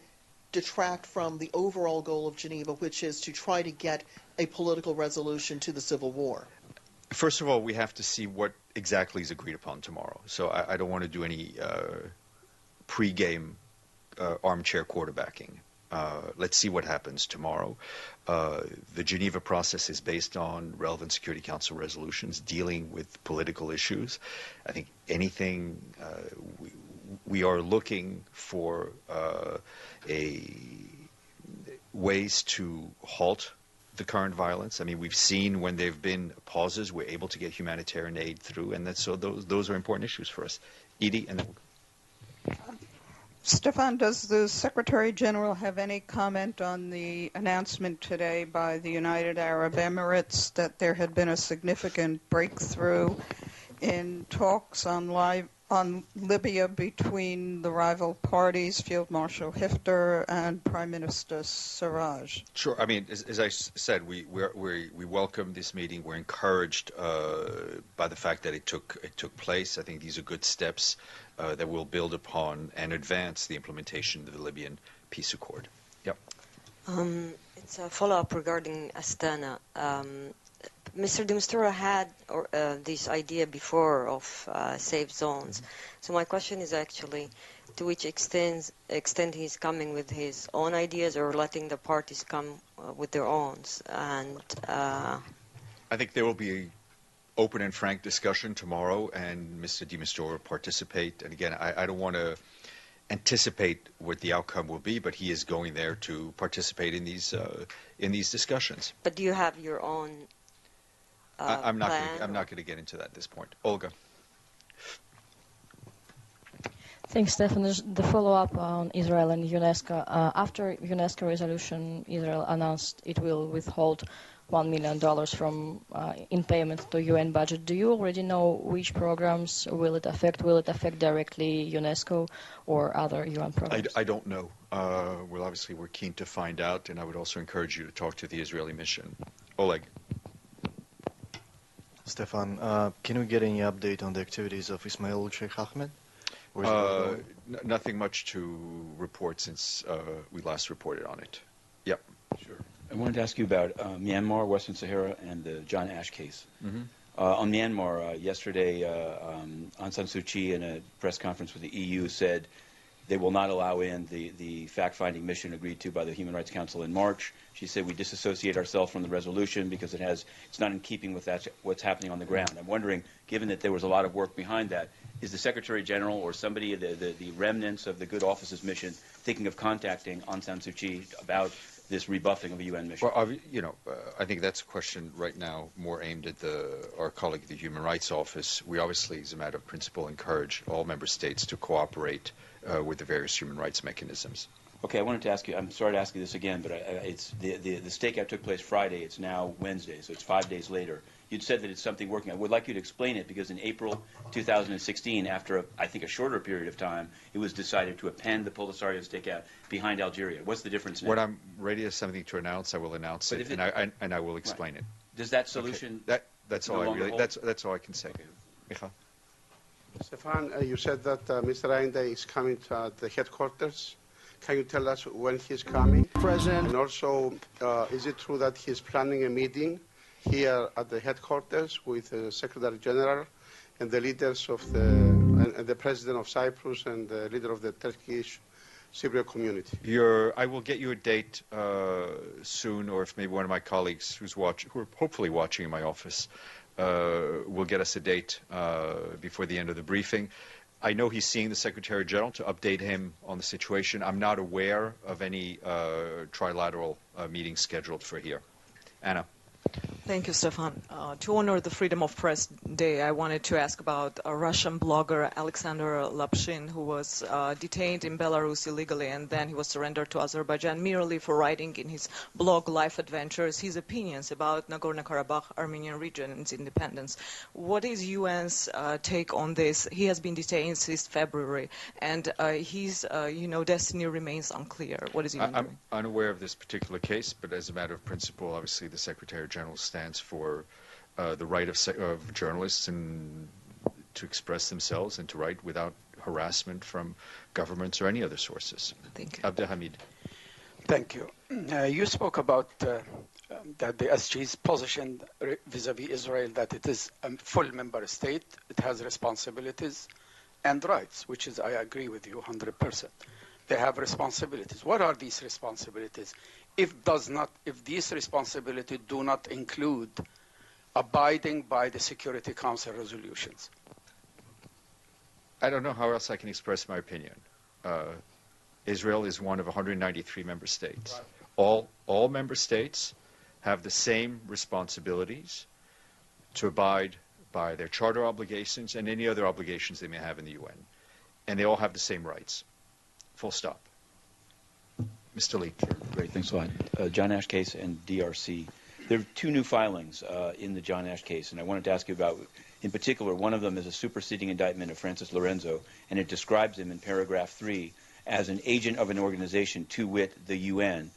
detract from the overall goal of Geneva, which is to try to get a political resolution to the civil war? First of all, we have to see what exactly is agreed upon tomorrow. So I don't want to do any pre-game armchair quarterbacking. Let's see what happens tomorrow. The Geneva process is based on relevant Security Council resolutions dealing with political issues. I think anything we are looking for ways to halt the current violence. I mean, we've seen when there have been pauses, we're able to get humanitarian aid through, and so those are important issues for us. Edie, and then Stefan, does the Secretary General have any comment on the announcement today by the United Arab Emirates that there had been a significant breakthrough in talks on Libya between the rival parties, Field Marshal Hifter and Prime Minister Sarraj? Sure. I mean, as I said, we welcome this meeting. We're encouraged by the fact that it took place. I think these are good steps that will build upon and advance the implementation of the Libyan peace accord. Yep. It's a follow-up regarding Astana. Mr. de Mistura had this idea before of safe zones. So my question is actually, to which extent he's coming with his own ideas or letting the parties come with their own? And I think there will be open and frank discussion tomorrow, and Mr. de Mistura will participate. And again, I don't want to anticipate what the outcome will be, but he is going there to participate in these discussions. But do you have your own I'm not going to get into that at this point. Olga. Thanks, Stefan. The follow-up on Israel and UNESCO. After UNESCO resolution, Israel announced it will withhold $1 million from in payment to UN budget. Do you already know which programs will it affect? Will it affect directly UNESCO or other UN programs? I don't know. Well, obviously, we're keen to find out, and I would also encourage you to talk to the Israeli mission. Oleg. Stefan, can we get any update on the activities of Ismail Sheikh Ahmed? Nothing much to report since we last reported on it. Yep. Sure. I wanted to ask you about Myanmar, Western Sahara, and the John Ash case. Mm-hmm. On Myanmar, yesterday, Aung San Suu Kyi in a press conference with the EU said they will not allow in the fact-finding mission agreed to by the Human Rights Council in March. She said we disassociate ourselves from the resolution because it's not in keeping with what's happening on the ground. I'm wondering, given that there was a lot of work behind that, is the Secretary General or somebody, the remnants of the Good Office's mission, thinking of contacting Aung San Suu Kyi about this rebuffing of a UN mission? Well, I think that's a question right now more aimed at our colleague at the Human Rights Office. We obviously, as a matter of principle, encourage all member states to cooperate with the various human rights mechanisms. Okay, I wanted to ask you, I'm sorry to ask you this again, but it's the stakeout took place Friday. It's now Wednesday, so it's 5 days later. You'd said that it's something working. I would like you to explain it, because in April 2016, after I think a shorter period of time, it was decided to append the Polisario stakeout behind Algeria. What's the difference now? When I'm ready to have something to announce, I will announce it, and I will explain it. Does that solution? Okay. That's all that's all I can say. Michal. Stefan, you said that Mr. Ainde is coming to the headquarters. Can you tell us when he's coming? President. And also, is it true that he's planning a meeting here at the headquarters with the Secretary General and the leaders of and the President of Cyprus and the leader of the Turkish Cypriot community? I will get you a date soon, or if maybe one of my colleagues who are hopefully watching in my office will get us a date before the end of the briefing. I know he's seeing the Secretary General to update him on the situation. I'm not aware of any trilateral meetings scheduled for here. Anna. Thank you, Stefan. To honor the Freedom of Press Day, I wanted to ask about a Russian blogger, Alexander Lapshin, who was detained in Belarus illegally, and then he was surrendered to Azerbaijan merely for writing in his blog Life Adventures his opinions about Nagorno-Karabakh Armenian region and its independence. What is UN's take on this? He has been detained since February, and his destiny remains unclear. What is UN doing? I'm unaware of this particular case, but as a matter of principle, obviously the Secretary General stands for the right of journalists to express themselves and to write without harassment from governments or any other sources. Thank you. Abdelhamid. Thank you. You spoke about that the SG's position vis-à-vis Israel, that it is a full member state, it has responsibilities and rights, which is, I agree with you 100%. They have responsibilities. What are these responsibilities? If these responsibilities do not include abiding by the Security Council resolutions? I don't know how else I can express my opinion. Israel is one of 193 member states. Right. All member states have the same responsibilities to abide by their charter obligations and any other obligations they may have in the UN. And they all have the same rights. Full stop. Mr. Lee. Sure. Great, thanks a lot. John Ash case and DRC. There are two new filings in the John Ash case, and I wanted to ask you about, in particular, one of them is a superseding indictment of Francis Lorenzo, and it describes him in paragraph 3 as an agent of an organization, to wit, the UN,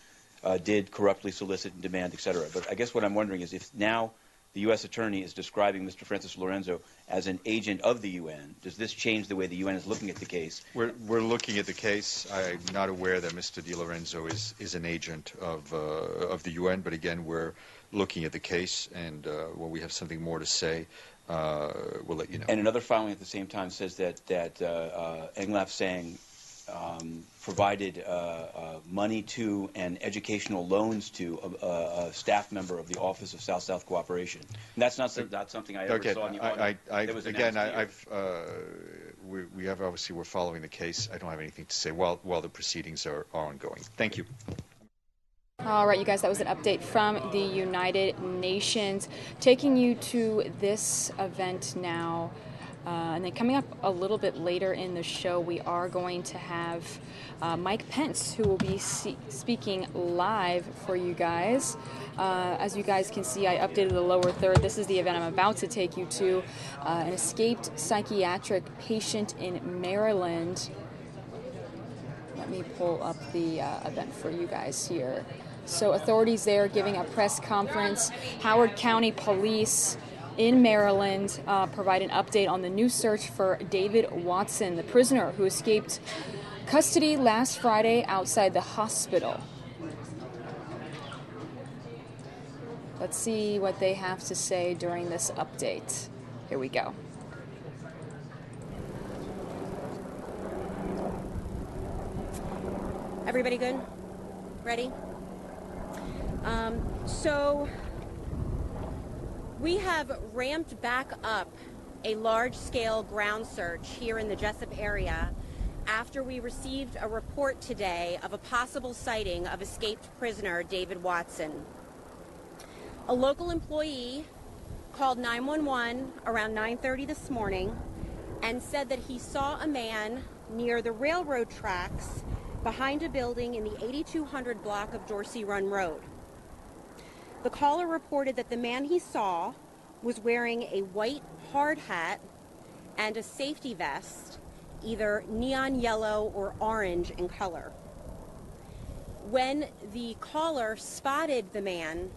did corruptly solicit and demand, etc. But I guess what I'm wondering is if now the U.S. Attorney is describing Mr. Francis Lorenzo as an agent of the UN, does this change the way the UN is looking at the case? We're looking at the case. I'm not aware that Mr. Di Lorenzo is an agent of the UN, but again, we're looking at the case, and when we have something more to say, we'll let you know. And another filing at the same time says that Englaf Sang provided money to and educational loans to a staff member of the Office of South-South Cooperation. And that's not something I ever saw in the audit. We have obviously, we're following the case. I don't have anything to say while the proceedings are ongoing. Thank you. All right, you guys, that was an update from the United Nations. Taking you to this event now. And then coming up a little bit later in the show, we are going to have Mike Pence, who will be speaking live for you guys. As you guys can see, I updated the lower third. This is the event I'm about to take you to. An escaped psychiatric patient in Maryland. Let me pull up the event for you guys here. So authorities there giving a press conference. Howard County Police in Maryland provide an update on the new search for David Watson, the prisoner who escaped custody last Friday outside the hospital. Let's see what they have to say during this update. Here we go. Everybody good? Ready? So we have ramped back up a large-scale ground search here in the Jessup area after we received a report today of a possible sighting of escaped prisoner David Watson. A local employee called 911 around 9:30 this morning and said that he saw a man near the railroad tracks behind a building in the 8200 block of Dorsey Run Road. The caller reported that the man he saw was wearing a white hard hat and a safety vest, either neon yellow or orange in color. When the caller spotted the man,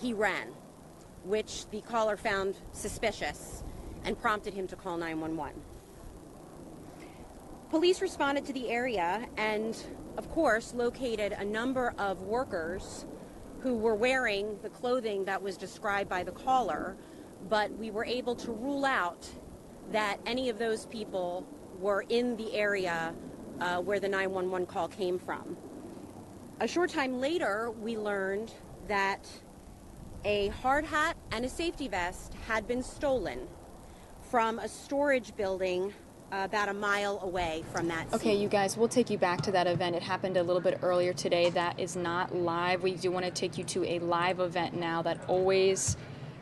he ran, which the caller found suspicious and prompted him to call 911. Police responded to the area and, of course, located a number of workers who were wearing the clothing that was described by the caller, but we were able to rule out that any of those people were in the area where the 911 call came from. A short time later, we learned that a hard hat and a safety vest had been stolen from a storage building about a mile away from that Okay, scene. you guys, we'll take you back to that event. It happened a little bit earlier today. That is not live. We do want to take you to a live event now that always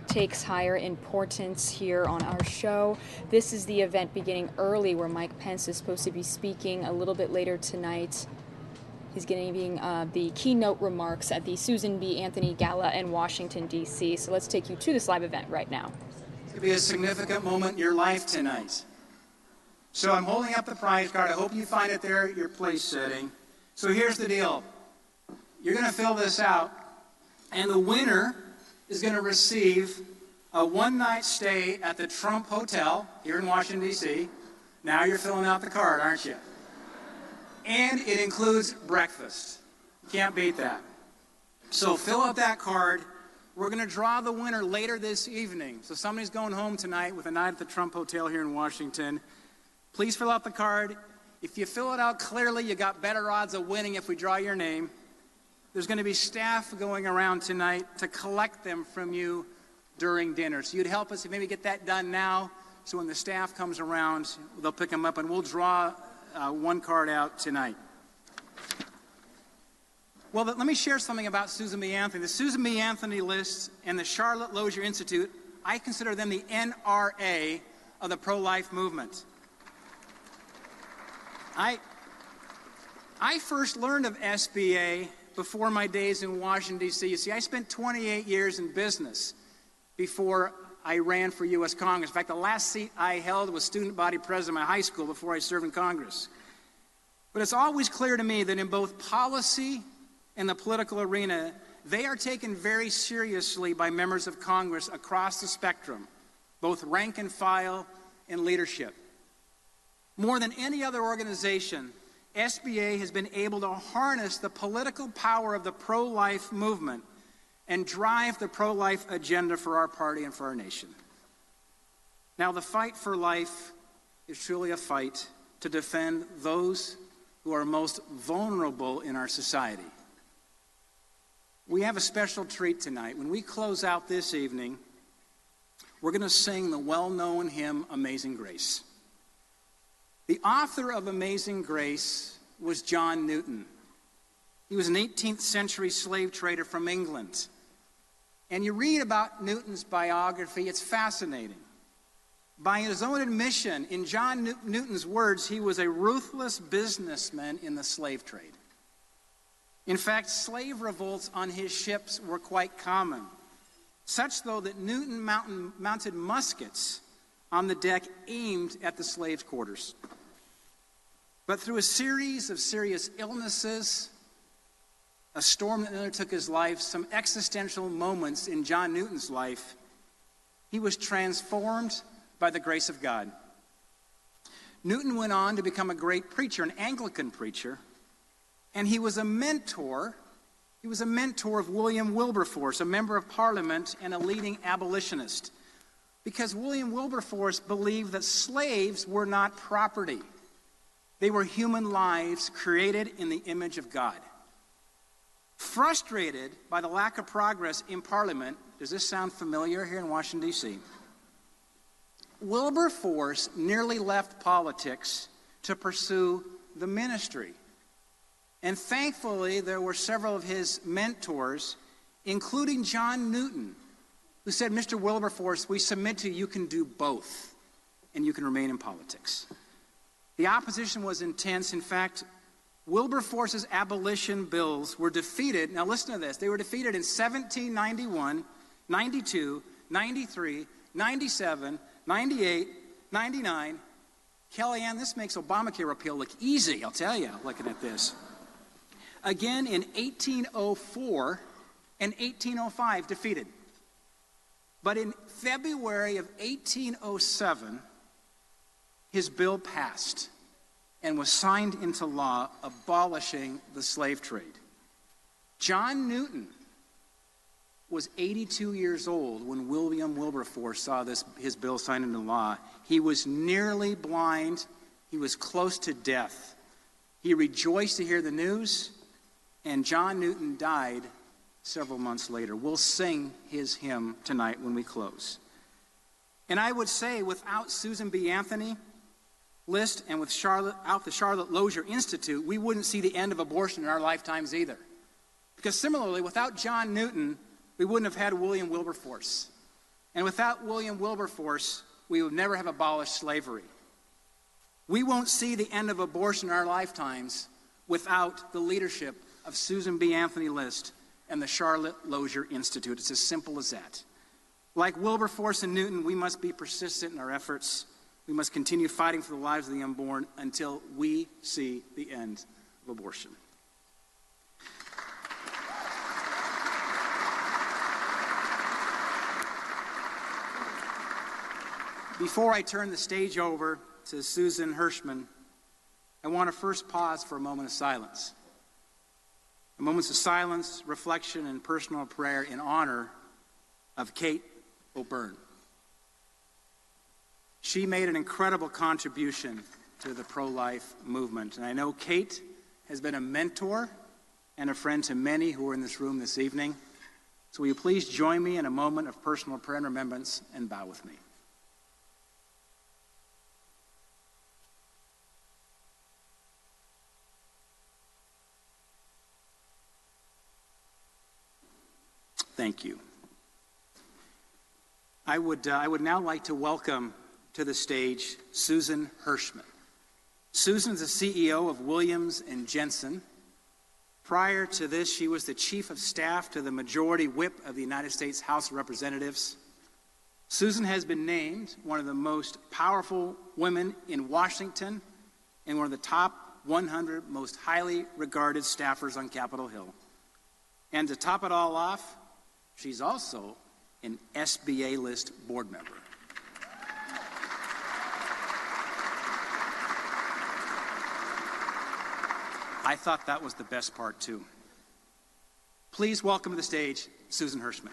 takes higher importance here on our show. This is the event beginning early where Mike Pence is supposed to be speaking a little bit later tonight. He's giving the keynote remarks at the Susan B. Anthony Gala in Washington, D.C. So let's take you to this live event right now. It's going to be a significant moment in your life tonight. So I'm holding up the prize card. I hope you find it there at your place setting. So here's the deal. You're going to fill this out, and the winner is going to receive a one-night stay at the Trump Hotel here in Washington, D.C. Now you're filling out the card, aren't you? And it includes breakfast. You can't beat that. So fill out that card. We're going to draw the winner later this evening. So somebody's going home tonight with a night at the Trump Hotel here in Washington. Please fill out the card. If you fill it out clearly, you got better odds of winning if we draw your name. There's going to be staff going around tonight to collect them from you during dinner. So you'd help us if maybe get that done now, so when the staff comes around, they'll pick them up, and we'll draw one card out tonight. Well, let me share something about Susan B. Anthony. The Susan B. Anthony list and the Charlotte Lozier Institute, I consider them the NRA of the pro-life movement. I first learned of SBA before my days in Washington, D.C. You see, I spent 28 years in business before I ran for U.S. Congress. In fact, the last seat I held was student body president of my high school before I served in Congress. But it's always clear to me that in both policy and the political arena, they are taken very seriously by members of Congress across the spectrum, both rank and file and leadership. More than any other organization, SBA has been able to harness the political power of the pro-life movement and drive the pro-life agenda for our party and for our nation. Now, the fight for life is truly a fight to defend those who are most vulnerable in our society. We have a special treat tonight. When we close out this evening, we're going to sing the well-known hymn, Amazing Grace. The author of Amazing Grace was John Newton. He was an 18th century slave trader from England. And you read about Newton's biography, it's fascinating. By his own admission, in John Newton's words, he was a ruthless businessman in the slave trade. In fact, slave revolts on his ships were quite common, such though that Newton mounted muskets on the deck aimed at the slaves' quarters. But through a series of serious illnesses, a storm that nearly took his life, some existential moments in John Newton's life, he was transformed by the grace of God. Newton went on to become a great preacher, an Anglican preacher, and he was a mentor. He was a mentor of William Wilberforce, a member of Parliament and a leading abolitionist, because William Wilberforce believed that slaves were not property. They were human lives created in the image of God. Frustrated by the lack of progress in Parliament, does this sound familiar here in Washington, D.C.? Wilberforce nearly left politics to pursue the ministry. And thankfully, there were several of his mentors, including John Newton, who said, Mr. Wilberforce, we submit to you can do both, and you can remain in politics. The opposition was intense. In fact, Wilberforce's abolition bills were defeated. Now listen to this. They were defeated in 1791, 92, 93, 97, 98, 99. Kellyanne, this makes Obamacare repeal look easy, I'll tell you, looking at this. Again in 1804 and 1805, defeated. But in February of 1807, his bill passed and was signed into law, abolishing the slave trade. John Newton was 82 years old when William Wilberforce saw his bill signed into law. He was nearly blind. He was close to death. He rejoiced to hear the news, and John Newton died several months later. We'll sing his hymn tonight when we close. And I would say, without Susan B. Anthony, List and without the Charlotte Lozier Institute, we wouldn't see the end of abortion in our lifetimes either. Because similarly, without John Newton, we wouldn't have had William Wilberforce. And without William Wilberforce, we would never have abolished slavery. We won't see the end of abortion in our lifetimes without the leadership of Susan B. Anthony List and the Charlotte Lozier Institute. It's as simple as that. Like Wilberforce and Newton, we must be persistent in our efforts. We must continue fighting for the lives of the unborn until we see the end of abortion. Before I turn the stage over to Susan Hirschman, I want to first pause for a moment of silence. A moment of silence, reflection, and personal prayer in honor of Kate O'Byrne. She made an incredible contribution to the pro-life movement, and I know Kate has been a mentor and a friend to many who are in this room this evening. So will you please join me in a moment of personal prayer and remembrance and bow with me. Thank you. I would now like to welcome to the stage Susan Hirschman. Susan is the CEO of Williams & Jensen. Prior to this, she was the Chief of Staff to the Majority Whip of the United States House of Representatives. Susan has been named one of the most powerful women in Washington and one of the top 100 most highly regarded staffers on Capitol Hill. And to top it all off, she's also an SBA List board member. I thought that was the best part, too. Please welcome to the stage Susan Hirschman.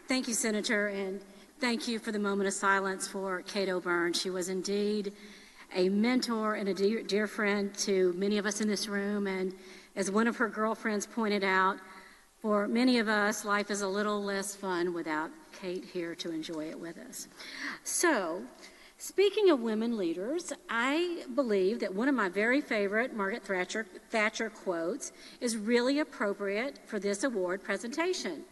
Thank you, Senator, and thank you for the moment of silence for Kate O'Byrne. She was indeed a mentor and a dear friend to many of us in this room, and as one of her girlfriends pointed out, for many of us, life is a little less fun without Kate here to enjoy it with us. So, speaking of women leaders, I believe that one of my very favorite Margaret Thatcher quotes is really appropriate for this award presentation.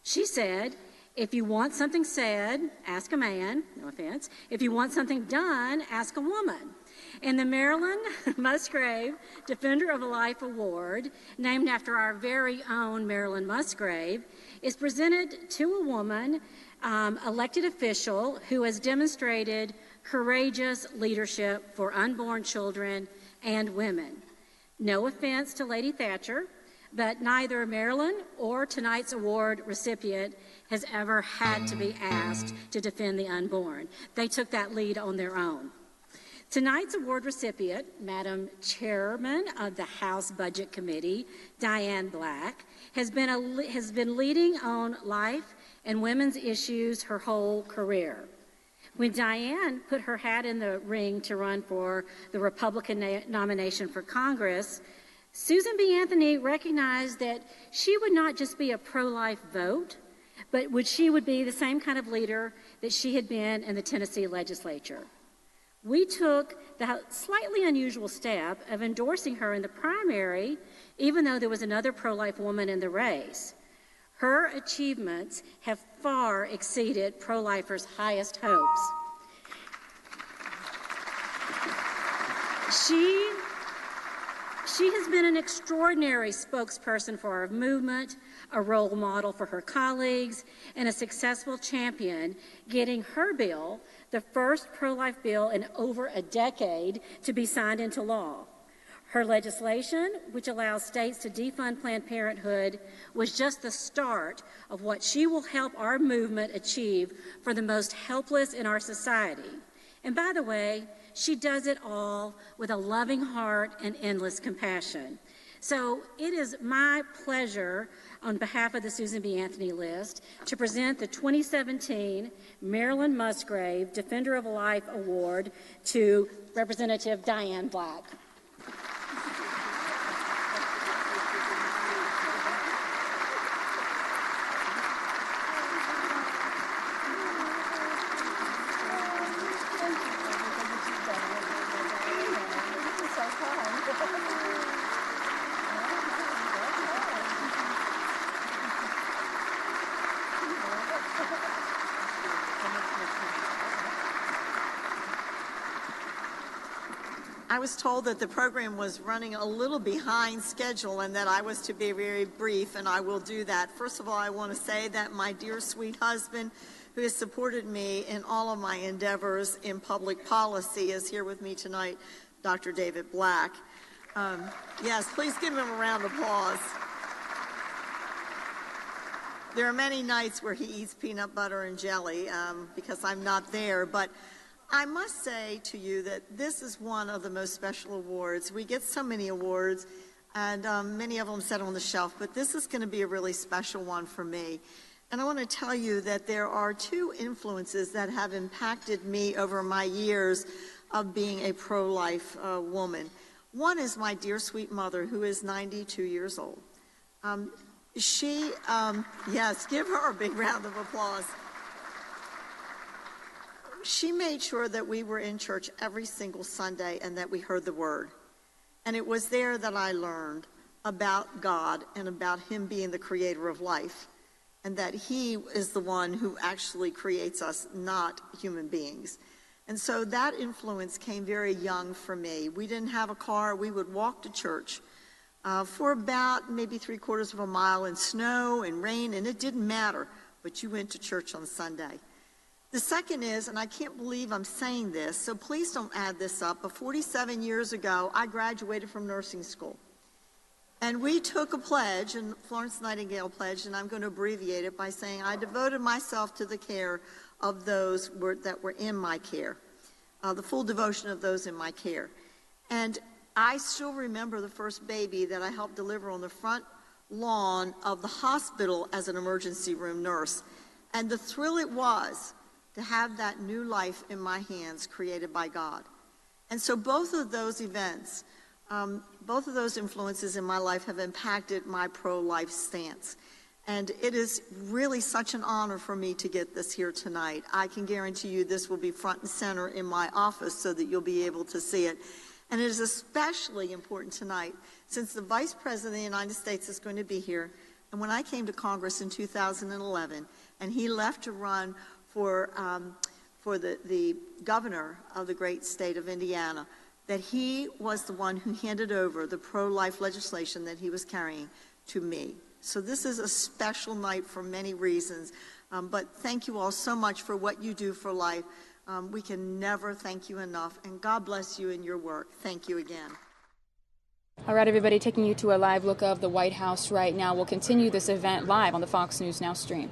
She said, "If you want something said, ask a man," no offense. "If you want something done, ask a woman." And the Marilyn Musgrave Defender of a Life Award, named after our very own Marilyn Musgrave, is presented to a woman, elected official, who has demonstrated courageous leadership for unborn children and women. No offense to Lady Thatcher, but neither Marilyn or tonight's award recipient has ever had to be asked to defend the unborn. They took that lead on their own. Tonight's award recipient, Madam Chairman of the House Budget Committee, Diane Black, has been leading on life and women's issues her whole career. When Diane put her hat in the ring to run for the Republican nomination for Congress, Susan B. Anthony recognized that she would not just be a pro-life vote, but she would be the same kind of leader that she had been in the Tennessee legislature. We took the slightly unusual step of endorsing her in the primary, even though there was another pro-life woman in the race. Her achievements have far exceeded pro-lifers' highest hopes. She has been an extraordinary spokesperson for our movement, a role model for her colleagues, and a successful champion, getting her bill, the first pro-life bill in over a decade, to be signed into law. Her legislation, which allows states to defund Planned Parenthood, was just the start of what she will help our movement achieve for the most helpless in our society. And by the way, she does it all with a loving heart and endless compassion. So it is my pleasure, on behalf of the Susan B. Anthony List, to present the 2017 Marilyn Musgrave Defender of Life Award to Representative Diane Black. I was told that the program was running a little behind schedule and that I was to be very brief, and I will do that. First of all, I want to say that my dear sweet husband, who has supported me in all of my endeavors in public policy, is here with me tonight, Dr. David Black. Yes, please give him a round of applause. There are many nights where he eats peanut butter and jelly because I'm not there, but I must say to you that this is one of the most special awards. We get so many awards, and many of them sit on the shelf, but this is going to be a really special one for me. And I want to tell you that there are two influences that have impacted me over my years of being a pro-life woman. One is my dear sweet mother, who is 92 years old. Yes, give her a big round of applause. She made sure that we were in church every single Sunday and that we heard the word. And it was there that I learned about God and about him being the creator of life, and that he is the one who actually creates us, not human beings. And so that influence came very young for me. We didn't have a car. We would walk to church for about maybe 3/4 of a mile in snow and rain, and it didn't matter, but you went to church on Sunday. The second is, and I can't believe I'm saying this, so please don't add this up, but 47 years ago, I graduated from nursing school. And we took a pledge, and Florence Nightingale pledged, and I'm going to abbreviate it by saying I devoted myself to the care of those that were in my care, the full devotion of those in my care. And I still remember the first baby that I helped deliver on the front lawn of the hospital as an emergency room nurse. And the thrill it was to have that new life in my hands created by God. And so both of those events, both of those influences in my life have impacted my pro-life stance. And it is really such an honor for me to get this here tonight. I can guarantee you this will be front and center in my office so that you'll be able to see it. And it is especially important tonight since the Vice President of the United States is going to be here. And when I came to Congress in 2011, and he left to run for the governor of the great state of Indiana, that he was the one who handed over the pro-life legislation that he was carrying to me. So this is a special night for many reasons, but thank you all so much for what you do for life. We can never thank you enough, and God bless you in your work. Thank you again. All right, everybody, taking you to a live look of the White House right now. We'll continue this event live on the Fox News Now stream.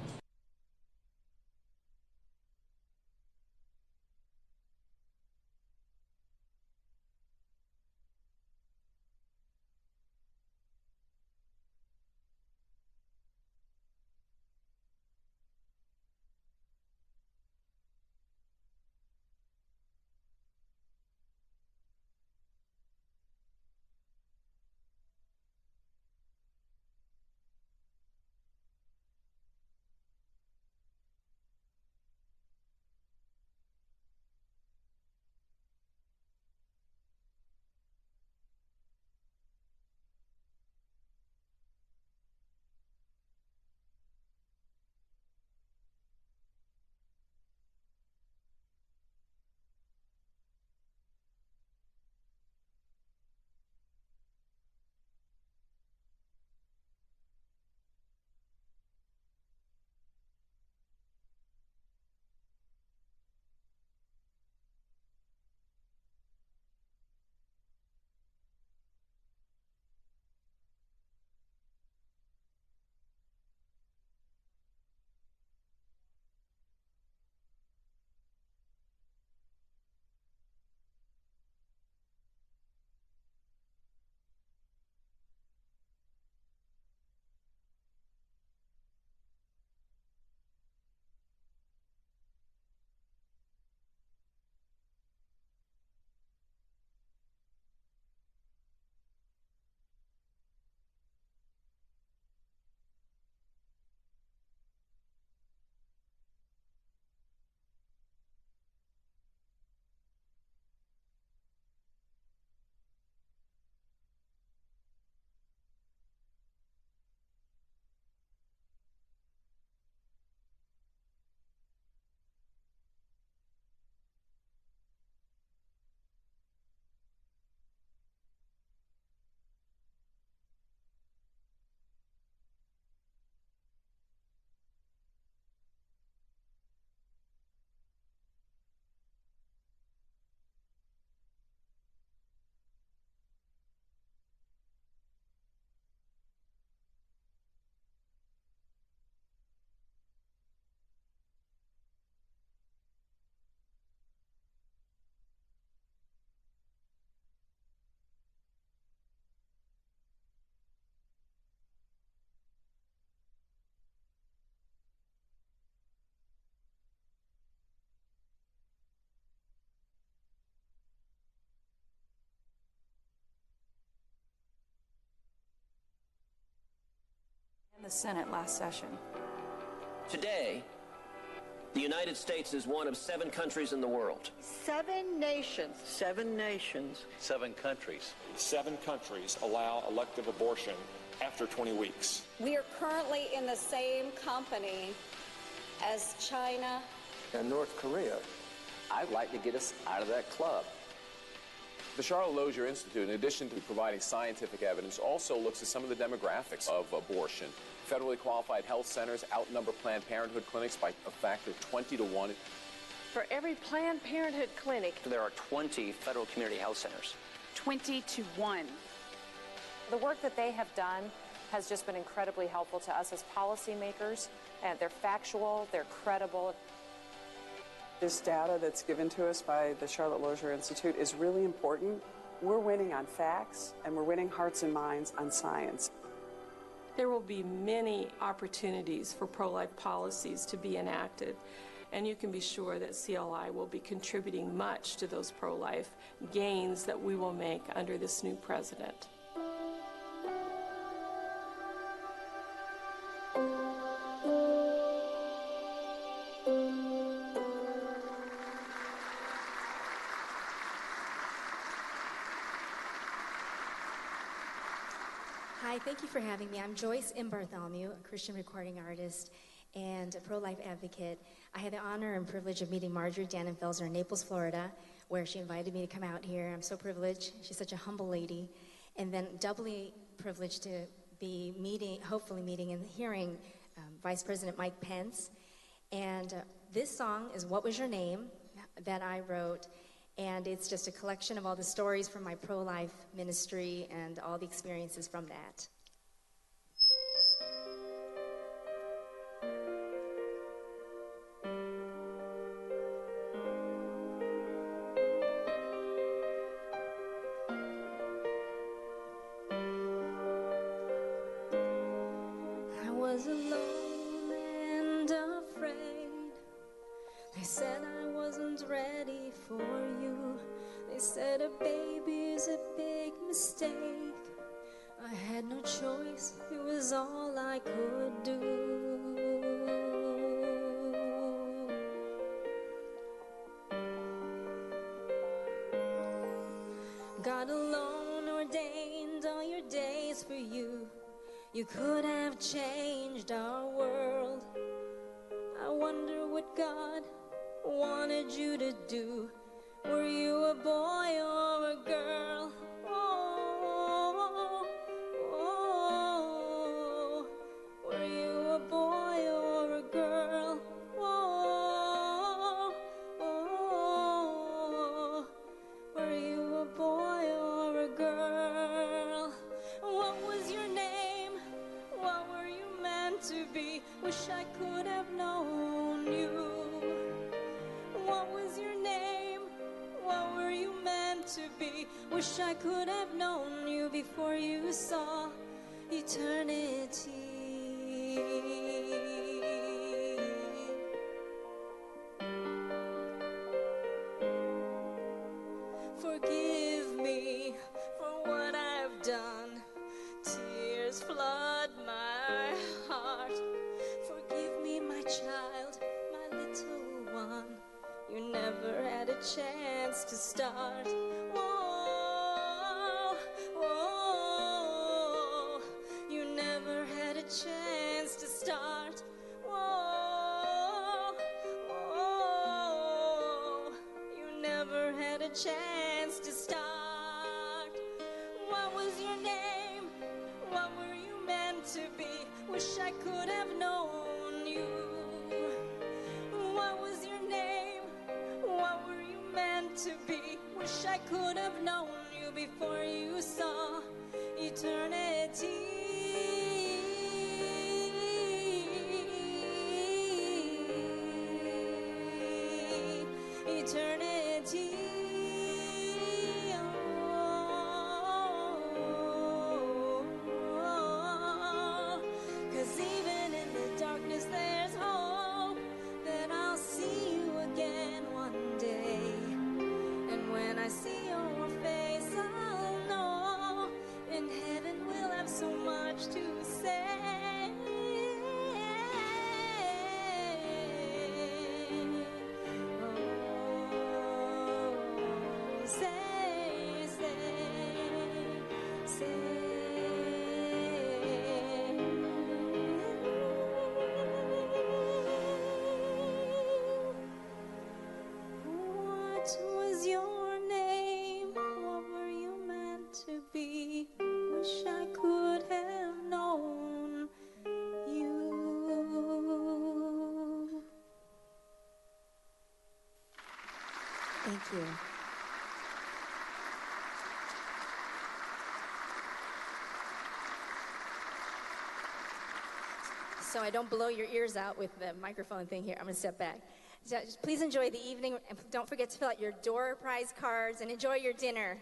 the Senate last session. Today, the United States is one of 7 countries in the world. 7 nations. 7 nations. 7 countries. 7 countries allow elective abortion after 20 weeks. We are currently in the same company as China and North Korea. I'd like to get us out of that club. The Charlotte Lozier Institute, in addition to providing scientific evidence, also looks at some of the demographics of abortion. Federally qualified health centers outnumber Planned Parenthood clinics by a factor of 20 to 1. For every Planned Parenthood clinic, There are 20 federal community health centers. 20 to 1. The work that they have done has just been incredibly helpful to us as policymakers. And they're factual, they're credible. This data that's given to us by the Charlotte Lozier Institute is really important. We're winning on facts, and we're winning hearts and minds on science. There will be many opportunities for pro-life policies to be enacted, and you can be sure that CLI will be contributing much to those pro-life gains that we will make under this new president. Hi, thank you for having me. I'm Joyce M. Bartholomew, a Christian recording artist and a pro-life advocate. I had the honor and privilege of meeting Marjorie Dannenfelser in Naples, Florida, where she invited me to come out here. I'm so privileged. She's such a humble lady. And then doubly privileged to be hopefully meeting and hearing Vice President Mike Pence. And this song is What Was Your Name that I wrote. And it's just a collection of all the stories from my pro-life ministry and all the experiences from that. I was alone and afraid. They said I wasn't ready for you. They said a baby's a big mistake. I had no choice, it was all I could do. God alone ordained all your days for you. You could have changed our world. I wonder what God wanted you to do. Were you a boy or a girl? Oh, oh, were you a boy or a girl? Oh, oh, were you a boy or a girl? What was your name? What were you meant to be? Wish I could have known you. What was your name? What were you meant to be? Wish I could have known you before you saw eternity. Forgive me for what I've done. Tears flood my heart. Forgive me, my child, my little one. You never had a chance to start. Whoa, whoa, you never had a chance to start. Whoa, whoa, you never had a chance to start. What was your name? What were you meant to be? Wish I could have known you. What was your name? What were you meant to be? Wish I could have known you before you saw eternity. Eternity. Oh, 'cause even in the darkness there's hope that I'll see you again one day. And when I see your face, I'll know in heaven we'll have so much to say. you. So I don't blow your ears out with the microphone thing here. I'm going to step back. So just please enjoy the evening, and don't forget to fill out your door prize cards and enjoy your dinner.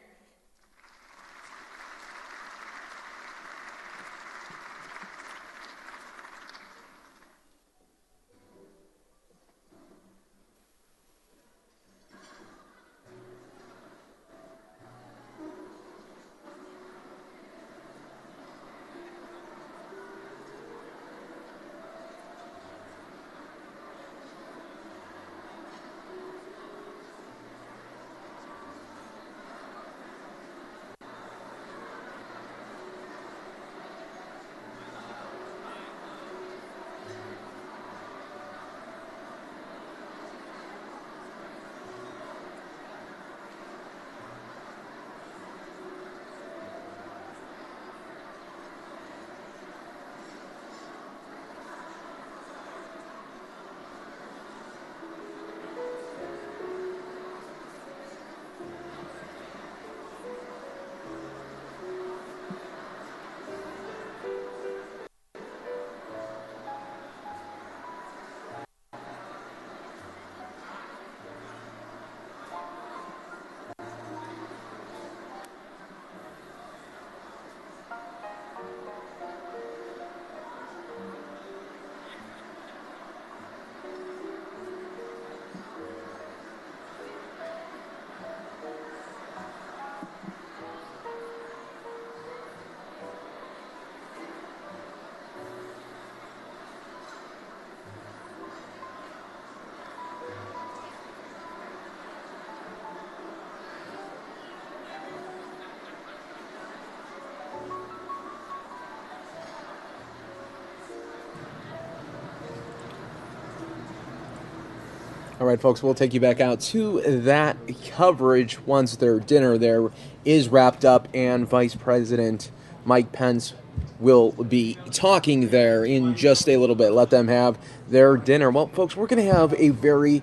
All right, folks, we'll take you back out to that coverage once their dinner there is wrapped up and Vice President Mike Pence will be talking there in just a little bit. Let them have their dinner. Well, folks, we're going to have a very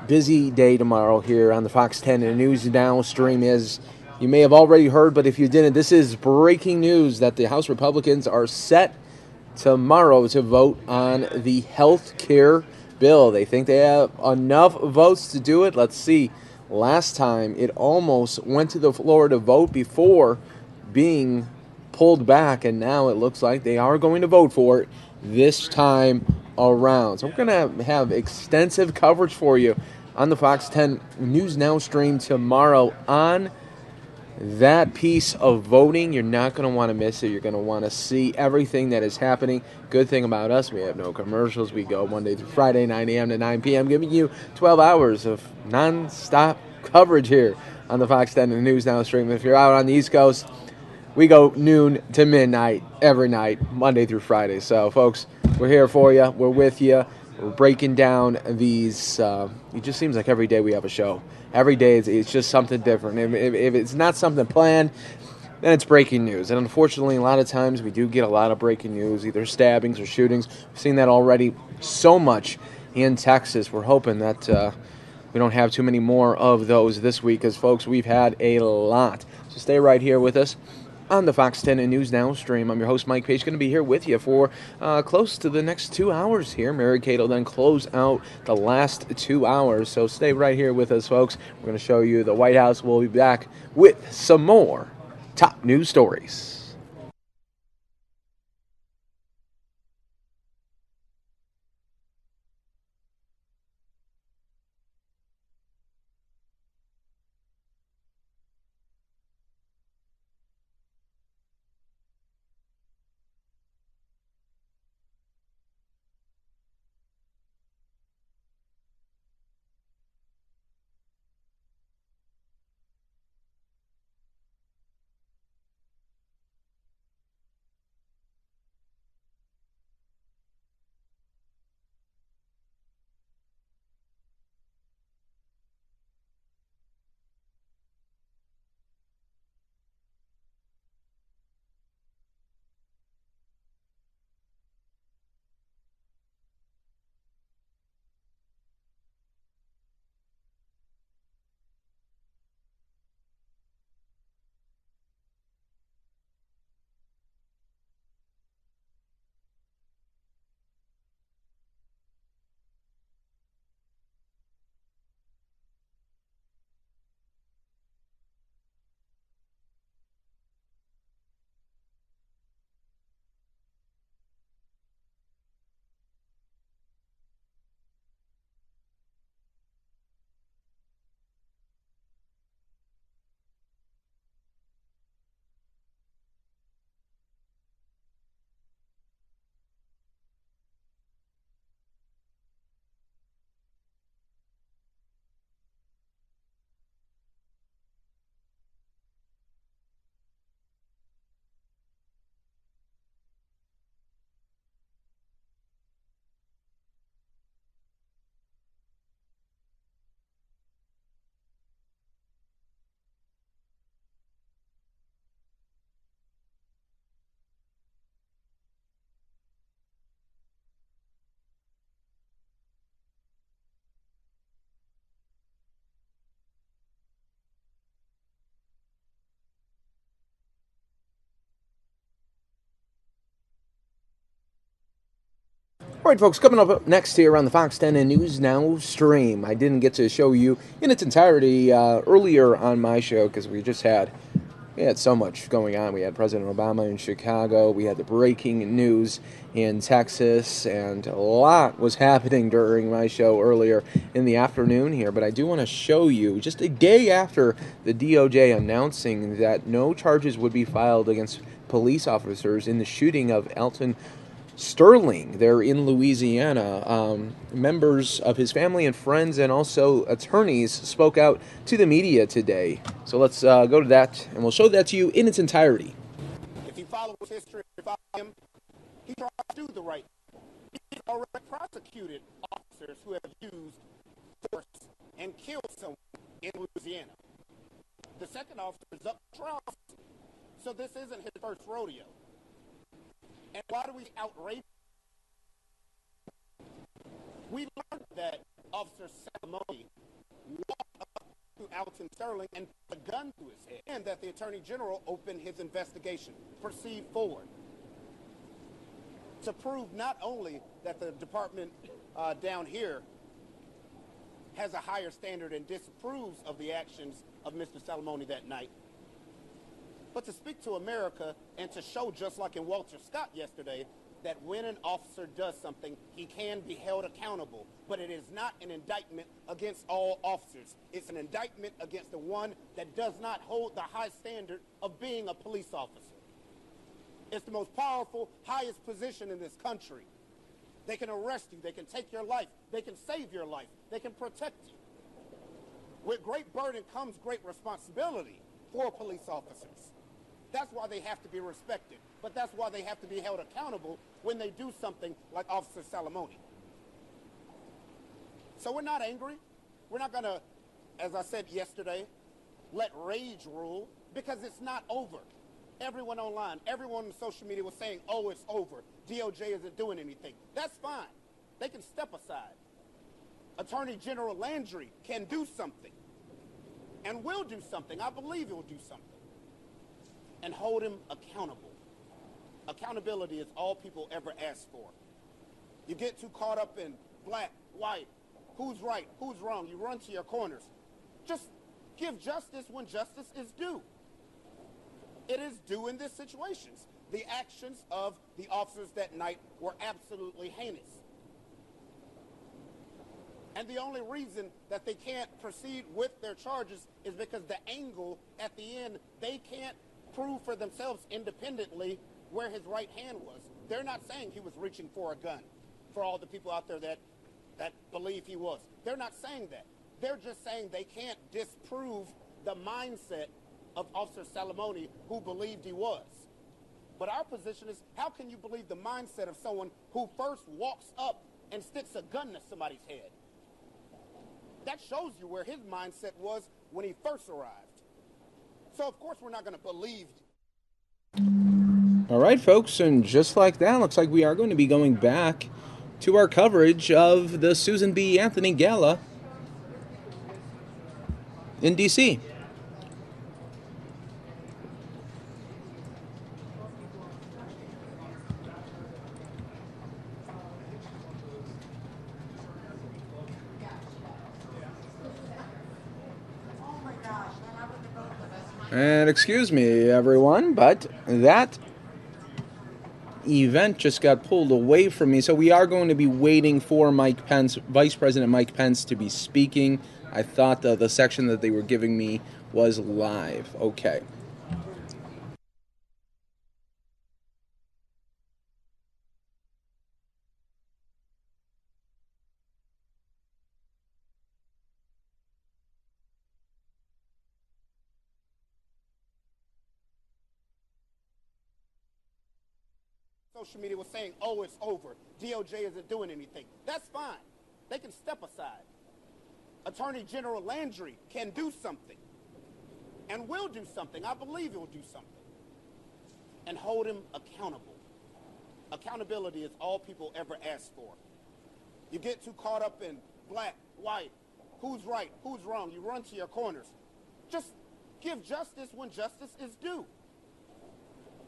busy day tomorrow here on the Fox 10 News Now stream. As you may have already heard, but if you didn't, this is breaking news that the House Republicans are set tomorrow to vote on the health care bill. They think they have enough votes to do it. Let's see. Last time it almost went to the floor to vote before being pulled back, and now it looks like they are going to vote for it this time around. So we're going to have extensive coverage for you on the Fox 10 News Now stream tomorrow on that piece of voting. You're not going to want to miss it. You're going to want to see everything that is happening. Good thing about us, we have no commercials. We go Monday through Friday, 9 a.m. to 9 p.m., giving you 12 hours of non-stop coverage here on the Fox 10 News Now stream. If you're out on the East Coast, we go noon to midnight every night, Monday through Friday. So, folks, we're here for you. We're with you. We're breaking down these. It just seems like every day we have a show. Every day it's just something different. If it's not something planned, then it's breaking news. And unfortunately, a lot of times we do get a lot of breaking news, either stabbings or shootings. We've seen that already so much in Texas. We're hoping that we don't have too many more of those this week, because, folks, we've had a lot. So stay right here with us on the Fox 10 News Now stream. I'm your host, Mike Page, going to be here with you for close to the next 2 hours here. Mary Kate will then close out the last 2 hours, so stay right here with us, folks. We're going to show you the White House. We'll be back with some more top news stories. All right, folks, coming up next here on the Fox 10 and News Now stream. I didn't get to show you in its entirety earlier on my show because we had so much going on. We had President Obama in Chicago. We had the breaking news in Texas, and a lot was happening during my show earlier in the afternoon here. But I do want to show you, just a day after the DOJ announcing that no charges would be filed against police officers in the shooting of Alton Sterling there in Louisiana. Members of his family and friends and also attorneys spoke out to the media today. So let's go to that, and we'll show that to you in its entirety. If you follow his history, follow him, he tries to do the right thing. He's already prosecuted officers who have used force and killed someone in Louisiana. The second officer is up for trial, so this isn't his first rodeo. And why do we outrage? We learned that Officer Salamone walked up to Alton Sterling and put a gun to his head, and that the Attorney General opened his investigation, proceed forward, to prove not only that the department down here has a higher standard and disapproves of the actions of Mr. Salamone that night, but to speak to America and to show, just like in Walter Scott yesterday, that when an officer does something, he can be held accountable. But it is not an indictment against all officers. It's an indictment against the one that does not hold the high standard of being a police officer. It's the most powerful, highest position in this country. They can arrest you. They can take your life. They can save your life. They can protect you. With great burden comes great responsibility for police officers. That's why they have to be respected. But that's why they have to be held accountable when they do something like Officer Salamone. So we're not angry. We're not going to, as I said yesterday, let rage rule, because it's not over. Everyone online, everyone on social media was saying, oh, it's over. DOJ isn't doing anything. That's fine. They can step aside. Attorney General Landry can do something and will do something. I believe he will do something. And hold him accountable. Accountability is all people ever ask for. You get too caught up in black, white, who's right, who's wrong. You run to your corners. Just give justice when justice is due. It is due in this situation. The actions of the officers that night were absolutely heinous. And the only reason that they can't proceed with their charges is because the angle at the end, they can't prove for themselves independently where his right hand was. They're not saying he was reaching for a gun, for all the people out there that believe he was. They're not saying that. They're just saying they can't disprove the mindset of Officer Salamone, who believed he was. But our position is, how can you believe the mindset of someone who first walks up and sticks a gun to somebody's head? That shows you where his mindset was when he first arrived. So, of course, we're not going to believe. All right, folks, and just like that, looks like we are going to be going back to our coverage of the Susan B. Anthony Gala in D.C. And excuse me, everyone, but that event just got pulled away from me. So we are going to be waiting for Mike Pence, Vice President Mike Pence, to be speaking. I thought the section that they were giving me was live. Okay. Social media was saying, oh, it's over. DOJ isn't doing anything. That's fine. They can step aside. Attorney General Landry can do something and will do something. I believe he will do something. And hold him accountable. Accountability is all people ever ask for. You get too caught up in black, white, who's right, who's wrong. You run to your corners. Just give justice when justice is due.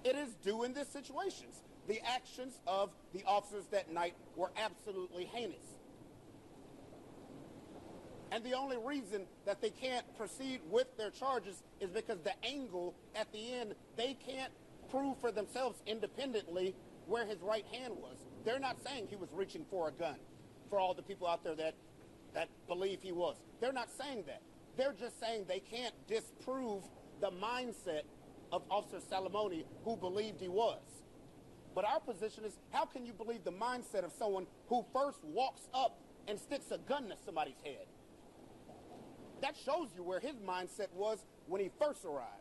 It is due in this situation. the actions of the officers that night were absolutely heinous. And the only reason that they can't proceed with their charges is because the angle at the end, they can't prove for themselves independently where his right hand was. They're not saying he was reaching for a gun, for all the people out there that believe he was. They're not saying that. They're just saying they can't disprove the mindset of Officer Salamone, who believed he was. But our position is, how can you believe the mindset of someone who first walks up and sticks a gun to somebody's head? That shows you where his mindset was when he first arrived.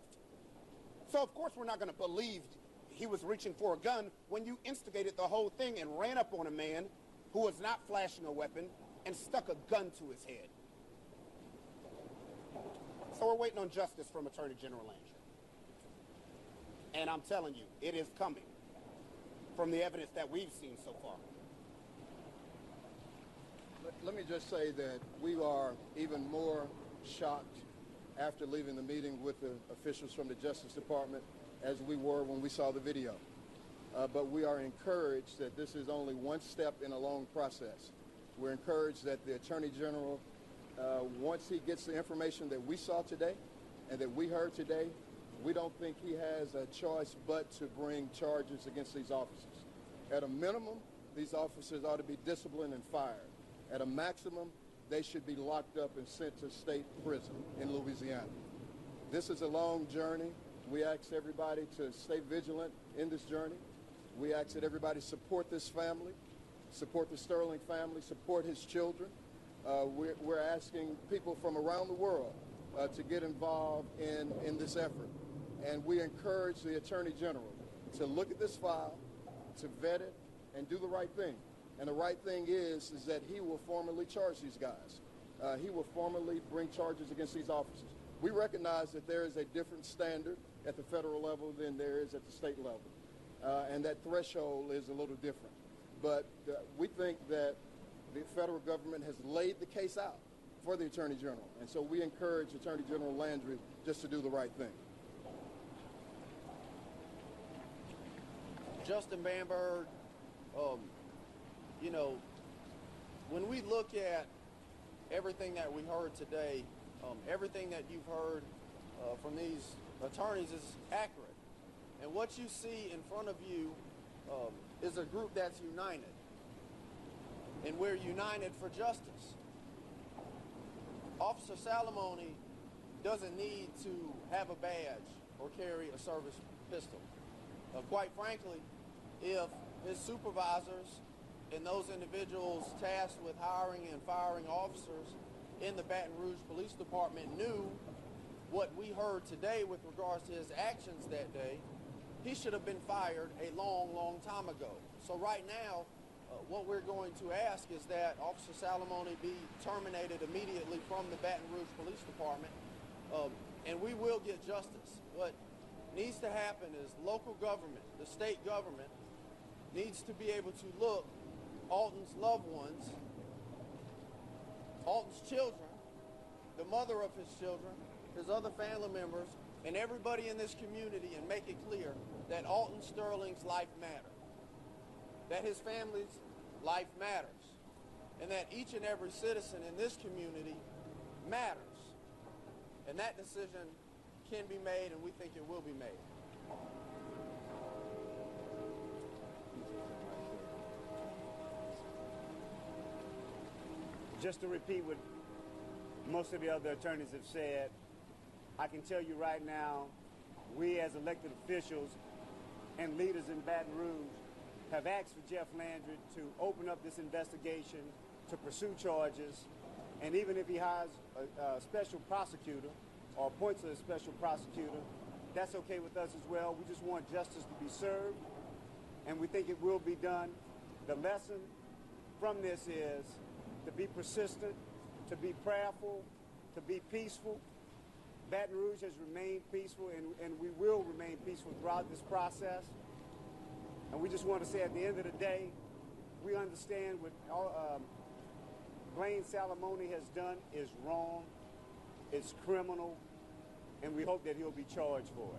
So, of course, we're not going to believe he was reaching for a gun when you instigated the whole thing and ran up on a man who was not flashing a weapon and stuck a gun to his head. So we're waiting on justice from Attorney General Landry. And I'm telling you, it is coming from the evidence that we've seen so far. Let me just say that we are even more shocked after leaving the meeting with the officials from the Justice Department as we were when we saw the video. But we are encouraged that this is only one step in a long process. We're encouraged that the Attorney General, once he gets the information that we saw today and that we heard today, we don't think he has a choice but to bring charges against these officers. At a minimum, these officers ought to be disciplined and fired. At a maximum, they should be locked up and sent to state prison in Louisiana. This is a long journey. We ask everybody to stay vigilant in this journey. We ask that everybody support this family, support the Sterling family, support his children. We're asking people from around the world to get involved in this effort. And we encourage the Attorney General to look at this file, to vet it, and do the right thing. And the right thing is that he will formally charge these guys. He will formally bring charges against these officers. We recognize that there is a different standard at the federal level than there is at the state level. And that threshold is a little different. But we think that the federal government has laid the case out for the Attorney General. And so we encourage Attorney General Landry just to do the right thing. Justin Bamberg, you know, when we look at everything that we heard today, everything that you've heard from these attorneys is accurate. And what you see in front of you is a group that's united. And we're united for justice. Officer Salamone doesn't need to have a badge or carry a service pistol. Quite frankly, if his supervisors and those individuals tasked with hiring and firing officers in the Baton Rouge Police Department knew what we heard today with regards to his actions that day, he should have been fired a long, long time ago. So right now, what we're going to ask is that Officer Salamone be terminated immediately from the Baton Rouge Police Department, and we will get justice. What needs to happen is local government, the state government, needs to be able to look Alton's loved ones, Alton's children, the mother of his children, his other family members, and everybody in this community and make it clear that Alton Sterling's life matters, that his family's life matters, and that each and every citizen in this community matters. And that decision can be made, and we think it will be made. Just to repeat what most of the other attorneys have said, I can tell you right now, we as elected officials and leaders in Baton Rouge have asked for Jeff Landry to open up this investigation, to pursue charges, and even if he hires a special prosecutor or appoints a special prosecutor, that's okay with us as well. We just want justice to be served, and we think it will be done. The lesson from this is to be persistent, to be prayerful, to be peaceful. Baton Rouge has remained peaceful, and we will remain peaceful throughout this process. And we just want to say at the end of the day, we understand what Blaine Salamone has done is wrong, it's criminal, and we hope that he'll be charged for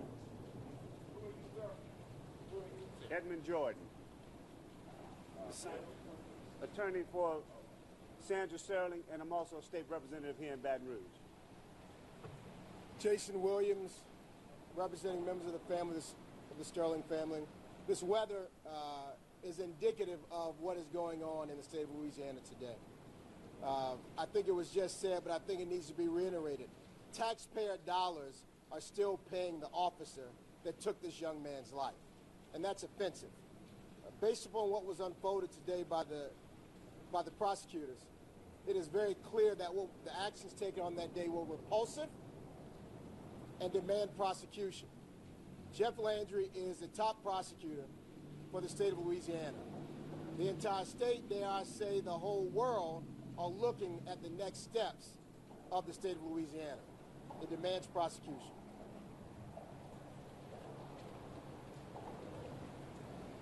it. Edmund Jordan. attorney for Sandra Sterling, and I'm also a state representative here in Baton Rouge. Jason Williams, representing members of the family, of the Sterling family. This weather is indicative of what is going on in the state of Louisiana today. I think it was just said, but I think it needs to be reiterated. Taxpayer dollars are still paying the officer that took this young man's life, and that's offensive. Based upon what was unfolded today by the prosecutors, it is very clear that the actions taken on that day were repulsive and demand prosecution. Jeff Landry is the top prosecutor for the state of Louisiana. The entire state, dare I say, the whole world, are looking at the next steps of the state of Louisiana. It demands prosecution.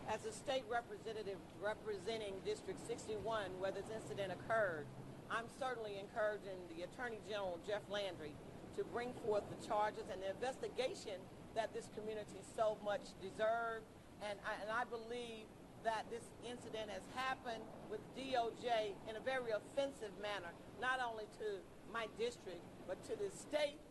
As a state representative representing District 61, where this incident occurred, I'm certainly encouraging the Attorney General, Jeff Landry, to bring forth the charges and the investigation that this community so much deserved. And I believe that this incident has happened with DOJ in a very offensive manner, not only to my district, but to the state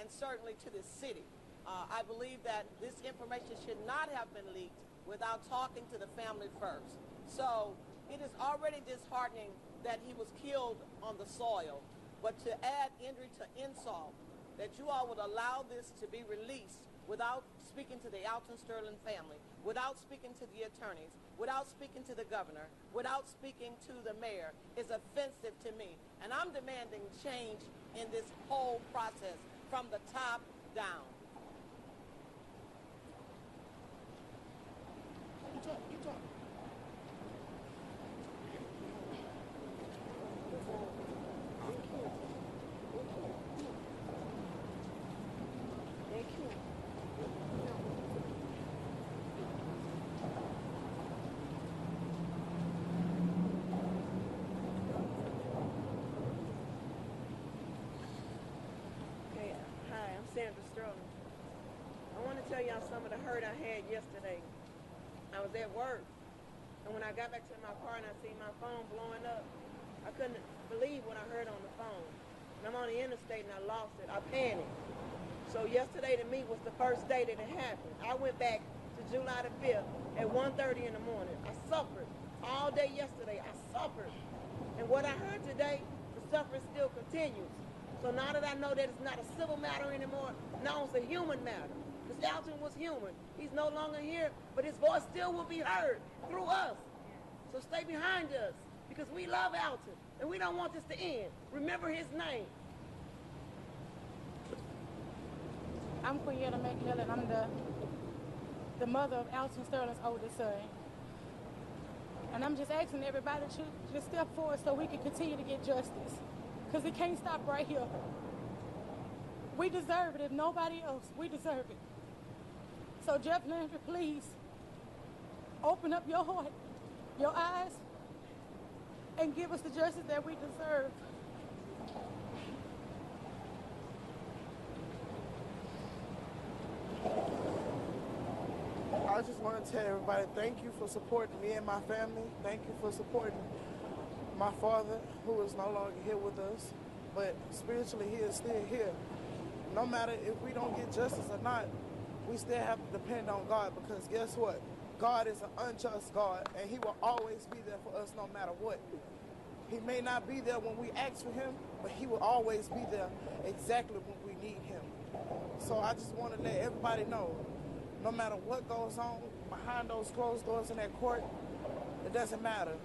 and certainly to the city. I believe that this information should not have been leaked without talking to the family first. So it is already disheartening that he was killed on the soil, but to add injury to insult, that you all would allow this to be released without speaking to the Alton Sterling family, without speaking to the attorneys, without speaking to the governor, without speaking to the mayor, is offensive to me. And I'm demanding change in this whole process from the top down. You talk. Sandra Sterling. I want to tell y'all some of the hurt I had yesterday. I was at work, and when I got back to my car and I seen my phone blowing up, I couldn't believe what I heard on the phone. And I'm on the interstate and I lost it. I panicked. So yesterday to me was the first day that it happened. I went back to July the 5th at 1:30 in the morning. I suffered all day yesterday. I suffered. And what I heard today, the suffering still continues. So now that I know that it's not a civil matter anymore, now it's a human matter. Because Alton was human. He's no longer here, but his voice still will be heard through us. So stay behind us, because we love Alton, and we don't want this to end. Remember his name. I'm Quieta McMillan. I'm the mother of Alton Sterling's oldest son. And I'm just asking everybody to just step forward so we can continue to get justice. Because it can't stop right here. We deserve it. If nobody else, we deserve it. So Jeff Landry, please, open up your heart, your eyes, and give us the justice that we deserve. I just want to tell everybody, thank you for supporting me and my family. Thank you for supporting my father, who is no longer here with us, but spiritually he is still here. No matter if we don't get justice or not, we still have to depend on God, because guess what? God is an unjust God, and he will always be there for us no matter what. He may not be there when we ask for him, but he will always be there exactly when we need him. So I just want to let everybody know, no matter what goes on behind those closed doors in that court, it doesn't matter.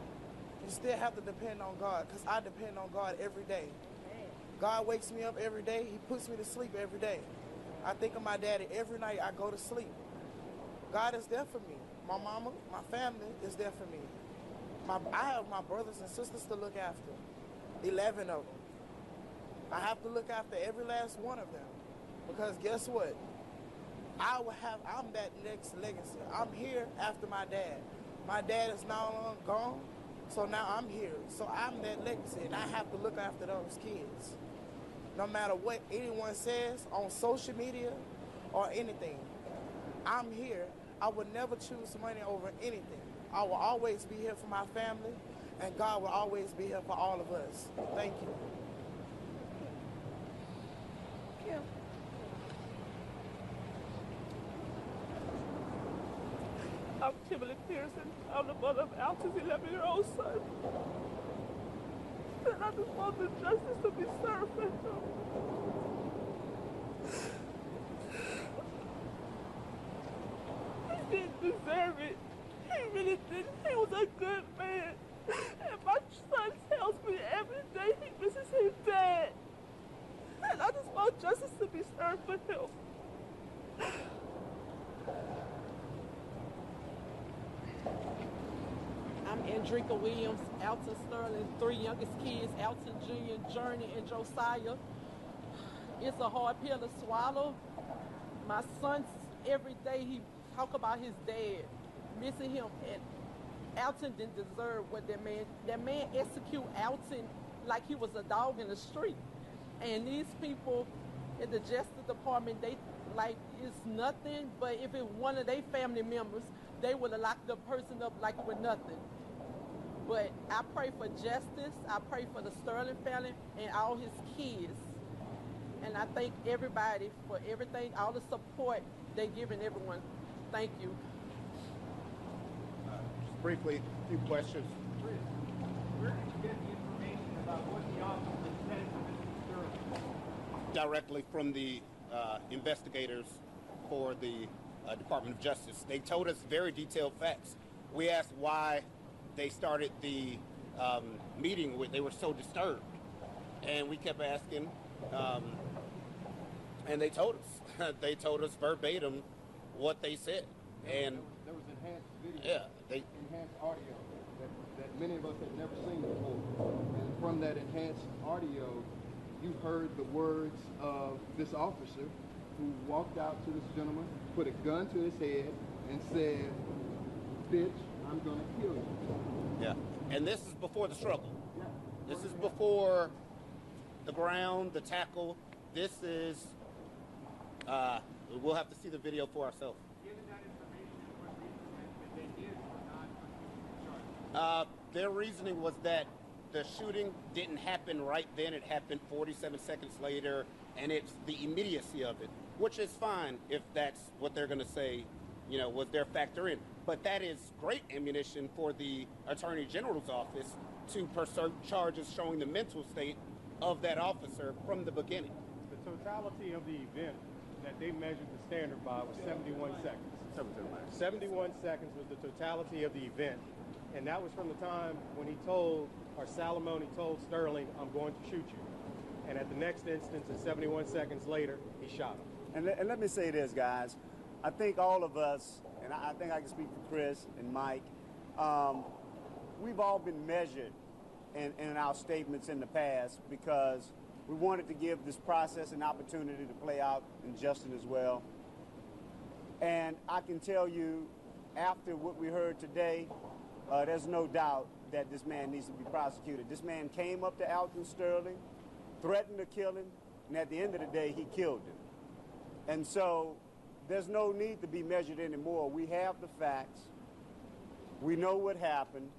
You still have to depend on God, because I depend on God every day. God wakes me up every day. He puts me to sleep every day. I think of my daddy every night I go to sleep. God is there for me. My mama, my family is there for me. I have my brothers and sisters to look after, 11 of them. I have to look after every last one of them, because guess what? I'm that next legacy. I'm here after my dad. My dad is now long gone, so now I'm here. So I'm that legacy, and I have to look after those kids. No matter what anyone says on social media or anything, I'm here. I would never choose money over anything. I will always be here for my family, and God will always be here for all of us. Thank you. Kim. I'm Kimberly Pearson. I'm the mother of Alton's 11-year-old son. And I just want the justice to be served for him. He didn't deserve it. He really didn't. He was a good man. And my son tells me every day he misses his dad. And I just want justice to be served for him. I'm Andrika Williams, Alton Sterling's 3 youngest kids, Alton Jr., Journey, and Josiah. It's a hard pill to swallow. My son, every day he talk about his dad, missing him, and Alton didn't deserve what that man executed Alton like he was a dog in the street. And these people in the Justice Department, they like it's nothing, but if it one of their family members, they would have locked the person up like it was nothing. But I pray for justice. I pray for the Sterling family and all his kids. And I thank everybody for everything, all the support they're giving everyone. Thank you. Just briefly, a few questions. Where did you get the information about what the officer said to Mr. Sterling? Directly from the investigators for the Department of Justice. They told us very detailed facts. We asked why they started the meeting with, they were so disturbed. And we kept asking, and they told us. They told us verbatim what they said. And there was enhanced video, yeah, enhanced audio that many of us had never seen before. And from that enhanced audio, you heard the words of this officer who walked out to this gentleman, put a gun to his head, and said, "Bitch, I'm gonna kill you." Yeah, and this is before the struggle. Yeah. This is before the ground, the tackle. This is, we'll have to see the video for ourselves. Given that information, what reason that they did for not charges? Their reasoning was that the shooting didn't happen right then. It happened 47 seconds later, and it's the immediacy of it, which is fine if that's what they're going to say, you know, was their factor in. But that is great ammunition for the Attorney General's office to pursue charges showing the mental state of that officer from the beginning. The totality of the event that they measured the standard by was 71 seconds. 71 seconds was the totality of the event. And that was from the time when he told, or Salamone told Sterling, "I'm going to shoot you." And at the next instance, and 71 seconds later, he shot him. And let me say this, guys. I think all of us, and I think I can speak for Chris and Mike, we've all been measured in our statements in the past because we wanted to give this process an opportunity to play out in justice as well. And I can tell you, after what we heard today, there's no doubt that this man needs to be prosecuted. This man came up to Alton Sterling, threatened to kill him, and at the end of the day, he killed him. And so there's no need to be measured anymore. We have the facts. We know what happened,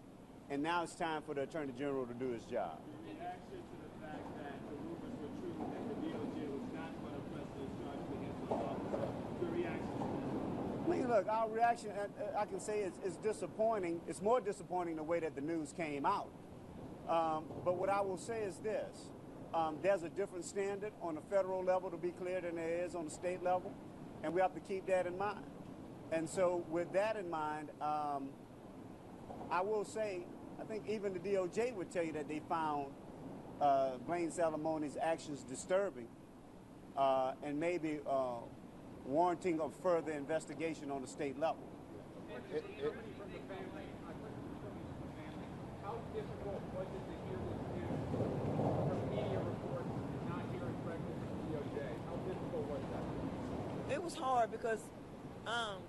and now it's time for the Attorney General to do his job. In reaction to the fact that the rumors were true that the DOJ was not going to press those charges against those officers, your reaction to that? I mean, look, our reaction, I can say, is disappointing. It's more disappointing the way that the news came out. But what I will say is this. There's a different standard on the federal level, to be clear, than there is on the state level, and we have to keep that in mind. And so with that in mind, I will say, I think even the DOJ would tell you that they found Blaine Salamone's actions disturbing and maybe warranting of further investigation on the state level. How difficult was it to hear this news from media reports and not hearing directly from the DOJ? How difficult was that? It was hard because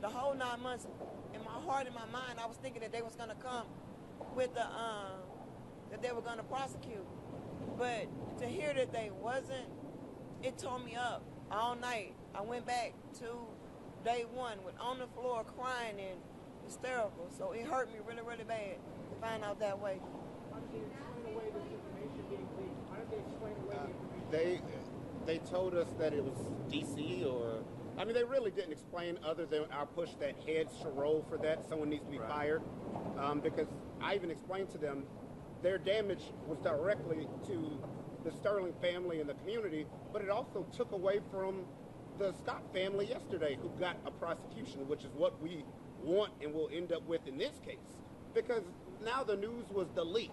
the whole 9 months, in my heart and my mind, I was thinking that they was going to come with the, that they were going to prosecute. But to hear that they wasn't, it tore me up all night. I went back to day one, on the floor crying and hysterical. So it hurt me really, really bad to find out that way. How did they explain away this information being leaked? How did they explain away the information? They told us that it was DC or, I mean, they really didn't explain other than our push that heads should roll for that. Someone needs to be fired. Because I even explained to them their damage was directly to the Sterling family and the community, but it also took away from the Scott family yesterday who got a prosecution, which is what we want and will end up with in this case. Because now the news was the leak,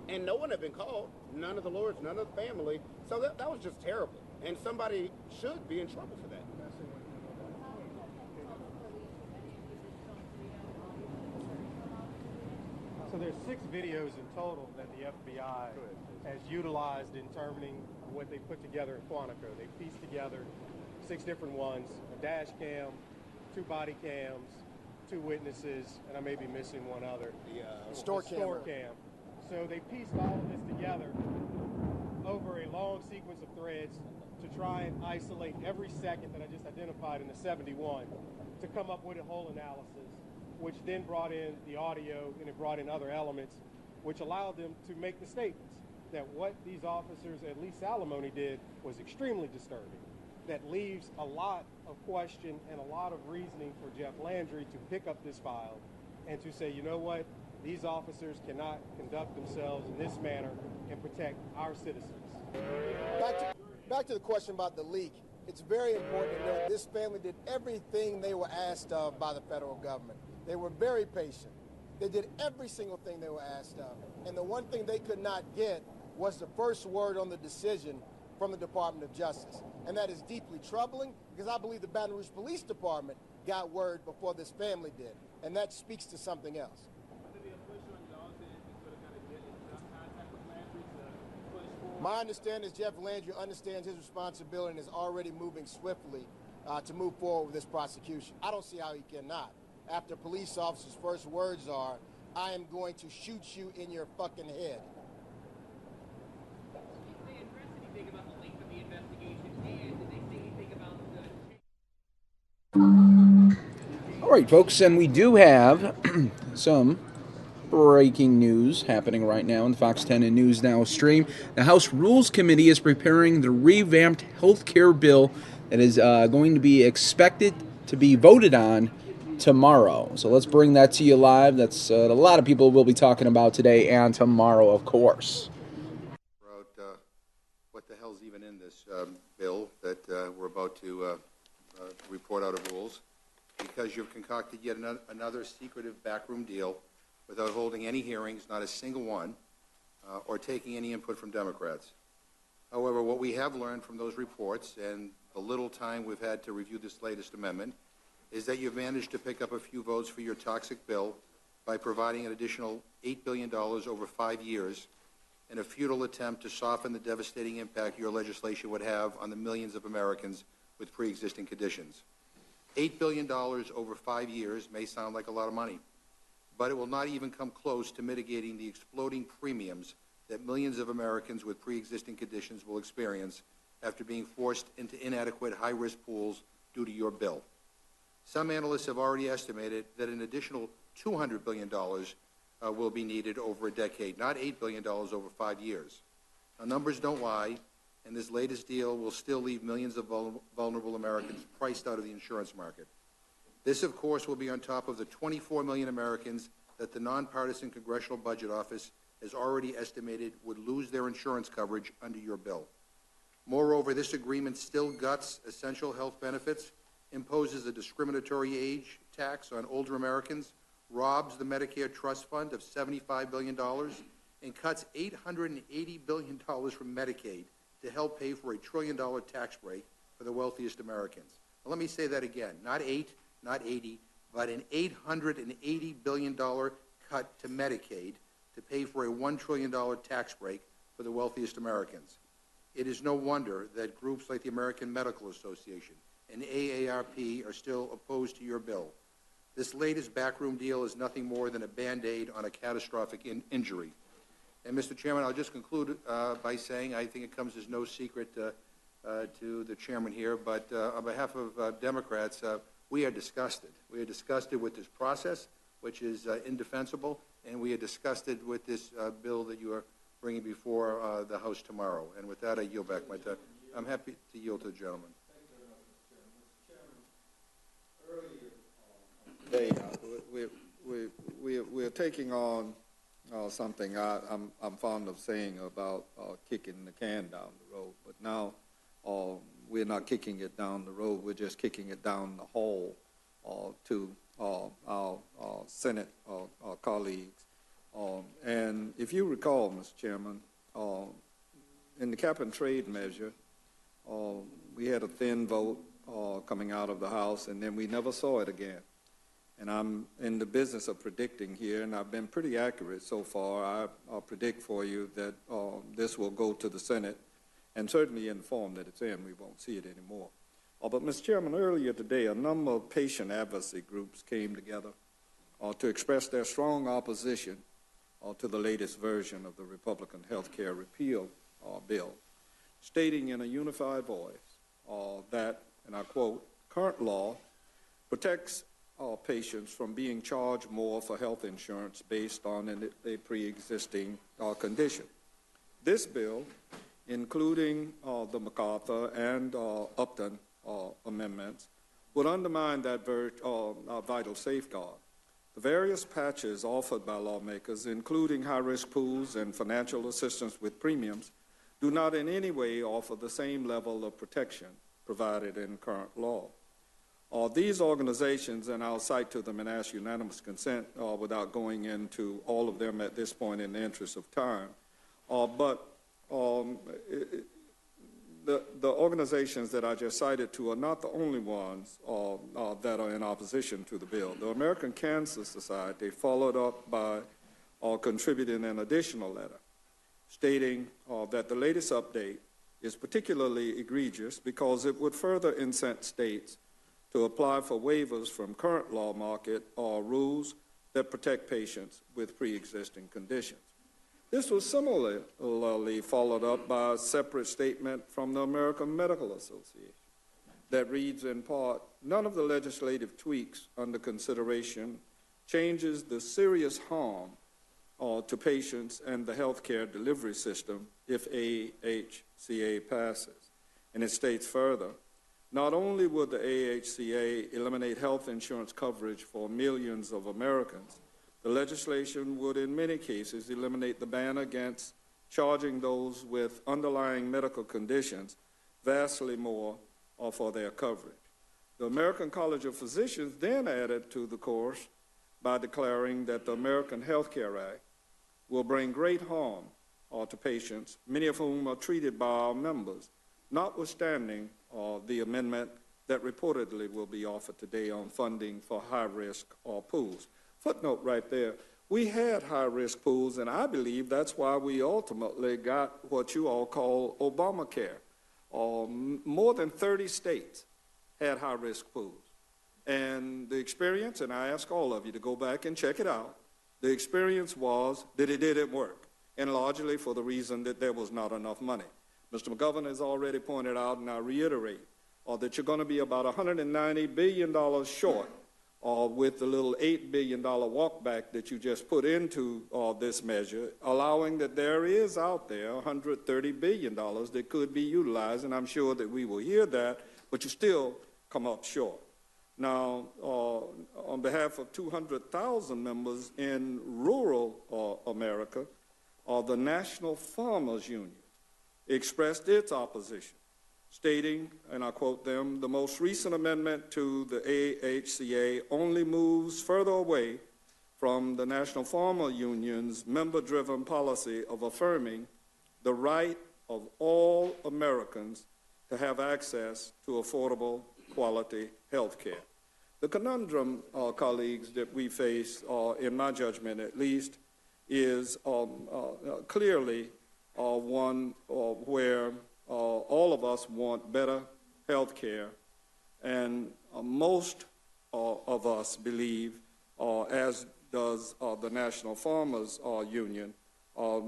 and no one had been called, none of the lawyers, none of the family, so that was just terrible. And somebody should be in trouble for that. So there's 6 videos in total that the FBI has utilized in determining what they put together in Quantico. They pieced together 6 different ones, a dash cam, 2 body cams, 2 witnesses, and I may be missing one other. The store cam. So they pieced all of this together over a long sequence of threads to try and isolate every second that I just identified in the 71 to come up with a whole analysis, which then brought in the audio and it brought in other elements, which allowed them to make the statements that what these officers at Lee's Alimony did was extremely disturbing. That leaves a lot of question and a lot of reasoning for Jeff Landry to pick up this file and to say, you know what, these officers cannot conduct themselves in this manner and protect our citizens. Back to the question about the leak. It's very important to note this family did everything they were asked of by the federal government. They were very patient. They did every single thing they were asked of. And the one thing they could not get was the first word on the decision from the Department of Justice. And that is deeply troubling because I believe the Baton Rouge Police Department got word before this family did. And that speaks to something else. My understanding is Jeff Landry understands his responsibility and is already moving swiftly to move forward with this prosecution. I don't see how he cannot. After police officers' first words are, I am going to shoot you in your fucking head. Did they address anything about the length of the investigation, and did they say anything about the... All right, folks, and we do have some breaking news happening right now in the Fox 10 and News Now stream. The House Rules Committee is preparing the revamped health care bill that is going to be expected to be voted on tomorrow. So let's bring that to you live. That's a lot of people will be talking about today and tomorrow, of course. What the hell's even in this bill that we're about to report out of rules, because you've concocted yet another secretive backroom deal without holding any hearings, not a single one, or taking any input from Democrats. However, what we have learned from those reports and the little time we've had to review this latest amendment is that you've managed to pick up a few votes for your toxic bill by providing an additional $8 billion over 5 years in a futile attempt to soften the devastating impact your legislation would have on the millions of Americans with pre-existing conditions. $8 billion over 5 years may sound like a lot of money, but it will not even come close to mitigating the exploding premiums that millions of Americans with pre-existing conditions will experience after being forced into inadequate high-risk pools due to your bill. Some analysts have already estimated that an additional $200 billion will be needed over a decade, not $8 billion over 5 years. Now, numbers don't lie, and this latest deal will still leave millions of vulnerable Americans priced out of the insurance market. This, of course, will be on top of the 24 million Americans that the nonpartisan Congressional Budget Office has already estimated would lose their insurance coverage under your bill. Moreover, this agreement still guts essential health benefits, imposes a discriminatory age tax on older Americans, robs the Medicare Trust Fund of $75 billion, and cuts $880 billion from Medicaid to help pay for a $1 trillion tax break for the wealthiest Americans. Now, let me say that again, not 8, not 80, but an $880 billion cut to Medicaid to pay for a $1 trillion tax break for the wealthiest Americans. It is no wonder that groups like the American Medical Association and AARP are still opposed to your bill. This latest backroom deal is nothing more than a Band-Aid on a catastrophic injury. And, Mr. Chairman, I'll just conclude by saying I think it comes as no secret to the chairman here, but on behalf of Democrats, we are disgusted. We are disgusted with this process. which is indefensible, and we had discussed it with this bill that you are bringing before the House tomorrow. And with that, I yield back my time. I'm happy to yield to the gentleman. Today, we're taking on something I'm fond of saying about kicking the can down the road, but now we're not kicking it down the road, we're just kicking it down the hall to our Senate colleagues. And if you recall, Mr. Chairman, in the cap and trade measure, we had a thin vote coming out of the House, and then we never saw it again. And I'm in the business of predicting here, and I've been pretty accurate so far. I'll predict for you that this will go to the Senate, and certainly in the form that it's in, we won't see it anymore. But, Mr. Chairman, earlier today, a number of patient advocacy groups came together to express their strong opposition to the latest version of the Republican health care repeal bill, stating in a unified voice that, and I quote, current law protects patients from being charged more for health insurance based on a pre-existing condition. This bill, including the MacArthur and Upton amendments, would undermine that vital safeguard. The various patches offered by lawmakers, including high-risk pools and financial assistance with premiums, do not in any way offer the same level of protection provided in current law. These organizations, and I'll cite to them and ask unanimous consent without going into all of them at this point in the interest of time, but the organizations that I just cited to are not the only ones that are in opposition to the bill. The American Cancer Society followed up by contributing an additional letter stating that the latest update is particularly egregious because it would further incent states to apply for waivers from current law market or rules that protect patients with pre-existing conditions. This was similarly followed up by a separate statement from the American Medical Association that reads in part, none of the legislative tweaks under consideration changes the serious harm to patients and the healthcare delivery system if AHCA passes. And it states further, not only would the AHCA eliminate health insurance coverage for millions of Americans, the legislation would in many cases eliminate the ban against charging those with underlying medical conditions vastly more for their coverage. The American College of Physicians then added to the chorus by declaring that the American Health Care Act will bring great harm to patients, many of whom are treated by our members, notwithstanding the amendment that reportedly will be offered today on funding for high-risk pools. Footnote right there, we had high-risk pools, and I believe that's why we ultimately got what you all call Obamacare. More than 30 states had high-risk pools. And the experience, and I ask all of you to go back and check it out, the experience was that it didn't work, and largely for the reason that there was not enough money. Mr. McGovern has already pointed out, and I reiterate, that you're going to be about $190 billion short with the little $8 billion walkback that you just put into this measure, allowing that there is out there $130 billion that could be utilized, and I'm sure that we will hear that, but you still come up short. Now, on behalf of 200,000 members in rural America, the National Farmers Union expressed its opposition, stating, and I quote them, the most recent amendment to the AHCA only moves further away from the National Farmer Union's member-driven policy of affirming the right of all Americans to have access to affordable, quality health care. The conundrum, colleagues, that we face, in my judgment at least, is clearly one where all of us want better health care, and most of us believe, as does the National Farmers Union,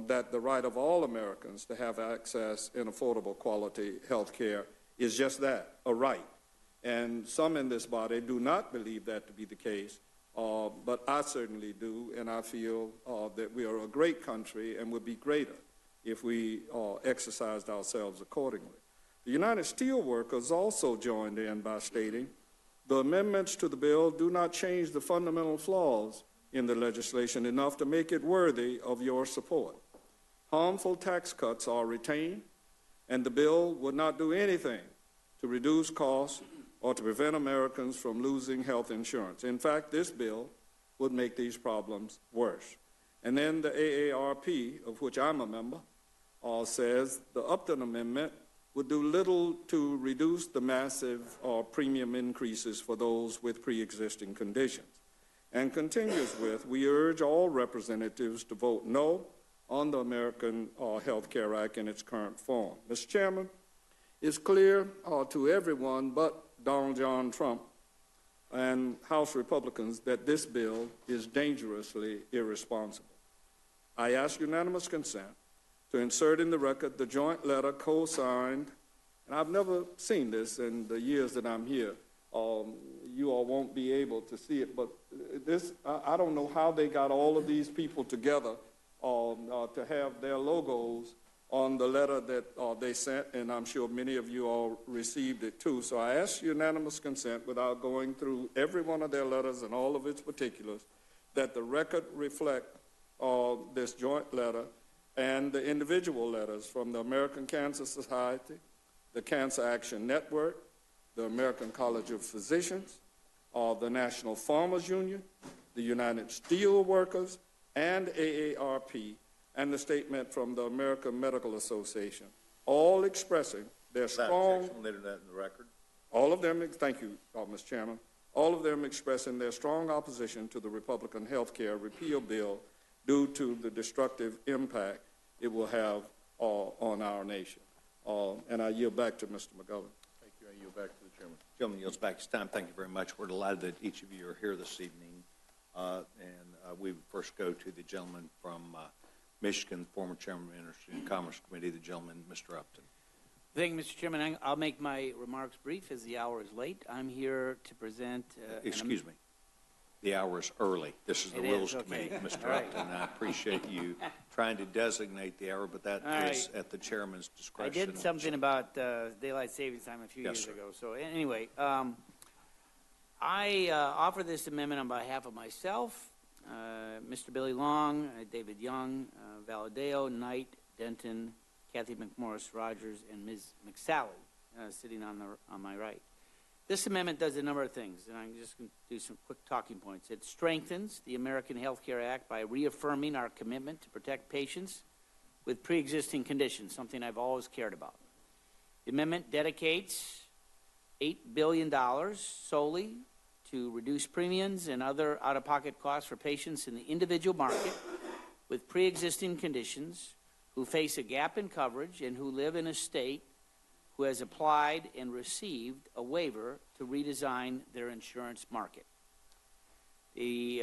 that the right of all Americans to have access in affordable quality health care is just that, a right. And some in this body do not believe that to be the case, but I certainly do, and I feel that we are a great country and would be greater if we exercised ourselves accordingly. The United Steelworkers also joined in by stating, the amendments to the bill do not change the fundamental flaws in the legislation enough to make it worthy of your support. Harmful tax cuts are retained, and the bill would not do anything to reduce costs or to prevent Americans from losing health insurance. In fact, this bill would make these problems worse. And then the AARP, of which I'm a member, says the Upton Amendment would do little to reduce the massive premium increases for those with pre-existing conditions. And continues with, we urge all representatives to vote no on the American Health Care Act in its current form. Mr. Chairman, it's clear to everyone but Donald John Trump and House Republicans that this bill is dangerously irresponsible. I ask unanimous consent to insert in the record the joint letter co-signed, and I've never seen this in the years that I'm here. You all won't be able to see it, but this, I don't know how they got all of these people together to have their logos on the letter that they sent, and I'm sure many of you all received it too. So I ask unanimous consent, without going through every one of their letters and all of its particulars, that the record reflect this joint letter and the individual letters from the American Cancer Society, the Cancer Action Network, the American College of Physicians, the National Farmers Union, the United Steelworkers, and AARP, and the statement from the American Medical Association, all expressing their strong... Later that in the record. All of them, thank you, Mr. Chairman, all of them expressing their strong opposition to the Republican health care repeal bill due to the destructive impact it will have on our nation. And I yield back to Mr. McGovern. Thank you. I yield back to the chairman. Gentleman yields back his time. Thank you very much. We're delighted that each of you are here this evening. We first go to the gentleman from Michigan, former chairman of the Industry and Commerce Committee, the gentleman, Mr. Upton. Thank you, Mr. Chairman. I'll make my remarks brief as the hour is late. I'm here to present... Excuse me. The hour is early. This is the Rules Committee, Mr. Right. Upton. I appreciate you trying to designate the hour, but that is at the chairman's discretion. I did something about daylight savings time a few years ago. So anyway, I offer this amendment on behalf of myself, Mr. Billy Long, David Young, Valadeo, Knight, Denton, Kathy McMorris Rogers, and Ms. McSally, sitting on my right. This amendment does a number of things, and I'm just going to do some quick talking points. It strengthens the American Health Care Act by reaffirming our commitment to protect patients with pre-existing conditions, something I've always cared about. The amendment dedicates $8 billion solely to reduce premiums and other out-of-pocket costs for patients in the individual market with pre-existing conditions who face a gap in coverage and who live in a state who has applied and received a waiver to redesign their insurance market. The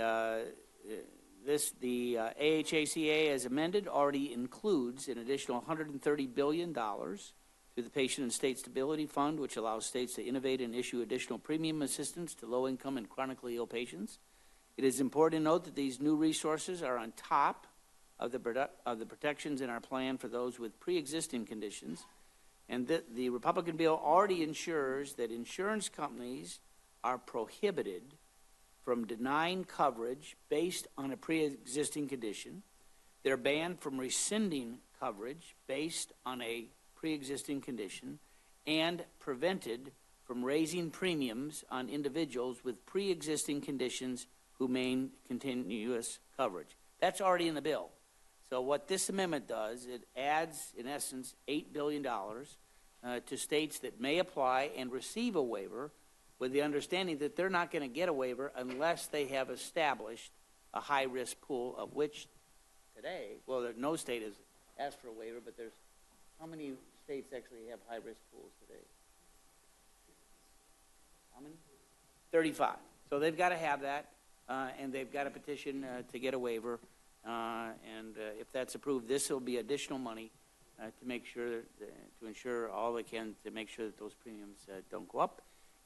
AHACA, as amended, already includes an additional $130 billion through the Patient and State Stability Fund, which allows states to innovate and issue additional premium assistance to low-income and chronically ill patients. It is important to note that these new resources are on top of the protections in our plan for those with pre-existing conditions, and the Republican bill already ensures that insurance companies are prohibited from denying coverage based on a pre-existing condition. They're banned from rescinding coverage based on a pre-existing condition and prevented from raising premiums on individuals with pre-existing conditions who maintain continuous coverage. That's already in the bill. So what this amendment does, it adds, in essence, $8 billion to states that may apply and receive a waiver with the understanding that they're not going to get a waiver unless they have established a high-risk pool, of which today, well, no state has asked for a waiver, but there's, how many states actually have high-risk pools today? How many? 35. So they've got to have that, and they've got to petition to get a waiver. If that's approved, this will be additional money to make sure, to ensure all they can to make sure that those premiums don't go up.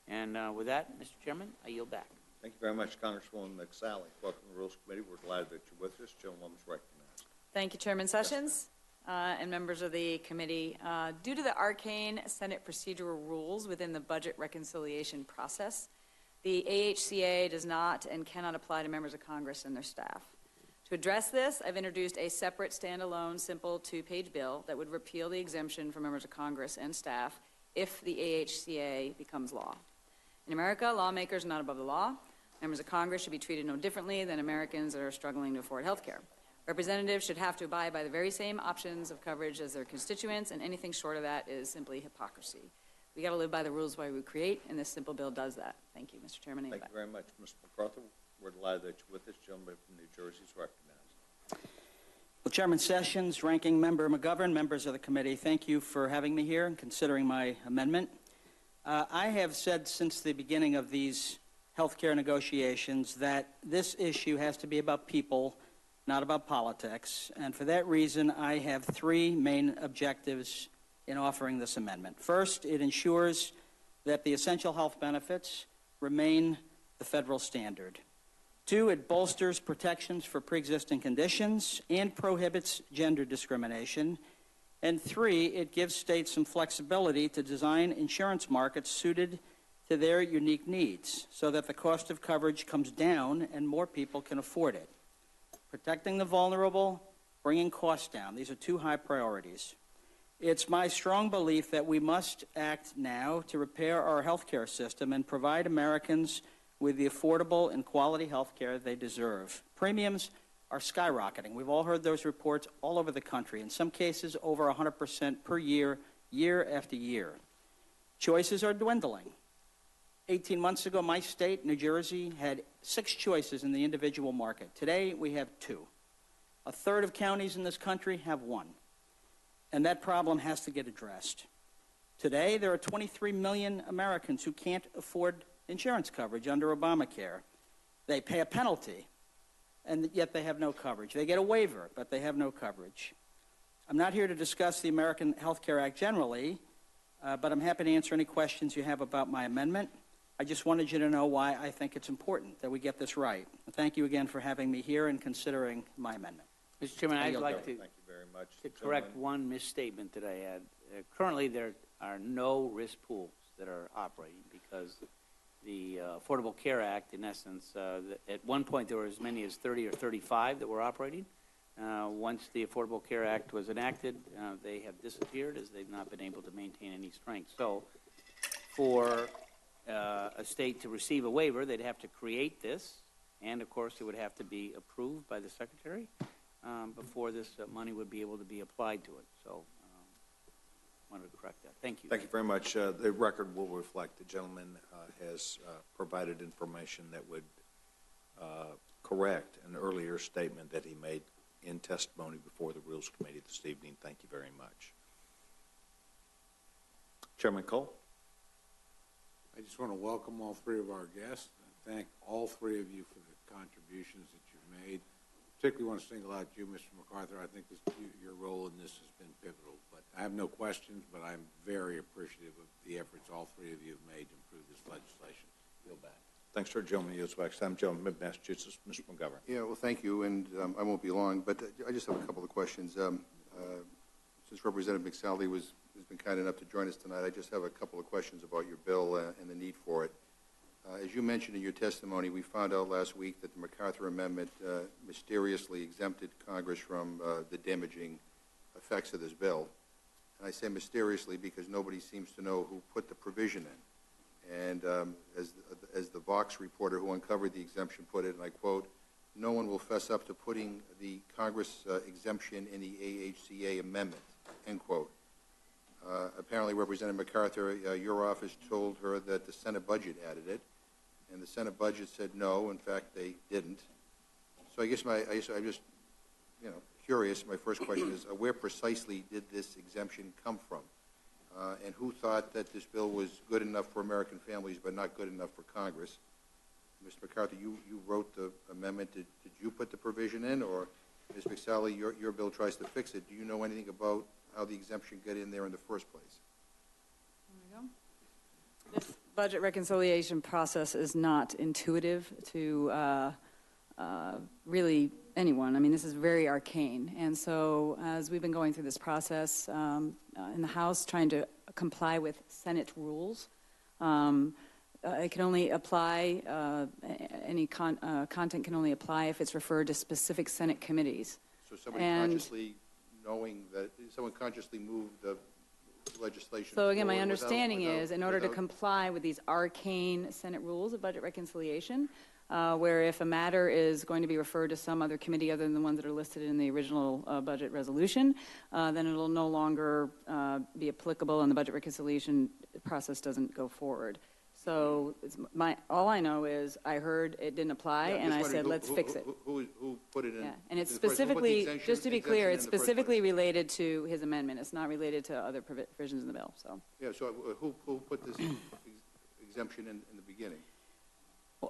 And with that, Mr. Chairman, I yield back. Thank you very much, Congresswoman McSally. Welcome to the Rules Committee. We're glad that you're with us. Gentlewoman's recognized. Thank you, Chairman Sessions and members of the committee. Due to the arcane Senate procedural rules within the budget reconciliation process, the AHCA does not and cannot apply to members of Congress and their staff. To address this, I've introduced a separate standalone simple 2-page bill that would repeal the exemption for members of Congress and staff if the AHCA becomes law. In America, lawmakers are not above the law. Members of Congress should be treated no differently than Americans that are struggling to afford health care. Representatives should have to abide by the very same options of coverage as their constituents, and anything short of that is simply hypocrisy. We got to live by the rules we create, and this simple bill does that. Thank you, Mr. Chairman. Thank you very much, Mr. MacArthur. We're delighted that you're with us. Gentleman from New Jersey is recognized. Well, Chairman Sessions, Ranking Member McGovern, members of the committee, thank you for having me here and considering my amendment. I have said since the beginning of these health care negotiations that this issue has to be about people, not about politics, and for that reason I have 3 main objectives in offering this amendment. First, it ensures that the essential health benefits remain the federal standard. 2, it bolsters protections for pre-existing conditions and prohibits gender discrimination. And 3, it gives states some flexibility to design insurance markets suited to their unique needs so that the cost of coverage comes down and more people can afford it. Protecting the vulnerable, bringing costs down. These are 2 high priorities. It's my strong belief that we must act now to repair our health care system and provide Americans with the affordable and quality health care they deserve. Premiums are skyrocketing. We've all heard those reports all over the country, in some cases over 100% per year, year after year. Choices are dwindling. 18 months ago, my state, New Jersey, had 6 choices in the individual market. Today, we have 2. A third of counties in this country have 1. And that problem has to get addressed. Today, there are 23 million Americans who can't afford insurance coverage under Obamacare. They pay a penalty, and yet they have no coverage. They get a waiver, but they have no coverage. I'm not here to discuss the American Health Care Act generally, but I'm happy to answer any questions you have about my amendment. I just wanted you to know why I think it's important that we get this right. Thank you again for having me here and considering my amendment. Mr. Chairman, I'd like to, Thank you very much. to correct one misstatement that I had. Currently, there are no risk pools that are operating because the Affordable Care Act, in essence, at one point there were as many as 30 or 35 that were operating. Once the Affordable Care Act was enacted, they have disappeared as they've not been able to maintain any strength. So for a state to receive a waiver, they'd have to create this, and of course it would have to be approved by the Secretary before this money would be able to be applied to it. So I wanted to correct that. Thank you. Thank you very much. The record will reflect the gentleman has provided information that would correct an earlier statement that he made in testimony before the Rules Committee this evening. Thank you very much. Chairman Cole. I just want to welcome all 3 of our guests and thank all 3 of you for the contributions that you've made. Particularly want to single out you, Mr. MacArthur. I think your role in this has been pivotal. But I have no questions, but I'm very appreciative of the efforts all 3 of you have made to improve this legislation. Yield back. Thanks, sir. Gentleman yields back. I'm gentleman of Massachusetts, Mr. McGovern. Yeah, well, thank you, and I won't be long, but I just have a couple of questions. Since Representative McSally has been kind enough to join us tonight, I just have a couple of questions about your bill and the need for it. As you mentioned in your testimony, we found out last week that the MacArthur Amendment mysteriously exempted Congress from the damaging effects of this bill. And I say mysteriously because nobody seems to know who put the provision in. And as the Vox reporter who uncovered the exemption put it, and I quote, "No one will fess up to putting the Congress exemption in the AHCA amendment," end quote. Apparently, Representative MacArthur, your office told her that the Senate budget added it, and the Senate budget said no. In fact, they didn't. So I guess I'm just, curious. My first question is, where precisely did this exemption come from, and who thought that this bill was good enough for American families but not good enough for Congress? Mr. MacArthur, you wrote the amendment. Did you put the provision in, or Ms. McSally, your bill tries to fix it? Do you know anything about how the exemption got in there in the first place? This budget reconciliation process is not intuitive to really anyone. I mean, this is very arcane. And so as we've been going through this process in the House, trying to comply with Senate rules, it can only apply, any content can only apply if it's referred to specific Senate committees. So somebody consciously knowing that, someone consciously moved the legislation. So again, my forward understanding without- is in order to without- comply with these arcane Senate rules of budget reconciliation, where if a matter is going to be referred to some other committee other than the ones that are listed in the original budget resolution, then it'll no longer be applicable and the budget reconciliation process doesn't go forward. So all I know is I heard it didn't apply, Yeah, and I just said, wondering let's fix it. Who put it in? Yeah, and it's in the first- who put the specifically, exemption- just to be clear, exemption it's in the first specifically related to his amendment. It's not related to other provisions in the bill, so. Yeah, so who put this exemption in the beginning?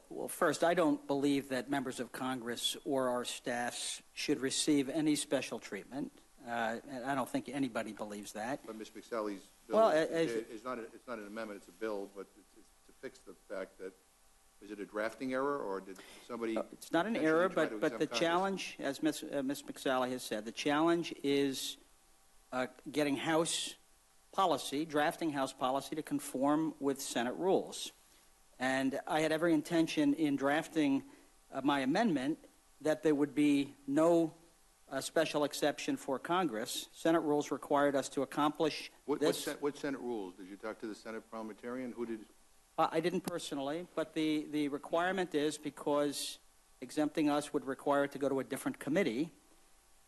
Well, first, I don't believe that members of Congress or our staffs should receive any special treatment. And I don't think anybody believes that. But Ms. McSally's bill Well, it's not an amendment, it's a bill, but it's to fix the fact that, is it a drafting error, or did somebody? It's not an actually error, try to but the exempt Congress? challenge, as Ms. McSally has said, the challenge is getting House policy, drafting House policy to conform with Senate rules. And I had every intention in drafting my amendment that there would be no special exception for Congress. Senate rules required us to accomplish this. What Senate rules? Did you talk to the Senate parliamentarian? Who did? I didn't personally, but the requirement is, because exempting us would require it to go to a different committee,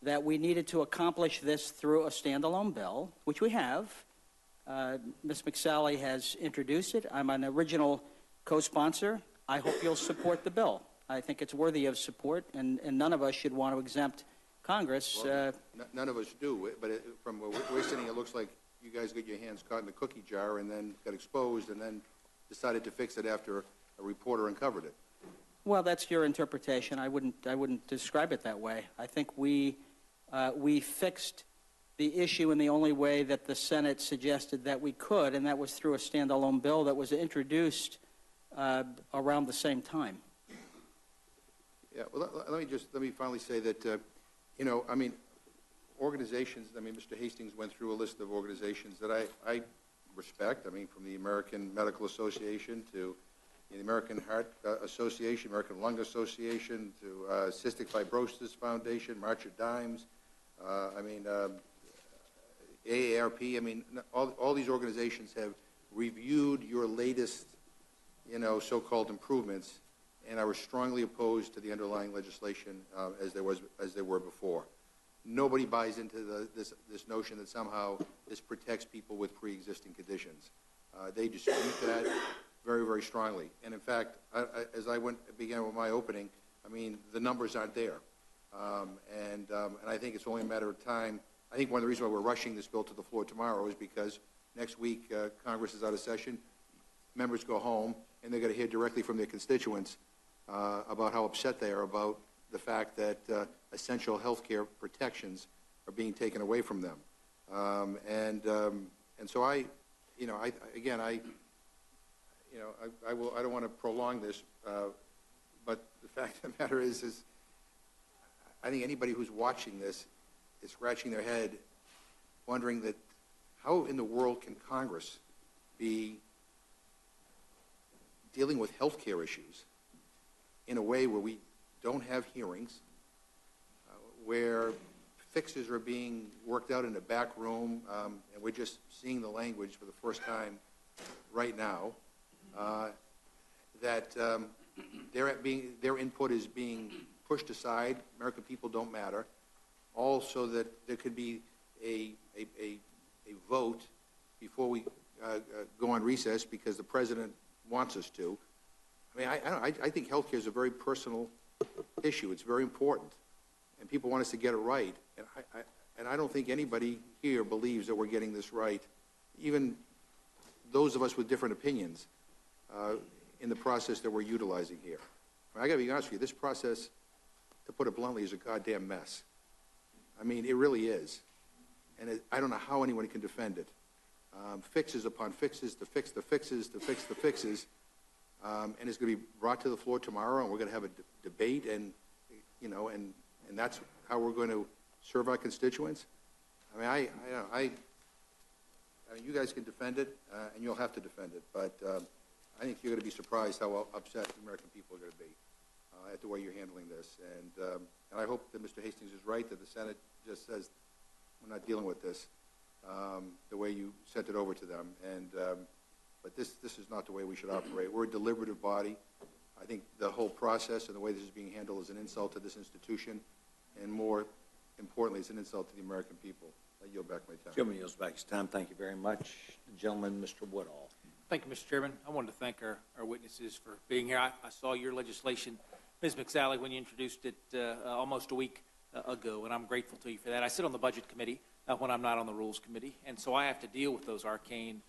that we needed to accomplish this through a standalone bill, which we have. Ms. McSally has introduced it. I'm an original co-sponsor. I hope you'll support the bill. I think it's worthy of support, and none of us should want to exempt Congress. Well, none of us do, but from where we're sitting, it looks like you guys got your hands caught in the cookie jar and then got exposed and then decided to fix it after a reporter uncovered it. Well, that's your interpretation. I wouldn't describe it that way. I think we fixed the issue in the only way that the Senate suggested that we could, and that was through a standalone bill that was introduced around the same time. Yeah, well, let me finally say that, you know, I mean, organizations, I mean, Mr. Hastings went through a list of organizations that I respect. I mean, from the American Medical Association to the American Heart Association, American Lung Association, to Cystic Fibrosis Foundation, March of Dimes, I mean, AARP. I mean, all these organizations have reviewed your latest, you know, so-called improvements, and I was strongly opposed to the underlying legislation as they were before. Nobody buys into this notion that somehow this protects people with pre-existing conditions. They dispute that very, very strongly. And in fact, as I began with my opening, I mean, the numbers aren't there. And I think it's only a matter of time. I think one of the reasons why we're rushing this bill to the floor tomorrow is because next week Congress is out of session. Members go home, and they're going to hear directly from their constituents about how upset they are about the fact that essential health care protections are being taken away from them. And so I don't want to prolong this, but the fact of the matter is I think anybody who's watching this is scratching their head, wondering that how in the world can Congress be dealing with health care issues in a way where we don't have hearings, where fixes are being worked out in a back room, and we're just seeing the language for the first time right now, that their input is being pushed aside. American people don't matter. All so that there could be a vote before we go on recess because the president wants us to. I mean, I think health care is a very personal issue. It's very important, and people want us to get it right. And I don't think anybody here believes that we're getting this right, even those of us with different opinions in the process that we're utilizing here. I got to be honest with you, this process, to put it bluntly, is a goddamn mess. I mean, it really is. And I don't know how anyone can defend it. fixes upon fixes to fix the fixes to fix the fixes, and it's going to be brought to the floor tomorrow, and we're going to have a debate, and and that's how we're going to serve our constituents. I mean, I mean, you guys can defend it, and you'll have to defend it, but I think you're going to be surprised how upset the American people are going to be at the way you're handling this. And I hope that Mr. Hastings is right, that the Senate just says, we're not dealing with this the way you sent it over to them. And but this is not the way we should operate. We're a deliberative body. I think the whole process and the way this is being handled is an insult to this institution, and more importantly, it's an insult to the American people. I yield back my time. Gentleman yields back his time. Thank you very much. The gentleman, Mr. Woodall. Thank you, Mr. Chairman. I wanted to thank our witnesses for being here. I saw your legislation, Ms. McSally, when you introduced it almost a week ago, and I'm grateful to you for that. I sit on the Budget Committee when I'm not on the Rules Committee, and so I have to deal with those arcane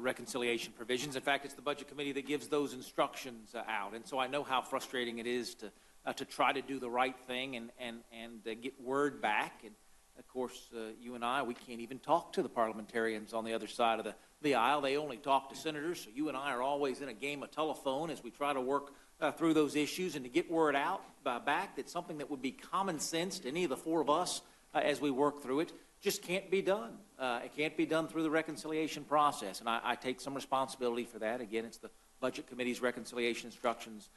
reconciliation provisions. In fact, it's the Budget Committee that gives those instructions out, and so I know how frustrating it is to try to do the right thing and get word back. And of course, you and I, we can't even talk to the parliamentarians on the other side of the aisle. They only talk to senators, so you and I are always in a game of telephone as we try to work through those issues and to get word out back that something that would be common sense to any of the four of us as we work through it just can't be done. It can't be done through the reconciliation process, and I take some responsibility for that. Again, it's the Budget Committee's reconciliation instructions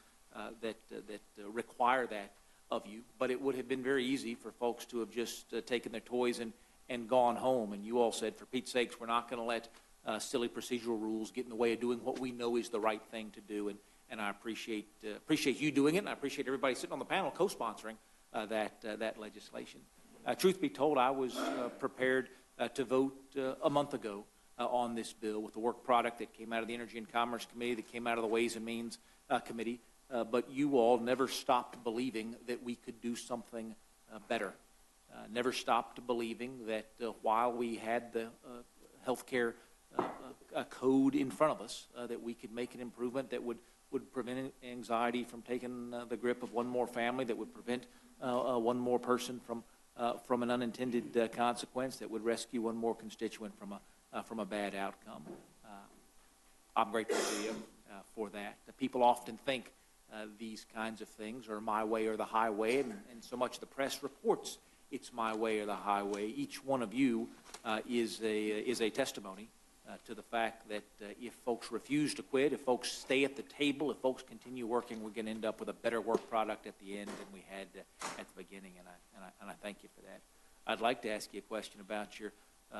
that require that of you, but it would have been very easy for folks to have just taken their toys and gone home, and you all said, for Pete's sakes, we're not going to let silly procedural rules get in the way of doing what we know is the right thing to do, and I appreciate you doing it, and I appreciate everybody sitting on the panel co-sponsoring that legislation. Truth be told, I was prepared to vote a month ago on this bill with the work product that came out of the Energy and Commerce Committee, that came out of the Ways and Means Committee, but you all never stopped believing that we could do something better. Never stopped believing that while we had the health care code in front of us, that we could make an improvement that would prevent anxiety from taking the grip of one more family, that would prevent one more person from an unintended consequence, that would rescue one more constituent from a bad outcome. I'm grateful to you for that. People often think these kinds of things are my way or the highway, and so much of the press reports it's my way or the highway. Each one of you is a testimony to the fact that if folks refuse to quit, if folks stay at the table, if folks continue working, we're going to end up with a better work product at the end than we had at the beginning, and I thank you for that. I'd like to ask you a question about your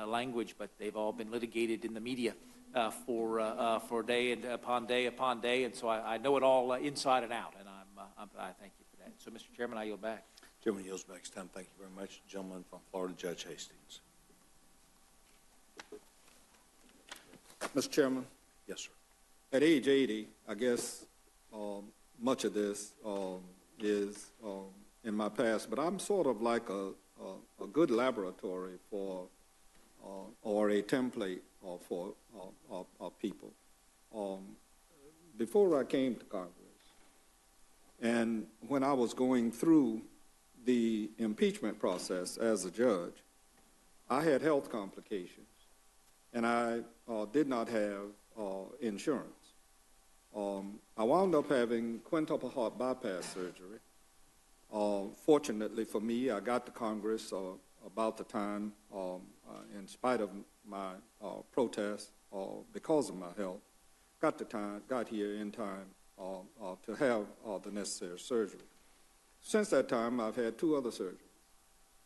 language, but they've all been litigated in the media for day and upon day upon day, and so I know it all inside and out, and I thank you for that. So, Mr. Chairman, I yield back. Gentleman yields back his time. Thank you very much. Gentleman from Florida, Judge Hastings. Mr. Chairman? Yes, sir. At age 80, I guess much of this is in my past, but I'm sort of like a good laboratory for or a template for people. Before I came to Congress, and when I was going through the impeachment process as a judge, I had health complications, and I did not have insurance. I wound up having quintuple heart bypass surgery. Fortunately for me, I got to Congress about the time, in spite of my protest because of my health, got here in time to have the necessary surgery. Since that time, I've had two other surgeries.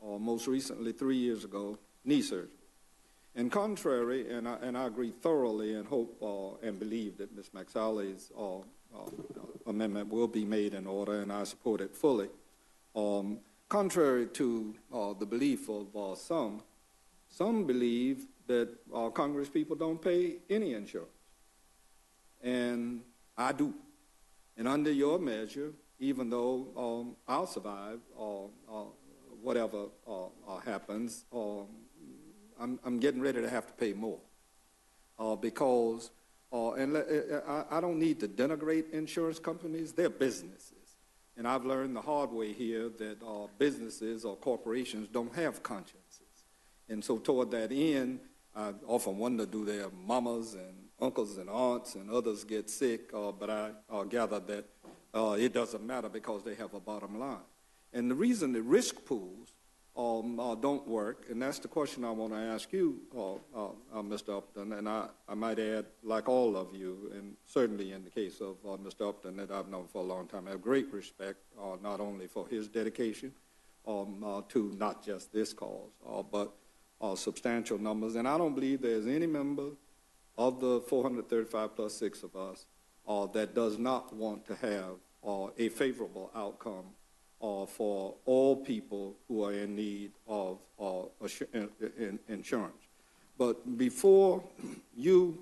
Most recently, 3 years ago, knee surgery. And contrary, and I agree thoroughly and hope and believe that Ms. McSally's amendment will be made in order, and I support it fully. Contrary to the belief of some believe that Congress people don't pay any insurance. And I do. And under your measure, even though I'll survive whatever happens, I'm getting ready to have to pay more because, I don't need to denigrate insurance companies. They're businesses. And I've learned the hard way here that businesses or corporations don't have consciences. And so toward that end, I often wonder, do their mamas and uncles and aunts and others get sick? But I gather that it doesn't matter because they have a bottom line. And the reason the risk pools don't work, and that's the question I want to ask you, Mr. Upton, and I might add, like all of you, and certainly in the case of Mr. Upton that I've known for a long time, I have great respect not only for his dedication to not just this cause, but substantial numbers. And I don't believe there's any member of the 435 plus 6 of us that does not want to have a favorable outcome for all people who are in need of insurance. But before you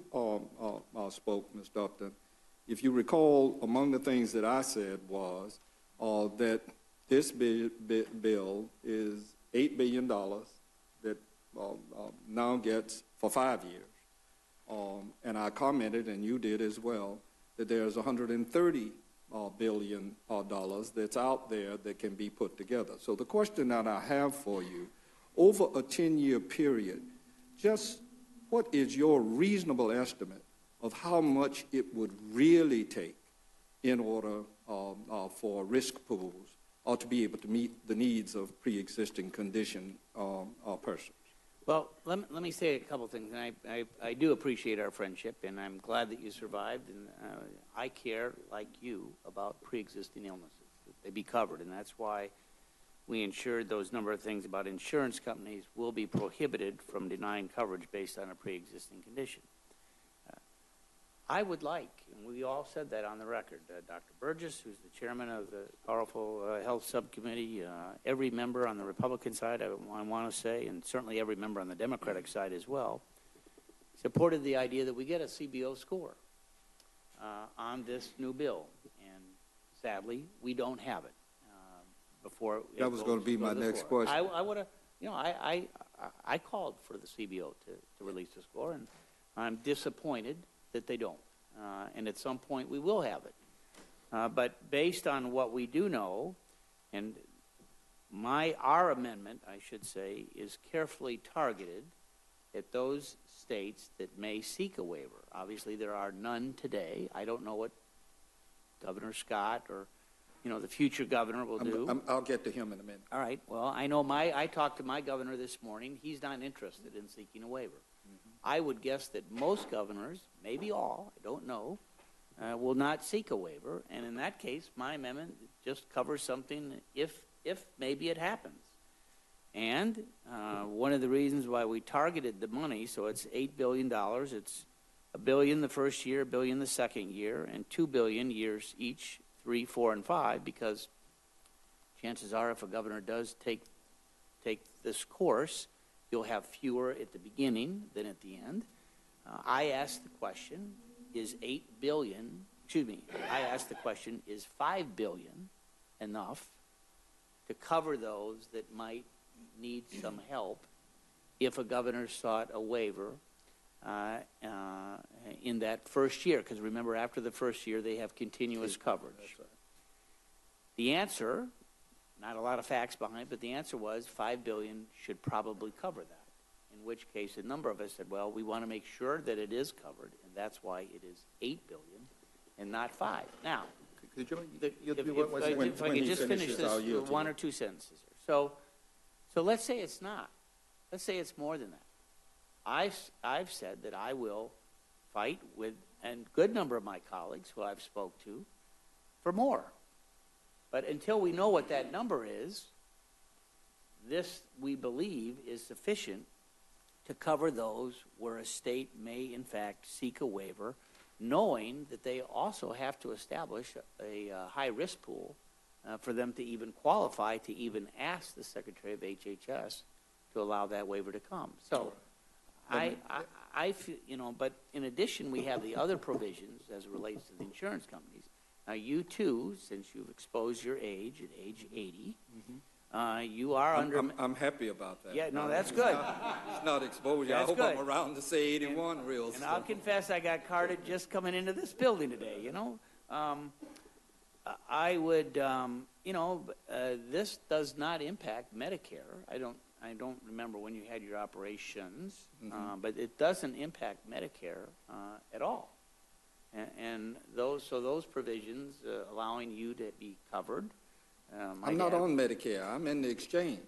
spoke, Mr. Upton, if you recall, among the things that I said was that this bill is $8 billion that now gets for 5 years. And I commented, and you did as well, that there's $130 billion that's out there that can be put together. So the question that I have for you, over a 10-year period, just what is your reasonable estimate of how much it would really take in order for risk pools to be able to meet the needs of pre-existing condition persons? Well, let me say a couple things. And I do appreciate our friendship, and I'm glad that you survived. And I care, like you, about pre-existing illnesses, that they be covered. And that's why we ensured those number of things about insurance companies will be prohibited from denying coverage based on a pre-existing condition. I would like, and we all said that on the record, Dr. Burgess, who's the chairman of the powerful health subcommittee, every member on the Republican side, I want to say, and certainly every member on the Democratic side as well, supported the idea that we get a CBO score on this new bill. And sadly, we don't have it before. That was going to be my next question. I would have, you know, I called for the CBO to release the score, and I'm disappointed that they don't. And at some point we will have it. But based on what we do know, and our amendment, I should say, is carefully targeted at those states that may seek a waiver. Obviously there are none today. I don't know what Governor Scott or the future governor will do. I'll get to him in a minute. All right. Well, I know I talked to my governor this morning. He's not interested in seeking a waiver. I would guess that most governors, maybe all, I don't know, will not seek a waiver. And in that case, my amendment just covers something if maybe it happens. And one of the reasons why we targeted the money, so it's $8 billion, it's $1 billion the first year, $1 billion the second year, and $2 billion years each, 3, 4, and 5, because chances are if a governor does take this course, you'll have fewer at the beginning than at the end. I asked the question, is $8 billion, I asked the question, is $5 billion enough to cover those that might need some help if a governor sought a waiver in that first year? Because remember, after the first year, they have continuous coverage. That's right. The answer, not a lot of facts behind it, but the answer was $5 billion should probably cover that. In which case, a number of us said, well, we want to make sure that it is covered, and that's why it is $8 billion and not 5. Now, if I could just finish this with 1 or 2 sentences. So let's say it's not. Let's say it's more than that. I've said that I will fight with a good number of my colleagues who I've spoke to for more. But until we know what that number is, this, we believe, is sufficient to cover those where a state may, in fact, seek a waiver, knowing that they also have to establish a high-risk pool for them to even qualify to even ask the Secretary of HHS to allow that waiver to come. So I feel, but in addition, we have the other provisions as it relates to the insurance companies. Now, you too, since you've exposed your age at age 80, you are I'm happy about that. Yeah, no, that's good. It's not exposure. That's I hope good. I'm around to say 81 real soon. And I'll confess, I got carded just coming into this building today. I would, this does not impact Medicare. I don't remember when you had your operations, Mhm. but it doesn't impact Medicare at all. And those provisions allowing you to be covered. I'm not on Medicare. I'm in the exchange.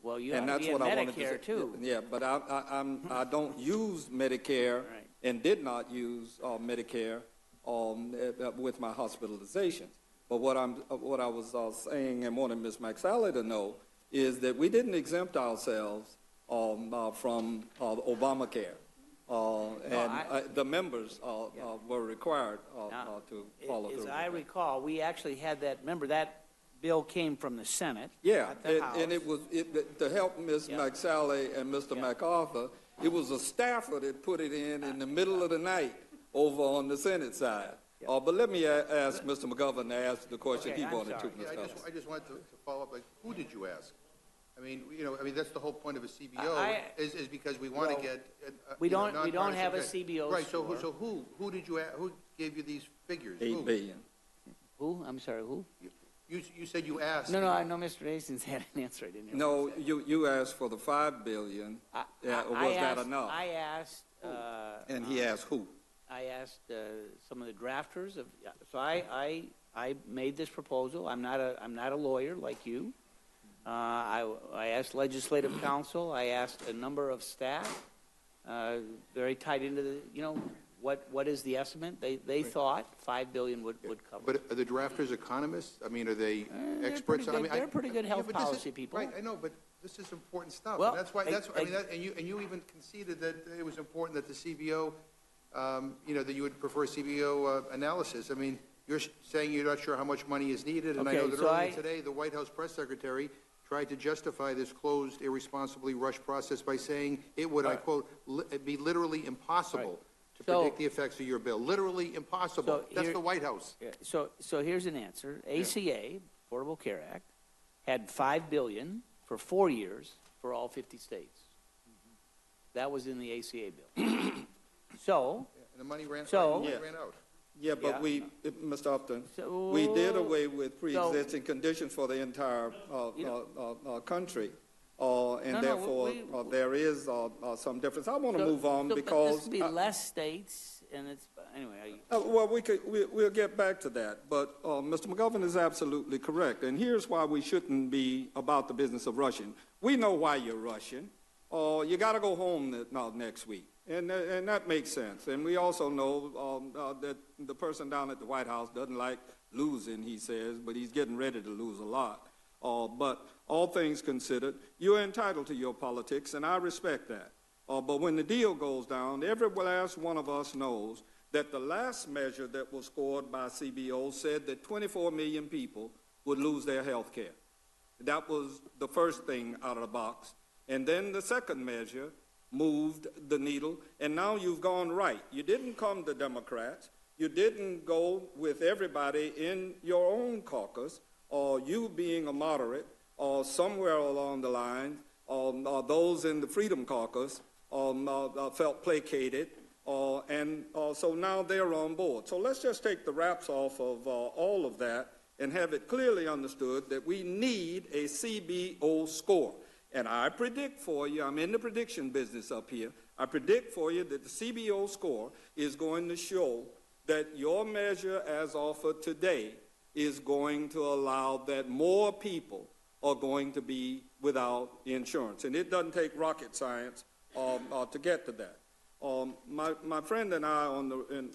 Well, you And ought to that's be in what I wanted to Medicare say. too. Yeah, but I don't use Medicare and did not use Medicare with my hospitalizations. But what I was saying and wanted Ms. McSally to know is that we didn't exempt ourselves from Obamacare. The members were required to follow through. As I recall, we actually had that. Remember, that bill came from the Senate. Yeah, at the House. and it was to help Ms. McSally and Mr. MacArthur. It was a staffer that put it in the middle of the night over on the Senate side. But let me ask Mr. McGovern to ask the question he wanted to. I just wanted to follow up. Like, who did you ask? I mean, that's the whole point of a CBO is because we want to get. We don't have a CBO. Right. So who did you ask? Who gave you these figures? $8 billion. Who? I'm sorry. Who? You said you asked. No, I know Mr. Hastings had an answer. I didn't hear. No, you asked for the $5 billion. Was that enough? I asked. And he asked who? I asked some of the drafters of. So I made this proposal. I'm not a lawyer like you. I asked legislative counsel. I asked a number of staff, very tied into the. What is the estimate? They thought $5 billion would cover. But are the drafters economists? I mean, are they experts? They're pretty good health policy people. Right, I know, but this is important stuff. Well, and that's why. And you even conceded that it was important that the CBO, that you would prefer CBO analysis. I mean, you're saying you're not sure how much money is needed, and I know that earlier today the White House press secretary tried to justify this closed, irresponsibly rushed process by saying it would, I quote, be literally impossible to predict the effects of your bill. Literally impossible. That's the White House. So here's an answer. ACA, Affordable Care Act, had $5 billion for 4 years for all 50 states. That was in the ACA bill. And the money ran out. Yeah, but Mr. Upton, we did away with pre-existing conditions for the entire country. Therefore, there is some difference. I want to move on because this would be less states, and it's anyway. Well, we'll get back to that. But Mr. McGovern is absolutely correct, and here's why we shouldn't be about the business of rushing. We know why you're rushing. You got to go home next week, and that makes sense. And we also know that the person down at the White House doesn't like losing, he says, but he's getting ready to lose a lot. But all things considered, you're entitled to your politics, and I respect that. But when the deal goes down, every last one of us knows that the last measure that was scored by CBO said that 24 million people would lose their health care. That was the first thing out of the box. And then the second measure moved the needle, and now you've gone right. You didn't come to Democrats. You didn't go with everybody in your own caucus, or you being a moderate, or somewhere along the line, or those in the Freedom Caucus felt placated, and so now they're on board. So let's just take the wraps off of all of that and have it clearly understood that we need a CBO score. And I predict for you, I'm in the prediction business up here, I predict for you that the CBO score is going to show that your measure as offered today is going to allow that more people are going to be without insurance. And it doesn't take rocket science to get to that. My friend and I in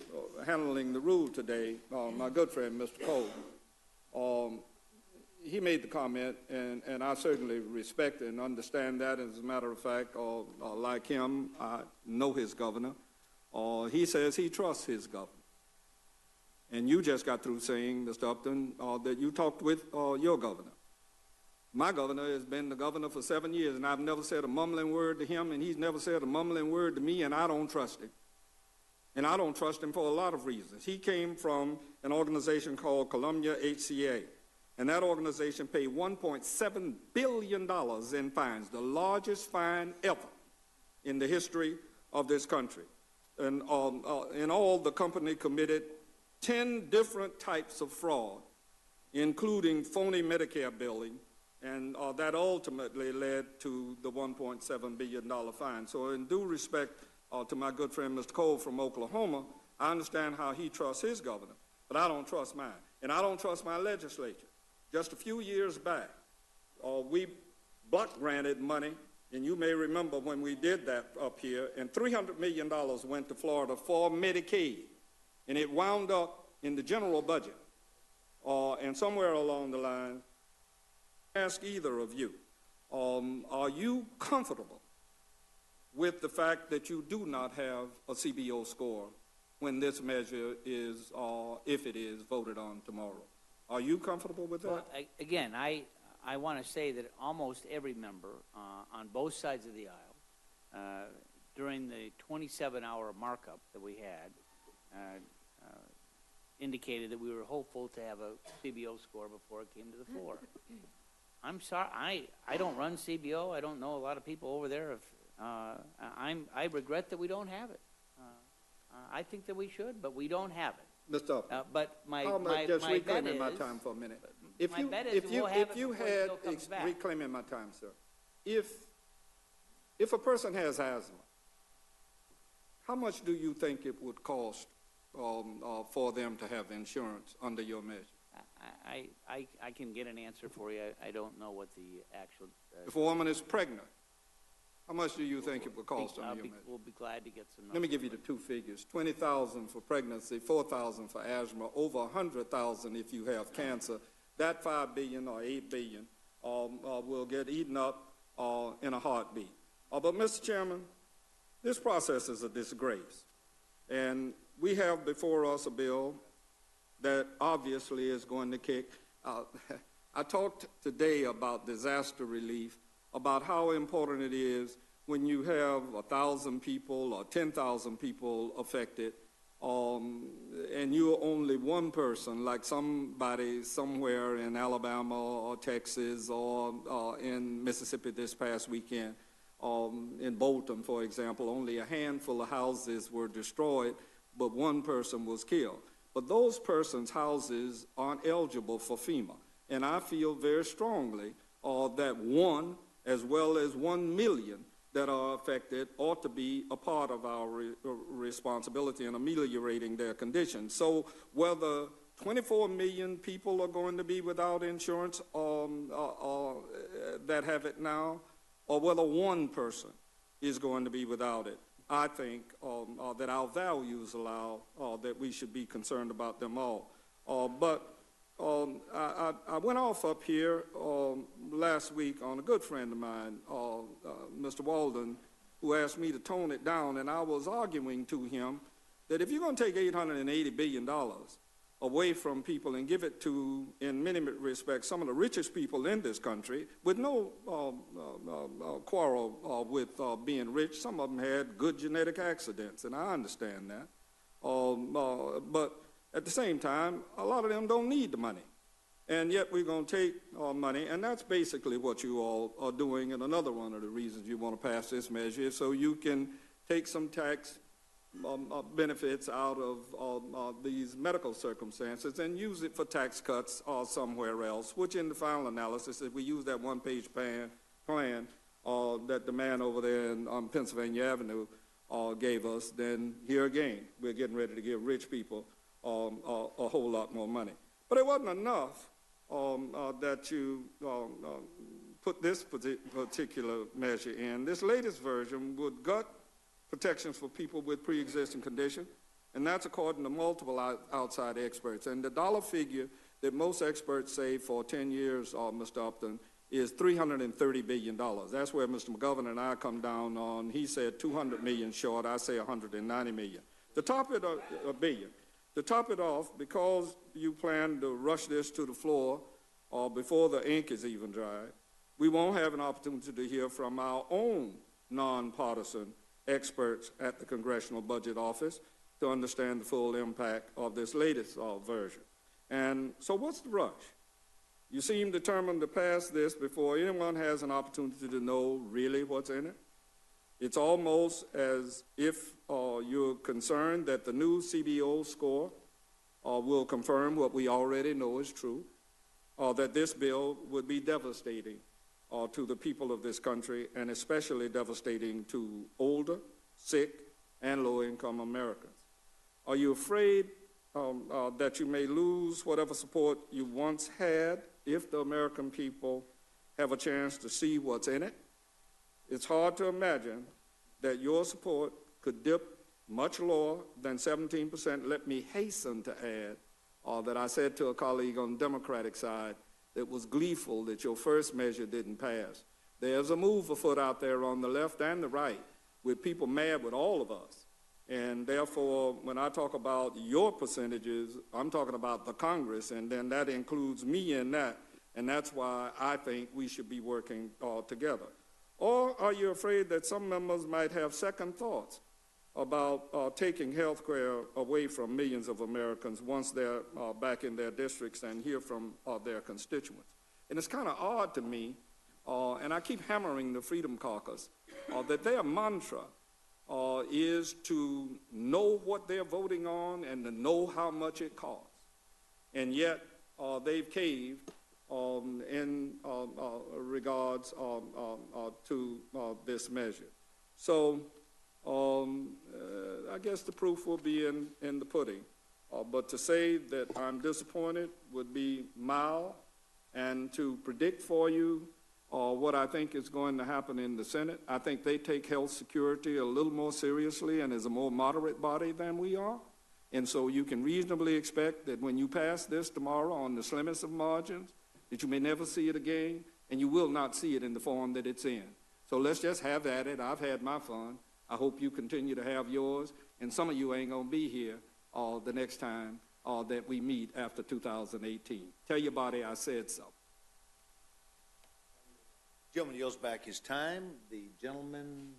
handling the rule today, my good friend, Mr. Cole, he made the comment, and I certainly respect and understand that. As a matter of fact, like him, I know his governor. He says he trusts his governor. And you just got through saying, Mr. Upton, that you talked with your governor. My governor has been the governor for 7 years, and I've never said a mumbling word to him, and he's never said a mumbling word to me, and I don't trust him. And I don't trust him for a lot of reasons. He came from an organization called Columbia HCA, and that organization paid $1.7 billion in fines, the largest fine ever in the history of this country. And in all, the company committed 10 different types of fraud, including phony Medicare billing, And that ultimately led to the $1.7 billion fine. So in due respect to my good friend Mr. Cole from Oklahoma, I understand how he trusts his governor, but I don't trust mine. And I don't trust my legislature. Just a few years back, we block granted money, and you may remember when we did that up here, and $300 million went to Florida for Medicaid, and it wound up in the general budget. And somewhere along the line, ask either of you, are you comfortable with the fact that you do not have a CBO score when this measure is, if it is, voted on tomorrow? Are you comfortable with that? Well, again, I want to say that almost every member on both sides of the aisle, during the 27-hour markup that we had, indicated that we were hopeful to have a CBO score before it came to the floor. I'm sorry, I don't run CBO. I don't know a lot of people over there. I regret that we don't have it. I think that we should, but we don't have it. Mr. But my just bet reclaiming is, my time for a minute. If you had reclaiming my time, sir. If a person has asthma, how much do you think it would cost for them to have insurance under your measure? I can get an answer for you. I don't know what the actual. If a woman is pregnant, how much do you think it would cost under your measure? We'll be glad to get some numbers. Let me give you the two figures: $20,000 for pregnancy, $4,000 for asthma, over $100,000 if you have cancer. That $5 billion or $8 billion will get eaten up in a heartbeat. But Mr. Chairman, this process is a disgrace, and we have before us a bill that obviously is going to kick. I talked today about disaster relief, about how important it is when you have 1,000 people or 10,000 people affected, and you're only one person, like somebody somewhere in Alabama or Texas or in Mississippi this past weekend. In Bolton, for example, only a handful of houses were destroyed, but one person was killed. But those persons' houses aren't eligible for FEMA. And I feel very strongly that one, as well as 1 million that are affected, ought to be a part of our responsibility in ameliorating their condition. So whether 24 million people are going to be without insurance that have it now, or whether one person is going to be without it, I think that our values allow that we should be concerned about them all. But I went off up here last week on a good friend of mine, Mr. Walden, who asked me to tone it down, and I was arguing to him that if you're going to take $880 billion away from people and give it to, in many respects, some of the richest people in this country, with no quarrel with being rich. Some of them had good genetic accidents, and I understand that. But at the same time, a lot of them don't need the money. And yet we're going to take money, and that's basically what you all are doing. And another one of the reasons you want to pass this measure is so you can take some tax benefits out of these medical circumstances and use it for tax cuts somewhere else, which in the final analysis, if we use that one-page plan that the man over there on Pennsylvania Avenue gave us, then here again, we're getting ready to give rich people a whole lot more money. But it wasn't enough that you put this particular measure in. This latest version would gut protections for people with pre-existing conditions, and that's according to multiple outside experts. And the dollar figure that most experts say for 10 years, Mr. Upton, is $330 billion. That's where Mr. McGovern and I come down on. He said 200 million short. I say 190 million. To top it a billion. To top it off, because you plan to rush this to the floor before the ink is even dry, we won't have an opportunity to hear from our own nonpartisan experts at the Congressional Budget Office to understand the full impact of this latest version. And so what's the rush? You seem determined to pass this before anyone has an opportunity to know really what's in it. It's almost as if you're concerned that the new CBO score will confirm what we already know is true. that this bill would be devastating to the people of this country, and especially devastating to older, sick, and low-income Americans. Are you afraid that you may lose whatever support you once had if the American people have a chance to see what's in it? It's hard to imagine that your support could dip much lower than 17%. Let me hasten to add that I said to a colleague on the Democratic side that was gleeful that your first measure didn't pass. There's a move afoot out there on the left and the right with people mad with all of us. And therefore, when I talk about your percentages, I'm talking about the Congress, and then that includes me in that. And that's why I think we should be working together. Or are you afraid that some members might have second thoughts about taking health care away from millions of Americans once they're back in their districts and hear from their constituents? And it's kind of odd to me, and I keep hammering the Freedom Caucus, that their mantra is to know what they're voting on and to know how much it costs. And yet they've caved in regards to this measure. So I guess the proof will be in the pudding. But to say that I'm disappointed would be mild, and to predict for you what I think is going to happen in the Senate, I think they take health security a little more seriously and is a more moderate body than we are. And so you can reasonably expect that when you pass this tomorrow on the slimmest of margins, that you may never see it again, and you will not see it in the form that it's in. So let's just have at it. I've had my fun. I hope you continue to have yours, and some of you ain't going to be here the next time that we meet after 2018. Tell your body I said so. Gentleman yields back his time. The gentleman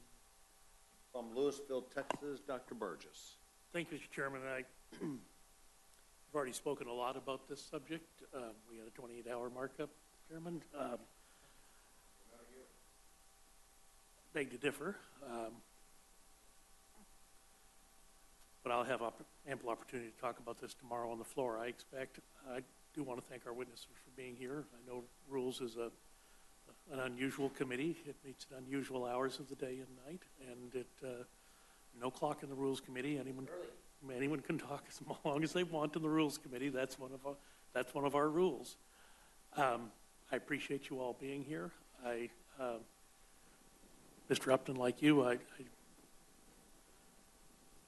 from Louisville, Texas, Dr. Burgess. Thank you, Mr. Chairman. I've already spoken a lot about this subject. We had a 28-hour markup, Chairman. Beg to differ. But I'll have ample opportunity to talk about this tomorrow on the floor, I expect. I do want to thank our witnesses for being here. I know Rules is an unusual committee. It meets at unusual hours of the day and night, and no clock in the Rules Committee. Anyone can talk as long as they want in the Rules Committee. That's one of our rules. I appreciate you all being here. Mr. Upton, like you,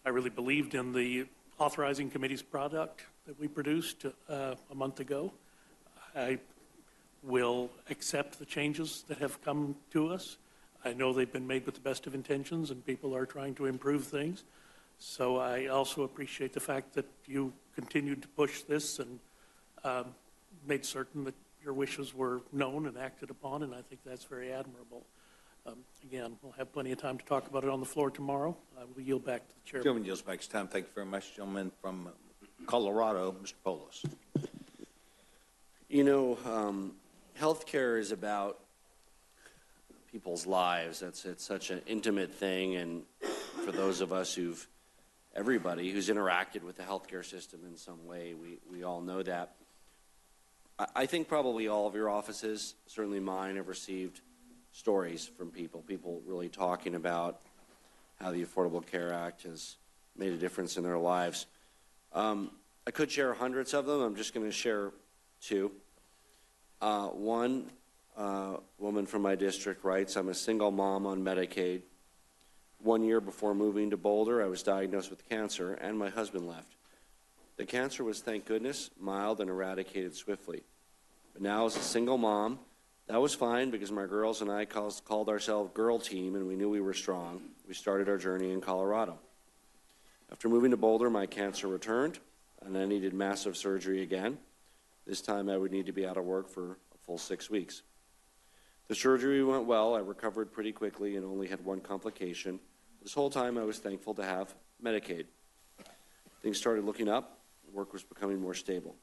I really believed in the authorizing committee's product that we produced a month ago. I will accept the changes that have come to us. I know they've been made with the best of intentions, and people are trying to improve things. So I also appreciate the fact that you continued to push this and made certain that your wishes were known and acted upon, and I think that's very admirable. Again, we'll have plenty of time to talk about it on the floor tomorrow. I will yield back to the chairman. Gentleman yields back his time. Thank you very much. Gentleman from Colorado, Mr. Polis. You know, healthcare is about people's lives. It's such an intimate thing, and for those of us everybody who's interacted with the healthcare system in some way, we all know that. I think probably all of your offices, certainly mine, have received stories from people really talking about how the Affordable Care Act has made a difference in their lives. I could share hundreds of them. I'm just going to share two. One woman from my district writes, I'm a single mom on Medicaid. 1 year before moving to Boulder, I was diagnosed with cancer, and my husband left. The cancer was, thank goodness, mild and eradicated swiftly. But now as a single mom, that was fine because my girls and I called ourselves Girl Team, and we knew we were strong. We started our journey in Colorado. After moving to Boulder, my cancer returned, and I needed massive surgery again. This time I would need to be out of work for a full 6 weeks. The surgery went well. I recovered pretty quickly and only had one complication. This whole time I was thankful to have Medicaid. Things started looking up. Work was becoming more stable.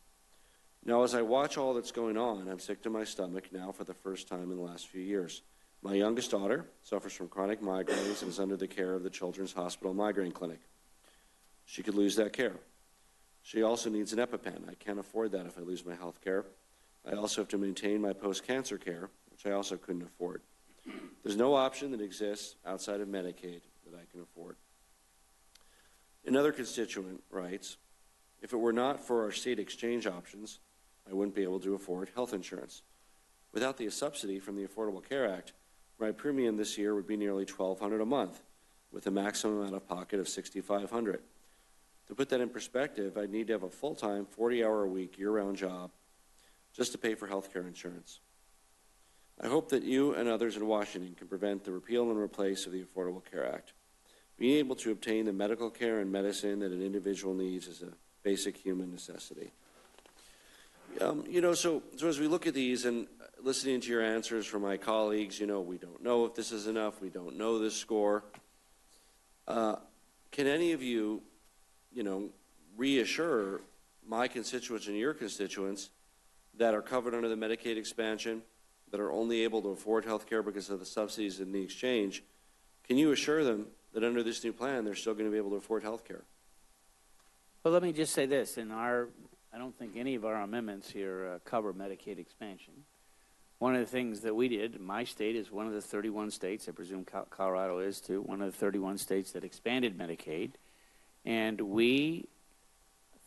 Now, as I watch all that's going on, I'm sick to my stomach now for the first time in the last few years. My youngest daughter suffers from chronic migraines and is under the care of the Children's Hospital Migraine Clinic. She could lose that care. She also needs an EpiPen. I can't afford that if I lose my health care. I also have to maintain my post-cancer care, which I also couldn't afford. There's no option that exists outside of Medicaid that I can afford. Another constituent writes, if it were not for our state exchange options, I wouldn't be able to afford health insurance. Without the subsidy from the Affordable Care Act, my premium this year would be nearly $1,200 a month, with a maximum out-of-pocket of $6,500. To put that in perspective, I'd need to have a full-time, 40-hour-a-week, year-round job just to pay for health care insurance. I hope that you and others in Washington can prevent the repeal and replace of the Affordable Care Act. Being able to obtain the medical care and medicine that an individual needs is a basic human necessity. So as we look at these and listening to your answers from my colleagues, we don't know if this is enough, we don't know this score. Can any of you, reassure my constituents and your constituents that are covered under the Medicaid expansion, that are only able to afford health care because of the subsidies in the exchange, can you assure them that under this new plan they're still going to be able to afford health care? Well, let me just say this. I don't think any of our amendments here cover Medicaid expansion. One of the things that we did, my state is one of the 31 states, I presume Colorado is too, one of the 31 states that expanded Medicaid. And we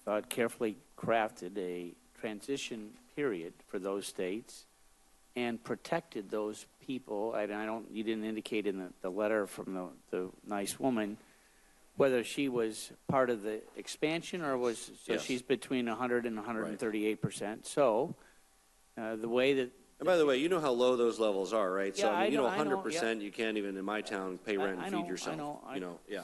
thought carefully crafted a transition period for those states and protected those people. You didn't indicate in the letter from the nice woman whether she was part of the expansion or was, so yes. She's between 100 and 138%. Right. So the way that, and by the way, you know how low those levels are, right? Yeah, so I mean, 100%, yeah. You can't even in my town pay rent and feed yourself. I know. Yeah.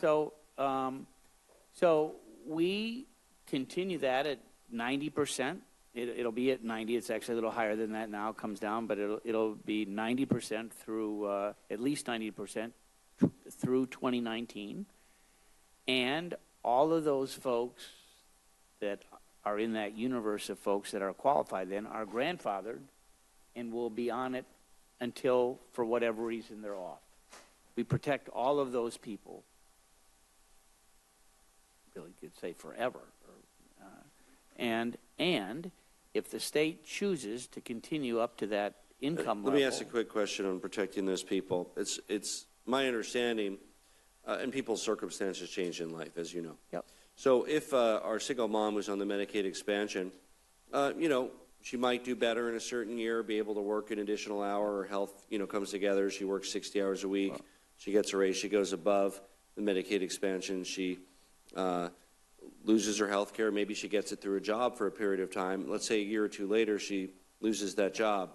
So we continue that at 90%. It'll be at 90. It's actually a little higher than that now. It comes down, but it'll be 90% through at least 90% through 2019. And all of those folks that are in that universe of folks that are qualified then are grandfathered and will be on it until, for whatever reason, they're off. We protect all of those people. Really could say forever. And if the state chooses to continue up to that income level. Let me ask a quick question on protecting those people. It's my understanding, and people's circumstances change in life, as you know. Yep. So if our single mom was on the Medicaid expansion, she might do better in a certain year, be able to work an additional hour. Her health, comes together. She works 60 hours a week. Wow. She gets a raise. She goes above the Medicaid expansion. She loses her health care. Maybe she gets it through a job for a period of time. Let's say a year or two later, she loses that job.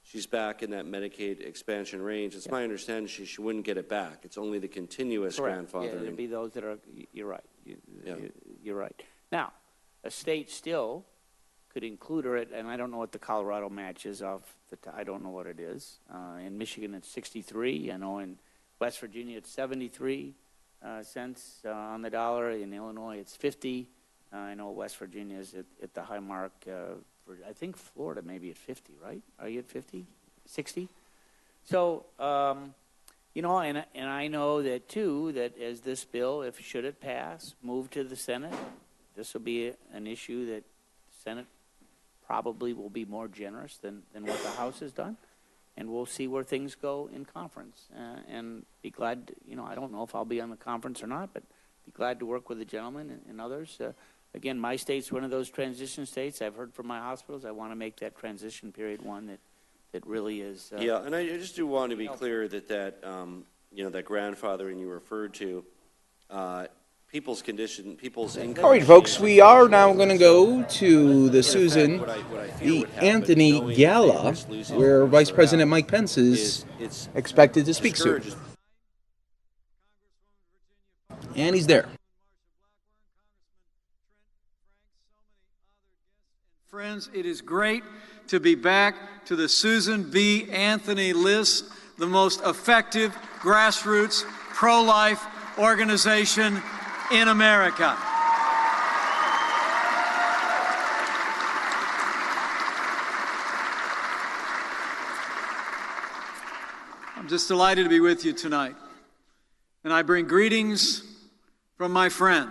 She's back in that Medicaid expansion range. It's my understanding she wouldn't get it back. It's only the continuous grandfathering. Yeah, it'd be those that are, you're right. You're right. Now, a state still could include her at, and I don't know what the Colorado match is I don't know what it is. In Michigan, it's 63. I know in West Virginia, it's 73 cents on the dollar. In Illinois, it's 50. I know West Virginia is at the high mark. I think Florida may be at 50, right? Are you at 50? 60? So, and I know that, too, that as this bill, should it pass, move to the Senate, this will be an issue that the Senate probably will be more generous than what the House has done. And we'll see where things go in conference. And be glad, I don't know if I'll be on the conference or not, but be glad to work with the gentleman and others. Again, my state's one of those transition states. I've heard from my hospitals. I want to make that transition period one that really is. Yeah, and I just do want to be clear that that grandfathering you referred to, people's condition, people's income. All right, folks, we are now going to go to the Susan the Anthony Gala, where Vice President Mike Pence is expected to speak soon. And he's there. Friends, it is great to be back to the Susan B. Anthony list, the most effective grassroots pro-life organization in America. I'm just delighted to be with you tonight. And I bring greetings from my friend,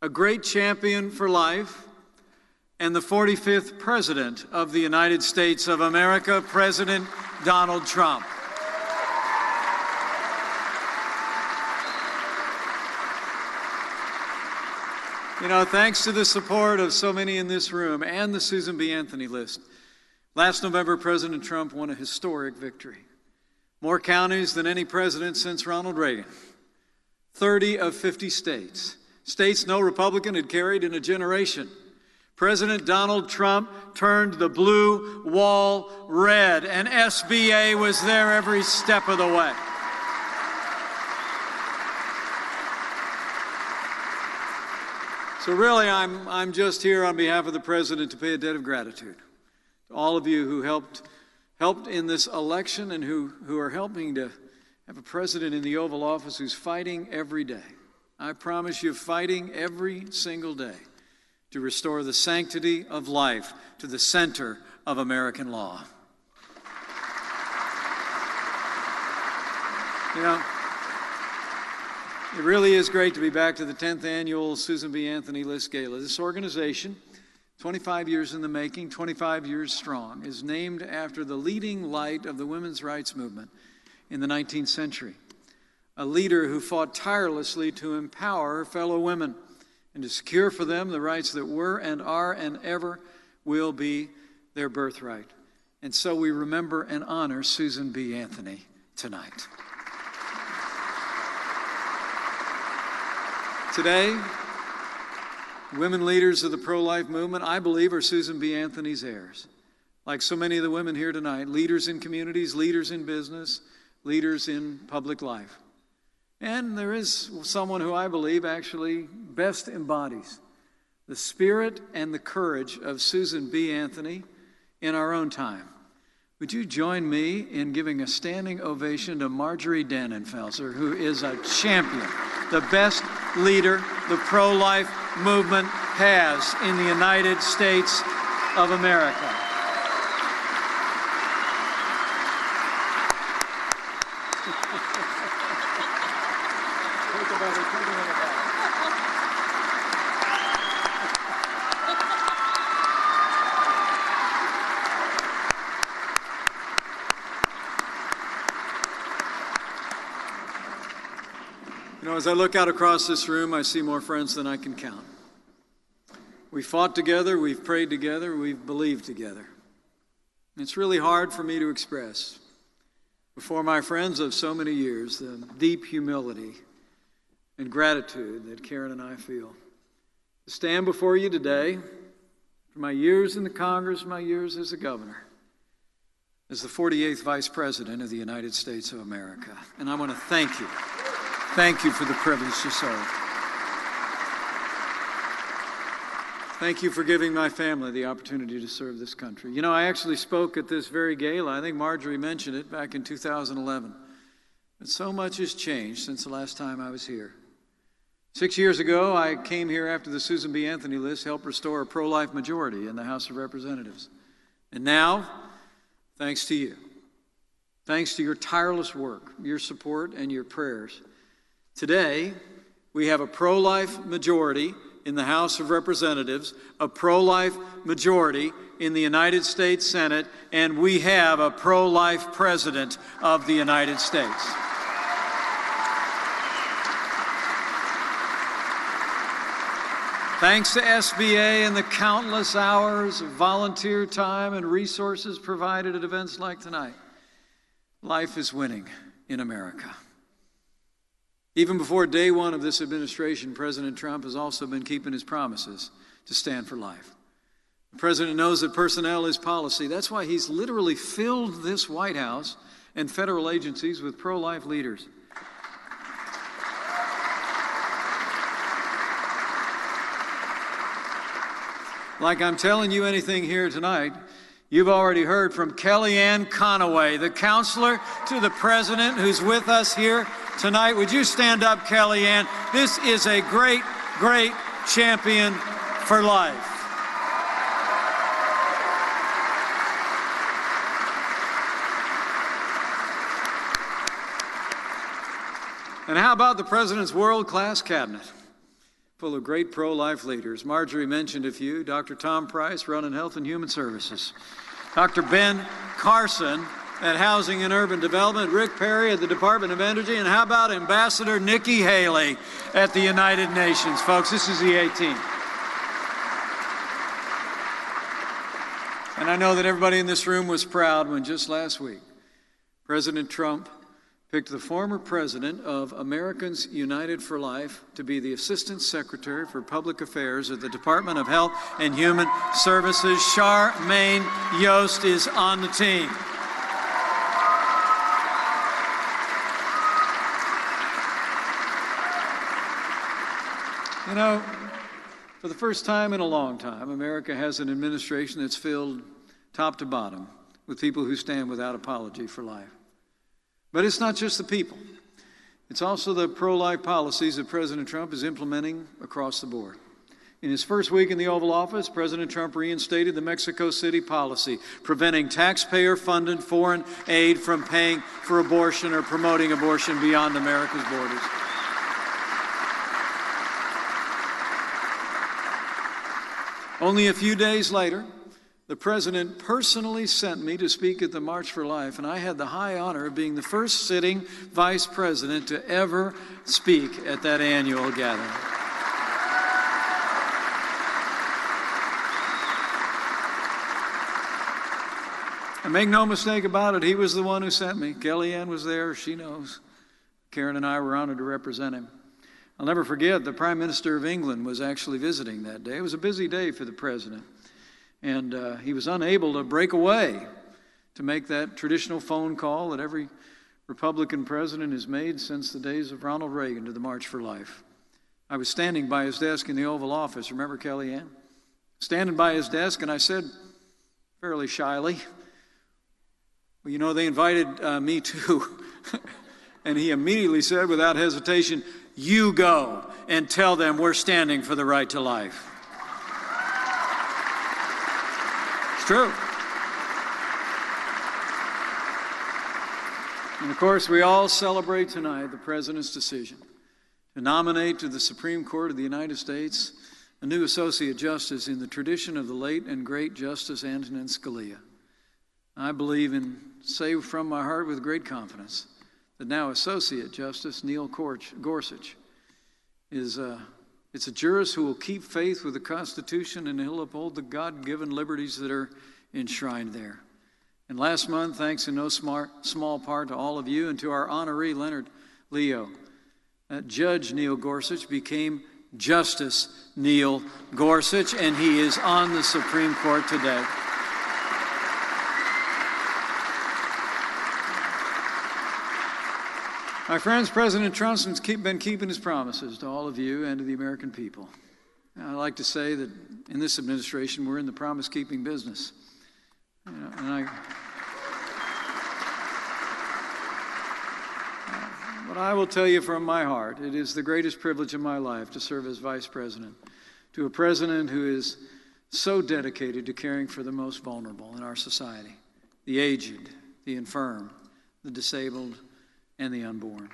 a great champion for life, and the 45th President of the United States of America, President Donald Trump. You know, thanks to the support of so many in this room and the Susan B. Anthony list, last November, President Trump won a historic victory. More counties than any president since Ronald Reagan. 30 of 50 states. States no Republican had carried in a generation. President Donald Trump turned the blue wall red, and SBA was there every step of the way. So really, I'm just here on behalf of the President to pay a debt of gratitude to all of you who helped in this election and who are helping to have a president in the Oval Office who's fighting every day. I promise you, fighting every single day to restore the sanctity of life to the center of American law. You know, it really is great to be back to the 10th annual Susan B. Anthony List Gala. This organization, 25 years in the making, 25 years strong, is named after the leading light of the women's rights movement in the 19th century, a leader who fought tirelessly to empower her fellow women and to secure for them the rights that were and are and ever will be their birthright. And so we remember and honor Susan B. Anthony tonight. Today, women leaders of the pro-life movement, I believe, are Susan B. Anthony's heirs. Like so many of the women here tonight, leaders in communities, leaders in business, leaders in public life. And there is someone who I believe actually best embodies the spirit and the courage of Susan B. Anthony in our own time. Would you join me in giving a standing ovation to Marjorie Dannenfelser, who is a champion, the best leader the pro-life movement has in the United States of America. You know, as I look out across this room, I see more friends than I can count. We fought together, we've prayed together, we've believed together. It's really hard for me to express before my friends of so many years the deep humility and gratitude that Karen and I feel. To stand before you today, for my years in the Congress, my years as a governor, as the 48th Vice President of the United States of America. And I want to thank you. Thank you for the privilege to serve. Thank you for giving my family the opportunity to serve this country. You know, I actually spoke at this very gala. I think Marjorie mentioned it back in 2011. But so much has changed since the last time I was here. 6 years ago, I came here after the Susan B. Anthony list helped restore a pro-life majority in the House of Representatives. And now, thanks to you, thanks to your tireless work, your support, and your prayers, today, we have a pro-life majority in the House of Representatives, a pro-life majority in the United States Senate, and we have a pro-life President of the United States. Thanks to SBA and the countless hours of volunteer time and resources provided at events like tonight, life is winning in America. Even before day one of this administration, President Trump has also been keeping his promises to stand for life. The president knows that personnel is policy. That's why he's literally filled this White House and federal agencies with pro-life leaders. Like I'm telling you anything here tonight, you've already heard from Kellyanne Conway, the counselor to the president who's with us here tonight. Would you stand up, Kellyanne? This is a great, great champion for life. And how about the president's world-class cabinet? full of great pro-life leaders. Marjorie mentioned a few. Dr. Tom Price, running Health and Human Services. Dr. Ben Carson at Housing and Urban Development. Rick Perry at the Department of Energy. And how about Ambassador Nikki Haley at the United Nations? Folks, this is the A-team. And I know that everybody in this room was proud when just last week, President Trump picked the former president of Americans United for Life to be the Assistant Secretary for Public Affairs at the Department of Health and Human Services. Charmaine Yost is on the team. You know, for the first time in a long time, America has an administration that's filled top to bottom with people who stand without apology for life. But it's not just the people. It's also the pro-life policies that President Trump is implementing across the board. In his first week in the Oval Office, President Trump reinstated the Mexico City policy, preventing taxpayer-funded foreign aid from paying for abortion or promoting abortion beyond America's borders. Only a few days later, the President personally sent me to speak at the March for Life, and I had the high honor of being the first sitting Vice President to ever speak at that annual gathering. And make no mistake about it, he was the one who sent me. Kellyanne was there, she knows. Karen and I were honored to represent him. I'll never forget, the Prime Minister of England was actually visiting that day. It was a busy day for the President. And he was unable to break away to make that traditional phone call that every Republican president has made since the days of Ronald Reagan to the March for Life. I was standing by his desk in the Oval Office. Remember Kellyanne? Standing by his desk, and I said, fairly shyly, well, you know, they invited me too. And he immediately said, without hesitation, you go and tell them we're standing for the right to life. It's true. And of course, we all celebrate tonight the President's decision to nominate to the Supreme Court of the United States a new Associate Justice in the tradition of the late and great Justice Antonin Scalia. I believe and say from my heart with great confidence that now Associate Justice Neil Gorsuch is it's a jurist who will keep faith with the Constitution, and he'll uphold the God-given liberties that are enshrined there. And last month, thanks in no small part to all of you and to our honoree, Leonard Leo, Judge Neil Gorsuch became Justice Neil Gorsuch, and he is on the Supreme Court today. My friends, President Trump's been keeping his promises to all of you and to the American people. I'd like to say that in this administration, we're in the promise-keeping business. But I will tell you from my heart, it is the greatest privilege of my life to serve as Vice President to a president who is so dedicated to caring for the most vulnerable in our society, the aged, the infirm, the disabled, and the unborn.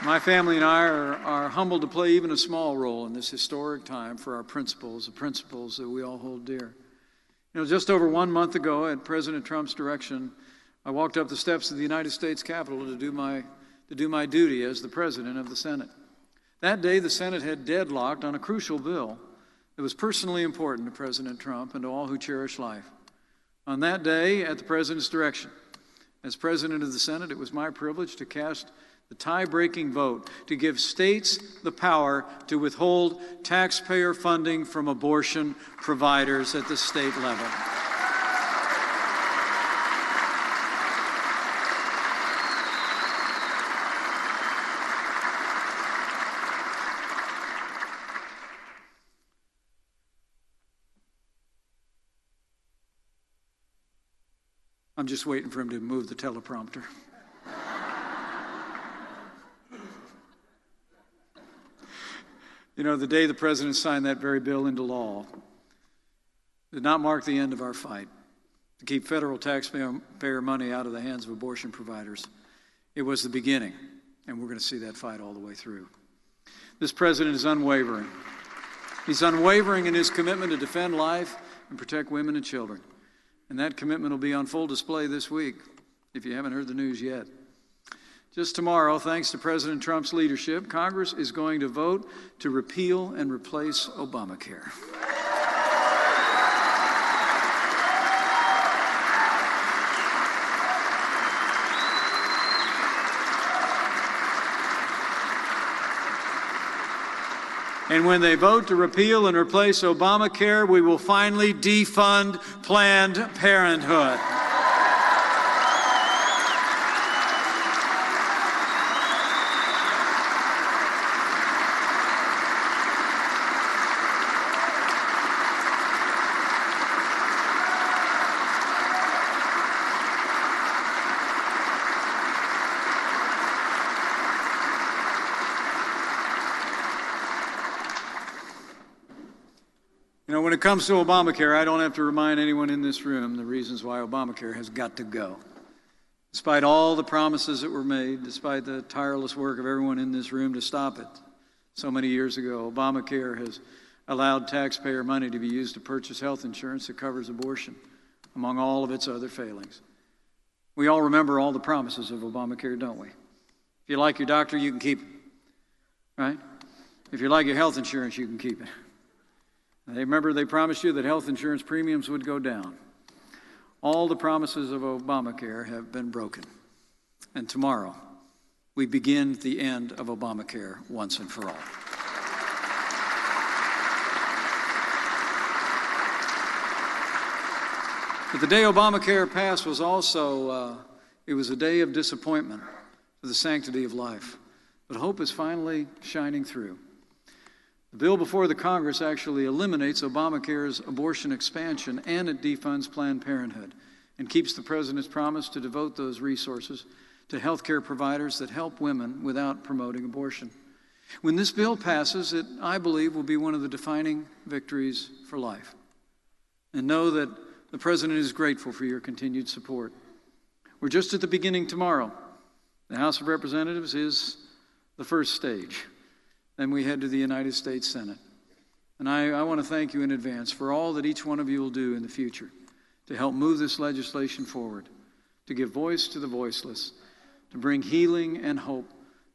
My family and I are humbled to play even a small role in this historic time for our principles, the principles that we all hold dear. You know, just over 1 month ago, at President Trump's direction, I walked up the steps of the United States Capitol to do my duty as the President of the Senate. That day, the Senate had deadlocked on a crucial bill that was personally important to President Trump and to all who cherish life. On that day, at the President's direction, as President of the Senate, it was my privilege to cast the tie-breaking vote to give states the power to withhold taxpayer funding from abortion providers at the state level. I'm just waiting for him to move the teleprompter. You know, the day the President signed that very bill into law did not mark the end of our fight to keep federal taxpayer money out of the hands of abortion providers. It was the beginning, and we're going to see that fight all the way through. This president is unwavering. He's unwavering in his commitment to defend life and protect women and children. And that commitment will be on full display this week, if you haven't heard the news yet. Just tomorrow, thanks to President Trump's leadership, Congress is going to vote to repeal and replace Obamacare. And when they vote to repeal and replace Obamacare, we will finally defund Planned Parenthood. You know, when it comes to Obamacare, I don't have to remind anyone in this room the reasons why Obamacare has got to go. Despite all the promises that were made, despite the tireless work of everyone in this room to stop it so many years ago, Obamacare has allowed taxpayer money to be used to purchase health insurance that covers abortion, among all of its other failings. We all remember all the promises of Obamacare, don't we? If you like your doctor, you can keep it, right? If you like your health insurance, you can keep it. They promised you that health insurance premiums would go down. All the promises of Obamacare have been broken. And tomorrow, we begin the end of Obamacare once and for all. But the day Obamacare passed was also, it was a day of disappointment for the sanctity of life. But hope is finally shining through. The bill before the Congress actually eliminates Obamacare's abortion expansion, and it defunds Planned Parenthood and keeps the president's promise to devote those resources to health care providers that help women without promoting abortion. When this bill passes, it, I believe, will be one of the defining victories for life. And know that the president is grateful for your continued support. We're just at the beginning tomorrow. The House of Representatives is the first stage. Then we head to the United States Senate. And I want to thank you in advance for all that each one of you will do in the future to help move this legislation forward, to give voice to the voiceless, to bring healing and hope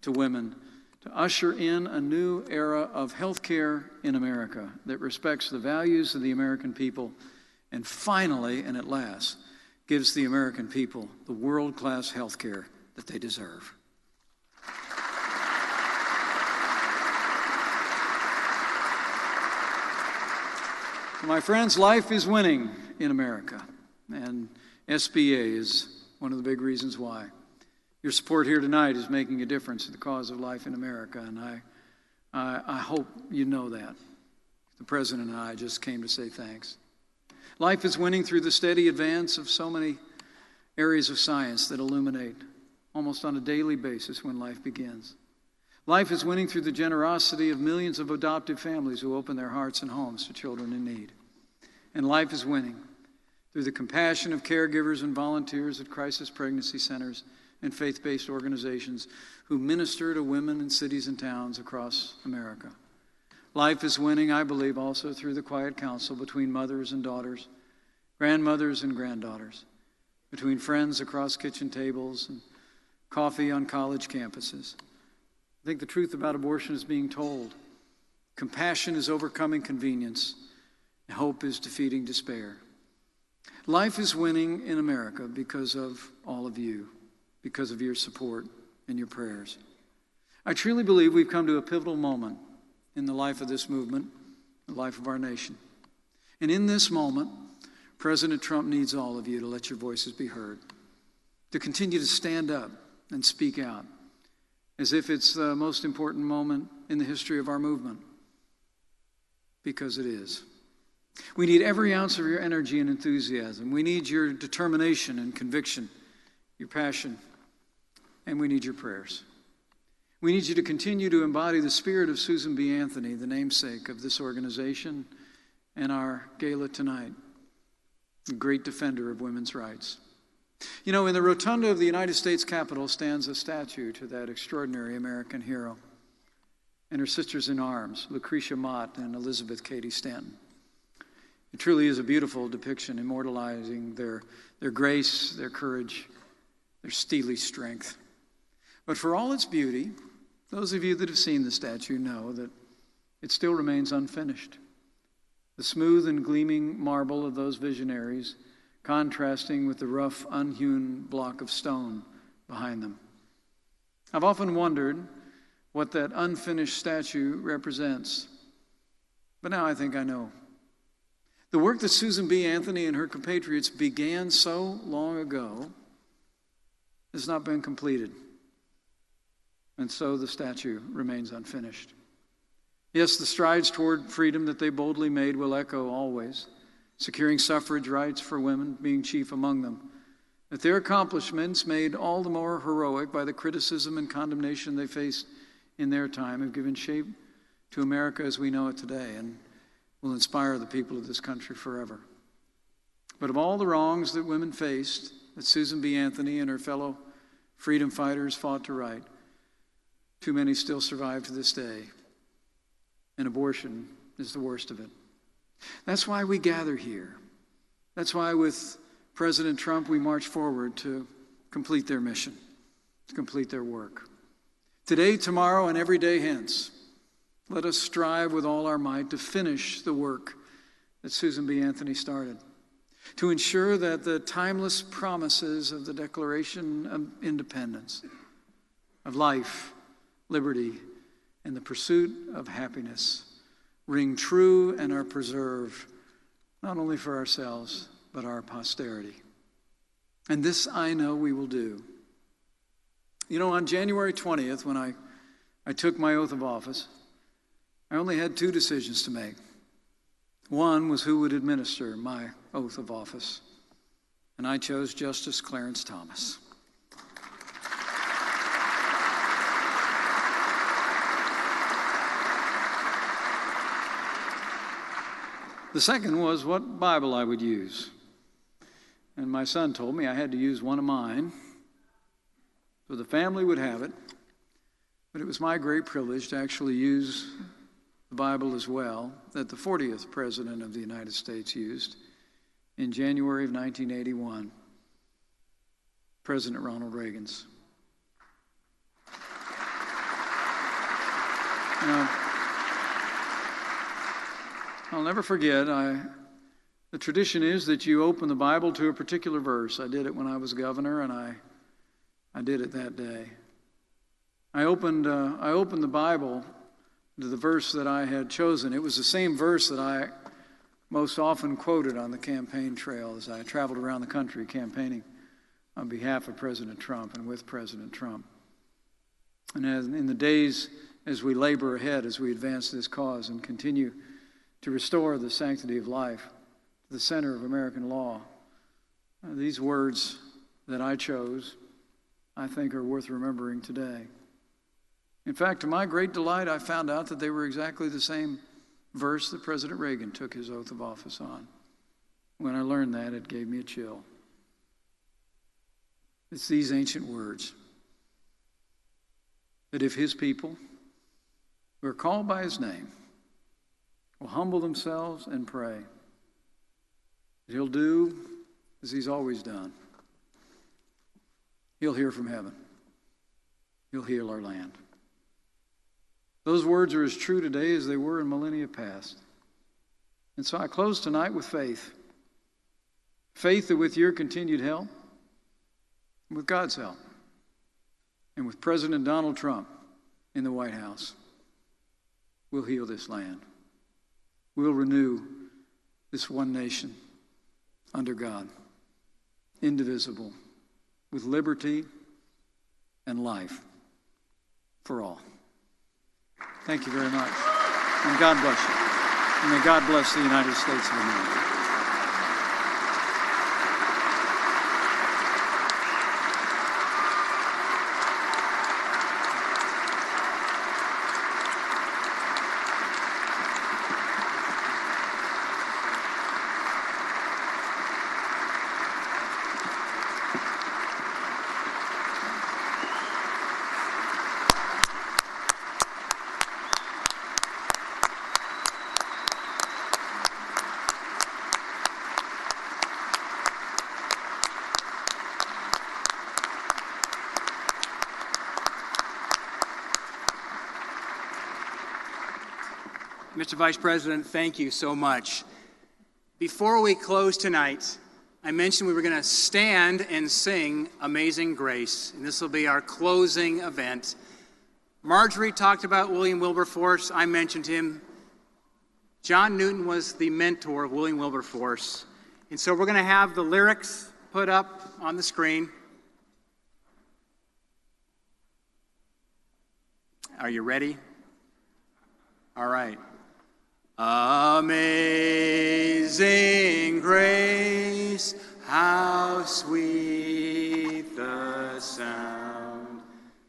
to women, to usher in a new era of health care in America that respects the values of the American people and finally, and at last, gives the American people the world-class health care that they deserve. My friends, life is winning in America, and SBA is one of the big reasons why. Your support here tonight is making a difference in the cause of life in America, and I hope you know that. The President and I just came to say thanks. Life is winning through the steady advance of so many areas of science that illuminate almost on a daily basis when life begins. Life is winning through the generosity of millions of adoptive families who open their hearts and homes to children in need. And life is winning through the compassion of caregivers and volunteers at crisis pregnancy centers and faith-based organizations who minister to women in cities and towns across America. Life is winning, I believe, also through the quiet counsel between mothers and daughters, grandmothers and granddaughters, between friends across kitchen tables and coffee on college campuses. I think the truth about abortion is being told. Compassion is overcoming convenience. Hope is defeating despair. Life is winning in America because of all of you, because of your support and your prayers. I truly believe we've come to a pivotal moment in the life of this movement, the life of our nation. And in this moment, President Trump needs all of you to let your voices be heard, to continue to stand up and speak out, as if it's the most important moment in the history of our movement, because it is. We need every ounce of your energy and enthusiasm. We need your determination and conviction, your passion, and we need your prayers. We need you to continue to embody the spirit of Susan B. Anthony, the namesake of this organization and our gala tonight, a great defender of women's rights. You know, in the rotunda of the United States Capitol stands a statue to that extraordinary American hero and her sisters in arms, Lucretia Mott and Elizabeth Cady Stanton. It truly is a beautiful depiction, immortalizing their grace, their courage, their steely strength. But for all its beauty, those of you that have seen the statue know that it still remains unfinished. The smooth and gleaming marble of those visionaries contrasting with the rough, unhewn block of stone behind them. I've often wondered what that unfinished statue represents, but now I think I know. The work that Susan B. Anthony and her compatriots began so long ago has not been completed, and so the statue remains unfinished. Yes, the strides toward freedom that they boldly made will echo always, securing suffrage rights for women being chief among them. But their accomplishments, made all the more heroic by the criticism and condemnation they faced in their time, have given shape to America as we know it today and will inspire the people of this country forever. But of all the wrongs that women faced, that Susan B. Anthony and her fellow freedom fighters fought to right, too many still survive to this day, and abortion is the worst of it. That's why we gather here. That's why with President Trump we march forward to complete their mission, to complete their work. Today, tomorrow, and every day hence, let us strive with all our might to finish the work that Susan B. Anthony started, to ensure that the timeless promises of the Declaration of Independence, of life, liberty, and the pursuit of happiness ring true and are preserved, not only for ourselves, but our posterity. And this I know we will do. You know, on January 20th, when I took my oath of office, I only had two decisions to make. One was who would administer my oath of office, and I chose Justice Clarence Thomas. The second was what Bible I would use. And my son told me I had to use one of mine, so the family would have it. But it was my great privilege to actually use the Bible as well, that the 40th President of the United States used in January of 1981, President Ronald Reagan's. Now, I'll never forget, the tradition is that you open the Bible to a particular verse. I did it when I was governor, and I did it that day. I opened the Bible to the verse that I had chosen. It was the same verse that I most often quoted on the campaign trail as I traveled around the country campaigning on behalf of President Trump and with President Trump. And in the days as we labor ahead, as we advance this cause and continue to restore the sanctity of life to the center of American law, these words that I chose, I think, are worth remembering today. In fact, to my great delight, I found out that they were exactly the same verse that President Reagan took his oath of office on. When I learned that, it gave me a chill. It's these ancient words, that if his people who are called by his name will humble themselves and pray, that he'll do as he's always done. He'll hear from heaven. He'll heal our land. Those words are as true today as they were in millennia past. And so I close tonight with faith. Faith that with your continued help, with God's help, and with President Donald Trump in the White House, we'll heal this land. We'll renew this one nation under God, indivisible, with liberty and life for all. Thank you very much. And God bless you. And may God bless the United States of America. Mr. Vice President, thank you so much. Before we close tonight, I mentioned we were going to stand and sing Amazing Grace, and this will be our closing event. Marjorie talked about William Wilberforce. I mentioned him. John Newton was the mentor of William Wilberforce. And so we're going to have the lyrics put up on the screen. Are you ready? All right. Amazing grace, how sweet the sound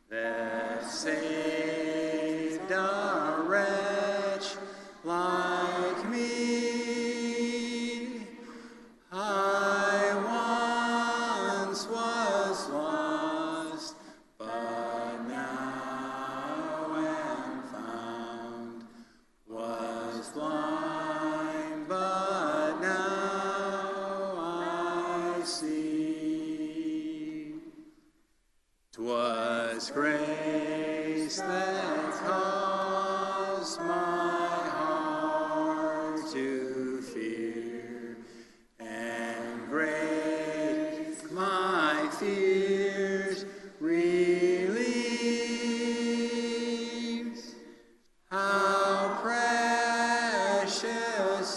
that saved a wretch like me. I once was lost, but now am found. Was blind, but now I see. 'Twas grace that caused my heart to fear, and grace my fears relieves. How precious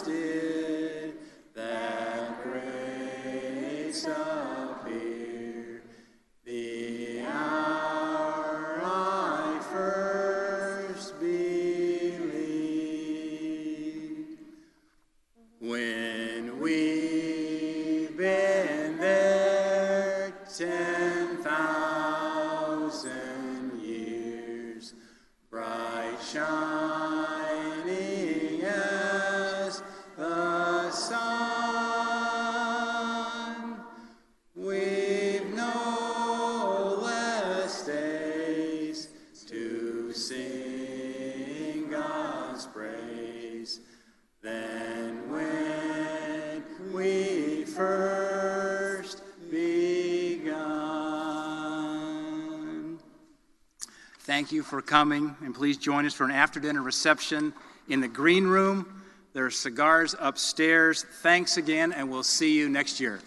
did that grace appear, the hour I first believed. When we've been there 10,000 years, bright shining as the sun, we've no less days to sing God's praise than when we first begun. Thank you for coming, and please join us for an after-dinner reception in the green room. There are cigars upstairs. Thanks again, and we'll see you next year.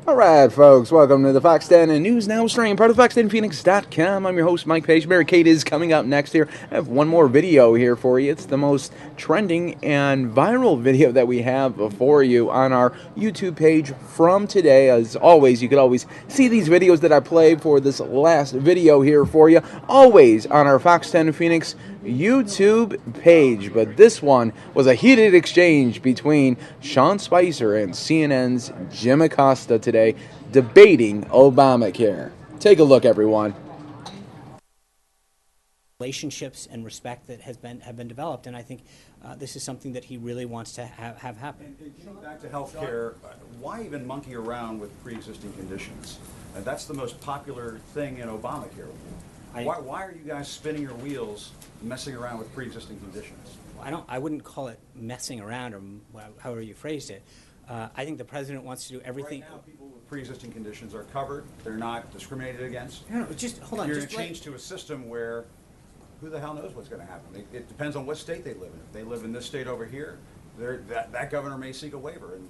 All right, folks, welcome to the Fox 10 and News Now stream, part of Fox10Phoenix.com. I'm your host, Mike Page. Barricade is coming up next here. I have one more video here for you. It's the most trending and viral video that we have for you on our YouTube page from today. As always, you can always see these videos that I played for this last video here for you, always on our Fox 10 Phoenix YouTube page. But this one was a heated exchange between Sean Spicer and CNN's Jim Acosta today, debating Obamacare. Take a look, everyone. Relationships and respect that have been developed, and I think this is something that he really wants to have happen. And back to health care, why even monkey around with pre-existing conditions? That's the most popular thing in Obamacare. Why are you guys spinning your wheels, messing around with pre-existing conditions? I wouldn't call it messing around, or however you phrased it. I think the president wants to do everything. Right now, people with pre-existing conditions are covered. They're not discriminated against. No, just hold on. You're going to change to a system where who the hell knows what's going to happen? It depends on what state they live in. If they live in this state over here, that governor may seek a waiver. And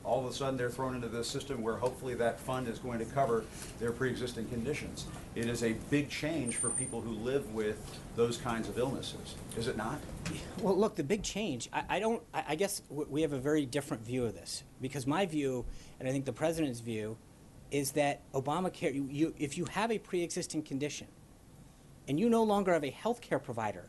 all of a sudden they're thrown into this system where hopefully that fund is going to cover their pre-existing conditions. It is a big change for people who live with those kinds of illnesses, is it not? Well, look, the big change, I guess we have a very different view of this, because my view, and I think the president's view, is that Obamacare, if you have a pre-existing condition and you no longer have a health care provider,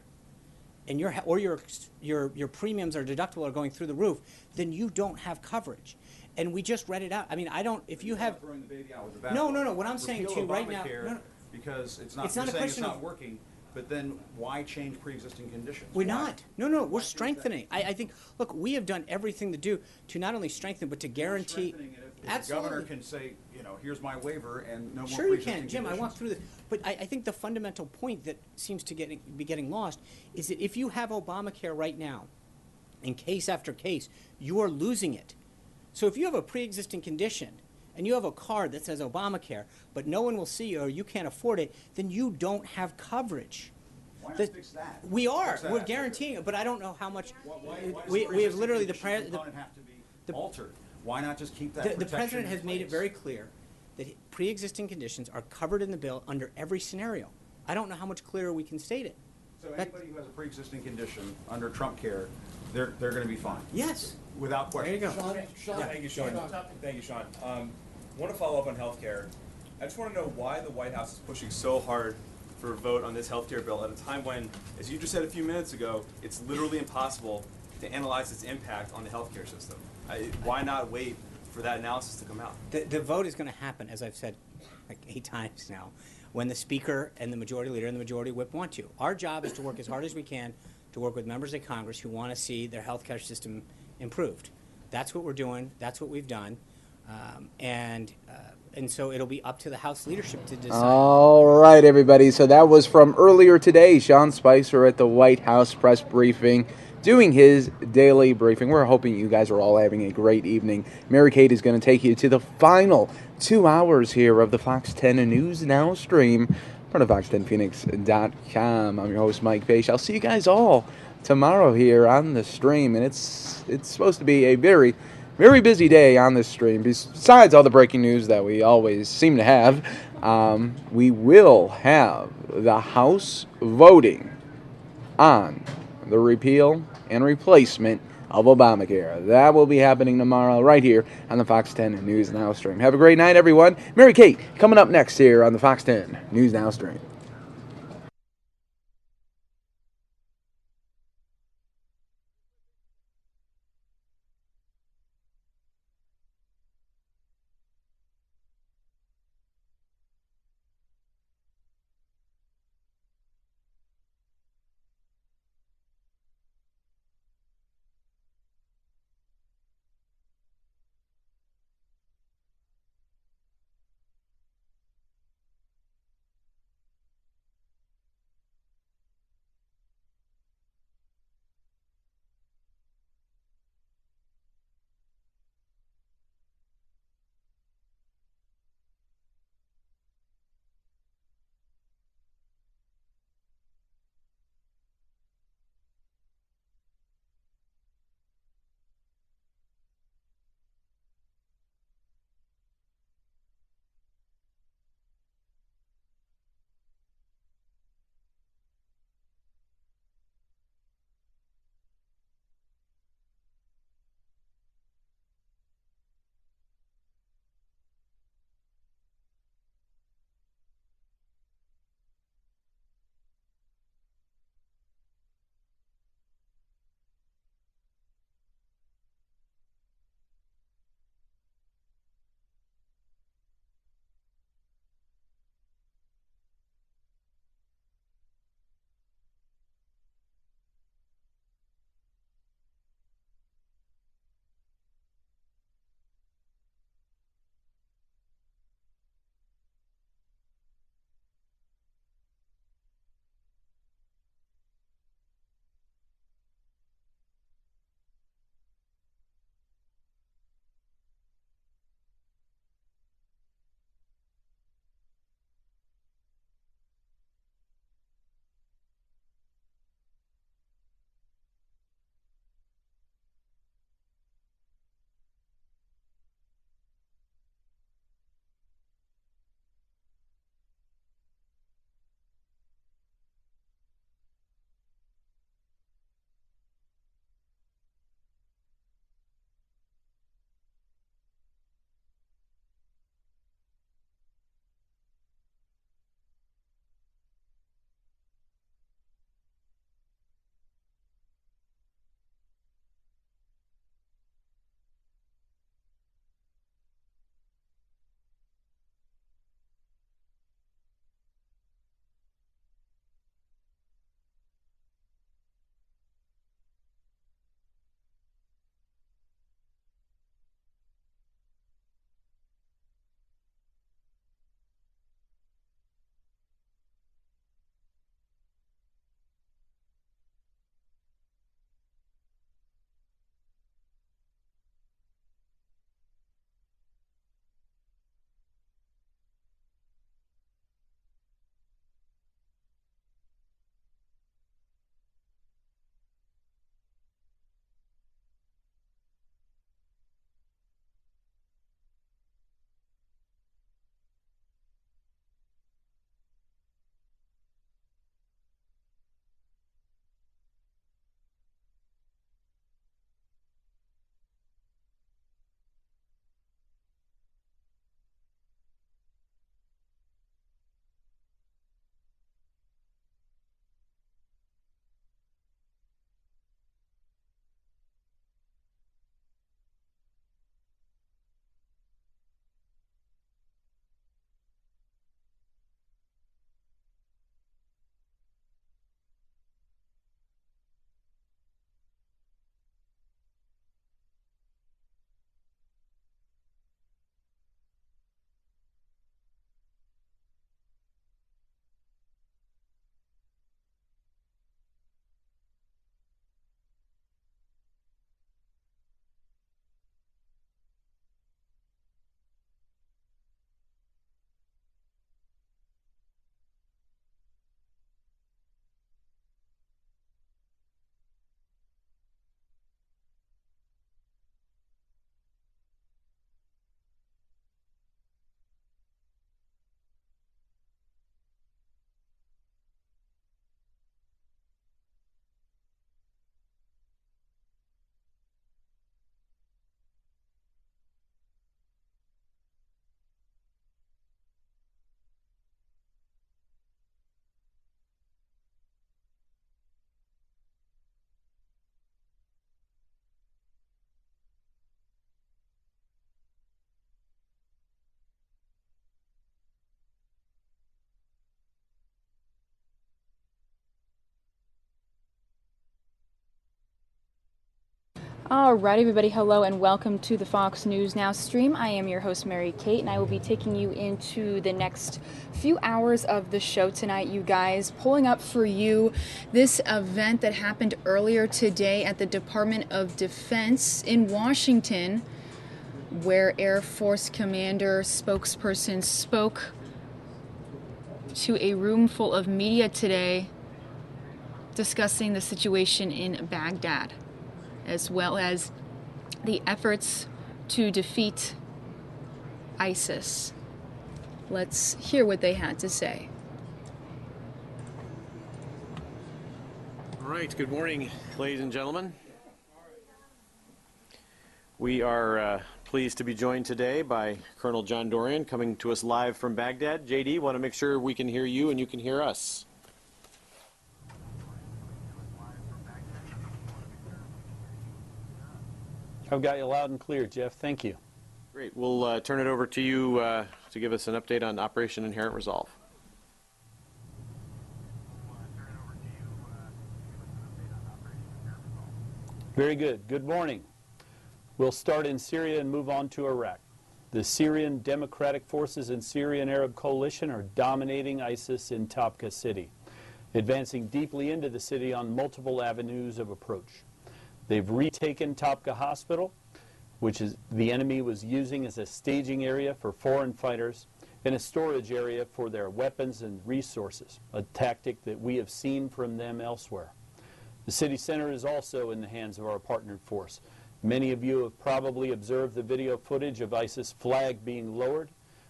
and your premiums or deductible are going through the roof, then you don't have coverage. And we just read it out. I mean, if you have throwing the baby out with the bathwater. No. What I'm saying to you right now, because it's not you're a saying question it's not of working. But then why change pre-existing conditions? We're not. No, we're strengthening. I think, look, we have done everything to not only strengthen, but to guarantee. If the governor can say, here's my waiver and no more Sure you pre-existing can, Jim. conditions. I walked through this. But I think the fundamental point that seems to be getting lost is that if you have Obamacare right now, in case after case, you are losing it. So if you have a pre-existing condition and you have a card that says Obamacare, but no one will see you or you can't afford it, then you don't have coverage. Why not fix that? We are. Fix that. We're guaranteeing it, but I don't know how much. Why We have literally the component have to be altered. Why not just keep that The protection president in has made it place? very clear that pre-existing conditions are covered in the bill under every scenario. I don't know how much clearer we can state it. So anybody who has a pre-existing condition under Trump care, they're going to be fine. Yes. Without question. There you go. Thank you, Sean. Thank you, Sean. Want to follow up on healthcare. I just want to know why the White House is pushing so hard for a vote on this healthcare bill at a time when, as you just said a few minutes ago, it's literally impossible to analyze its impact on the healthcare system. Why not wait for that analysis to come out? The vote is going to happen, as I've said like 8 times now, when the Speaker and the Majority Leader and the Majority Whip want to. Our job is to work as hard as we can to work with members of Congress who want to see their healthcare system improved. That's what we're doing. That's what we've done. And so it'll be up to the House leadership to decide. All right, everybody. So that was from earlier today. Sean Spicer at the White House press briefing, doing his daily briefing. We're hoping you guys are all having a great evening. Mary Kate is going to take you to the final 2 hours here of the Fox 10 News Now stream, part of fox10phoenix.com. I'm your host, Mike Page. I'll see you guys all tomorrow here on the stream, and it's supposed to be a very, very busy day on this stream. Besides all the breaking news that we always seem to have, we will have the House voting on the repeal and replacement of Obamacare. That will be happening tomorrow right here on the Fox 10 News Now stream. Have a great night, everyone. Mary Kate coming up next here on the Fox 10 News Now stream. All right, everybody, hello and welcome to the Fox News Now stream. I am your host, Mary Kate, and I will be taking you into the next few hours of the show tonight, you guys, pulling up for you this event that happened earlier today at the Department of Defense in Washington, where Air Force Commander spokesperson spoke to a room full of media today discussing the situation in Baghdad, as well as the efforts to defeat ISIS. Let's hear what they had to say. All right, good morning, ladies and gentlemen. We are pleased to be joined today by Colonel John Dorian, coming to us live from Baghdad. JD, want to make sure we can hear you and you can hear us. I've got you loud and clear, Jeff. Thank you. Great. We'll turn it over to you to give us an update on Operation Inherent Resolve. Very good. Good morning. We'll start in Syria and move on to Iraq. The Syrian Democratic Forces and Syrian Arab Coalition are dominating ISIS in Tabqa city, advancing deeply into the city on multiple avenues of approach. They've retaken Tabqa Hospital, which is the enemy was using as a staging area for foreign fighters and a storage area for their weapons and resources, a tactic that we have seen from them elsewhere. The city center is also in the hands of our partnered force. Many of you have probably observed the video footage of ISIS flag being lowered,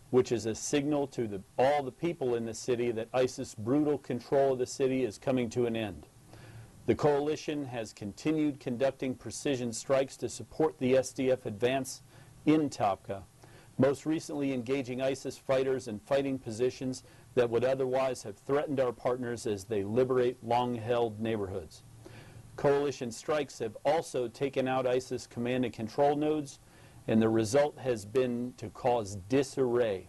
which is a signal to all the people in the city that ISIS' brutal control of the city is coming to an end. The coalition has continued conducting precision strikes to support the SDF advance in Tabqa, most recently engaging ISIS fighters in fighting positions that would otherwise have threatened our partners as they liberate long-held neighborhoods. Coalition strikes have also taken out ISIS command and control nodes, and the result has been to cause disarray,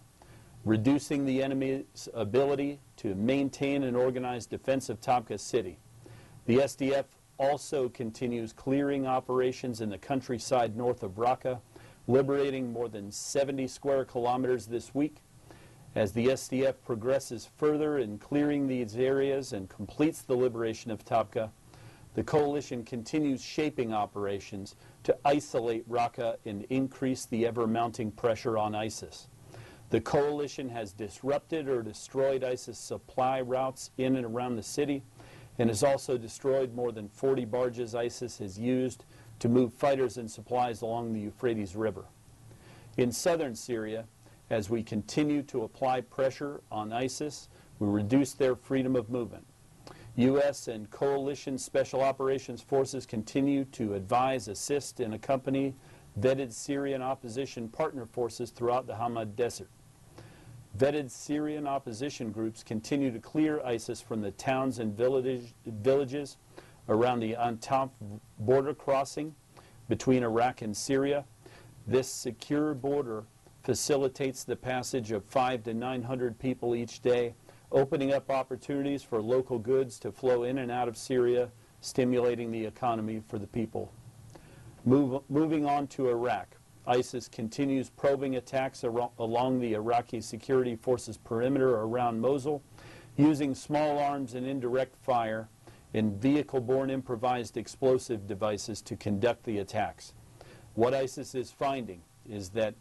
reducing the enemy's ability to maintain an organized defense of Tabqa city. The SDF also continues clearing operations in the countryside north of Raqqa, liberating more than 70 square kilometers this week. As the SDF progresses further in clearing these areas and completes the liberation of Tabqa, the coalition continues shaping operations to isolate Raqqa and increase the ever-mounting pressure on ISIS. The coalition has disrupted or destroyed ISIS supply routes in and around the city, and has also destroyed more than 40 barges ISIS has used to move fighters and supplies along the Euphrates River. In southern Syria, as we continue to apply pressure on ISIS, we reduce their freedom of movement. U.S. and coalition special operations forces continue to advise, assist, and accompany vetted Syrian opposition partner forces throughout the Hamad Desert. Vetted Syrian opposition groups continue to clear ISIS from the towns and villages around the Antanf border crossing between Iraq and Syria. This secure border facilitates the passage of 500 to 900 people each day, opening up opportunities for local goods to flow in and out of Syria, stimulating the economy for the people. Moving on to Iraq. ISIS continues probing attacks along the Iraqi security forces perimeter around Mosul, using small arms and indirect fire and vehicle-borne improvised explosive devices to conduct the attacks. What ISIS is finding is that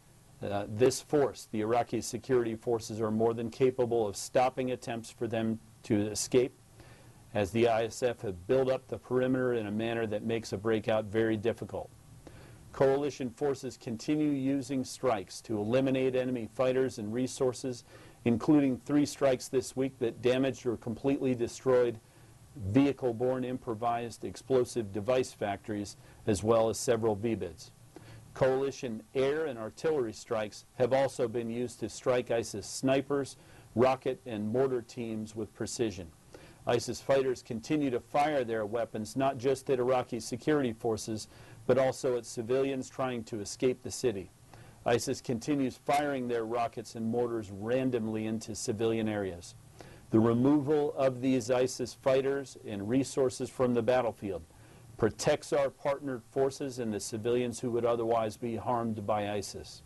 this force, the Iraqi security forces, are more than capable of stopping attempts for them to escape, as the ISF have built up the perimeter in a manner that makes a breakout very difficult. Coalition forces continue using strikes to eliminate enemy fighters and resources, including 3 strikes this week that damaged or completely destroyed vehicle-borne improvised explosive device factories, as well as several VBIDs. Coalition air and artillery strikes have also been used to strike ISIS snipers, rocket, and mortar teams with precision. ISIS fighters continue to fire their weapons not just at Iraqi security forces, but also at civilians trying to escape the city. ISIS continues firing their rockets and mortars randomly into civilian areas. The removal of these ISIS fighters and resources from the battlefield protects our partnered forces and the civilians who would otherwise be harmed by ISIS.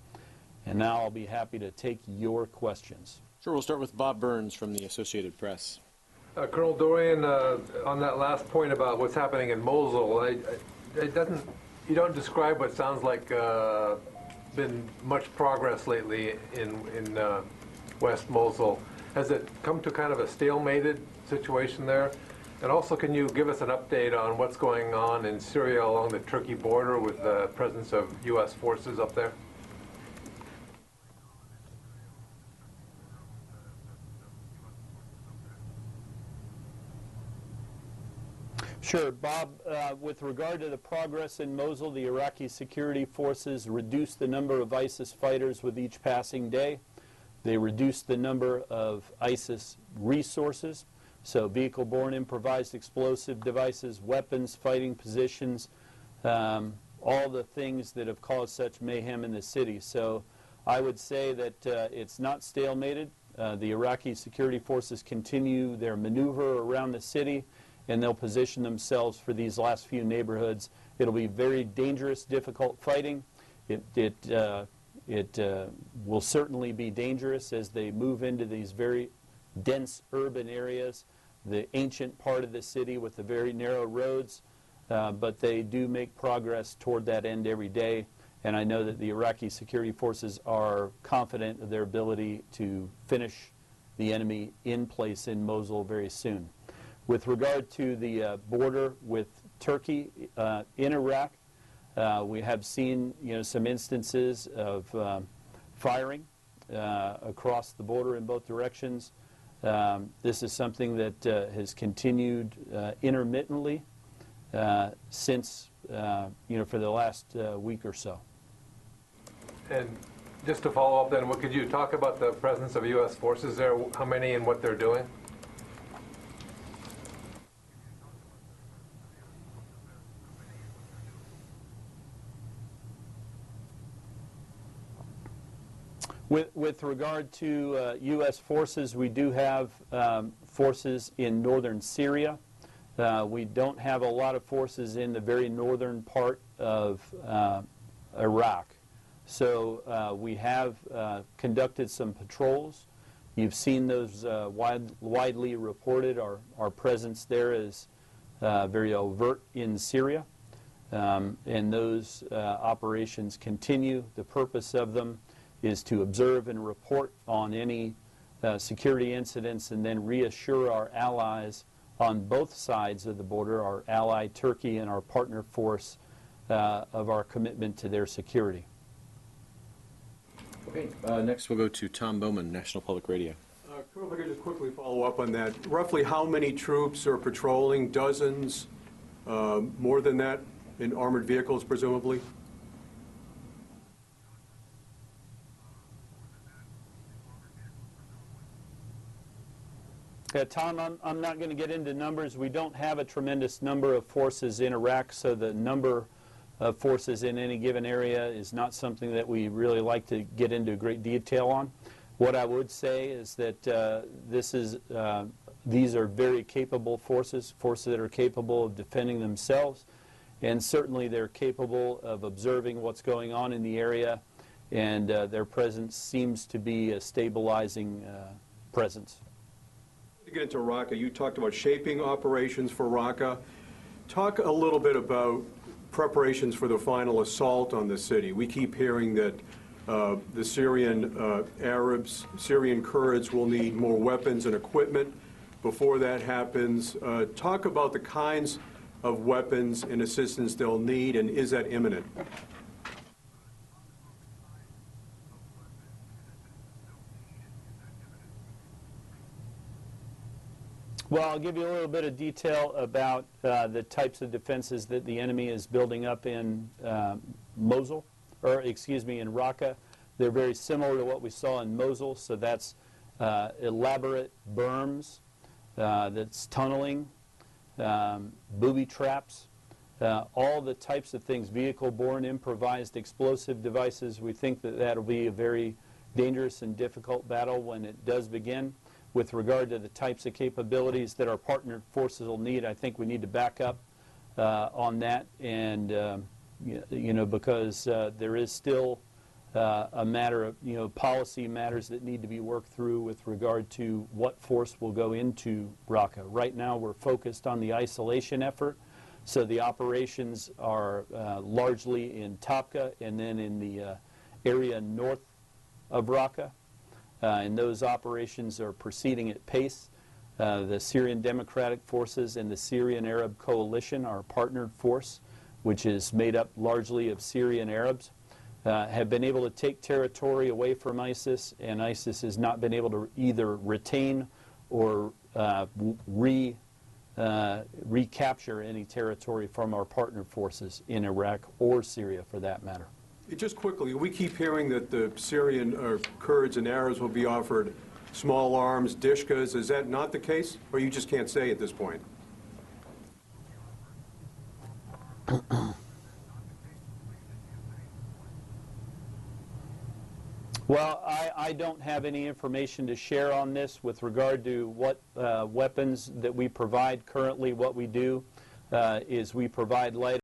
And now I'll be happy to take your questions. Sure, we'll start with Bob Burns from the Associated Press. Colonel Dorian, on that last point about what's happening in Mosul, you don't describe what sounds like been much progress lately in West Mosul. Has it come to kind of a stalemated situation there? And also, can you give us an update on what's going on in Syria along the Turkey border with the presence of U.S. forces up there? Sure, Bob. With regard to the progress in Mosul, the Iraqi security forces reduced the number of ISIS fighters with each passing day. They reduced the number of ISIS resources, so vehicle-borne improvised explosive devices, weapons, fighting positions, all the things that have caused such mayhem in the city. So I would say that it's not stalemated. The Iraqi security forces continue their maneuver around the city, and they'll position themselves for these last few neighborhoods. It'll be very dangerous, difficult fighting. It will certainly be dangerous as they move into these very dense urban areas, the ancient part of the city with the very narrow roads, but they do make progress toward that end every day. And I know that the Iraqi security forces are confident of their ability to finish the enemy in place in Mosul very soon. With regard to the border with Turkey in Iraq, we have seen some instances of firing across the border in both directions. This is something that has continued intermittently since for the last week or so. And just to follow up then, could you talk about the presence of U.S. forces there, how many and what they're doing? With regard to U.S. forces, we do have forces in northern Syria. We don't have a lot of forces in the very northern part of Iraq. So we have conducted some patrols. You've seen those widely reported. Our presence there is very overt in Syria. And those operations continue. The purpose of them is to observe and report on any security incidents and then reassure our allies on both sides of the border, our ally Turkey and our partner force, of our commitment to their security. Okay, next we'll go to Tom Bowman, National Public Radio. Colonel, if I could just quickly follow up on that. Roughly how many troops are patrolling? Dozens? More than that in armored vehicles, presumably? Yeah, Tom, I'm not going to get into numbers. We don't have a tremendous number of forces in Iraq, so the number of forces in any given area is not something that we really like to get into great detail on. What I would say is that these are very capable forces that are capable of defending themselves, and certainly they're capable of observing what's going on in the area, and their presence seems to be a stabilizing presence. To get into Raqqa, you talked about shaping operations for Raqqa. Talk a little bit about preparations for the final assault on the city. We keep hearing that the Syrian Arabs, Syrian Kurds will need more weapons and equipment before that happens. Talk about the kinds of weapons and assistance they'll need, and is that imminent? Well, I'll give you a little bit of detail about the types of defenses that the enemy is building up in Mosul, or excuse me, in Raqqa. They're very similar to what we saw in Mosul, so that's elaborate berms, that's tunneling, booby traps, all the types of things, vehicle-borne improvised explosive devices. We think that that'll be a very dangerous and difficult battle when it does begin. With regard to the types of capabilities that our partner forces will need, I think we need to back up on that, and because there is still a matter of policy matters that need to be worked through with regard to what force will go into Raqqa. Right now we're focused on the isolation effort, so the operations are largely in Tabqa and then in the area north of Raqqa, and those operations are proceeding at pace. The Syrian Democratic Forces and the Syrian Arab Coalition, our partnered force, which is made up largely of Syrian Arabs, have been able to take territory away from ISIS, and ISIS has not been able to either retain or recapture any territory from our partner forces in Iraq or Syria, for that matter. Just quickly, we keep hearing that the Syrian Kurds and Arabs will be offered small arms, dishkas. Is that not the case, or you just can't say at this point? Well, I don't have any information to share on this with regard to what weapons that we provide. Currently, what we do is we provide light